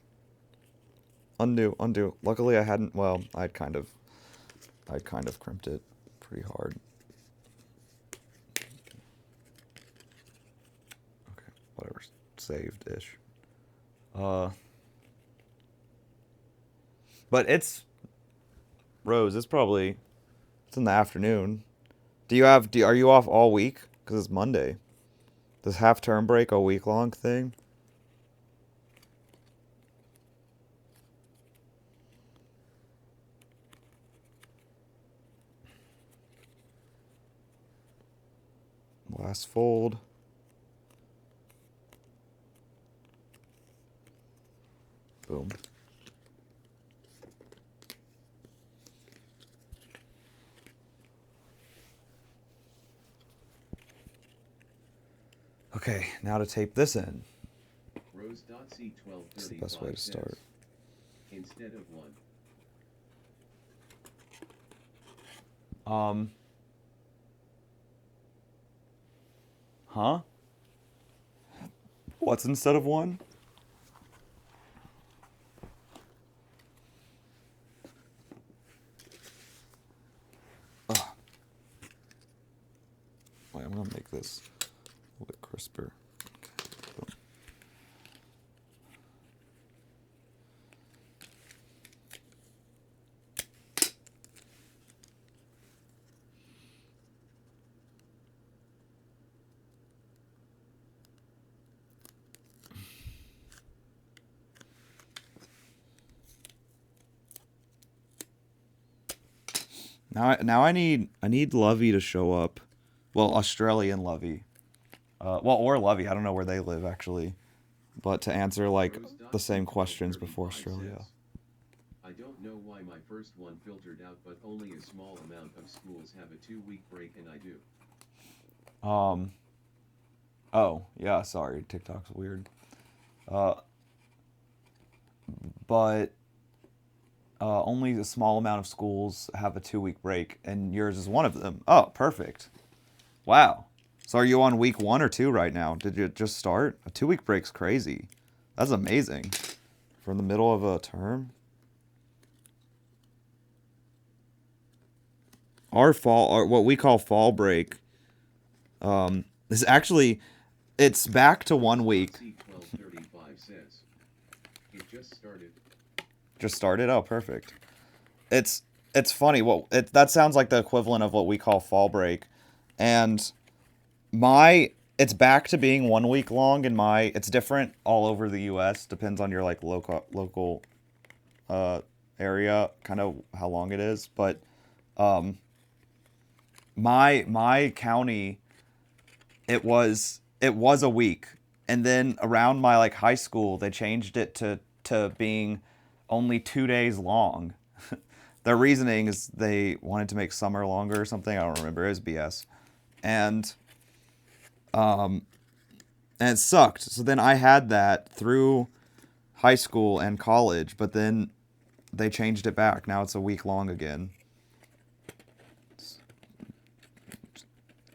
Undo. Luckily I hadn't, well, I'd kind of crimped it pretty hard. Okay, whatever. Saved-ish. But it's, Rose, it's in the afternoon. Are you off all week? Because it's Monday. Does half-term break a week-long thing? Last fold. Boom. Okay, now to tape this in. Rose.C1235 It's the best way to start. Instead of 1. Um. Huh? What's instead of one? Ugh. Wait, I'm gonna make this a little bit crisper. Okay. Boom. Now I need Lovey to show up. Well, Australian Lovey. Or Lovey. I don't know where they live actually, but to answer like the same questions before Australia. I don't know why my first one filtered out, but only a small amount of schools have a 2-week break, and I do. Oh yeah. Sorry, TikTok's weird. Uh. But only a small amount of schools have a 2-week break, and yours is one of them. Oh, perfect. Wow. So are you on week 1 or 2 right now? Did you just start? A 2-week break's crazy. That's amazing. From the middle of a term? Our what we call fall break, is actually, it's back to 1 week. C1235 says, it just started. Just started? Oh, perfect. It's funny. That sounds like the equivalent of what we call fall break, and it's back to being 1 week long. It's different all over the U.S. Depends on your like local area, kind of how long it is. But my county, it was a week, and then around my like high school, they changed it to being only 2 days long. Their reasoning is they wanted to make summer longer or something. I don't remember. It was BS. And it sucked. So then I had that through high school and college, but then they changed it back. Now it's a week long again. It's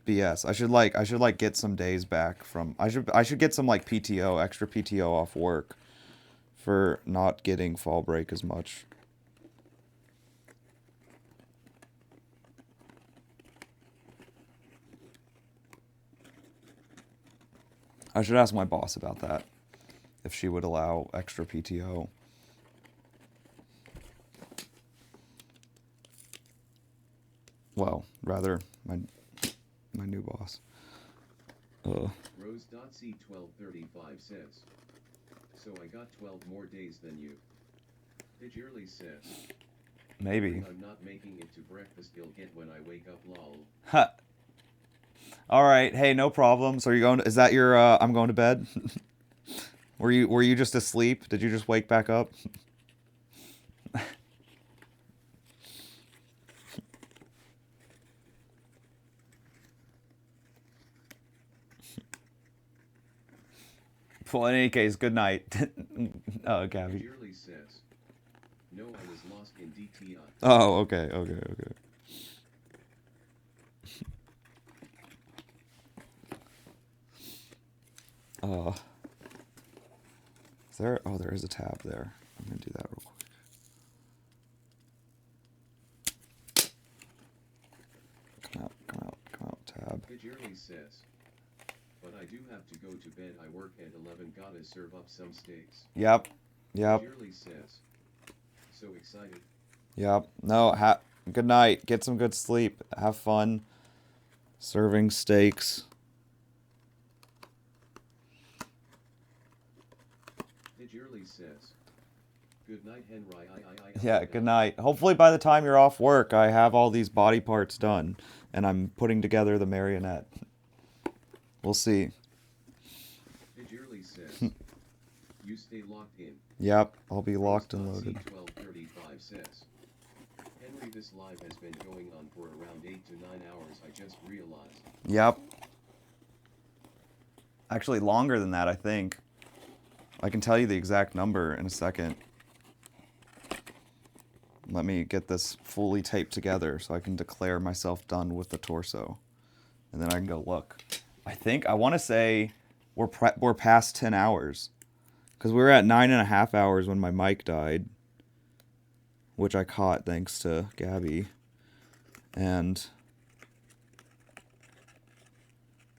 BS. I should like get some days back from I should get some like PTO, extra PTO off work for not getting fall break as much. I should ask my boss about that, if she would allow extra PTO. Well, rather, my new boss. Rose.C1235 says, so I got 12 more days than you. Digirly says, Maybe. I'm not making it to breakfast, you'll get when I wake up, lol. Ha. All right. Hey, no problem. So are you going is that your I'm going to bed? Were you just asleep? Did you just wake back up? Well, in any case, good night. Gabby. Digirly says, no, I was lost in DTI. Oh, okay. Is there? Oh, there is a tab there. I'm gonna do that real quick. Come out, tab. Digirly says, but I do have to go to bed. I work at 11. Gotta serve up some steaks. Yep. Digirly says, so excited. Yep. No. Good night. Get some good sleep. Have fun. Serving steaks. Digirly says, good night, Henry. Yeah, good night. Hopefully by the time you're off work, I have all these body parts done, and I'm putting together the marionette. We'll see. Digirly says, you stay locked in. Yep, I'll be locked and loaded. C1235 says, Henry, this live has been going on for around 8 to 9 hours, I just realized. Yep. Actually, longer than that, I think. I can tell you the exact number in a second. Let me get this fully taped together so I can declare myself done with the torso. And then I can go look. I want to say we're past 10 hours. Because we were at 9.5 hours when my mic died. Which I caught thanks to Gabby. And...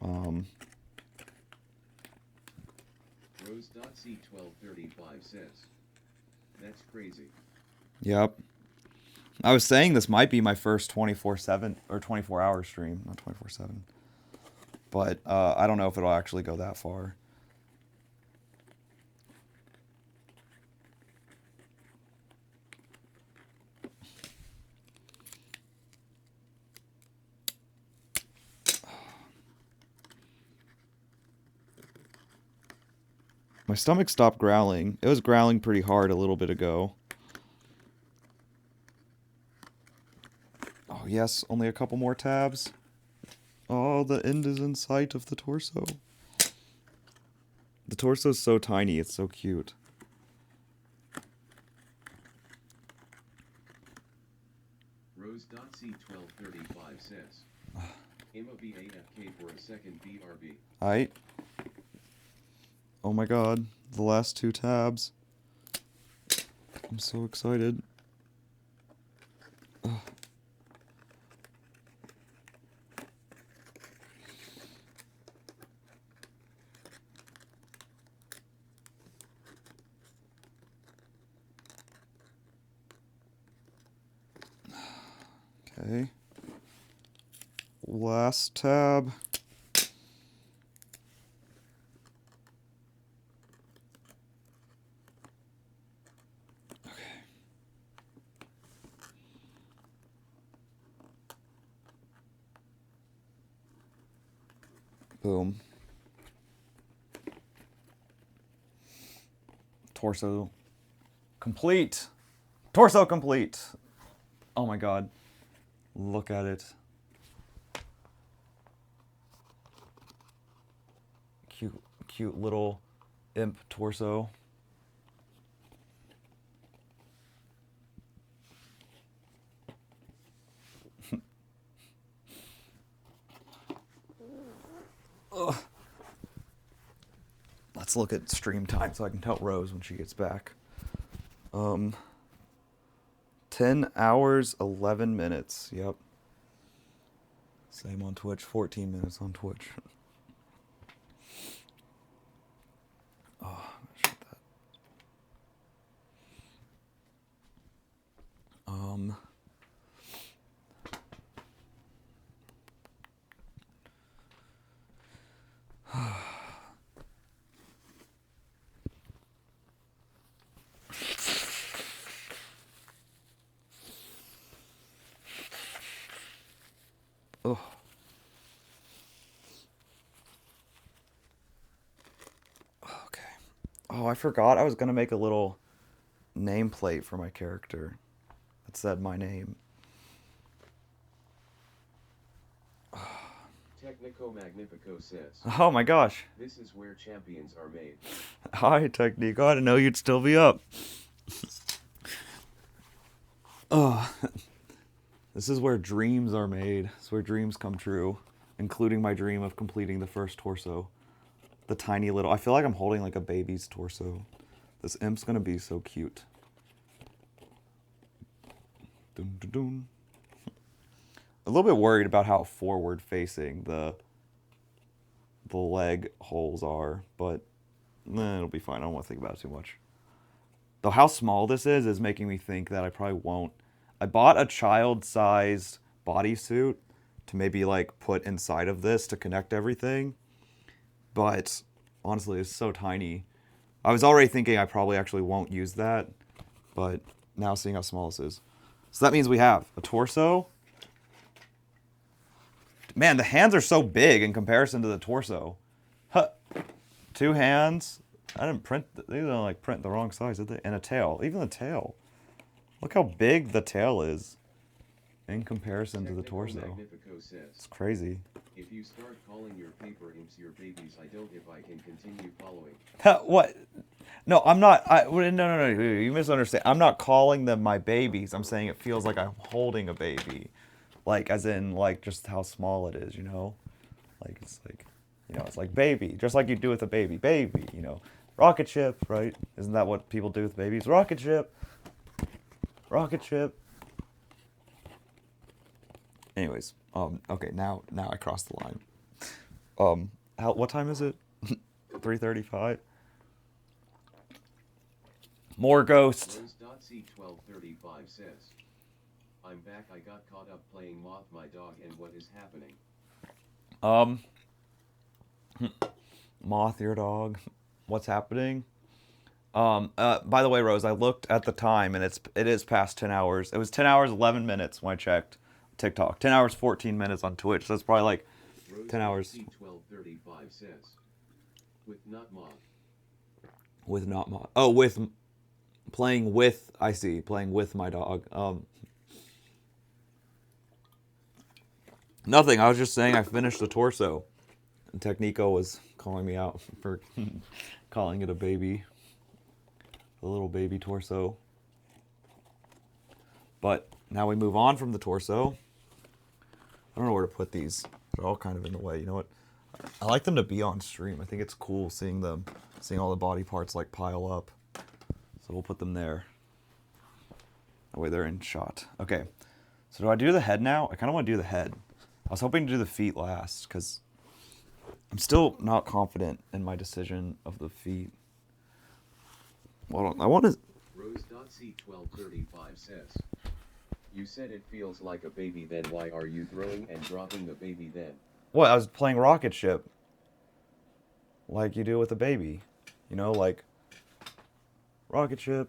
Rose.C1235 says, that's crazy. Yep. I was saying this might be my first 24/7 or 24-hour stream, not 24/7. But I don't know if it'll actually go that far. My stomach stopped growling. It was growling pretty hard a little bit ago. Oh yes, only a couple more tabs. Oh, the end is in sight of the torso. The torso's so tiny, it's so cute. Rose.C1235 says, MOB AFK for a second BRB. Aight. Oh my god, the last 2 tabs. I'm so excited. Ugh. Okay. Last tab. Boom. Torso complete. Torso complete. Oh my god. Look at it. Cute little imp torso. Ugh. Let's look at stream time so I can tell Rose when she gets back. 10 hours, 11 minutes. Yep. Same on Twitch. 14 minutes on Twitch. Oh, shut that. Oh. Okay. Oh, I forgot I was gonna make a little nameplate for my character that said my name. Technico Magnifico says, Oh my gosh. this is where champions are made. Hi, Technico. I didn't know you'd still be up. Oh. This is where dreams are made. It's where dreams come true, including my dream of completing the first torso. The tiny little... I feel like I'm holding like a baby's torso. This imp's gonna be so cute. Dun, dun, dun. A little bit worried about how forward-facing the leg holes are, but it'll be fine. I don't want to think about it too much. Though how small this is making me think that I probably won't. I bought a child-sized bodysuit to maybe like put inside of this to connect everything. But honestly, it's so tiny. I was already thinking I probably actually won't use that, but now seeing how small this is. So that means we have a torso. Man, the hands are so big in comparison to the torso. Huh. 2 hands. I didn't print, they didn't like print the wrong size, did they? And a tail, even the tail. Look how big the tail is. in comparison to the torso. Magnifico says, It's crazy. if you start calling your paper imps your babies, I don't if I can continue following. What? No, I'm not. No. You misunderstand. I'm not calling them my babies. I'm saying it feels like I'm holding a baby, like as in like just how small it is. You know, like it's like, you know, it's like baby, just like you do with a baby. Baby, you know, rocket ship, right? Isn't that what people do with babies? Rocket ship. Rocket ship. Anyways, okay, now I crossed the line. What time is it? 3:35. More ghosts. Rose.c1235 says, I'm back. I got caught up playing Moth my dog and what is happening? Moth your dog. What's happening? By the way, Rose, I looked at the time and it is past 10 hours. It was 10 hours 11 minutes when I checked TikTok. 10 hours 14 minutes on Twitch. So that's probably like 10 hours. C1235 says, with not Moth. With not Moth. Oh, with playing with, I see, playing with my dog. Nothing. I was just saying I finished the torso. And Technico was calling me out for calling it a baby. A little baby torso. But now we move on from the torso. I don't know where to put these. They're all kind of in the way. You know what? I like them to be on stream. I think it's cool seeing them, seeing all the body parts like pile up. So we'll put them there. That way they're in shot. Okay. So do I do the head now? I kind of want to do the head. I was hoping to do the feet last because I'm still not confident in my decision of the feet. Hold on. I want to... Rose.c1235 says, you said it feels like a baby, then why are you throwing and dropping the baby then? What? I was playing rocket ship. Like you do with a baby. You know, like... Rocket ship.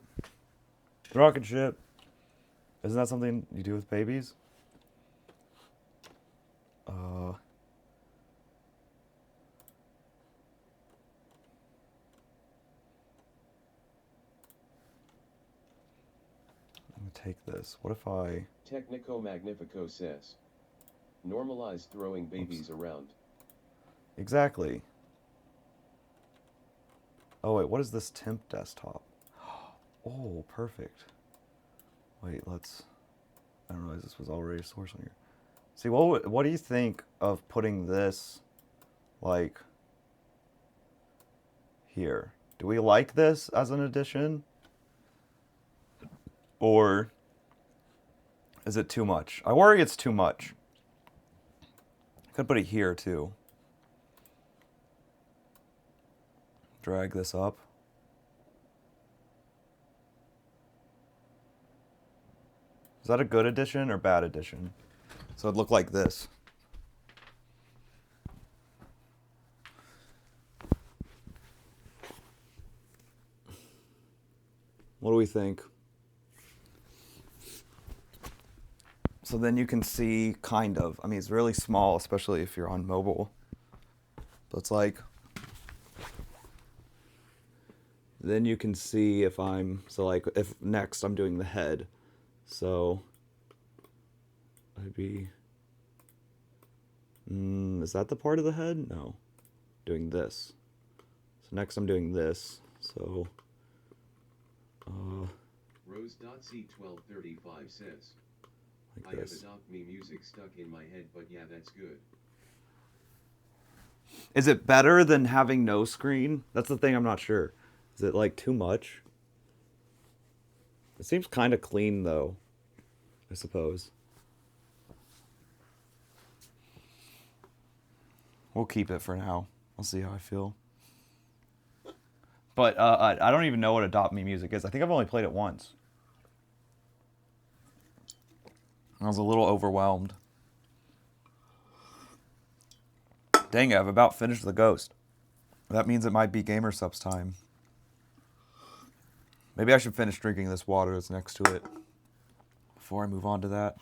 Rocket ship. Isn't that something you do with babies? I'm gonna take this. What if I... Technico Magnifico says, normalize throwing babies around. Exactly. Oh wait, what is this temp desktop? Oh, perfect. Wait, let's... I don't realize this was already a source on here. See, what do you think of putting this, like, here? Do we like this as an addition? Or is it too much? I worry it's too much. I could put it here, too. Drag this up. Is that a good addition or bad addition? So it'd look like this. What do we think? So then you can see, kind of. I mean, it's really small, especially if you're on mobile. But it's like... Then you can see if I'm... So like, if next I'm doing the head. So... I'd be... is that the part of the head? No. Doing this. So next I'm doing this. So... Rose.c1235 says, like I have this. Adopt Me music stuck in my head, but yeah, that's good. Is it better than having no screen? That's the thing I'm not sure. Is it like too much? It seems kind of clean though, I suppose. We'll keep it for now. I'll see how I feel. But I don't even know what Adopt Me music is. I think I've only played it once. I was a little overwhelmed. Dang it, I've about finished the ghost. That means it might be Gamer Subs time. Maybe I should finish drinking this water that's next to it before I move on to that.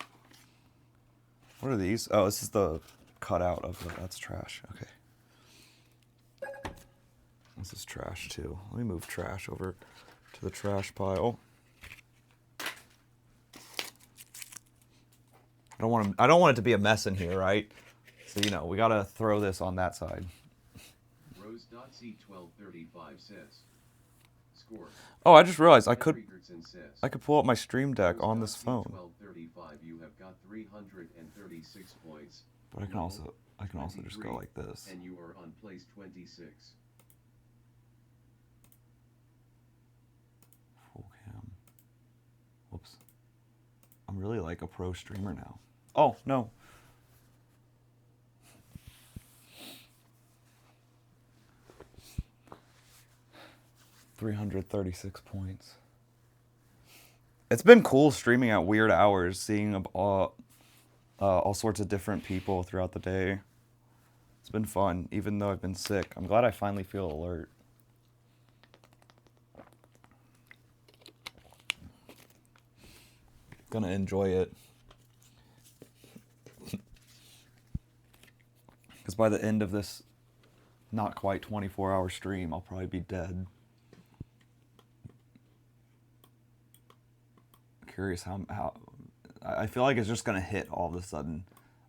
What are these? Oh, this is the cutout of the... That's trash. Okay. This is trash too. Let me move trash over to the trash pile. I don't want it to be a mess in here, right? So, you know, we gotta throw this on that side. Rose.c1235 says. Score. Oh, I just realized I could Henry Gertson says. pull up my stream deck on this phone. Rose.c1235, you have got 336 points. But I can also just go like this. And you are on place 26. Full cam. Whoops. I'm really like a pro streamer now. Oh, no. $336 points. It's been cool streaming at weird hours, seeing all sorts of different people throughout the day. It's been fun, even though I've been sick. I'm glad I finally feel alert. Gonna enjoy it. Because by the end of this not quite 24-hour stream, I'll probably be dead. Curious how I feel like it's just gonna hit all of a sudden.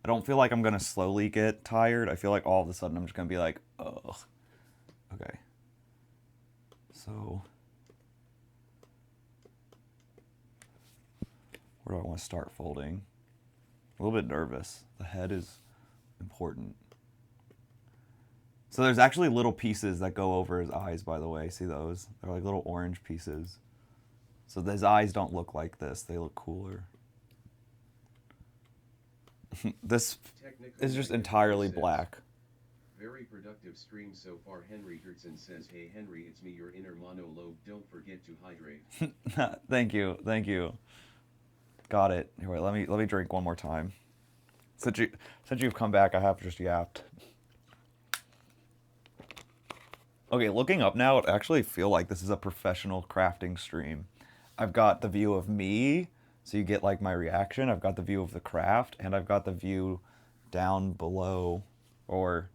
I don't feel like I'm gonna slowly get tired. I feel like all of a sudden I'm just gonna be like, ugh. Okay. So where do I want to start folding? A little bit nervous. The head is important. So there's actually little pieces that go over his eyes, by the way. See those? They're like little orange pieces. So his eyes don't look like this. They look cooler. This is just entirely black. Very productive stream so far. Henry Gertson says, hey Henry, it's me, your inner monologue. Don't forget to hydrate. Thank you. Thank you. Got it. Here, wait, let me drink one more time. Since you've come back, I have just yapped. Okay, looking up now, I actually feel like this is a professional crafting stream. I've got the view of me, so you get like my reaction. I've got the view of the craft, and I've got the view down below, or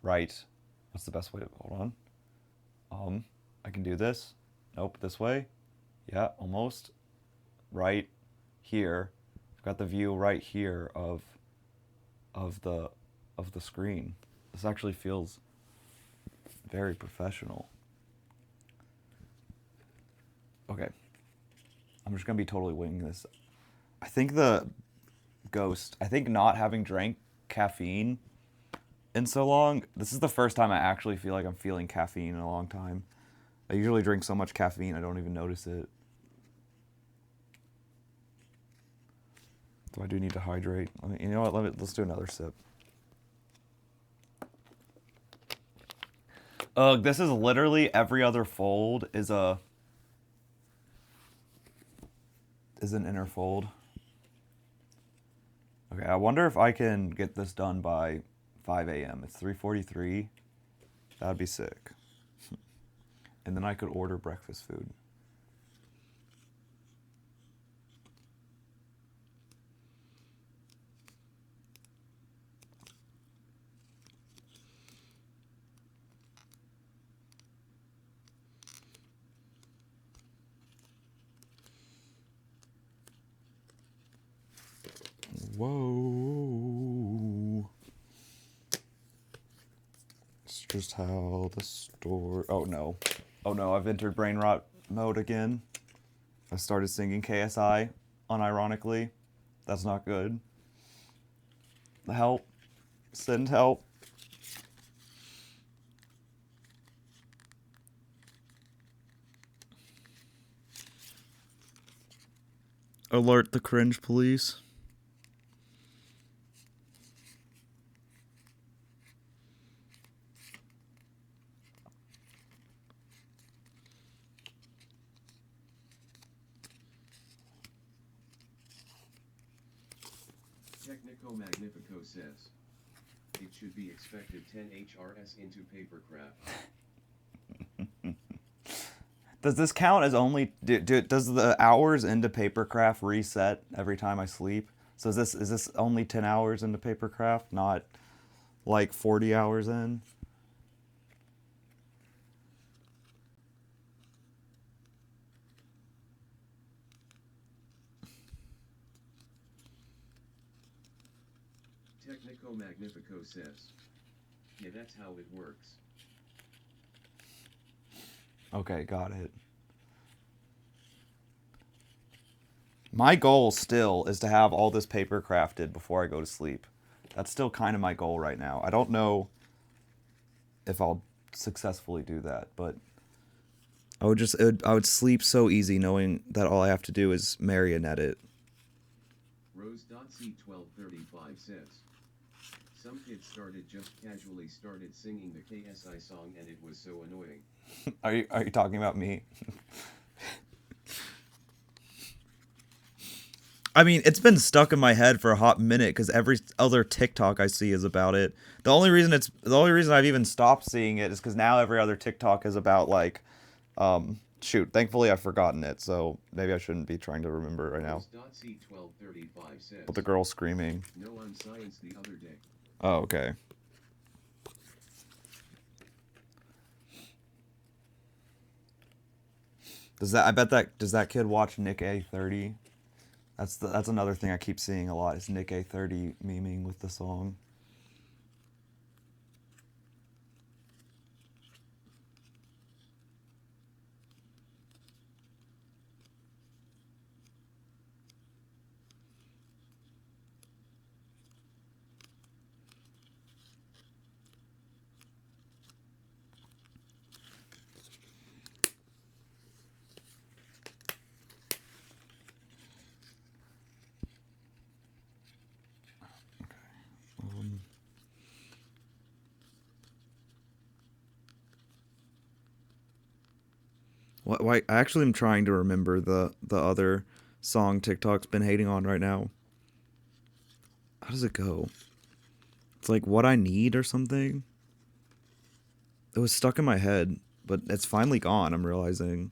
right. What's the best way to, hold on. I can do this. Nope, this way. Yeah, almost. Right here. I've got the view right here of the screen. This actually feels very professional. Okay. I'm just gonna be totally winging this. I think not having drank caffeine in so long, this is the first time I actually feel like I'm feeling caffeine in a long time. I usually drink so much caffeine I don't even notice it. So I do need to hydrate. You know what? Let's do another sip. This is literally every other fold is an inner fold. Okay, I wonder if I can get this done by 5 a.m. It's 3:43. That'd be sick. And then I could order breakfast food. Whoa. It's just how the store... Oh no. Oh no, I've entered brain rot mode again. I started singing KSI, unironically. That's not good. Help. Send help. Alert the cringe police. Technico Magnifico says, it should be expected 10 HRS into papercraft. Does this count as only... does the hours into papercraft reset every time I sleep? So is this only 10 hours into papercraft, not like 40 hours in? Poco Magnifico says. Yeah, that's how it works. Okay, got it. My goal still is to have all this paper crafted before I go to sleep. That's still kind of my goal right now. I don't know if I'll successfully do that, but I would sleep so easy knowing that all I have to do is marionette it. Rose.c1235 says. Some kids just casually started singing the KSI song and it was so annoying. Are you talking about me? I mean, it's been stuck in my head for a hot minute because every other TikTok I see is about it. The only reason I've even stopped seeing it is because now every other TikTok is about like, shoot. Thankfully, I've forgotten it, so maybe I shouldn't be trying to remember it right now. Rose.c1235 says. But the girl screaming. No, on science the other day. Oh, okay. Does that kid watch Nick A30? That's another thing I keep seeing a lot is Nick A30 memeing with the song. Why? I actually am trying to remember the other song TikTok's been hating on right now. How does it go? It's like What I Need or something. It was stuck in my head, but it's finally gone, I'm realizing.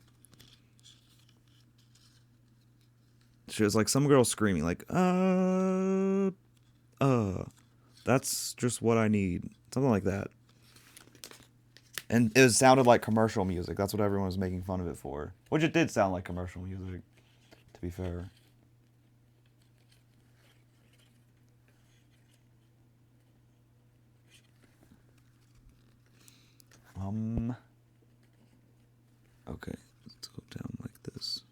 She was like some girl screaming like, that's just what I need. Something like that. And it sounded like commercial music. That's what everyone was making fun of it for. Which it did sound like commercial music, to be fair. Okay, let's go down like this.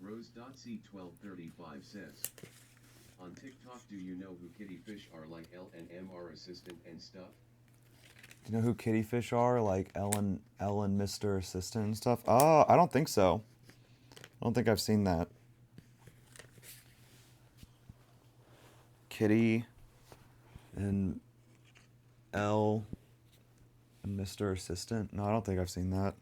Rose.c1235 says. On TikTok, do you know who kitty fish are like L and M are assistant and stuff? Do you know who kitty fish are? Like Ellen, Mr. Assistant and stuff? Oh, I don't think so. I don't think I've seen that. Kitty and L and Mr. Assistant? No, I don't think I've seen that.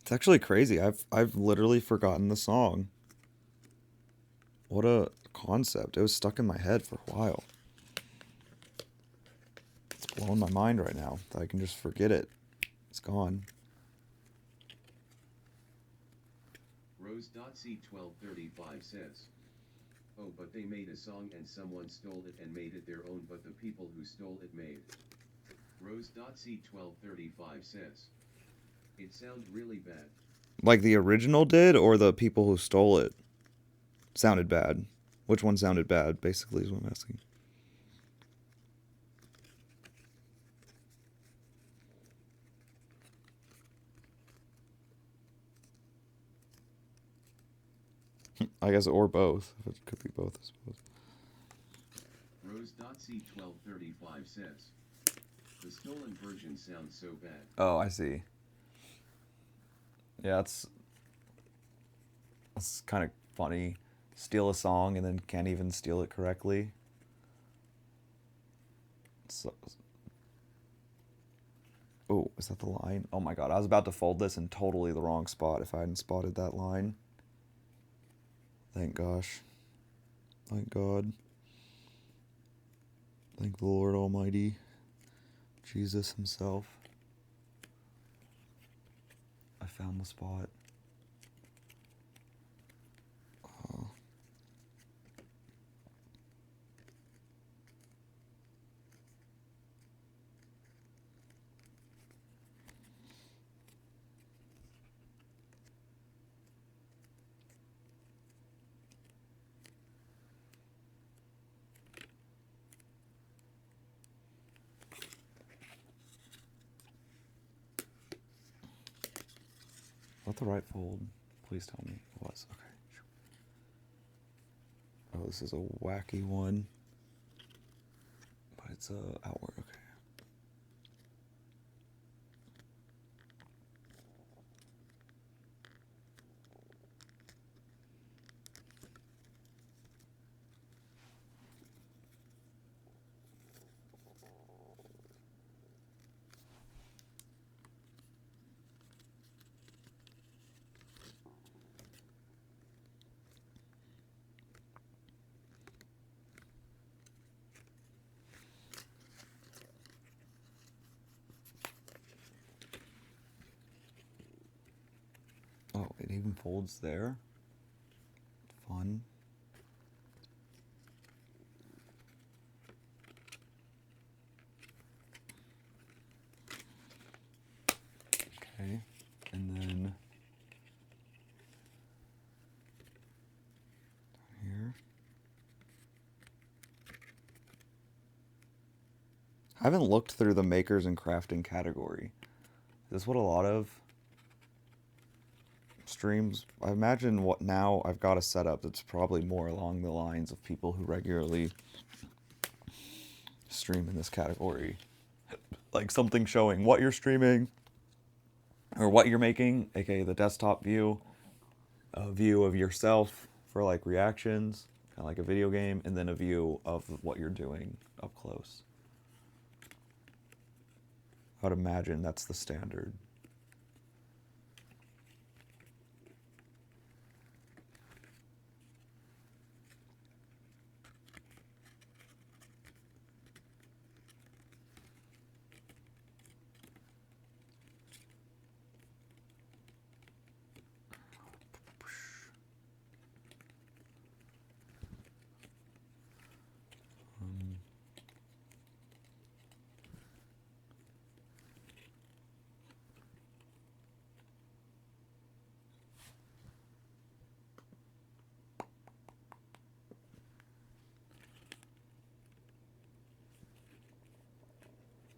It's actually crazy. I've literally forgotten the song. What a concept. It was stuck in my head for a while. It's blowing my mind right now that I can just forget it. It's gone. Rose.c1235 says. Oh, but they made a song and someone stole it and made it their own, but the people who stole it made. Rose.c1235 says. It sounds really bad. Like the original did, or the people who stole it sounded bad? Which one sounded bad, basically, is what I'm asking. I guess, or both. It could be both, I suppose. Rose.c1235 says. The stolen version sounds so bad. Oh, I see. Yeah, that's kind of funny. Steal a song and then can't even steal it correctly. So, oh, is that the line? Oh my god, I was about to fold this in totally the wrong spot if I hadn't spotted that line. Thank gosh. Thank God. Thank the Lord Almighty, Jesus himself. I found the spot. Is that the right fold? Please tell me it was. Okay. Oh, this is a wacky one. But it's outward. Okay. Oh, it even folds there. Fun. Okay, and then down here. I haven't looked through the makers and crafting category. Is this what a lot of streams? I imagine what now I've got a setup that's probably more along the lines of people who regularly stream in this category. Like something showing what you're streaming or what you're making, aka the desktop view, a view of yourself for like reactions, kind of like a video game, and then a view of what you're doing up close. I would imagine that's the standard.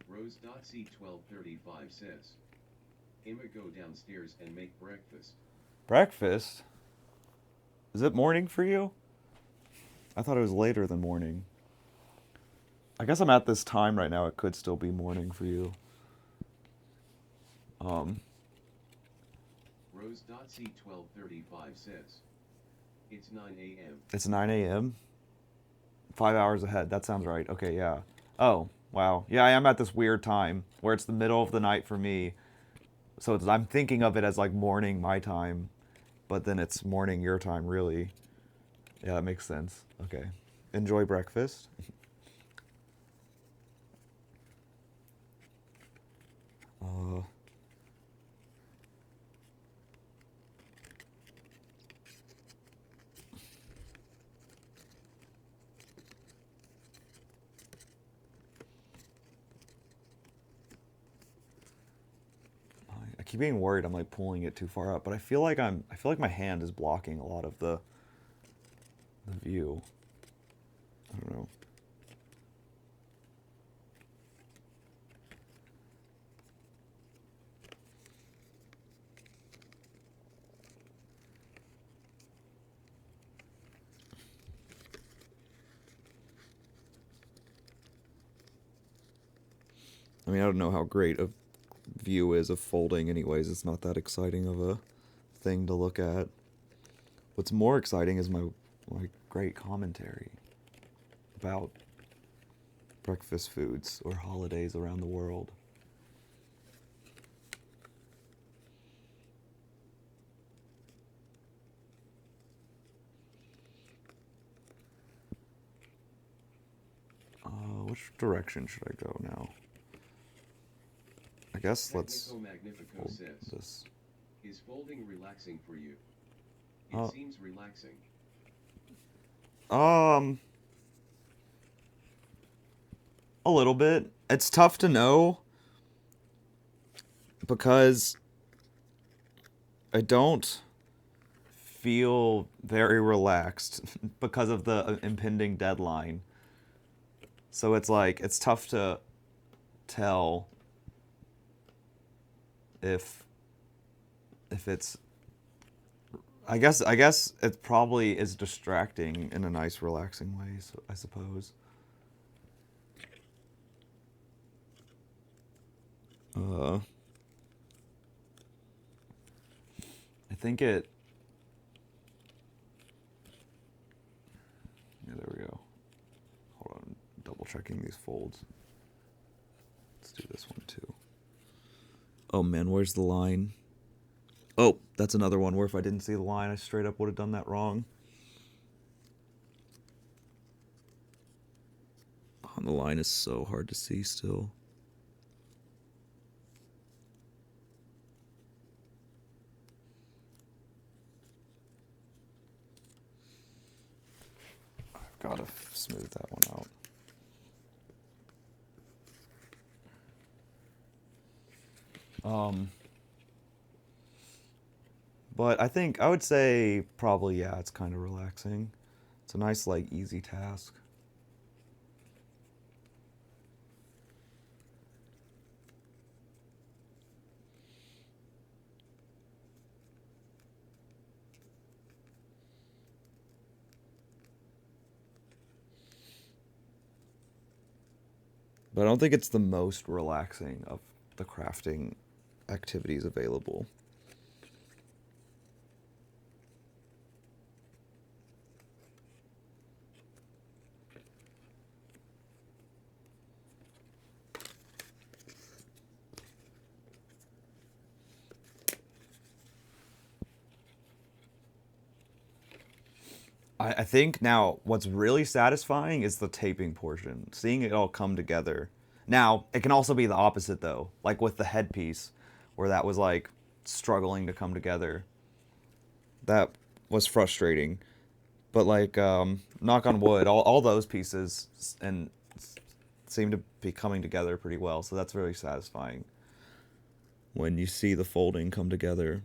Rose.C1235 says, Emma, go downstairs and make breakfast. Breakfast? Is it morning for you? I thought it was later than morning. I guess I'm at this time right now. It could still be morning for you. Rose.C1235 says, it's 9 a.m. It's 9 a.m.? 5 hours ahead. That sounds right. Okay, yeah. Oh, wow. Yeah, I am at this weird time where it's the middle of the night for me. So I'm thinking of it as like morning my time, but then it's morning your time, really. Yeah, that makes sense. Okay. Enjoy breakfast. I keep being worried I'm like pulling it too far up, but I feel like my hand is blocking a lot of the view. I don't know. I mean, I don't know how great a view is of folding anyways. It's not that exciting of a thing to look at. What's more exciting is my great commentary about breakfast foods or holidays around the world. which direction should I go now? I guess let's Magnifico hold says, this. is folding relaxing for you? It Oh. seems relaxing. A little bit. It's tough to know because I don't feel very relaxed because of the impending deadline. So it's like, it's tough to tell if it's, I guess it probably is distracting in a nice relaxing way, so I suppose. I think it, yeah, there we go. Hold on, double checking these folds. Let's do this one too. Oh man, where's the line? Oh, that's another one where if I didn't see the line, I straight up would have done that wrong. Oh, the line is so hard to see still. I've got to smooth that one out. But I would say probably, yeah, it's kind of relaxing. It's a nice, like, easy task. But I don't think it's the most relaxing of the crafting activities available. I think now what's really satisfying is the taping portion, seeing it all come together. Now, it can also be the opposite though, like with the headpiece, where that was like struggling to come together. That was frustrating. But like, knock on wood, all those pieces and seem to be coming together pretty well, so that's very satisfying when you see the folding come together.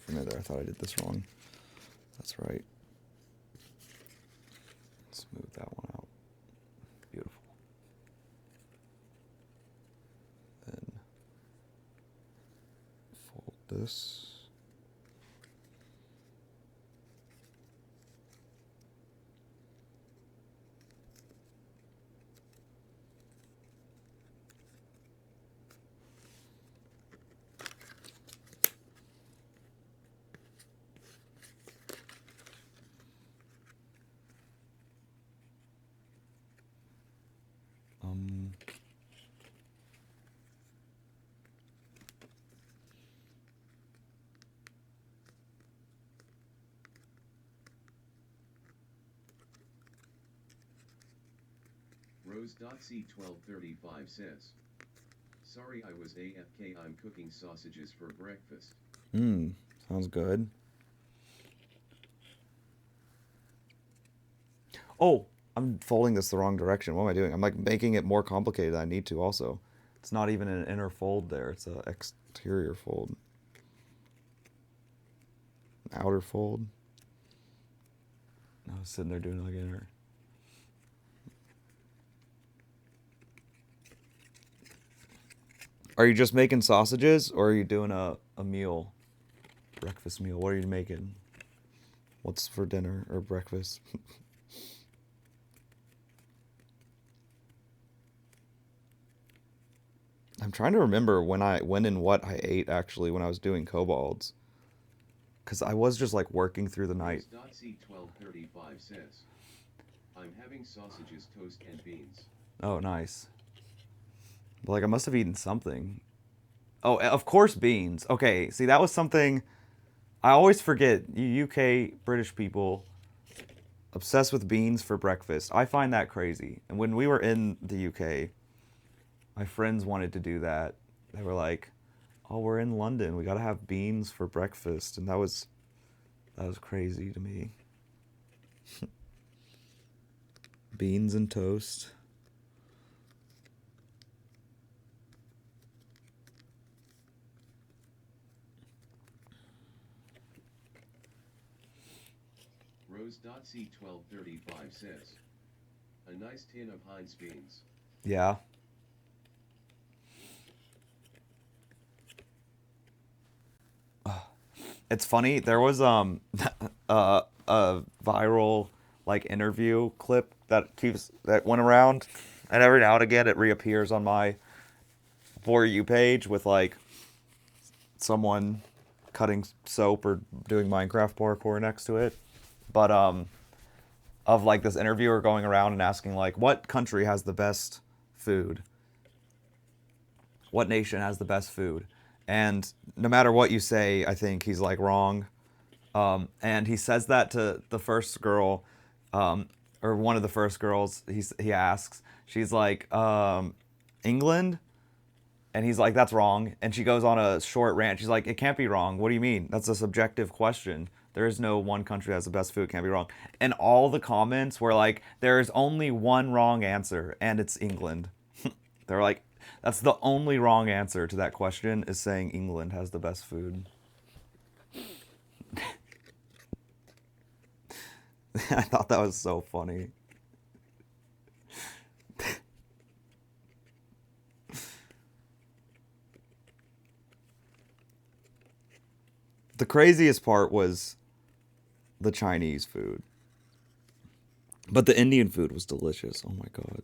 For a minute there, I thought I did this wrong. That's right. Smooth that one out. Beautiful. Then fold this. Rose.C1235 says, sorry I was AFK, I'm cooking sausages for breakfast. Sounds good. Oh, I'm folding this the wrong direction. What am I doing? I'm like making it more complicated than I need to also. It's not even an inner fold there. It's an exterior fold. An outer fold. I was sitting there doing like inner. Are you just making sausages or are you doing a meal? Breakfast meal. What are you making? What's for dinner or breakfast? I'm trying to remember when and what I ate actually when I was doing kobolds. Because I was just like working through the night. C1235 says, I'm having sausages, toast, and beans. Oh, nice. But like I must have eaten something. Oh, of course beans. Okay, see that was something I always forget. You UK British people obsessed with beans for breakfast. I find that crazy. And when we were in the UK, my friends wanted to do that. They were like, "Oh, we're in London. We got to have beans for breakfast." And that was crazy to me. Beans and toast. Rose.C1235 says, a nice tin of Heinz beans. Yeah. It's funny. There was a viral like interview clip that went around, and every now and again it reappears on my For You page with like someone cutting soap or doing Minecraft parkour next to it. But of like this interviewer going around and asking like what country has the best food? What nation has the best food? And no matter what you say, I think he's like wrong. And he says that to the first girl, or one of the first girls. He asks, she's like, England, and he's like, that's wrong. And she goes on a short rant. She's like, it can't be wrong. What do you mean? That's a subjective question. There is no one country that has the best food. It can't be wrong. And all the comments were like, there is only one wrong answer, and it's England. They're like, that's the only wrong answer to that question is saying England has the best food. I thought that was so funny. The craziest part was the Chinese food. But the Indian food was delicious. Oh my god.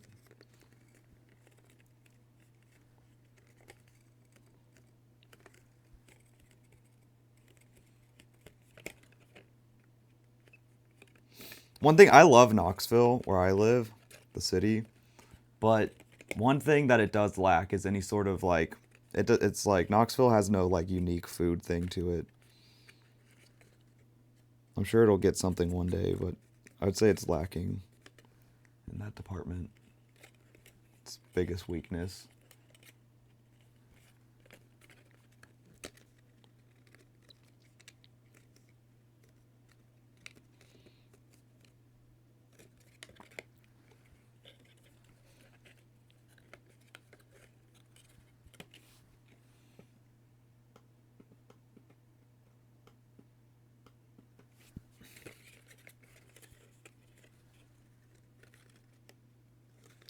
One thing, I love Knoxville, where I live, the city, but one thing that it does lack is any sort of like, it's like Knoxville has no like unique food thing to it. I'm sure it'll get something one day, but I'd say it's lacking in that department. Its biggest weakness.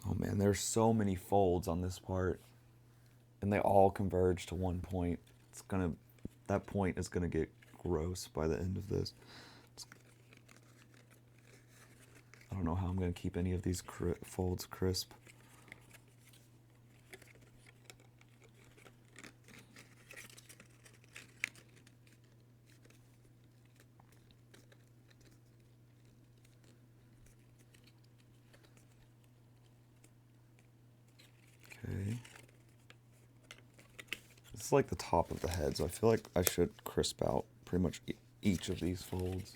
Oh man, there's so many folds on this part, and they all converge to one point. That point is gonna get gross by the end of this. I don't know how I'm gonna keep any of these folds crisp. Okay. This is like the top of the head, so I feel like I should crisp out pretty much each of these folds.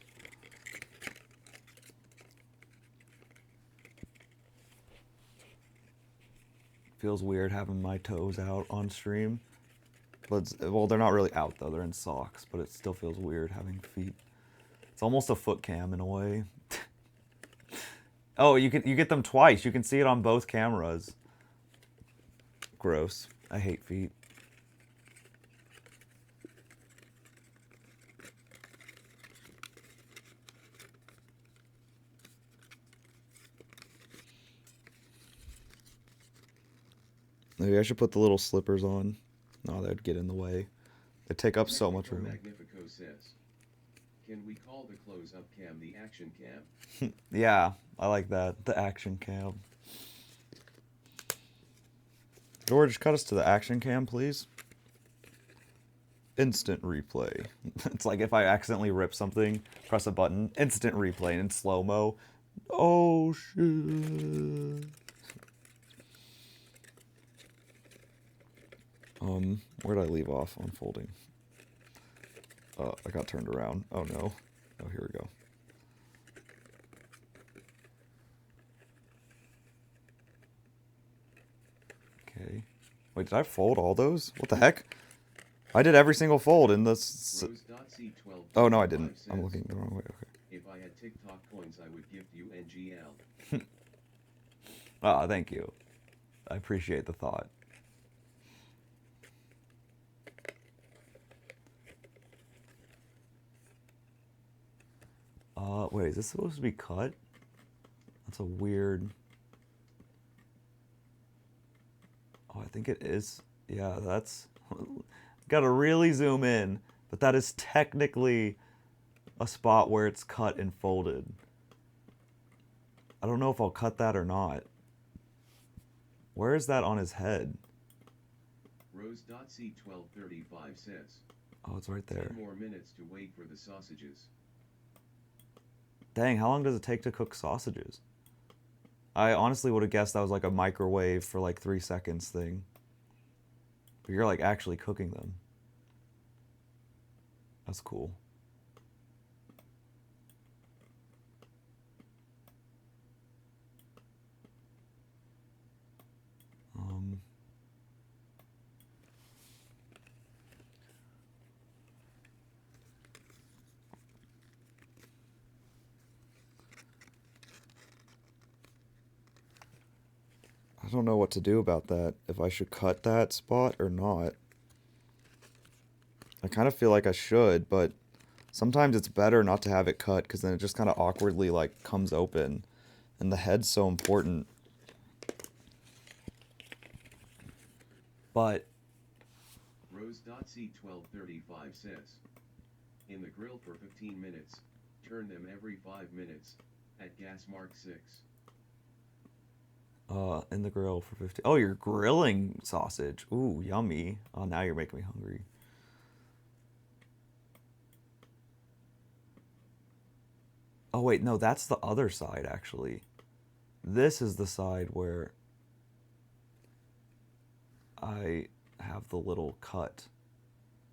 Feels weird having my toes out on stream. But well, they're not really out though, they're in socks, but it still feels weird having feet. It's almost a foot cam in a way. Oh, you get them twice. You can see it on both cameras. Gross. I hate feet. Maybe I should put the little slippers on. No, that'd get in the way. They take up so much room. Magnifico says, can we call the close-up cam the action cam? Yeah, I like that. The action cam. George, cut us to the action cam, please. Instant replay. It's like if I accidentally rip something, press a button, instant replay in slow-mo. Oh, shit. Where did I leave off? Unfolding. I got turned around. Oh, no. Oh, here we go. Okay. Wait, did I fold all those? What the heck? I did every single fold in this. Oh, no, I didn't. I'm looking the wrong way. Okay. If I had TikTok coins, I would gift you NGL. Ah, thank you. I appreciate the thought. Wait, is this supposed to be cut? That's a weird... Oh, I think it is. Yeah, that's... Gotta really zoom in. But that is technically a spot where it's cut and folded. I don't know if I'll cut that or not. Where is that on his head? Rose.C1235 says. Oh, it's right there. 10 more minutes to wait for the sausages. Dang, how long does it take to cook sausages? I honestly would have guessed that was like a microwave for like 3 seconds thing. But you're like actually cooking them. That's cool. I don't know what to do about that. If I should cut that spot or not. I kind of feel like I should, but sometimes it's better not to have it cut because then it just kind of awkwardly like comes open. And the head's so important. But Rose.C1235 says. In the grill for 15 minutes. Turn them every 5 minutes. At gas mark 6. In the grill for 50. Oh, you're grilling sausage. Ooh, yummy. Oh, now you're making me hungry. Oh, wait, no, that's the other side, actually. This is the side where I have the little cut.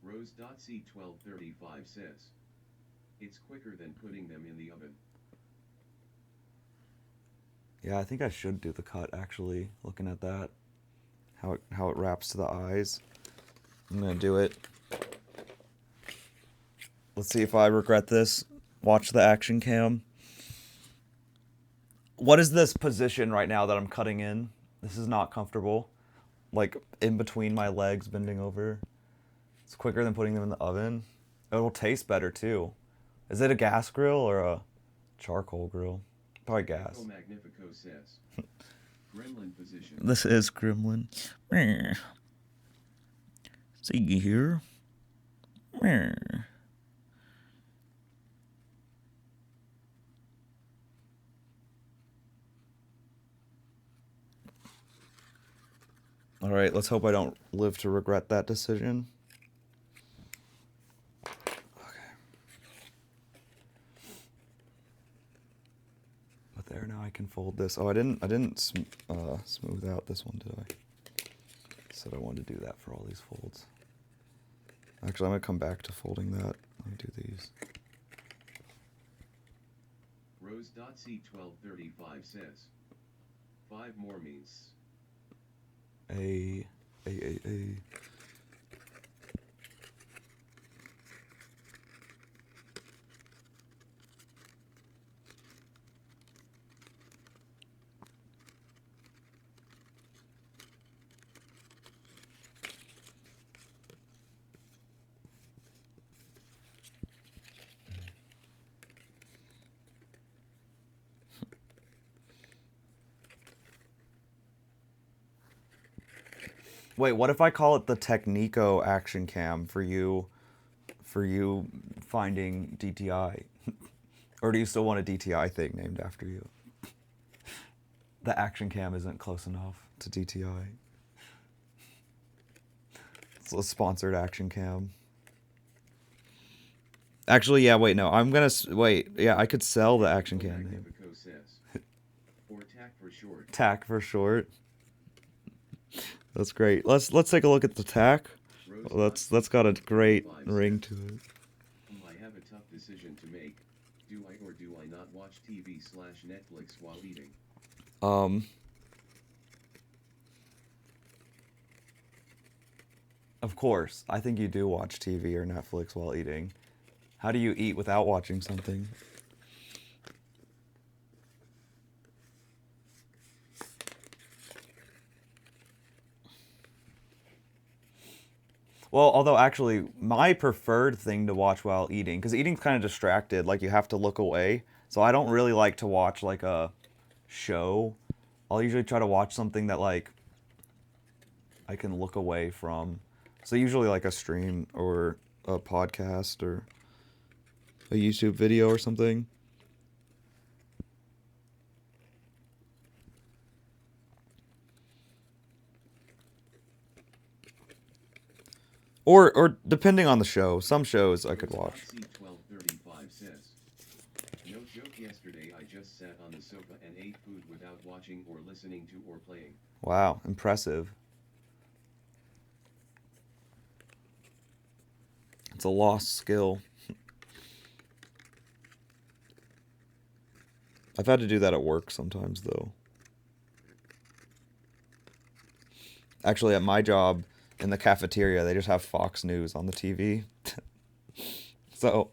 Rose.C1235 says. It's quicker than putting them in the oven. Yeah, I think I should do the cut, actually, looking at that. How it wraps to the eyes. I'm gonna do it. Let's see if I regret this. Watch the action cam. What is this position right now that I'm cutting in? This is not comfortable. Like, in between my legs, bending over. It's quicker than putting them in the oven. It will taste better, too. Is it a gas grill or a charcoal grill? Probably gas. Magnifico says. Gremlin position. This is Gremlin. See you here. All right, let's hope I don't live to regret that decision. There, now I can fold this. Oh, I didn't smooth out this one, did I? Said I wanted to do that for all these folds. Actually, I'm gonna come back to folding that. Let me do these. Rose.C1235 says. 5 more means. A. Wait, what if I call it the Technico action cam for you finding DTI? Or do you still want a DTI thing named after you? The action cam isn't close enough to DTI. It's a sponsored action cam. Actually, yeah, wait, no. I'm gonna... Wait, yeah, I could sell the action cam name. Magnifico says, or TAC for short. TAC for short. That's great. Let's take a look at the TAC. Well, that's got a great ring to it. I have a tough decision to make. Do I or do I not watch TV/Netflix while eating? Of course. I think you do watch TV or Netflix while eating. How do you eat without watching something? Well, although actually, my preferred thing to watch while eating, because eating's kind of distracted, like you have to look away. So I don't really like to watch like a show. I'll usually try to watch something that like I can look away from. So usually like a stream or a podcast or a YouTube video or something. Or depending on the show. Some shows I could watch. C1235 says, no joke, yesterday I just sat on the sofa and ate food without watching or listening to or playing. Wow, impressive. It's a lost skill. I've had to do that at work sometimes, though. Actually, at my job in the cafeteria, they just have Fox News on the TV. So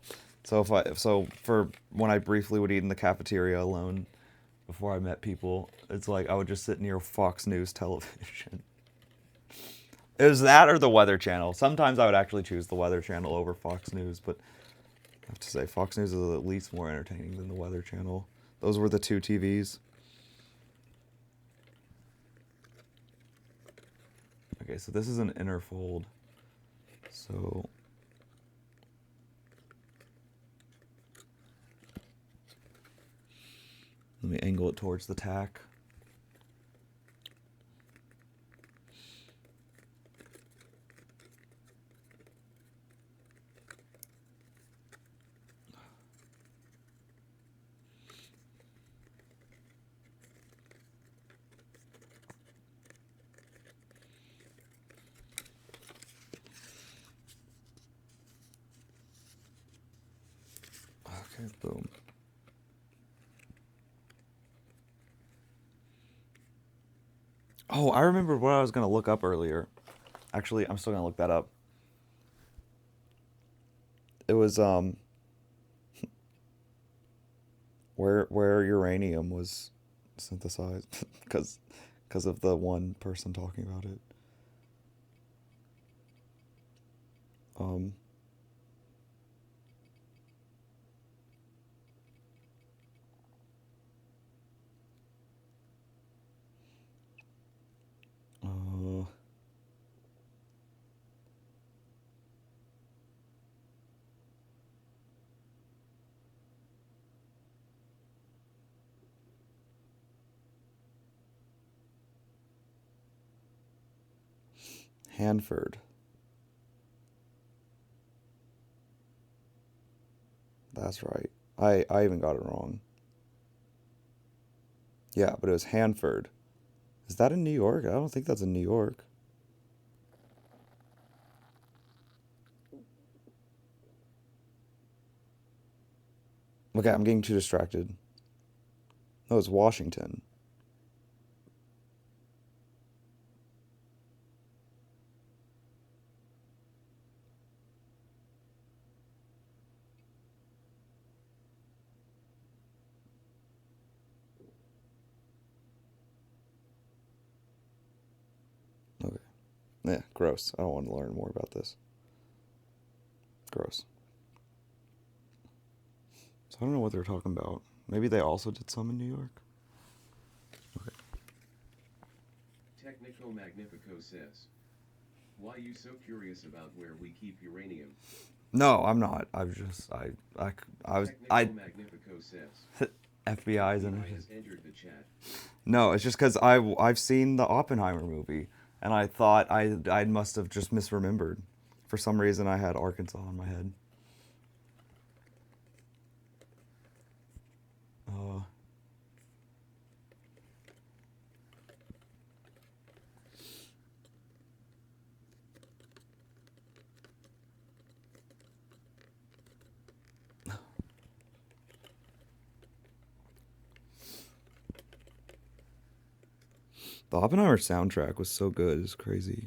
for when I briefly would eat in the cafeteria alone before I met people, it's like I would just sit near Fox News television. It was that or the Weather Channel. Sometimes I would actually choose the Weather Channel over Fox News, but I have to say Fox News is at least more entertaining than the Weather Channel. Those were the two TVs. Okay, so this is an inner fold. So let me angle it towards the tack. Okay, boom. Oh, I remember what I was going to look up earlier. Actually, I'm still going to look that up. It was where uranium was synthesized because of the one person talking about it. Hanford. That's right. I even got it wrong. Yeah, but it was Hanford. Is that in New York? I don't think that's in New York. Okay, I'm getting too distracted. No, it's Washington. Okay. Yeah, gross. I don't want to learn more about this. Gross. So I don't know what they're talking about. Maybe they also did some in New York? Okay. Technico Magnifico says, why you so curious about where we keep uranium? No, I'm not. I was Technico Magnifico says, FBI's in FBI it. has entered the chat. No, it's just because I've seen the Oppenheimer movie, and I thought I must have just misremembered. For some reason, I had Arkansas in my head. The Oppenheimer soundtrack was so good. It's crazy.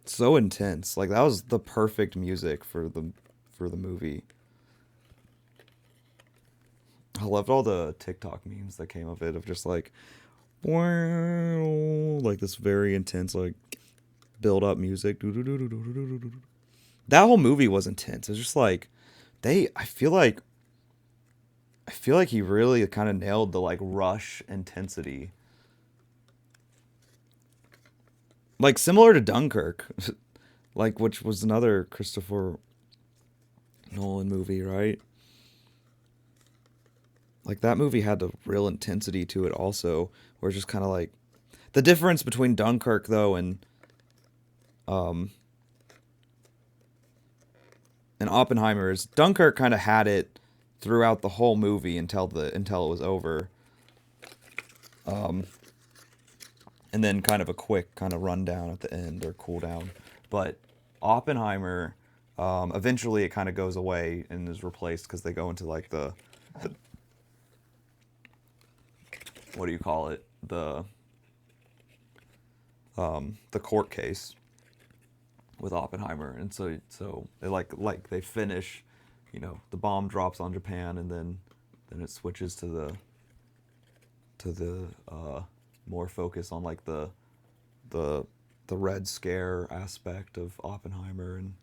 So intense. Like that was the perfect music for the movie. I loved all the TikTok memes that came of it of just like wow, like this very intense like build up music. That whole movie was intense. It was just like I feel like he really kind of nailed the like rush intensity. Like similar to Dunkirk, like which was another Christopher Nolan movie, right? Like that movie had the real intensity to it also, where it's just kind of like the difference between Dunkirk though and Oppenheimer is Dunkirk kind of had it throughout the whole movie until it was over. And then kind of a quick kind of rundown at the end or cool down. But Oppenheimer, eventually it kind of goes away and is replaced because they go into like the what do you call it? The court case with Oppenheimer, and so they like they finish, you know, the bomb drops on Japan, and then it switches to the more focus on like the Red Scare aspect of Oppenheimer and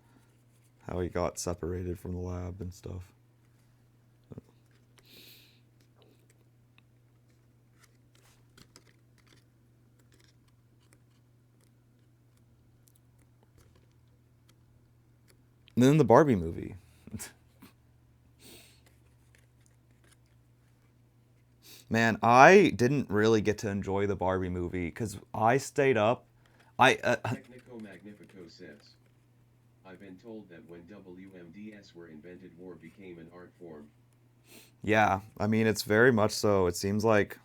how he got separated from the lab and stuff. And then the Barbie movie. Man, I didn't really get to enjoy the Barbie movie because I stayed up. Technico Magnifico says, I've been told that when WMDs were invented, war became an art form. Yeah, I mean, it's very much so. It seems like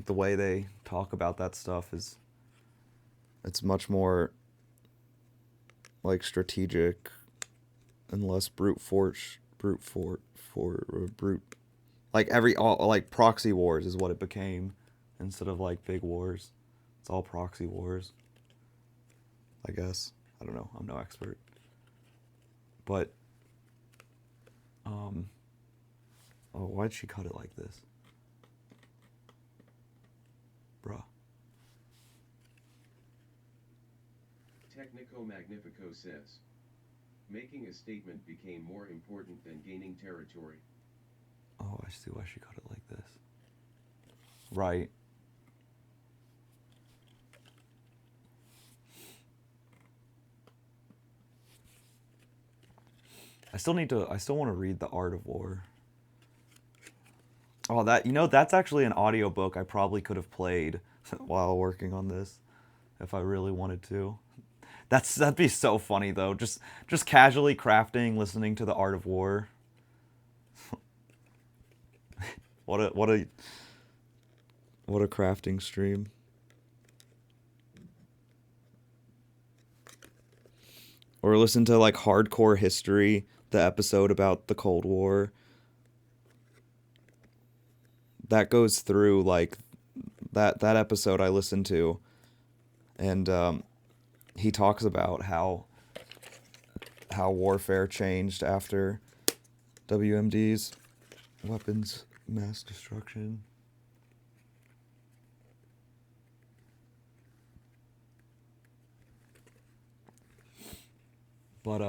the way they talk about that stuff is it's much more like strategic and less brute like all like proxy wars is what it became instead of like big wars. It's all proxy wars, I guess. I don't know. I'm no expert. But oh, why'd she cut it like this? Bruh. Technico Magnifico says, making a statement became more important than gaining territory. Oh, I see why she cut it like this. Right. I still want to read The Art of War. Oh, that's actually an audiobook I probably could have played while working on this if I really wanted to. That'd be so funny though. Just casually crafting, listening to The Art of War. What a crafting stream. Or listen to like Hardcore History, the episode about the Cold War. That goes through like that episode I listened to, and he talks about how warfare changed after WMDs, weapons mass destruction. But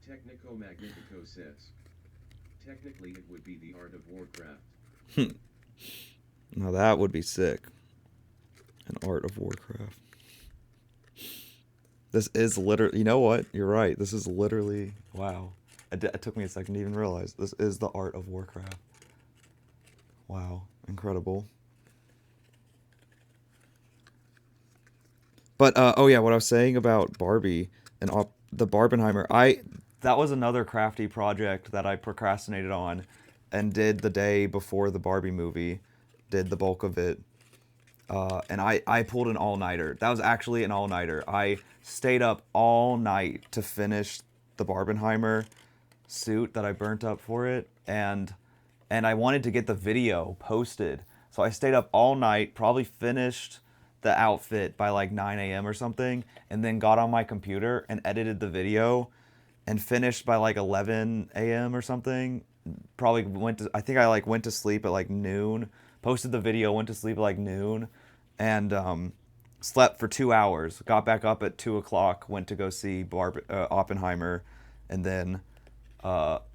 Technico Magnifico says, technically it would be the art of Warcraft. Now that would be sick. An Art of Warcraft. This is literally, you know what? You're right. This is literally, wow. It took me a second to even realize this is the Art of Warcraft. Wow, incredible. But oh yeah, what I was saying about Barbie and the Barbenheimer, that was another crafty project that I procrastinated on and did the day before the Barbie movie, did the bulk of it. And I pulled an all-nighter. That was actually an all-nighter. I stayed up all night to finish the Barbenheimer suit that I burnt up for it, and I wanted to get the video posted. So I stayed up all night, probably finished the outfit by like 9 a.m. or something, and then got on my computer and edited the video and finished by like 11 a.m. or something. Probably I think I like went to sleep at like noon, posted the video, went to sleep at like noon, and slept for 2 hours. Got back up at 2 o'clock, went to go see Oppenheimer, and then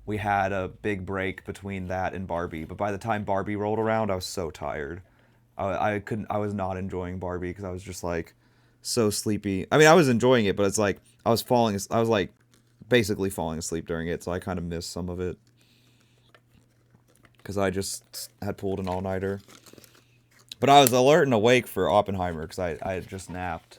we had a big break between that and Barbie. But by the time Barbie rolled around, I was so tired. I couldn't. I was not enjoying Barbie because I was just like so sleepy. I mean, I was enjoying it, but it's like I was like basically falling asleep during it, so I kind of missed some of it because I just had pulled an all-nighter. But I was alert and awake for Oppenheimer because I had just napped.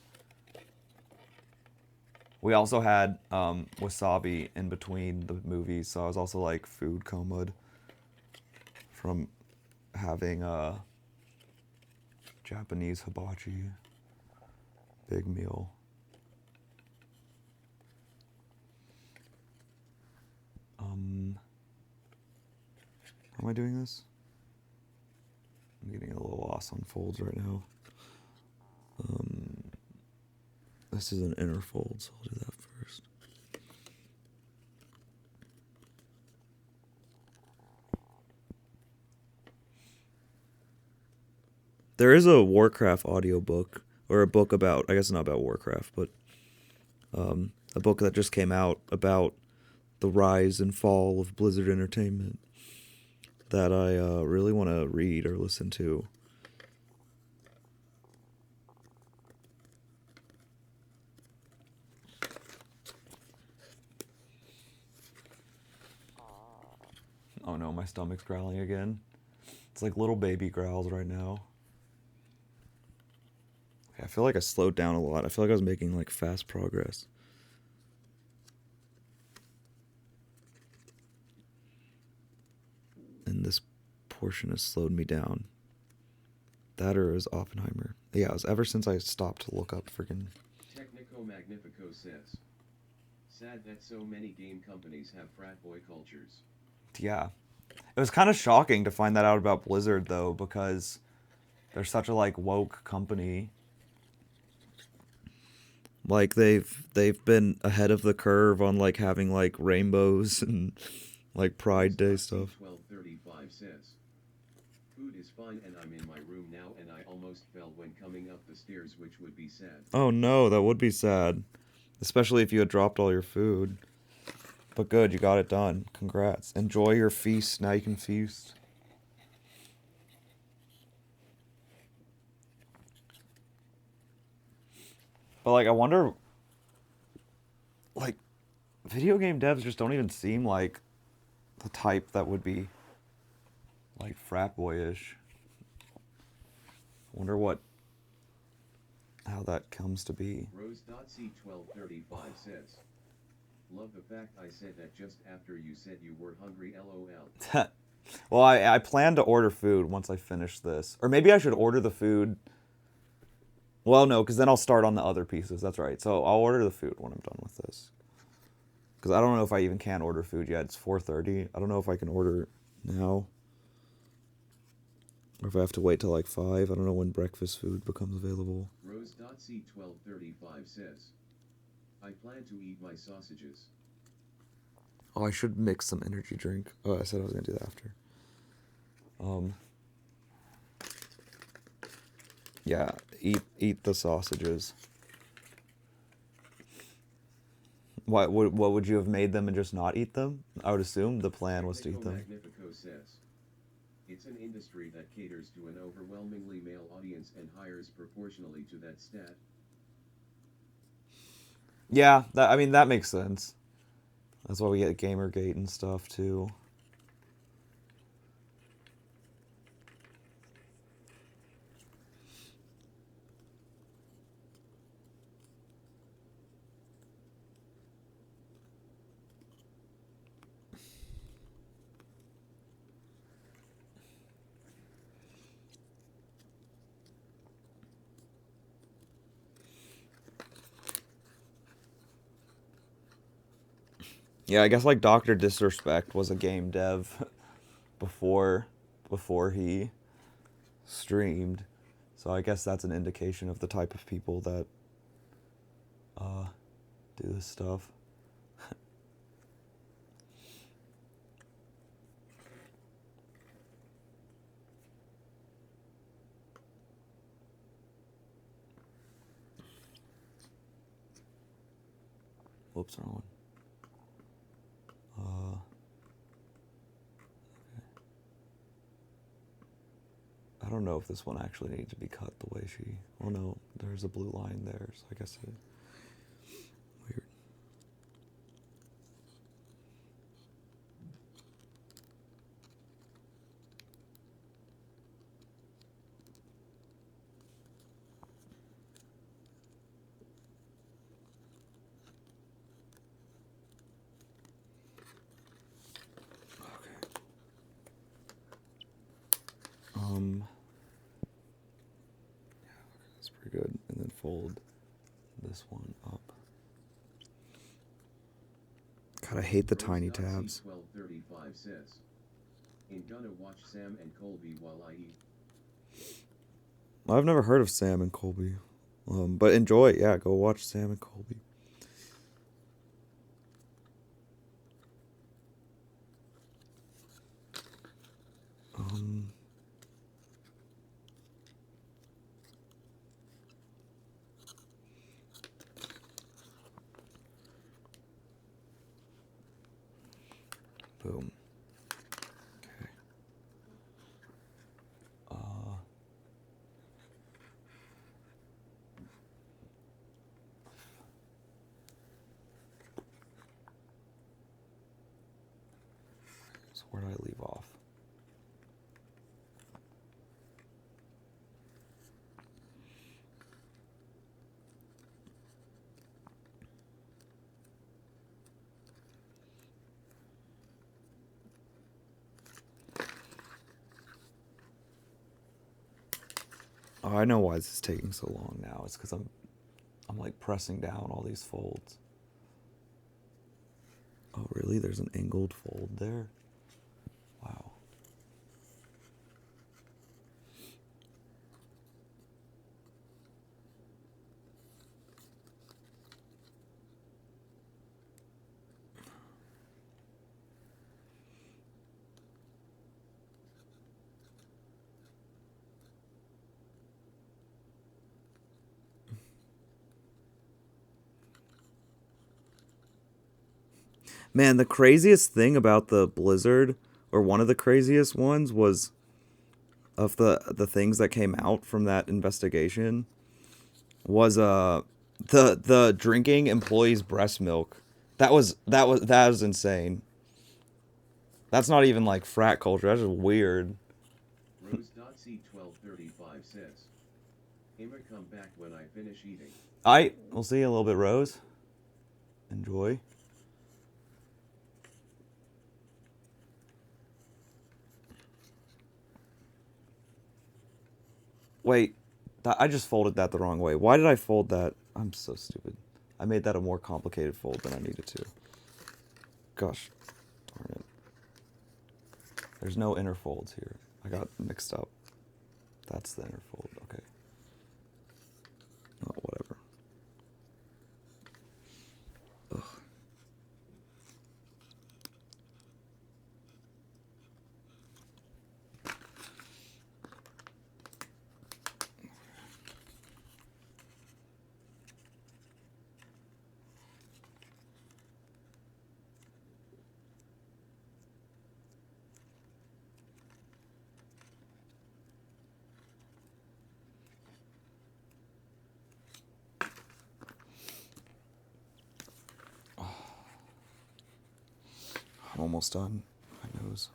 We also had wasabi in between the movies, so I was also like food comaed from having Japanese hibachi. Big meal. How am I doing this? I'm getting a little lost on folds right now. This is an inner fold, so I'll do that first. There is a Warcraft audiobook, or a book about, I guess not about Warcraft, but a book that just came out about the rise and fall of Blizzard Entertainment that I really want to read or listen to. Oh no, my stomach's growling again. It's like little baby growls right now. I feel like I slowed down a lot. I feel like I was making like fast progress. And this portion has slowed me down. That or is Oppenheimer. Yeah, it was ever since I stopped to look up freaking... Technico Magnifico says, sad that so many game companies have frat boy cultures. Yeah. It was kind of shocking to find that out about Blizzard, though, because they're such a, like, woke company. Like, they've been ahead of the curve on, like, having, like, rainbows and, like, Pride Day stuff. 1235 says, food is fine and I'm in my room now and I almost fell when coming up the stairs, which would be sad. Oh, no, that would be sad. Especially if you had dropped all your food. But good, you got it done. Congrats. Enjoy your feast. Now you can feast. But, like, I wonder... Like, video game devs just don't even seem like the type that would be, like, frat boyish. Wonder how that comes to be. Rose.c1235 says, love the fact I said that just after you said you were hungry, lol. Well, I plan to order food once I finish this. Or maybe I should order the food. Well, no, because then I'll start on the other pieces. That's right. So I'll order the food when I'm done with this. Because I don't know if I even can order food yet. It's 4:30. I don't know if I can order now. Or if I have to wait till like 5. I don't know when breakfast food becomes available. Rose.c1235 says, I plan to eat my sausages. Oh, I should mix some energy drink. Oh, I said I was going to do that after. Yeah, eat the sausages. What would you have made them and just not eat them? I would assume the plan was to eat them. Magnifico says, it's an industry that caters to an overwhelmingly male audience and hires proportionally to that stat. Yeah, that makes sense. That's why we get Gamergate and stuff too. Yeah, I guess like Dr. Disrespect was a game dev before he streamed. So I guess that's an indication of the type of people that do this stuff. Whoops, wrong one. Okay. I don't know if this one actually needs to be cut the way she... Oh no, there's a blue line there, so I guess it... Weird. Yeah, that's pretty good. And then fold this one up. God, I hate the tiny tabs. 1235 says, "Ain't gonna watch Sam and Colby while I eat." I've never heard of Sam and Colby. But enjoy it. Yeah, go watch Sam and Colby. Boom. Okay. So where do I leave off? Oh, I know why this is taking so long now. It's because I'm like pressing down all these folds. Oh, really? There's an angled fold there? Wow. Man, the craziest thing about the Blizzard, or one of the craziest ones, was of the things that came out from that investigation was the drinking employees' breast milk. That was insane. That's not even like frat culture. That's just weird. Rose.c1235 says, "Emma, come back when I finish eating." We'll see you a little bit, Rose. Enjoy. Wait, I just folded that the wrong way. Why did I fold that? I'm so stupid. I made that a more complicated fold than I needed to. Gosh, darn it. There's no inner folds here. I got mixed up. That's the inner fold. Okay. Oh, whatever. Ugh. I'm almost done. My nose.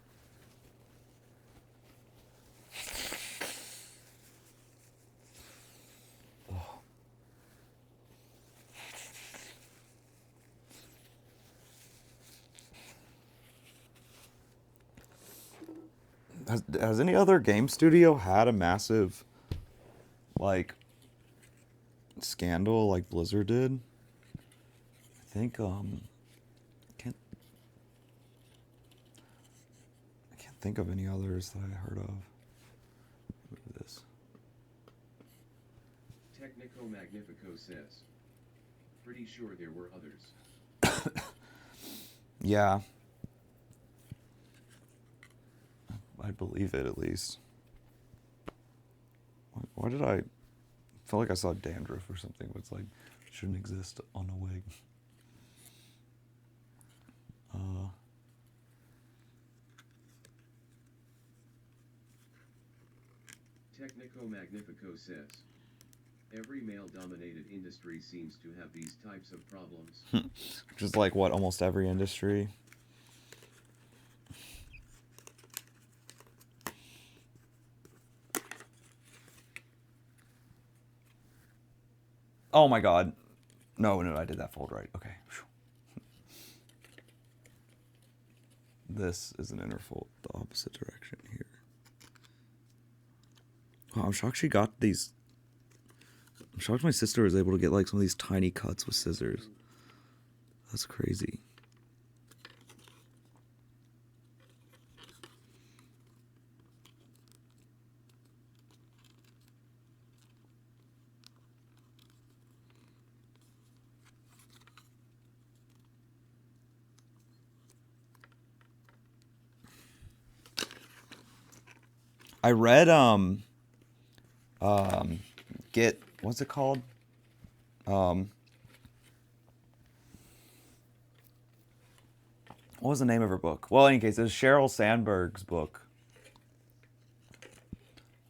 Has any other game studio had a massive, like, scandal like Blizzard did? I think, can't think of any others that I heard of. Look at this. Technico Magnifico says. Pretty sure there were others. Yeah. I believe it, at least. Why did I feel like I saw dandruff or something, but it's like, it shouldn't exist on a wig. Technico Magnifico says. Every male-dominated industry seems to have these types of problems. Which is like, what, almost every industry? Oh my god. No, I did that fold right. Okay. This is an inner fold, the opposite direction here. Wow, I'm shocked she got these. I'm shocked my sister was able to get like some of these tiny cuts with scissors. That's crazy. I read get what's it called? What was the name of her book? Well, in any case, it was Sheryl Sandberg's book.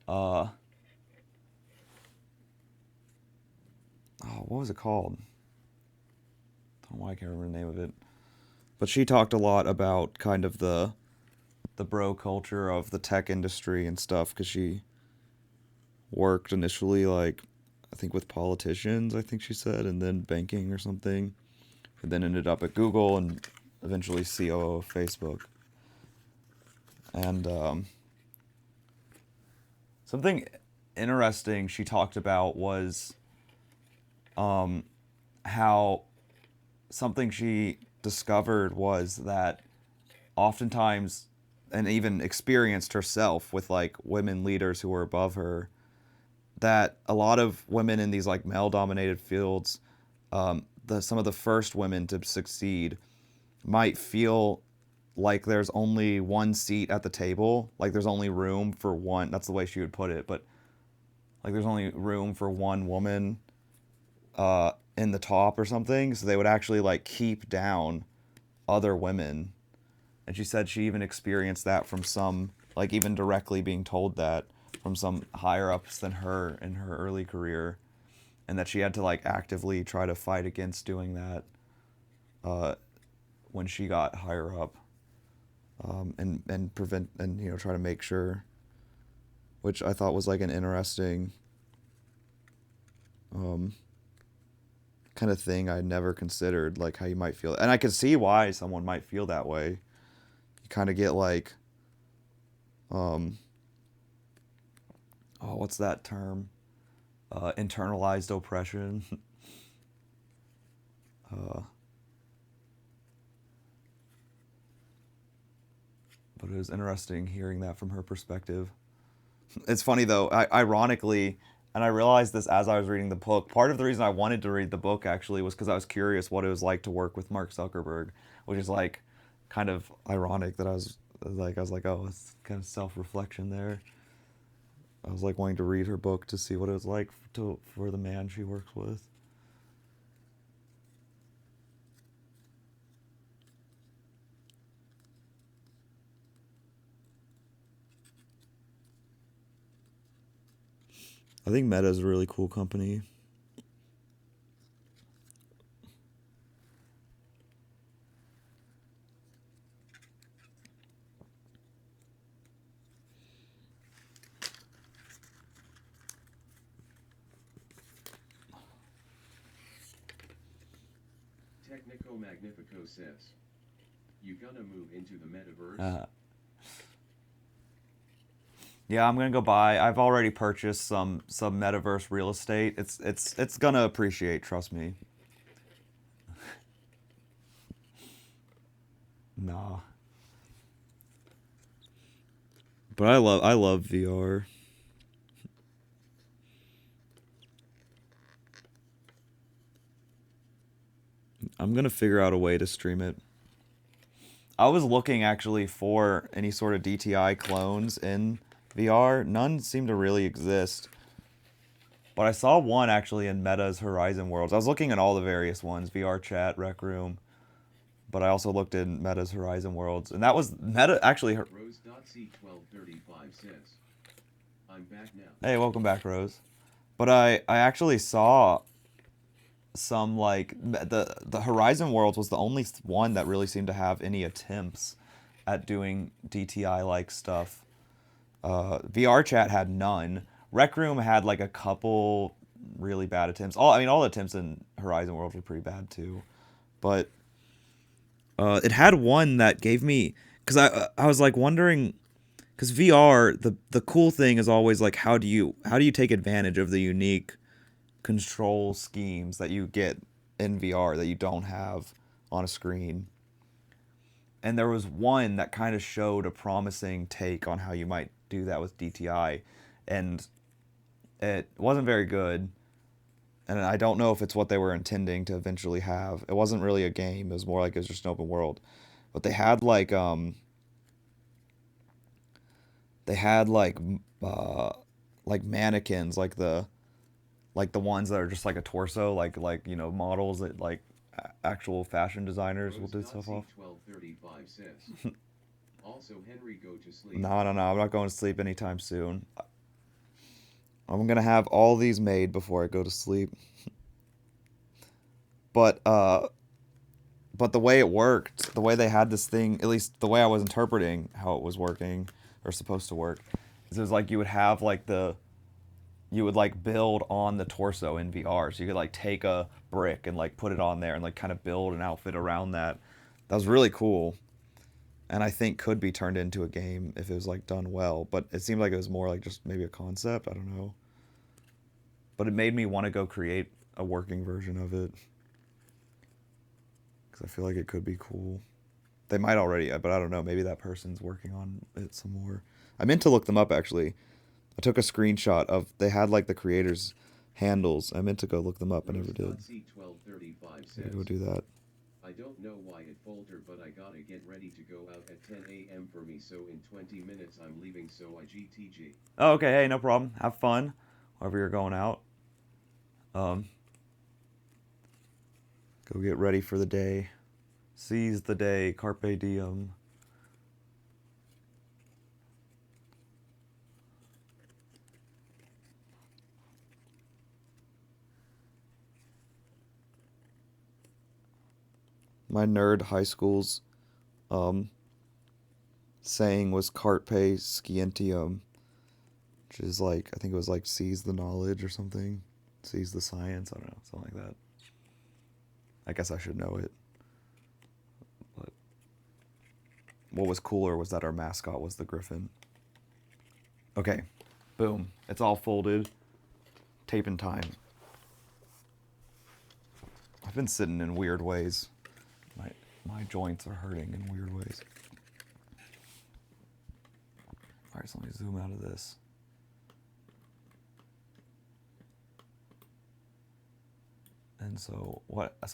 Oh, what was it called? I don't know why I can't remember the name of it. But she talked a lot about kind of the bro culture of the tech industry and stuff, because she worked initially, like, I think with politicians, I think she said, and then banking or something, and then ended up at Google and eventually COO of Facebook. And something interesting she talked about was how something she discovered was that oftentimes, and even experienced herself with like women leaders who were above her, that a lot of women in these like male dominated fields, some of the first women to succeed might feel like there's only one seat at the table, like there's only room for one, that's the way she would put it, but like there's only room for one woman in the top or something, so they would actually like keep down other women. And she said she even experienced that from some, like even directly being told that from some higher ups than her in her early career, and that she had to like actively try to fight against doing that when she got higher up, and prevent, and you know, try to make sure, which I thought was like an interesting kind of thing I never considered, like how you might feel, and I could see why someone might feel that way. You kind of get like what's that term? Internalized oppression. But it was interesting hearing that from her perspective. It's funny though, ironically, and I realized this as I was reading the book, part of the reason I wanted to read the book actually was because I was curious what it was like to work with Mark Zuckerberg, which is like kind of ironic that I was like, oh, it's kind of self-reflection there. I was like wanting to read her book to see what it was like for the man she works with. I think Meta is a really cool company. Technico Magnifico says. You gonna move into the metaverse? Yeah, I'm gonna go buy. I've already purchased some metaverse real estate. It's gonna appreciate. Trust me. Nah. But I love VR. I'm gonna figure out a way to stream it. I was looking actually for any sort of DTI clones in VR. None seem to really exist. But I saw one actually in Meta's Horizon Worlds. I was looking at all the various ones, VR Chat, Rec Room, but I also looked in Meta's Horizon Worlds, and that was Meta actually. Rose.c1235 says, I'm back now. Hey, welcome back, Rose. But I actually saw some like the Horizon Worlds was the only one that really seemed to have any attempts at doing DTI like stuff. VR Chat had none. Rec Room had like a couple really bad attempts. All the attempts in Horizon Worlds were pretty bad too, but it had one that gave me because I was like wondering because VR the cool thing is always like how do you take advantage of the unique control schemes that you get in VR that you don't have on a screen. And there was one that kind of showed a promising take on how you might do that with DTI, and it wasn't very good. And I don't know if it's what they were intending to eventually have. It wasn't really a game. It was more like it was just an open world. But they had like mannequins, like the ones that are just like a torso, like models that like actual fashion designers will do stuff off. 1235 says, also Henry go to sleep. No, I'm not going to sleep anytime soon. I'm gonna have all these made before I go to sleep. But the way it worked, the way they had this thing, at least the way I was interpreting how it was working or supposed to work, is it was like you would have like you would like build on the torso in VR. So you could like take a brick and like put it on there and like kind of build an outfit around that. That was really cool. And I think could be turned into a game if it was like done well. But it seemed like it was more like just maybe a concept. I don't know. But it made me want to go create a working version of it. Because I feel like it could be cool. They might already, but I don't know. Maybe that person's working on it some more. I meant to look them up actually. I took a screenshot of they had like the creators' handles. I meant to go look them up. I never did. C1235 I go says, do that. I don't know why it faltered, but I gotta get ready to go out at 10 a.m. for me, so in 20 minutes I'm leaving, so I GTG. Oh, okay. Hey, no problem. Have fun, wherever you're going out. Go get ready for the day. Seize the day. Carpe diem. My nerd high school's saying was carpe scientium, which is like, I think it was like seize the knowledge or something. Seize the science. I don't know. Something like that. I guess I should know it. But what was cooler was that our mascot was the griffin. Okay. Boom. It's all folded. Taping time. I've been sitting in weird ways. My joints are hurting in weird ways. Alright, so let me zoom out of this. And so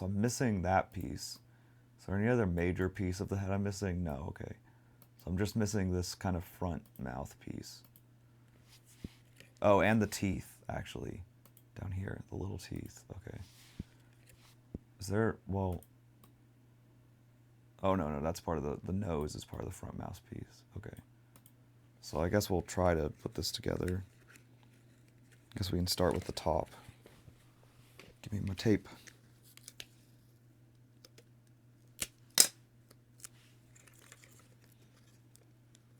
I'm missing that piece. Is there any other major piece of the head I'm missing? No, okay. So I'm just missing this kind of front mouth piece. Oh, and the teeth, actually. Down here, the little teeth. Okay. Is there, well... Oh, no, that's part of the nose is part of the front mouthpiece. Okay. So I guess we'll try to put this together. I guess we can start with the top. Give me my tape.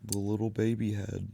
The little baby head.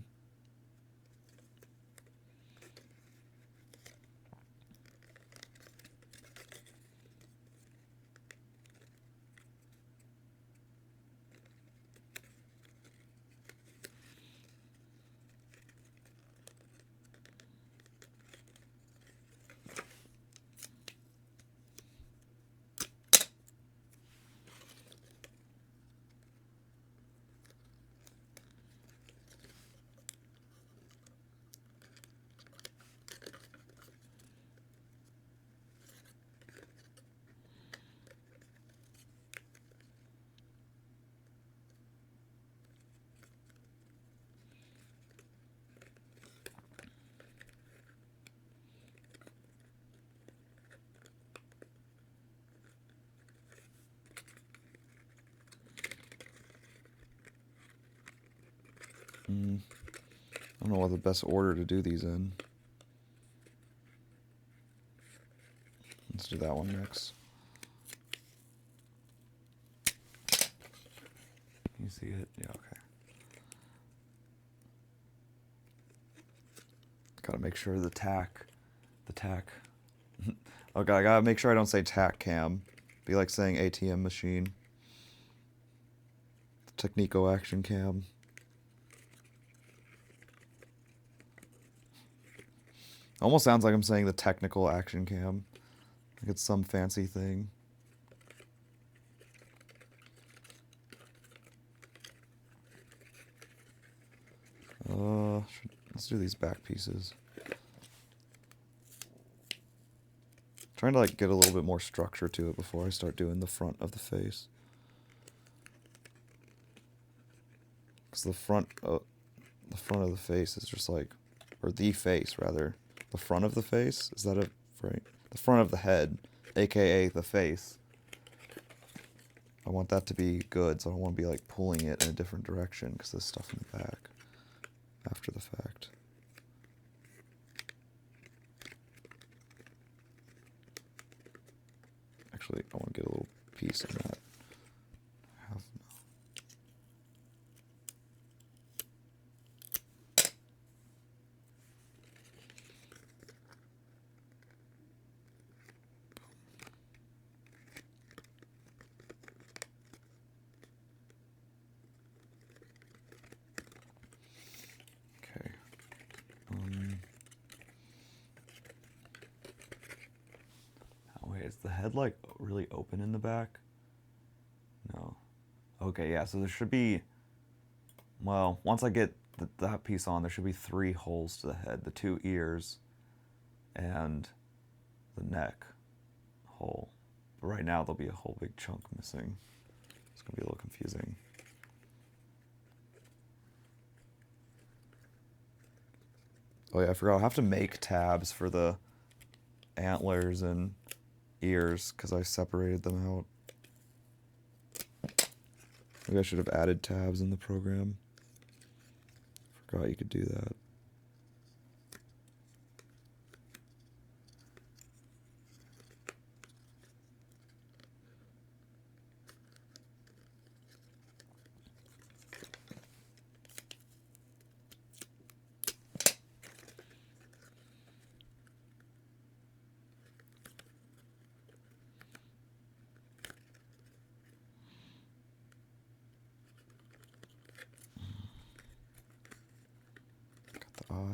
I don't know what the best order to do these in. Let's do that one next. Can you see it? Yeah, okay. Gotta make sure the tack. Okay, I gotta make sure I don't say tack cam. Be like saying ATM machine. Technico action cam. Almost sounds like I'm saying the technical action cam. Like it's some fancy thing. Let's do these back pieces. Trying to like get a little bit more structure to it before I start doing the front of the face. Because the front of the face is just like, or the face rather. The front of the face, is that a right? The front of the head, aka the face. I want that to be good, so I don't want to be like pulling it in a different direction because there's stuff in the back after the fact. Actually, I want to get a little piece in that. Okay. Oh, wait, is the head like really open in the back? No. Okay, yeah, so there should be, well, once I get that piece on, there should be 3 holes to the head. The 2 ears and the neck hole. But right now there'll be a whole big chunk missing. It's going to be a little confusing. Oh yeah, I forgot. I'll have to make tabs for the antlers and ears because I separated them out. Maybe I should have added tabs in the program. Forgot you could do that.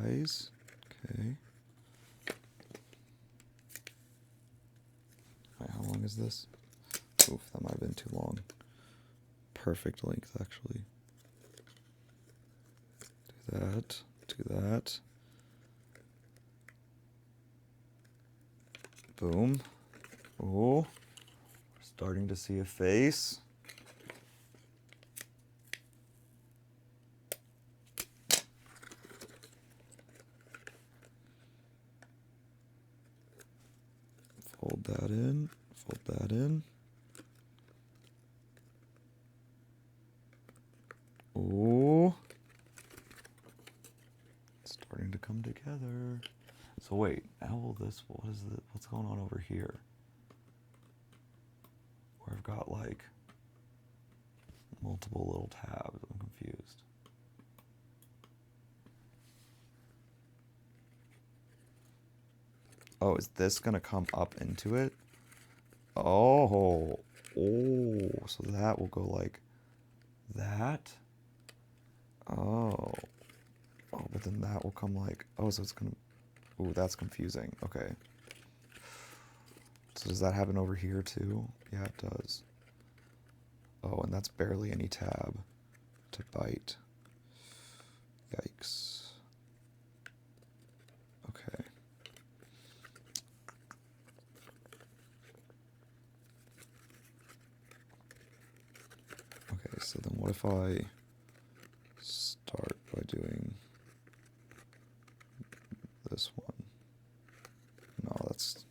Eyes. Okay. Wait, how long is this? Oof, that might have been too long. Perfect length, actually. Do that. Do that. Boom. Oh. We're starting to see a face. Fold that in, fold that in. Oh, it's starting to come together. So wait, how will this, what's going on over here? Where I've got like multiple little tabs, I'm confused. Oh, is this gonna come up into it? Oh, so that will go like that. Oh, but then that will come like, so it's gonna, that's confusing. Okay. So does that happen over here too? Yeah, it does. Oh, and that's barely any tab to bite. Yikes. Okay. Okay, so then what if I start by doing this one? No, that's...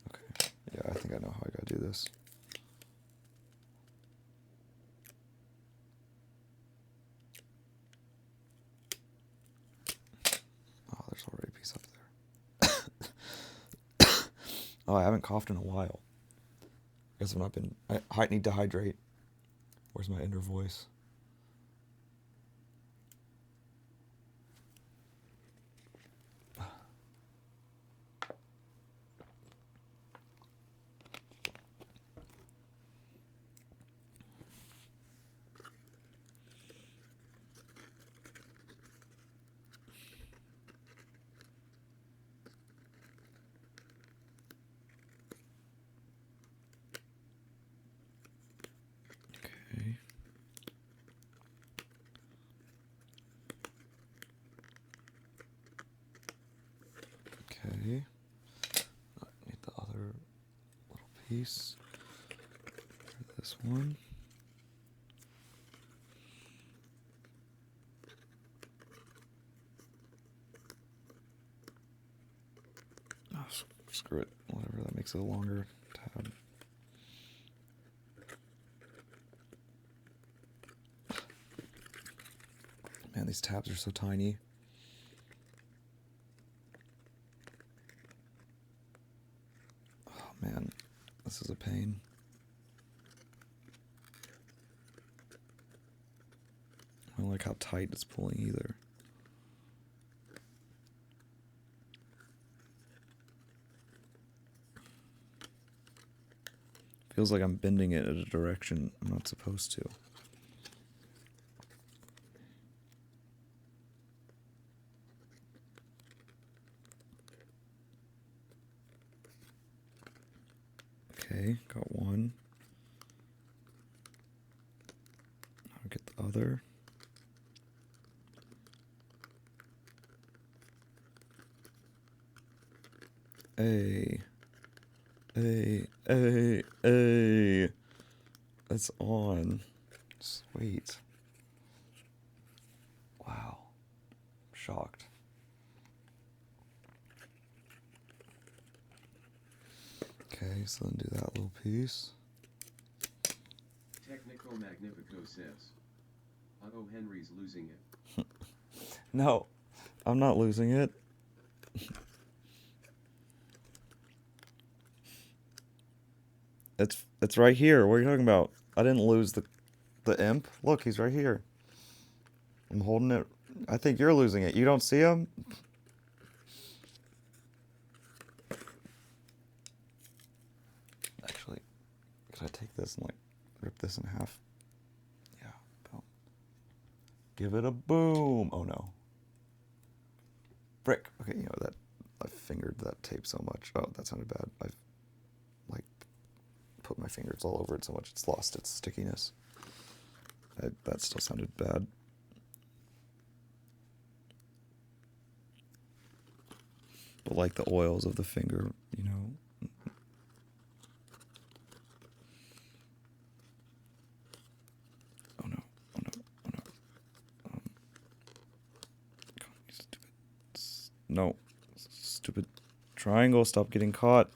Okay, yeah, I think I know how I gotta do this. Oh, I haven't coughed in a while. Guess I've not been. I need to hydrate. Where's my inner voice? Okay. Okay. I need the other little piece. This one. Oh, screw it. Whatever, that makes it a longer tab. Man, these tabs are so tiny. Oh man, this is a pain. I don't like how tight it's pulling either. Feels like I'm bending it in a direction I'm not supposed to. Okay, got one. I'll get the other. Hey. It's on. Sweet. Wow. I'm shocked. Okay, so then do that little piece. Technico Magnifico says. Otto Henry's losing it. No, I'm not losing it. It's right here. What are you talking about? I didn't lose the imp. Look, he's right here. I'm holding it. I think you're losing it. You don't see him? Actually, could I take this and like rip this in half? Yeah. Boom. Give it a boom. Oh no. Frick. Okay, you know that I fingered that tape so much. Oh, that sounded bad. I've like put my fingers all over it so much it's lost its stickiness. That still sounded bad. But like the oils of the finger, you know. Oh no. Come on, you stupid. No. Stupid triangle, stop getting caught.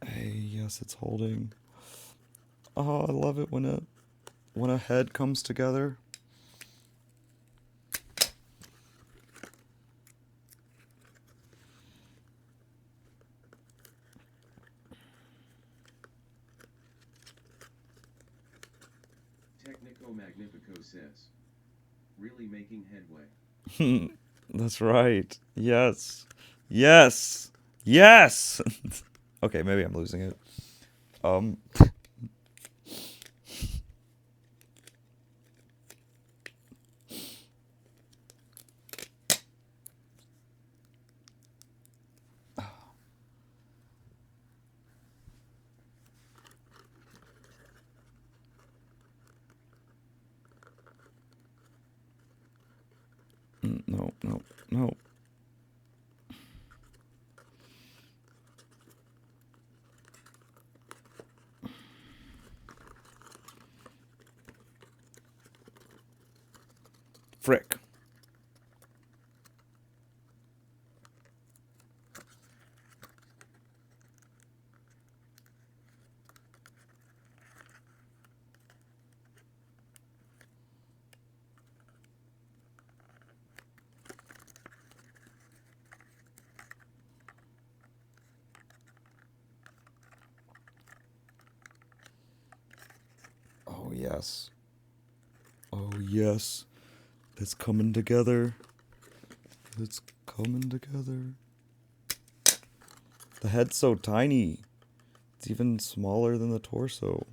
Hey, yes, it's holding. Oh, I love it when a head comes together. Technico Magnifico says. Really making headway. That's right. Yes. Yes. Yes. Okay, maybe I'm losing it. No. Frick. yes. Oh, yes. It's coming together. It's coming together. The head's so tiny. It's even smaller than the torso.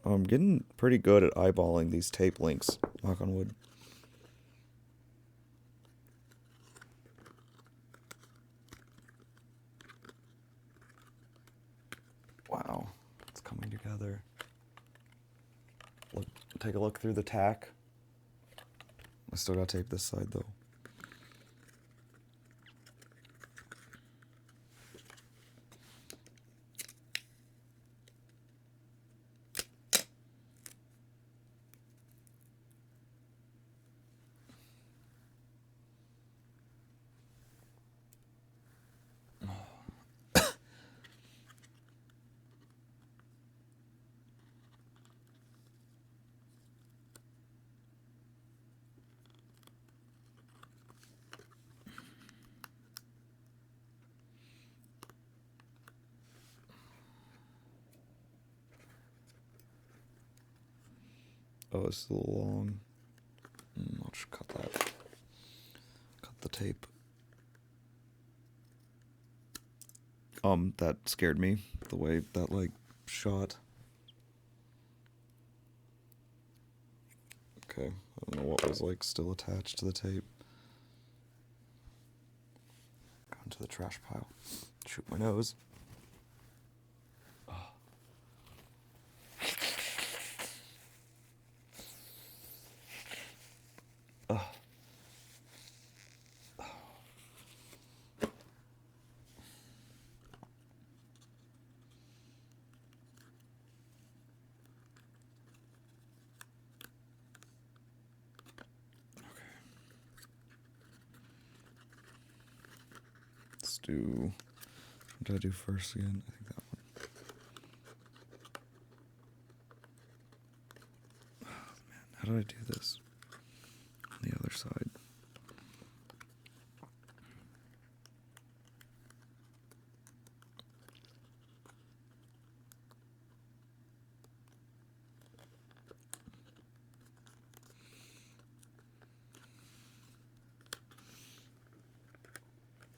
I'm getting pretty good at eyeballing these tape links, knock on wood. Wow, it's coming together. Look, take a look through the tack. I still gotta tape this side though. Oh, it's a little long. I'll just cut that. Cut the tape. That scared me, the way that, like, shot. Okay, I don't know what was, like, still attached to the tape. Go into the trash pile. Shoot my nose. Let's do... What did I do first again? I think that one. Oh, man, how did I do this? On the other side.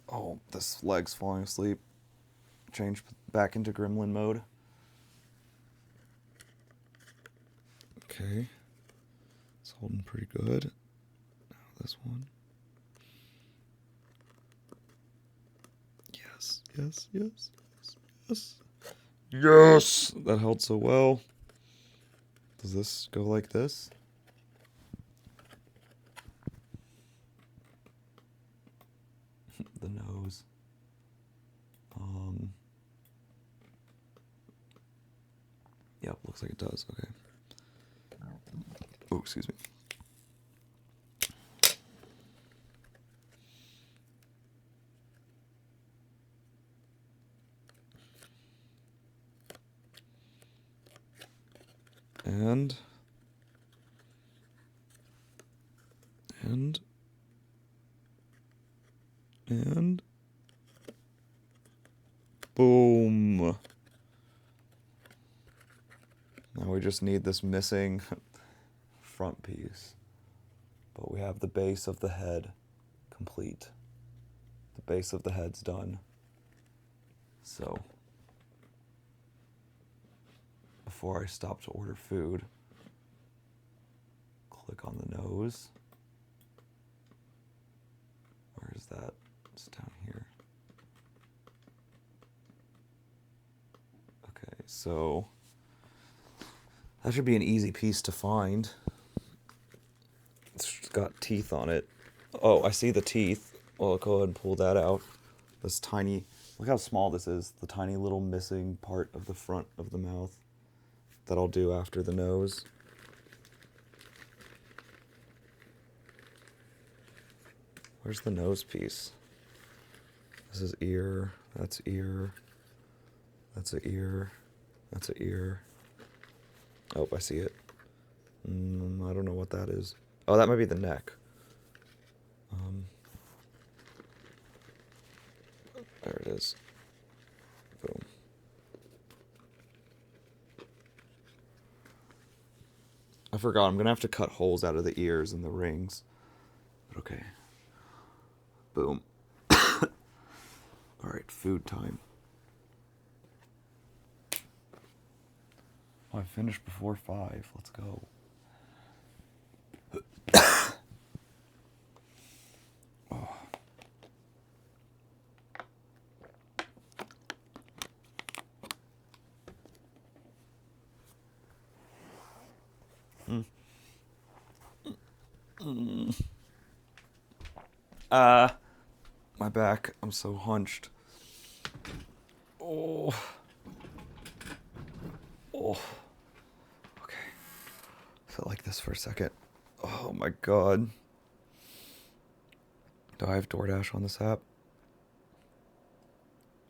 Oh, this leg's falling asleep. Change back into gremlin mode. Okay. It's holding pretty good. Now this one. Yes, yes, yes, yes, yes. Yes! That held so well. Does this go like this? The nose. Yep, looks like it does. Okay. Oh, excuse me. And boom. Now we just need this missing front piece. But we have the base of the head complete. The base of the head's done. So, before I stop to order food, click on the nose. Where is that? It's down here. Okay, so that should be an easy piece to find. It's got teeth on it. Oh, I see the teeth. Well, I'll go ahead and pull that out. This tiny, look how small this is. The tiny little missing part of the front of the mouth that I'll do after the nose. Where's the nose piece? This is ear, that's ear, that's an ear, that's an ear. Oh, I see it. I don't know what that is. Oh, that might be the neck. There it is. Boom. I forgot. I'm going to have to cut holes out of the ears and the rings. But okay. Boom. Alright, food time. Oh, I finished before 5. Let's go. Oh. My back. I'm so hunched. Oh. Oh. Okay. Felt like this for a second. Oh my god. Do I have DoorDash on this app?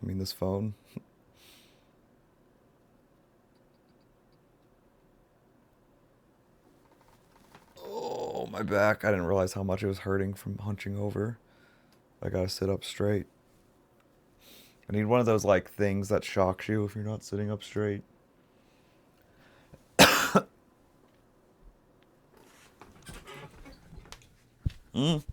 I mean, this phone. Oh, my back. I didn't realize how much it was hurting from hunching over. I gotta sit up straight. I need one of those, like, things that shocks you if you're not sitting up straight. Mm.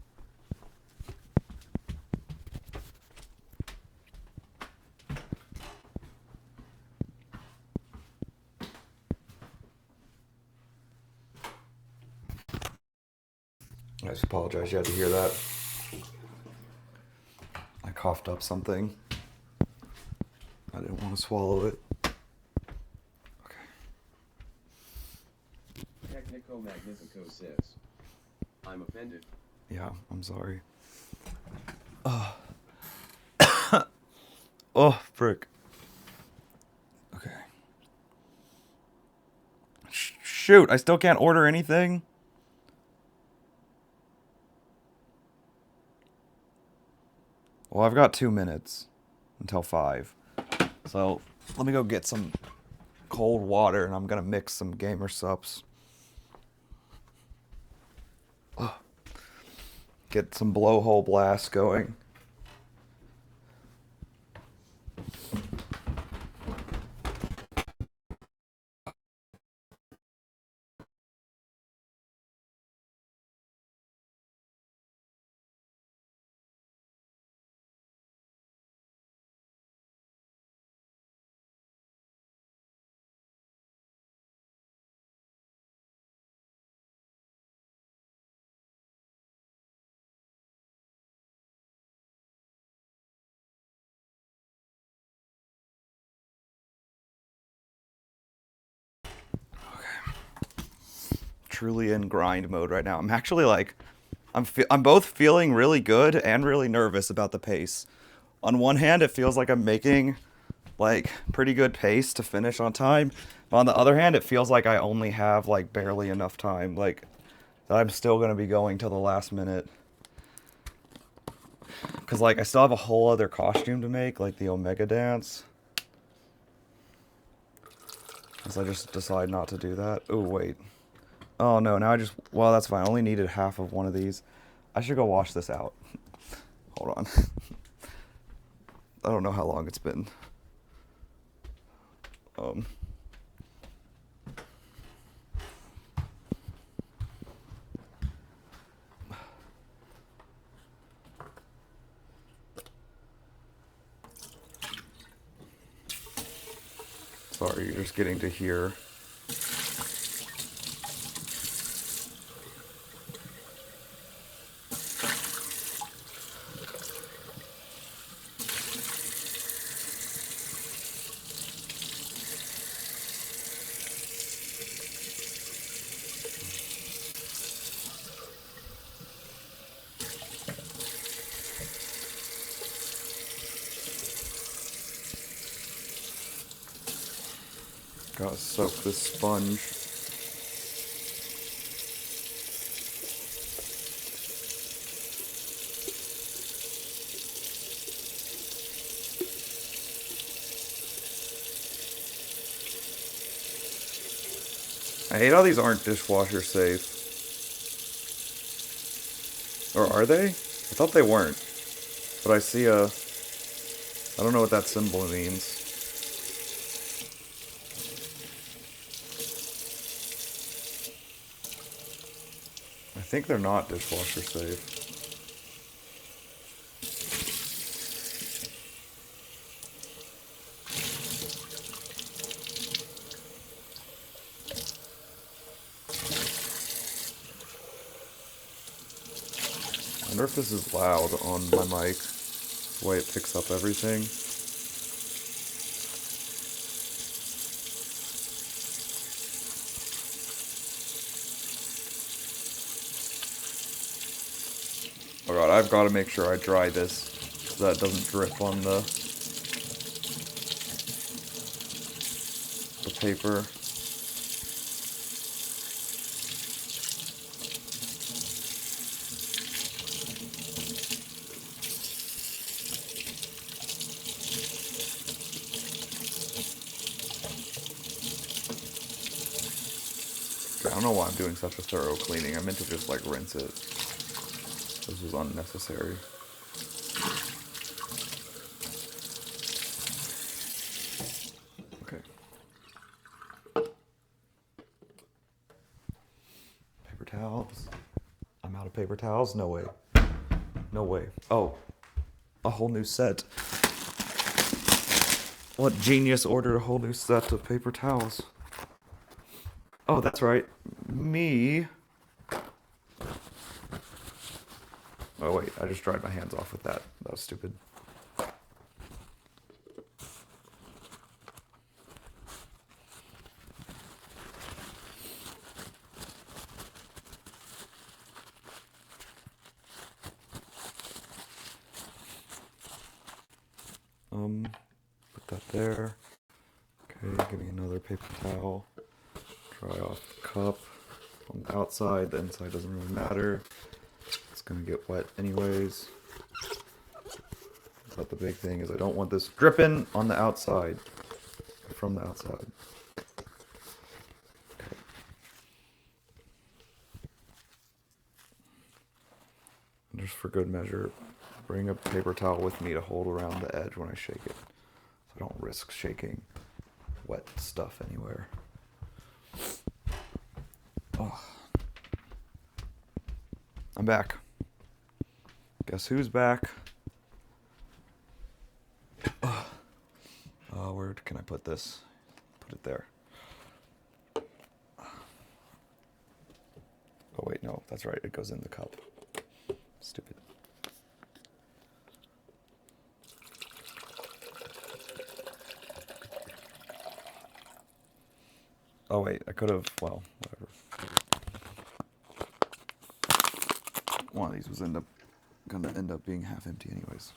I just apologize you had to hear that. I coughed up something. I didn't want to swallow it. Okay. Technico Magnifico says, I'm offended. Yeah, I'm sorry. Oh. Oh, frick. Okay. Shoot, I still can't order anything? Well, I've got 2 minutes until 5. So, let me go get some cold water and I'm gonna mix some gamer sups. Oh. Get some blowhole blast going. Truly in grind mode right now. I'm actually like, I'm both feeling really good and really nervous about the pace. On one hand, it feels like I'm making like pretty good pace to finish on time. But on the other hand, it feels like I only have like barely enough time. Like that I'm still gonna be going till the last minute. Cause like I still have a whole other costume to make, like the Omega dance. Cause I just decide not to do that. Oh wait. Oh no, now I just, well that's fine. I only needed half of one of these. I should go wash this out. Hold on. I don't know how long it's been. Sorry, you're just getting to hear. Gotta soak this sponge. I hate how these aren't dishwasher safe. Or are they? I thought they weren't. But I see a... I don't know what that symbol means. think they're not dishwasher safe. I wonder if this is loud on my mic, the way it picks up everything. Oh god, I've got to make sure I dry this so that it doesn't drip on the paper. I don't know why I'm doing such a thorough cleaning. I meant to just like rinse it. This was unnecessary. Okay. Paper towels. I'm out of paper towels? No way. No way. Oh, a whole new set. What genius ordered a whole new set of paper towels? Oh, that's right. Me. Oh wait, I just dried my hands off with that. That was stupid. Put that there. Okay, give me another paper towel. Dry off the cup on the outside. The inside doesn't really matter. It's gonna get wet anyways. But the big thing is I don't want this dripping on the outside. From the outside. Okay. And just for good measure, bring a paper towel with me to hold around the edge when I shake it. So I don't risk shaking wet stuff anywhere. Oh. I'm back. Guess who's back? Where can I put this? Put it there. Oh wait, no, that's right. It goes in the cup. Stupid. Oh wait, I could have, well, whatever. One of these was gonna end up being half empty anyways.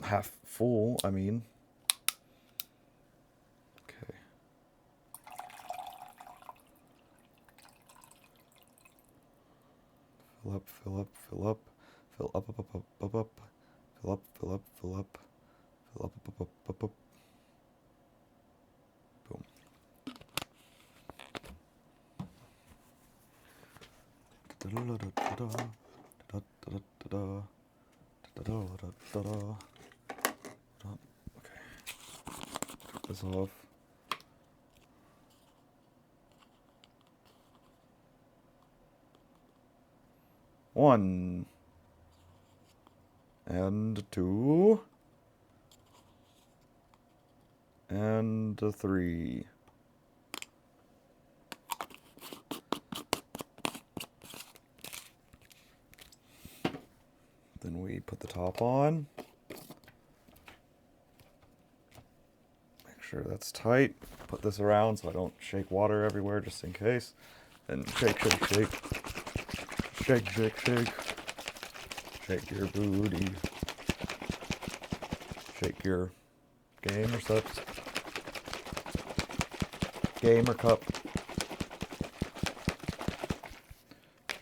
Half full, I mean. Okay. Fill up, fill up, fill up, fill up, up, up, up, up, up, fill up, fill up, fill up, fill up, up, up, up, up. Boom. Okay. Cut this off. One. And two. And a three. Then we put the top on. Make sure that's tight. Put this around so I don't shake water everywhere just in case. And shake, shake, shake. Shake, shake, shake. Shake your booty. Shake your game or such. Game or cup.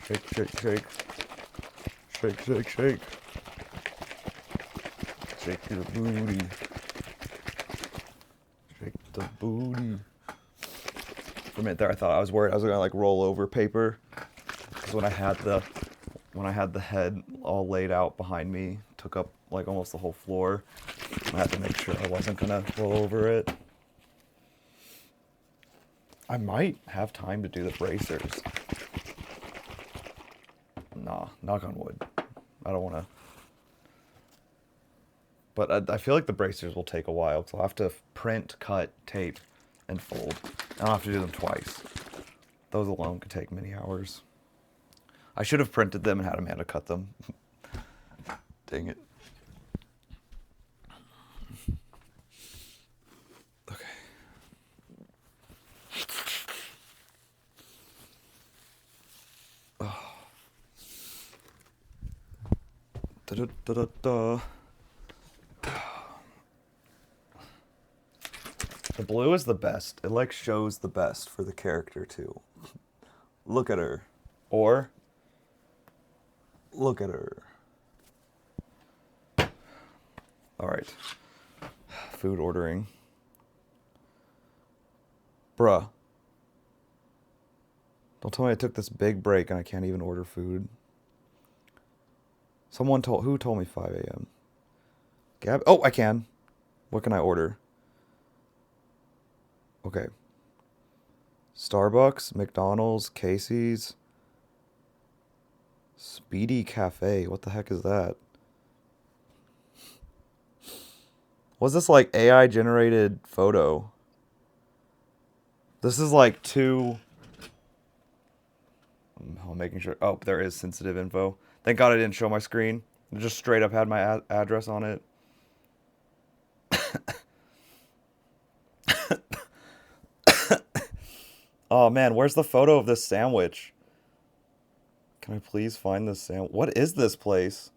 Shake, shake, shake. Shake, shake, shake. Shake your booty. Shake the booty. For a minute there, I thought I was worried I was gonna like roll over paper, because when I had the head all laid out behind me, took up like almost the whole floor. I had to make sure I wasn't gonna roll over it. I might have time to do the bracers. Nah, knock on wood. I don't want to. But I feel like the bracers will take a while, so I'll have to print, cut, tape, and fold. I don't have to do them twice. Those alone could take many hours. I should have printed them and had Amanda cut them. Dang it. Okay. Oh. Da-da-da-da-da. The blue is the best. It like shows the best for the character too. Look at her. Or look at her. All right. Food ordering. Bruh. Don't tell me I took this big break and I can't even order food. Who told me 5 a.m.? Gab? Oh, I can. What can I order? Okay. Starbucks, McDonald's, Casey's, Speedy Cafe. What the heck is that? Was this like AI generated photo? This is like two. I'm making sure. Oh, there is sensitive info. Thank God I didn't show my screen. It just straight up had my address on it. Oh man, where's the photo of this sandwich? Can I please find this sandwich? What is this place?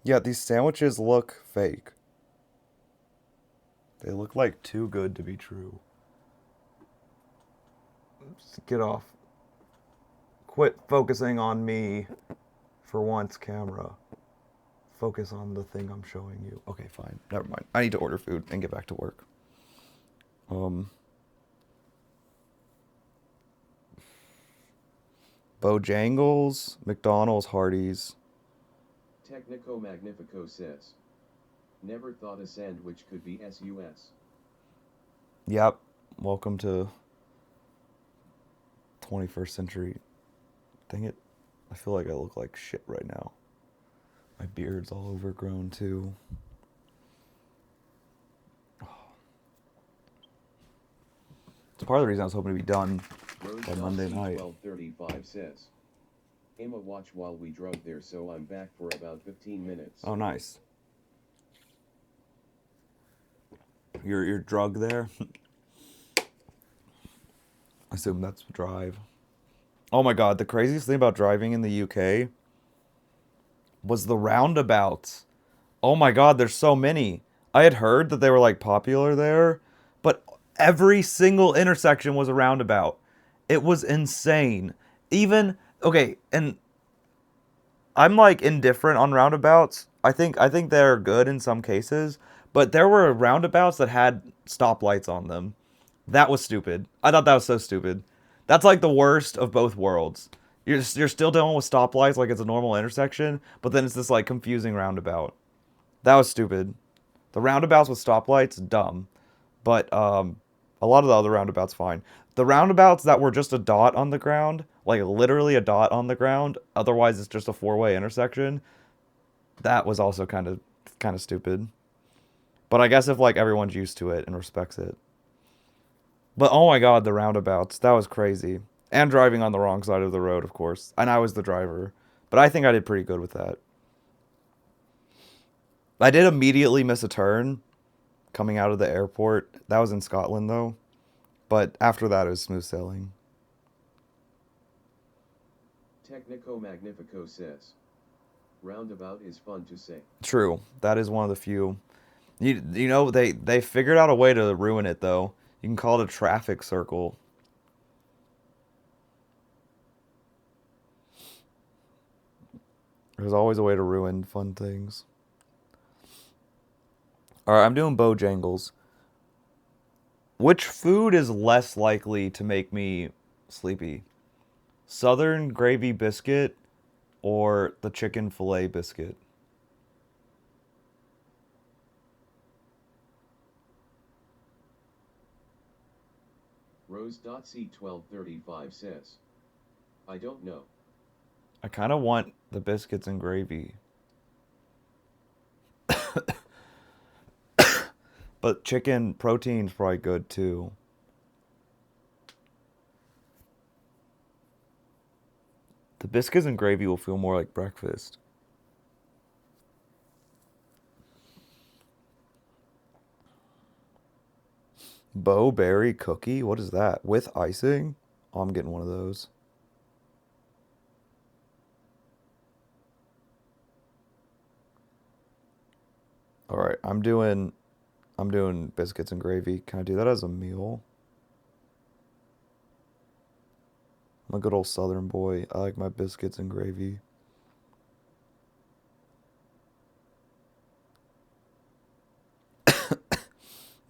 Yeah, these sandwiches look fake. They look like too good to be true. Just get off. Quit focusing on me for once, camera. Focus on the thing I'm showing you. Okay, fine. Never mind. I need to order food and get back to work. Bojangles, McDonald's, Hardee's. Technico Magnifico says. Never thought a sandwich could be SUS. Yep. Welcome to 21st century. Dang it. I feel like I look like shit right now. My beard's all overgrown too. It's part of the reason I was hoping to be done by Monday night. 12:35 says. Emma watch while we drove there, so I'm back for about 15 minutes. Oh, nice. Your drug there? I assume that's drive. Oh my god, the craziest thing about driving in the UK was the roundabouts. Oh my god, there's so many. I had heard that they were like popular there, but every single intersection was a roundabout. It was insane. Even okay, and I'm like indifferent on roundabouts. I think they're good in some cases, but there were roundabouts that had stoplights on them. That was stupid. I thought that was so stupid. That's like the worst of both worlds. You're still dealing with stoplights like it's a normal intersection, but then it's this like confusing roundabout. That was stupid. The roundabouts with stoplights, dumb. But a lot of the other roundabouts, fine. The roundabouts that were just a dot on the ground, like literally a dot on the ground, otherwise it's just a four-way intersection, that was also kind of stupid. But I guess if like everyone's used to it and respects it. But oh my god, the roundabouts, that was crazy. And driving on the wrong side of the road, of course. And I was the driver. But I think I did pretty good with that. I did immediately miss a turn coming out of the airport. That was in Scotland, though. But after that, it was smooth sailing. Technico Magnifico says. Roundabout is fun to say. True. That is one of the few. You know, they figured out a way to ruin it, though. You can call it a traffic circle. There's always a way to ruin fun things. Alright, I'm doing Bojangles. Which food is less likely to make me sleepy? Southern gravy biscuit or the chicken fillet biscuit? Rose.C1235 says, I don't know. I kind of want the biscuits and gravy. But chicken protein's probably good too. The biscuits and gravy will feel more like breakfast. Bow berry cookie? What is that? With icing? Oh, I'm getting one of those. All right, I'm doing biscuits and gravy. Can I do that as a meal? I'm a good old Southern boy. I like my biscuits and gravy.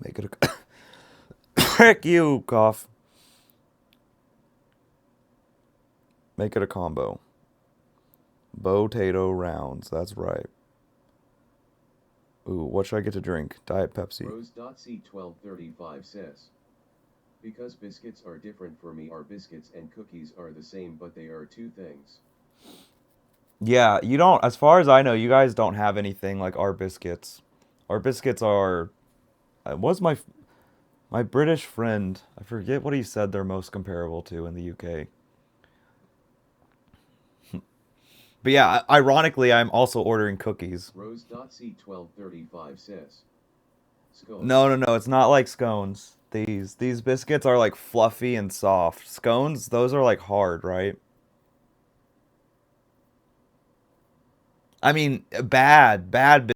Make it a frick you, cough. Make it a combo. Potato rounds. That's right. Ooh, what should I get to drink? Diet Pepsi. Rose.C1235 says, because biscuits are different for me, our biscuits and cookies are the same, but they are two things. Yeah, you don't, as far as I know, you guys don't have anything like our biscuits. Our biscuits are, was my British friend, I forget what he said they're most comparable to in the UK. But yeah, ironically, I'm also ordering cookies. Rose.C1235 says, scones. No, it's not like scones. These biscuits are like fluffy and soft. Scones, those are like hard, right? I mean, bad